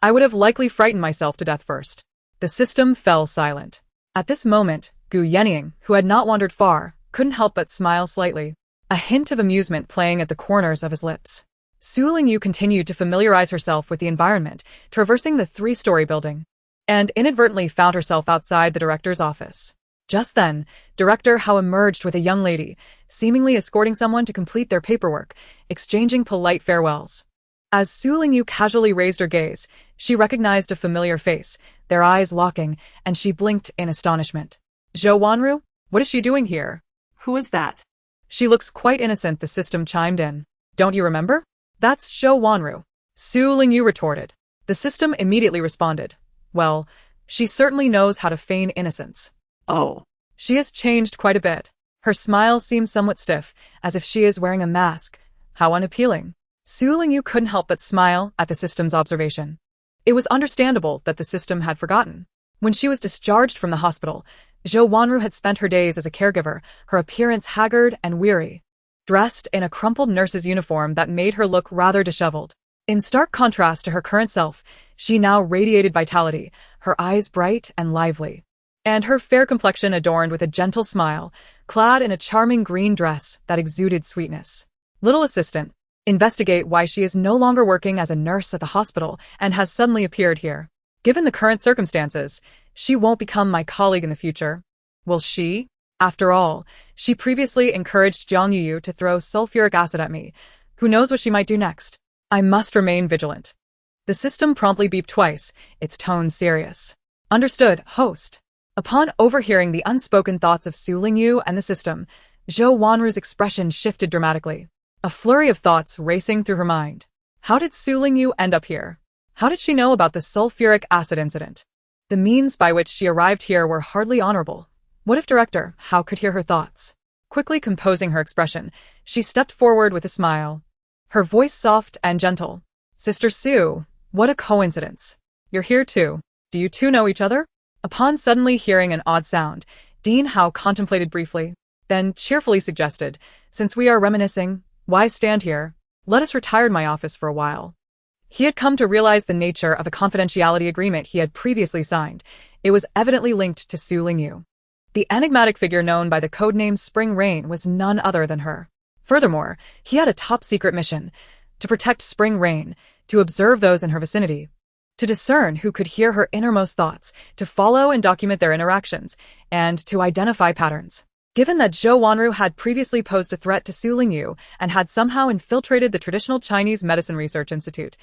Speaker 1: I would have likely frightened myself to death first. The system fell silent. At this moment, Gu Yenying, who had not wandered far, couldn't help but smile slightly, a hint of amusement playing at the corners of his lips. Su Lingyu continued to familiarize herself with the environment, traversing the 3-story building, and inadvertently found herself outside the director's office. Just then, Director Hao emerged with a young lady, seemingly escorting someone to complete their paperwork, exchanging polite farewells. As Su Lingyu casually raised her gaze, she recognized a familiar face, their eyes locking, and she blinked in astonishment. Zhou Wanru? What is she doing here?
Speaker 2: Who is that?
Speaker 1: She looks quite innocent, the system chimed in. Don't you remember? That's Zhou Wanru. Su Lingyu retorted. The system immediately responded. Well, she certainly knows how to feign innocence.
Speaker 2: Oh.
Speaker 1: She has changed quite a bit. Her smile seems somewhat stiff, as if she is wearing a mask. How unappealing. Su Lingyu couldn't help but smile at the system's observation. It was understandable that the system had forgotten. When she was discharged from the hospital, Zhou Wanru had spent her days as a caregiver, her appearance haggard and weary, dressed in a crumpled nurse's uniform that made her look rather disheveled. In stark contrast to her current self, she now radiated vitality, her eyes bright and lively, and her fair complexion adorned with a gentle smile, clad in a charming green dress that exuded sweetness. Little assistant, investigate why she is no longer working as a nurse at the hospital and has suddenly appeared here. Given the current circumstances, she won't become my colleague in the future. Will she? After all, she previously encouraged Jiang Yu to throw sulfuric acid at me. Who knows what she might do next? I must remain vigilant. The system promptly beeped twice, its tone serious. Understood, host. Upon overhearing the unspoken thoughts of Su Lingyu and the system, Zhou Wanru's expression shifted dramatically. A flurry of thoughts racing through her mind. How did Su Lingyu end up here? How did she know about the sulfuric acid incident? The means by which she arrived here were hardly honorable. What if Director Hao could hear her thoughts? Quickly composing her expression, she stepped forward with a smile. Her voice soft and gentle. Sister Su, what a coincidence. You're here too. Do you two know each other? Upon suddenly hearing an odd sound, Dean Hao contemplated briefly, then cheerfully suggested, since we are reminiscing, why stand here? Let us retire to my office for a while. He had come to realize the nature of a confidentiality agreement he had previously signed. It was evidently linked to Su Lingyu. The enigmatic figure known by the codename Spring Rain was none other than her. Furthermore, he had a top-secret mission, to protect Spring Rain, to observe those in her vicinity, to discern who could hear her innermost thoughts, to follow and document their interactions, and to identify patterns. Given that Zhou Wanru had previously posed a threat to Su Lingyu and had somehow infiltrated the traditional Chinese Medicine Research Institute,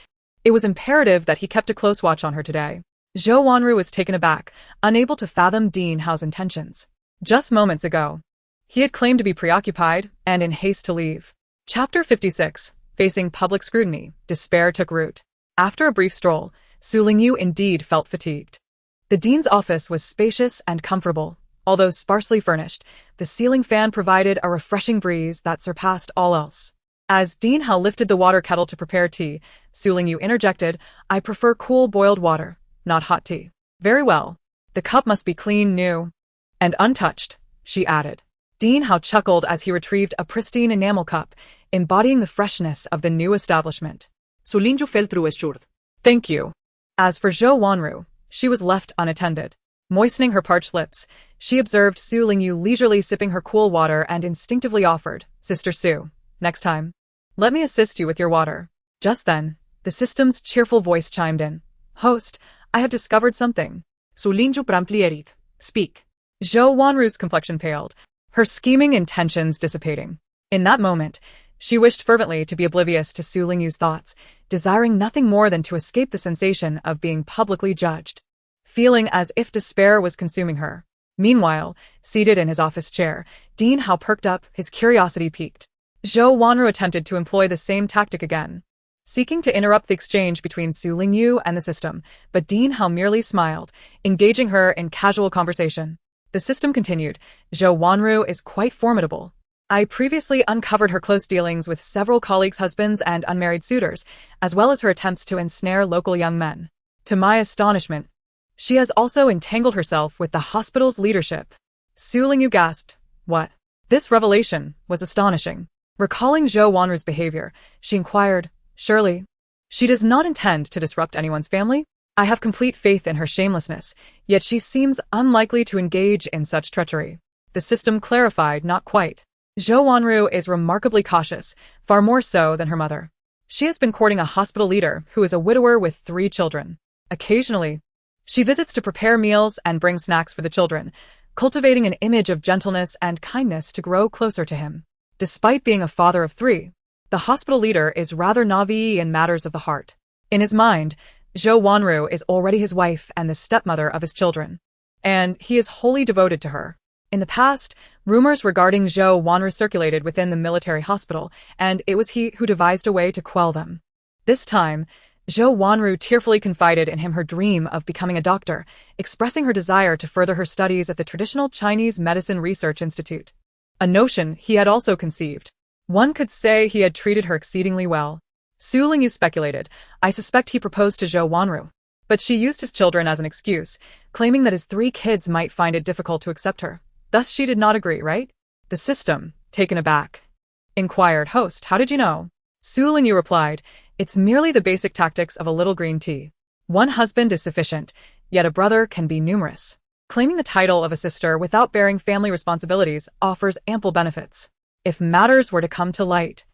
Speaker 1: it was imperative that he kept a close watch on her today. Zhou Wanru was taken aback, unable to fathom Dean Hao's intentions. Just moments ago, he had claimed to be preoccupied and in haste to leave. Chapter 56. Facing public scrutiny, despair took root. After a brief stroll, Su Lingyu indeed felt fatigued. The dean's office was spacious and comfortable. Although sparsely furnished, the ceiling fan provided a refreshing breeze that surpassed all else. As Dean Hao lifted the water kettle to prepare tea, Su Lingyu interjected, I prefer cool boiled water, not hot tea. Very well. The cup must be clean, new, and untouched, she added. Dean Hao chuckled as he retrieved a pristine enamel cup, embodying the freshness of the new establishment.
Speaker 2: So Lingyu fell through a short.
Speaker 1: Thank you. As for Zhou Wanru, she was left unattended. Moistening her parched lips, she observed Su Lingyu leisurely sipping her cool water and instinctively offered, Sister Su, next time, let me assist you with your water. Just then, the system's cheerful voice chimed in. Host, I have discovered something.
Speaker 2: So Lingyu promptly added, speak.
Speaker 1: Zhou Wanru's complexion paled, her scheming intentions dissipating. In that moment, she wished fervently to be oblivious to Su Lingyu's thoughts, desiring nothing more than to escape the sensation of being publicly judged, feeling as if despair was consuming her. Meanwhile, seated in his office chair, Dean Hao perked up, his curiosity piqued. Zhou Wanru attempted to employ the same tactic again, seeking to interrupt the exchange between Su Lingyu and the system, but Dean Hao merely smiled, engaging her in casual conversation. The system continued, Zhou Wanru is quite formidable. I previously uncovered her close dealings with several colleagues' husbands and unmarried suitors, as well as her attempts to ensnare local young men. To my astonishment, she has also entangled herself with the hospital's leadership. Su Lingyu gasped. What? This revelation was astonishing. Recalling Zhou Wanru's behavior, she inquired, surely, she does not intend to disrupt anyone's family? I have complete faith in her shamelessness, yet she seems unlikely to engage in such treachery. The system clarified, not quite. Zhou Wanru is remarkably cautious, far more so than her mother. She has been courting a hospital leader who is a widower with 3 children. Occasionally, she visits to prepare meals and bring snacks for the children, cultivating an image of gentleness and kindness to grow closer to him. Despite being a father of 3, the hospital leader is rather naive in matters of the heart. In his mind, Zhou Wanru is already his wife and the stepmother of his children, and he is wholly devoted to her. In the past, rumors regarding Zhou Wanru circulated within the military hospital, and it was he who devised a way to quell them. This time, Zhou Wanru tearfully confided in him her dream of becoming a doctor, expressing her desire to further her studies at the traditional Chinese Medicine Research Institute. A notion he had also conceived. One could say he had treated her exceedingly well. Su Lingyu speculated, I suspect he proposed to Zhou Wanru. But she used his children as an excuse, claiming that his 3 kids might find it difficult to accept her. Thus she did not agree, right? The system, taken aback, inquired, host, how did you know? Su Lingyu replied, it's merely the basic tactics of a little green tea. One husband is sufficient, yet a brother can be numerous. Claiming the title of a sister without bearing family responsibilities offers ample benefits. If matters were to come to light,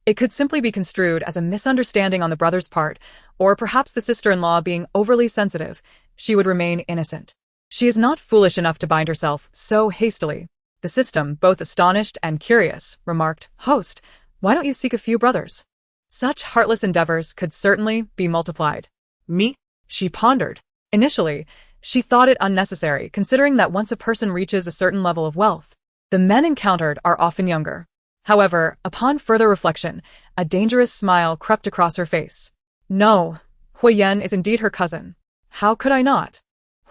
Speaker 1: it could simply be construed as a misunderstanding on the brother's part, or perhaps the sister-in-law being overly sensitive. She would remain innocent. She is not foolish enough to bind herself so hastily. The system, both astonished and curious, remarked, host, why don't you seek a few brothers? Such heartless endeavors could certainly be multiplied.
Speaker 2: Me?
Speaker 1: She pondered. Initially, she thought it unnecessary, considering that once a person reaches a certain level of wealth, the men encountered are often younger. However, upon further reflection, a dangerous smile crept across her face. No, Huiyan is indeed her cousin. How could I not?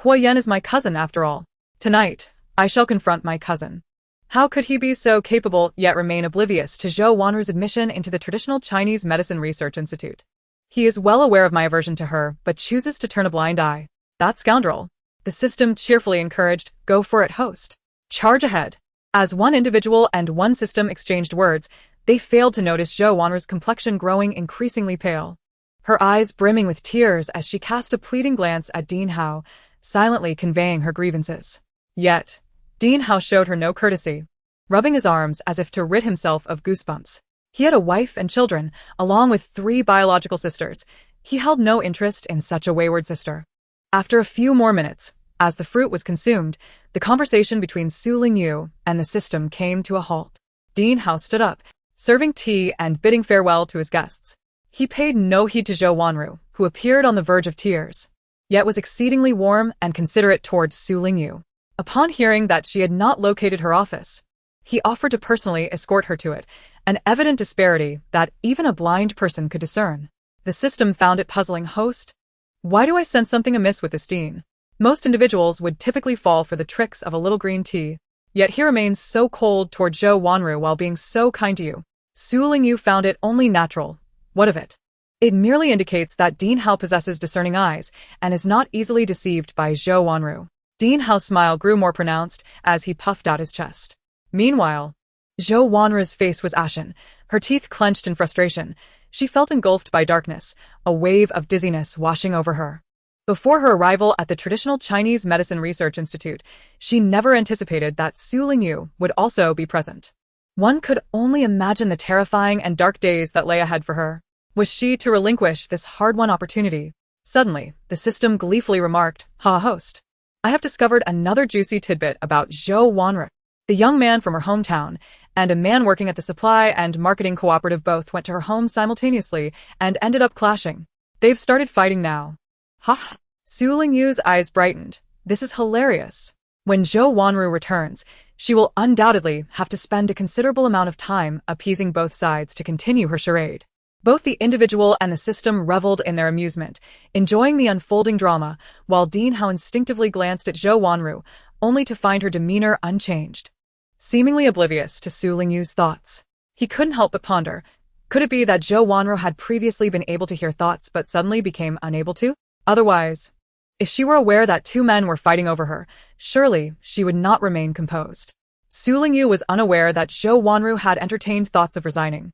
Speaker 1: Huiyan is my cousin after all. Tonight, I shall confront my cousin. How could he be so capable yet remain oblivious to Zhou Wanru's admission into the traditional Chinese Medicine Research Institute? He is well aware of my aversion to her, but chooses to turn a blind eye. That scoundrel. The system cheerfully encouraged, go for it, host. Charge ahead. As one individual and one system exchanged words, they failed to notice Zhou Wanru's complexion growing increasingly pale. Her eyes brimming with tears as she cast a pleading glance at Dean Hao, silently conveying her grievances. Yet, Dean Hao showed her no courtesy, rubbing his arms as if to rid himself of goosebumps. He had a wife and children, along with 3 biological sisters. He held no interest in such a wayward sister. After a few more minutes, as the fruit was consumed, the conversation between Su Lingyu and the system came to a halt. Dean Hao stood up, serving tea and bidding farewell to his guests. He paid no heed to Zhou Wanru, who appeared on the verge of tears, yet was exceedingly warm and considerate towards Su Lingyu. Upon hearing that she had not located her office, he offered to personally escort her to it, an evident disparity that even a blind person could discern. The system found it puzzling, host. Why do I sense something amiss with this Dean? Most individuals would typically fall for the tricks of a little green tea, yet he remains so cold toward Zhou Wanru while being so kind to you. Su Lingyu found it only natural. What of it? It merely indicates that Dean Hao possesses discerning eyes and is not easily deceived by Zhou Wanru. Dean Hao's smile grew more pronounced as he puffed out his chest. Meanwhile, Zhou Wanru's face was ashen, her teeth clenched in frustration. She felt engulfed by darkness, a wave of dizziness washing over her. Before her arrival at the traditional Chinese Medicine Research Institute, she never anticipated that Su Lingyu would also be present. One could only imagine the terrifying and dark days that lay ahead for her. Was she to relinquish this hard-won opportunity? Suddenly, the system gleefully remarked, ha, host. I have discovered another juicy tidbit about Zhou Wanru. The young man from her hometown and a man working at the supply and marketing cooperative both went to her home simultaneously and ended up clashing. They've started fighting now.
Speaker 2: Ha!
Speaker 1: Su Lingyu's eyes brightened. This is hilarious. When Zhou Wanru returns, she will undoubtedly have to spend a considerable amount of time appeasing both sides to continue her charade. Both the individual and the system reveled in their amusement, enjoying the unfolding drama, while Dean Hao instinctively glanced at Zhou Wanru, only to find her demeanor unchanged. Seemingly oblivious to Su Lingyu's thoughts, he couldn't help but ponder, could it be that Zhou Wanru had previously been able to hear thoughts but suddenly became unable to? Otherwise, if she were aware that two men were fighting over her, surely she would not remain composed. Su Lingyu was unaware that Zhou Wanru had entertained thoughts of resigning.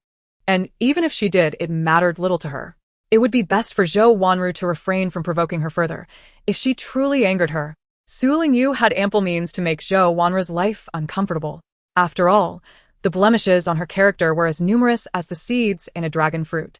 Speaker 1: And even if she did, it mattered little to her. It would be best for Zhou Wanru to refrain from provoking her further. If she truly angered her, Su Lingyu had ample means to make Zhou Wanru's life uncomfortable. After all, the blemishes on her character were as numerous as the seeds in a dragon fruit.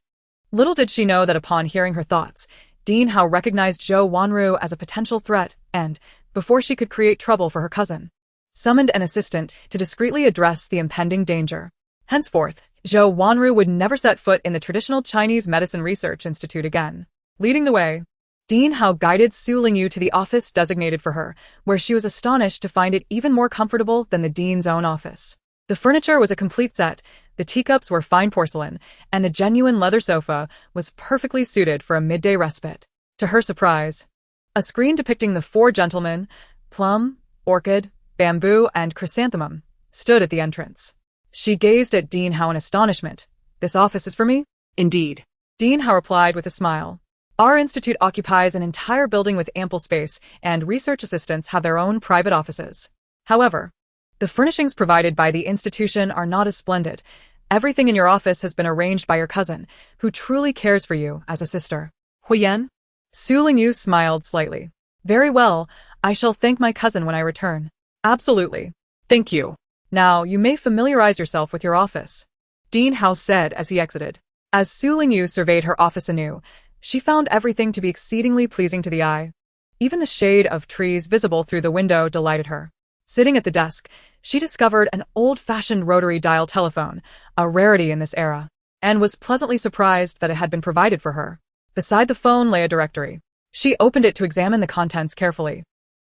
Speaker 1: Little did she know that upon hearing her thoughts, Dean Hao recognized Zhou Wanru as a potential threat and, before she could create trouble for her cousin, summoned an assistant to discreetly address the impending danger. Henceforth, Zhou Wanru would never set foot in the traditional Chinese Medicine Research Institute again. Leading the way, Dean Hao guided Su Lingyu to the office designated for her, where she was astonished to find it even more comfortable than the dean's own office. The furniture was a complete set, the teacups were fine porcelain, and the genuine leather sofa was perfectly suited for a midday respite. To her surprise, a screen depicting the four gentlemen, plum, orchid, bamboo, and chrysanthemum, stood at the entrance. She gazed at Dean Hao in astonishment. "This office is for me?"
Speaker 2: Indeed.
Speaker 1: Dean Hao replied with a smile. "Our institute occupies an entire building with ample space, and research assistants have their own private offices. However, the furnishings provided by the institution are not as splendid. Everything in your office has been arranged by your cousin, who truly cares for you as a sister."
Speaker 2: Huyan?
Speaker 1: Su Lingyu smiled slightly. "Very well, I shall thank my cousin when I return." "Absolutely.
Speaker 2: Thank you."
Speaker 1: "Now, you may familiarize yourself with your office," Dean Hao said as he exited. As Su Lingyu surveyed her office anew, she found everything to be exceedingly pleasing to the eye. Even the shade of trees visible through the window delighted her. Sitting at the desk, she discovered an old-fashioned rotary dial telephone, a rarity in this era, and was pleasantly surprised that it had been provided for her. Beside the phone lay a directory. She opened it to examine the contents carefully,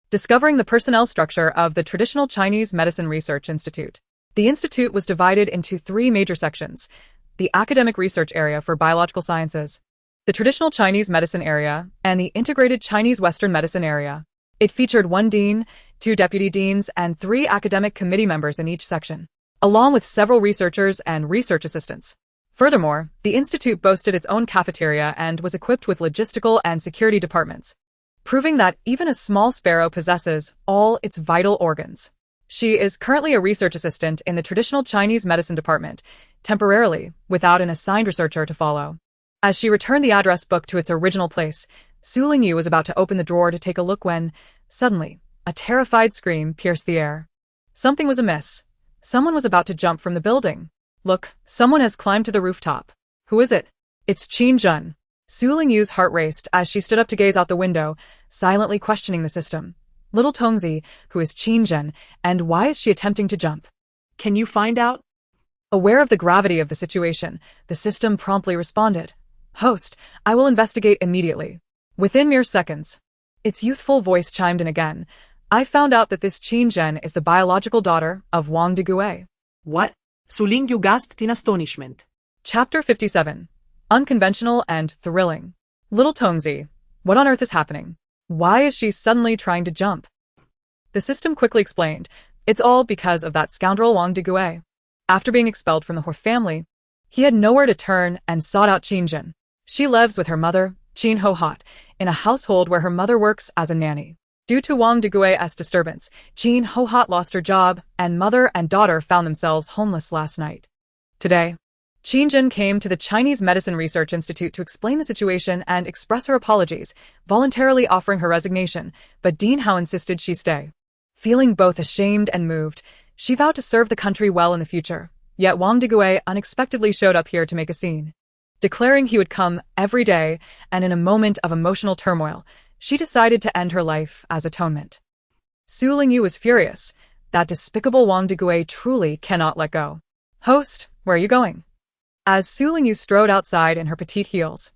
Speaker 1: discovering the personnel structure of the traditional Chinese Medicine Research Institute. The institute was divided into three major sections: the academic research area for biological sciences, the traditional Chinese medicine area, and the integrated Chinese Western medicine area. It featured one dean, two deputy deans, and three academic committee members in each section, along with several researchers and research assistants. Furthermore, the institute boasted its own cafeteria and was equipped with logistical and security departments, proving that even a small sparrow possesses all its vital organs. She is currently a research assistant in the traditional Chinese medicine department, temporarily, without an assigned researcher to follow. As she returned the address book to its original place, Su Lingyu was about to open the drawer to take a look when, suddenly, a terrified scream pierced the air. Something was amiss. Someone was about to jump from the building. "Look, someone has climbed to the rooftop." "Who is it?" "It's Qin Jun." Su Lingyu's heart raced as she stood up to gaze out the window, silently questioning the system. "Little Tongzi, who is Qin Jun, and why is she attempting to jump?"
Speaker 2: Can you find out?
Speaker 1: Aware of the gravity of the situation, the system promptly responded. "Host, I will investigate immediately." Within mere seconds, its youthful voice chimed in again. "I found out that this Qin Zhen is the biological daughter of Wang Degue."
Speaker 2: What? Su Lingyu gasped in astonishment.
Speaker 1: Chapter 57. Unconventional and thrilling. Little Tongzi, what on earth is happening? Why is she suddenly trying to jump? The system quickly explained. It's all because of that scoundrel Wang Degue. After being expelled from the Hor family, he had nowhere to turn and sought out Qin Zhen. She lives with her mother, Qin Hohat, in a household where her mother works as a nanny. Due to Wang Degue's disturbance, Qin Hohat lost her job, and mother and daughter found themselves homeless last night. Today, Qin Jin came to the Chinese Medicine Research Institute to explain the situation and express her apologies, voluntarily offering her resignation, but Dean Hao insisted she stay. Feeling both ashamed and moved, she vowed to serve the country well in the future, yet Wang Degue unexpectedly showed up here to make a scene. Declaring he would come every day, and in a moment of emotional turmoil, she decided to end her life as atonement. Su Lingyu was furious. That despicable Wang Degue truly cannot let go. "Host, where are you going?" As Su Lingyu strode outside in her petite heels,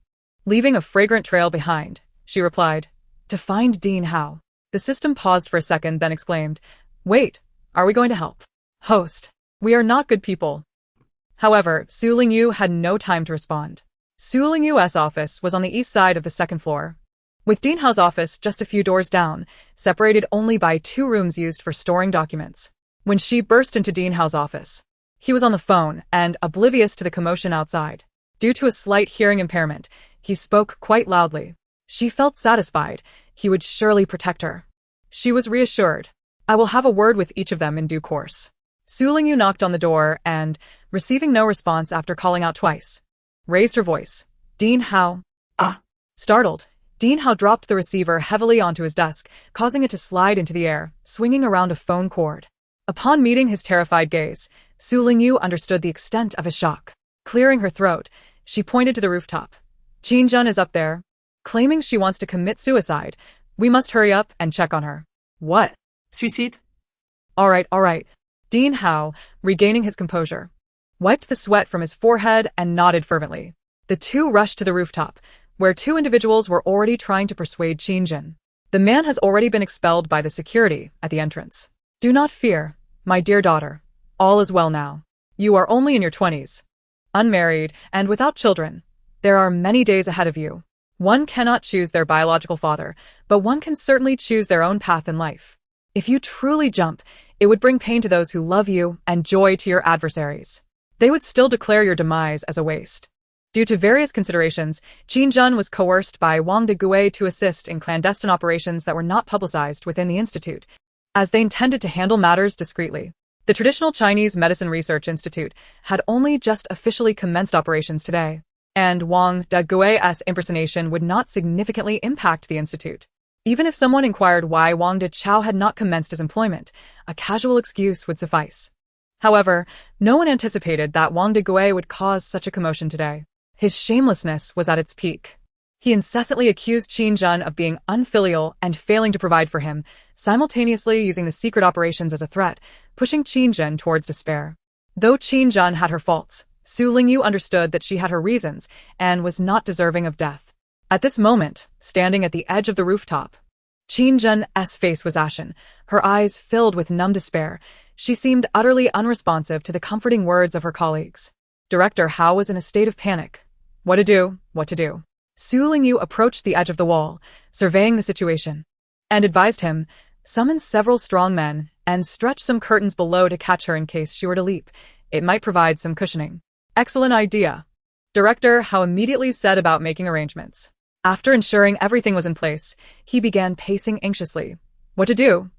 Speaker 1: leaving a fragrant trail behind, she replied, "To find Dean Hao." The The system paused for a second, then exclaimed, "Wait, are we going to help?" Host. We are not good people. However, Su Lingyu had no time to respond. Su Lingyu's office was on the east side of the second floor, with Dean Hao's office just a few doors down, separated only by 2 rooms used for storing documents. When she burst into Dean Hao's office, he was on the phone and oblivious to the commotion outside. Due to a slight hearing impairment, he spoke quite loudly. She felt satisfied. He would surely protect her. She was reassured. I will have a word with each of them in due course. Su Lingyu knocked on the door and, receiving no response after calling out twice, raised her voice. Dean Hao.
Speaker 2: Ah.
Speaker 1: Startled, Dean Hao dropped the receiver heavily onto his desk, causing it to slide into the air, swinging around a phone cord. Upon meeting his terrified gaze, Su Lingyu understood the extent of his shock. Clearing her throat, she pointed to the rooftop. Qingjun is up there, claiming she wants to commit suicide. We must hurry up and check on her. What?
Speaker 2: Suicide?
Speaker 1: All right. Dean Hao, regaining his composure, wiped the sweat from his forehead and nodded fervently. The two rushed to the rooftop, where 2 individuals were already trying to persuade Qingjun. The man has already been expelled by the security at the entrance. Do not fear, my dear daughter. All is well now. You are only in your 20s. Unmarried and without children. There are many days ahead of you. One cannot choose their biological father, but one can certainly choose their own path in life. If you truly jump, it would bring pain to those who love you and joy to your adversaries. They would still declare your demise as a waste. Due to various considerations, Qingjun was coerced by Wang Degue to assist in clandestine operations that were not publicized within the institute, as they intended to handle matters discreetly. The traditional Chinese Medicine Research Institute had only just officially commenced operations today, and Wang Degue's impersonation would not significantly impact the institute. Even if someone inquired why Wang Deqiao had not commenced his employment, a casual excuse would suffice. However, no one anticipated that Wang Degue would cause such a commotion today. His shamelessness was at its peak. He incessantly accused Qingjun of being unfilial and failing to provide for him, simultaneously using the secret operations as a threat, pushing Qingjun towards despair. Though Qingjun had her faults, Su Lingyu understood that she had her reasons and was not deserving of death. At this moment, standing at the edge of the rooftop, Qingjun's face was ashen, her eyes filled with numb despair. She seemed utterly unresponsive to the comforting words of her colleagues. Director Hao was in a state of panic. What to do? Su Lingyu approached the edge of the wall, surveying the situation, and advised him, summon several strong men and stretch some curtains below to catch her in case she were to leap. It might provide some cushioning. Excellent idea. Director Hao immediately set about making arrangements. After ensuring everything was in place, he began pacing anxiously. What to do?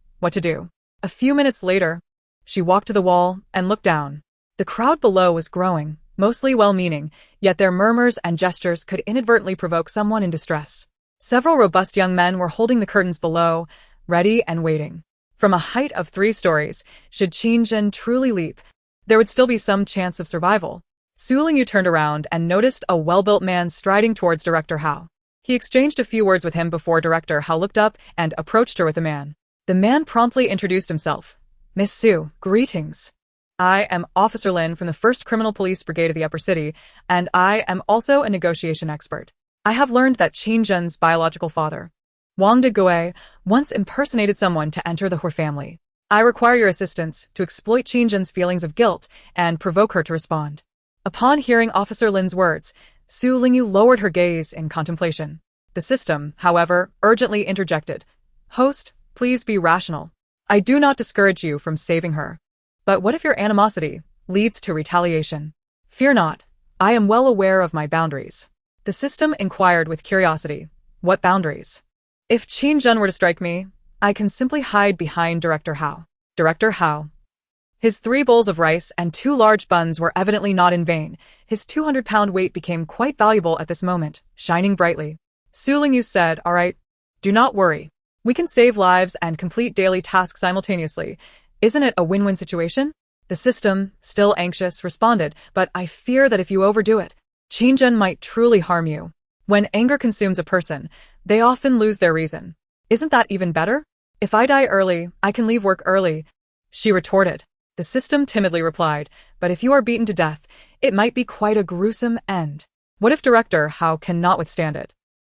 Speaker 1: A few minutes later, she walked to the wall and looked down. The crowd below was growing, mostly well-meaning, yet their murmurs and gestures could inadvertently provoke someone in distress. Several robust young men were holding the curtains below, ready and waiting. From a height of 3 stories, should Qingjun truly leap, there would still be some chance of survival. Su Lingyu turned around and noticed a well-built man striding towards Director Hao. He exchanged a few words with him before Director Hao looked up and approached her with the man. The man promptly introduced himself. Miss Su, greetings. I am Officer Lin from the 1st Criminal Police Brigade of the Upper City, and I am also a negotiation expert. I have learned that Qingjun's biological father, Wang Degue, once impersonated someone to enter the Hu family. I require your assistance to exploit Qingjun's feelings of guilt and provoke her to respond. Upon hearing Officer Lin's words, Su Lingyu lowered her gaze in contemplation. The system, however, urgently interjected. Host, please be rational. I do not discourage you from saving her. But what if your animosity leads to retaliation? Fear not. I am well aware of my boundaries. The system inquired with curiosity. What boundaries? If Qingjun were to strike me, I can simply hide behind Director Hao. Director Hao. His 3 bowls of rice and 2 large buns were evidently not in vain. His 200-pound weight became quite valuable at this moment, shining brightly. Su Lingyu said, all right, do not worry. We can save lives and complete daily tasks simultaneously. Isn't it a win-win situation? The system, still anxious, responded, but I fear that if you overdo it, Qingjun might truly harm you. When anger consumes a person, they often lose their reason. Isn't that even better? If I die early, I can leave work early, she retorted. The system timidly replied, but if you are beaten to death, it might be quite a gruesome end. What if Director Hao cannot withstand it?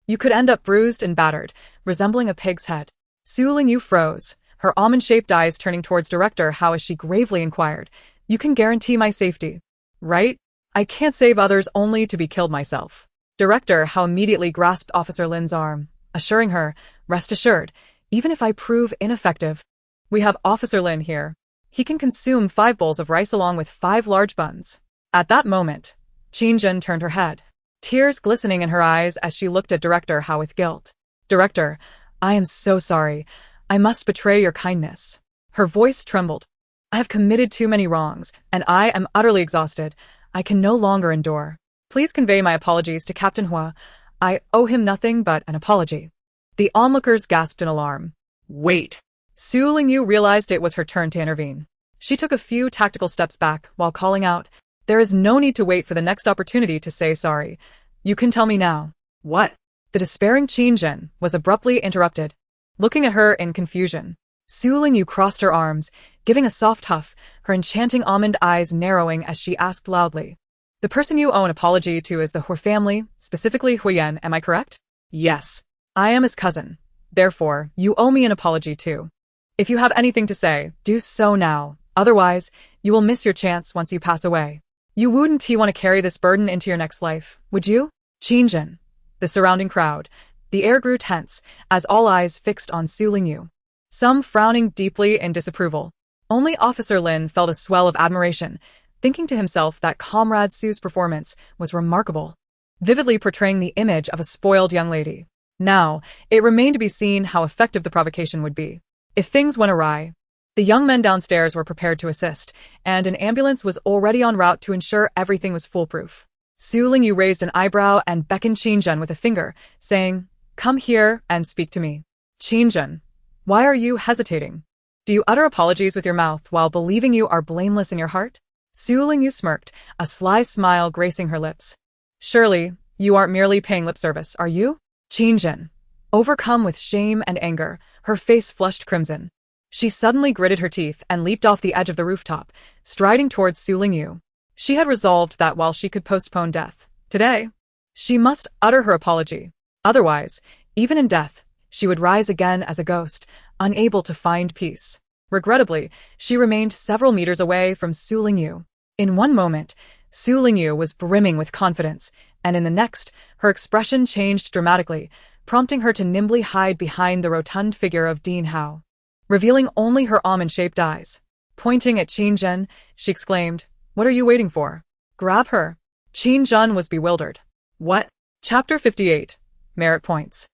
Speaker 1: You could end up bruised and battered, resembling a pig's head. Su Lingyu froze, her almond-shaped eyes turning towards Director Hao as she gravely inquired, "You can guarantee my safety, right? I can't save others only to be killed myself." Director Hao immediately grasped Officer Lin's arm, assuring her, "Rest assured, even if I prove ineffective, we have Officer Lin here. He can consume 5 bowls of rice along with 5 large buns." At that moment, Qingjun turned her head, tears glistening in her eyes as she looked at Director Hao with guilt. "Director, I am so sorry. I must betray your kindness." Her voice trembled. "I have committed too many wrongs, and I am utterly exhausted. I can no longer endure. Please convey my apologies to Captain Hua. I owe him nothing but an apology." The onlookers gasped in alarm.
Speaker 2: Wait.
Speaker 1: Su Lingyu realized it was her turn to intervene. She took a few tactical steps back while calling out, "There is no need to wait for the next opportunity to say sorry. You can tell me now."
Speaker 2: What?
Speaker 1: The despairing Qingjun was abruptly interrupted. Looking at her in confusion, Su Lingyu crossed her arms, giving a soft huff, her enchanting almond eyes narrowing as she asked loudly, "The person you owe an apology to is the Hua family, specifically Huyen, am I correct?"
Speaker 2: Yes.
Speaker 1: "I am his cousin. Therefore, you owe me an apology too. If you have anything to say, do so now. Otherwise, you will miss your chance once you pass away. You wouldn't want to carry this burden into your next life, would you?" Qingjun. The surrounding crowd. The air grew tense as all eyes fixed on Su Lingyu, some frowning deeply in disapproval. Only Officer Lin felt a swell of admiration, thinking to himself that Comrade Su's performance was remarkable, vividly portraying the image of a spoiled young lady. Now, it remained to be seen how effective the provocation would be. If things went awry, the young men downstairs were prepared to assist, and an ambulance was already en route to ensure everything was foolproof. Su Lingyu raised an eyebrow and beckoned Qingjun with a finger, saying, "Come here and speak to me." "Qingjun, why are you hesitating? Do you utter apologies with your mouth while believing you are blameless in your heart?" Su Lingyu smirked, a sly smile gracing her lips. "Surely, you aren't merely paying lip service, are you?" Qingjun, overcome with shame and anger, her face flushed crimson. She suddenly gritted her teeth and leaped off the edge of the rooftop, striding towards Su Lingyu. She had resolved that while she could postpone death, today, she must utter her apology. Otherwise, even in death, she would rise again as a ghost, unable to find peace. Regrettably, she remained several meters away from Su Lingyu. In one moment, Su Lingyu was brimming with confidence, and in the next, her expression changed dramatically, prompting her to nimbly hide behind the rotund figure of Dean Hao, revealing only her almond-shaped eyes. Pointing at Qingjun, she exclaimed, "What are you waiting for? Grab her." Qingjun was bewildered.
Speaker 2: What?
Speaker 1: Chapter 58. Merit Points.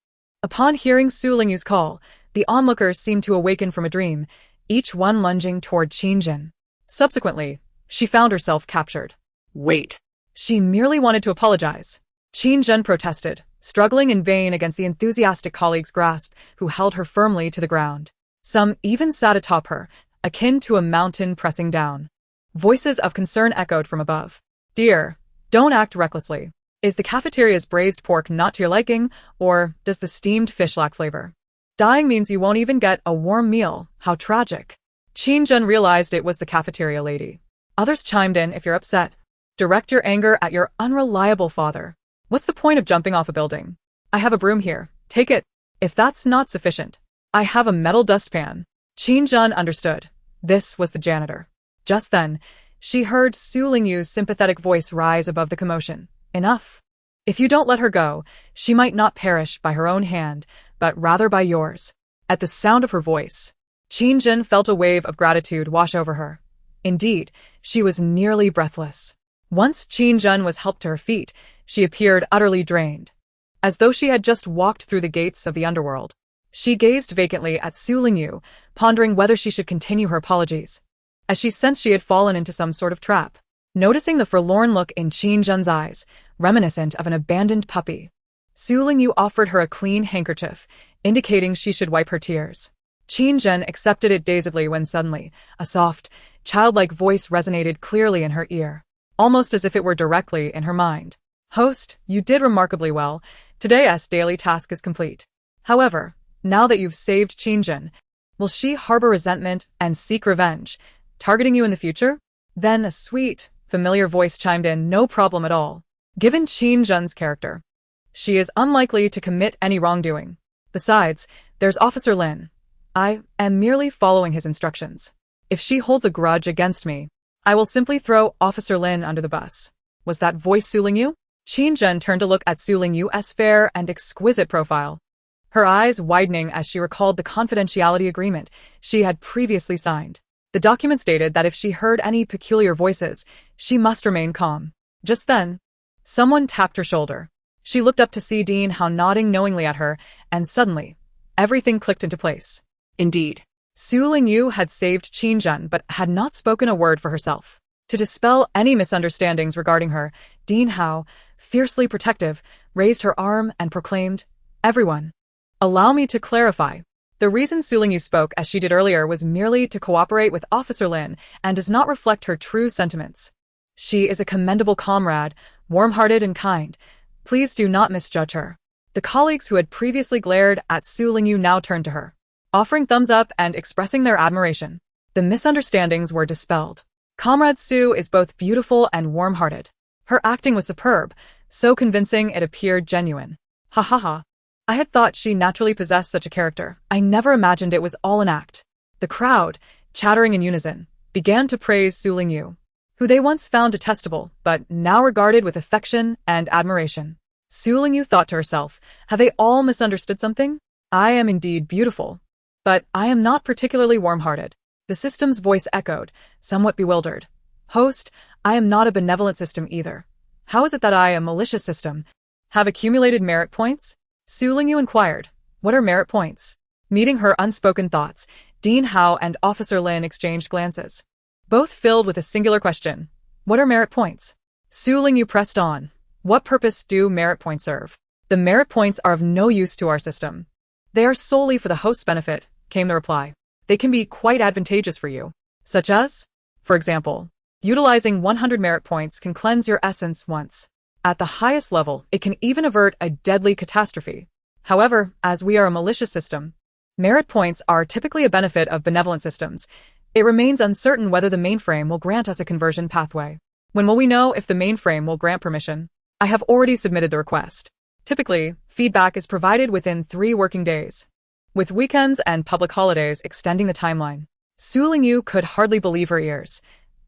Speaker 1: Upon hearing Su Lingyu's call, the onlookers seemed to awaken from a dream, each one lunging toward Qingjun. Subsequently, she found herself captured.
Speaker 2: Wait.
Speaker 1: She merely wanted to apologize. Qingjun protested, struggling in vain against the enthusiastic colleague's grasp, who held her firmly to the ground. Some even sat atop her, akin to a mountain pressing down. Voices of concern echoed from above. "Dear, don't act recklessly. Is the cafeteria's braised pork not to your liking, or does the steamed fish lack flavor? Dying means you won't even get a warm meal. How tragic." Qingjun realized it was the cafeteria lady. Others chimed in, "If you're upset, direct your anger at your unreliable father. What's the point of jumping off a building? I have a broom here. Take it. If that's not sufficient, I have a metal dustpan." Qingjun understood. This was the janitor. Just then, she heard Su Lingyu's sympathetic voice rise above the commotion. "Enough. If you don't let her go, she might not perish by her own hand, but rather by yours." At the sound of her voice, Qingjun felt a wave of gratitude wash over her. Indeed, she was nearly breathless. Once Qingjun was helped to her feet, she appeared utterly drained, as though she had just walked through the gates of the underworld. She gazed vacantly at Su Lingyu, pondering whether she should continue her apologies, as she sensed she had fallen into some sort of trap. Noticing the forlorn look in Qingjun's eyes, reminiscent of an abandoned puppy, Su Lingyu offered her a clean handkerchief, indicating she should wipe her tears. Qingjun accepted it dazedly when suddenly, a soft, childlike voice resonated clearly in her ear, almost as if it were directly in her mind. "Host, you did remarkably well. Today's daily task is complete. However, now that you've saved Qingjun, will she harbor resentment and seek revenge, targeting you in the future?" Then a sweet, familiar voice chimed in, "No problem at all. Given Qingjun's character, she is unlikely to commit any wrongdoing. Besides, there's Officer Lin. I am merely following his instructions. If she holds a grudge against me, I will simply throw Officer Lin under the bus. Was that voice Su Lingyu? Qin turned to look at Su Lingyu's fair and exquisite profile, her eyes widening as she recalled the confidentiality agreement she had previously signed. The document stated that if she heard any peculiar voices, she must remain calm. Just then, someone tapped her shoulder. She looked up to see Dean Hao nodding knowingly at her, and suddenly, everything clicked into place.
Speaker 2: Indeed.
Speaker 1: Su Lingyu had saved Qin but had not spoken a word for herself. To dispel any misunderstandings regarding her, Dean Hao, fiercely protective, raised her arm and proclaimed, "Everyone, allow me to clarify. The reason Su Lingyu spoke as she did earlier was merely to cooperate with Officer Lin and does not reflect her true sentiments. She is a commendable comrade, warm-hearted and kind. Please do not misjudge her." The colleagues who had previously glared at Su Lingyu now turned to her, offering thumbs up and expressing their admiration. The misunderstandings were dispelled. Comrade Su is both beautiful and warm-hearted. Her acting was superb, so convincing it appeared genuine. Ha ha ha. I had thought she naturally possessed such a character. I never imagined it was all an act. The crowd, chattering in unison, began to praise Su Lingyu, who they once found detestable, but now regarded with affection and admiration. Su Lingyu thought to herself, have they all misunderstood something? I am indeed beautiful, but I am not particularly warm-hearted. The system's voice echoed, somewhat bewildered. Host, I am not a benevolent system either. How is it that I, a malicious system, have accumulated merit points? Su Lingyu inquired. What are merit points? Meeting her unspoken thoughts, Dean Hao and Officer Lin exchanged glances, both filled with a singular question. What are merit points? Su Lingyu pressed on. What purpose do merit points serve? The merit points are of no use to our system. They are solely for the host's benefit, came the reply. They can be quite advantageous for you. Such as? For example, utilizing 100 merit points can cleanse your essence once. At the highest level, it can even avert a deadly catastrophe. However, as we are a malicious system, merit points are typically a benefit of benevolent systems. It remains uncertain whether the mainframe will grant us a conversion pathway. When will we know if the mainframe will grant permission? I have already submitted the request. Typically, feedback is provided within 3 working days, with weekends and public holidays extending the timeline. Su Lingyu could hardly believe her ears.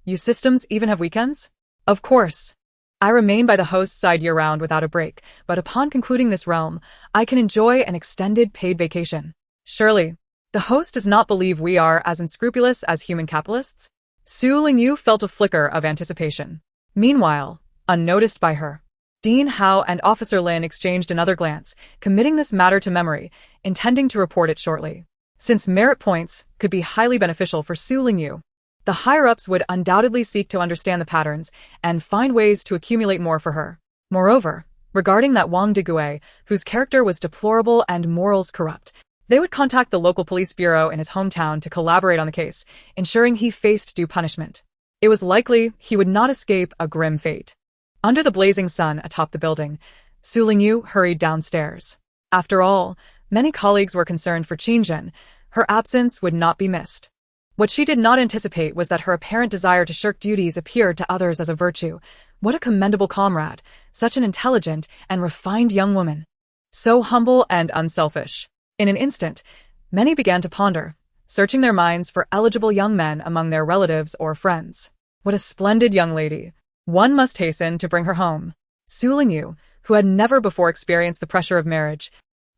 Speaker 1: You systems even have weekends? Of course. I remain by the host's side year-round without a break, but upon concluding this realm, I can enjoy an extended paid vacation. Surely, the host does not believe we are as unscrupulous as human capitalists? Su Lingyu felt a flicker of anticipation. Meanwhile, unnoticed by her, Dean Hao and Officer Lin exchanged another glance, committing this matter to memory, intending to report it shortly. Since merit points could be highly beneficial for Su Lingyu, the higher-ups would undoubtedly seek to understand the patterns and find ways to accumulate more for her. Moreover, regarding that Wang Digui, whose character was deplorable and morals corrupt, they would contact the local police bureau in his hometown to collaborate on the case, ensuring he faced due punishment. It was likely he would not escape a grim fate. Under the blazing sun atop the building, Su Lingyu hurried downstairs. After all, many colleagues were concerned for Qin. Her absence would not be missed. What she did not anticipate was that her apparent desire to shirk duties appeared to others as a virtue. What a commendable comrade, such an intelligent and refined young woman. So humble and unselfish. In an instant, many began to ponder, searching their minds for eligible young men among their relatives or friends. What a splendid young lady. One must hasten to bring her home. Su Lingyu, who had never before experienced the pressure of marriage,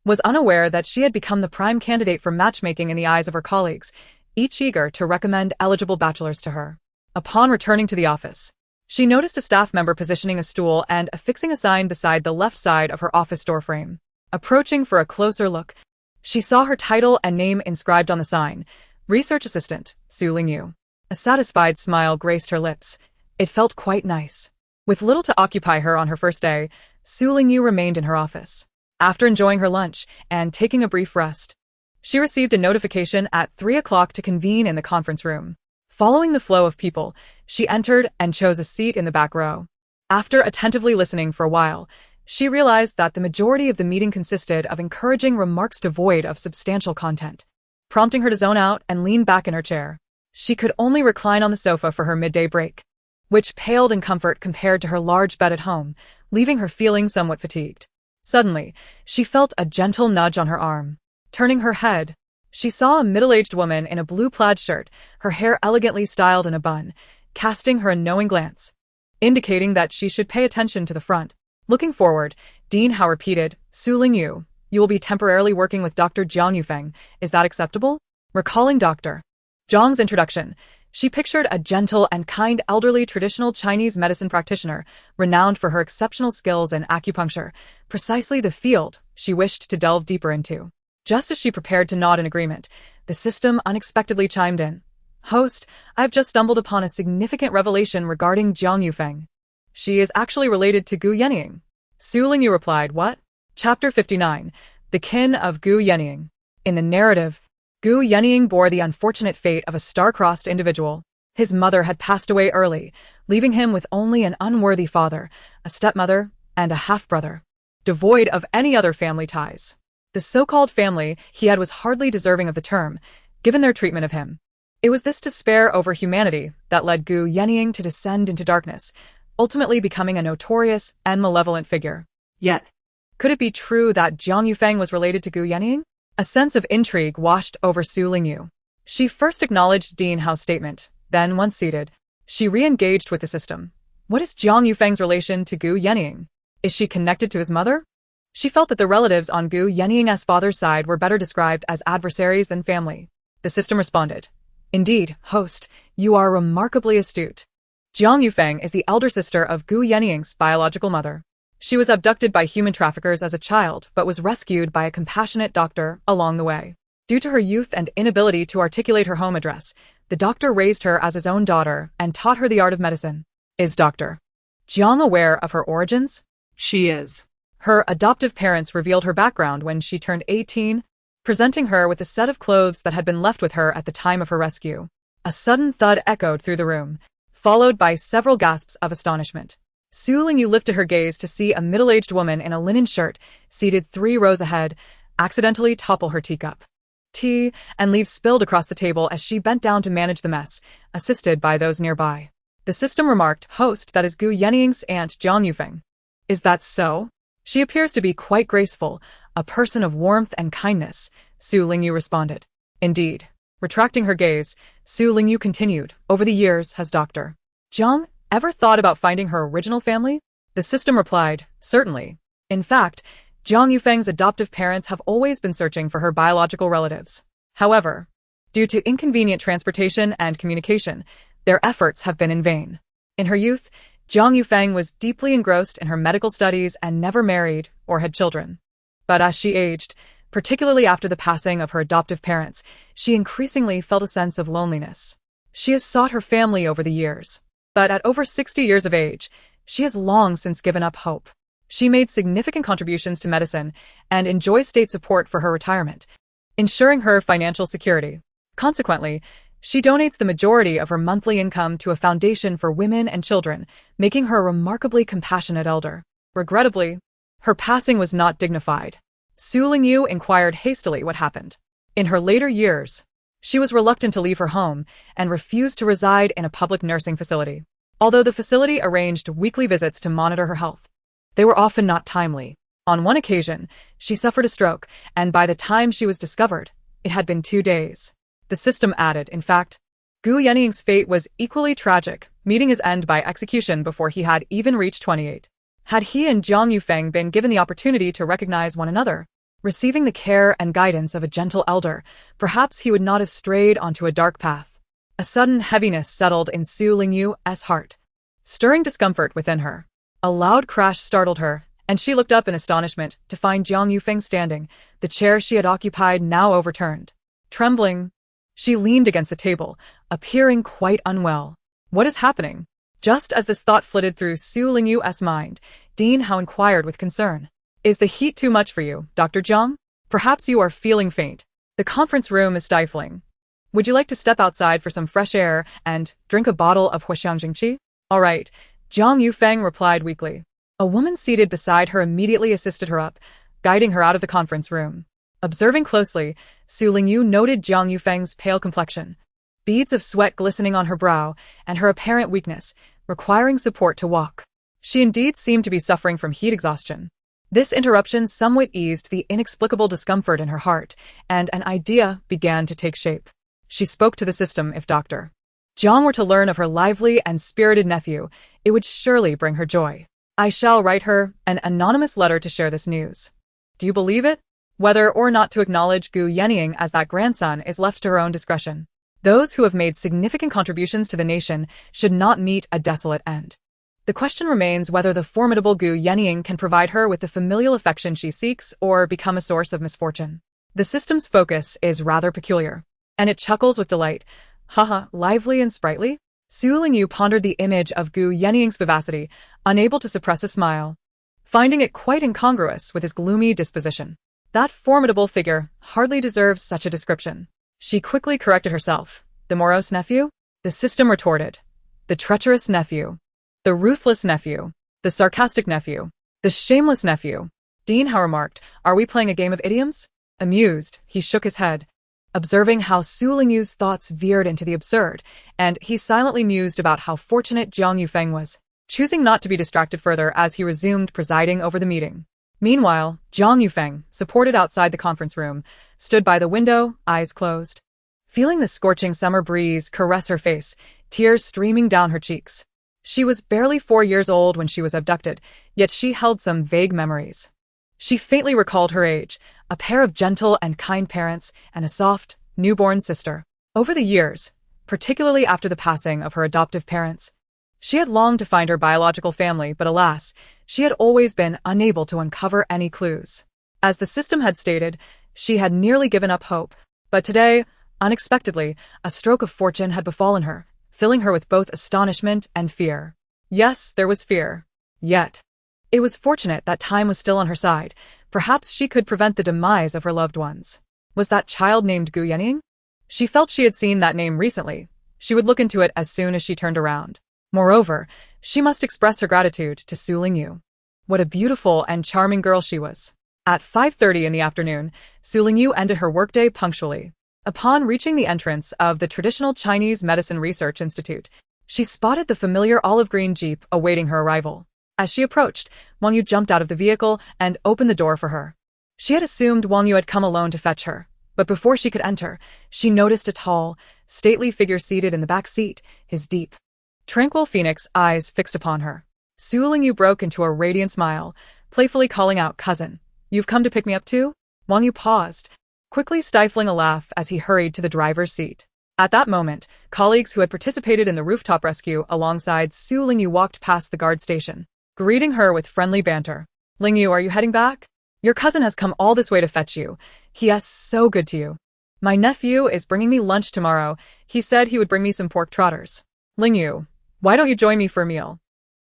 Speaker 1: was unaware that she had become the prime candidate for matchmaking in the eyes of her colleagues, each eager to recommend eligible bachelors to her. Upon returning to the office, she noticed a staff member positioning a stool and affixing a sign beside the left side of her office doorframe. Approaching for a closer look, she saw her title and name inscribed on the sign, Research Assistant, Su Lingyu. A satisfied smile graced her lips. It felt quite nice. With little to occupy her on her first day, Su Lingyu remained in her office. After enjoying her lunch and taking a brief rest, she received a notification at 3 o'clock to convene in the conference room. Following the flow of people, she entered and chose a seat in the back row. After attentively listening for a while, she realized that the majority of the meeting consisted of encouraging remarks devoid of substantial content, prompting her to zone out and lean back in her chair. She could only recline on the sofa for her midday break, which paled in comfort compared to her large bed at home, leaving her feeling somewhat fatigued. Suddenly, she felt a gentle nudge on her arm. Turning her head, She saw a middle-aged woman in a blue plaid shirt, her hair elegantly styled in a bun, casting her a knowing glance, indicating that she should pay attention to the front. Looking forward, Dean Hao repeated, Su Lingyu, you will be temporarily working with Dr. Jiang Yufeng. Is that acceptable? Recalling Dr. Jiang's introduction, she pictured a gentle and kind elderly traditional Chinese medicine practitioner, renowned for her exceptional skills in acupuncture, precisely the field she wished to delve deeper into. Just as she prepared to nod in agreement, the system unexpectedly chimed in. Host, I've just stumbled upon a significant revelation regarding Jiang Yufeng. She is actually related to Gu Yenying. Su Lingyu replied, What? Chapter 59, The Kin of Gu Yenying. In the narrative, Gu Yenying bore the unfortunate fate of a star-crossed individual. His mother had passed away early, leaving him with only an unworthy father, a stepmother, and a half-brother, devoid of any other family ties. The so-called family he had was hardly deserving of the term, given their treatment of him. It was this despair over humanity that led Gu Yenying to descend into darkness, ultimately becoming a notorious and malevolent figure.
Speaker 2: Yet,
Speaker 1: could it be true that Jiang Yufeng was related to Gu Yenying? A sense of intrigue washed over Su Lingyu. She first acknowledged Dean Hao's statement, then, once seated, she re-engaged with the system. What is Jiang Yufeng's relation to Gu Yenying? Is she connected to his mother? She felt that the relatives on Gu Yenying's father's side were better described as adversaries than family. The system responded, Indeed, host, you are remarkably astute. Jiang Yufeng is the elder sister of Gu Yenying's biological mother. She was abducted by human traffickers as a child, but was rescued by a compassionate doctor along the way. Due to her youth and inability to articulate her home address, the doctor raised her as his own daughter and taught her the art of medicine. Is Dr. Jiang aware of her origins?
Speaker 2: She is.
Speaker 1: Her adoptive parents revealed her background when she turned 18, presenting her with a set of clothes that had been left with her at the time of her rescue. A sudden thud echoed through the room, followed by several gasps of astonishment. Su Lingyu lifted her gaze to see a middle-aged woman in a linen shirt, seated 3 rows ahead, accidentally topple her teacup. Tea and leaves spilled across the table as she bent down to manage the mess, assisted by those nearby. The system remarked, Host, that is Gu Yenying's aunt Jiang Yufeng. Is that so? She appears to be quite graceful, a person of warmth and kindness, Su Lingyu responded. Indeed. Retracting her gaze, Su Lingyu continued, Over the years, has Dr. Jiang ever thought about finding her original family? The system replied, Certainly. In fact, Jiang Yufeng's adoptive parents have always been searching for her biological relatives. However, due to inconvenient transportation and communication, their efforts have been in vain. In her youth, Jiang Yufeng was deeply engrossed in her medical studies and never married or had children. But as she aged, particularly after the passing of her adoptive parents, she increasingly felt a sense of loneliness. She has sought her family over the years, but at over 60 years of age, she has long since given up hope. She made significant contributions to medicine and enjoys state support for her retirement, ensuring her financial security. Consequently, she donates the majority of her monthly income to a foundation for women and children, making her a remarkably compassionate elder. Regrettably, her passing was not dignified. Su Lingyu inquired hastily what happened. In her later years, she was reluctant to leave her home and refused to reside in a public nursing facility. Although the facility arranged weekly visits to monitor her health, they were often not timely. On one occasion, she suffered a stroke, and by the time she was discovered, it had been 2 days. The system added, in fact, Gu Yenying's fate was equally tragic, meeting his end by execution before he had even reached 28. Had he and Jiang Yufeng been given the opportunity to recognize one another, receiving the care and guidance of a gentle elder, perhaps he would not have strayed onto a dark path. A sudden heaviness settled in Su Lingyu's heart, stirring discomfort within her. A loud crash startled her, and she looked up in astonishment to find Jiang Yufeng standing, the chair she had occupied now overturned. Trembling, she leaned against the table, appearing quite unwell. What is happening? Just as this thought flitted through Su Lingyu's mind, Dean Hao inquired with concern. Is the heat too much for you, Dr. Jiang? Perhaps you are feeling faint. The conference room is stifling. Would you like to step outside for some fresh air and drink a bottle of Huaxiangjingqi? All right, Jiang Yufeng replied weakly. A woman seated beside her immediately assisted her up, guiding her out of the conference room. Observing closely, Su Lingyu noted Jiang Yufeng's pale complexion, beads of sweat glistening on her brow, and her apparent weakness, requiring support to walk. She indeed seemed to be suffering from heat exhaustion. This interruption somewhat eased the inexplicable discomfort in her heart, and an idea began to take shape. She spoke to the system. If Dr. Jiang were to learn of her lively and spirited nephew, it would surely bring her joy. I shall write her an anonymous letter to share this news. Do you believe it? Whether or not to acknowledge Gu Yenying as that grandson is left to her own discretion. Those who have made significant contributions to the nation should not meet a desolate end. The question remains whether the formidable Gu Yenying can provide her with the familial affection she seeks or become a source of misfortune. The system's focus is rather peculiar, and it chuckles with delight. Haha, lively and sprightly? Su Lingyu pondered the image of Gu Yenying's vivacity, unable to suppress a smile, finding it quite incongruous with his gloomy disposition. That formidable figure hardly deserves such a description. She quickly corrected herself. The morose nephew? The system retorted. The treacherous nephew. The ruthless nephew. The sarcastic nephew. The shameless nephew. Dean Hao remarked, "Are we playing a game of idioms?" Amused, he shook his head, observing how Su Lingyu's thoughts veered into the absurd, and he silently mused about how fortunate Jiang Yufeng was, choosing not to be distracted further as he resumed presiding over the meeting. Meanwhile, Jiang Yufeng, supported outside the conference room, stood by the window, eyes closed, feeling the scorching summer breeze caress her face, tears streaming down her cheeks. She was barely 4 years old when she was abducted, yet she held some vague memories. She faintly recalled her age, a pair of gentle and kind parents, and a soft, newborn sister. Over the years, particularly after the passing of her adoptive parents, she had longed to find her biological family, but alas, she had always been unable to uncover any clues. As the system had stated, she had nearly given up hope. But today, unexpectedly, a stroke of fortune had befallen her, filling her with both astonishment and fear. Yes, there was fear. Yet, it was fortunate that time was still on her side. Perhaps she could prevent the demise of her loved ones. Was that child named Gu Yenying? She felt she had seen that name recently. She would look into it as soon as she turned around. Moreover, she must express her gratitude to Su Lingyu. What a beautiful and charming girl she was. At 5:30 in the afternoon, Su Lingyu ended her workday punctually. Upon reaching the entrance of the traditional Chinese Medicine Research Institute, she spotted the familiar olive-green jeep awaiting her arrival. As she approached, Wang Yu jumped out of the vehicle and opened the door for her. She had assumed Wang Yu had come alone to fetch her, but before she could enter, she noticed a tall, stately figure seated in the back seat, his deep, tranquil phoenix eyes fixed upon her. Su Lingyu broke into a radiant smile, playfully calling out, "Cousin, you've come to pick me up too?" Wang Yu paused, quickly stifling a laugh as he hurried to the driver's seat. At that moment, colleagues who had participated in the rooftop rescue alongside Su Lingyu walked past the guard station, greeting her with friendly banter. "Lingyu, are you heading back? Your cousin has come all this way to fetch you. He is so good to you. My nephew is bringing me lunch tomorrow. He said he would bring me some pork trotters. Lingyu, why don't you join me for a meal?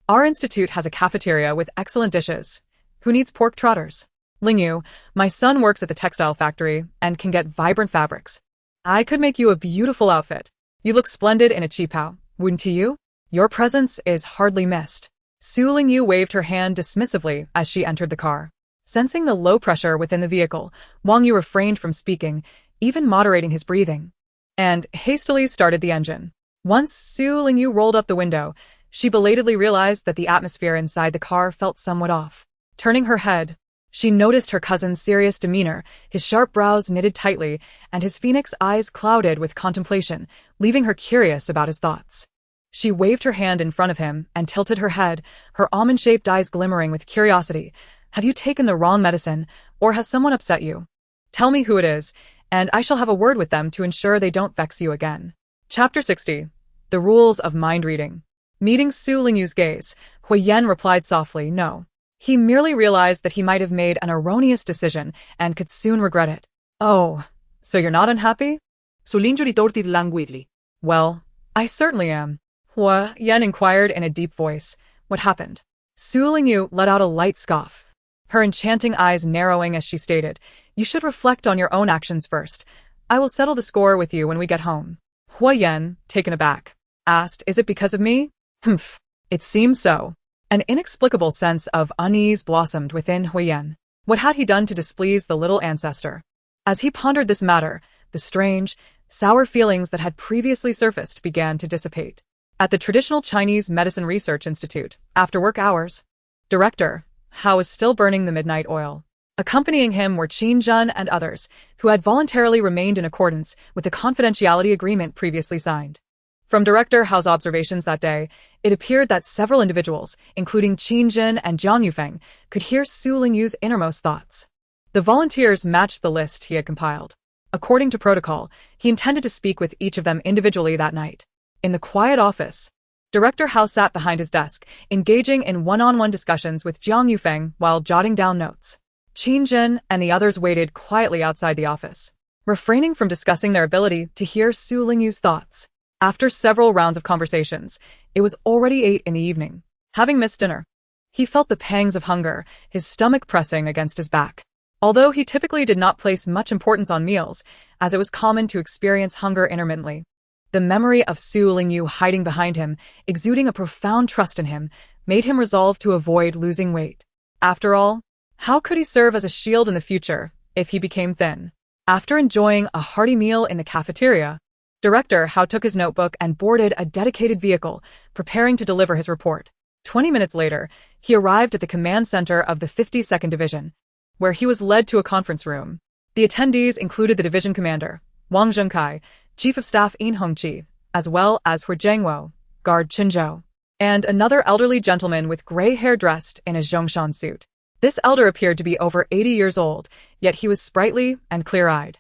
Speaker 1: Our institute has a cafeteria with excellent dishes. Who needs pork trotters? Lingyu, my son works at the textile factory and can get vibrant fabrics. I could make you a beautiful outfit. You look splendid in a qipao, wouldn't you? Your presence is hardly missed." Su Lingyu waved her hand dismissively as she entered the car. Sensing the low pressure within the vehicle, Wang Yu refrained from speaking, even moderating his breathing, and hastily started the engine. Once Su Lingyu rolled up the window, she belatedly realized that the atmosphere inside the car felt somewhat off. Turning her head, she noticed her cousin's serious demeanor, his sharp brows knitted tightly, and his phoenix eyes clouded with contemplation, leaving her curious about his thoughts. She waved her hand in front of him and tilted her head, her almond-shaped eyes glimmering with curiosity. "Have you taken the wrong medicine, or has someone upset you? Tell me who it is, and I shall have a word with them to ensure they don't vex you again." Chapter 60. The Rules of Mind Reading. Meeting Su Lingyu's gaze, Hui Yan replied softly, "No." He merely realized that he might have made an erroneous decision and could soon regret it. "Oh, so you're not unhappy?"
Speaker 2: Su Lingyu retorted languidly.
Speaker 1: "Well, I certainly am." Hui Yan inquired in a deep voice. "What happened?" Su Lingyu let out a light scoff, her enchanting eyes narrowing as she stated, "You should reflect on your own actions first. I will settle the score with you when we get home." Hui Yan, taken aback, asked, "Is it because of me?" "Humph, it seems so." An inexplicable sense of unease blossomed within Hui Yan. What had he done to displease the little ancestor? As he pondered this matter, the strange, sour feelings that had previously surfaced began to dissipate. At the traditional Chinese Medicine Research Institute, after work hours, Director, Hao was still burning the midnight oil. Accompanying him were Qin Jun and others, who had voluntarily remained in accordance with the confidentiality agreement previously signed. From Director Hao's observations that day, it appeared that several individuals, including Qin Jun and Jiang Yufeng, could hear Su Lingyu's innermost thoughts. The volunteers matched the list he had compiled. According to protocol, he intended to speak with each of them individually that night. In the quiet office, Director Hao sat behind his desk, engaging in one-on-one discussions with Jiang Yufeng while jotting down notes. Qin Jun and the others waited quietly outside the office, refraining from discussing their ability to hear Su Lingyu's thoughts. After several rounds of conversations, it was already 8 in the evening. Having missed dinner, he felt the pangs of hunger, his stomach pressing against his back. Although he typically did not place much importance on meals, as it was common to experience hunger intermittently, the memory of Su Lingyu hiding behind him, exuding a profound trust in him, made him resolve to avoid losing weight. After all, how could he serve as a shield in the future if he became thin? After enjoying a hearty meal in the cafeteria, Director Hao took his notebook and boarded a dedicated vehicle, preparing to deliver his report. 20 minutes later, he arrived at the command center of the 52nd Division, where he was led to a conference room. The attendees included the division commander, Wang Zhengkai, Chief of Staff Yin Hongqi, as well as Hu Jiangwo, Guard Qinzhou, and another elderly gentleman with gray hair dressed in a Zhongshan suit. This elder appeared to be over 80 years old, yet he was sprightly and clear-eyed.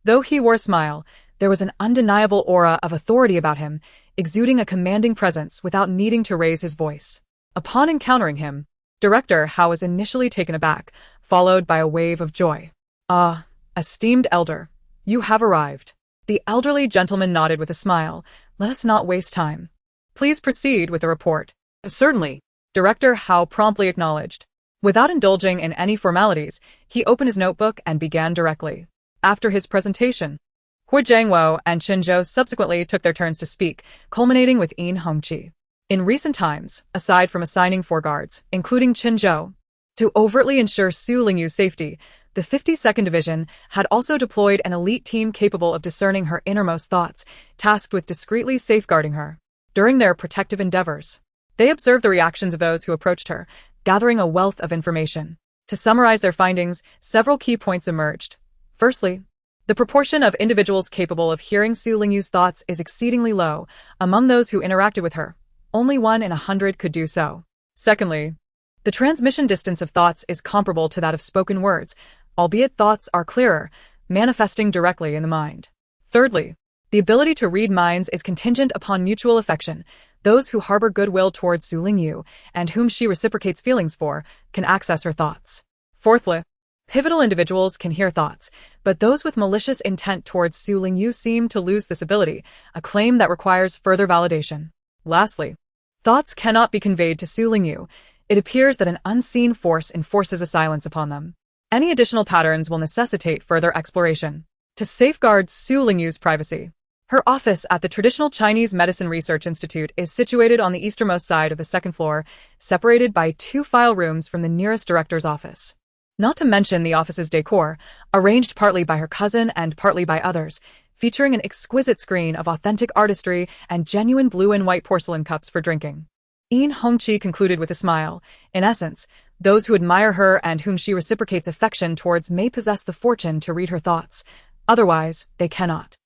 Speaker 1: Though he wore a smile, there was an undeniable aura of authority about him, exuding a commanding presence without needing to raise his voice. Upon encountering him, Director Hao was initially taken aback, followed by a wave of joy. "Ah, esteemed elder, you have arrived." The elderly gentleman nodded with a smile. "Let us not waste time. Please proceed with the report."
Speaker 2: Certainly,
Speaker 1: Director Hao promptly acknowledged. Without indulging in any formalities, he opened his notebook and began directly. After his presentation, Hu Jiangwo and Qinzhou subsequently took their turns to speak, culminating with Yin Hongqi. In recent times, aside from assigning 4 guards, including Qinzhou, to overtly ensure Su Lingyu's safety, the 52nd Division had also deployed an elite team capable of discerning her innermost thoughts, tasked with discreetly safeguarding her. During their protective endeavors, they observed the reactions of those who approached her, gathering a wealth of information. To summarize their findings, several key points emerged. Firstly, the proportion of individuals capable of hearing Su Lingyu's thoughts is exceedingly low. Among those who interacted with her, only 1 in 100 could do so. Secondly, the transmission distance of thoughts is comparable to that of spoken words, albeit thoughts are clearer, manifesting directly in the mind. Thirdly, the ability to read minds is contingent upon mutual affection. Those who harbor goodwill towards Su Lingyu, and whom she reciprocates feelings for, can access her thoughts. Fourthly, pivotal individuals can hear thoughts, but those with malicious intent towards Su Lingyu seem to lose this ability, a claim that requires further validation. Lastly, thoughts cannot be conveyed to Su Lingyu. It appears that an unseen force enforces a silence upon them. Any additional patterns will necessitate further exploration. To safeguard Su Lingyu's privacy, her office at the Traditional Chinese Medicine Research Institute is situated on the easternmost side of the 2nd floor, separated by 2 file rooms from the nearest director's office. Not to mention the office's decor, arranged partly by her cousin and partly by others, featuring an exquisite screen of authentic artistry and genuine blue and white porcelain cups for drinking. Yin Hongqi concluded with a smile. In essence, those who admire her and whom she reciprocates affection towards may possess the fortune to read her thoughts. Otherwise, they cannot.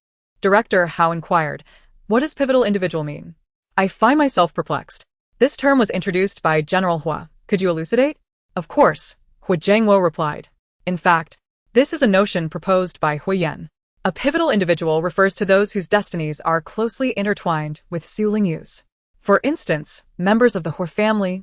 Speaker 1: Director Hao inquired, "What does pivotal individual mean?" "I find myself perplexed. This term was introduced by General Hua. Could you elucidate?" "Of course," Hu Jiangwo replied. "In fact, this is a notion proposed by Hui Yan. A pivotal individual refers to those whose destinies are closely intertwined with Su Lingyu's. For instance, members of the Hu family,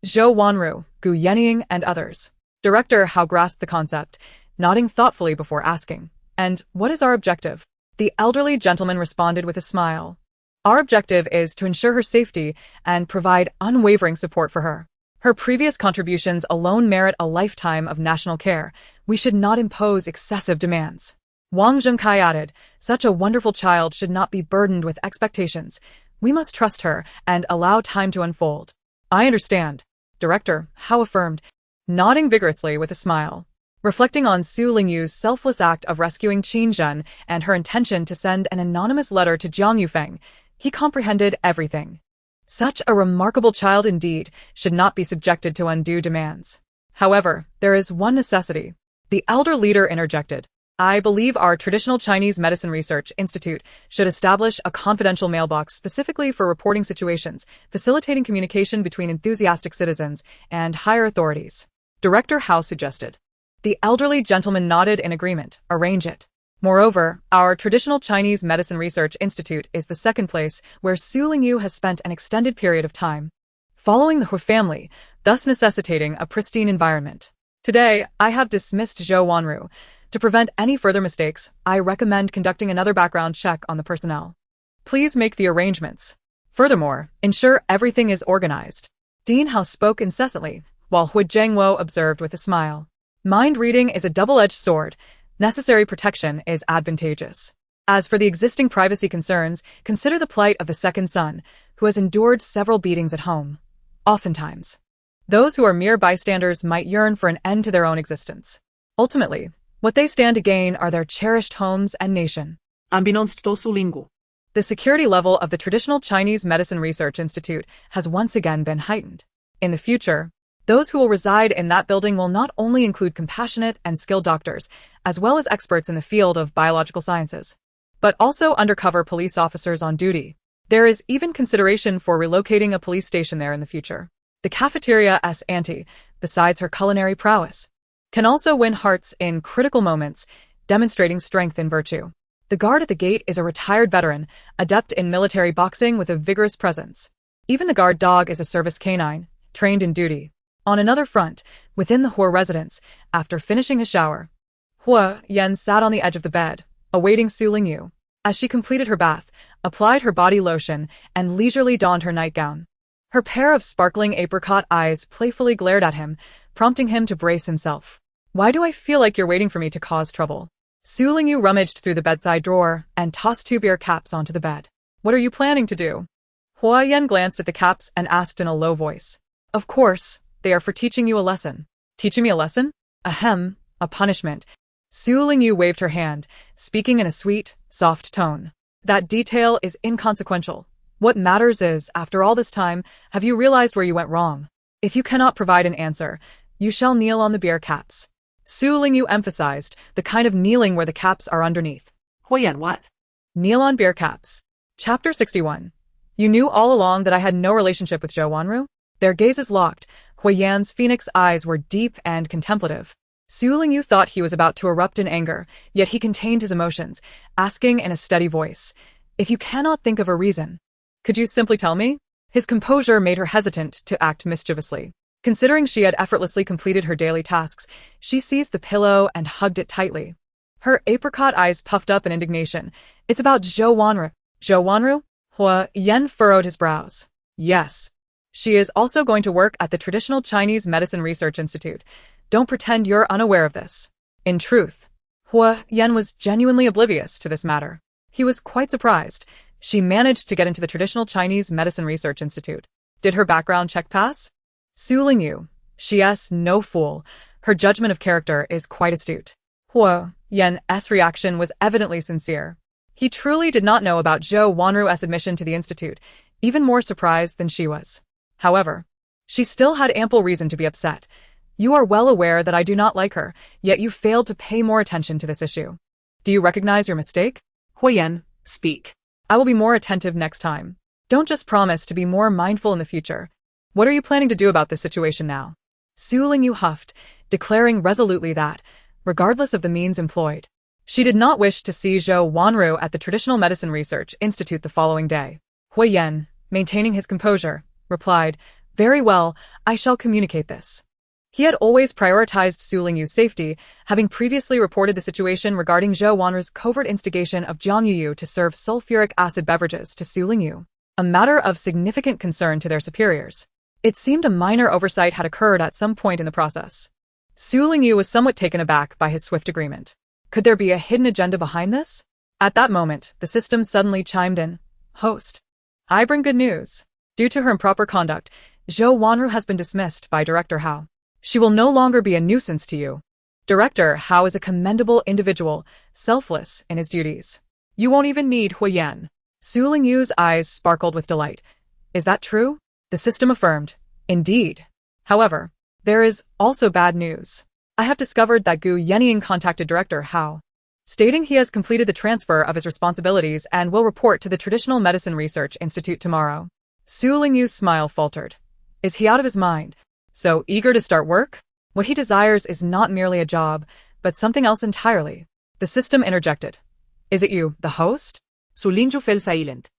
Speaker 1: Zhou Wanru, Gu Yenying, and others." Director Hao grasped the concept, nodding thoughtfully before asking, "And what is our objective?" The elderly gentleman responded with a smile. "Our objective is to ensure her safety and provide unwavering support for her. Her previous contributions alone merit a lifetime of national care. We should not impose excessive demands." Wang Zhengkai added, "Such a wonderful child should not be burdened with expectations. We must trust her and allow time to unfold." "I understand," Director Hao affirmed, nodding vigorously with a smile. Reflecting on Su Lingyu's selfless act of rescuing Qin Jun and her intention to send an anonymous letter to Jiang Yufeng, he comprehended everything. Such a remarkable child indeed should not be subjected to undue demands. However, there is one necessity. The elder leader interjected. I believe our traditional Chinese Medicine Research Institute should establish a confidential mailbox specifically for reporting situations, facilitating communication between enthusiastic citizens and higher authorities. Director Hao suggested. The elderly gentleman nodded in agreement. Arrange it. Moreover, our traditional Chinese Medicine Research Institute is the second place where Su Lingyu has spent an extended period of time, following the Hu family, thus necessitating a pristine environment. Today, I have dismissed Zhou Wanru. To prevent any further mistakes, I recommend conducting another background check on the personnel. Please make the arrangements. Furthermore, ensure everything is organized. Dean Hao spoke incessantly, while Hu Zhengwo observed with a smile. Mind reading is a double-edged sword. Necessary protection is advantageous. As for the existing privacy concerns, consider the plight of the second son, who has endured several beatings at home. Oftentimes, those who are mere bystanders might yearn for an end to their own existence. Ultimately, what they stand to gain are their cherished homes and nation.
Speaker 2: Unbeknownst to Su Lingyu.
Speaker 1: The security level of the traditional Chinese Medicine Research Institute has once again been heightened. In the future, those who will reside in that building will not only include compassionate and skilled doctors, as well as experts in the field of biological sciences, but also undercover police officers on duty. There is even consideration for relocating a police station there in the future. The cafeteria's auntie, besides her culinary prowess, can also win hearts in critical moments, demonstrating strength and virtue. The guard at the gate is a retired veteran, adept in military boxing with a vigorous presence. Even the guard dog is a service canine, trained in duty. On another front, within the Hua residence, after finishing a shower, Hua Yan sat on the edge of the bed, awaiting Su Lingyu. As she completed her bath, applied her body lotion, and leisurely donned her nightgown. Her pair of sparkling apricot eyes playfully glared at him, prompting him to brace himself. Why do I feel like you're waiting for me to cause trouble? Su Lingyu rummaged through the bedside drawer and tossed 2 beer caps onto the bed. What are you planning to do? Hua Yan glanced at the caps and asked in a low voice. Of course, they are for teaching you a lesson. Teaching me a lesson? Ahem, a punishment. Su Lingyu waved her hand, speaking in a sweet, soft tone. That detail is inconsequential. What matters is, after all this time, have you realized where you went wrong? If you cannot provide an answer, you shall kneel on the beer caps. Su Lingyu emphasized, the kind of kneeling where the caps are underneath.
Speaker 2: Huiyan, what?
Speaker 1: Kneel on beer caps. Chapter 61. You knew all along that I had no relationship with Zhou Wanru? Their gazes locked. Huiyan's phoenix eyes were deep and contemplative. Su Lingyu thought he was about to erupt in anger, yet he contained his emotions, asking in a steady voice, if you cannot think of a reason, could you simply tell me? His composure made her hesitant to act mischievously. Considering she had effortlessly completed her daily tasks, she seized the pillow and hugged it tightly. Her apricot eyes puffed up in indignation. It's about Zhou Wanru. Zhou Wanru? Hua Yan furrowed his brows. Yes. She is also going to work at the traditional Chinese Medicine Research Institute. Don't pretend you're unaware of this. In truth, Hua Yan was genuinely oblivious to this matter. He was quite surprised. She managed to get into the traditional Chinese Medicine Research Institute. Did her background check pass? Su Lingyu. She's no fool. Her judgment of character is quite astute. Hua Yan's reaction was evidently sincere. He truly did not know about Zhou Wanru's admission to the institute, even more surprised than she was. However, she still had ample reason to be upset. You are well aware that I do not like her, yet you failed to pay more attention to this issue. Do you recognize your mistake?
Speaker 2: Huiyan, speak.
Speaker 1: I will be more attentive next time. Don't just promise to be more mindful in the future. What are you planning to do about this situation now? Su Lingyu huffed, declaring resolutely that, regardless of the means employed, she did not wish to see Zhou Wanru at the Traditional Medicine Research Institute the following day. Huiyan, maintaining his composure, replied, Very well, I shall communicate this. He had always prioritized Su Lingyu's safety, having previously reported the situation regarding Zhou Wanru's covert instigation of Jiang Yuyu to serve sulfuric acid beverages to Su Lingyu, a matter of significant concern to their superiors. It seemed a minor oversight had occurred at some point in the process. Su Lingyu was somewhat taken aback by his swift agreement. Could there be a hidden agenda behind this? At that moment, the system suddenly chimed in. Host. I bring good news. Due to her improper conduct, Zhou Wanru has been dismissed by Director Hao. She will no longer be a nuisance to you. Director Hao is a commendable individual, selfless in his duties. You won't even need Huiyan. Su Lingyu's eyes sparkled with delight. Is that true? The system affirmed. Indeed. However, There is also bad news. I have discovered that Gu Yenying contacted Director Hao, stating he has completed the transfer of his responsibilities and will report to the Traditional Medicine Research Institute tomorrow. Su Lingyu's smile faltered. Is he out of his mind? So eager to start work? What he desires is not merely a job, but something else entirely. The system interjected. Is it you, the host?
Speaker 2: Su Lingyu fell silent.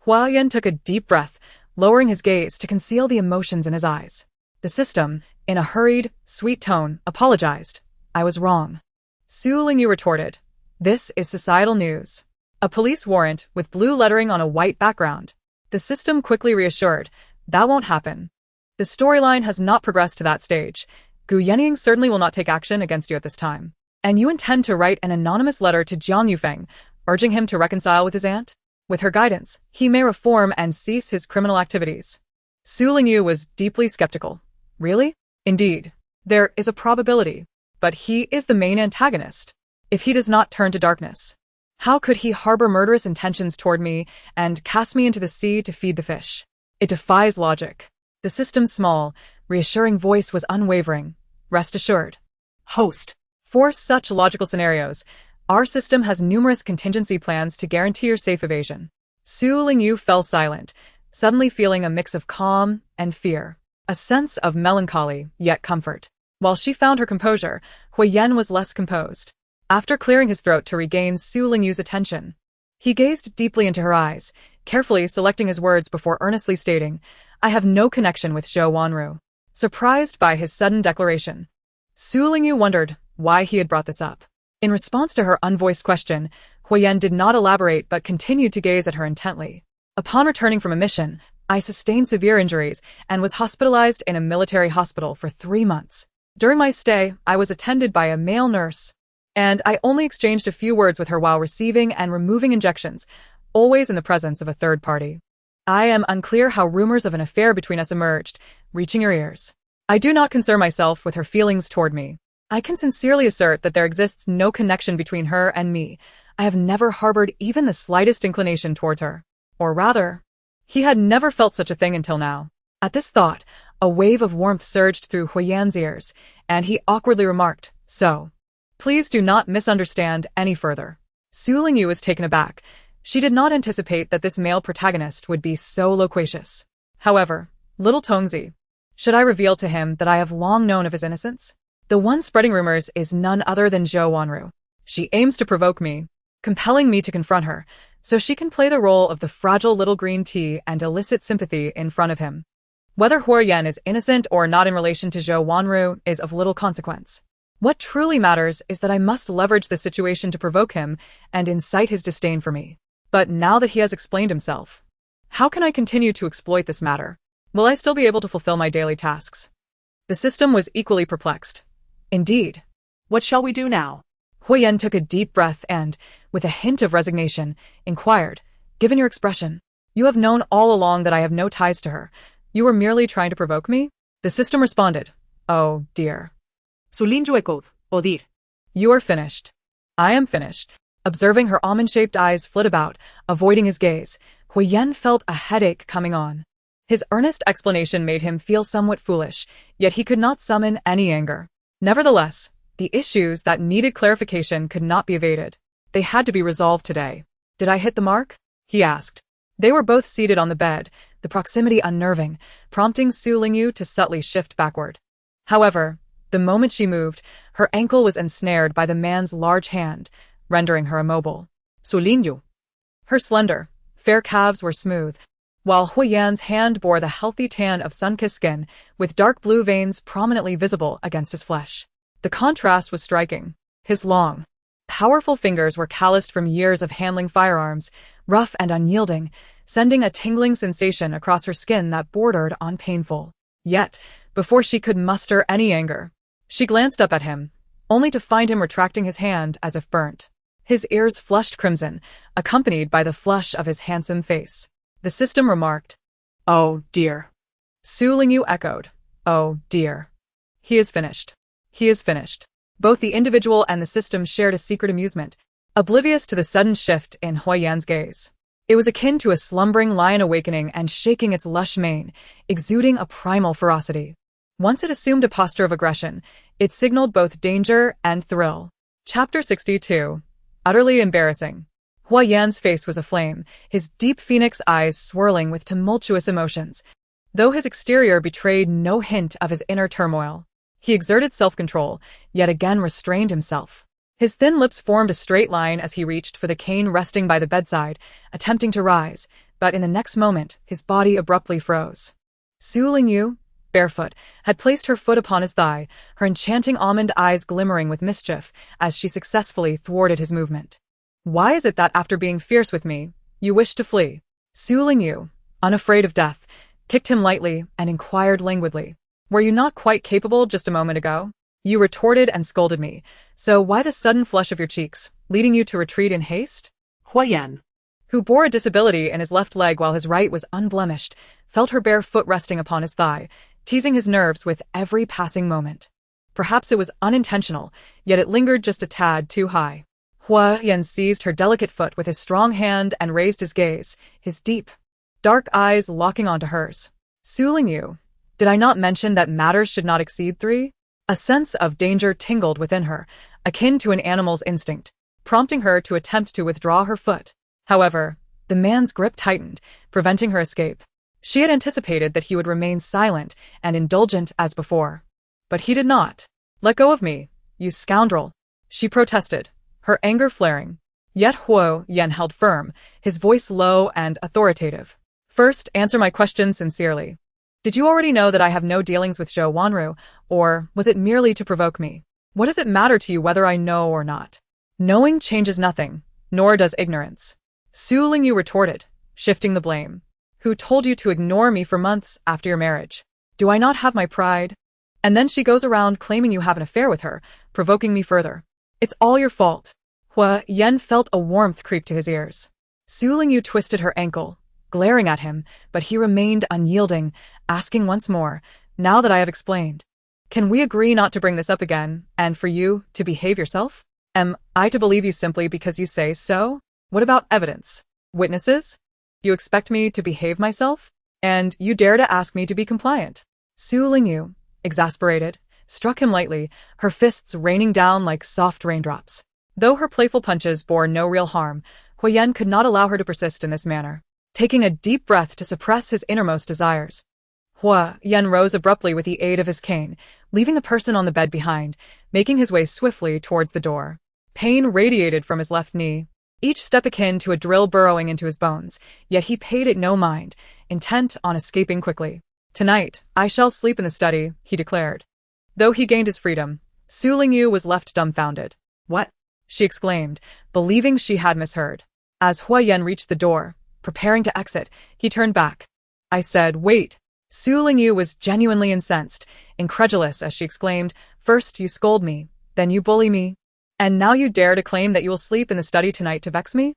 Speaker 1: Huayan took a deep breath, lowering his gaze to conceal the emotions in his eyes. The system, in a hurried, sweet tone, apologized. I was wrong. Su Lingyu retorted. This is societal news. A police warrant with blue lettering on a white background. The system quickly reassured. That won't happen. The storyline has not progressed to that stage. Gu Yenying certainly will not take action against you at this time. And you intend to write an anonymous letter to Jiang Yufeng, urging him to reconcile with his aunt? With her guidance, he may reform and cease his criminal activities. Su Lingyu was deeply skeptical. Really? Indeed. There is a probability. But he is the main antagonist. If he does not turn to darkness, how could he harbor murderous intentions toward me and cast me into the sea to feed the fish? It defies logic. The system's small, reassuring voice was unwavering. Rest assured.
Speaker 2: Host.
Speaker 1: For such logical scenarios, our system has numerous contingency plans to guarantee your safe evasion. Su Lingyu fell silent, suddenly feeling a mix of calm and fear, a sense of melancholy, yet comfort. While she found her composure, Huiyan was less composed. After clearing his throat to regain Su Lingyu's attention, he gazed deeply into her eyes, carefully selecting his words before earnestly stating, I have no connection with Zhou Wanru. Surprised by his sudden declaration, Su Lingyu wondered why he had brought this up. In response to her unvoiced question, Huiyan did not elaborate but continued to gaze at her intently. Upon returning from a mission, I sustained severe injuries and was hospitalized in a military hospital for 3 months. During my stay, I was attended by a male nurse, and I only exchanged a few words with her while receiving and removing injections, always in the presence of a third party. I am unclear how rumors of an affair between us emerged, reaching your ears. I do not concern myself with her feelings toward me. I can sincerely assert that there exists no connection between her and me. I have never harbored even the slightest inclination towards her. Or rather, he had never felt such a thing until now. At this thought, a wave of warmth surged through Huiyan's ears, and he awkwardly remarked, So, please do not misunderstand any further. Su Lingyu was taken aback. She did not anticipate that this male protagonist would be so loquacious. However, little Tongzi, should I reveal to him that I have long known of his innocence? The one spreading rumors is none other than Zhou Wanru. She aims to provoke me, compelling me to confront her, so she can play the role of the fragile little green tea and elicit sympathy in front of him. Whether Huiyan is innocent or not in relation to Zhou Wanru is of little consequence. What truly matters is that I must leverage the situation to provoke him and incite his disdain for me. But now that he has explained himself, how can I continue to exploit this matter? Will I still be able to fulfill my daily tasks? The system was equally perplexed. Indeed.
Speaker 2: What shall we do now?
Speaker 1: Huiyan took a deep breath and, with a hint of resignation, inquired, Given your expression, you have known all along that I have no ties to her. You were merely trying to provoke me? The system responded, Oh, dear.
Speaker 2: Su Lingyu echoed, Odir.
Speaker 1: You are finished. I am finished. Observing her almond-shaped eyes flit about, avoiding his gaze, Huiyan felt a headache coming on. His earnest explanation made him feel somewhat foolish, yet he could not summon any anger. Nevertheless, the issues that needed clarification could not be evaded. They had to be resolved today. Did I hit the mark? He asked. They were both seated on the bed, the proximity unnerving, prompting Su Lingyu to subtly shift backward. However, the moment she moved, her ankle was ensnared by the man's large hand, rendering her immobile.
Speaker 2: Su Lingyu.
Speaker 1: Her slender, fair calves were smooth, while Huiyan's hand bore the healthy tan of sun-kissed skin, with dark blue veins prominently visible against his flesh. The contrast was striking. His long, powerful fingers were calloused from years of handling firearms, rough and unyielding, sending a tingling sensation across her skin that bordered on painful. Yet, before she could muster any anger, she glanced up at him, only to find him retracting his hand as if burnt. His ears flushed crimson, accompanied by the flush of his handsome face. The system remarked, Oh, dear. Su Lingyu echoed, Oh, dear. He is finished. He is finished. Both the individual and the system shared a secret amusement, oblivious to the sudden shift in Huiyan's gaze. It was akin to a slumbering lion awakening and shaking its lush mane, exuding a primal ferocity. Once it assumed a posture of aggression, it signaled both danger and thrill. Chapter 62. Utterly embarrassing. Hua Yan's face was aflame, his deep phoenix eyes swirling with tumultuous emotions, though his exterior betrayed no hint of his inner turmoil. He exerted self-control, yet again restrained himself. His thin lips formed a straight line as he reached for the cane resting by the bedside, attempting to rise, but in the next moment, his body abruptly froze. Su Lingyu, barefoot, had placed her foot upon his thigh, her enchanting almond eyes glimmering with mischief as she successfully thwarted his movement. Why is it that after being fierce with me, you wish to flee? Su Lingyu, unafraid of death, kicked him lightly and inquired languidly. Were you not quite capable just a moment ago? You retorted and scolded me, so why the sudden flush of your cheeks, leading you to retreat in haste?
Speaker 2: Hua Yan,
Speaker 1: who bore a disability in his left leg while his right was unblemished, felt her bare foot resting upon his thigh, teasing his nerves with every passing moment. Perhaps it was unintentional, yet it lingered just a tad too high. Hua Yan seized her delicate foot with his strong hand and raised his gaze, his deep, dark eyes locking onto hers. Su Lingyu, did I not mention that matters should not exceed 3? A sense of danger tingled within her, akin to an animal's instinct, prompting her to attempt to withdraw her foot. However, the man's grip tightened, preventing her escape. She had anticipated that he would remain silent and indulgent as before. But he did not. Let go of me, you scoundrel, she protested, her anger flaring. Yet Hua Yan held firm, his voice low and authoritative. First, answer my question sincerely. Did you already know that I have no dealings with Zhou Wanru, or was it merely to provoke me? What does it matter to you whether I know or not? Knowing changes nothing, nor does ignorance. Su Lingyu retorted, shifting the blame. Who told you to ignore me for months after your marriage? Do I not have my pride? And then she goes around claiming you have an affair with her, provoking me further. It's all your fault. Hua Yan felt a warmth creep to his ears. Su Lingyu twisted her ankle, glaring at him, but he remained unyielding, asking once more, now that I have explained. Can we agree not to bring this up again, and for you to behave yourself? Am I to believe you simply because you say so? What about evidence? Witnesses? You expect me to behave myself? And you dare to ask me to be compliant? Su Lingyu, exasperated, struck him lightly, her fists raining down like soft raindrops. Though her playful punches bore no real harm, Hua Yan could not allow her to persist in this manner. Taking a deep breath to suppress his innermost desires, Hua Yan rose abruptly with the aid of his cane, leaving the person on the bed behind, making his way swiftly towards the door. Pain radiated from his left knee, each step akin to a drill burrowing into his bones, yet he paid it no mind, intent on escaping quickly. Tonight, I shall sleep in the study, he declared. Though he gained his freedom, Su Lingyu was left dumbfounded. What? She exclaimed, believing she had misheard. As Hua Yan reached the door, preparing to exit, he turned back. I said, wait. Su Lingyu was genuinely incensed, incredulous as she exclaimed, first you scold me, then you bully me, and now you dare to claim that you will sleep in the study tonight to vex me?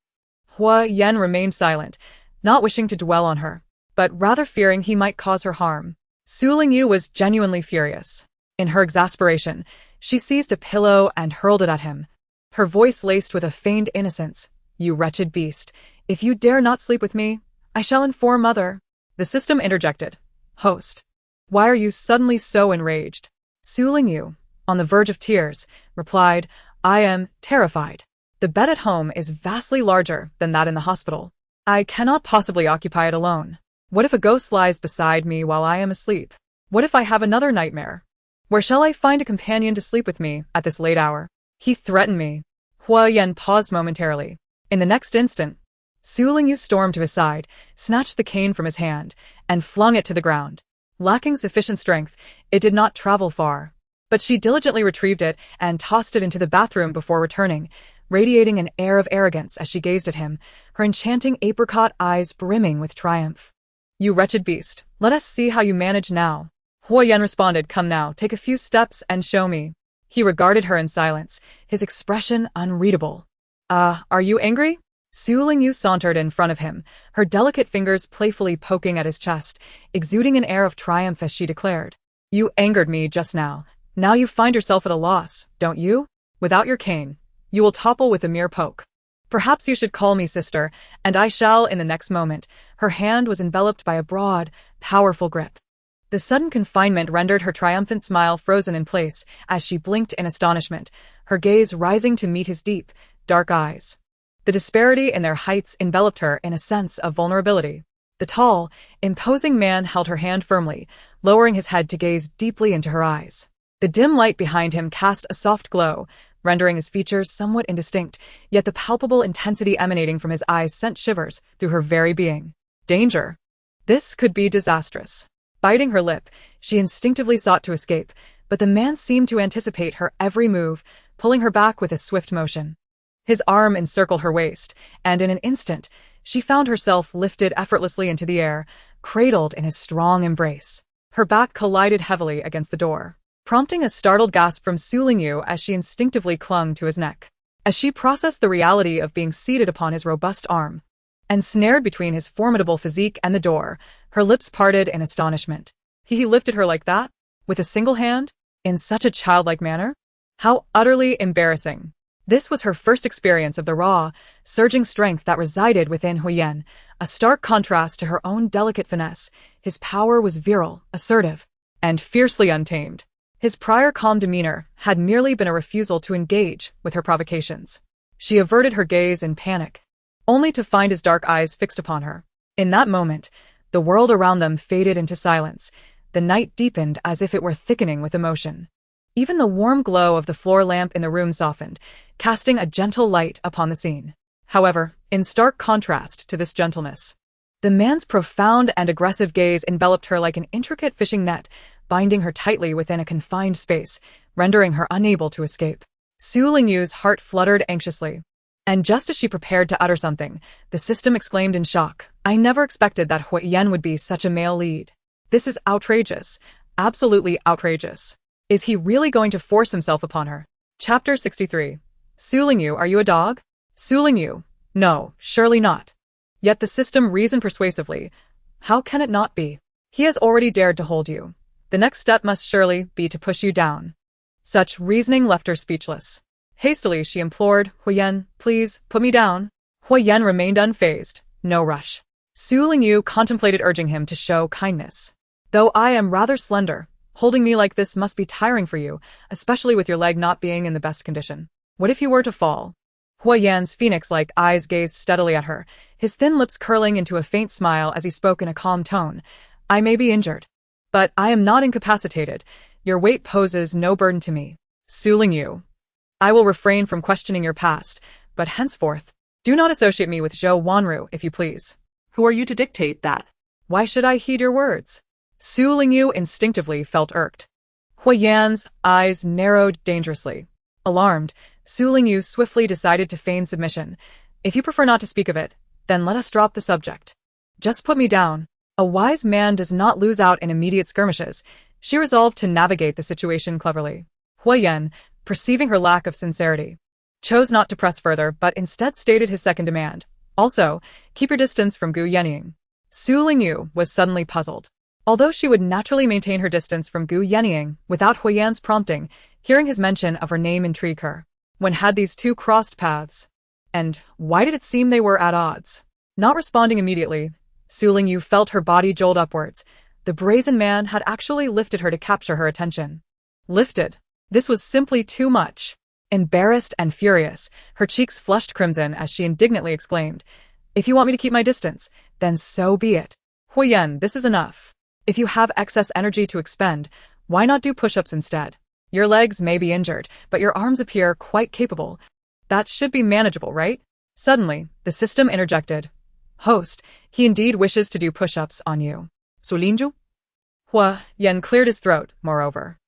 Speaker 1: Hua Yan remained silent, not wishing to dwell on her, but rather fearing he might cause her harm. Su Lingyu was genuinely furious. In her exasperation, she seized a pillow and hurled it at him, her voice laced with a feigned innocence. You wretched beast, if you dare not sleep with me, I shall inform Mother. The system interjected. Host. Why are you suddenly so enraged? Su Lingyu, on the verge of tears, replied, I am terrified. The bed at home is vastly larger than that in the hospital. I cannot possibly occupy it alone. What if a ghost lies beside me while I am asleep? What if I have another nightmare? Where shall I find a companion to sleep with me at this late hour? He threatened me. Hua Yan paused momentarily. In the next instant, Su Lingyu stormed to his side, snatched the cane from his hand, and flung it to the ground. Lacking sufficient strength, it did not travel far. But she diligently retrieved it and tossed it into the bathroom before returning, radiating an air of arrogance as she gazed at him, her enchanting apricot eyes brimming with triumph. You wretched beast, let us see how you manage now. Hua Yan responded, come now, take a few steps and show me. He regarded her in silence, his expression unreadable. Are you angry? Su Lingyu sauntered in front of him, her delicate fingers playfully poking at his chest, exuding an air of triumph as she declared. You angered me just now. Now you find yourself at a loss, don't you? Without your cane, you will topple with a mere poke. Perhaps you should call me sister, and I shall in the next moment. Her hand was enveloped by a broad, powerful grip. The sudden confinement rendered her triumphant smile frozen in place as she blinked in astonishment, her gaze rising to meet his deep, dark eyes. The disparity in their heights enveloped her in a sense of vulnerability. The tall, imposing man held her hand firmly, lowering his head to gaze deeply into her eyes. The dim light behind him cast a soft glow, rendering his features somewhat indistinct, yet the palpable intensity emanating from his eyes sent shivers through her very being. Danger. This could be disastrous. Biting her lip, she instinctively sought to escape, but the man seemed to anticipate her every move, pulling her back with a swift motion. His arm encircled her waist, and in an instant, she found herself lifted effortlessly into the air, cradled in his strong embrace. Her back collided heavily against the door, prompting a startled gasp from Lingyu as she instinctively clung to his neck. As she processed the reality of being seated upon his robust arm, and snared between his formidable physique and the door, her lips parted in astonishment. He lifted her like that? With a single hand? In such a childlike manner? How utterly embarrassing. This was her first experience of the raw, surging strength that resided within Huyen, a stark contrast to her own delicate finesse. His power was virile, assertive, and fiercely untamed. His prior calm demeanor had merely been a refusal to engage with her provocations. She averted her gaze in panic, only to find his dark eyes fixed upon her. In that moment, the world around them faded into silence. The night deepened as if it were thickening with emotion. Even the warm glow of the floor lamp in the room softened, casting a gentle light upon the scene. However, in stark contrast to this gentleness, the man's profound and aggressive gaze enveloped her like an intricate fishing net, binding her tightly within a confined space, rendering her unable to escape. Lingyu's heart fluttered anxiously. And just as she prepared to utter something, the system exclaimed in shock, "I never expected that Huyen would be such a male lead. This is outrageous. Absolutely outrageous. Is he really going to force himself upon her?" Chapter 63. Lingyu, are you a dog? Lingyu, no, surely not. Yet the system reasoned persuasively. How can it not be? He has already dared to hold you. The next step must surely be to push you down. Such reasoning left her speechless. Hastily she implored, "Huyen, please, put me down." Huyen remained unfazed, no rush. Lingyu contemplated urging him to show kindness. "Though I am rather slender, holding me like this must be tiring for you, especially with your leg not being in the best condition. What if you were to fall?" Huyen's phoenix-like eyes gazed steadily at her, his thin lips curling into a faint smile as he spoke in a calm tone. "I may be injured, but I am not incapacitated. Your weight poses no burden to me. Lingyu, I will refrain from questioning your past, but henceforth, do not associate me with Zhou Wanru, if you please."
Speaker 2: Who are you to dictate that?
Speaker 1: Why should I heed your words? Lingyu instinctively felt irked. Huyen's eyes narrowed dangerously. Alarmed, Lingyu swiftly decided to feign submission. "If you prefer not to speak of it, then let us drop the subject. Just put me down." A wise man does not lose out in immediate skirmishes. She resolved to navigate the situation cleverly. Huyen, perceiving her lack of sincerity, chose not to press further but instead stated his second demand. Also, keep your distance from Gu Yenying. Lingyu was suddenly puzzled. Although she would naturally maintain her distance from Gu Yenying without Huyen's prompting, hearing his mention of her name intrigued her. When had these two crossed paths? And why did it seem they were at odds? Not responding immediately, Lingyu felt her body jolt upwards. The brazen man had actually lifted her to capture her attention. Lifted. This was simply too much. Embarrassed and furious, her cheeks flushed crimson as she indignantly exclaimed, "If you want me to keep my distance, then so be it. Huyen, this is enough. If you have excess energy to expend, why not do push-ups instead? Your legs may be injured, but your arms appear quite capable. That should be manageable, right?" Suddenly, the system interjected. "Host, he indeed wishes to do push-ups on you."
Speaker 2: Lingyu?
Speaker 1: Huyen cleared his throat, moreover.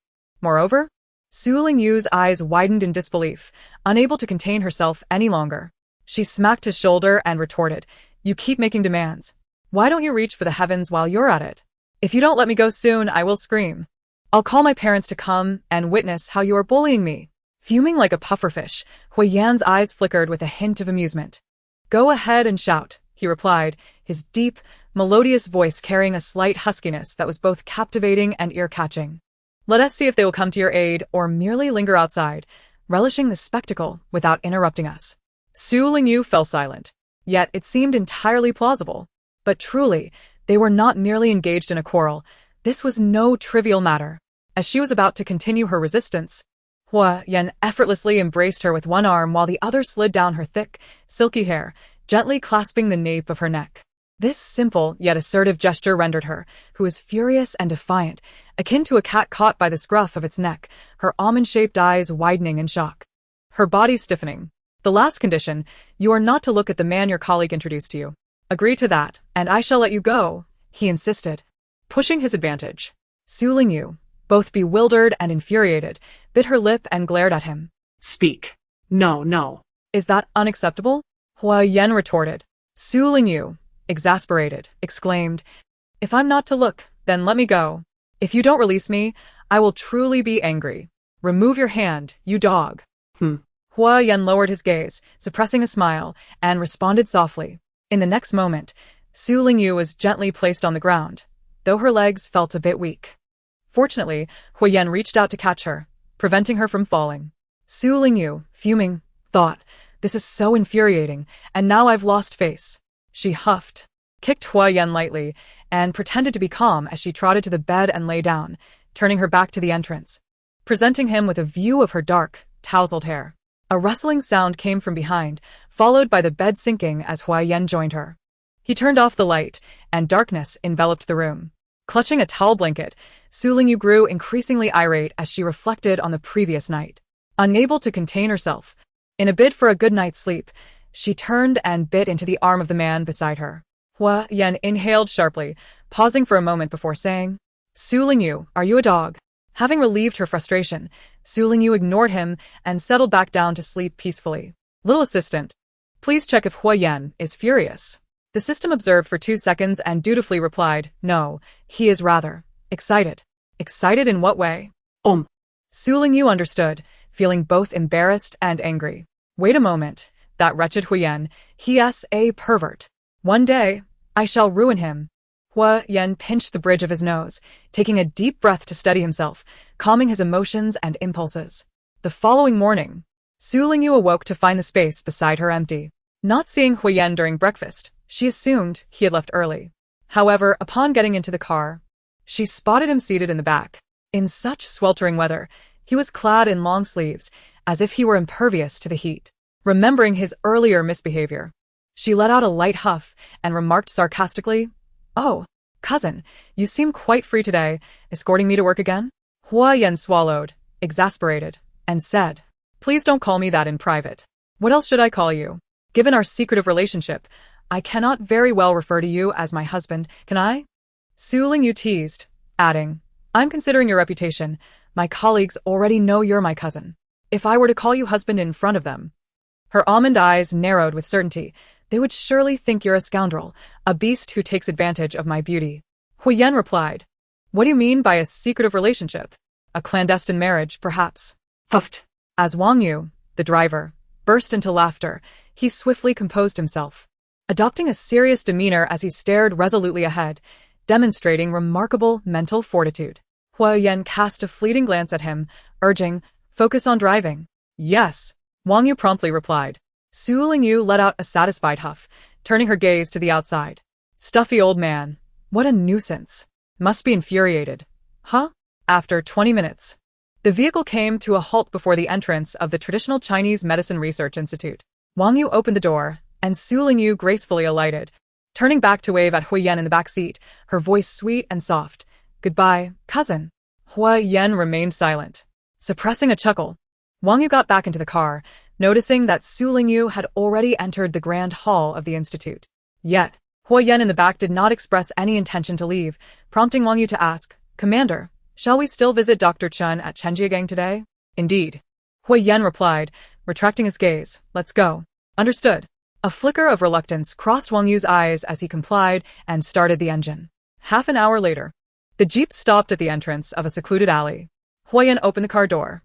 Speaker 1: Moreover? Lingyu's eyes widened in disbelief, unable to contain herself any longer. She smacked his shoulder and retorted, "You keep making demands. Why don't you reach for the heavens while you're at it? If you don't let me go soon, I will scream. I'll call my parents to come and witness how you are bullying me." Fuming like a pufferfish, Huyen's eyes flickered with a hint of amusement. "Go ahead and shout," he replied, his deep, melodious voice carrying a slight huskiness that was both captivating and ear-catching. "Let us see if they will come to your aid or merely linger outside, relishing the spectacle without interrupting us." Lingyu fell silent. Yet it seemed entirely plausible. But truly, they were not merely engaged in a quarrel. This was no trivial matter. As she was about to continue her resistance, Hua Yan effortlessly embraced her with one arm while the other slid down her thick, silky hair, gently clasping the nape of her neck. This simple yet assertive gesture rendered her, who was furious and defiant, akin to a cat caught by the scruff of its neck, her almond-shaped eyes widening in shock. Her body stiffening. The last condition, you are not to look at the man your colleague introduced to you. Agree to that, and I shall let you go, he insisted, pushing his advantage. Su Lingyu, both bewildered and infuriated, bit her lip and glared at him.
Speaker 2: Speak. No, no.
Speaker 1: Is that unacceptable? Hua Yan retorted. Su Lingyu, exasperated, exclaimed, if I'm not to look, then let me go. If you don't release me, I will truly be angry. Remove your hand, you dog. Hua Yan lowered his gaze, suppressing a smile, and responded softly. In the next moment, Su Lingyu was gently placed on the ground, though her legs felt a bit weak. Fortunately, Hua Yan reached out to catch her, preventing her from falling. Su Lingyu, fuming, thought, this is so infuriating, and now I've lost face. She huffed, kicked Hua Yan lightly, and pretended to be calm as she trotted to the bed and lay down, turning her back to the entrance, presenting him with a view of her dark, tousled hair. A rustling sound came from behind, followed by the bed sinking as Hua Yan joined her. He turned off the light, and darkness enveloped the room. Clutching a towel blanket, Su Lingyu grew increasingly irate as she reflected on the previous night. Unable to contain herself, in a bid for a good night's sleep, she turned and bit into the arm of the man beside her. Hua Yan inhaled sharply, pausing for a moment before saying, Su Lingyu, are you a dog? Having relieved her frustration, Su Lingyu ignored him and settled back down to sleep peacefully. Little assistant, please check if Hua Yan is furious. The system observed for 2 seconds and dutifully replied, no, he is rather excited. Excited in what way? Su Lingyu understood, feeling both embarrassed and angry. Wait a moment, that wretched Hua Yan, he's a pervert. One day, I shall ruin him. Hua Yan pinched the bridge of his nose, taking a deep breath to steady himself, calming his emotions and impulses. The following morning, Su Lingyu awoke to find the space beside her empty. Not seeing Hua Yan during breakfast, she assumed he had left early. However, upon getting into the car, she spotted him seated in the back. In such sweltering weather, he was clad in long sleeves, as if he were impervious to the heat. Remembering his earlier misbehavior, she let out a light huff and remarked sarcastically, oh, cousin, you seem quite free today, escorting me to work again? Hua Yan swallowed, exasperated, and said, please don't call me that in private. What else should I call you? Given our secretive relationship, I cannot very well refer to you as my husband, can I? Su Lingyu teased, adding, I'm considering your reputation. My colleagues already know you're my cousin. If I were to call you husband in front of them. Her almond eyes narrowed with certainty. They would surely think you're a scoundrel, a beast who takes advantage of my beauty. Hua Yan replied, what do you mean by a secretive relationship? A clandestine marriage, perhaps?
Speaker 2: Huffed.
Speaker 1: As Wang Yu, the driver, burst into laughter, he swiftly composed himself, adopting a serious demeanor as he stared resolutely ahead, demonstrating remarkable mental fortitude. Hua Yan cast a fleeting glance at him, urging, focus on driving. Yes, Wang Yu promptly replied. Su Lingyu let out a satisfied huff, turning her gaze to the outside. Stuffy old man. What a nuisance. Must be infuriated. Huh? After 20 minutes, the vehicle came to a halt before the entrance of the Traditional Chinese Medicine Research Institute. Wang Yu opened the door, and Su Lingyu gracefully alighted, turning back to wave at Hua Yan in the back seat, her voice sweet and soft. Goodbye, cousin. Hua Yan remained silent. Suppressing a chuckle, Wang Yu got back into the car, noticing that Su Lingyu had already entered the grand hall of the institute. Yet, Hua Yan in the back did not express any intention to leave, prompting Wang Yu to ask, Commander, shall we still visit Dr. Chun at Chenjiagang today? Indeed. Hua Yan replied, retracting his gaze. Let's go. Understood. A flicker of reluctance crossed Wang Yu's eyes as he complied and started the engine. Half an hour later, the jeep stopped at the entrance of a secluded alley. Hua Yan opened the car door,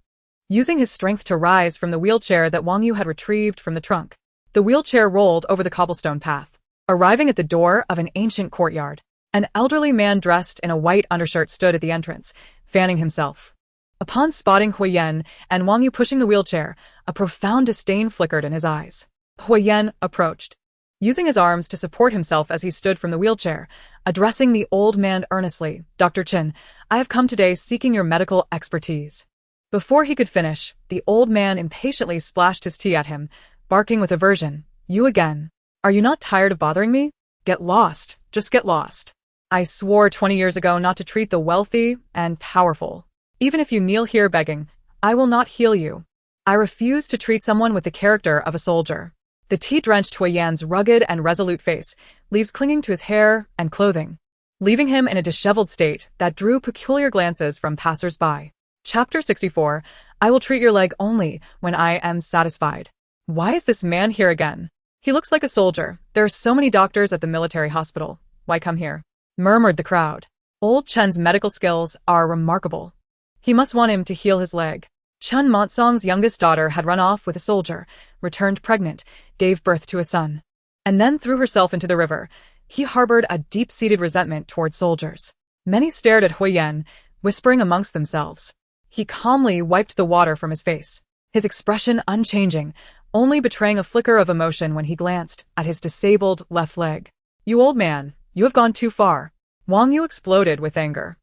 Speaker 1: using his strength to rise from the wheelchair that Wang Yu had retrieved from the trunk. The wheelchair rolled over the cobblestone path, arriving at the door of an ancient courtyard. An elderly man dressed in a white undershirt stood at the entrance, fanning himself. Upon spotting Hua Yan and Wang Yu pushing the wheelchair, a profound disdain flickered in his eyes. Hua Yan approached, using his arms to support himself as he stood from the wheelchair, addressing the old man earnestly. "Dr. Chen, I have come today seeking your medical expertise." Before he could finish, the old man impatiently splashed his tea at him, barking with aversion. "You again. Are you not tired of bothering me? Get lost. Just get lost. I swore 20 years ago not to treat the wealthy and powerful. Even if you kneel here begging, I will not heal you. I refuse to treat someone with the character of a soldier." The tea-drenched Huiyan's rugged and resolute face, leaves clinging to his hair and clothing, leaving him in a disheveled state that drew peculiar glances from passers-by. Chapter 64. I will treat your leg only when I am satisfied. Why is this man here again? He looks like a soldier. There are so many doctors at the military hospital. Why come here? Murmured the crowd. Old Chen's medical skills are remarkable. He must want him to heal his leg. Chen Montsong's youngest daughter had run off with a soldier, returned pregnant, gave birth to a son, and then threw herself into the river. He harbored a deep-seated resentment toward soldiers. Many stared at Huiyan, whispering amongst themselves. He calmly wiped the water from his face, his expression unchanging, only betraying a flicker of emotion when he glanced at his disabled left leg. "You old man, you have gone too far." Wang Yu exploded with anger.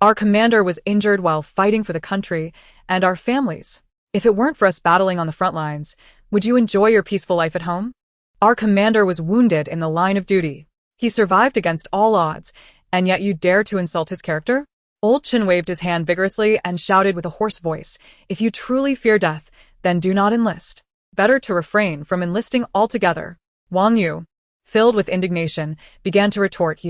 Speaker 1: "Our commander was injured while fighting for the country and our families. If it weren't for us battling on the front lines, would you enjoy your peaceful life at home? Our commander was wounded in the line of duty. He survived against all odds, and yet you dare to insult his character?" Old Chen waved his hand vigorously and shouted with a hoarse voice, "If you truly fear death, then do not enlist. Better to refrain from enlisting altogether." Wang Yu, filled with indignation, began to retort.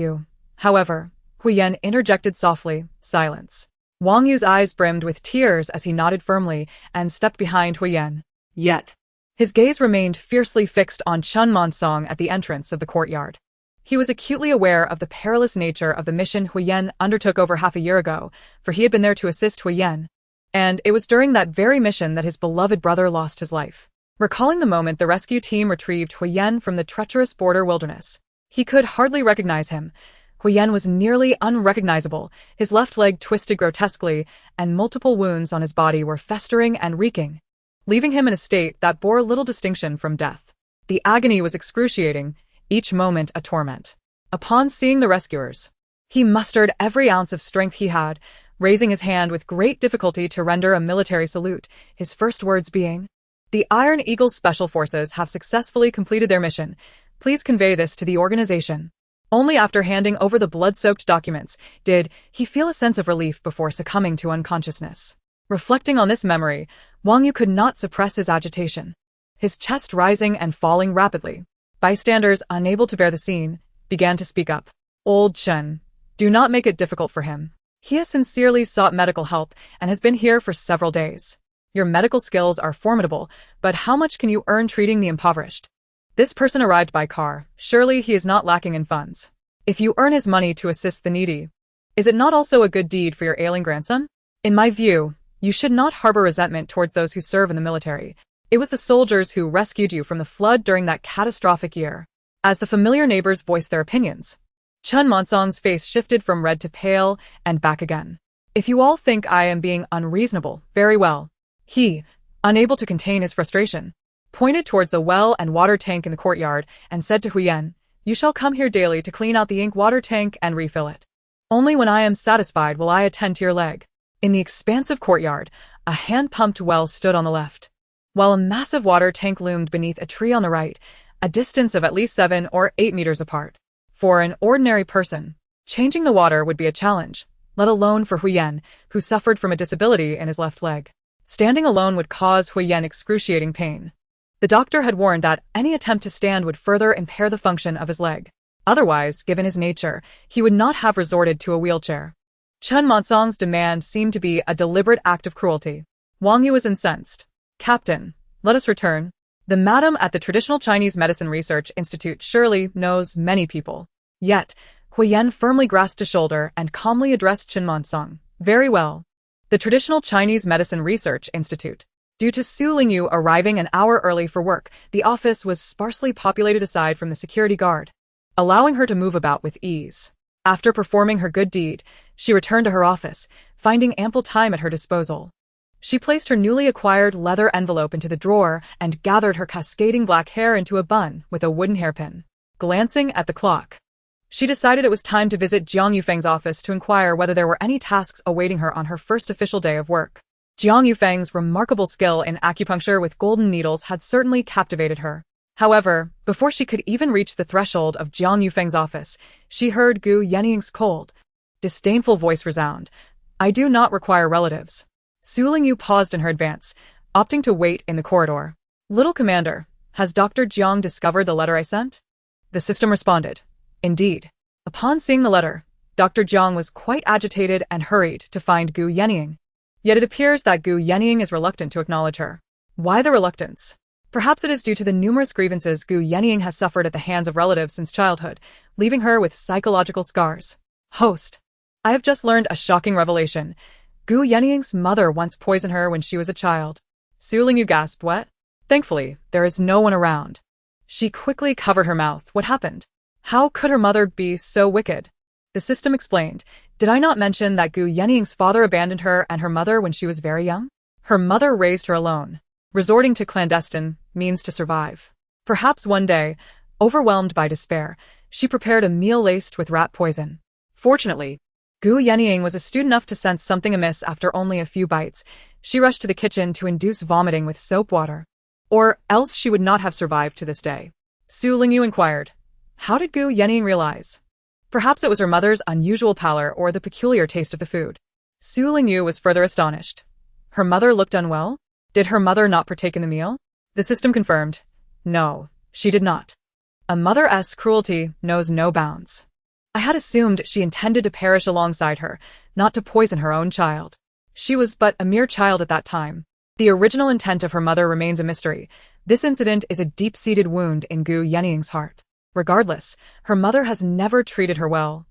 Speaker 1: However, Huiyan interjected softly. Silence. Wang Yu's eyes brimmed with tears as he nodded firmly and stepped behind Huiyan.
Speaker 2: Yet.
Speaker 1: His gaze remained fiercely fixed on Chen Montsong at the entrance of the courtyard. He was acutely aware of the perilous nature of the mission Huiyan undertook over half a year ago, for he had been there to assist Huiyan, and it was during that very mission that his beloved brother lost his life. Recalling the moment the rescue team retrieved Huiyan from the treacherous border wilderness, he could hardly recognize him. Huiyan was nearly unrecognizable, his left leg twisted grotesquely, and multiple wounds on his body were festering and reeking, leaving him in a state that bore little distinction from death. The agony was excruciating, each moment a torment. Upon seeing the rescuers, he mustered every ounce of strength he had, raising his hand with great difficulty to render a military salute, his first words being, "The Iron Eagle Special Forces have successfully completed their mission. Please convey this to the organization." Only after handing over the blood-soaked documents did he feel a sense of relief before succumbing to unconsciousness. Reflecting on this memory, Wang Yu could not suppress his agitation, his chest rising and falling rapidly. Bystanders, unable to bear the scene, began to speak up. "Old Chen, do not make it difficult for him. He has sincerely sought medical help and has been here for several days. Your medical skills are formidable, but how much can you earn treating the impoverished? This person arrived by car. Surely he is not lacking in funds. If you earn his money to assist the needy, is it not also a good deed for your ailing grandson? In my view, you should not harbor resentment towards those who serve in the military. It was the soldiers who rescued you from the flood during that catastrophic year." As the familiar neighbors voiced their opinions, Chen Montsong's face shifted from red to pale and back again. "If you all think I am being unreasonable, very well." He, unable to contain his frustration, pointed towards the well and water tank in the courtyard and said to Huiyan, "You shall come here daily to clean out the ink water tank and refill it. Only when I am satisfied will I attend to your leg." In the expansive courtyard, a hand-pumped well stood on the left, while a massive water tank loomed beneath a tree on the right, a distance of at least 7 or 8 meters apart. For an ordinary person, changing the water would be a challenge, let alone for Huiyan, who suffered from a disability in his left leg. Standing alone would cause Huiyan excruciating pain. The doctor had warned that any attempt to stand would further impair the function of his leg. Otherwise, given his nature, he would not have resorted to a wheelchair. Chen Montsong's demand seemed to be a deliberate act of cruelty. Wang Yu was incensed. "Captain, let us return. The madam at the Traditional Chinese Medicine Research Institute surely knows many people." Yet, Huiyan firmly grasped his shoulder and calmly addressed Chen Montsong. "Very well. The Traditional Chinese Medicine Research Institute." Due to Su Lingyu arriving an hour early for work, the office was sparsely populated aside from the security guard, allowing her to move about with ease. After performing her good deed, she returned to her office, finding ample time at her disposal. She placed her newly acquired leather envelope into the drawer and gathered her cascading black hair into a bun with a wooden hairpin. Glancing at the clock, she decided it was time to visit Jiang Yufeng's office to inquire whether there were any tasks awaiting her on her first official day of work. Jiang Yufeng's remarkable skill in acupuncture with golden needles had certainly captivated her. However, before she could even reach the threshold of Jiang Yufeng's office, she heard Gu Yanying's cold, disdainful voice resound. "I do not require relatives." Su Lingyu paused in her advance, opting to wait in the corridor. "Little Commander, has Dr. Jiang discovered the letter I sent?" The system responded. "Indeed." Upon seeing the letter, Dr. Jiang was quite agitated and hurried to find Gu Yanying. Yet it appears that Gu Yanying is reluctant to acknowledge her. Why the reluctance? Perhaps it is due to the numerous grievances Gu Yanying has suffered at the hands of relatives since childhood, leaving her with psychological scars. Host. I have just learned a shocking revelation. Gu Yanying's mother once poisoned her when she was a child. Su Lingyu gasped. What? Thankfully, there is no one around. She quickly covered her mouth. What happened? How could her mother be so wicked? The system explained. Did I not mention that Gu Yanying's father abandoned her and her mother when she was very young? Her mother raised her alone, resorting to clandestine means to survive. Perhaps one day, overwhelmed by despair, she prepared a meal laced with rat poison. Fortunately, Gu Yanying was astute enough to sense something amiss after only a few bites. She rushed to the kitchen to induce vomiting with soap water. Or else she would not have survived to this day. Su Lingyu inquired. How did Gu Yanying realize? Perhaps it was her mother's unusual pallor or the peculiar taste of the food. Su Lingyu was further astonished. Her mother looked unwell? Did her mother not partake in the meal? The system confirmed. No, she did not. A mother's cruelty knows no bounds. I had assumed she intended to perish alongside her, not to poison her own child. She was but a mere child at that time. The original intent of her mother remains a mystery. This incident is a deep-seated wound in Gu Yanying's heart. Regardless, her mother has never treated her well,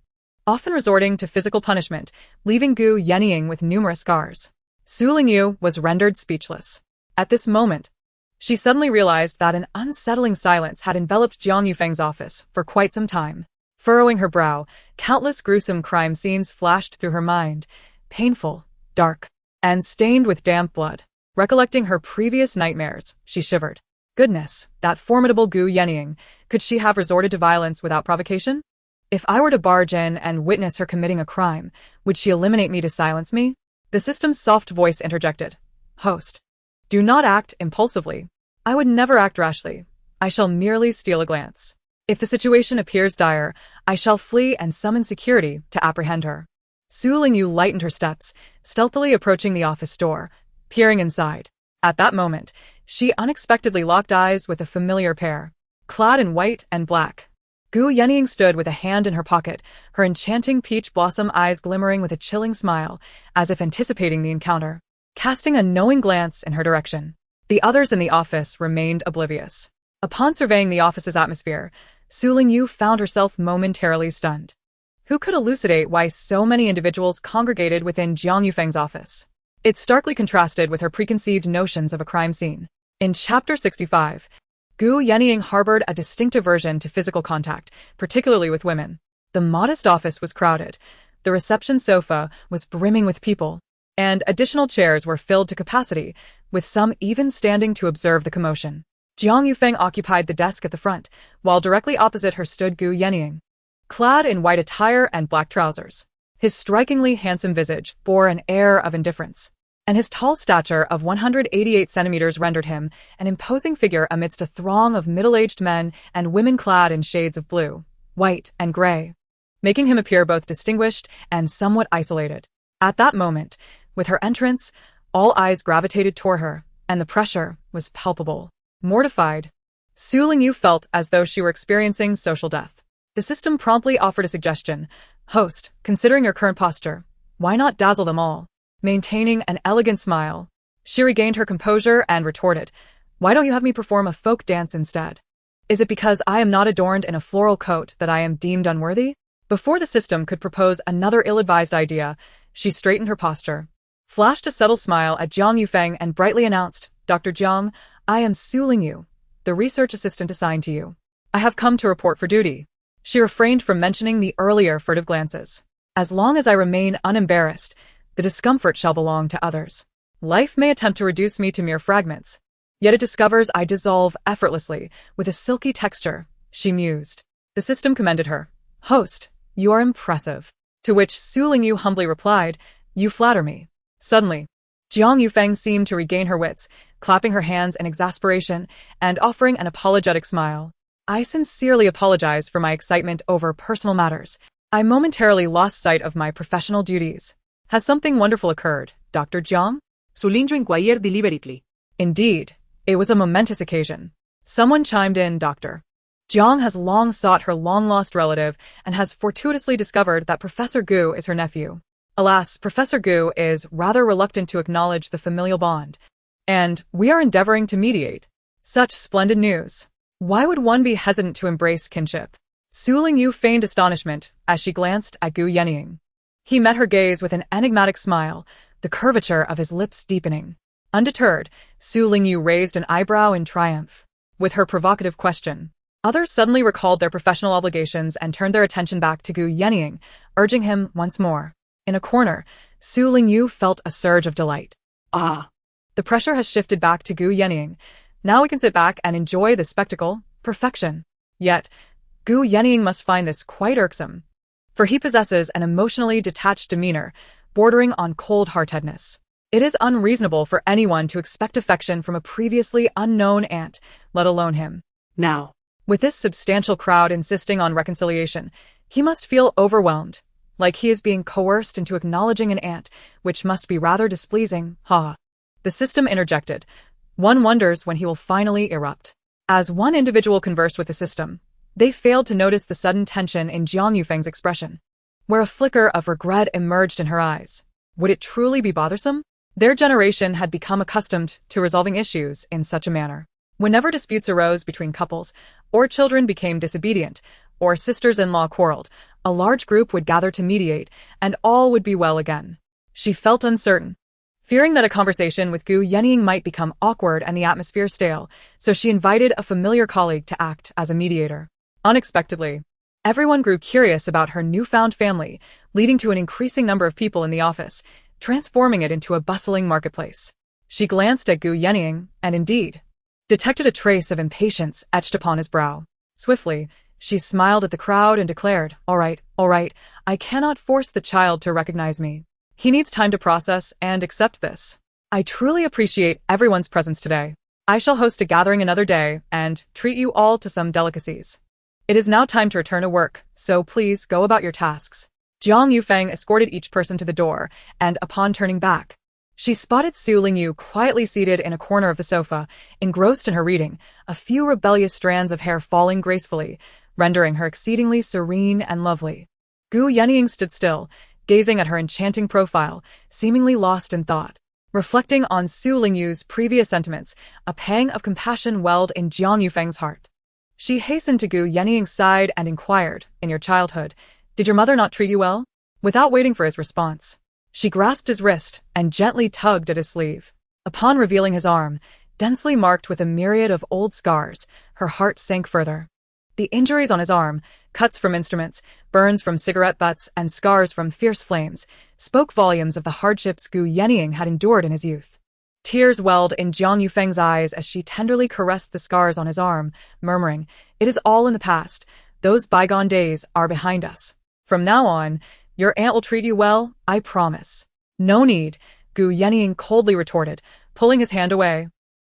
Speaker 1: often resorting to physical punishment, leaving Gu Yanying with numerous scars. Su Lingyu was rendered speechless. At this moment, she suddenly realized that an unsettling silence had enveloped Jiang Yufeng's office for quite some time. Furrowing her brow, countless gruesome crime scenes flashed through her mind, painful, dark, and stained with damp blood. Recollecting her previous nightmares, she shivered. Goodness, that formidable Gu Yanying. Could she have resorted to violence without provocation? If I were to barge in and witness her committing a crime, would she eliminate me to silence me? The system's soft voice interjected. Host. Do not act impulsively. I would never act rashly. I shall merely steal a glance. If the situation appears dire, I shall flee and summon security to apprehend her. Su Lingyu lightened her steps, stealthily approaching the office door, peering inside. At that moment, she unexpectedly locked eyes with a familiar pair. Clad in white and black, Gu Yanying stood with a hand in her pocket, her enchanting peach blossom eyes glimmering with a chilling smile, as if anticipating the encounter. Casting a knowing glance in her direction, the others in the office remained oblivious. Upon surveying the office's atmosphere, Su Lingyu found herself momentarily stunned. Who could elucidate why so many individuals congregated within Jiang Yufeng's office? It starkly contrasted with her preconceived notions of a crime scene. In Chapter 65, Gu Yanying harbored a distinct aversion to physical contact, particularly with women. The modest office was crowded, the reception sofa was brimming with people, and additional chairs were filled to capacity, with some even standing to observe the commotion. Jiang Yufeng occupied the desk at the front, while directly opposite her stood Gu Yanying, clad in white attire and black trousers. His strikingly handsome visage bore an air of indifference, and his tall stature of 188 centimeters rendered him an imposing figure amidst a throng of middle-aged men and women clad in shades of blue, white, and gray, making him appear both distinguished and somewhat isolated. At that moment, with her entrance, all eyes gravitated toward her, and the pressure was palpable. Mortified, Su Lingyu felt as though she were experiencing social death. The system promptly offered a suggestion. Host, considering your current posture, why not dazzle them all? Maintaining an elegant smile, she regained her composure and retorted, why don't you have me perform a folk dance instead? Is it because I am not adorned in a floral coat that I am deemed unworthy? Before the system could propose another ill-advised idea, she straightened her posture, flashed a subtle smile at Jiang Yufeng and brightly announced, Dr. Jiang, I am Su Lingyu, the research assistant assigned to you. I have come to report for duty. She refrained from mentioning the earlier furtive glances. As long as I remain unembarrassed, the discomfort shall belong to others. Life may attempt to reduce me to mere fragments, yet it discovers I dissolve effortlessly with a silky texture, she mused. The system commended her. Host, you are impressive. To which Su Lingyu humbly replied, you flatter me. Suddenly, Jiang Yufeng seemed to regain her wits, clapping her hands in exasperation and offering an apologetic smile. I sincerely apologize for my excitement over personal matters. I momentarily lost sight of my professional duties. Has something wonderful occurred, Dr. Jiang?
Speaker 2: Su Lingyu inquired deliberately.
Speaker 1: Indeed, it was a momentous occasion. Someone chimed in, Doctor. Jiang has long sought her long-lost relative and has fortuitously discovered that Professor Gu is her nephew. Alas, Professor Gu is rather reluctant to acknowledge the familial bond, and we are endeavoring to mediate. Such splendid news. Why would one be hesitant to embrace kinship? Su Lingyu feigned astonishment as she glanced at Gu Yenying. He met her gaze with an enigmatic smile, the curvature of his lips deepening. Undeterred, Su Lingyu raised an eyebrow in triumph. With her provocative question, others suddenly recalled their professional obligations and turned their attention back to Gu Yenying, urging him once more. In a corner, Su Lingyu felt a surge of delight.
Speaker 2: Ah!
Speaker 1: The pressure has shifted back to Gu Yenying. Now we can sit back and enjoy the spectacle. Perfection. Yet, Gu Yenying must find this quite irksome, for he possesses an emotionally detached demeanor, bordering on cold-heartedness. It is unreasonable for anyone to expect affection from a previously unknown aunt, let alone him.
Speaker 2: Now,
Speaker 1: with this substantial crowd insisting on reconciliation, he must feel overwhelmed, like he is being coerced into acknowledging an aunt, which must be rather displeasing, The system interjected. One wonders when he will finally erupt. As one individual conversed with the system, they failed to notice the sudden tension in Jiang Yufeng's expression, where a flicker of regret emerged in her eyes. Would it truly be bothersome? Their generation had become accustomed to resolving issues in such a manner. Whenever disputes arose between couples, or children became disobedient, or sisters-in-law quarreled, a large group would gather to mediate, and all would be well again. She felt uncertain, fearing that a conversation with Gu Yenying might become awkward and the atmosphere stale, so she invited a familiar colleague to act as a mediator. Unexpectedly, everyone grew curious about her newfound family, leading to an increasing number of people in the office, transforming it into a bustling marketplace. She glanced at Gu Yenying, and indeed, detected a trace of impatience etched upon his brow. Swiftly, she smiled at the crowd and declared, all right, I cannot force the child to recognize me. He needs time to process and accept this. I truly appreciate everyone's presence today. I shall host a gathering another day and treat you all to some delicacies. It is now time to return to work, so please go about your tasks. Jiang Yufeng escorted each person to the door, and upon turning back, she spotted Su Lingyu quietly seated in a corner of the sofa, engrossed in her reading, a few rebellious strands of hair falling gracefully, rendering her exceedingly serene and lovely. Gu Yenying stood still, gazing at her enchanting profile, seemingly lost in thought. Reflecting on Su Lingyu's previous sentiments, a pang of compassion welled in Jiang Yufeng's heart. She hastened to Gu Yenying's side and inquired, in your childhood, did your mother not treat you well? Without waiting for his response, she grasped his wrist and gently tugged at his sleeve. Upon revealing his arm, densely marked with a myriad of old scars, her heart sank further. The injuries on his arm, cuts from instruments, burns from cigarette butts, and scars from fierce flames, spoke volumes of the hardships Gu Yenying had endured in his youth. Tears welled in Jiang Yufeng's eyes as she tenderly caressed the scars on his arm, murmuring, it is all in the past. Those bygone days are behind us. From now on, your aunt will treat you well, I promise. No need, Gu Yenying coldly retorted, pulling his hand away,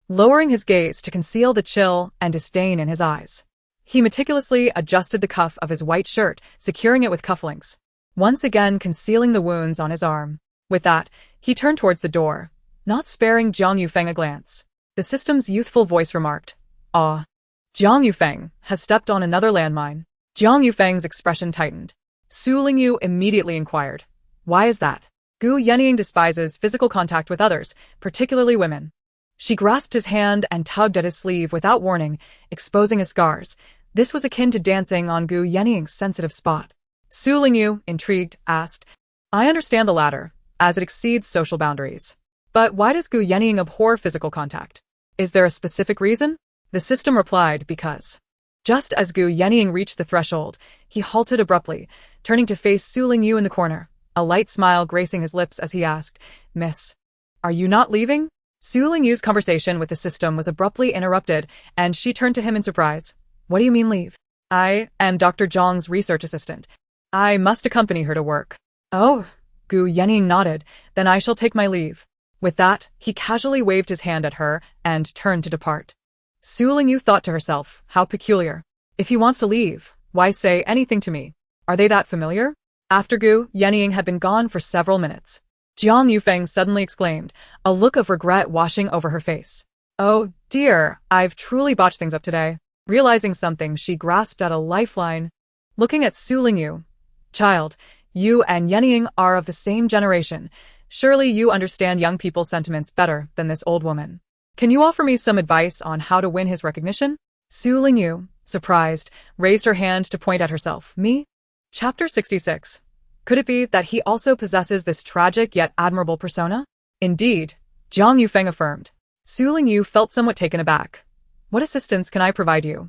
Speaker 1: lowering his gaze to conceal the chill and disdain in his eyes. He meticulously adjusted the cuff of his white shirt, securing it with cufflinks, once again concealing the wounds on his arm. With that, he turned towards the door, not sparing Jiang Yufeng a glance. The system's youthful voice remarked, ah, Jiang Yufeng has stepped on another landmine. Jiang Yufeng's expression tightened. Su Lingyu immediately inquired, why is that? Gu Yenying despises physical contact with others, particularly women. She grasped his hand and tugged at his sleeve without warning, exposing his scars. This was akin to dancing on Gu Yenying's sensitive spot. Su Lingyu, intrigued, asked, I understand the latter, as it exceeds social boundaries. But why does Gu Yenying abhor physical contact? Is there a specific reason? The system replied, because. Just as Gu Yenying reached the threshold, he halted abruptly, turning to face Su Lingyu in the corner, a light smile gracing his lips as he asked, Miss, are you not leaving? Su Lingyu's conversation with the system was abruptly interrupted, and she turned to him in surprise. What do you mean leave? I am Dr. Zhang's research assistant. I must accompany her to work. Oh, Gu Yening nodded. Then I shall take my leave. With that, he casually waved his hand at her and turned to depart. Su Lingyu thought to herself, how peculiar. If he wants to leave, why say anything to me? Are they that familiar? After Gu Yening had been gone for several minutes, Jiang Yufeng suddenly exclaimed, a look of regret washing over her face. Oh, dear, I've truly botched things up today. Realizing something, she grasped at a lifeline. Looking at Su Lingyu. Child, you and Yening are of the same generation. Surely you understand young people's sentiments better than this old woman. Can you offer me some advice on how to win his recognition? Su Lingyu, surprised, raised her hand to point at herself. Me? Chapter 66. Could it be that he also possesses this tragic yet admirable persona? Indeed, Jiang Yufeng affirmed. Su Lingyu felt somewhat taken aback. What assistance can I provide you?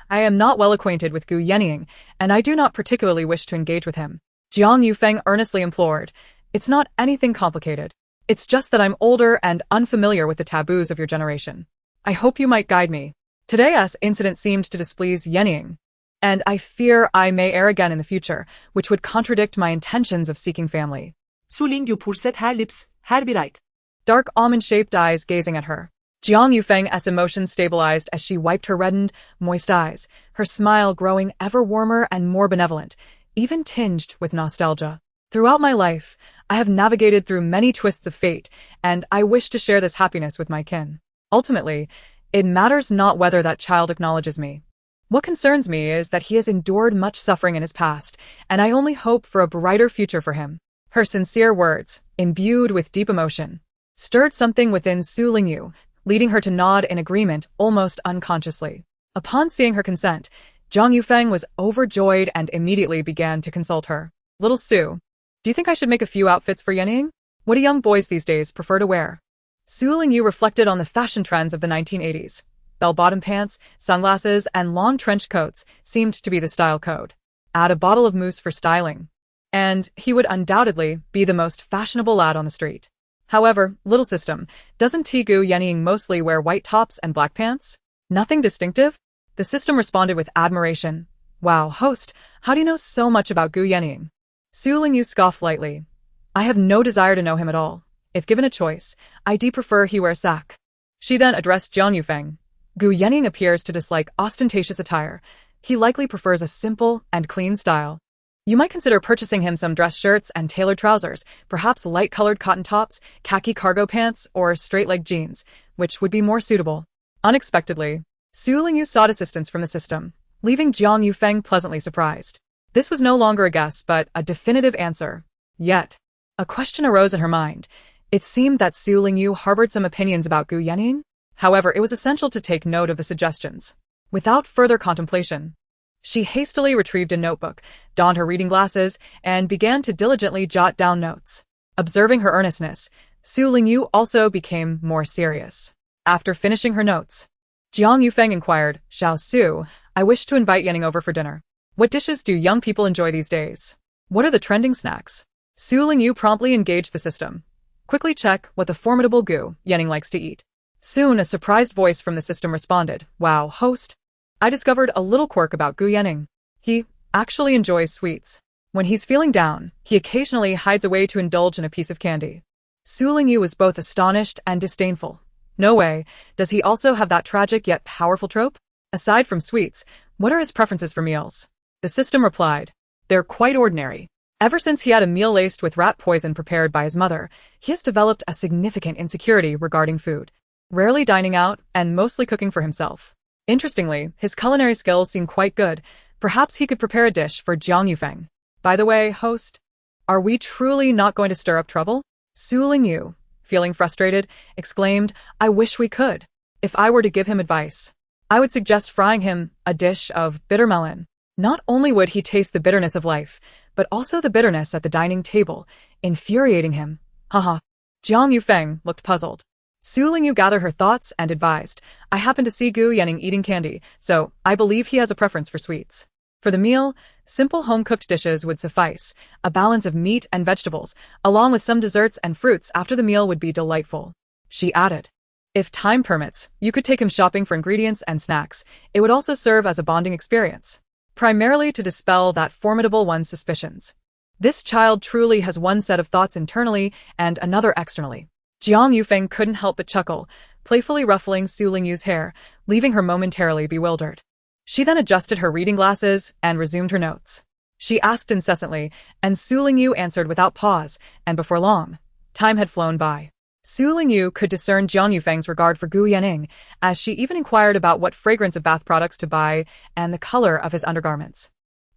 Speaker 1: I am not well acquainted with Gu Yening, and I do not particularly wish to engage with him. Jiang Yufeng earnestly implored. It's not anything complicated. It's just that I'm older and unfamiliar with the taboos of your generation. I hope you might guide me. Today's incident seemed to displease Yening, and I fear I may err again in the future, which would contradict my intentions of seeking family.
Speaker 2: Su Lingyu purset her lips, her bir right.
Speaker 1: Dark almond-shaped eyes gazing at her. Jiang Yufeng's emotions stabilized as she wiped her reddened, moist eyes, her smile growing ever warmer and more benevolent, even tinged with nostalgia. Throughout my life, I have navigated through many twists of fate, and I wish to share this happiness with my kin. Ultimately, it matters not whether that child acknowledges me. What concerns me is that he has endured much suffering in his past, and I only hope for a brighter future for him. Her sincere words, imbued with deep emotion, stirred something within Su Lingyu, leading her to nod in agreement almost unconsciously. Upon seeing her consent, Jiang Yufeng was overjoyed and immediately began to consult her. Little Su, do you think I should make a few outfits for Yening? What do young boys these days prefer to wear? Su Lingyu reflected on the fashion trends of the 1980s. Bell-bottom pants, sunglasses, and long trench coats seemed to be the style code. Add a bottle of mousse for styling, and he would undoubtedly be the most fashionable lad on the street. However, little system, doesn't Gu Yening mostly wear white tops and black pants? Nothing distinctive? The system responded with admiration. Wow, host, how do you know so much about Gu Yening? Su Lingyu scoffed lightly. I have no desire to know him at all. If given a choice, I do prefer he wear a sack. She then addressed Jiang Yufeng. Gu Yening appears to dislike ostentatious attire. He likely prefers a simple and clean style. You might consider purchasing him some dress shirts and tailored trousers, perhaps light-colored cotton tops, khaki cargo pants, or straight-leg jeans, which would be more suitable. Unexpectedly, Su Lingyu sought assistance from the system, leaving Jiang Yufeng pleasantly surprised. This was no longer a guess, but a definitive answer. Yet, a question arose in her mind. It seemed that Su Lingyu harbored some opinions about Gu Yening. However, it was essential to take note of the suggestions. Without further contemplation, she hastily retrieved a notebook, donned her reading glasses, and began to diligently jot down notes. Observing her earnestness, Su Lingyu also became more serious. After finishing her notes, Jiang Yufeng inquired, Xiao Su, I wish to invite Yening over for dinner. What dishes do young people enjoy these days? What are the trending snacks? Su Lingyu promptly engaged the system. Quickly check what the formidable Gu Yening likes to eat. Soon, a surprised voice from the system responded, Wow, host. I discovered a little quirk about Gu Yening. He actually enjoys sweets. When he's feeling down, he occasionally hides away to indulge in a piece of candy. Su Lingyu was both astonished and disdainful. No way, does he also have that tragic yet powerful trope? Aside from sweets, what are his preferences for meals? The system replied, They're quite ordinary. Ever since he had a meal laced with rat poison prepared by his mother, he has developed a significant insecurity regarding food. Rarely dining out and mostly cooking for himself. Interestingly, his culinary skills seem quite good. Perhaps he could prepare a dish for Jiang Yufeng. By the way, host, are we truly not going to stir up trouble? Su Lingyu, feeling frustrated, exclaimed, I wish we could. If I were to give him advice, I would suggest frying him a dish of bitter melon. Not only would he taste the bitterness of life, but also the bitterness at the dining table, infuriating him. Haha. Jiang Yufeng looked puzzled. Su Lingyu gathered her thoughts and advised, I happen to see Gu Yening eating candy, so I believe he has a preference for sweets. For the meal, simple home-cooked dishes would suffice. A balance of meat and vegetables, along with some desserts and fruits after the meal would be delightful. She added, If time permits, you could take him shopping for ingredients and snacks. It would also serve as a bonding experience. primarily to dispel that formidable one's suspicions. This child truly has one set of thoughts internally and another externally. Jiang Yufeng couldn't help but chuckle, playfully ruffling Su Lingyu's hair, leaving her momentarily bewildered. She then adjusted her reading glasses and resumed her notes. She asked incessantly, and Su Lingyu answered without pause, and before long, time had flown by. Su Lingyu could discern Jiang Yufeng's regard for Gu Yanning, as she even inquired about what fragrance of bath products to buy and the color of his undergarments.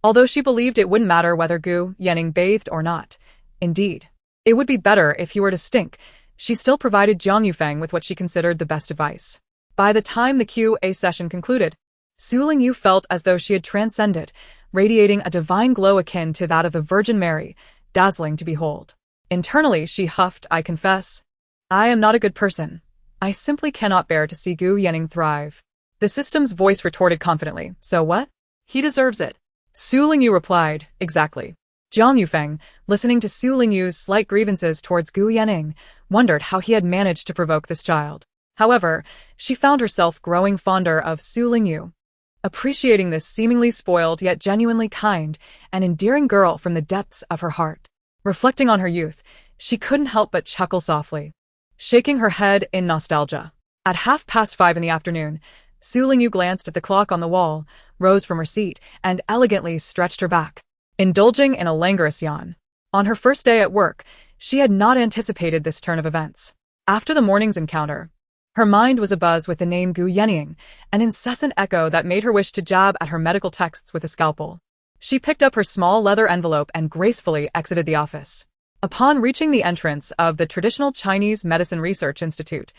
Speaker 1: Although she believed it wouldn't matter whether Gu Yanning bathed or not. Indeed, it would be better if he were to stink. She still provided Jiang Yufeng with what she considered the best advice. By the time the QA session concluded, Su Lingyu felt as though she had transcended, radiating a divine glow akin to that of the Virgin Mary, dazzling to behold. Internally, she huffed, "I confess, I am not a good person. I simply cannot bear to see Gu Yanning thrive." The system's voice retorted confidently, "So what?
Speaker 2: He deserves it."
Speaker 1: Su Lingyu replied, "Exactly." Jiang Yufeng, listening to Su Lingyu's slight grievances towards Gu Yanning, wondered how he had managed to provoke this child. However, she found herself growing fonder of Su Lingyu, appreciating this seemingly spoiled yet genuinely kind and endearing girl from the depths of her heart. Reflecting on her youth, she couldn't help but chuckle softly, shaking her head in nostalgia. At 5:30 in the afternoon, Su Lingyu glanced at the clock on the wall, rose from her seat, and elegantly stretched her back, indulging in a languorous yawn. On her first day at work, she had not anticipated this turn of events. After the morning's encounter, her mind was abuzz with the name Gu Yanning, an incessant echo that made her wish to jab at her medical texts with a scalpel. She picked up her small leather envelope and gracefully exited the office. Upon reaching the entrance of the traditional Chinese Medicine Research Institute,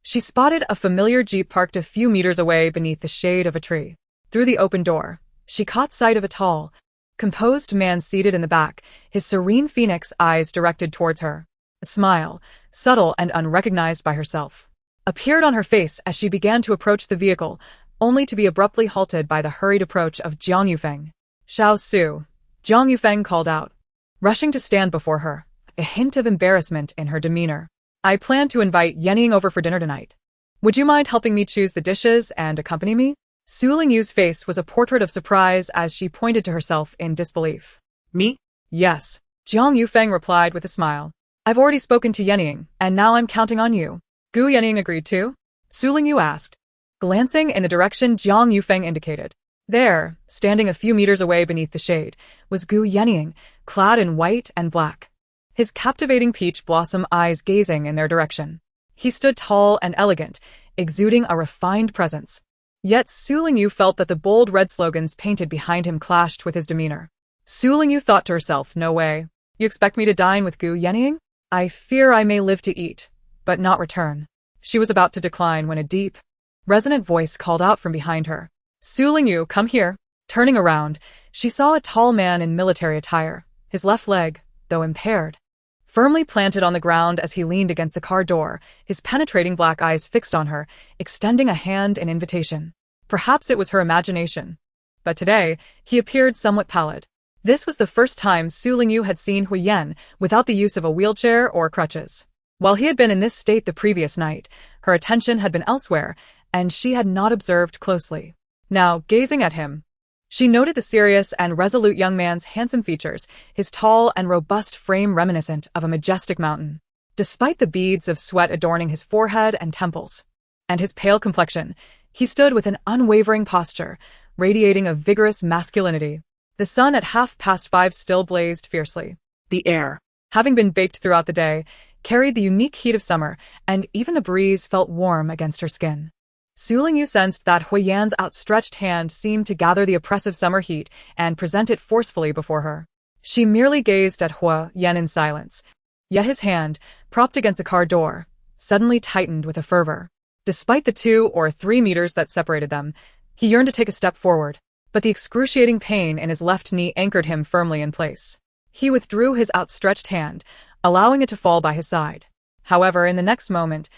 Speaker 1: she spotted a familiar jeep parked a few meters away beneath the shade of a tree. Through the open door, she caught sight of a tall, composed man seated in the back, his serene phoenix eyes directed towards her. A smile, subtle and unrecognized by herself, appeared on her face as she began to approach the vehicle, only to be abruptly halted by the hurried approach of Jiang Yufeng. "Xiao Su," Jiang Yufeng called out, rushing to stand before her, a hint of embarrassment in her demeanor. "I plan to invite Yanning over for dinner tonight. Would you mind helping me choose the dishes and accompany me?" Su Lingyu's face was a portrait of surprise as she pointed to herself in disbelief.
Speaker 2: "Me?"
Speaker 1: "Yes," Jiang Yufeng replied with a smile. "I've already spoken to Yanning, and now I'm counting on you." "Gu Yanning agreed too?" Su Lingyu asked, glancing in the direction Jiang Yufeng indicated. There, standing a few meters away beneath the shade, was Gu Yanning, clad in white and black, his captivating peach blossom eyes gazing in their direction. He stood tall and elegant, exuding a refined presence. Yet Su Lingyu felt that the bold red slogans painted behind him clashed with his demeanor. Su Lingyu thought to herself, "No way. You expect me to dine with Gu Yanning? I fear I may live to eat, but not return." She was about to decline when a deep, resonant voice called out from behind her. "Su Lingyu, come here." Turning around, she saw a tall man in military attire, his left leg, though impaired, firmly planted on the ground as he leaned against the car door, his penetrating black eyes fixed on her, extending a hand in invitation. Perhaps it was her imagination, but today, he appeared somewhat pallid. This was the first time Su Lingyu had seen Huyen without the use of a wheelchair or crutches. While he had been in this state the previous night, her attention had been elsewhere, and she had not observed closely. Now, gazing at him, she noted the serious and resolute young man's handsome features, his tall and robust frame reminiscent of a majestic mountain. Despite the beads of sweat adorning his forehead and temples, and his pale complexion, he stood with an unwavering posture, radiating a vigorous masculinity. The sun at 5:30 still blazed fiercely.
Speaker 2: The air,
Speaker 1: having been baked throughout the day, carried the unique heat of summer, and even the breeze felt warm against her skin. Su Lingyu sensed that Huyan's outstretched hand seemed to gather the oppressive summer heat and present it forcefully before her. She merely gazed at Huyan in silence, yet his hand, propped against the car door, suddenly tightened with a fervor. Despite the 2 or 3 meters that separated them, he yearned to take a step forward, but the excruciating pain in his left knee anchored him firmly in place. He withdrew his outstretched hand, allowing it to fall by his side. However, in the next moment,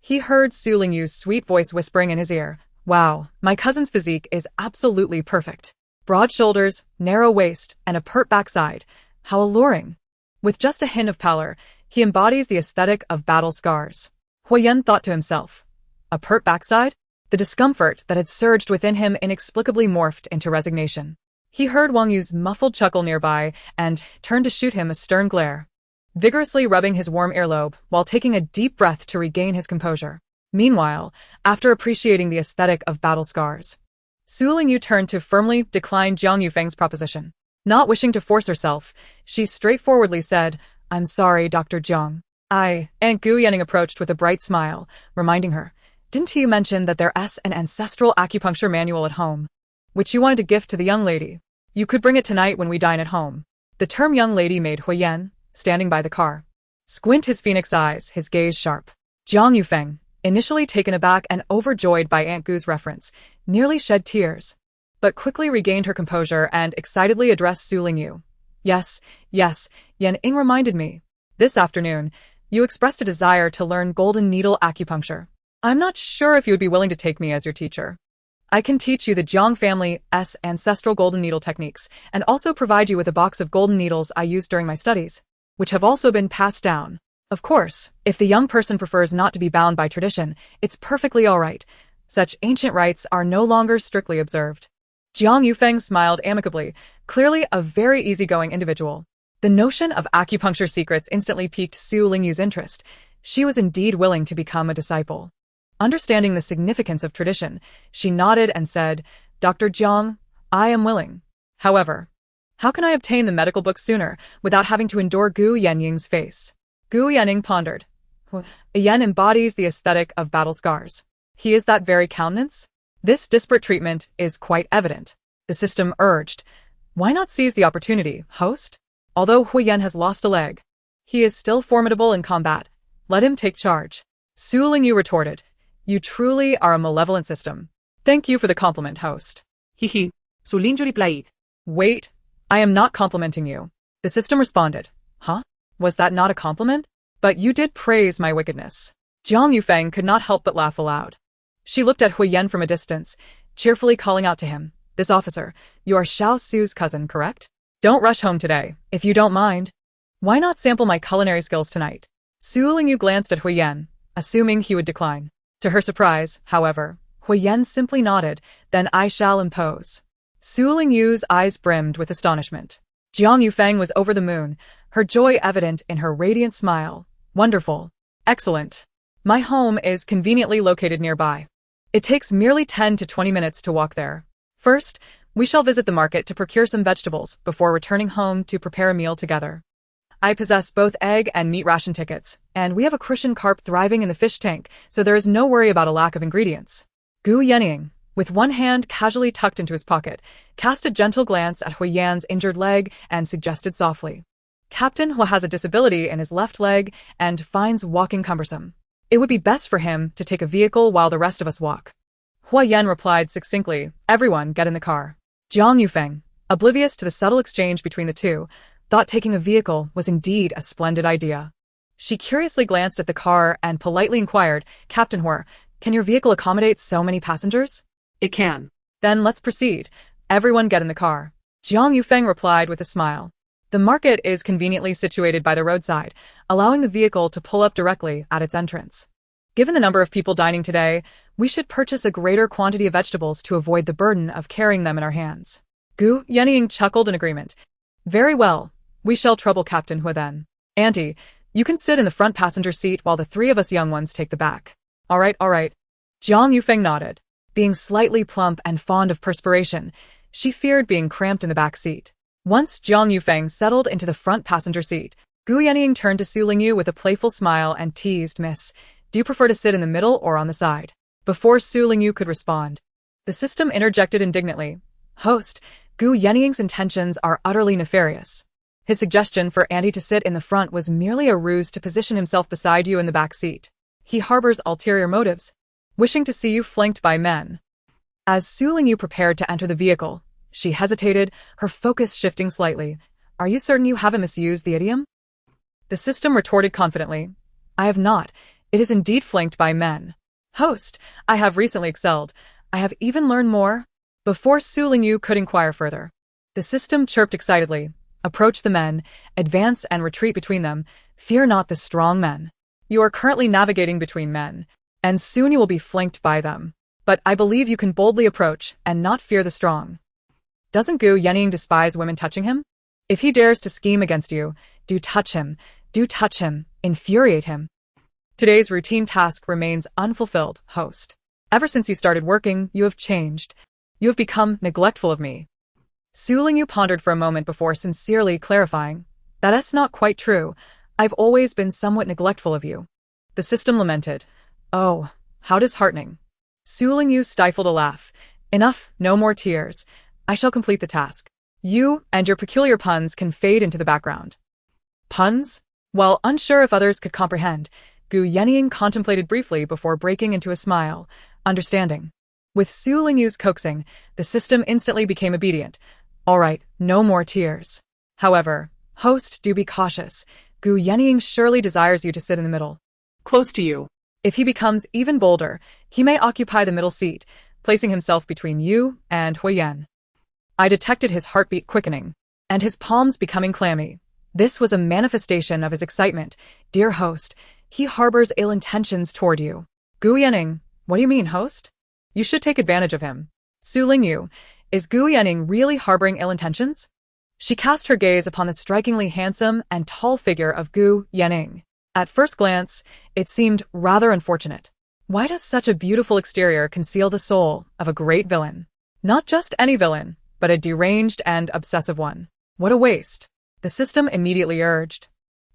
Speaker 1: he heard Su Lingyu's sweet voice whispering in his ear, "Wow, my cousin's physique is absolutely perfect. Broad shoulders, narrow waist, and a pert backside. How alluring." With just a hint of pallor, he embodies the aesthetic of battle scars. Huyan thought to himself, a pert backside? The discomfort that had surged within him inexplicably morphed into resignation. He heard Wang Yu's muffled chuckle nearby and turned to shoot him a stern glare, vigorously rubbing his warm earlobe while taking a deep breath to regain his composure. Meanwhile, after appreciating the aesthetic of battle scars, Su Lingyu turned to firmly decline Jiang Yufeng's proposition. Not wishing to force herself, she straightforwardly said, "I'm sorry, Dr. Jiang." Aunt Gu Yanning approached with a bright smile, reminding her, "Didn't you mention that there's an ancestral acupuncture manual at home, which you wanted to gift to the young lady? You could bring it tonight when we dine at home." The term young lady made Huyen, standing by the car, squint his phoenix eyes, his gaze sharp. Jiang Yufeng, initially taken aback and overjoyed by Aunt Gu's reference, nearly shed tears, but quickly regained her composure and excitedly addressed Su Lingyu. Yes, Yan Ing reminded me. This afternoon, you expressed a desire to learn golden needle acupuncture. I'm not sure if you would be willing to take me as your teacher. I can teach you the Jiang family's ancestral golden needle techniques and also provide you with a box of golden needles I used during my studies, which have also been passed down. Of course, if the young person prefers not to be bound by tradition, it's perfectly all right. Such ancient rites are no longer strictly observed. Jiang Yufeng smiled amicably, clearly a very easygoing individual. The notion of acupuncture secrets instantly piqued Su Lingyu's interest. She was indeed willing to become a disciple. Understanding the significance of tradition, she nodded and said, "Dr. Jiang, I am willing. However, how can I obtain the medical book sooner without having to endure Gu Yanying's face?" Gu Yanning pondered. Yan embodies the aesthetic of battle scars. He is that very countenance? This disparate treatment is quite evident. The system urged, "Why not seize the opportunity, host? Although Huyen has lost a leg, he is still formidable in combat. Let him take charge." Su Lingyu retorted, "You truly are a malevolent system. Thank you for the compliment, host."
Speaker 2: Hihi. Su Lingyu replied.
Speaker 1: "Wait, I am not complimenting you." The system responded, "Huh? Was that not a compliment? But you did praise my wickedness." Jiang Yufeng could not help but laugh aloud. She looked at Huyen from a distance, cheerfully calling out to him, "This officer, you are Xiao Su's cousin, correct? Don't rush home today, if you don't mind. Why not sample my culinary skills tonight?" Su Lingyu glanced at Huyen, assuming he would decline. To her surprise, however, Huyen simply nodded, "Then I shall impose." Su Lingyu's eyes brimmed with astonishment. Jiang Yufeng was over the moon, her joy evident in her radiant smile. "Wonderful. Excellent. My home is conveniently located nearby. It takes merely 10 to 20 minutes to walk there. First, we shall visit the market to procure some vegetables before returning home to prepare a meal together. I possess both egg and meat ration tickets, and we have a crucian carp thriving in the fish tank, so there is no worry about a lack of ingredients." Gu Yanning, with one hand casually tucked into his pocket, cast a gentle glance at Huyen's injured leg and suggested softly, "Captain Hu has a disability in his left leg and finds walking cumbersome. It would be best for him to take a vehicle while the rest of us walk." Huyen replied succinctly, "Everyone get in the car." Jiang Yufeng, oblivious to the subtle exchange between the two, thought taking a vehicle was indeed a splendid idea. She curiously glanced at the car and politely inquired, "Captain Hu, can your vehicle accommodate so many passengers?"
Speaker 2: It can.
Speaker 1: "Then let's proceed. Everyone get in the car." Jiang Yufeng replied with a smile. The market is conveniently situated by the roadside, allowing the vehicle to pull up directly at its entrance. Given the number of people dining today, we should purchase a greater quantity of vegetables to avoid the burden of carrying them in our hands. Gu Yanning chuckled in agreement. "Very well. We shall trouble Captain Hu then. Auntie, you can sit in the front passenger seat while the three of us young ones take the back." All right. Jiang Yufeng nodded. Being slightly plump and fond of perspiration, she feared being cramped in the back seat. Once Jiang Yufeng settled into the front passenger seat, Gu Yanning turned to Su Lingyu with a playful smile and teased, "Miss, do you prefer to sit in the middle or on the side?" Before Su Lingyu could respond, the system interjected indignantly, "Host, Gu Yanning's intentions are utterly nefarious. His suggestion for Auntie to sit in the front was merely a ruse to position himself beside you in the back seat. He harbors ulterior motives, wishing to see you flanked by men." As Su Lingyu prepared to enter the vehicle, she hesitated, her focus shifting slightly. "Are you certain you haven't misused the idiom?" The system retorted confidently, "I have not. It is indeed flanked by men. Host, I have recently excelled. I have even learned more." Before Su Lingyu could inquire further, the system chirped excitedly, "Approach the men, advance and retreat between them. Fear not the strong men. You are currently navigating between men, and soon you will be flanked by them. But I believe you can boldly approach and not fear the strong." Doesn't Gu Yening despise women touching him? If he dares to scheme against you, do touch him, infuriate him. Today's routine task remains unfulfilled, host. Ever since you started working, you have changed. You have become neglectful of me. Su Lingyu pondered for a moment before sincerely clarifying. That's not quite true. I've always been somewhat neglectful of you. The system lamented. Oh, how disheartening. Su Lingyu stifled a laugh. Enough, no more tears. I shall complete the task. You and your peculiar puns can fade into the background. Puns? While unsure if others could comprehend, Gu Yening contemplated briefly before breaking into a smile, understanding. With Su Lingyu's coaxing, the system instantly became obedient. All right, no more tears. However, host, do be cautious. Gu Yening surely desires you to sit in the middle.
Speaker 2: Close to you.
Speaker 1: If he becomes even bolder, he may occupy the middle seat, placing himself between you and Huiyan. I detected his heartbeat quickening, and his palms becoming clammy. This was a manifestation of his excitement. Dear host, he harbors ill intentions toward you. Gu Yening, what do you mean, host? You should take advantage of him. Su Lingyu, is Gu Yening really harboring ill intentions? She cast her gaze upon the strikingly handsome and tall figure of Gu Yening. At first glance, it seemed rather unfortunate. Why does such a beautiful exterior conceal the soul of a great villain? Not just any villain, but a deranged and obsessive one. What a waste. The system immediately urged.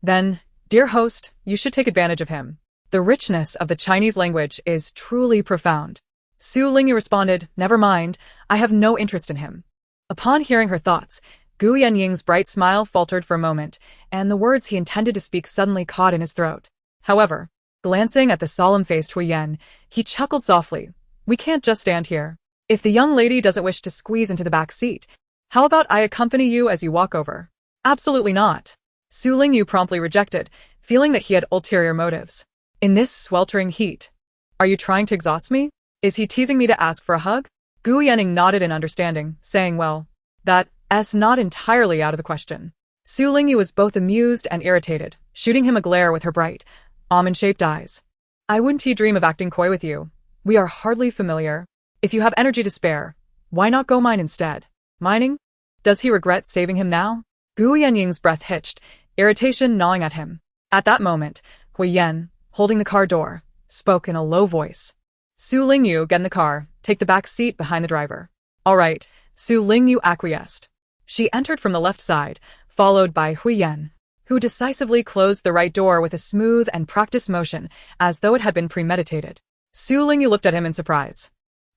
Speaker 1: Then, dear host, you should take advantage of him. The richness of the Chinese language is truly profound. Su Lingyu responded, never mind, I have no interest in him. Upon hearing her thoughts, Gu Yenying's bright smile faltered for a moment, and the words he intended to speak suddenly caught in his throat. However, glancing at the solemn-faced Huiyan, he chuckled softly. We can't just stand here. If the young lady doesn't wish to squeeze into the back seat, how about I accompany you as you walk over? Absolutely not. Su Lingyu promptly rejected, feeling that he had ulterior motives. In this sweltering heat, are you trying to exhaust me? Is he teasing me to ask for a hug? Gu Yening nodded in understanding, saying, well, that's not entirely out of the question. Su Lingyu was both amused and irritated, shooting him a glare with her bright, almond-shaped eyes. I wouldn't dream of acting coy with you. We are hardly familiar. If you have energy to spare, why not go mine instead? Mining? Does he regret saving him now? Gu Yenying's breath hitched, irritation gnawing at him. At that moment, Huiyan, holding the car door, spoke in a low voice. Su Lingyu, get in the car, take the back seat behind the driver. All right, Su Lingyu acquiesced. She entered from the left side, followed by Huiyan, who decisively closed the right door with a smooth and practiced motion, as though it had been premeditated. Su Lingyu looked at him in surprise.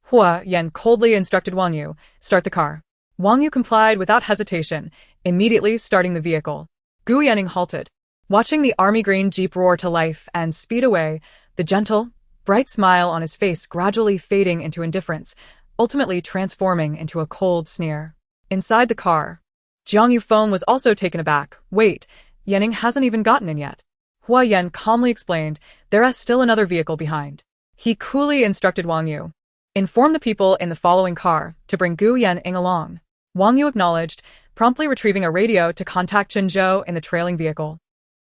Speaker 1: Huiyan coldly instructed Wang Yu, start the car. Wang Yu complied without hesitation, immediately starting the vehicle. Gu Yening halted. Watching the army green jeep roar to life and speed away, the gentle, bright smile on his face gradually fading into indifference, ultimately transforming into a cold sneer. Inside the car, Jiang Yufeng was also taken aback. Wait, Yening hasn't even gotten in yet. Huiyan calmly explained, there is still another vehicle behind. He coolly instructed Wang Yu. Inform the people in the following car to bring Gu Yening along. Wang Yu acknowledged, promptly retrieving a radio to contact Chen Zhou in the trailing vehicle.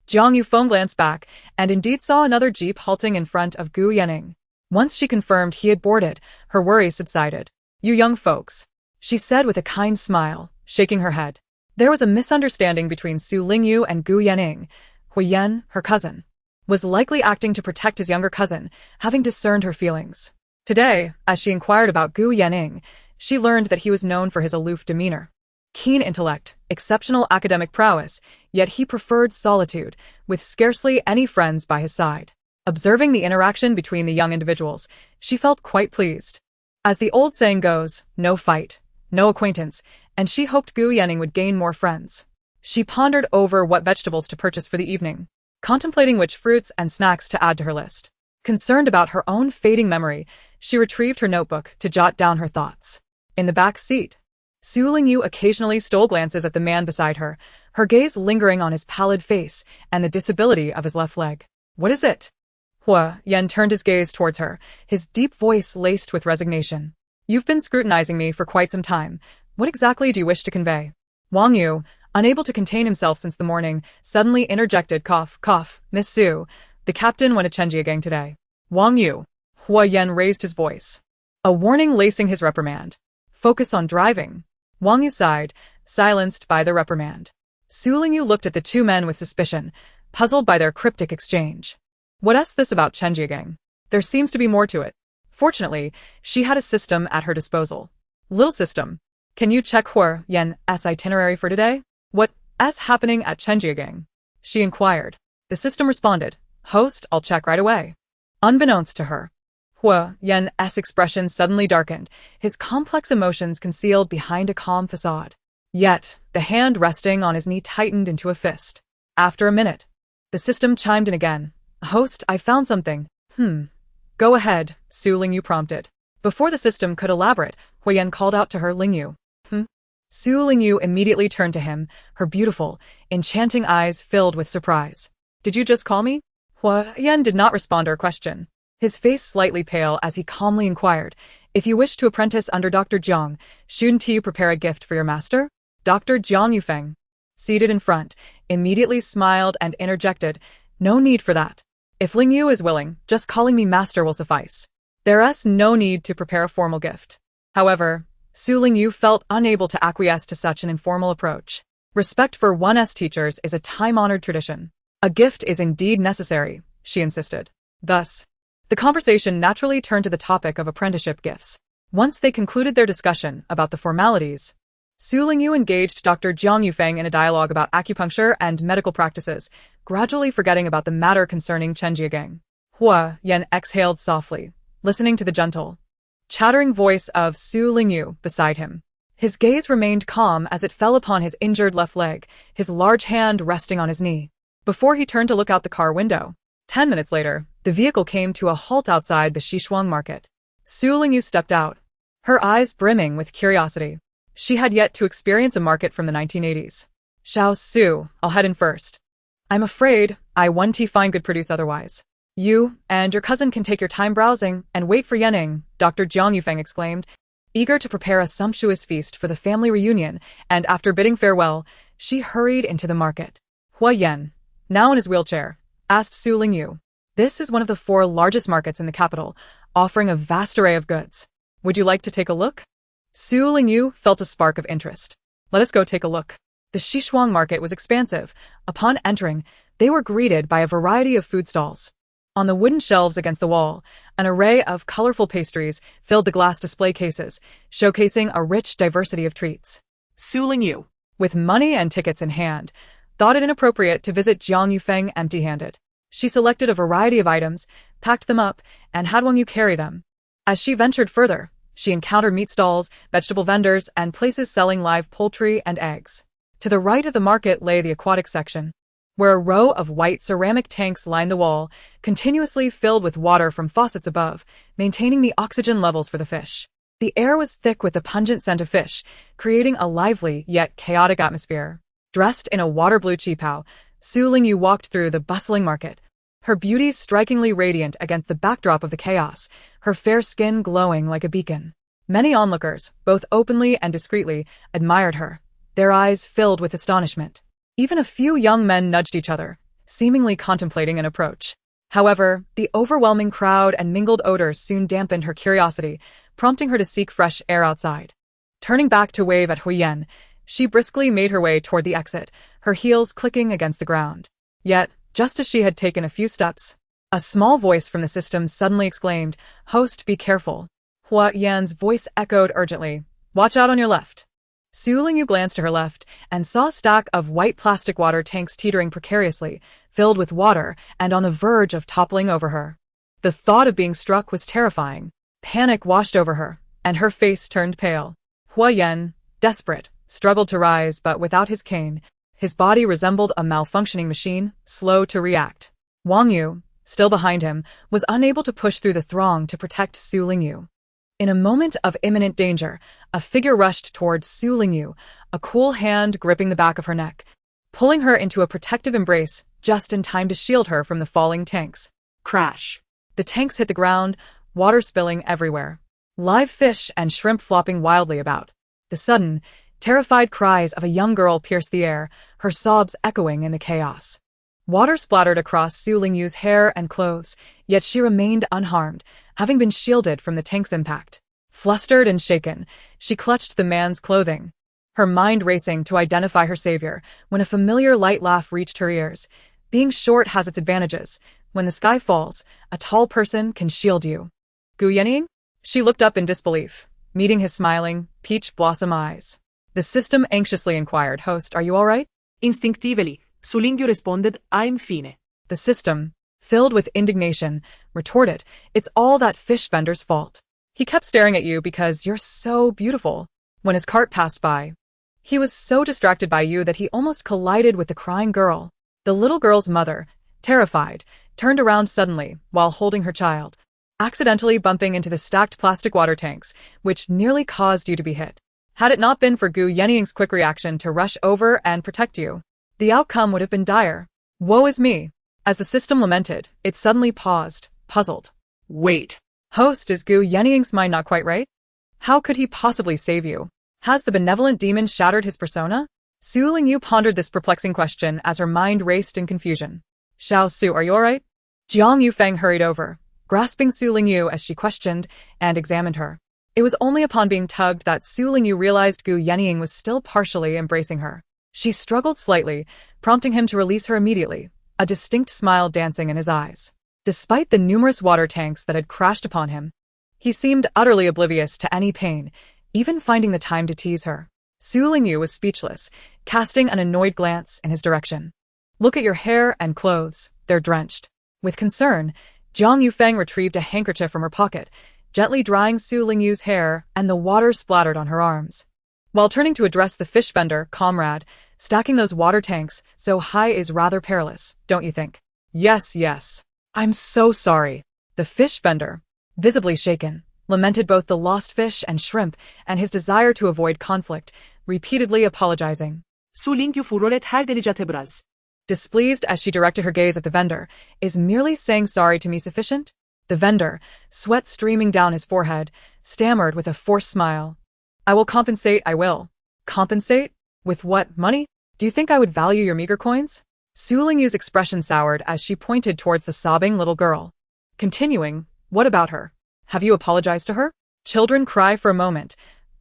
Speaker 1: Jiang Yufeng glanced back and indeed saw another jeep halting in front of Gu Yening. Once she confirmed he had boarded, her worries subsided. You young folks, she said with a kind smile, shaking her head. There was a misunderstanding between Su Lingyu and Gu Yening. Huiyan, her cousin, was likely acting to protect his younger cousin, having discerned her feelings. Today, as she inquired about Gu Yening, she learned that he was known for his aloof demeanor. Keen intellect, exceptional academic prowess, yet he preferred solitude, with scarcely any friends by his side. Observing the interaction between the young individuals, she felt quite pleased. As the old saying goes, no fight, no acquaintance, and she hoped Gu Yening would gain more friends. She pondered over what vegetables to purchase for the evening, contemplating which fruits and snacks to add to her list. Concerned about her own fading memory, she retrieved her notebook to jot down her thoughts. In the back seat, Su Lingyu occasionally stole glances at the man beside her, her gaze lingering on his pallid face and the disability of his left leg. What is it? Huiyan turned his gaze towards her, his deep voice laced with resignation. You've been scrutinizing me for quite some time. What exactly do you wish to convey? Wang Yu, unable to contain himself since the morning, suddenly interjected, cough, cough, Miss Su, the captain went to Chenjia gang today. Wang Yu. Huiyan raised his voice, a warning lacing his reprimand. Focus on driving. Wang Yu sighed, silenced by the reprimand. Su Lingyu looked at the two men with suspicion, puzzled by their cryptic exchange. What's this about Chenjiagang? There seems to be more to it. Fortunately, she had a system at her disposal. Little system, can you check Huo Yan's itinerary for today? What's happening at Chenjiagang? She inquired. The system responded, Host, I'll check right away. Unbeknownst to her, Huo Yan's expression suddenly darkened, his complex emotions concealed behind a calm facade. Yet, the hand resting on his knee tightened into a fist. After a minute, the system chimed in again. Host, I found something. Go ahead, Su Lingyu prompted. Before the system could elaborate, Huo Yan called out to her, Lingyu. Su Lingyu immediately turned to him, her beautiful, enchanting eyes filled with surprise. Did you just call me? Huo Yan did not respond to her question. His face slightly pale as he calmly inquired, If you wish to apprentice under Dr. Jiang, shouldn't you prepare a gift for your master? Dr. Jiang Yufeng, seated in front, immediately smiled and interjected, No need for that. If Lingyu is willing, just calling me master will suffice. There's no need to prepare a formal gift. However, Su Lingyu felt unable to acquiesce to such an informal approach. Respect for one's teachers is a time-honored tradition. A gift is indeed necessary, she insisted. Thus, the conversation naturally turned to the topic of apprenticeship gifts. Once they concluded their discussion about the formalities, Su Lingyu engaged Dr. Jiang Yufeng in a dialogue about acupuncture and medical practices, gradually forgetting about the matter concerning Chenjiagang. Huo Yan exhaled softly, listening to the gentle, chattering voice of Su Lingyu beside him. His gaze remained calm as it fell upon his injured left leg, his large hand resting on his knee, before he turned to look out the car window. 10 minutes later, the vehicle came to a halt outside the Xishuang market. Su Lingyu stepped out, her eyes brimming with curiosity. She had yet to experience a market from the 1980s. Xiao Su, I'll head in first. I'm afraid I won't find good produce otherwise. You and your cousin can take your time browsing and wait for Yening, Dr. Jiang Yufeng exclaimed, eager to prepare a sumptuous feast for the family reunion, and after bidding farewell, she hurried into the market. Huo Yan, now in his wheelchair, asked Su Lingyu. This is one of the 4 largest markets in the capital, offering a vast array of goods. Would you like to take a look? Su Lingyu felt a spark of interest. Let us go take a look. The Xishuang market was expansive. Upon entering, they were greeted by a variety of food stalls. On the wooden shelves against the wall, an array of colorful pastries filled the glass display cases, showcasing a rich diversity of treats.
Speaker 2: Su Lingyu,
Speaker 1: with money and tickets in hand, thought it inappropriate to visit Jiang Yufeng empty-handed. She selected a variety of items, packed them up, and had Wang Yu carry them. As she ventured further, she encountered meat stalls, vegetable vendors, and places selling live poultry and eggs. To the right of the market lay the aquatic section, where a row of white ceramic tanks lined the wall, continuously filled with water from faucets above, maintaining the oxygen levels for the fish. The air was thick with the pungent scent of fish, creating a lively yet chaotic atmosphere. Dressed in a water-blue qipao, Su Lingyu walked through the bustling market, her beauty strikingly radiant against the backdrop of the chaos, her fair skin glowing like a beacon. Many onlookers, both openly and discreetly, admired her, their eyes filled with astonishment. Even a few young men nudged each other, seemingly contemplating an approach. However, the overwhelming crowd and mingled odors soon dampened her curiosity, prompting her to seek fresh air outside. Turning back to wave at Huo Yan, she briskly made her way toward the exit, her heels clicking against the ground. Yet, just as she had taken a few steps, a small voice from the system suddenly exclaimed, "Host, be careful." Huo Yan's voice echoed urgently, "Watch out on your left." Su Lingyu glanced to her left and saw a stack of white plastic water tanks teetering precariously, filled with water and on the verge of toppling over her. The thought of being struck was terrifying. Panic washed over her, and her face turned pale. Huo Yan, desperate, struggled to rise, but without his cane, his body resembled a malfunctioning machine, slow to react. Wang Yu, still behind him, was unable to push through the throng to protect Su Lingyu. In a moment of imminent danger, a figure rushed towards Su Lingyu, a cool hand gripping the back of her neck, pulling her into a protective embrace just in time to shield her from the falling tanks.
Speaker 2: Crash.
Speaker 1: The tanks hit the ground, water spilling everywhere, live fish and shrimp flopping wildly about. The sudden, terrified cries of a young girl pierced the air, her sobs echoing in the chaos. Water splattered across Su Lingyu's hair and clothes, yet she remained unharmed, having been shielded from the tank's impact. Flustered and shaken, she clutched the man's clothing, her mind racing to identify her savior when a familiar light laugh reached her ears. Being short has its advantages. When the sky falls, a tall person can shield you. Gu Yenying? She looked up in disbelief, meeting his smiling, peach blossom eyes. The system anxiously inquired, "Host, are you all right?"
Speaker 2: Instinctively, Su Lingyu responded, "I'm fine."
Speaker 1: The system, filled with indignation, retorted, "It's all that fish vendor's fault. He kept staring at you because you're so beautiful." When his cart passed by, he was so distracted by you that he almost collided with the crying girl. The little girl's mother, terrified, turned around suddenly while holding her child, accidentally bumping into the stacked plastic water tanks, which nearly caused you to be hit. Had it not been for Gu Yenying's quick reaction to rush over and protect you, the outcome would have been dire. Woe is me. As the system lamented, it suddenly paused, puzzled.
Speaker 2: Wait.
Speaker 1: Host, is Gu Yenying's mind not quite right? How could he possibly save you? Has the benevolent demon shattered his persona? Su Lingyu pondered this perplexing question as her mind raced in confusion. Xiao Su, are you all right? Jiang Yufeng hurried over, grasping Su Lingyu as she questioned and examined her. It was only upon being tugged that Su Lingyu realized Gu Yenying was still partially embracing her. She struggled slightly, prompting him to release her immediately, a distinct smile dancing in his eyes. Despite the numerous water tanks that had crashed upon him, he seemed utterly oblivious to any pain, even finding the time to tease her. Su Lingyu was speechless, casting an annoyed glance in his direction. Look at your hair and clothes, they're drenched. With concern, Jiang Yufeng retrieved a handkerchief from her pocket, gently drying Su Lingyu's hair, and the water splattered on her arms. While turning to address the fish vendor, "Comrade, stacking those water tanks so high is rather perilous, don't you think?" "Yes, yes. I'm so sorry." The fish vendor, visibly shaken, lamented both the lost fish and shrimp and his desire to avoid conflict, repeatedly apologizing.
Speaker 2: Su Lingyu furoret her delicatebras.
Speaker 1: Displeased as she directed her gaze at the vendor, "Is merely saying sorry to me sufficient?" The vendor, sweat streaming down his forehead, stammered with a forced smile. "I will compensate, I will." "Compensate? With what, money? Do you think I would value your meager coins?" Su Lingyu's expression soured as she pointed towards the sobbing little girl. Continuing, "What about her? Have you apologized to her? Children cry for a moment.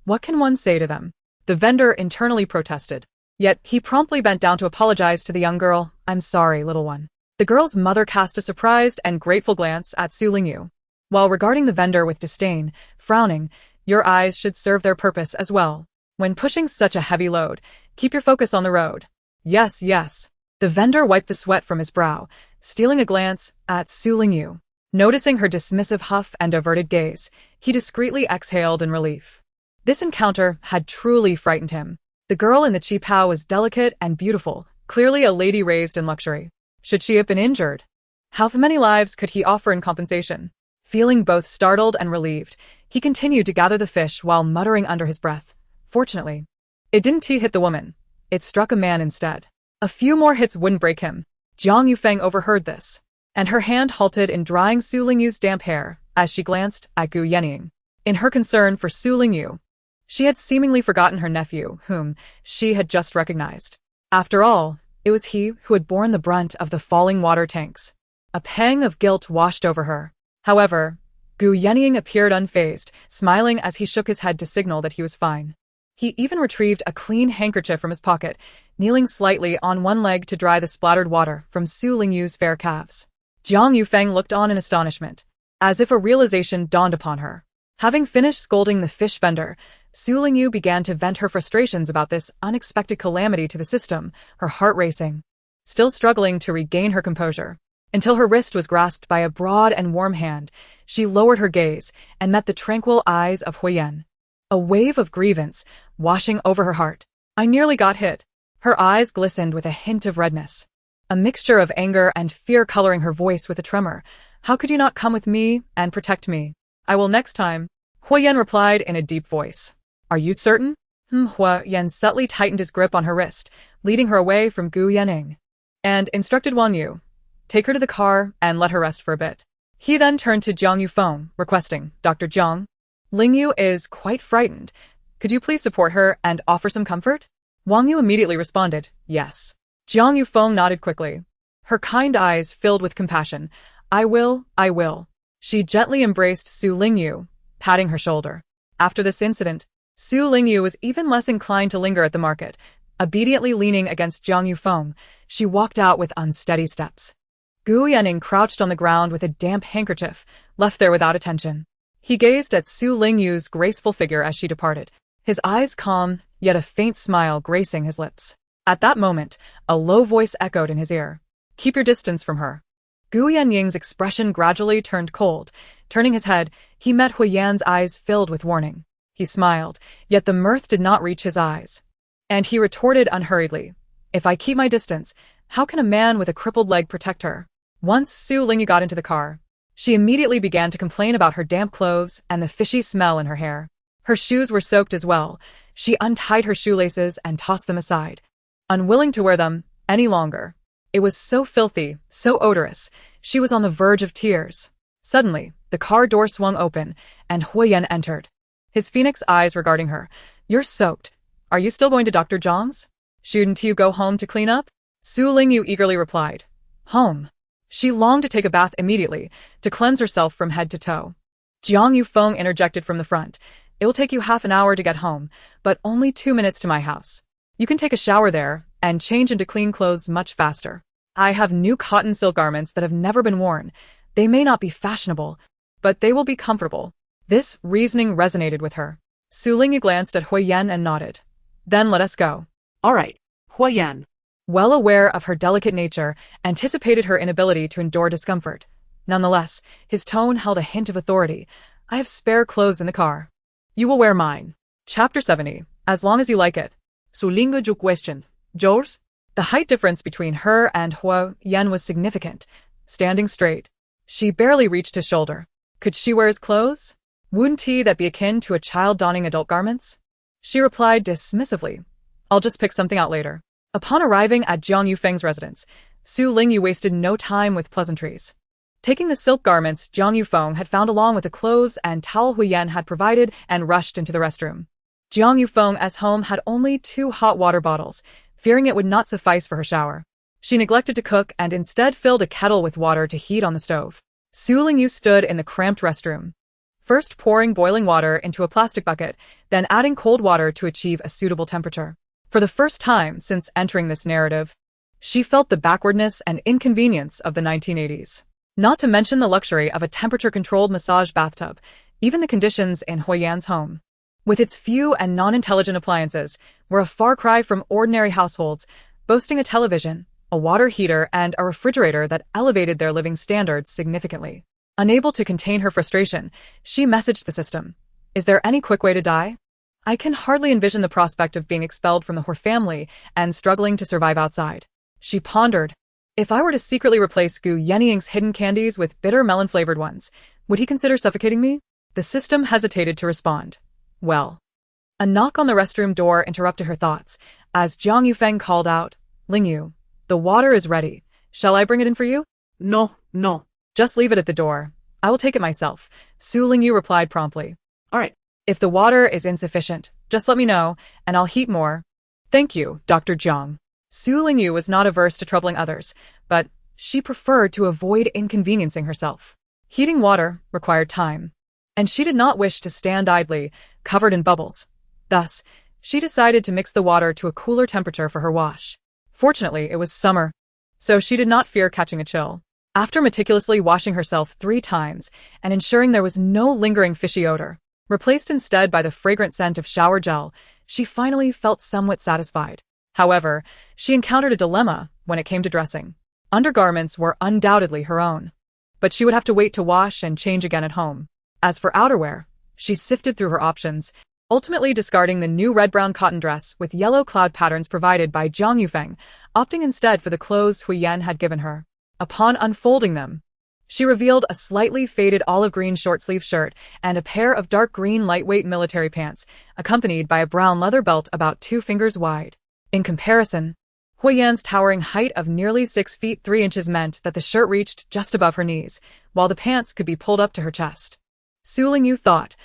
Speaker 1: What can one say to them?" The vendor internally protested. Yet he promptly bent down to apologize to the young girl. "I'm sorry, little one." The girl's mother cast a surprised and grateful glance at Su Lingyu, while regarding the vendor with disdain, frowning, "Your eyes should serve their purpose as well. When pushing such a heavy load, keep your focus on the road." "Yes, yes." The vendor wiped the sweat from his brow, stealing a glance at Su Lingyu. Noticing her dismissive huff and averted gaze, he discreetly exhaled in relief. This encounter had truly frightened him. The girl in the qipao was delicate and beautiful, clearly a lady raised in luxury. Should she have been injured? How many lives could he offer in compensation? Feeling both startled and relieved, he continued to gather the fish while muttering under his breath. Fortunately, it didn't hit the woman. It struck a man instead. A few more hits wouldn't break him. Jiang Yufeng overheard this, and her hand halted in drying Su Lingyu's damp hair as she glanced at Gu Yenying. In her concern for Su Lingyu, she had seemingly forgotten her nephew, whom she had just recognized. After all, it was he who had borne the brunt of the falling water tanks. A pang of guilt washed over her. However, Gu Yenying appeared unfazed, smiling as he shook his head to signal that he was fine. He even retrieved a clean handkerchief from his pocket, kneeling slightly on one leg to dry the splattered water from Su Lingyu's fair calves. Jiang Yufeng looked on in astonishment, as if a realization dawned upon her. Having finished scolding the fish vendor, Su Lingyu began to vent her frustrations about this unexpected calamity to the system, her heart racing. Still struggling to regain her composure, until her wrist was grasped by a broad and warm hand, she lowered her gaze and met the tranquil eyes of Huyen. A wave of grievance washing over her heart. "I nearly got hit." Her eyes glistened with a hint of redness, a mixture of anger and fear coloring her voice with a tremor. "How could you not come with me and protect me?" "I will next time," Huyen replied in a deep voice. "Are you certain?" Huyen subtly tightened his grip on her wrist, leading her away from Gu Yenying, and instructed Wang Yu, "Take her to the car and let her rest for a bit." He then turned to Jiang Yufeng, requesting, "Dr. Jiang, Lingyu is quite frightened. Could you please support her and offer some comfort?" Wang Yu immediately responded, "Yes." Jiang Yufeng nodded quickly, her kind eyes filled with compassion. I will. She gently embraced Su Lingyu, patting her shoulder. After this incident, Su Lingyu was even less inclined to linger at the market. Obediently leaning against Jiang Yufeng, she walked out with unsteady steps. Gu Yanning crouched on the ground with a damp handkerchief, left there without attention. He gazed at Su Lingyu's graceful figure as she departed, his eyes calm, yet a faint smile gracing his lips. At that moment, a low voice echoed in his ear. "Keep your distance from her." Gu Yanying's expression gradually turned cold. Turning his head, he met Huiyan's eyes filled with warning. He smiled, yet the mirth did not reach his eyes. And he retorted unhurriedly, "If I keep my distance, how can a man with a crippled leg protect her?" Once Su Lingyu got into the car, she immediately began to complain about her damp clothes and the fishy smell in her hair. Her shoes were soaked as well. She untied her shoelaces and tossed them aside, unwilling to wear them any longer. It was so filthy, so odorous, she was on the verge of tears. Suddenly, the car door swung open, and Huiyan entered, his phoenix eyes regarding her. "You're soaked. Are you still going to Dr. Zhang's? Shouldn't you go home to clean up?" Su Lingyu eagerly replied, "Home." She longed to take a bath immediately, to cleanse herself from head to toe. Jiang Yufeng interjected from the front, "It will take you half an hour to get home, but only 2 minutes to my house. You can take a shower there, and change into clean clothes much faster. I have new cotton silk garments that have never been worn. They may not be fashionable, but they will be comfortable." This reasoning resonated with her. Su Lingyu glanced at Huiyan and nodded. "Then let us go."
Speaker 2: All right, Huiyan.
Speaker 1: Well aware of her delicate nature, anticipated her inability to endure discomfort. Nonetheless, his tone held a hint of authority. "I have spare clothes in the car. You will wear mine." Chapter 70. As long as you like it.
Speaker 2: Su Lingyu questioned, "Yours?"
Speaker 1: The height difference between her and Huiyan was significant. Standing straight, she barely reached his shoulder. Could she wear his clothes? Wouldn't that be akin to a child donning adult garments? She replied dismissively, "I'll just pick something out later." Upon arriving at Jiang Yufeng's residence, Su Lingyu wasted no time with pleasantries. Taking the silk garments Jiang Yufeng had found along with the clothes and towel Huiyan had provided and rushed into the restroom. Jiang Yufeng's home had only 2 hot water bottles, fearing it would not suffice for her shower. She neglected to cook and instead filled a kettle with water to heat on the stove. Su Lingyu stood in the cramped restroom, first pouring boiling water into a plastic bucket, then adding cold water to achieve a suitable temperature. For the first time since entering this narrative, she felt the backwardness and inconvenience of the 1980s. Not to mention the luxury of a temperature-controlled massage bathtub, even the conditions in Huiyan's home, with its few and non-intelligent appliances, were a far cry from ordinary households, boasting a television, a water heater, and a refrigerator that elevated their living standards significantly. Unable to contain her frustration, she messaged the system, "Is there any quick way to die? I can hardly envision the prospect of being expelled from the Hor family and struggling to survive outside." She pondered, "If I were to secretly replace Gu Yanying's hidden candies with bitter melon-flavored ones, would he consider suffocating me?" The system hesitated to respond. Well. A knock on the restroom door interrupted her thoughts, as Jiang Yufeng called out, "Lingyu, the water is ready. Shall I bring it in for you?"
Speaker 2: No.
Speaker 1: "Just leave it at the door. I will take it myself," Su Lingyu replied promptly.
Speaker 2: All right.
Speaker 1: "If the water is insufficient, just let me know, and I'll heat more." "Thank you, Dr. Jiang." Su Lingyu was not averse to troubling others, but she preferred to avoid inconveniencing herself. Heating water required time, and she did not wish to stand idly, covered in bubbles. Thus, she decided to mix the water to a cooler temperature for her wash. Fortunately, it was summer, so she did not fear catching a chill. After meticulously washing herself 3 times and ensuring there was no lingering fishy odor, replaced instead by the fragrant scent of shower gel, she finally felt somewhat satisfied. However, she encountered a dilemma when it came to dressing. Undergarments were undoubtedly her own, but she would have to wait to wash and change again at home. As for outerwear, she sifted through her options, ultimately discarding the new red-brown cotton dress with yellow cloud patterns provided by Jiang Yufeng, opting instead for the clothes Huiyan had given her. Upon unfolding them, she revealed a slightly faded olive-green short-sleeve shirt and a pair of dark green lightweight military pants, accompanied by a brown leather belt about 2 fingers wide. In comparison, Huiyan's towering height of nearly 6 feet 3 inches meant that the shirt reached just above her knees, while the pants could be pulled up to her chest. Su Lingyu thought,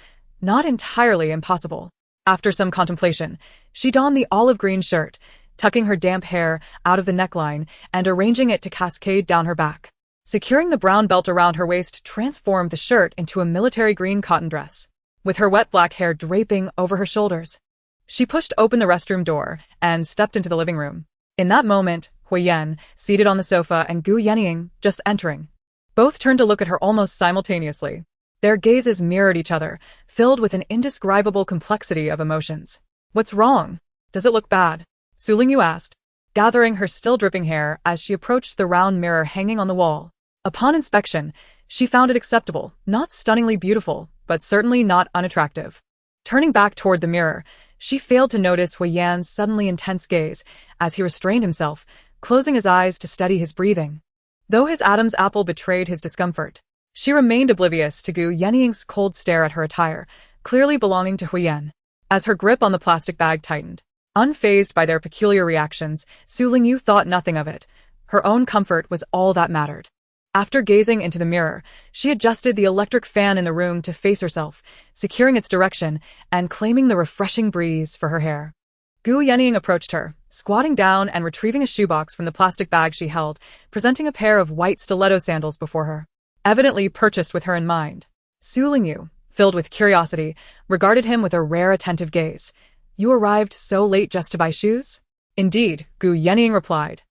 Speaker 1: not entirely impossible. After some contemplation, she donned the olive-green shirt, tucking her damp hair out of the neckline and arranging it to cascade down her back. Securing the brown belt around her waist transformed the shirt into a military green cotton dress. with her wet black hair draping over her shoulders. She pushed open the restroom door and stepped into the living room. In that moment, Huiyan, seated on the sofa, and Gu Yenying, just entering. Both turned to look at her almost simultaneously. Their gazes mirrored each other, filled with an indescribable complexity of emotions. "What's wrong? Does it look bad?" Su Lingyu asked, gathering her still dripping hair as she approached the round mirror hanging on the wall. Upon inspection, she found it acceptable, not stunningly beautiful, but certainly not unattractive. Turning back toward the mirror, she failed to notice Huiyan's suddenly intense gaze as he restrained himself, closing his eyes to steady his breathing. Though his Adam's apple betrayed his discomfort, she remained oblivious to Gu Yenying's cold stare at her attire, clearly belonging to Huiyan. As her grip on the plastic bag tightened, unfazed by their peculiar reactions, Su Lingyu thought nothing of it. Her own comfort was all that mattered. After gazing into the mirror, she adjusted the electric fan in the room to face herself, securing its direction and claiming the refreshing breeze for her hair. Gu Yenying approached her, squatting down and retrieving a shoebox from the plastic bag she held, presenting a pair of white stiletto sandals before her. Evidently purchased with her in mind. Su Lingyu, filled with curiosity, regarded him with a rare attentive gaze. "You arrived so late just to buy shoes?" "Indeed," Gu Yenying replied.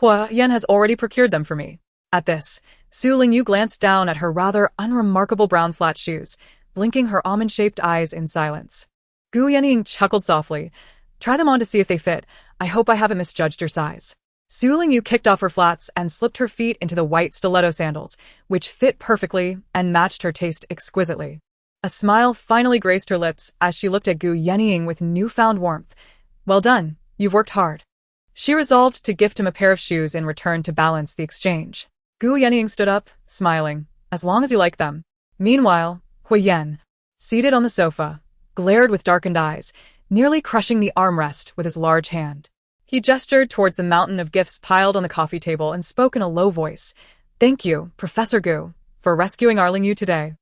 Speaker 1: "Huiyan has already procured them for me." At this, Su Lingyu glanced down at her rather unremarkable brown flat shoes, blinking her almond-shaped eyes in silence. Gu Yenying chuckled softly. "Try them on to see if they fit. I hope I haven't misjudged your size." Su Lingyu kicked off her flats and slipped her feet into the white stiletto sandals, which fit perfectly and matched her taste exquisitely. A smile finally graced her lips as she looked at Gu Yenying with newfound warmth. "Well done, you've worked hard." She resolved to gift him a pair of shoes in return to balance the exchange. Gu Yenying stood up, smiling. "As long as you like them." Meanwhile, Huiyan, seated on the sofa, glared with darkened eyes, nearly crushing the armrest with his large hand. He gestured towards the mountain of gifts piled on the coffee table and spoke in a low voice. "Thank you, Professor Gu, for rescuing our Lingyu today.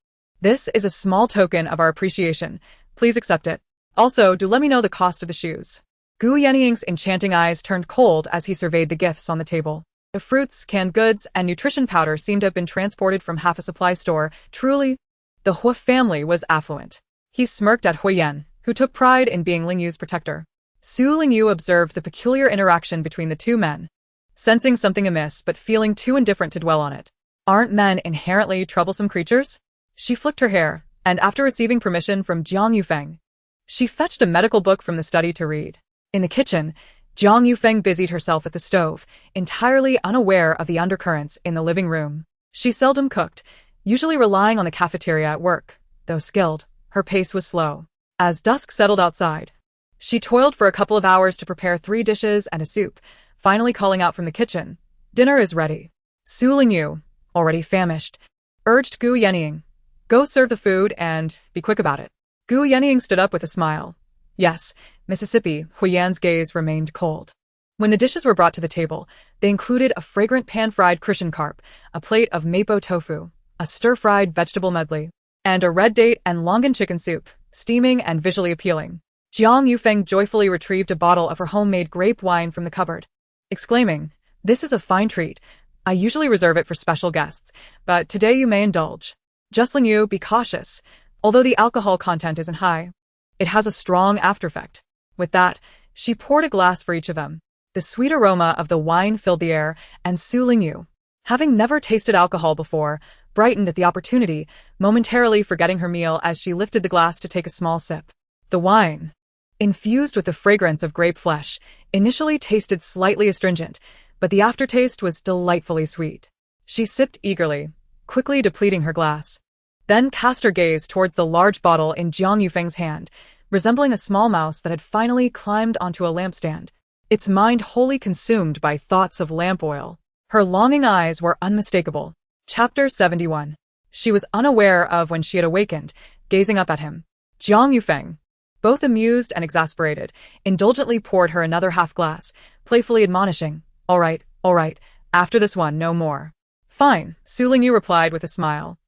Speaker 1: This is a small token of our appreciation. Please accept it. Also, do let me know the cost of the shoes." Gu Yenying's enchanting eyes turned cold as he surveyed the gifts on the table. The fruits, canned goods, and nutrition powder seemed to have been transported from half a supply store. Truly, the Hu family was affluent. He smirked at Huiyan, who took pride in being Lingyu's protector. Su Lingyu observed the peculiar interaction between the two men, sensing something amiss but feeling too indifferent to dwell on it. Aren't men inherently troublesome creatures? She flicked her hair, and after receiving permission from Jiang Yufeng, she fetched a medical book from the study to read. In the kitchen, Jiang Yufeng busied herself at the stove, entirely unaware of the undercurrents in the living room. She seldom cooked, usually relying on the cafeteria at work. Though skilled, her pace was slow. As dusk settled outside, she toiled for a couple of hours to prepare 3 dishes and a soup, finally calling out from the kitchen, "Dinner is ready." Su Lingyu, already famished, urged Gu Yenying, "Go serve the food and be quick about it." Gu Yenying stood up with a smile. "Yes, Mississippi." Huiyan's gaze remained cold. When the dishes were brought to the table, they included a fragrant pan-fried Christian carp, a plate of mapo tofu, a stir-fried vegetable medley, and a red date and longan chicken soup, steaming and visually appealing. Jiang Yufeng joyfully retrieved a bottle of her homemade grape wine from the cupboard, exclaiming, "This is a fine treat. I usually reserve it for special guests, but today you may indulge. Just Lingyu, be cautious. Although the alcohol content isn't high, it has a strong aftereffect." With that, she poured a glass for each of them. The sweet aroma of the wine filled the air, and Su Lingyu, having never tasted alcohol before, brightened at the opportunity, momentarily forgetting her meal as she lifted the glass to take a small sip. The wine, infused with the fragrance of grape flesh, initially tasted slightly astringent, but the aftertaste was delightfully sweet. She sipped eagerly, quickly depleting her glass, then cast her gaze towards the large bottle in Jiang Yufeng's hand, resembling a small mouse that had finally climbed onto a lampstand, its mind wholly consumed by thoughts of lamp oil. Her longing eyes were unmistakable. Chapter 71. She was unaware of when she had awakened, gazing up at him. Jiang Yufeng, both amused and exasperated, indulgently poured her another half-glass, playfully admonishing, all right, after this one, no more." "Fine," Su Lingyu replied with a smile,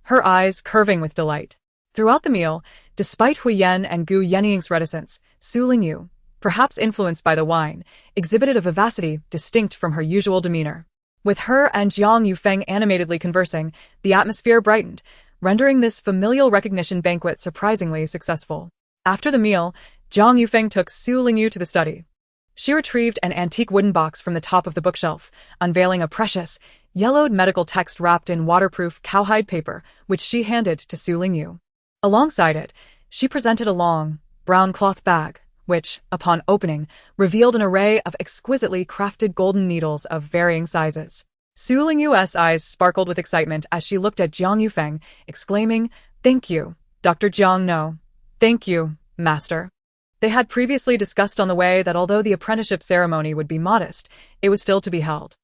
Speaker 1: her eyes curving with delight. Throughout the meal, despite Huiyan and Gu Yenying's reticence, Su Lingyu, perhaps influenced by the wine, exhibited a vivacity distinct from her usual demeanor. With her and Jiang Yufeng animatedly conversing, the atmosphere brightened, rendering this familial recognition banquet surprisingly successful. After the meal, Zhang Yufeng took Su Lingyu to the study. She retrieved an antique wooden box from the top of the bookshelf, unveiling a precious, yellowed medical text wrapped in waterproof cowhide paper, which she handed to Su Lingyu. Alongside it, she presented a long, brown cloth bag, which, upon opening, revealed an array of exquisitely crafted golden needles of varying sizes. Su Lingyu's eyes sparkled with excitement as she looked at Zhang Yufeng, exclaiming, "Thank you, Dr. Jiang No. Thank you, Master." They had previously discussed on the way that although the apprenticeship ceremony would be modest, it was still to be held.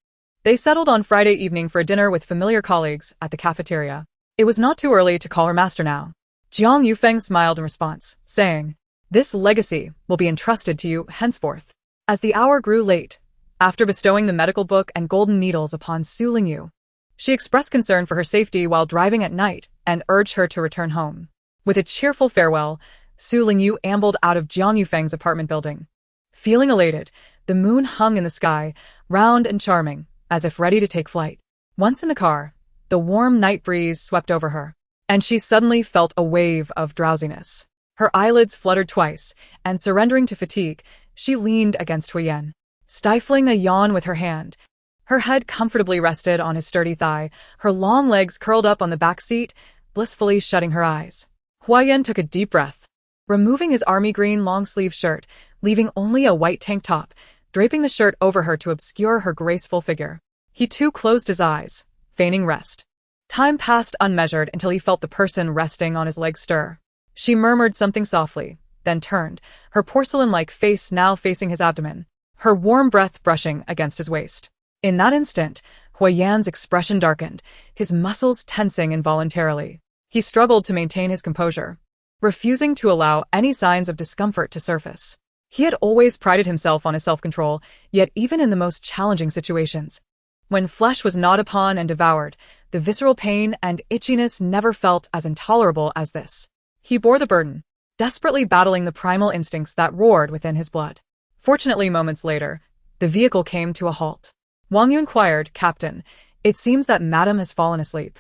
Speaker 1: They settled on Friday evening for a dinner with familiar colleagues at the cafeteria. It was not too early to call her master now. Zhang Yufeng smiled in response, saying, "This legacy will be entrusted to you henceforth." As the hour grew late, after bestowing the medical book and golden needles upon Su Lingyu, she expressed concern for her safety while driving at night and urged her to return home. With a cheerful farewell, Su Lingyu ambled out of Zhang Yufeng's apartment building. Feeling elated, the moon hung in the sky, round and charming, as if ready to take flight. Once in the car, the warm night breeze swept over her, and she suddenly felt a wave of drowsiness. Her eyelids fluttered twice, and surrendering to fatigue, she leaned against Huyen, stifling a yawn with her hand. Her head comfortably rested on his sturdy thigh, her long legs curled up on the back seat, blissfully shutting her eyes. Huyen took a deep breath, removing his army green long-sleeve shirt, leaving only a white tank top, draping the shirt over her to obscure her graceful figure. He too closed his eyes, feigning rest. Time passed unmeasured until he felt the person resting on his leg stir. She murmured something softly, then turned, her porcelain-like face now facing his abdomen, her warm breath brushing against his waist. In that instant, Huyen's expression darkened, his muscles tensing involuntarily. He struggled to maintain his composure, refusing to allow any signs of discomfort to surface. He had always prided himself on his self-control, yet even in the most challenging situations, when flesh was gnawed upon and devoured, the visceral pain and itchiness never felt as intolerable as this. He bore the burden, desperately battling the primal instincts that roared within his blood. Fortunately, moments later, the vehicle came to a halt. Wang Yu inquired, "Captain, it seems that Madame has fallen asleep.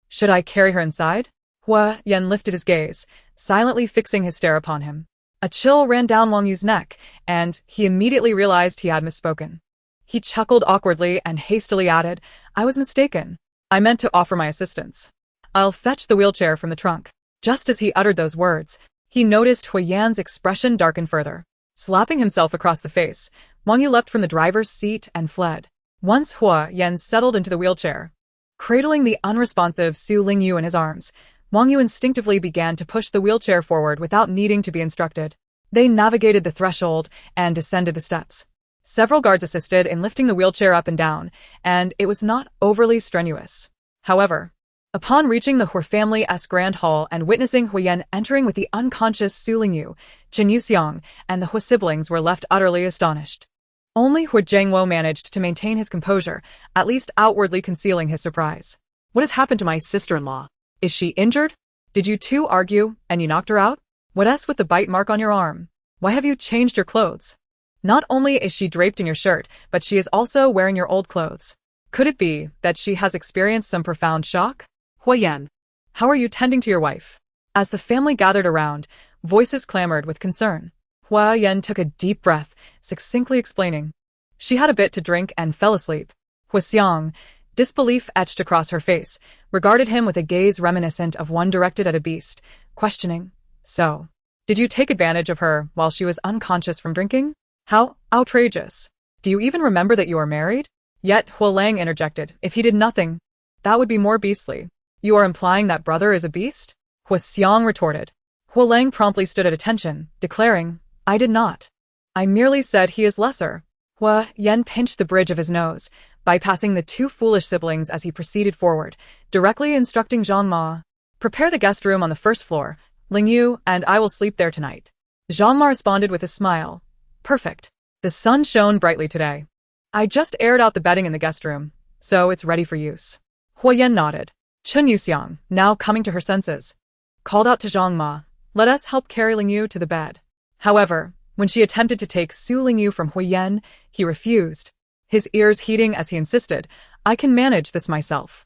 Speaker 1: Should I carry her inside?" Huyen lifted his gaze, silently fixing his stare upon him. A chill ran down Wang Yu's neck, and he immediately realized he had misspoken. He chuckled awkwardly and hastily added, "I was mistaken. I meant to offer my assistance. I'll fetch the wheelchair from the trunk." Just as he uttered those words, he noticed Huyen's expression darken further. Slapping himself across the face, Wang Yu leapt from the driver's seat and fled. Once Huyen settled into the wheelchair, cradling the unresponsive Su Lingyu in his arms, Wang Yu instinctively began to push the wheelchair forward without needing to be instructed. They navigated the threshold and descended the steps. Several guards assisted in lifting the wheelchair up and down, and it was not overly strenuous. However, upon reaching the Hu family-esque grand hall and witnessing Huyen entering with the unconscious Su Lingyu, Chen Yuxiang and the Hu siblings were left utterly astonished. Only Hu Jiangwo managed to maintain his composure, at least outwardly concealing his surprise.
Speaker 2: What has happened to my sister-in-law? Is she injured?
Speaker 1: Did you two argue and you knocked her out? What else with the bite mark on your arm? Why have you changed your clothes? Not only is she draped in your shirt, but she is also wearing your old clothes. Could it be that she has experienced some profound shock?
Speaker 2: Huyen,
Speaker 1: how are you tending to your wife? As the family gathered around, voices clamored with concern. Huyen took a deep breath, succinctly explaining. She had a bit to drink and fell asleep. Huxiang, disbelief etched across her face, regarded him with a gaze reminiscent of one directed at a beast, questioning, "So, did you take advantage of her while she was unconscious from drinking? How outrageous. Do you even remember that you are married?" Yet Huolang interjected, "If he did nothing, that would be more beastly." "You are implying that brother is a beast?" Huxiang retorted. Huolang promptly stood at attention, declaring, "I did not. I merely said he is lesser." Huyen pinched the bridge of his nose, bypassing the two foolish siblings as he proceeded forward, directly instructing Zhang Ma, "Prepare the guest room on the first floor, Lingyu and I will sleep there tonight." Zhang Ma responded with a smile. "Perfect. The sun shone brightly today. I just aired out the bedding in the guest room, so it's ready for use." Huyen nodded. Chen Yuxiang, now coming to her senses, called out to Zhang Ma, "Let us help carry Lingyu to the bed." However, when she attempted to take Su Lingyu from Huyen, he refused, his ears heating as he insisted, "I can manage this myself."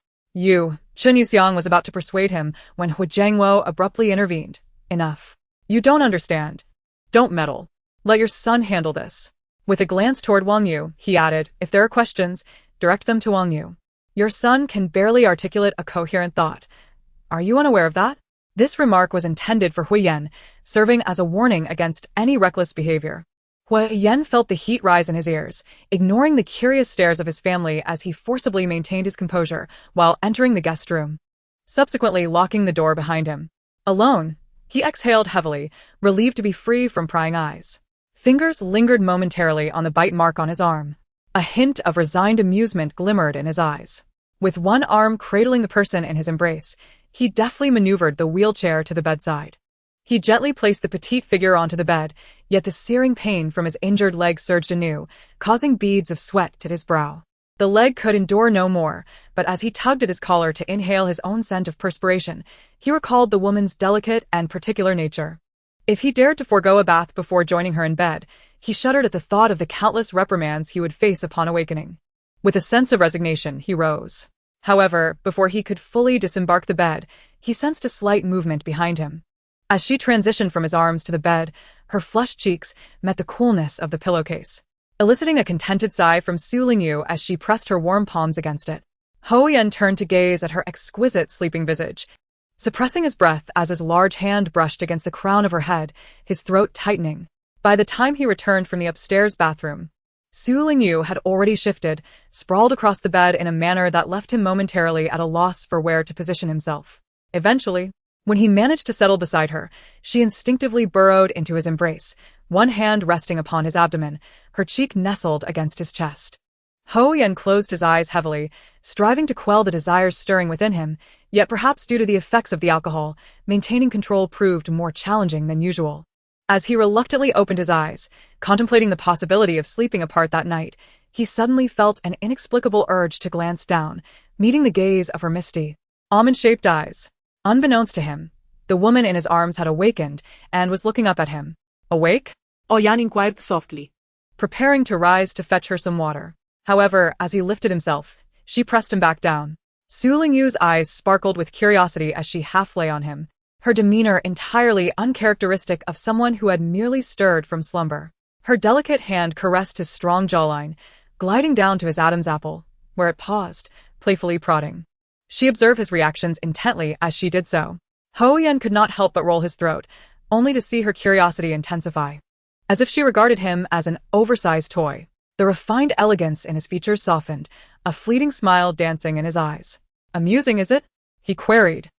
Speaker 1: Chen Yuxiang was about to persuade him when Hu Jiangwo abruptly intervened. Enough. You don't understand. Don't meddle. Let your son handle this. With a glance toward Wang Yu, he added, if there are questions, direct them to Wang Yu. Your son can barely articulate a coherent thought. Are you unaware of that? This remark was intended for Hui Yan, serving as a warning against any reckless behavior. Hui Yan felt the heat rise in his ears, ignoring the curious stares of his family as he forcibly maintained his composure while entering the guest room, subsequently locking the door behind him. Alone, he exhaled heavily, relieved to be free from prying eyes. Fingers lingered momentarily on the bite mark on his arm. A hint of resigned amusement glimmered in his eyes. With one arm cradling the person in his embrace, he deftly maneuvered the wheelchair to the bedside. He gently placed the petite figure onto the bed, yet the searing pain from his injured leg surged anew, causing beads of sweat to his brow. The leg could endure no more, but as he tugged at his collar to inhale his own scent of perspiration, he recalled the woman's delicate and particular nature. If he dared to forego a bath before joining her in bed, he shuddered at the thought of the countless reprimands he would face upon awakening. With a sense of resignation, he rose. However, before he could fully disembark the bed, he sensed a slight movement behind him. As she transitioned from his arms to the bed, her flushed cheeks met the coolness of the pillowcase, eliciting a contented sigh from Su Lingyu as she pressed her warm palms against it. Ho Yan turned to gaze at her exquisite sleeping visage, suppressing his breath as his large hand brushed against the crown of her head, his throat tightening. By the time he returned from the upstairs bathroom, Su Lingyu had already shifted, sprawled across the bed in a manner that left him momentarily at a loss for where to position himself. Eventually, when he managed to settle beside her, she instinctively burrowed into his embrace, one hand resting upon his abdomen, her cheek nestled against his chest. Ho Yan closed his eyes heavily, striving to quell the desires stirring within him, yet perhaps due to the effects of the alcohol, maintaining control proved more challenging than usual. As he reluctantly opened his eyes, contemplating the possibility of sleeping apart that night, he suddenly felt an inexplicable urge to glance down, meeting the gaze of her misty, almond-shaped eyes. Unbeknownst to him, the woman in his arms had awakened and was looking up at him. Awake?
Speaker 2: Oyan inquired softly,
Speaker 1: Preparing to rise to fetch her some water. However, as he lifted himself, she pressed him back down. Su Lingyu's eyes sparkled with curiosity as she half lay on him, her demeanor entirely uncharacteristic of someone who had merely stirred from slumber. Her delicate hand caressed his strong jawline, gliding down to his Adam's apple, where it paused, playfully prodding. She observed his reactions intently as she did so. Ho Yan could not help but roll his throat, only to see her curiosity intensify. As if she regarded him as an oversized toy, the refined elegance in his features softened, a fleeting smile dancing in his eyes. Amusing, is it? He queried.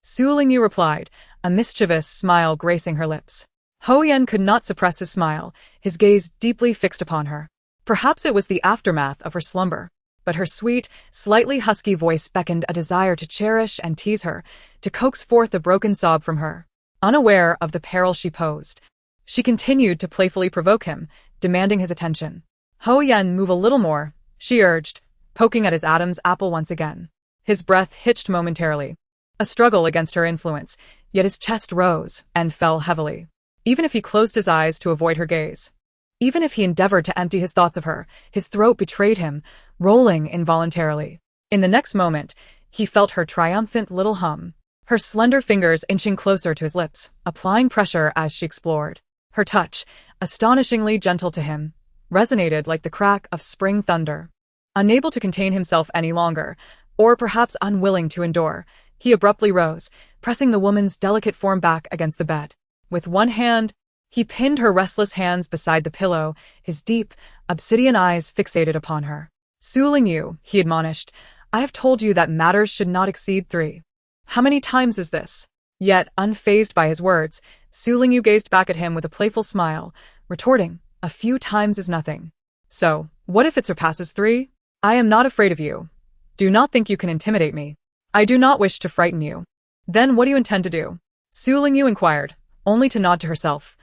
Speaker 1: Su Lingyu replied, a mischievous smile gracing her lips. Ho Yan could not suppress his smile, his gaze deeply fixed upon her. Perhaps it was the aftermath of her slumber, but her sweet, slightly husky voice beckoned a desire to cherish and tease her, to coax forth a broken sob from her. Unaware of the peril she posed, she continued to playfully provoke him, demanding his attention. Ho Yan, move a little more, she urged, poking at his Adam's apple once again. His breath hitched momentarily, a struggle against her influence, yet his chest rose and fell heavily. Even if he closed his eyes to avoid her gaze, even if he endeavored to empty his thoughts of her, his throat betrayed him, rolling involuntarily. In the next moment, he felt her triumphant little hum, her slender fingers inching closer to his lips, applying pressure as she explored. Her touch, astonishingly gentle to him, resonated like the crack of spring thunder. Unable to contain himself any longer, or perhaps unwilling to endure, he abruptly rose, pressing the woman's delicate form back against the bed. With one hand, he pinned her restless hands beside the pillow, his deep, obsidian eyes fixated upon her. Su Lingyu, he admonished, I have told you that matters should not exceed 3. How many times is this? Yet, unfazed by his words, Su Lingyu gazed back at him with a playful smile, retorting, a few times is nothing. So, what if it surpasses 3? I am not afraid of you. Do not think you can intimidate me. I do not wish to frighten you. Then what do you intend to do? Su Lingyu inquired, only to nod to herself.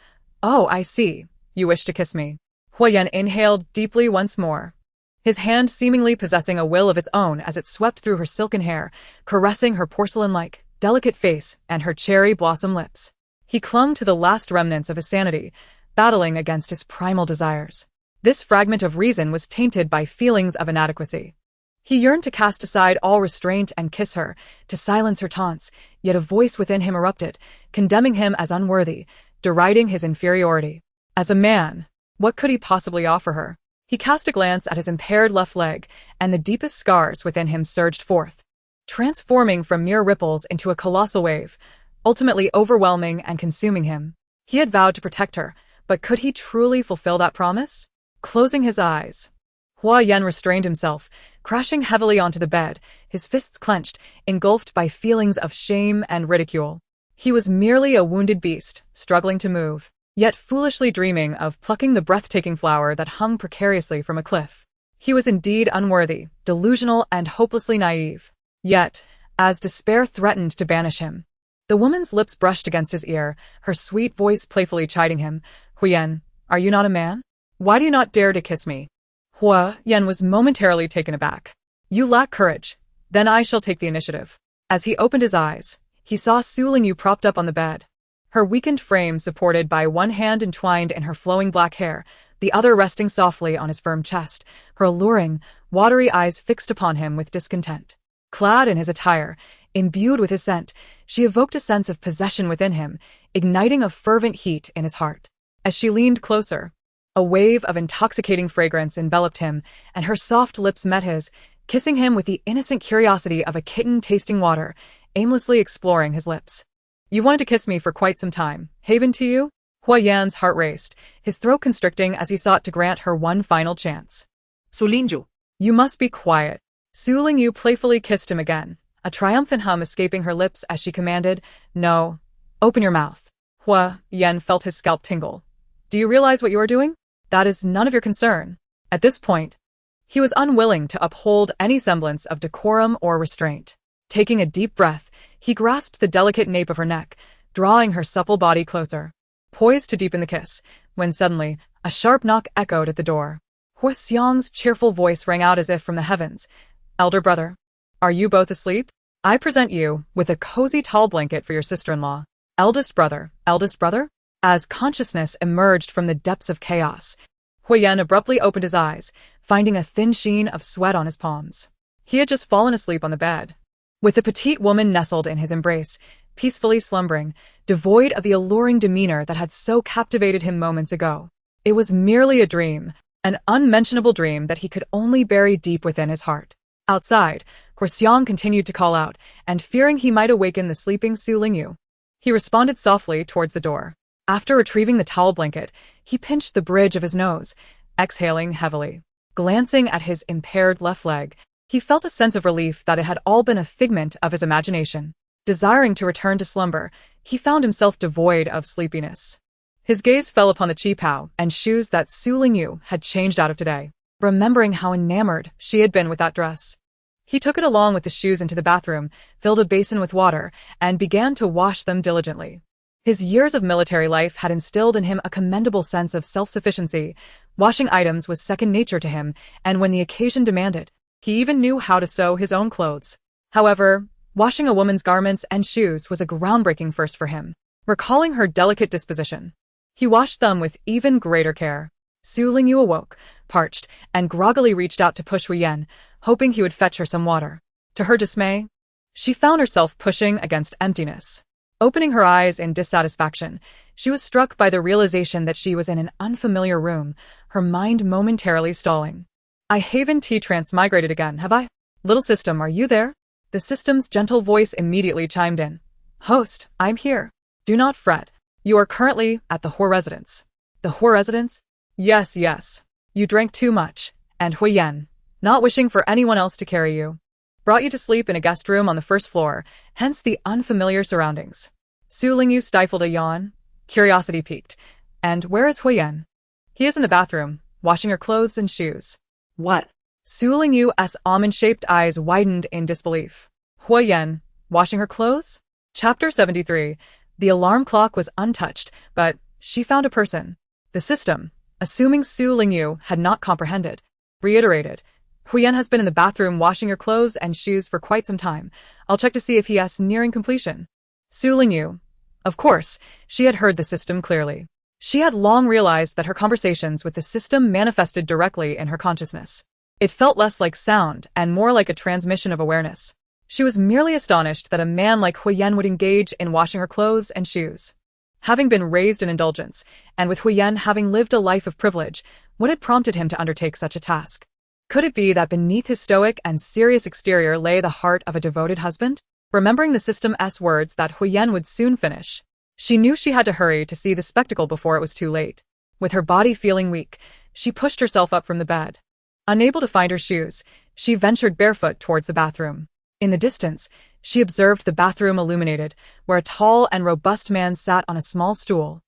Speaker 1: Oh, I see. You wish to kiss me. Hui Yan inhaled deeply once more, his hand seemingly possessing a will of its own as it swept through her silken hair, caressing her porcelain-like, delicate face and her cherry blossom lips. He clung to the last remnants of his sanity, battling against his primal desires. This fragment of reason was tainted by feelings of inadequacy. He yearned to cast aside all restraint and kiss her, to silence her taunts, yet a voice within him erupted, condemning him as unworthy, deriding his inferiority. As a man, what could he possibly offer her? He cast a glance at his impaired left leg, and the deepest scars within him surged forth, transforming from mere ripples into a colossal wave, ultimately overwhelming and consuming him. He had vowed to protect her, but could he truly fulfill that promise? Closing his eyes, Hua Yan restrained himself, crashing heavily onto the bed, his fists clenched, engulfed by feelings of shame and ridicule. He was merely a wounded beast, struggling to move, yet foolishly dreaming of plucking the breathtaking flower that hung precariously from a cliff. He was indeed unworthy, delusional, and hopelessly naive. Yet, as despair threatened to banish him, the woman's lips brushed against his ear, her sweet voice playfully chiding him. Huyen, are you not a man? Why do you not dare to kiss me? Hua Yan was momentarily taken aback. You lack courage. Then I shall take the initiative. As he opened his eyes, he saw Su Lingyu propped up on the bed, her weakened frame supported by one hand entwined in her flowing black hair, the other resting softly on his firm chest, her alluring, watery eyes fixed upon him with discontent. Clad in his attire, imbued with his scent, she evoked a sense of possession within him, igniting a fervent heat in his heart. As she leaned closer, a wave of intoxicating fragrance enveloped him, and her soft lips met his, kissing him with the innocent curiosity of a kitten tasting water, aimlessly exploring his lips. You wanted to kiss me for quite some time. Haven to you? Hua Yan's heart raced, his throat constricting as he sought to grant her one final chance.
Speaker 2: Su Lingyu.
Speaker 1: You must be quiet. Su Lingyu playfully kissed him again, a triumphant hum escaping her lips as she commanded, No. Open your mouth. Hua Yan felt his scalp tingle. Do you realize what you are doing? That is none of your concern. At this point, he was unwilling to uphold any semblance of decorum or restraint. Taking a deep breath, he grasped the delicate nape of her neck, drawing her supple body closer, poised to deepen the kiss, when suddenly, a sharp knock echoed at the door. Hua Xiang's cheerful voice rang out as if from the heavens. Elder brother, are you both asleep? I present you with a cozy tall blanket for your sister-in-law. Eldest brother. As consciousness emerged from the depths of chaos, Huyen abruptly opened his eyes, finding a thin sheen of sweat on his palms. He had just fallen asleep on the bed, with the petite woman nestled in his embrace, peacefully slumbering, devoid of the alluring demeanor that had so captivated him moments ago. It was merely a dream, an unmentionable dream that he could only bury deep within his heart. Outside, Xiang continued to call out, and fearing he might awaken the sleeping Su Lingyu, he responded softly towards the door. After retrieving the towel blanket, he pinched the bridge of his nose, exhaling heavily. Glancing at his impaired left leg, he felt a sense of relief that it had all been a figment of his imagination. Desiring to return to slumber, he found himself devoid of sleepiness. His gaze fell upon the qipao and shoes that Su Lingyu had changed out of today, remembering how enamored she had been with that dress. He took it along with the shoes into the bathroom, filled a basin with water, and began to wash them diligently. His years of military life had instilled in him a commendable sense of self-sufficiency. Washing items was second nature to him, and when the occasion demanded, he even knew how to sew his own clothes. However, washing a woman's garments and shoes was a groundbreaking first for him. Recalling her delicate disposition, he washed them with even greater care. Su Lingyu awoke, parched, and groggily reached out to push Huyen, hoping he would fetch her some water. To her dismay, she found herself pushing against emptiness. Opening her eyes in dissatisfaction, she was struck by the realization that she was in an unfamiliar room, her mind momentarily stalling. I haven't transmigrated again, have I? Little system, are you there? The system's gentle voice immediately chimed in. Host, I'm here. Do not fret. You are currently at the Hor residence. The Hor residence? Yes. You drank too much, and Huyen, not wishing for anyone else to carry you, brought you to sleep in a guest room on the first floor, hence the unfamiliar surroundings. Su Lingyu stifled a yawn. Curiosity piqued. And where is Huyen? He is in the bathroom, washing her clothes and shoes.
Speaker 2: What?
Speaker 1: Su Lingyu's almond-shaped eyes widened in disbelief. Huyen, washing her clothes? Chapter 73. The alarm clock was untouched, but she found a person. The system, assuming Su Lingyu had not comprehended, reiterated. Huyen has been in the bathroom washing her clothes and shoes for quite some time. I'll check to see if he is nearing completion. Su Lingyu. Of course, she had heard the system clearly. She had long realized that her conversations with the system manifested directly in her consciousness. It felt less like sound and more like a transmission of awareness. She was merely astonished that a man like Huyen would engage in washing her clothes and shoes. Having been raised in indulgence, and with Huyen having lived a life of privilege, what had prompted him to undertake such a task? Could it be that beneath his stoic and serious exterior lay the heart of a devoted husband? Remembering the system's words that Huyen would soon finish, she knew she had to hurry to see the spectacle before it was too late. With her body feeling weak, she pushed herself up from the bed. Unable to find her shoes, she ventured barefoot towards the bathroom. In the distance, she observed the bathroom illuminated, where a tall and robust man sat on a small stool,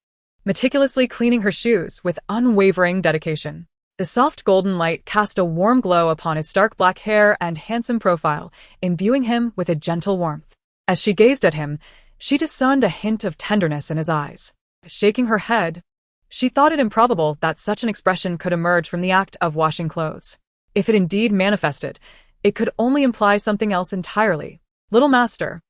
Speaker 1: meticulously cleaning her shoes with unwavering dedication. The soft golden light cast a warm glow upon his stark black hair and handsome profile, imbuing him with a gentle warmth. As she gazed at him, she discerned a hint of tenderness in his eyes. Shaking her head, she thought it improbable that such an expression could emerge from the act of washing clothes. If it indeed manifested, it could only imply something else entirely. Little master,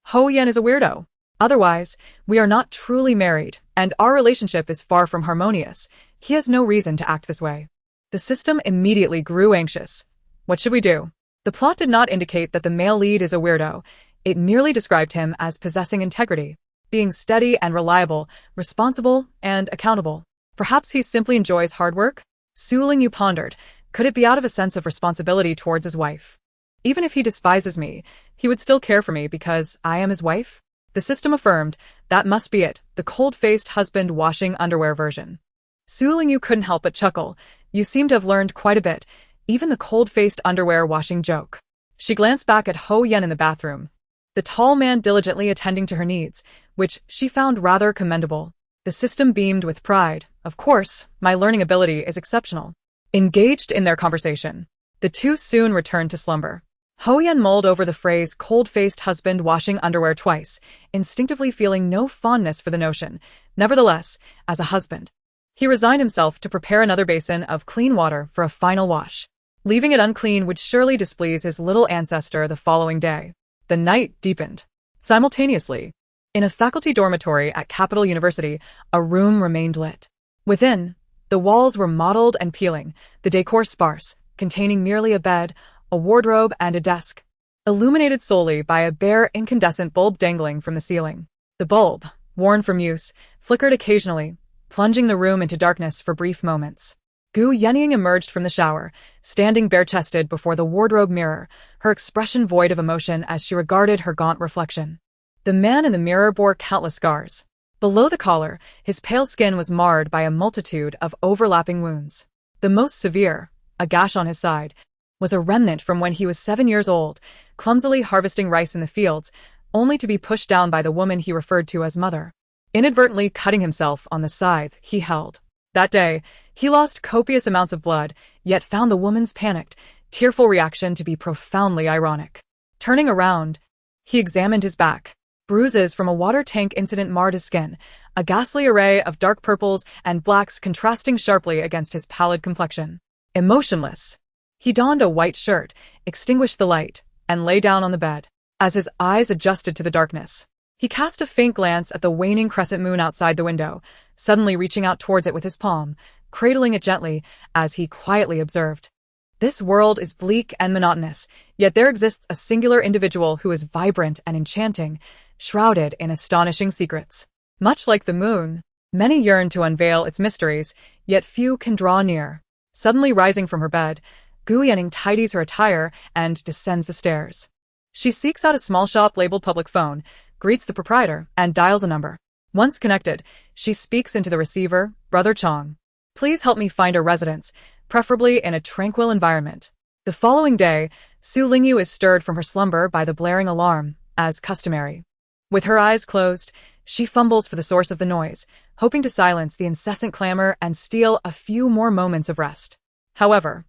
Speaker 1: Huyen is a weirdo. Otherwise, we are not truly married, and our relationship is far from harmonious. He has no reason to act this way. The system immediately grew anxious. What should we do? The plot did not indicate that the male lead is a weirdo. It merely described him as possessing integrity, being steady and reliable, responsible and accountable. Perhaps he simply enjoys hard work? Su Lingyu pondered. Could it be out of a sense of responsibility towards his wife? Even if he despises me, he would still care for me because I am his wife? The system affirmed, that must be it, the cold-faced husband washing underwear version. Su Lingyu couldn't help but chuckle. You seem to have learned quite a bit, even the cold-faced underwear washing joke. She glanced back at Huyen in the bathroom, the tall man diligently attending to her needs, which she found rather commendable. The system beamed with pride. Of course, my learning ability is exceptional. Engaged in their conversation, the two soon returned to slumber. Huyen mulled over the phrase cold-faced husband washing underwear twice, instinctively feeling no fondness for the notion. Nevertheless, as a husband, he resigned himself to prepare another basin of clean water for a final wash. Leaving it unclean would surely displease his little ancestor the following day. The night deepened. Simultaneously, in a faculty dormitory at Capital University, a room remained lit. Within, the walls were mottled and peeling, the decor sparse, containing merely a bed, a wardrobe, and a desk, illuminated solely by a bare incandescent bulb dangling from the ceiling. The bulb, worn from use, flickered occasionally, plunging the room into darkness for brief moments. Gu Yenying emerged from the shower, standing bare-chested before the wardrobe mirror, her expression void of emotion as she regarded her gaunt reflection. The man in the mirror bore countless scars. Below the collar, his pale skin was marred by a multitude of overlapping wounds. The most severe, a gash on his side, was a remnant from when he was 7 years old, clumsily harvesting rice in the fields, only to be pushed down by the woman he referred to as mother, inadvertently cutting himself on the scythe he held. That day, he lost copious amounts of blood, yet found the woman's panicked, tearful reaction to be profoundly ironic. Turning around, he examined his back. Bruises from a water tank incident marred his skin, a ghastly array of dark purples and blacks contrasting sharply against his pallid complexion. Emotionless, he donned a white shirt, extinguished the light, and lay down on the bed. As his eyes adjusted to the darkness, he cast a faint glance at the waning crescent moon outside the window, suddenly reaching out towards it with his palm, cradling it gently, as he quietly observed. This world is bleak and monotonous, yet there exists a singular individual who is vibrant and enchanting, shrouded in astonishing secrets. Much like the moon, many yearn to unveil its mysteries, yet few can draw near. Suddenly rising from her bed, Gu Yening tidies her attire and descends the stairs. She seeks out a small shop labeled public phone, greets the proprietor, and dials a number. Once connected, she speaks into the receiver. Brother Chong, please help me find a residence, preferably in a tranquil environment. The following day, Su Lingyu is stirred from her slumber by the blaring alarm, as customary. With her eyes closed, she fumbles for the source of the noise, hoping to silence the incessant clamor and steal a few more moments of rest. However,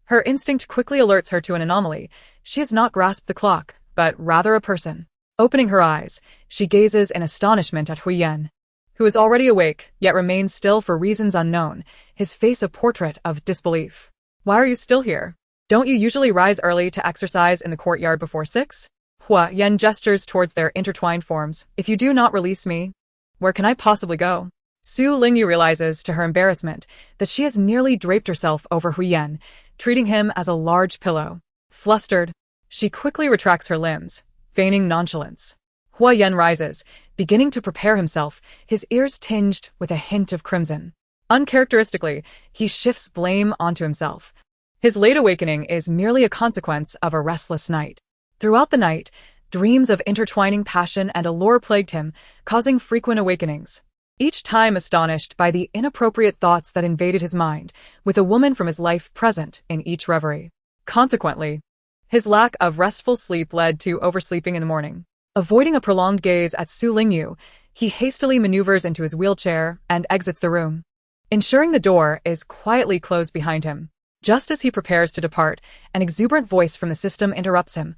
Speaker 1: her instinct quickly alerts her to an anomaly. She has not grasped the clock, but rather a person. Opening her eyes, she gazes in astonishment at Huyen, who is already awake, yet remains still for reasons unknown, his face a portrait of disbelief. Why are you still here? Don't you usually rise early to exercise in the courtyard before 6? Huyen gestures towards their intertwined forms. If you do not release me, where can I possibly go? Su Lingyu realizes, to her embarrassment, that she has nearly draped herself over Huyen, treating him as a large pillow. Flustered, she quickly retracts her limbs, feigning nonchalance. Huyen rises, beginning to prepare himself, his ears tinged with a hint of crimson. Uncharacteristically, he shifts blame onto himself. His late awakening is merely a consequence of a restless night. Throughout the night, dreams of intertwining passion and allure plagued him, causing frequent awakenings. Each time astonished by the inappropriate thoughts that invaded his mind, with a woman from his life present in each reverie. Consequently, his lack of restful sleep led to oversleeping in the morning. Avoiding a prolonged gaze at Su Lingyu, he hastily maneuvers into his wheelchair and exits the room, ensuring the door is quietly closed behind him. Just as he prepares to depart, an exuberant voice from the system interrupts him.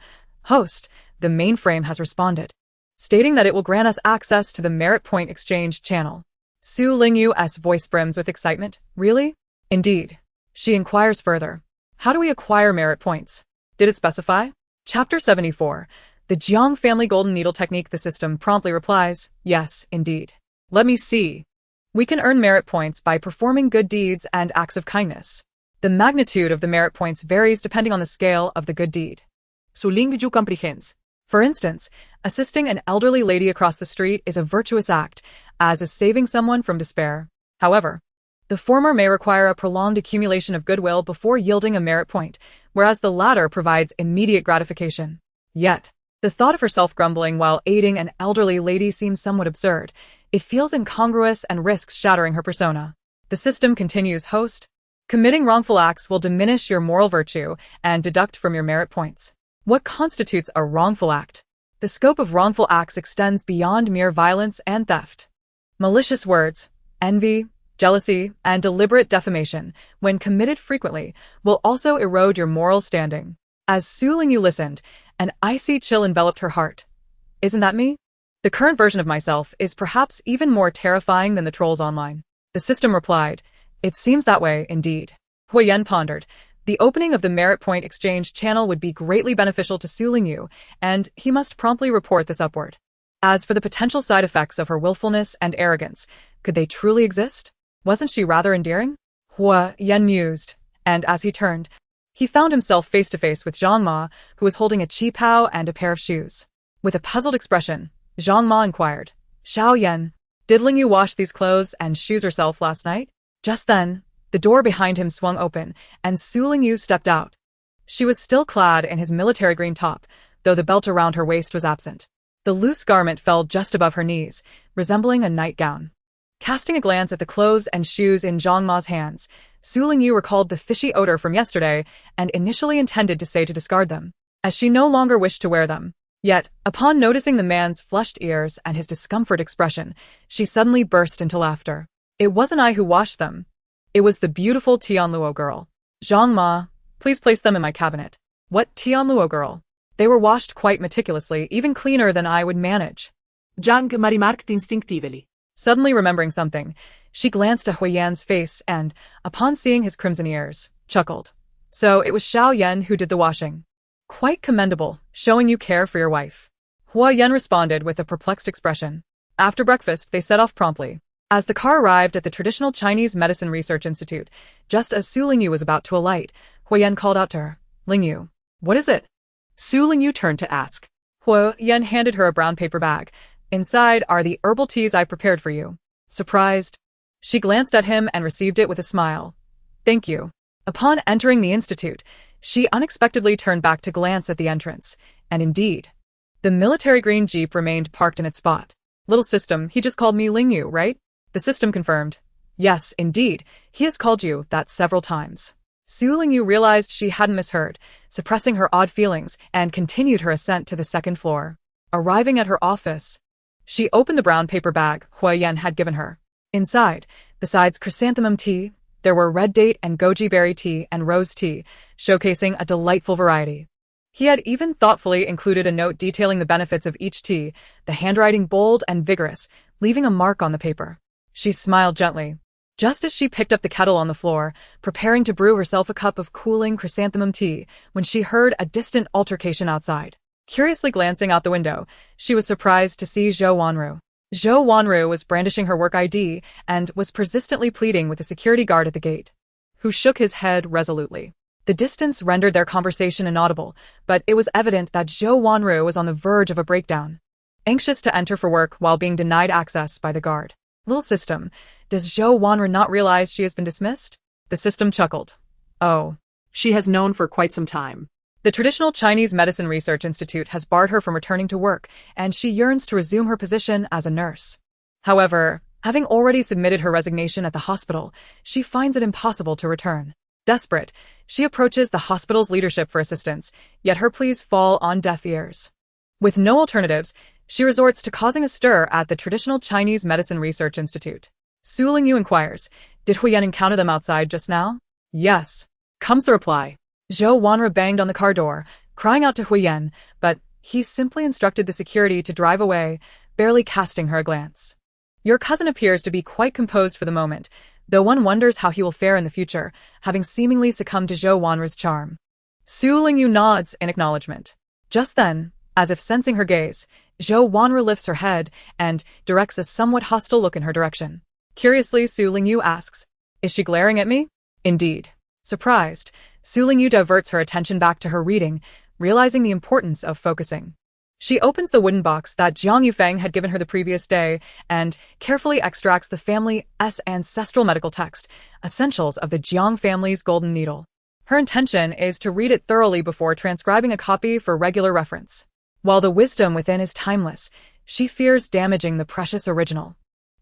Speaker 1: "Host, the mainframe has responded, stating that it will grant us access to the merit point exchange channel." Su Lingyu's voice brims with excitement. "Really?" "Indeed." She inquires further. "How do we acquire merit points? Did it specify?" Chapter 74. The Jiang family golden needle technique. The system promptly replies, "Yes, indeed. Let me see. We can earn merit points by performing good deeds and acts of kindness. The magnitude of the merit points varies depending on the scale of the good deed.
Speaker 2: Su Lingyu comprehends.
Speaker 1: For instance, assisting an elderly lady across the street is a virtuous act, as is saving someone from despair. However, the former may require a prolonged accumulation of goodwill before yielding a merit point, whereas the latter provides immediate gratification. Yet, the thought of herself grumbling while aiding an elderly lady seems somewhat absurd. It feels incongruous and risks shattering her persona. The system continues, "Host, committing wrongful acts will diminish your moral virtue and deduct from your merit points." What constitutes a wrongful act? The scope of wrongful acts extends beyond mere violence and theft. Malicious words, envy, jealousy, and deliberate defamation, when committed frequently, will also erode your moral standing. As Su Lingyu listened, an icy chill enveloped her heart. "Isn't that me? The current version of myself is perhaps even more terrifying than the trolls online." The system replied, "It seems that way, indeed." Huyen pondered. The opening of the merit point exchange channel would be greatly beneficial to Su Lingyu, and he must promptly report this upward. As for the potential side effects of her willfulness and arrogance, could they truly exist? Wasn't she rather endearing? Huyen mused, and as he turned, he found himself face to face with Zhang Ma, who was holding a qipao and a pair of shoes. With a puzzled expression, Zhang Ma inquired, "Xiao Yan, did Lingyu wash these clothes and shoes herself last night?" Just then, the door behind him swung open, and Su Lingyu stepped out. She was still clad in his military green top, though the belt around her waist was absent. The loose garment fell just above her knees, resembling a nightgown. Casting a glance at the clothes and shoes in Zhang Ma's hands, Su Lingyu recalled the fishy odor from yesterday and initially intended to say to discard them, as she no longer wished to wear them. Yet, upon noticing the man's flushed ears and his discomfort expression, she suddenly burst into laughter. "It wasn't I who washed them. It was the beautiful Tianluo girl. Zhang Ma, please place them in my cabinet." "What Tianluo girl?" "They were washed quite meticulously, even cleaner than I would manage."
Speaker 2: Zhang Ma remarked instinctively.
Speaker 1: Suddenly remembering something, she glanced at Huyen's face and, upon seeing his crimson ears, chuckled. "So it was Xiao Yan who did the washing. Quite commendable, showing you care for your wife." Huyen responded with a perplexed expression. After breakfast, they set off promptly. As the car arrived at the traditional Chinese Medicine Research Institute, just as Su Lingyu was about to alight, Huyen called out to her, "Lingyu, what is it?"
Speaker 2: Su Lingyu turned to ask.
Speaker 1: Huyen handed her a brown paper bag. "Inside are the herbal teas I prepared for you." Surprised, she glanced at him and received it with a smile. "Thank you." Upon entering the institute, she unexpectedly turned back to glance at the entrance, and indeed, the military green jeep remained parked in its spot. "Little system, he just called me Lingyu, right?" The system confirmed. "Yes, indeed, he has called you that several times." Su Lingyu realized she hadn't misheard, suppressing her odd feelings, and continued her ascent to the second floor. Arriving at her office, she opened the brown paper bag Huyen had given her. Inside, besides chrysanthemum tea, there were red date and goji berry tea and rose tea, showcasing a delightful variety. He had even thoughtfully included a note detailing the benefits of each tea, the handwriting bold and vigorous, leaving a mark on the paper. She smiled gently. Just as she picked up the kettle on the floor, preparing to brew herself a cup of cooling chrysanthemum tea, when she heard a distant altercation outside. Curiously glancing out the window, she was surprised to see Zhou Wanru. Zhou Wanru was brandishing her work ID and was persistently pleading with the security guard at the gate, who shook his head resolutely. The distance rendered their conversation inaudible, but it was evident that Zhou Wanru was on the verge of a breakdown, anxious to enter for work while being denied access by the guard. Little system, does Zhou Wanru not realize she has been dismissed? The system chuckled. Oh.
Speaker 2: She has known for quite some time.
Speaker 1: The traditional Chinese Medicine Research Institute has barred her from returning to work, and she yearns to resume her position as a nurse. However, having already submitted her resignation at the hospital, she finds it impossible to return. Desperate, she approaches the hospital's leadership for assistance, yet her pleas fall on deaf ears. With no alternatives, she resorts to causing a stir at the traditional Chinese Medicine Research Institute. Su Lingyu inquires, did Huyen encounter them outside just now? Yes,
Speaker 2: comes the reply.
Speaker 1: Zhou Wanru banged on the car door, crying out to Huyen, but he simply instructed the security to drive away, barely casting her a glance. Your cousin appears to be quite composed for the moment, though one wonders how he will fare in the future, having seemingly succumbed to Zhou Wanru's charm. Su Lingyu nods in acknowledgement. Just then, as if sensing her gaze, Zhou Wanru lifts her head and directs a somewhat hostile look in her direction. Curiously, Su Lingyu asks, is she glaring at me? Indeed. Surprised, Su Lingyu diverts her attention back to her reading, realizing the importance of focusing. She opens the wooden box that Jiang Yufeng had given her the previous day and carefully extracts the family's ancestral medical text, Essentials of the Jiang family's Golden Needle. Her intention is to read it thoroughly before transcribing a copy for regular reference. While the wisdom within is timeless, she fears damaging the precious original,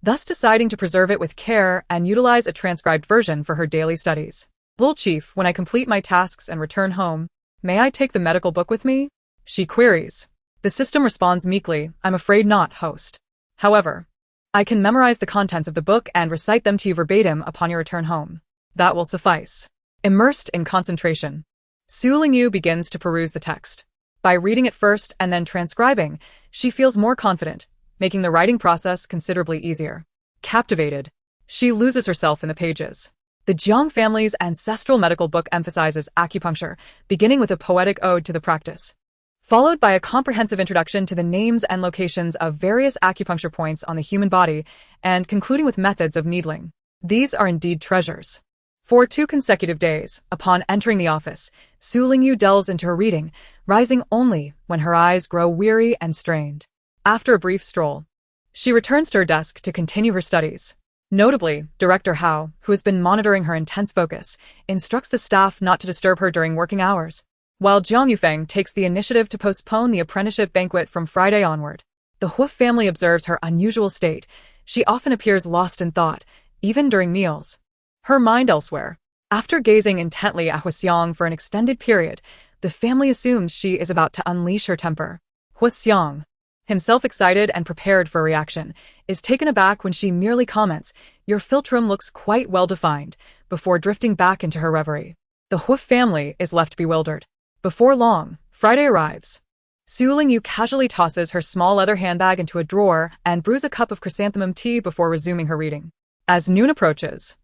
Speaker 1: thus deciding to preserve it with care and utilize a transcribed version for her daily studies. Little Chief, when I complete my tasks and return home, may I take the medical book with me? She queries. The system responds meekly, I'm afraid not, host. However, I can memorize the contents of the book and recite them to you verbatim upon your return home. That will suffice. Immersed in concentration, Su Lingyu begins to peruse the text. By reading it first and then transcribing, she feels more confident, making the writing process considerably easier. Captivated, she loses herself in the pages. The Jiang family's ancestral medical book emphasizes acupuncture, beginning with a poetic ode to the practice, followed by a comprehensive introduction to the names and locations of various acupuncture points on the human body, and concluding with methods of needling. These are indeed treasures. For 2 consecutive days, upon entering the office, Su Lingyu delves into her reading, rising only when her eyes grow weary and strained. After a brief stroll, she returns to her desk to continue her studies. Notably, Director Hao, who has been monitoring her intense focus, instructs the staff not to disturb her during working hours, while Jiang Yufeng takes the initiative to postpone the apprenticeship banquet from Friday onward. The Hu family observes her unusual state. She often appears lost in thought, even during meals, her mind elsewhere. After gazing intently at Huxiang for an extended period, the family assumes she is about to unleash her temper. Huxiang, himself excited and prepared for a reaction, is taken aback when she merely comments, your philtrum looks quite well defined, before drifting back into her reverie. The Hu family is left bewildered. Before long, Friday arrives. Su Lingyu casually tosses her small leather handbag into a drawer and brews a cup of chrysanthemum tea before resuming her reading. As noon approaches,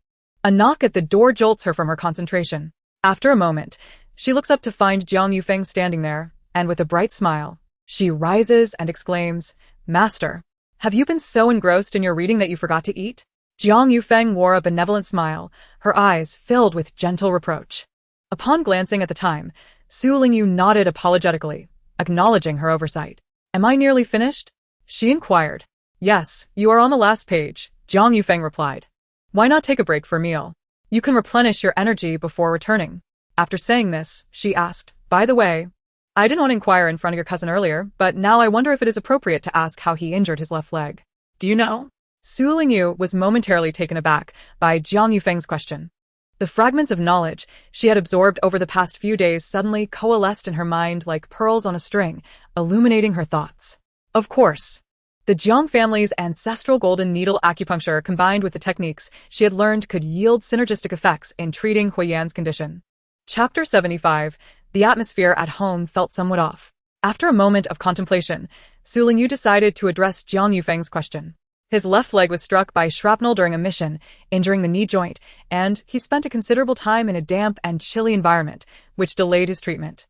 Speaker 1: a knock at the door jolts her from her concentration. After a moment, she looks up to find Jiang Yufeng standing there, and with a bright smile, she rises and exclaims, Master, have you been so engrossed in your reading that you forgot to eat? Jiang Yufeng wore a benevolent smile, her eyes filled with gentle reproach. Upon glancing at the time, Su Lingyu nodded apologetically, acknowledging her oversight. Am I nearly finished? She inquired. Yes, you are on the last page, Jiang Yufeng replied. Why not take a break for a meal? You can replenish your energy before returning. After saying this, she asked, by the way, I didn't want to inquire in front of your cousin earlier, but now I wonder if it is appropriate to ask how he injured his left leg.
Speaker 2: Do you know?
Speaker 1: Su Lingyu was momentarily taken aback by Jiang Yufeng's question. The fragments of knowledge she had absorbed over the past few days suddenly coalesced in her mind like pearls on a string, illuminating her thoughts. Of course, the Jiang family's ancestral golden needle acupuncture combined with the techniques she had learned could yield synergistic effects in treating Huiyan's condition. Chapter 75. The atmosphere at home felt somewhat off. After a moment of contemplation, Su Lingyu decided to address Jiang Yufeng's question. His left leg was struck by shrapnel during a mission, injuring the knee joint, and he spent a considerable time in a damp and chilly environment, which delayed his treatment.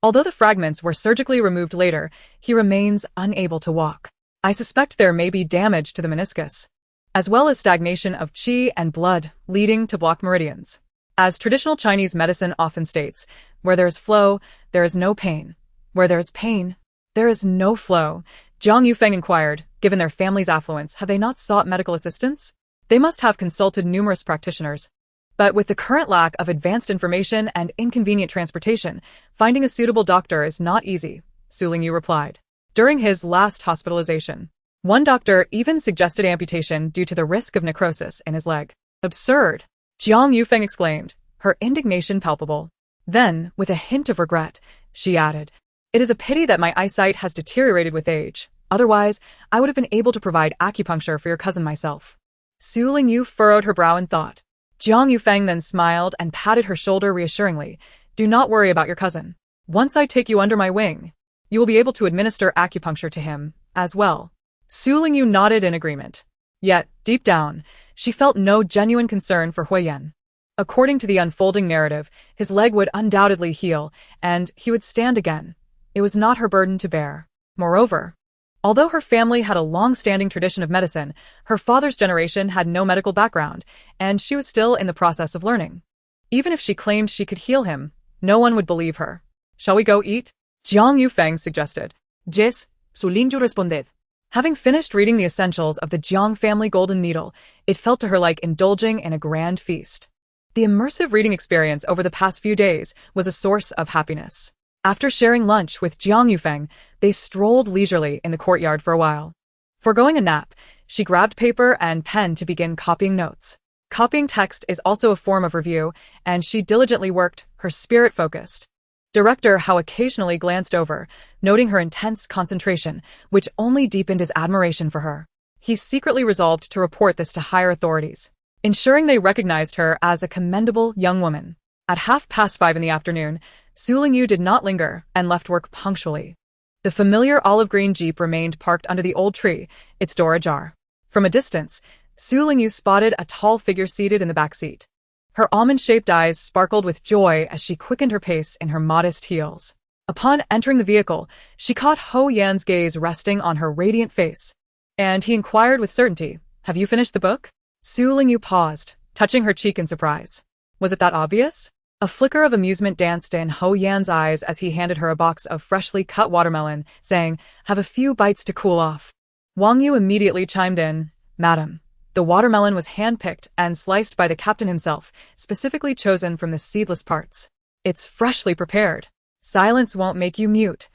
Speaker 1: Although the fragments were surgically removed later, he remains unable to walk. I suspect there may be damage to the meniscus, as well as stagnation of qi and blood, leading to blocked meridians. As traditional Chinese medicine often states, where there is flow, there is no pain. Where there is pain, there is no flow. Jiang Yufeng inquired, given their family's affluence, have they not sought medical assistance? They must have consulted numerous practitioners. But with the current lack of advanced information and inconvenient transportation, finding a suitable doctor is not easy, Su Lingyu replied. During his last hospitalization, one doctor even suggested amputation due to the risk of necrosis in his leg. Absurd! Jiang Yufeng exclaimed, her indignation palpable. Then, with a hint of regret, she added, it is a pity that my eyesight has deteriorated with age. Otherwise, I would have been able to provide acupuncture for your cousin myself. Su Lingyu furrowed her brow in thought. Jiang Yufeng then smiled and patted her shoulder reassuringly. Do not worry about your cousin. Once I take you under my wing, you will be able to administer acupuncture to him, as well. Su Lingyu nodded in agreement. Yet, deep down, she felt no genuine concern for Huiyan. According to the unfolding narrative, his leg would undoubtedly heal, and he would stand again. It was not her burden to bear. Moreover, although her family had a long-standing tradition of medicine, her father's generation had no medical background, and she was still in the process of learning. Even if she claimed she could heal him, no one would believe her. Shall we go eat? Jiang Yufeng suggested.
Speaker 2: Yes, Su Lingyu responded.
Speaker 1: Having finished reading the essentials of the Jiang family golden needle, it felt to her like indulging in a grand feast. The immersive reading experience over the past few days was a source of happiness. After sharing lunch with Jiang Yufeng, they strolled leisurely in the courtyard for a while. Foregoing a nap, she grabbed paper and pen to begin copying notes. Copying text is also a form of review, and she diligently worked, her spirit focused. Director Hao occasionally glanced over, noting her intense concentration, which only deepened his admiration for her. He secretly resolved to report this to higher authorities, ensuring they recognized her as a commendable young woman. At 5:30 in the afternoon, Su Lingyu did not linger and left work punctually. The familiar olive-green Jeep remained parked under the old tree, its door ajar. From a distance, Su Lingyu spotted a tall figure seated in the back seat. Her almond-shaped eyes sparkled with joy as she quickened her pace in her modest heels. Upon entering the vehicle, she caught Ho Yan's gaze resting on her radiant face, and he inquired with certainty, have you finished the book? Su Lingyu paused, touching her cheek in surprise. Was it that obvious? A flicker of amusement danced in Ho Yan's eyes as he handed her a box of freshly cut watermelon, saying, have a few bites to cool off. Wang Yu immediately chimed in, Madam. The watermelon was hand-picked and sliced by the captain himself, specifically chosen from the seedless parts. It's freshly prepared. Silence won't make you mute.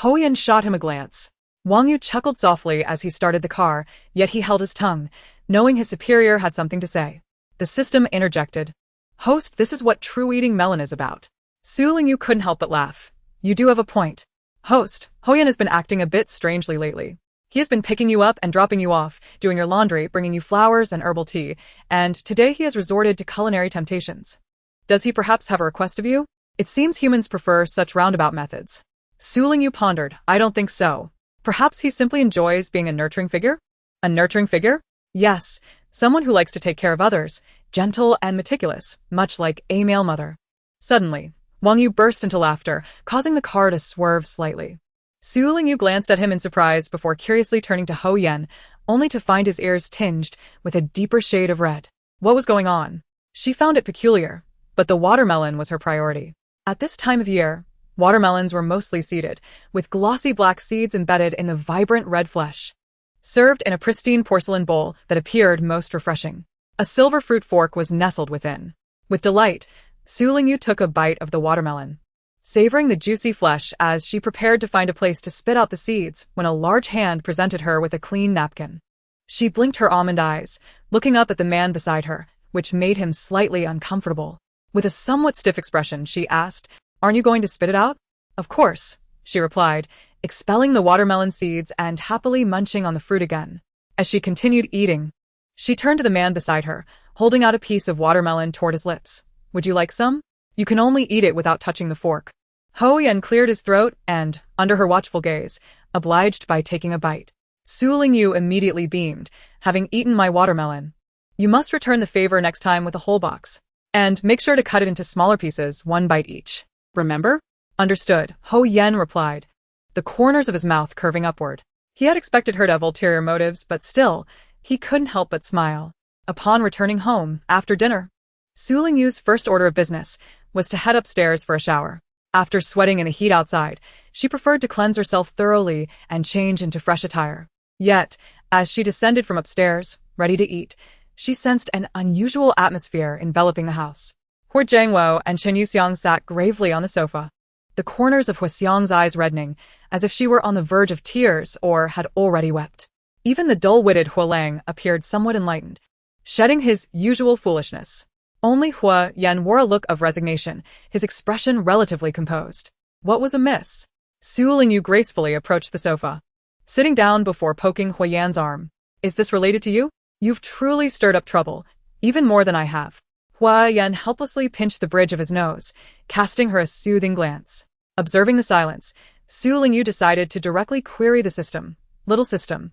Speaker 1: Ho Yan shot him a glance. Wang Yu chuckled softly as he started the car, yet he held his tongue, knowing his superior had something to say. The system interjected. Host, this is what true eating melon is about. Su Lingyu couldn't help but laugh. You do have a point. Host, Ho Yan has been acting a bit strangely lately. He has been picking you up and dropping you off, doing your laundry, bringing you flowers and herbal tea, and today he has resorted to culinary temptations. Does he perhaps have a request of you? It seems humans prefer such roundabout methods. Su Lingyu pondered, I don't think so. Perhaps he simply enjoys being a nurturing figure? A nurturing figure? Yes, someone who likes to take care of others, gentle and meticulous, much like a male mother. Suddenly, Wang Yu burst into laughter, causing the car to swerve slightly. Su Lingyu glanced at him in surprise before curiously turning to Ho Yan, only to find his ears tinged with a deeper shade of red. What was going on? She found it peculiar, but the watermelon was her priority. At this time of year, watermelons were mostly seeded, with glossy black seeds embedded in the vibrant red flesh, served in a pristine porcelain bowl that appeared most refreshing. A silver fruit fork was nestled within. With delight, Su Lingyu took a bite of the watermelon, savoring the juicy flesh as she prepared to find a place to spit out the seeds when a large hand presented her with a clean napkin. She blinked her almond eyes, looking up at the man beside her, which made him slightly uncomfortable. With a somewhat stiff expression, she asked, Aren't you going to spit it out? Of course, she replied, expelling the watermelon seeds and happily munching on the fruit again. As she continued eating, she turned to the man beside her, holding out a piece of watermelon toward his lips. Would you like some? You can only eat it without touching the fork. Ho Yan cleared his throat and, under her watchful gaze, obliged by taking a bite. Su Lingyu immediately beamed, having eaten my watermelon. You must return the favor next time with a whole box. And make sure to cut it into smaller pieces, 1 bite each. Remember? Understood, Ho Yan replied, the corners of his mouth curving upward. He had expected her to have ulterior motives, but still, he couldn't help but smile. Upon returning home, after dinner, Su Lingyu's first order of business was to head upstairs for a shower. After sweating in the heat outside, she preferred to cleanse herself thoroughly and change into fresh attire. Yet, as she descended from upstairs, ready to eat, she sensed an unusual atmosphere enveloping the house. Hu Jiangwo and Chen Yuxiang sat gravely on the sofa, the corners of Hu Xiang's eyes reddening, as if she were on the verge of tears or had already wept. Even the dull-witted Hu Lang appeared somewhat enlightened, shedding his usual foolishness. Only Hu Yan wore a look of resignation, his expression relatively composed. What was amiss? Su Lingyu gracefully approached the sofa, sitting down before poking Hu Yan's arm. Is this related to you? You've truly stirred up trouble, even more than I have. Hu Yan helplessly pinched the bridge of his nose, casting her a soothing glance. Observing the silence, Su Lingyu decided to directly query the system. Little system,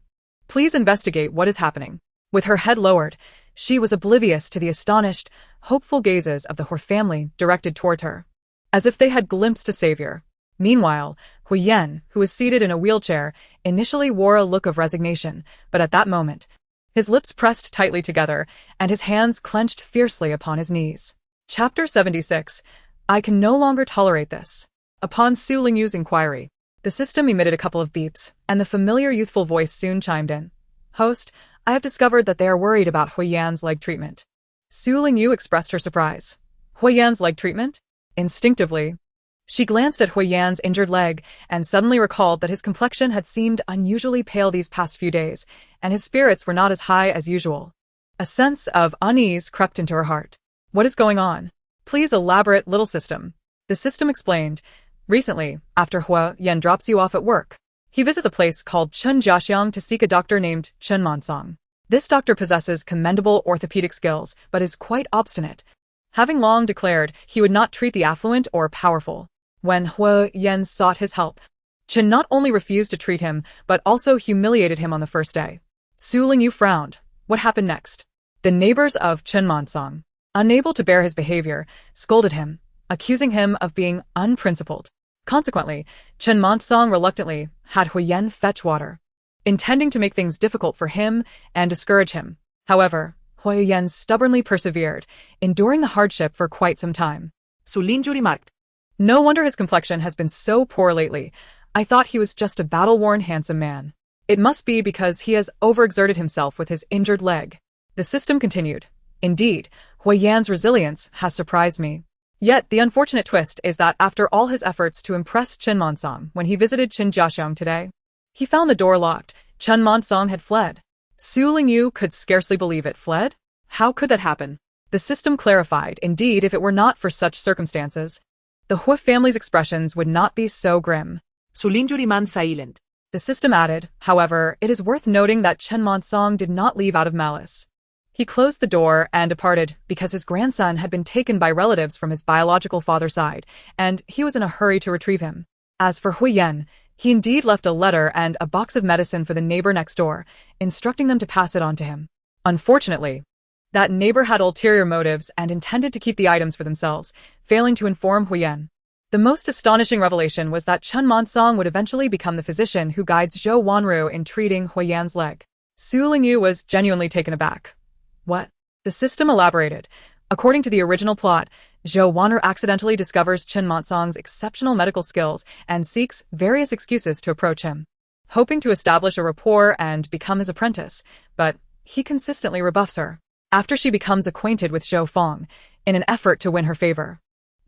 Speaker 1: please investigate what is happening. With her head lowered, she was oblivious to the astonished, hopeful gazes of the Hu family directed toward her, as if they had glimpsed a savior. Meanwhile, Hu Yan, who was seated in a wheelchair, initially wore a look of resignation, but at that moment, his lips pressed tightly together, and his hands clenched fiercely upon his knees. Chapter 76. I can no longer tolerate this. Upon Su Lingyu's inquiry, the system emitted a couple of beeps, and the familiar youthful voice soon chimed in. Host, I have discovered that they are worried about Hu Yan's leg treatment. Su Lingyu expressed her surprise. Hu Yan's leg treatment? Instinctively, she glanced at Hu Yan's injured leg and suddenly recalled that his complexion had seemed unusually pale these past few days, and his spirits were not as high as usual. A sense of unease crept into her heart. What is going on? Please elaborate, little system. The system explained. Recently, after Hu Yan drops you off at work, he visits a place called Chun Jiaxiang to seek a doctor named Chen Mansong. This doctor possesses commendable orthopedic skills, but is quite obstinate, having long declared he would not treat the affluent or powerful. When Hu Yan sought his help, Chen not only refused to treat him, but also humiliated him on the first day. Su Lingyu frowned. What happened next? The neighbors of Chen Mansong, unable to bear his behavior, scolded him, accusing him of being unprincipled. Consequently, Chen Mansong reluctantly had Hu Yan fetch water, intending to make things difficult for him and discourage him. However, Hu Yan stubbornly persevered, enduring the hardship for quite some time.
Speaker 2: Su Lingyu remarked.
Speaker 1: No wonder his complexion has been so poor lately. I thought he was just a battle-worn handsome man. It must be because he has overexerted himself with his injured leg. The system continued. Indeed, Hu Yan's resilience has surprised me. Yet the unfortunate twist is that after all his efforts to impress Chen Mansong when he visited Chen Jiaxiang today, he found the door locked. Chen Mansong had fled. Su Lingyu could scarcely believe it. Fled? How could that happen? The system clarified. Indeed, if it were not for such circumstances, the Hu family's expressions would not be so grim.
Speaker 2: Su Lingyu remained silent.
Speaker 1: The system added, however, it is worth noting that Chen Mansong did not leave out of malice. He closed the door and departed because his grandson had been taken by relatives from his biological father's side, and he was in a hurry to retrieve him. As for Hu Yan, he indeed left a letter and a box of medicine for the neighbor next door, instructing them to pass it on to him. Unfortunately, that neighbor had ulterior motives and intended to keep the items for themselves, failing to inform Hu Yan. The most astonishing revelation was that Chen Mansong would eventually become the physician who guides Zhou Wanru in treating Hu Yan's leg. Su Lingyu was genuinely taken aback. What? The system elaborated. According to the original plot, Zhou Wanru accidentally discovers Chen Mansong's exceptional medical skills and seeks various excuses to approach him, hoping to establish a rapport and become his apprentice, but he consistently rebuffs her. After she becomes acquainted with Zhou Feng, in an effort to win her favor,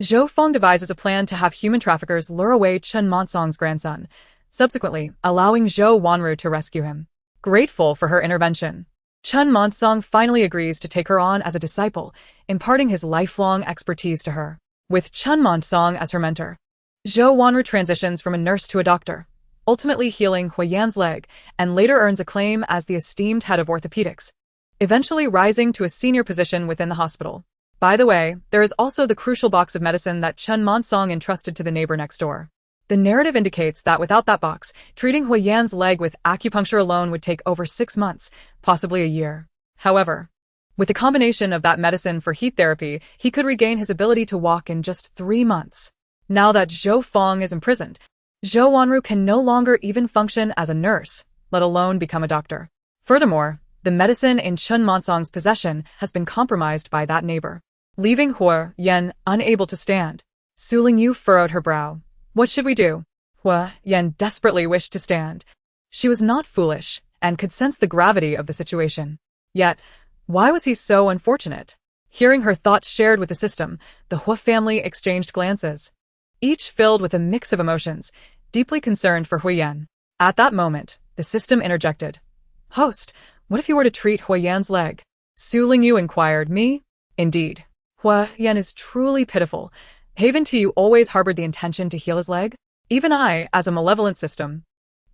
Speaker 1: Zhou Feng devises a plan to have human traffickers lure away Chen Mansong's grandson, subsequently allowing Zhou Wanru to rescue him. Grateful for her intervention, Chen Mansong finally agrees to take her on as a disciple, imparting his lifelong expertise to her. With Chen Mansong as her mentor, Zhou Wanru transitions from a nurse to a doctor, ultimately healing Hu Yan's leg, and later earns acclaim as the esteemed head of orthopedics, eventually rising to a senior position within the hospital. By the way, there is also the crucial box of medicine that Chen Mansong entrusted to the neighbor next door. The narrative indicates that without that box, treating Hu Yan's leg with acupuncture alone would take over 6 months, possibly a year. However, with the combination of that medicine for heat therapy, he could regain his ability to walk in just 3 months. Now that Zhou Feng is imprisoned, Zhou Wanru can no longer even function as a nurse, let alone become a doctor. Furthermore, the medicine in Chun Monsong's possession has been compromised by that neighbor, leaving Hua Yan unable to stand. Su Lingyu furrowed her brow. What should we do? Hua Yan desperately wished to stand. She was not foolish and could sense the gravity of the situation. Yet, why was he so unfortunate? Hearing her thoughts shared with the system, the Hua family exchanged glances, each filled with a mix of emotions, deeply concerned for Huiyan. At that moment, the system interjected. Host, what if you were to treat Huiyan's leg? Su Lingyu inquired. Me? Indeed. Huiyan is truly pitiful. Haven't you always harbored the intention to heal his leg? Even I, as a malevolent system,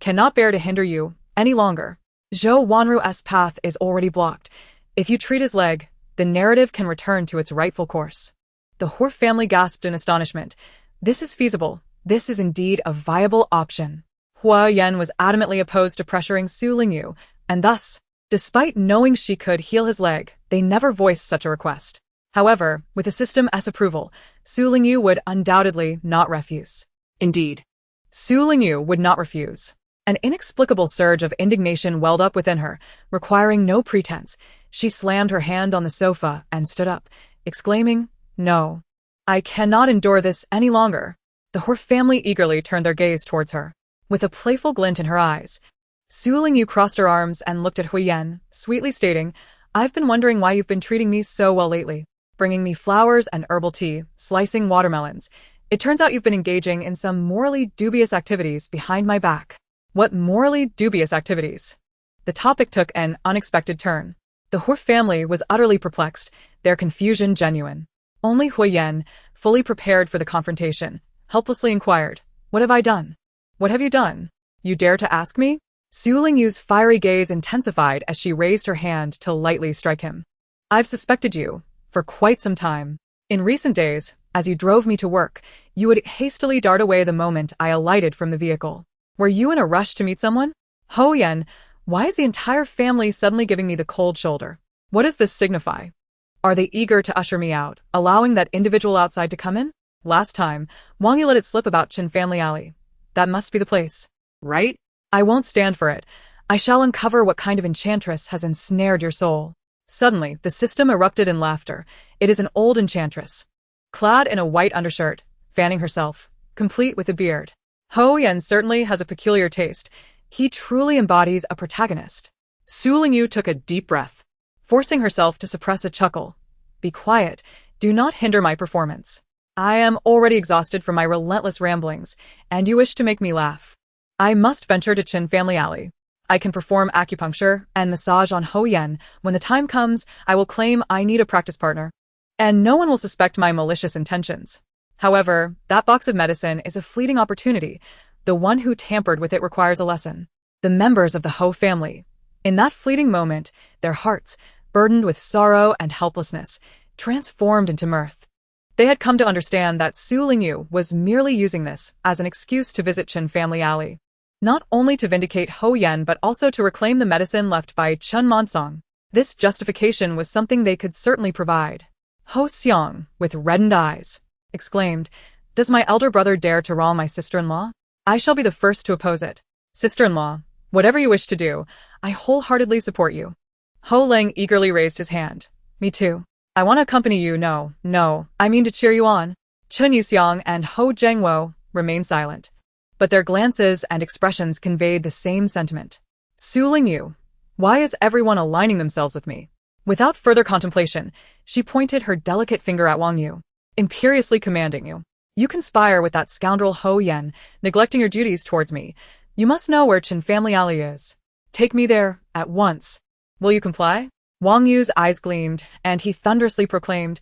Speaker 1: cannot bear to hinder you any longer. Zhou Wanru's path is already blocked. If you treat his leg, the narrative can return to its rightful course. The Hua family gasped in astonishment. This is feasible. This is indeed a viable option. Hua Yan was adamantly opposed to pressuring Su Lingyu, and thus, despite knowing she could heal his leg, they never voiced such a request. However, with the system's approval, Su Lingyu would undoubtedly not refuse. Indeed, Su Lingyu would not refuse. An inexplicable surge of indignation welled up within her, requiring no pretense. She slammed her hand on the sofa and stood up, exclaiming, No. I cannot endure this any longer. The Hua family eagerly turned their gaze towards her. With a playful glint in her eyes, Su Lingyu crossed her arms and looked at Huiyan, sweetly stating, I've been wondering why you've been treating me so well lately, bringing me flowers and herbal tea, slicing watermelons. It turns out you've been engaging in some morally dubious activities behind my back. What morally dubious activities? The topic took an unexpected turn. The Hua family was utterly perplexed, their confusion genuine. Only Huiyan, fully prepared for the confrontation, helplessly inquired, What have I done? What have you done? You dare to ask me? Su Lingyu's fiery gaze intensified as she raised her hand to lightly strike him. I've suspected you for quite some time. In recent days, as you drove me to work, you would hastily dart away the moment I alighted from the vehicle. Were you in a rush to meet someone? Huiyan, why is the entire family suddenly giving me the cold shoulder? What does this signify? Are they eager to usher me out, allowing that individual outside to come in? Last time, Wang Yu let it slip about Chin Family Alley. That must be the place. Right? I won't stand for it. I shall uncover what kind of enchantress has ensnared your soul. Suddenly, the system erupted in laughter. It is an old enchantress, clad in a white undershirt, fanning herself, complete with a beard. Huiyan certainly has a peculiar taste. He truly embodies a protagonist. Su Lingyu took a deep breath, forcing herself to suppress a chuckle. Be quiet. Do not hinder my performance. I am already exhausted from my relentless ramblings, and you wish to make me laugh. I must venture to Chin Family Alley. I can perform acupuncture and massage on Huiyan. When the time comes, I will claim I need a practice partner, and no one will suspect my malicious intentions. However, that box of medicine is a fleeting opportunity. The one who tampered with it requires a lesson. The members of the Hou family. In that fleeting moment, their hearts, burdened with sorrow and helplessness, transformed into mirth. They had come to understand that Su Lingyu was merely using this as an excuse to visit Chin Family Alley. Not only to vindicate Huiyan but also to reclaim the medicine left by Chun Monsong. This justification was something they could certainly provide. Ho Xiang, with reddened eyes, exclaimed, Does my elder brother dare to wrong my sister-in-law? I shall be the first to oppose it. Sister-in-law, whatever you wish to do, I wholeheartedly support you. Ho Ling eagerly raised his hand. Me too. I want to accompany you. No, I mean to cheer you on. Chun Yuxiang and Ho Zhengwo remained silent, but their glances and expressions conveyed the same sentiment. Su Lingyu, why is everyone aligning themselves with me? Without further contemplation, she pointed her delicate finger at Wang Yu, imperiously commanding you. You conspire with that scoundrel Ho Yan, neglecting your duties towards me. You must know where Chin Family Alley is. Take me there, at once. Will you comply? Wang Yu's eyes gleamed, and he thunderously proclaimed,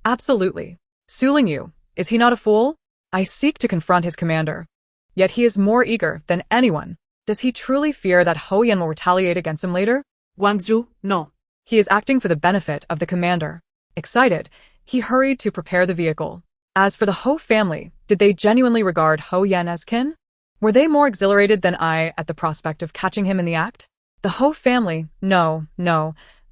Speaker 1: Absolutely. Su Lingyu, is he not a fool? I seek to confront his commander. Yet he is more eager than anyone. Does he truly fear that Ho Yan will retaliate against him later?
Speaker 2: Wang Zhu, no.
Speaker 1: He is acting for the benefit of the commander. Excited, he hurried to prepare the vehicle. As for the Ho family, did they genuinely regard Ho Yan as kin? Were they more exhilarated than I at the prospect of catching him in the act? The Ho family, no.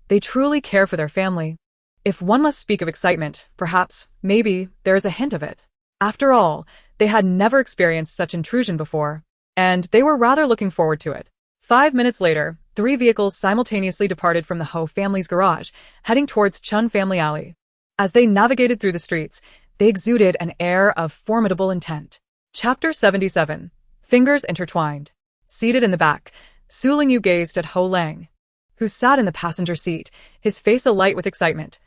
Speaker 1: They truly care for their family. If one must speak of excitement, perhaps, maybe, there is a hint of it. After all, they had never experienced such intrusion before, and they were rather looking forward to it. 5 minutes later, 3 vehicles simultaneously departed from the Ho family's garage, heading towards Chun Family Alley. As they navigated through the streets, they exuded an air of formidable intent. Chapter 77. Fingers intertwined. Seated in the back, Su Lingyu gazed at Ho Lang, who sat in the passenger seat, his face alight with excitement.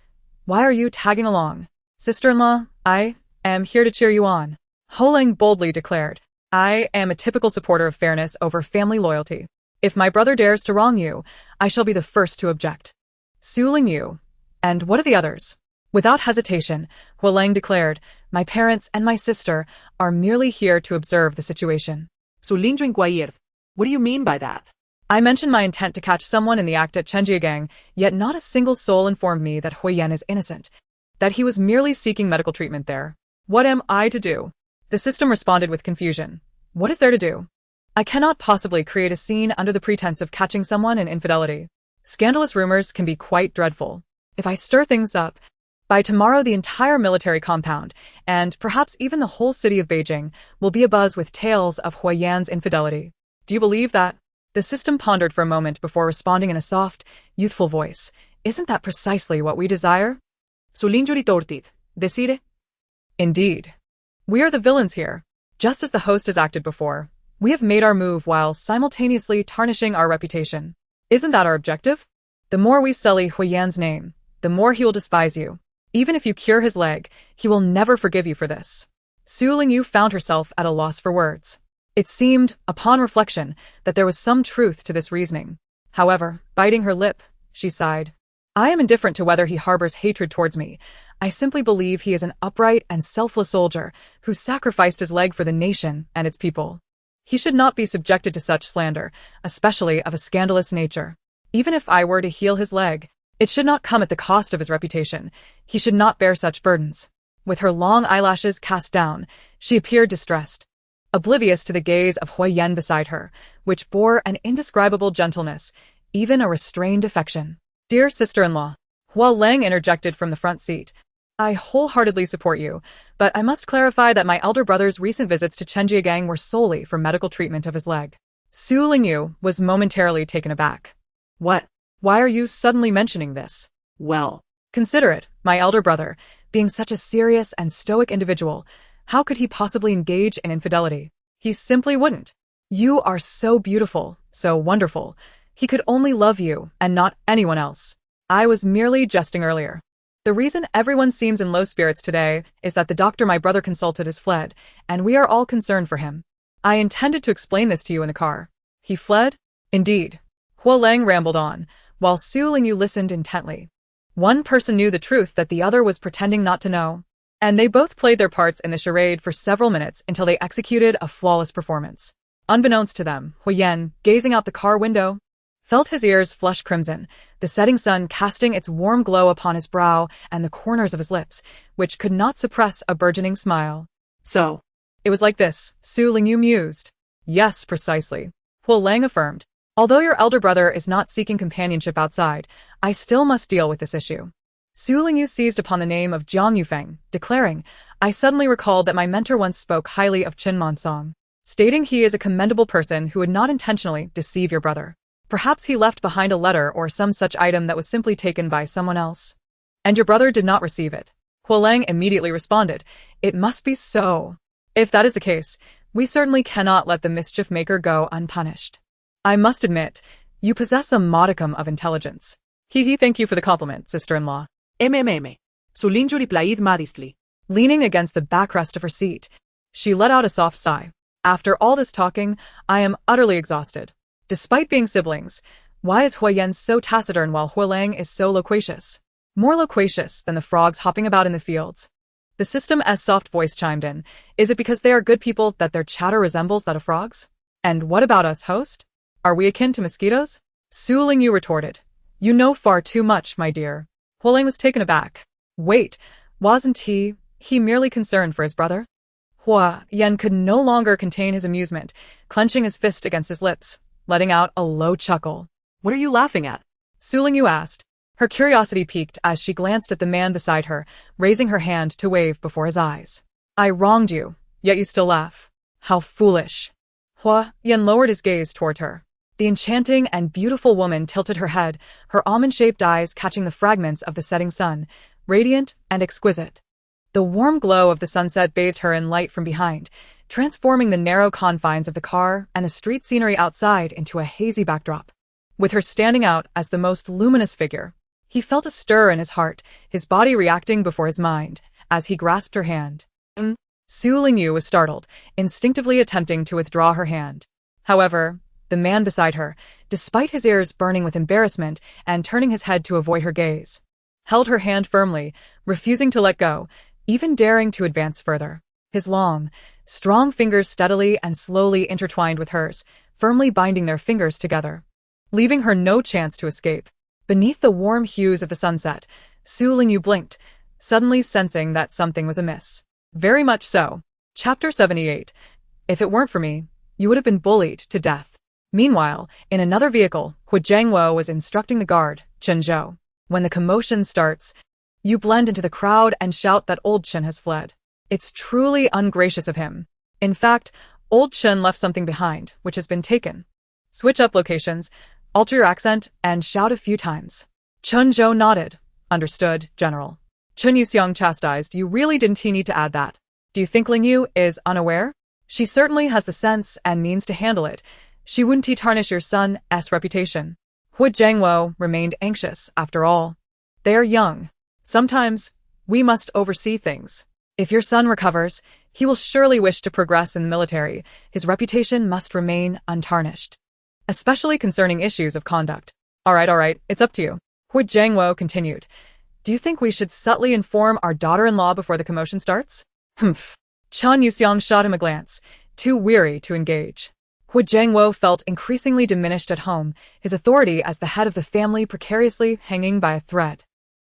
Speaker 1: "Why are you tagging along? Sister-in-law, I am here to cheer you on," Ho Lang boldly declared. "I am a typical supporter of fairness over family loyalty. If my brother dares to wrong you, I shall be the first to object." Su Lingyu. "And what of the others?" Without hesitation, Hua Lang declared, "My parents and my sister are merely here to observe the situation."
Speaker 2: Su Lingyu inquired, "What do you mean by that?"
Speaker 1: "I mentioned my intent to catch someone in the act at Chenjiagang, yet not a single soul informed me that Huiyan is innocent, that he was merely seeking medical treatment there. What am I to do?" The system responded with confusion. "What is there to do? I cannot possibly create a scene under the pretense of catching someone in infidelity. Scandalous rumors can be quite dreadful. If I stir things up, by tomorrow the entire military compound, and perhaps even the whole city of Beijing, will be abuzz with tales of Huiyan's infidelity. Do you believe that?" The system pondered for a moment before responding in a soft, youthful voice. "Isn't that precisely what we desire?"
Speaker 2: Su Lingyu retorted, "Decide?"
Speaker 1: "Indeed. We are the villains here. Just as the host has acted before, we have made our move while simultaneously tarnishing our reputation. Isn't that our objective? The more we sully Huiyan's name, the more he will despise you. Even if you cure his leg, he will never forgive you for this." Su Lingyu found herself at a loss for words. It seemed, upon reflection, that there was some truth to this reasoning. However, biting her lip, she sighed. "I am indifferent to whether he harbors hatred towards me. I simply believe he is an upright and selfless soldier who sacrificed his leg for the nation and its people. He should not be subjected to such slander, especially of a scandalous nature. Even if I were to heal his leg, it should not come at the cost of his reputation. He should not bear such burdens." With her long eyelashes cast down, she appeared distressed, oblivious to the gaze of Huiyan beside her, which bore an indescribable gentleness, even a restrained affection. "Dear sister-in-law," Hua Lang interjected from the front seat, "I wholeheartedly support you, but I must clarify that my elder brother's recent visits to Chenjiagang were solely for medical treatment of his leg." Su Lingyu was momentarily taken aback.
Speaker 2: "What?
Speaker 1: "Why are you suddenly mentioning this?"
Speaker 2: Well,
Speaker 1: "Consider it, my elder brother, being such a serious and stoic individual, how could he possibly engage in infidelity? He simply wouldn't. You are so beautiful, so wonderful. He could only love you and not anyone else. I was merely jesting earlier. The reason everyone seems in low spirits today is that the doctor my brother consulted has fled, and we are all concerned for him. I intended to explain this to you in the car." "He fled?" "Indeed." Hua Lang rambled on, while Su Lingyu listened intently. One person knew the truth that the other was pretending not to know, and they both played their parts in the charade for several minutes until they executed a flawless performance. Unbeknownst to them, Huiyan, gazing out the car window, felt his ears flush crimson, the setting sun casting its warm glow upon his brow and the corners of his lips, which could not suppress a burgeoning smile.
Speaker 2: "So,
Speaker 1: "It was like this," Su Lingyu mused. "Yes, precisely," Hua Lang affirmed. "Although your elder brother is not seeking companionship outside, I still must deal with this issue." Su Lingyu seized upon the name of Jiang Yufeng, declaring, "I suddenly recalled that my mentor once spoke highly of Qin Monsong, stating he is a commendable person who would not intentionally deceive your brother. Perhaps he left behind a letter or some such item that was simply taken by someone else. And your brother did not receive it." Hua Lang immediately responded, "It must be so. If that is the case, we certainly cannot let the mischief maker go unpunished. I must admit, you possess a modicum of intelligence." Thank you for the compliment, sister-in-law."
Speaker 2: Su Lingyu replied modestly.
Speaker 1: Leaning against the backrest of her seat, she let out a soft sigh. "After all this talking, I am utterly exhausted. Despite being siblings, why is Huiyan so taciturn while Hua Lang is so loquacious? More loquacious than the frogs hopping about in the fields." The system's soft voice chimed in. "Is it because they are good people that their chatter resembles that of frogs? And what about us, host? Are we akin to mosquitoes?" Su Lingyu retorted. "You know far too much, my dear." Hua Lang was taken aback. Wait, wasn't he merely concerned for his brother? Huiyan could no longer contain his amusement, clenching his fist against his lips, letting out a low chuckle.
Speaker 2: "What are you laughing at?"
Speaker 1: Su Lingyu asked. Her curiosity piqued as she glanced at the man beside her, raising her hand to wave before his eyes. "I wronged you, yet you still laugh. How foolish." Huiyan lowered his gaze toward her. The enchanting and beautiful woman tilted her head, her almond-shaped eyes catching the fragments of the setting sun, radiant and exquisite. The warm glow of the sunset bathed her in light from behind, transforming the narrow confines of the car and the street scenery outside into a hazy backdrop. With her standing out as the most luminous figure, he felt a stir in his heart, his body reacting before his mind, as he grasped her hand. Su Lingyu was startled, instinctively attempting to withdraw her hand. However, the man beside her, despite his ears burning with embarrassment and turning his head to avoid her gaze, held her hand firmly, refusing to let go, even daring to advance further. His long, strong fingers steadily and slowly intertwined with hers, firmly binding their fingers together, leaving her no chance to escape. Beneath the warm hues of the sunset, Su Lingyu blinked, suddenly sensing that something was amiss. Very much so. Chapter 78. If it weren't for me, you would have been bullied to death. Meanwhile, in another vehicle, Hu Jiangwo was instructing the guard, Chen Zhou. When the commotion starts, you blend into the crowd and shout that old Chen has fled. It's truly ungracious of him. In fact, old Chen left something behind, which has been taken. Switch up locations, alter your accent, and shout a few times. Chen Zhou nodded. Understood, General. Chen Yuxiang chastised, you really didn't need to add that. Do you think Lingyu is unaware? She certainly has the sense and means to handle it. She wouldn't tarnish your son's reputation. Hu Jiangwo remained anxious, after all. They are young. Sometimes, we must oversee things. If your son recovers, he will surely wish to progress in the military. His reputation must remain untarnished. Especially concerning issues of conduct. All right, it's up to you. Hu Jiangwo continued. Do you think we should subtly inform our daughter-in-law before the commotion starts? Humph. Chen Yuxiang shot him a glance, too weary to engage. Hu Jiangwo felt increasingly diminished at home, his authority as the head of the family precariously hanging by a thread.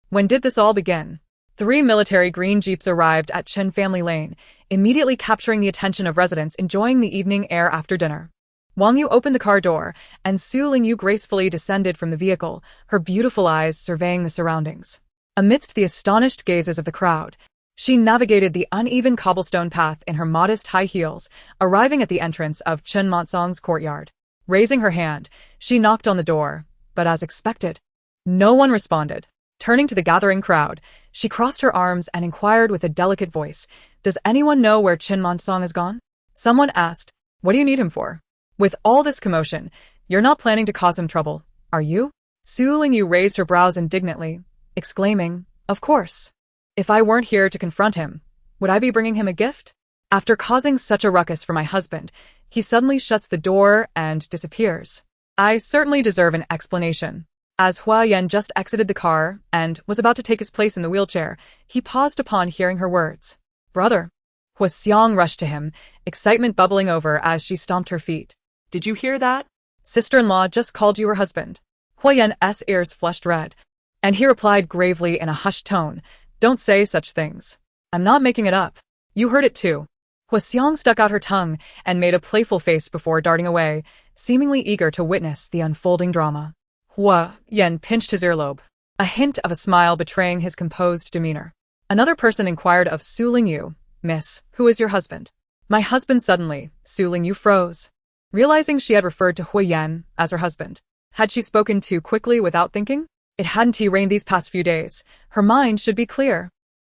Speaker 1: When did this all begin? 3 military green jeeps arrived at Chen Family Lane, immediately capturing the attention of residents enjoying the evening air after dinner. Wang Yu opened the car door, and Su Lingyu gracefully descended from the vehicle, her beautiful eyes surveying the surroundings. Amidst the astonished gazes of the crowd, she navigated the uneven cobblestone path in her modest high heels, arriving at the entrance of Chen Motsong's courtyard. Raising her hand, she knocked on the door, but as expected, no one responded. Turning to the gathering crowd, she crossed her arms and inquired with a delicate voice, Does anyone know where Chen Motsong has gone? Someone asked, What do you need him for? With all this commotion, you're not planning to cause him trouble, are you? Su Lingyu raised her brows indignantly, exclaiming, Of course. If I weren't here to confront him, would I be bringing him a gift? After causing such a ruckus for my husband, he suddenly shuts the door and disappears. I certainly deserve an explanation. As Hua Yan just exited the car and was about to take his place in the wheelchair, he paused upon hearing her words. Brother. Hua Xiang rushed to him, excitement bubbling over as she stomped her feet.
Speaker 2: Did you hear that?
Speaker 1: Sister-in-law just called you her husband. Hua Yan's ears flushed red, and he replied gravely in a hushed tone, Don't say such things. I'm not making it up. You heard it too. Hua Xiang stuck out her tongue and made a playful face before darting away, seemingly eager to witness the unfolding drama. Hua Yan pinched his earlobe, a hint of a smile betraying his composed demeanor. Another person inquired of Su Lingyu, Miss, who is your husband? My husband suddenly, Su Lingyu froze. Realizing she had referred to Hua Yan as her husband. Had she spoken too quickly without thinking? It hadn't rained these past few days. Her mind should be clear.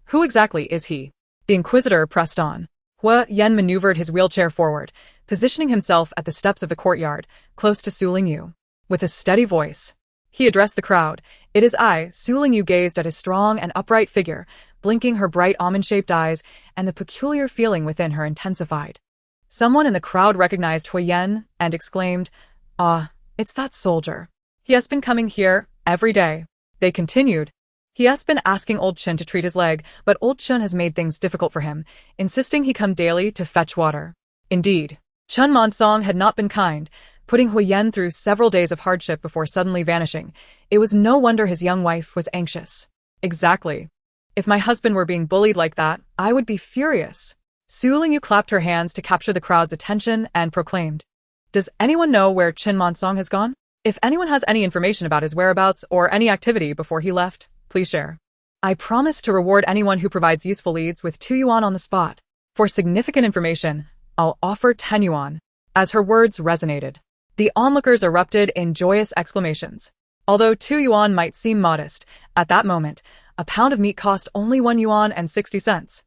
Speaker 1: Who exactly is he? The Inquisitor pressed on. Hua Yan maneuvered his wheelchair forward, positioning himself at the steps of the courtyard, close to Su Lingyu. With a steady voice, he addressed the crowd. It is I. Su Lingyu gazed at his strong and upright figure, blinking her bright almond-shaped eyes, and the peculiar feeling within her intensified. Someone in the crowd recognized Hua Yan and exclaimed, Ah, it's that soldier. He has been coming here every day. They continued. He has been asking old Chen to treat his leg, but old Chen has made things difficult for him, insisting he come daily to fetch water. Indeed, Chen Motsong had not been kind, putting Hua Yan through several days of hardship before suddenly vanishing. It was no wonder his young wife was anxious. Exactly. If my husband were being bullied like that, I would be furious. Su Lingyu clapped her hands to capture the crowd's attention and proclaimed, Does anyone know where Chen Motsong has gone? If anyone has any information about his whereabouts or any activity before he left, please share. I promise to reward anyone who provides useful leads with 2 yuan on the spot. For significant information, I'll offer 10 yuan. As her words resonated, The onlookers erupted in joyous exclamations. Although 2 yuan might seem modest, at that moment, a pound of meat cost only 1 yuan and 60 cents.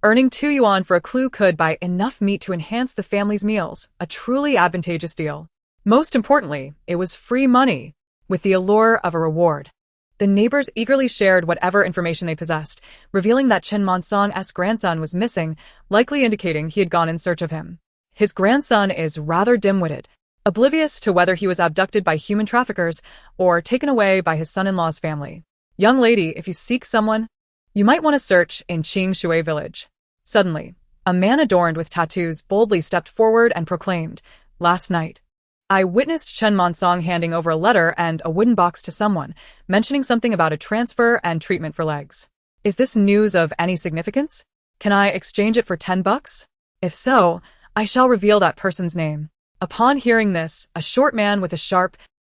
Speaker 1: Earning 2 yuan for a clue could buy enough meat to enhance the family's meals, a truly advantageous deal. Most importantly, it was free money, with the allure of a reward. The neighbors eagerly shared whatever information they possessed, revealing that Chen Monsong's grandson was missing, likely indicating he had gone in search of him. His grandson is rather dim-witted, oblivious to whether he was abducted by human traffickers or taken away by his son-in-law's family. Young lady, if you seek someone, you might want to search in Qing Shui village. Suddenly, a man adorned with tattoos boldly stepped forward and proclaimed, "Last night, I witnessed Chen Monsong handing over a letter and a wooden box to someone, mentioning something about a transfer and treatment for legs. Is this news of any significance? Can I exchange it for $10? If so, I shall reveal that person's name." Upon hearing this, a short man with a sharp,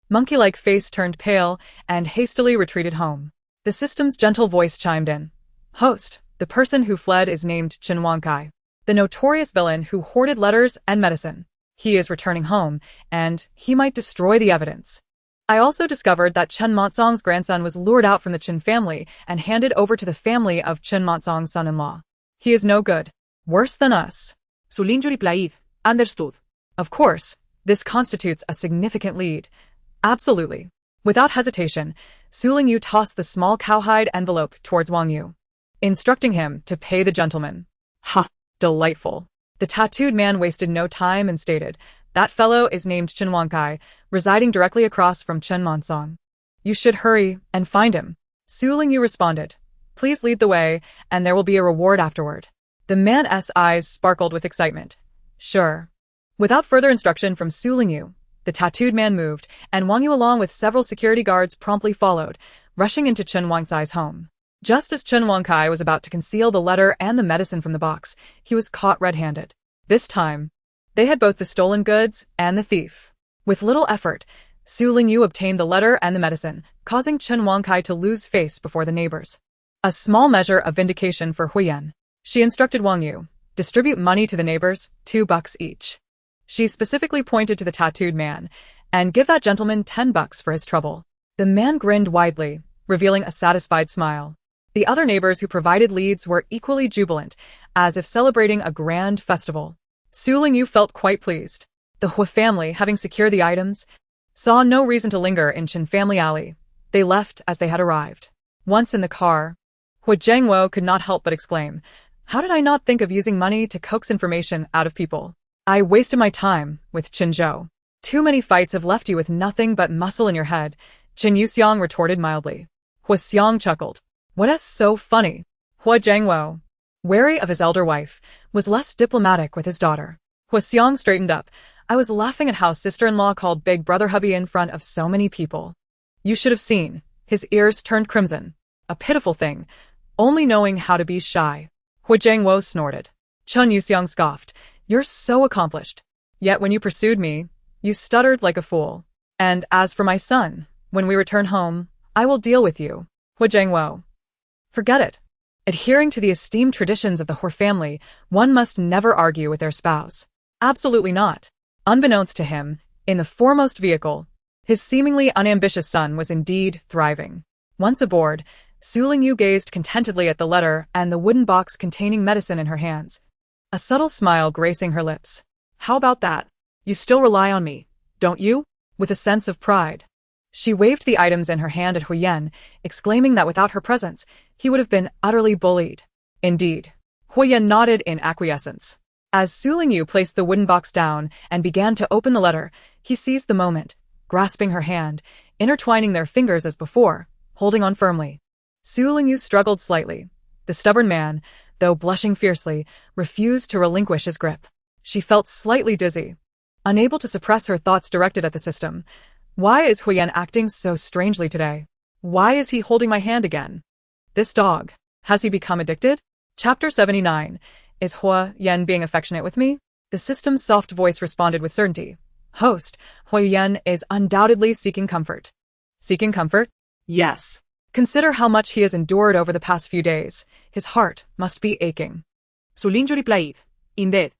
Speaker 1: monkey-like face turned pale and hastily retreated home. The system's gentle voice chimed in. "Host, the person who fled is named Chen Wankai, the notorious villain who hoarded letters and medicine. He is returning home, and he might destroy the evidence. I also discovered that Chen Monsong's grandson was lured out from the Chen family and handed over to the family of Chen Monsong's son-in-law. He is no good. Worse than us."
Speaker 2: Su Lingyu replied, "Understood."
Speaker 1: Of course, this constitutes a significant lead. Absolutely. Without hesitation, Su Lingyu tossed the small cowhide envelope towards Wang Yu, instructing him to pay the gentleman.
Speaker 2: Ha!
Speaker 1: Delightful. The tattooed man wasted no time and stated, "That fellow is named Chen Wankai, residing directly across from Chen Monsong. You should hurry and find him." Su Lingyu responded, "Please lead the way, and there will be a reward afterward." The man's eyes sparkled with excitement. "Sure." Without further instruction from Su Lingyu, the tattooed man moved, and Wang Yu along with several security guards promptly followed, rushing into Chen Wankai's home. Just as Chen Wankai was about to conceal the letter and the medicine from the box, he was caught red-handed. This time, they had both the stolen goods and the thief. With little effort, Su Lingyu obtained the letter and the medicine, causing Chen Wankai to lose face before the neighbors. A small measure of vindication for Huyen. She instructed Wang Yu, "Distribute money to the neighbors, $2 each." She specifically pointed to the tattooed man, "And give that gentleman $10 for his trouble." The man grinned widely, revealing a satisfied smile. The other neighbors who provided leads were equally jubilant, as if celebrating a grand festival. Su Lingyu felt quite pleased. The Hua family, having secured the items, saw no reason to linger in Chen Family Alley. They left as they had arrived. Once in the car, Hua Zhengwo could not help but exclaim, "How did I not think of using money to coax information out of people? I wasted my time with Chen Zhou. Too many fights have left you with nothing but muscle in your head," Chen Yuxiang retorted mildly. Hua Xiang chuckled. "What is so funny?" Hua Zhengwo, wary of his elder wife, was less diplomatic with his daughter. Hua Xiang straightened up. "I was laughing at how sister-in-law called big brother hubby in front of so many people. You should have seen. His ears turned crimson. A pitiful thing, only knowing how to be shy." Hua Zhengwo snorted. Chen Yuxiang scoffed. "You're so accomplished. Yet when you pursued me, you stuttered like a fool. And as for my son, when we return home, I will deal with you." Hua Zhengwo. "Forget it. Adhering to the esteemed traditions of the Hua family, one must never argue with their spouse." Absolutely not. Unbeknownst to him, in the foremost vehicle, his seemingly unambitious son was indeed thriving. Once aboard, Su Lingyu gazed contentedly at the letter and the wooden box containing medicine in her hands, a subtle smile gracing her lips.
Speaker 2: "How about that? You still rely on me, don't you?"
Speaker 1: With a sense of pride, she waved the items in her hand at Huyen, exclaiming that without her presence, he would have been utterly bullied. Indeed. Huyen nodded in acquiescence. As Su Lingyu placed the wooden box down and began to open the letter, he seized the moment, grasping her hand, intertwining their fingers as before, holding on firmly. Su Lingyu struggled slightly. The stubborn man, though blushing fiercely, refused to relinquish his grip. She felt slightly dizzy, unable to suppress her thoughts directed at the system. Why is Huyen acting so strangely today? Why is he holding my hand again? This dog. Has he become addicted? Chapter 79. Is Hua Yan being affectionate with me? The system's soft voice responded with certainty. Host, Hua Yan is undoubtedly seeking comfort. Seeking comfort?
Speaker 2: Yes.
Speaker 1: Consider how much he has endured over the past few days. His heart must be aching.
Speaker 2: Su Lingyu replied, "Indeed."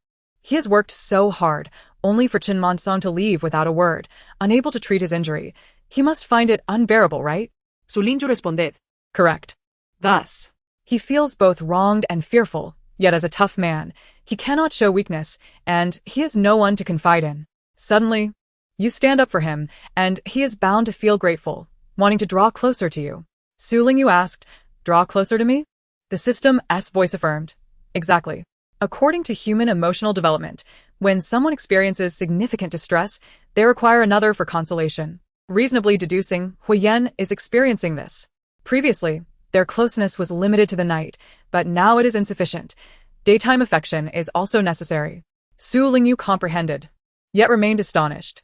Speaker 1: He has worked so hard, only for Chen Monsong to leave without a word, unable to treat his injury. He must find it unbearable, right?
Speaker 2: Su Lingyu responded.
Speaker 1: Correct.
Speaker 2: Thus,
Speaker 1: He feels both wronged and fearful, yet as a tough man, he cannot show weakness, and he has no one to confide in. Suddenly, you stand up for him, and he is bound to feel grateful, wanting to draw closer to you. Su Lingyu asked, "Draw closer to me?" The system's voice affirmed, "Exactly." According to human emotional development, when someone experiences significant distress, they require another for consolation. Reasonably deducing, Huiyan is experiencing this. Previously, their closeness was limited to the night, but now it is insufficient. Daytime affection is also necessary. Su Lingyu comprehended, yet remained astonished.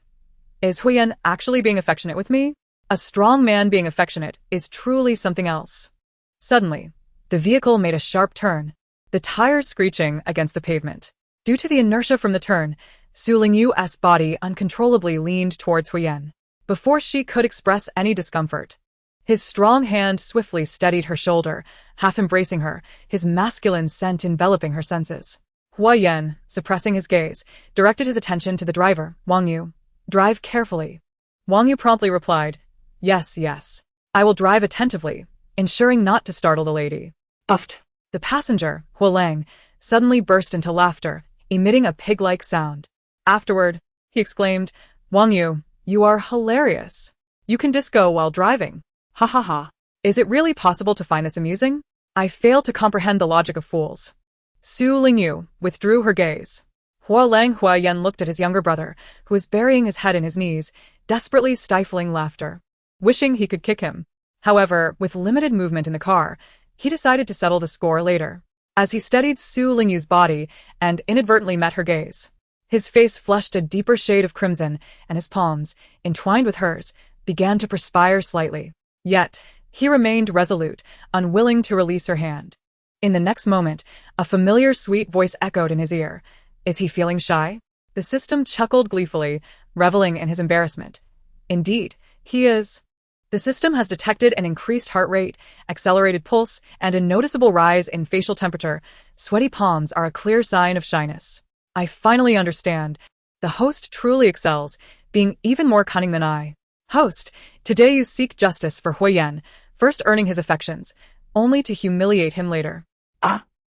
Speaker 1: Is Huiyan actually being affectionate with me? A strong man being affectionate is truly something else. Suddenly, the vehicle made a sharp turn, the tires screeching against the pavement. Due to the inertia from the turn, Su Lingyu's body uncontrollably leaned towards Huiyan. Before she could express any discomfort, his strong hand swiftly steadied her shoulder, half embracing her, his masculine scent enveloping her senses. Huiyan, suppressing his gaze, directed his attention to the driver, Wang Yu. "Drive carefully." Wang Yu promptly replied, "Yes, yes. I will drive attentively, ensuring not to startle the lady."
Speaker 2: Uffed.
Speaker 1: The passenger, Huolang, suddenly burst into laughter, emitting a pig-like sound. Afterward, he exclaimed, "Wang Yu, you are hilarious. You can disco while driving.
Speaker 2: Ha ha ha.
Speaker 1: Is it really possible to find this amusing? I fail to comprehend the logic of fools." Su Lingyu withdrew her gaze. Huiyan looked at his younger brother, who was burying his head in his knees, desperately stifling laughter, wishing he could kick him. However, with limited movement in the car, he decided to settle the score later. As he studied Su Lingyu's body and inadvertently met her gaze, his face flushed a deeper shade of crimson, and his palms, entwined with hers, began to perspire slightly. Yet, he remained resolute, unwilling to release her hand. In the next moment, a familiar sweet voice echoed in his ear. Is he feeling shy? The system chuckled gleefully, reveling in his embarrassment. Indeed, he is. The system has detected an increased heart rate, accelerated pulse, and a noticeable rise in facial temperature. Sweaty palms are a clear sign of shyness. I finally understand. The host truly excels, being even more cunning than I. Host, today you seek justice for Huiyan, first earning his affections, only to humiliate him later.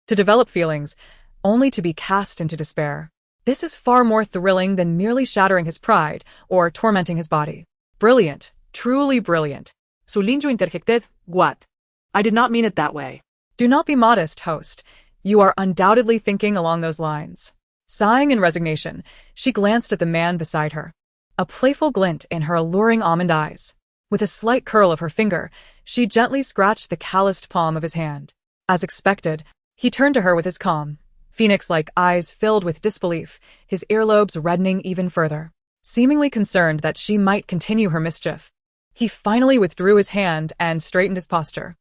Speaker 1: To develop feelings, only to be cast into despair. This is far more thrilling than merely shattering his pride or tormenting his body. Brilliant, truly brilliant.
Speaker 2: Su Lingyu interjected, "What? I did not mean it that way."
Speaker 1: Do not be modest, host. You are undoubtedly thinking along those lines. Sighing in resignation, she glanced at the man beside her. A playful glint in her alluring almond eyes. With a slight curl of her finger, she gently scratched the calloused palm of his hand. As expected, he turned to her with his calm, phoenix-like eyes filled with disbelief, his earlobes reddening even further. Seemingly concerned that she might continue her mischief, he finally withdrew his hand and straightened his posture.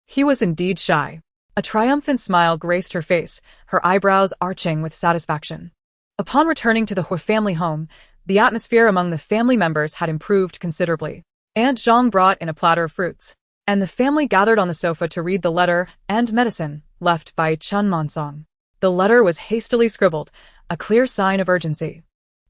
Speaker 1: He was indeed shy. A triumphant smile graced her face, her eyebrows arching with satisfaction. Upon returning to the Hu family home, the atmosphere among the family members had improved considerably. Aunt Zhang brought in a platter of fruits, and the family gathered on the sofa to read the letter and medicine left by Chen Monsong. The letter was hastily scribbled, a clear sign of urgency.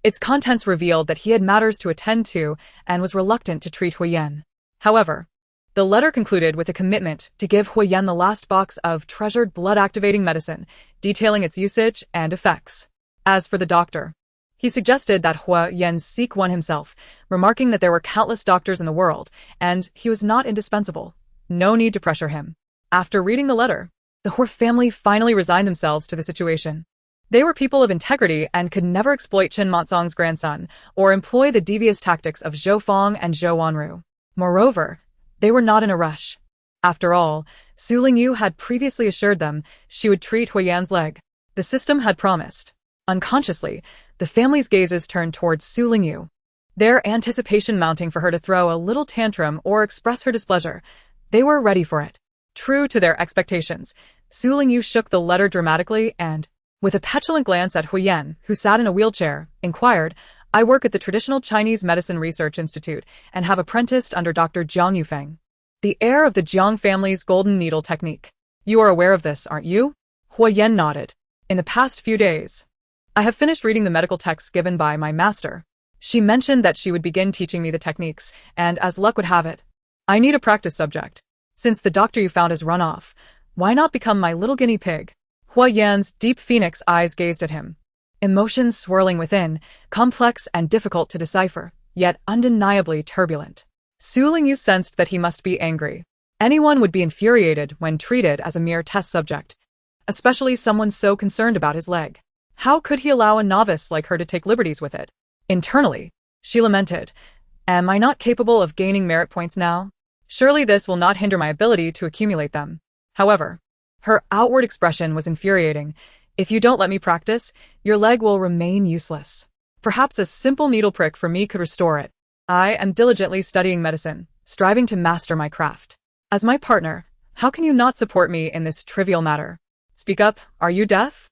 Speaker 1: Its contents revealed that he had matters to attend to and was reluctant to treat Huiyan. However, the letter concluded with a commitment to give Huiyan the last box of treasured blood-activating medicine, detailing its usage and effects. As for the doctor, he suggested that Huiyan seek one himself, remarking that there were countless doctors in the world, and he was not indispensable. No need to pressure him. After reading the letter, the Hu family finally resigned themselves to the situation. They were people of integrity and could never exploit Chen Monsong's grandson or employ the devious tactics of Zhou Fong and Zhou Wanru. Moreover, they were not in a rush. After all, Su Lingyu had previously assured them she would treat Huiyan's leg. The system had promised. Unconsciously, the family's gazes turned towards Su Lingyu, their anticipation mounting for her to throw a little tantrum or express her displeasure. They were ready for it. True to their expectations, Su Lingyu shook the letter dramatically and, with a petulant glance at Huiyan, who sat in a wheelchair, inquired, "I work at the Traditional Chinese Medicine Research Institute and have apprenticed under Dr. Jiang Yufeng, the heir of the Jiang family's golden needle technique. You are aware of this, aren't you?" Huiyan nodded. In the past few days, I have finished reading the medical texts given by my master. She mentioned that she would begin teaching me the techniques, and as luck would have it, I need a practice subject. Since the doctor you found has run off, why not become my little guinea pig? Hua Yan's deep phoenix eyes gazed at him. Emotions swirling within, complex and difficult to decipher, yet undeniably turbulent. Su Lingyu sensed that he must be angry. Anyone would be infuriated when treated as a mere test subject, especially someone so concerned about his leg. How could he allow a novice like her to take liberties with it? Internally, she lamented, am I not capable of gaining merit points now? Surely this will not hinder my ability to accumulate them. However, her outward expression was infuriating. If you don't let me practice, your leg will remain useless. Perhaps a simple needle prick for me could restore it. I am diligently studying medicine, striving to master my craft. As my partner, how can you not support me in this trivial matter? Speak up, are you deaf?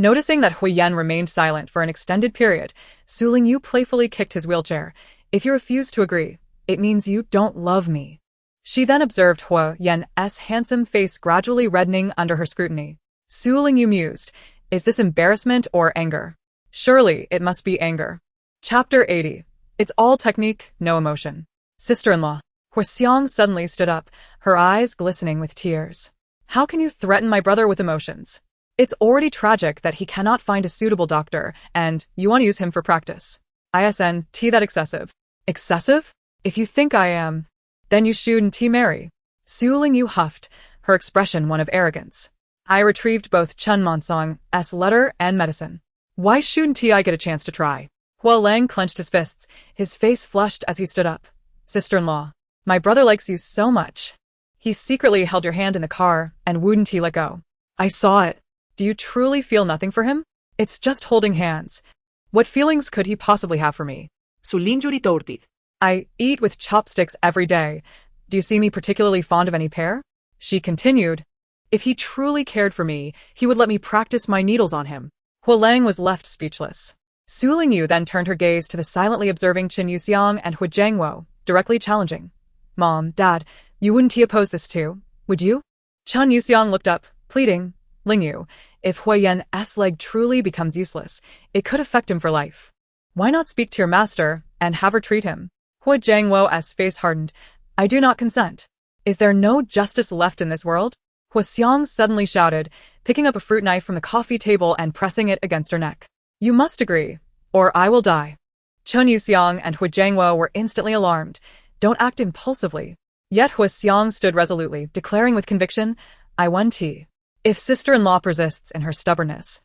Speaker 1: Noticing that Huiyan remained silent for an extended period, Su Lingyu playfully kicked his wheelchair. If you refuse to agree, it means you don't love me. She then observed Hua Yan's handsome face gradually reddening under her scrutiny. Su Lingyu mused, is this embarrassment or anger? Surely it must be anger. Chapter 80. It's all technique, no emotion. Sister-in-law. Hua Xiang suddenly stood up, her eyes glistening with tears. How can you threaten my brother with emotions? It's already tragic that he cannot find a suitable doctor, and you want to use him for practice. That excessive. Excessive? If you think I am, then you shouldn't marry. Su Lingyu huffed, her expression one of arrogance. I retrieved both Chen Monsong's letter and medicine. Why shouldn't I get a chance to try? Hua Lang clenched his fists, his face flushed as he stood up. Sister-in-law, my brother likes you so much. He secretly held your hand in the car and wouldn't let go. I saw it. Do you truly feel nothing for him? It's just holding hands. What feelings could he possibly have for me?
Speaker 2: Su Lingyu retorted.
Speaker 1: I eat with chopsticks every day. Do you see me particularly fond of any pair? She continued. If he truly cared for me, he would let me practice my needles on him. Hua Lang was left speechless. Su Lingyu then turned her gaze to the silently observing Chen Yuxiang and Hu Jiangwo, directly challenging. Mom, Dad, you wouldn't oppose this too, would you? Chen Yuxiang looked up, pleading. Lingyu, if Hua Yan's leg truly becomes useless, it could affect him for life. Why not speak to your master and have her treat him? Hu Jiangwo's face hardened. I do not consent. Is there no justice left in this world? Hua Xiang suddenly shouted, picking up a fruit knife from the coffee table and pressing it against her neck. You must agree, or I will die. Chen Yuxiang and Hu Jiangwo were instantly alarmed. Don't act impulsively. Yet Hua Xiang stood resolutely, declaring with conviction, I won tea. If sister-in-law persists in her stubbornness,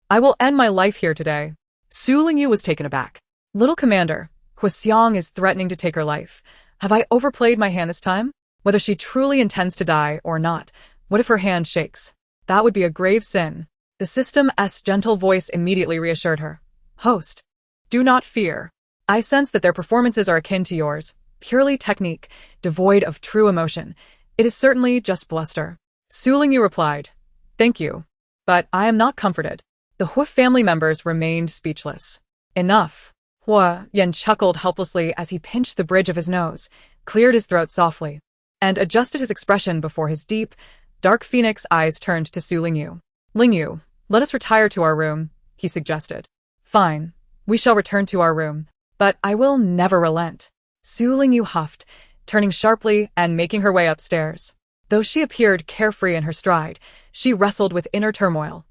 Speaker 1: I will end my life here today. Su Lingyu was taken aback. Little commander, Hua Xiang is threatening to take her life. Have I overplayed my hand this time? Whether she truly intends to die or not, what if her hand shakes? That would be a grave sin. The system's gentle voice immediately reassured her. Host, do not fear. I sense that their performances are akin to yours, purely technique, devoid of true emotion. It is certainly just bluster. Su Lingyu replied. Thank you. But I am not comforted. The Hua family members remained speechless. Enough. Hua Yan chuckled helplessly as he pinched the bridge of his nose, cleared his throat softly, and adjusted his expression before his deep, dark phoenix eyes turned to Su Lingyu. Lingyu, let us retire to our room, he suggested. Fine. We shall return to our room. But I will never relent. Su Lingyu huffed, turning sharply and making her way upstairs. Though she appeared carefree in her stride, she wrestled with inner turmoil.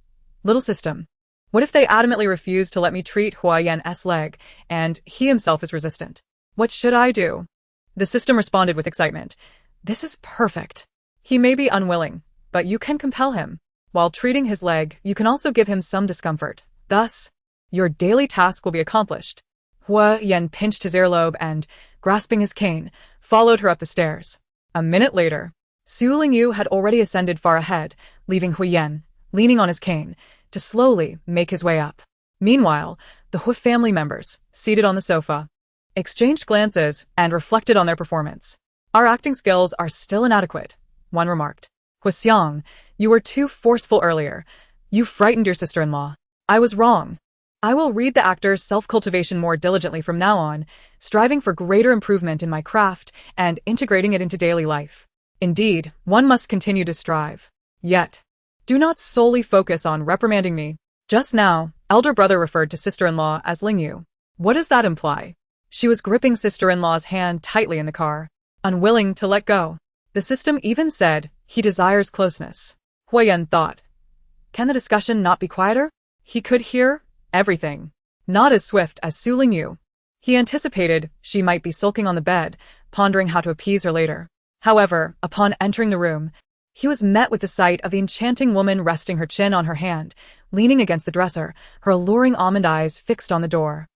Speaker 1: Little system. What if they adamantly refuse to let me treat Hua Yan's leg, and he himself is resistant? What should I do? The system responded with excitement. This is perfect. He may be unwilling, but you can compel him. While treating his leg, you can also give him some discomfort. Thus, your daily task will be accomplished. Hua Yan pinched his earlobe and, grasping his cane, followed her up the stairs. A minute later, Su Lingyu had already ascended far ahead, leaving Hu Yan, leaning on his cane, to slowly make his way up. Meanwhile, the Hu family members, seated on the sofa, exchanged glances and reflected on their performance. Our acting skills are still inadequate, one remarked. Hua Xiang, you were too forceful earlier. You frightened your sister-in-law. I was wrong. I will read the actor's self-cultivation more diligently from now on, striving for greater improvement in my craft and integrating it into daily life. Indeed, one must continue to strive. Yet, do not solely focus on reprimanding me. Just now, Elder brother referred to sister-in-law as Lingyu. What does that imply? She was gripping sister-in-law's hand tightly in the car, unwilling to let go. The system even said, he desires closeness. Huiyan thought. Can the discussion not be quieter? He could hear everything. Not as swift as Su Lingyu. He anticipated she might be sulking on the bed, pondering how to appease her later. However, upon entering the room, he was met with the sight of the enchanting woman resting her chin on her hand, leaning against the dresser, her alluring almond eyes fixed on the door,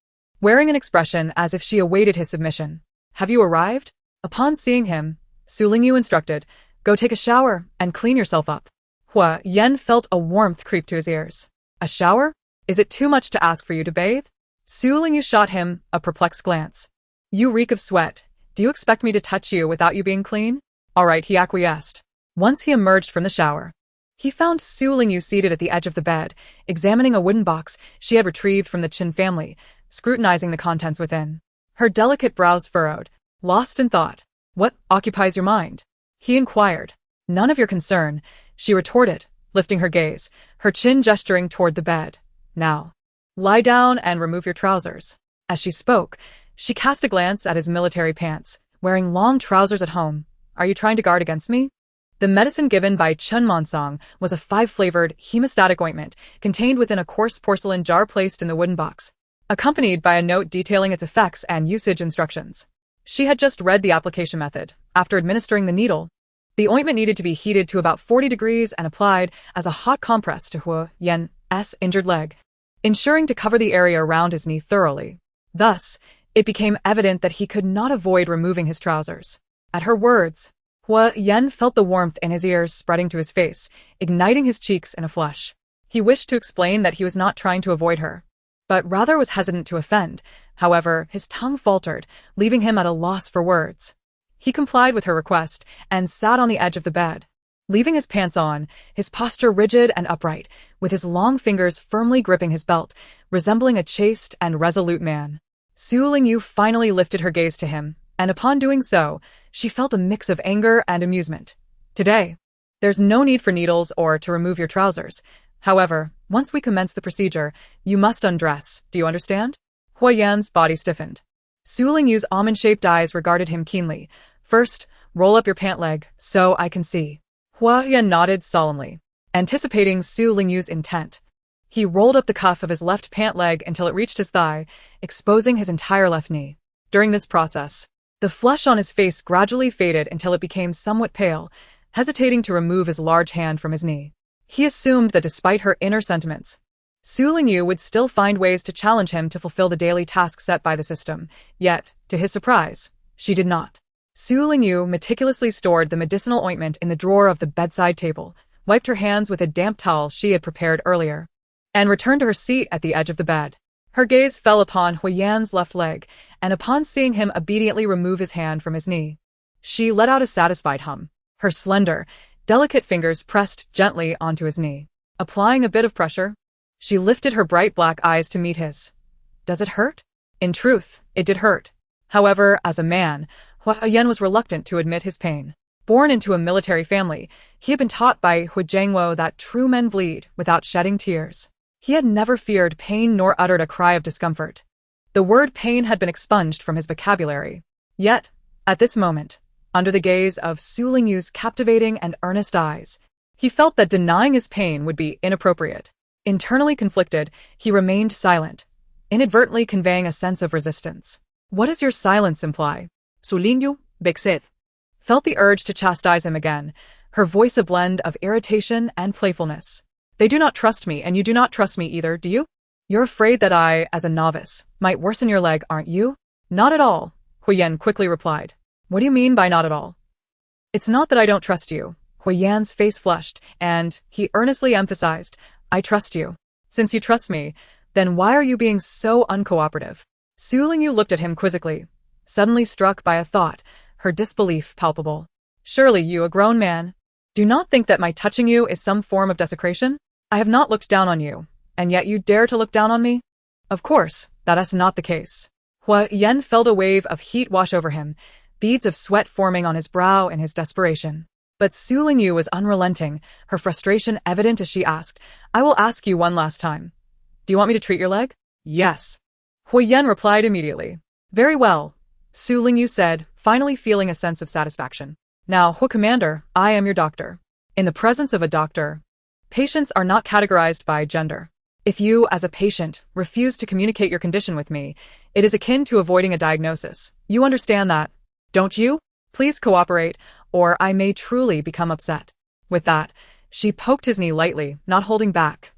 Speaker 1: wearing an expression as if she awaited his submission. Have you arrived? Upon seeing him, Su Lingyu instructed, go take a shower and clean yourself up. Huiyan felt a warmth creep to his ears. A shower? Is it too much to ask for you to bathe? Su Lingyu shot him a perplexed glance. You reek of sweat. Do you expect me to touch you without you being clean? All right, he acquiesced. Once he emerged from the shower, he found Su Lingyu seated at the edge of the bed, examining a wooden box she had retrieved from the Qin family, scrutinizing the contents within. Her delicate brows furrowed, lost in thought. What occupies your mind? He inquired. None of your concern, she retorted, lifting her gaze, her chin gesturing toward the bed. Now, lie down and remove your trousers. As she spoke, she cast a glance at his military pants, wearing long trousers at home. Are you trying to guard against me? The medicine given by Chun Monsong was a 5-flavored hemostatic ointment contained within a coarse porcelain jar placed in the wooden box, accompanied by a note detailing its effects and usage instructions. She had just read the application method. After administering the needle, the ointment needed to be heated to about 40 degrees and applied as a hot compress to Huiyan's injured leg, ensuring to cover the area around his knee thoroughly. Thus, it became evident that he could not avoid removing his trousers. At her words, Huiyan felt the warmth in his ears spreading to his face, igniting his cheeks in a flush. He wished to explain that he was not trying to avoid her, but rather was hesitant to offend. However, his tongue faltered, leaving him at a loss for words. He complied with her request and sat on the edge of the bed, leaving his pants on, his posture rigid and upright, with his long fingers firmly gripping his belt, resembling a chaste and resolute man. Su Lingyu finally lifted her gaze to him, and upon doing so, she felt a mix of anger and amusement. Today, there's no need for needles or to remove your trousers. However, once we commence the procedure, you must undress. Do you understand? Huiyan's body stiffened. Su Lingyu's almond-shaped eyes regarded him keenly. First, roll up your pant leg, so I can see. Huiyan nodded solemnly, anticipating Su Lingyu's intent. He rolled up the cuff of his left pant leg until it reached his thigh, exposing his entire left knee. During this process, the flush on his face gradually faded until it became somewhat pale, hesitating to remove his large hand from his knee. He assumed that despite her inner sentiments, Su Lingyu would still find ways to challenge him to fulfill the daily task set by the system, yet, to his surprise, she did not. Su Lingyu meticulously stored the medicinal ointment in the drawer of the bedside table, wiped her hands with a damp towel she had prepared earlier, and returned to her seat at the edge of the bed. Her gaze fell upon Huiyan's left leg, and upon seeing him obediently remove his hand from his knee, she let out a satisfied hum. Her slender, delicate fingers pressed gently onto his knee. Applying a bit of pressure, she lifted her bright black eyes to meet his. Does it hurt? In truth, it did hurt. However, as a man, Huiyan was reluctant to admit his pain. Born into a military family, he had been taught by Hu Jiangwo that true men bleed without shedding tears. He had never feared pain nor uttered a cry of discomfort. The word pain had been expunged from his vocabulary. Yet, at this moment, under the gaze of Su Lingyu's captivating and earnest eyes, he felt that denying his pain would be inappropriate. Internally conflicted, he remained silent, inadvertently conveying a sense of resistance. What does your silence imply? Su Lingyu, Bexith, felt the urge to chastise him again, her voice a blend of irritation and playfulness. They do not trust me, and you do not trust me either, do you? You're afraid that I, as a novice, might worsen your leg, aren't you? Not at all, Huiyan quickly replied. What do you mean by not at all? It's not that I don't trust you. Huiyan's face flushed, and he earnestly emphasized, I trust you. Since you trust me, then why are you being so uncooperative? Su Lingyu looked at him quizzically, suddenly struck by a thought, her disbelief palpable. Surely you, a grown man, do not think that my touching you is some form of desecration? I have not looked down on you, and yet you dare to look down on me? Of course, that is not the case. Huiyan felt a wave of heat wash over him, beads of sweat forming on his brow in his desperation. But Su Lingyu was unrelenting, her frustration evident as she asked, I will ask you one last time. Do you want me to treat your leg?
Speaker 2: Yes.
Speaker 1: Huiyan replied immediately. Very well, Su Lingyu said, finally feeling a sense of satisfaction. Now, Commander, I am your doctor. In the presence of a doctor, patients are not categorized by gender. If you, as a patient, refuse to communicate your condition with me, it is akin to avoiding a diagnosis. You understand that, don't you? Please cooperate, or I may truly become upset. With that, she poked his knee lightly, not holding back.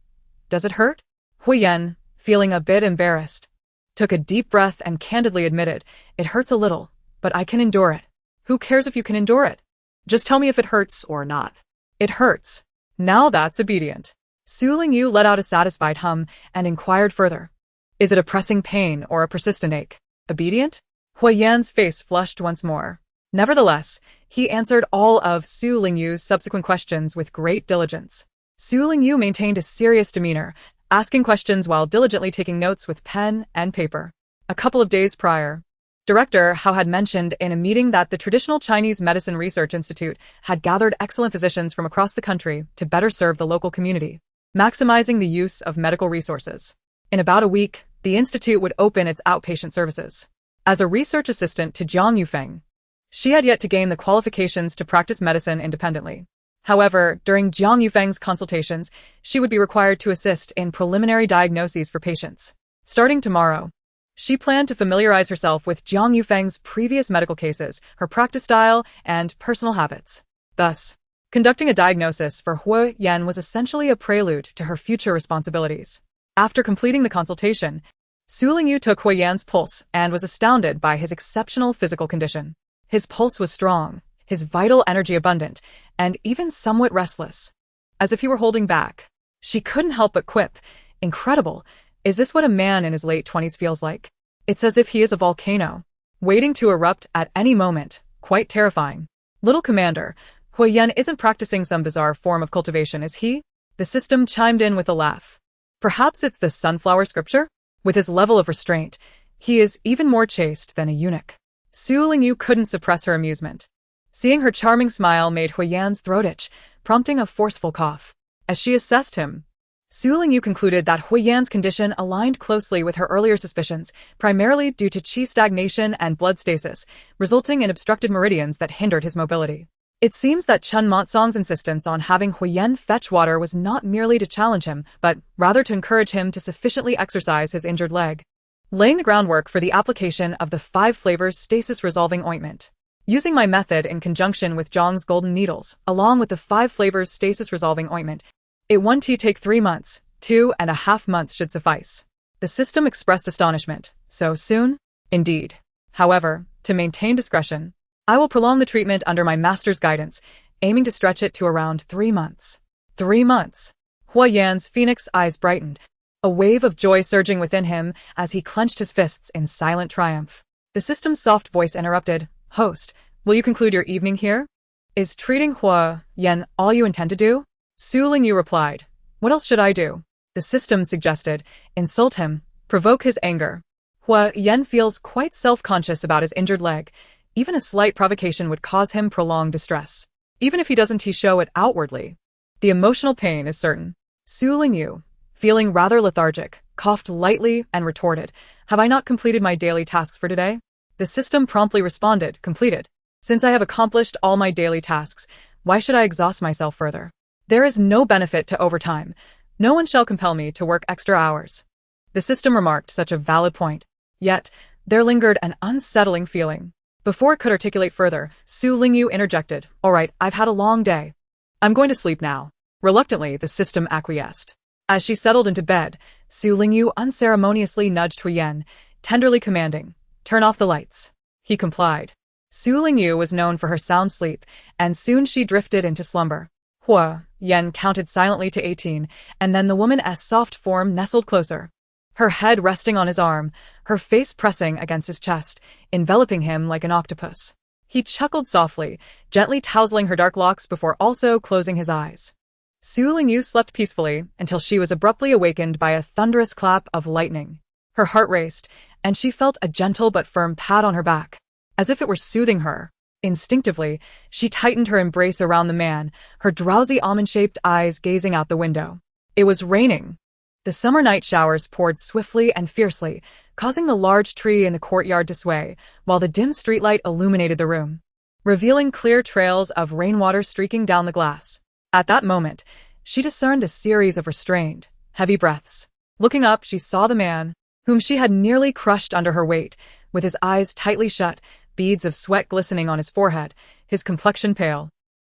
Speaker 1: Does it hurt? Huiyan, feeling a bit embarrassed, took a deep breath and candidly admitted, it hurts a little, but I can endure it. Who cares if you can endure it?
Speaker 2: Just tell me if it hurts or not.
Speaker 1: It hurts. Now that's obedient. Su Lingyu let out a satisfied hum and inquired further. Is it a pressing pain or a persistent ache? Obedient? Huiyan's face flushed once more. Nevertheless, he answered all of Su Lingyu's subsequent questions with great diligence. Su Lingyu maintained a serious demeanor, asking questions while diligently taking notes with pen and paper. A couple of days prior, Director Hao had mentioned in a meeting that the Traditional Chinese Medicine Research Institute had gathered excellent physicians from across the country to better serve the local community, maximizing the use of medical resources. In about a week, the institute would open its outpatient services. As a research assistant to Jiang Yufeng, she had yet to gain the qualifications to practice medicine independently. However, during Jiang Yufeng's consultations, she would be required to assist in preliminary diagnoses for patients. Starting tomorrow, she planned to familiarize herself with Jiang Yufeng's previous medical cases, her practice style, and personal habits. Thus, conducting a diagnosis for Huiyan was essentially a prelude to her future responsibilities. After completing the consultation, Su Lingyu took Huiyan's pulse and was astounded by his exceptional physical condition. His pulse was strong, his vital energy abundant, and even somewhat restless. As if he were holding back. She couldn't help but quip, incredible. Is this what a man in his late 20s feels like? It's as if he is a volcano, waiting to erupt at any moment, quite terrifying. Little Commander, Huiyan isn't practicing some bizarre form of cultivation, is he? The system chimed in with a laugh. Perhaps it's the sunflower scripture? With his level of restraint, he is even more chaste than a eunuch. Su Lingyu couldn't suppress her amusement. Seeing her charming smile made Huiyan's throat itch, prompting a forceful cough. As she assessed him, Su Lingyu concluded that Huiyan's condition aligned closely with her earlier suspicions, primarily due to qi stagnation and blood stasis, resulting in obstructed meridians that hindered his mobility. It seems that Chen Motsong's insistence on having Huiyan fetch water was not merely to challenge him, but rather to encourage him to sufficiently exercise his injured leg. Laying the groundwork for the application of the 5 flavors stasis-resolving ointment. Using my method in conjunction with Zhang's golden needles, along with the 5 flavors stasis-resolving ointment, it won't take 3 months, 2.5 months should suffice. The system expressed astonishment. So soon? Indeed. However, to maintain discretion, I will prolong the treatment under my master's guidance, aiming to stretch it to around 3 months. 3 months. Huiyan's phoenix eyes brightened, a wave of joy surging within him as he clenched his fists in silent triumph. The system's soft voice interrupted. Host, will you conclude your evening here? Is treating Huiyan all you intend to do? Su Lingyu replied. What else should I do? The system suggested. Insult him, provoke his anger. Huiyan feels quite self-conscious about his injured leg. Even a slight provocation would cause him prolonged distress. Even if he doesn't show it outwardly. The emotional pain is certain. Su Lingyu, feeling rather lethargic, coughed lightly and retorted. Have I not completed my daily tasks for today? The system promptly responded, completed. Since I have accomplished all my daily tasks, why should I exhaust myself further? There is no benefit to overtime. No one shall compel me to work extra hours. The system remarked such a valid point. Yet, there lingered an unsettling feeling. Before it could articulate further, Su Lingyu interjected. All right, I've had a long day. I'm going to sleep now. Reluctantly, the system acquiesced. As she settled into bed, Su Lingyu unceremoniously nudged Huiyan, tenderly commanding, turn off the lights. He complied. Su Lingyu was known for her sound sleep, and soon she drifted into slumber. Huiyan counted silently to 18, and then the woman's soft form nestled closer. Her head resting on his arm, her face pressing against his chest, enveloping him like an octopus. He chuckled softly, gently tousling her dark locks before also closing his eyes. Su Lingyu slept peacefully until she was abruptly awakened by a thunderous clap of lightning. Her heart raced, and she felt a gentle but firm pat on her back, as if it were soothing her. Instinctively, she tightened her embrace around the man, her drowsy almond-shaped eyes gazing out the window. It was raining. The summer night showers poured swiftly and fiercely, causing the large tree in the courtyard to sway, while the dim streetlight illuminated the room, revealing clear trails of rainwater streaking down the glass. At that moment, she discerned a series of restrained, heavy breaths. Looking up, she saw the man, whom she had nearly crushed under her weight, with his eyes tightly shut, beads of sweat glistening on his forehead, his complexion pale.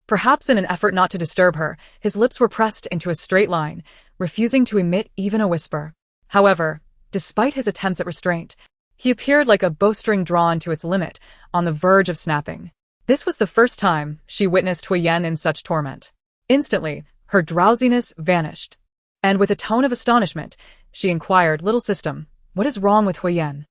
Speaker 1: Perhaps in an effort not to disturb her, his lips were pressed into a straight line, refusing to emit even a whisper. However, despite his attempts at restraint, he appeared like a bowstring drawn to its limit, on the verge of snapping. This was the first time she witnessed Huyen in such torment. Instantly, her drowsiness vanished. And with a tone of astonishment, she inquired, "Little system, what is wrong with Huyen?"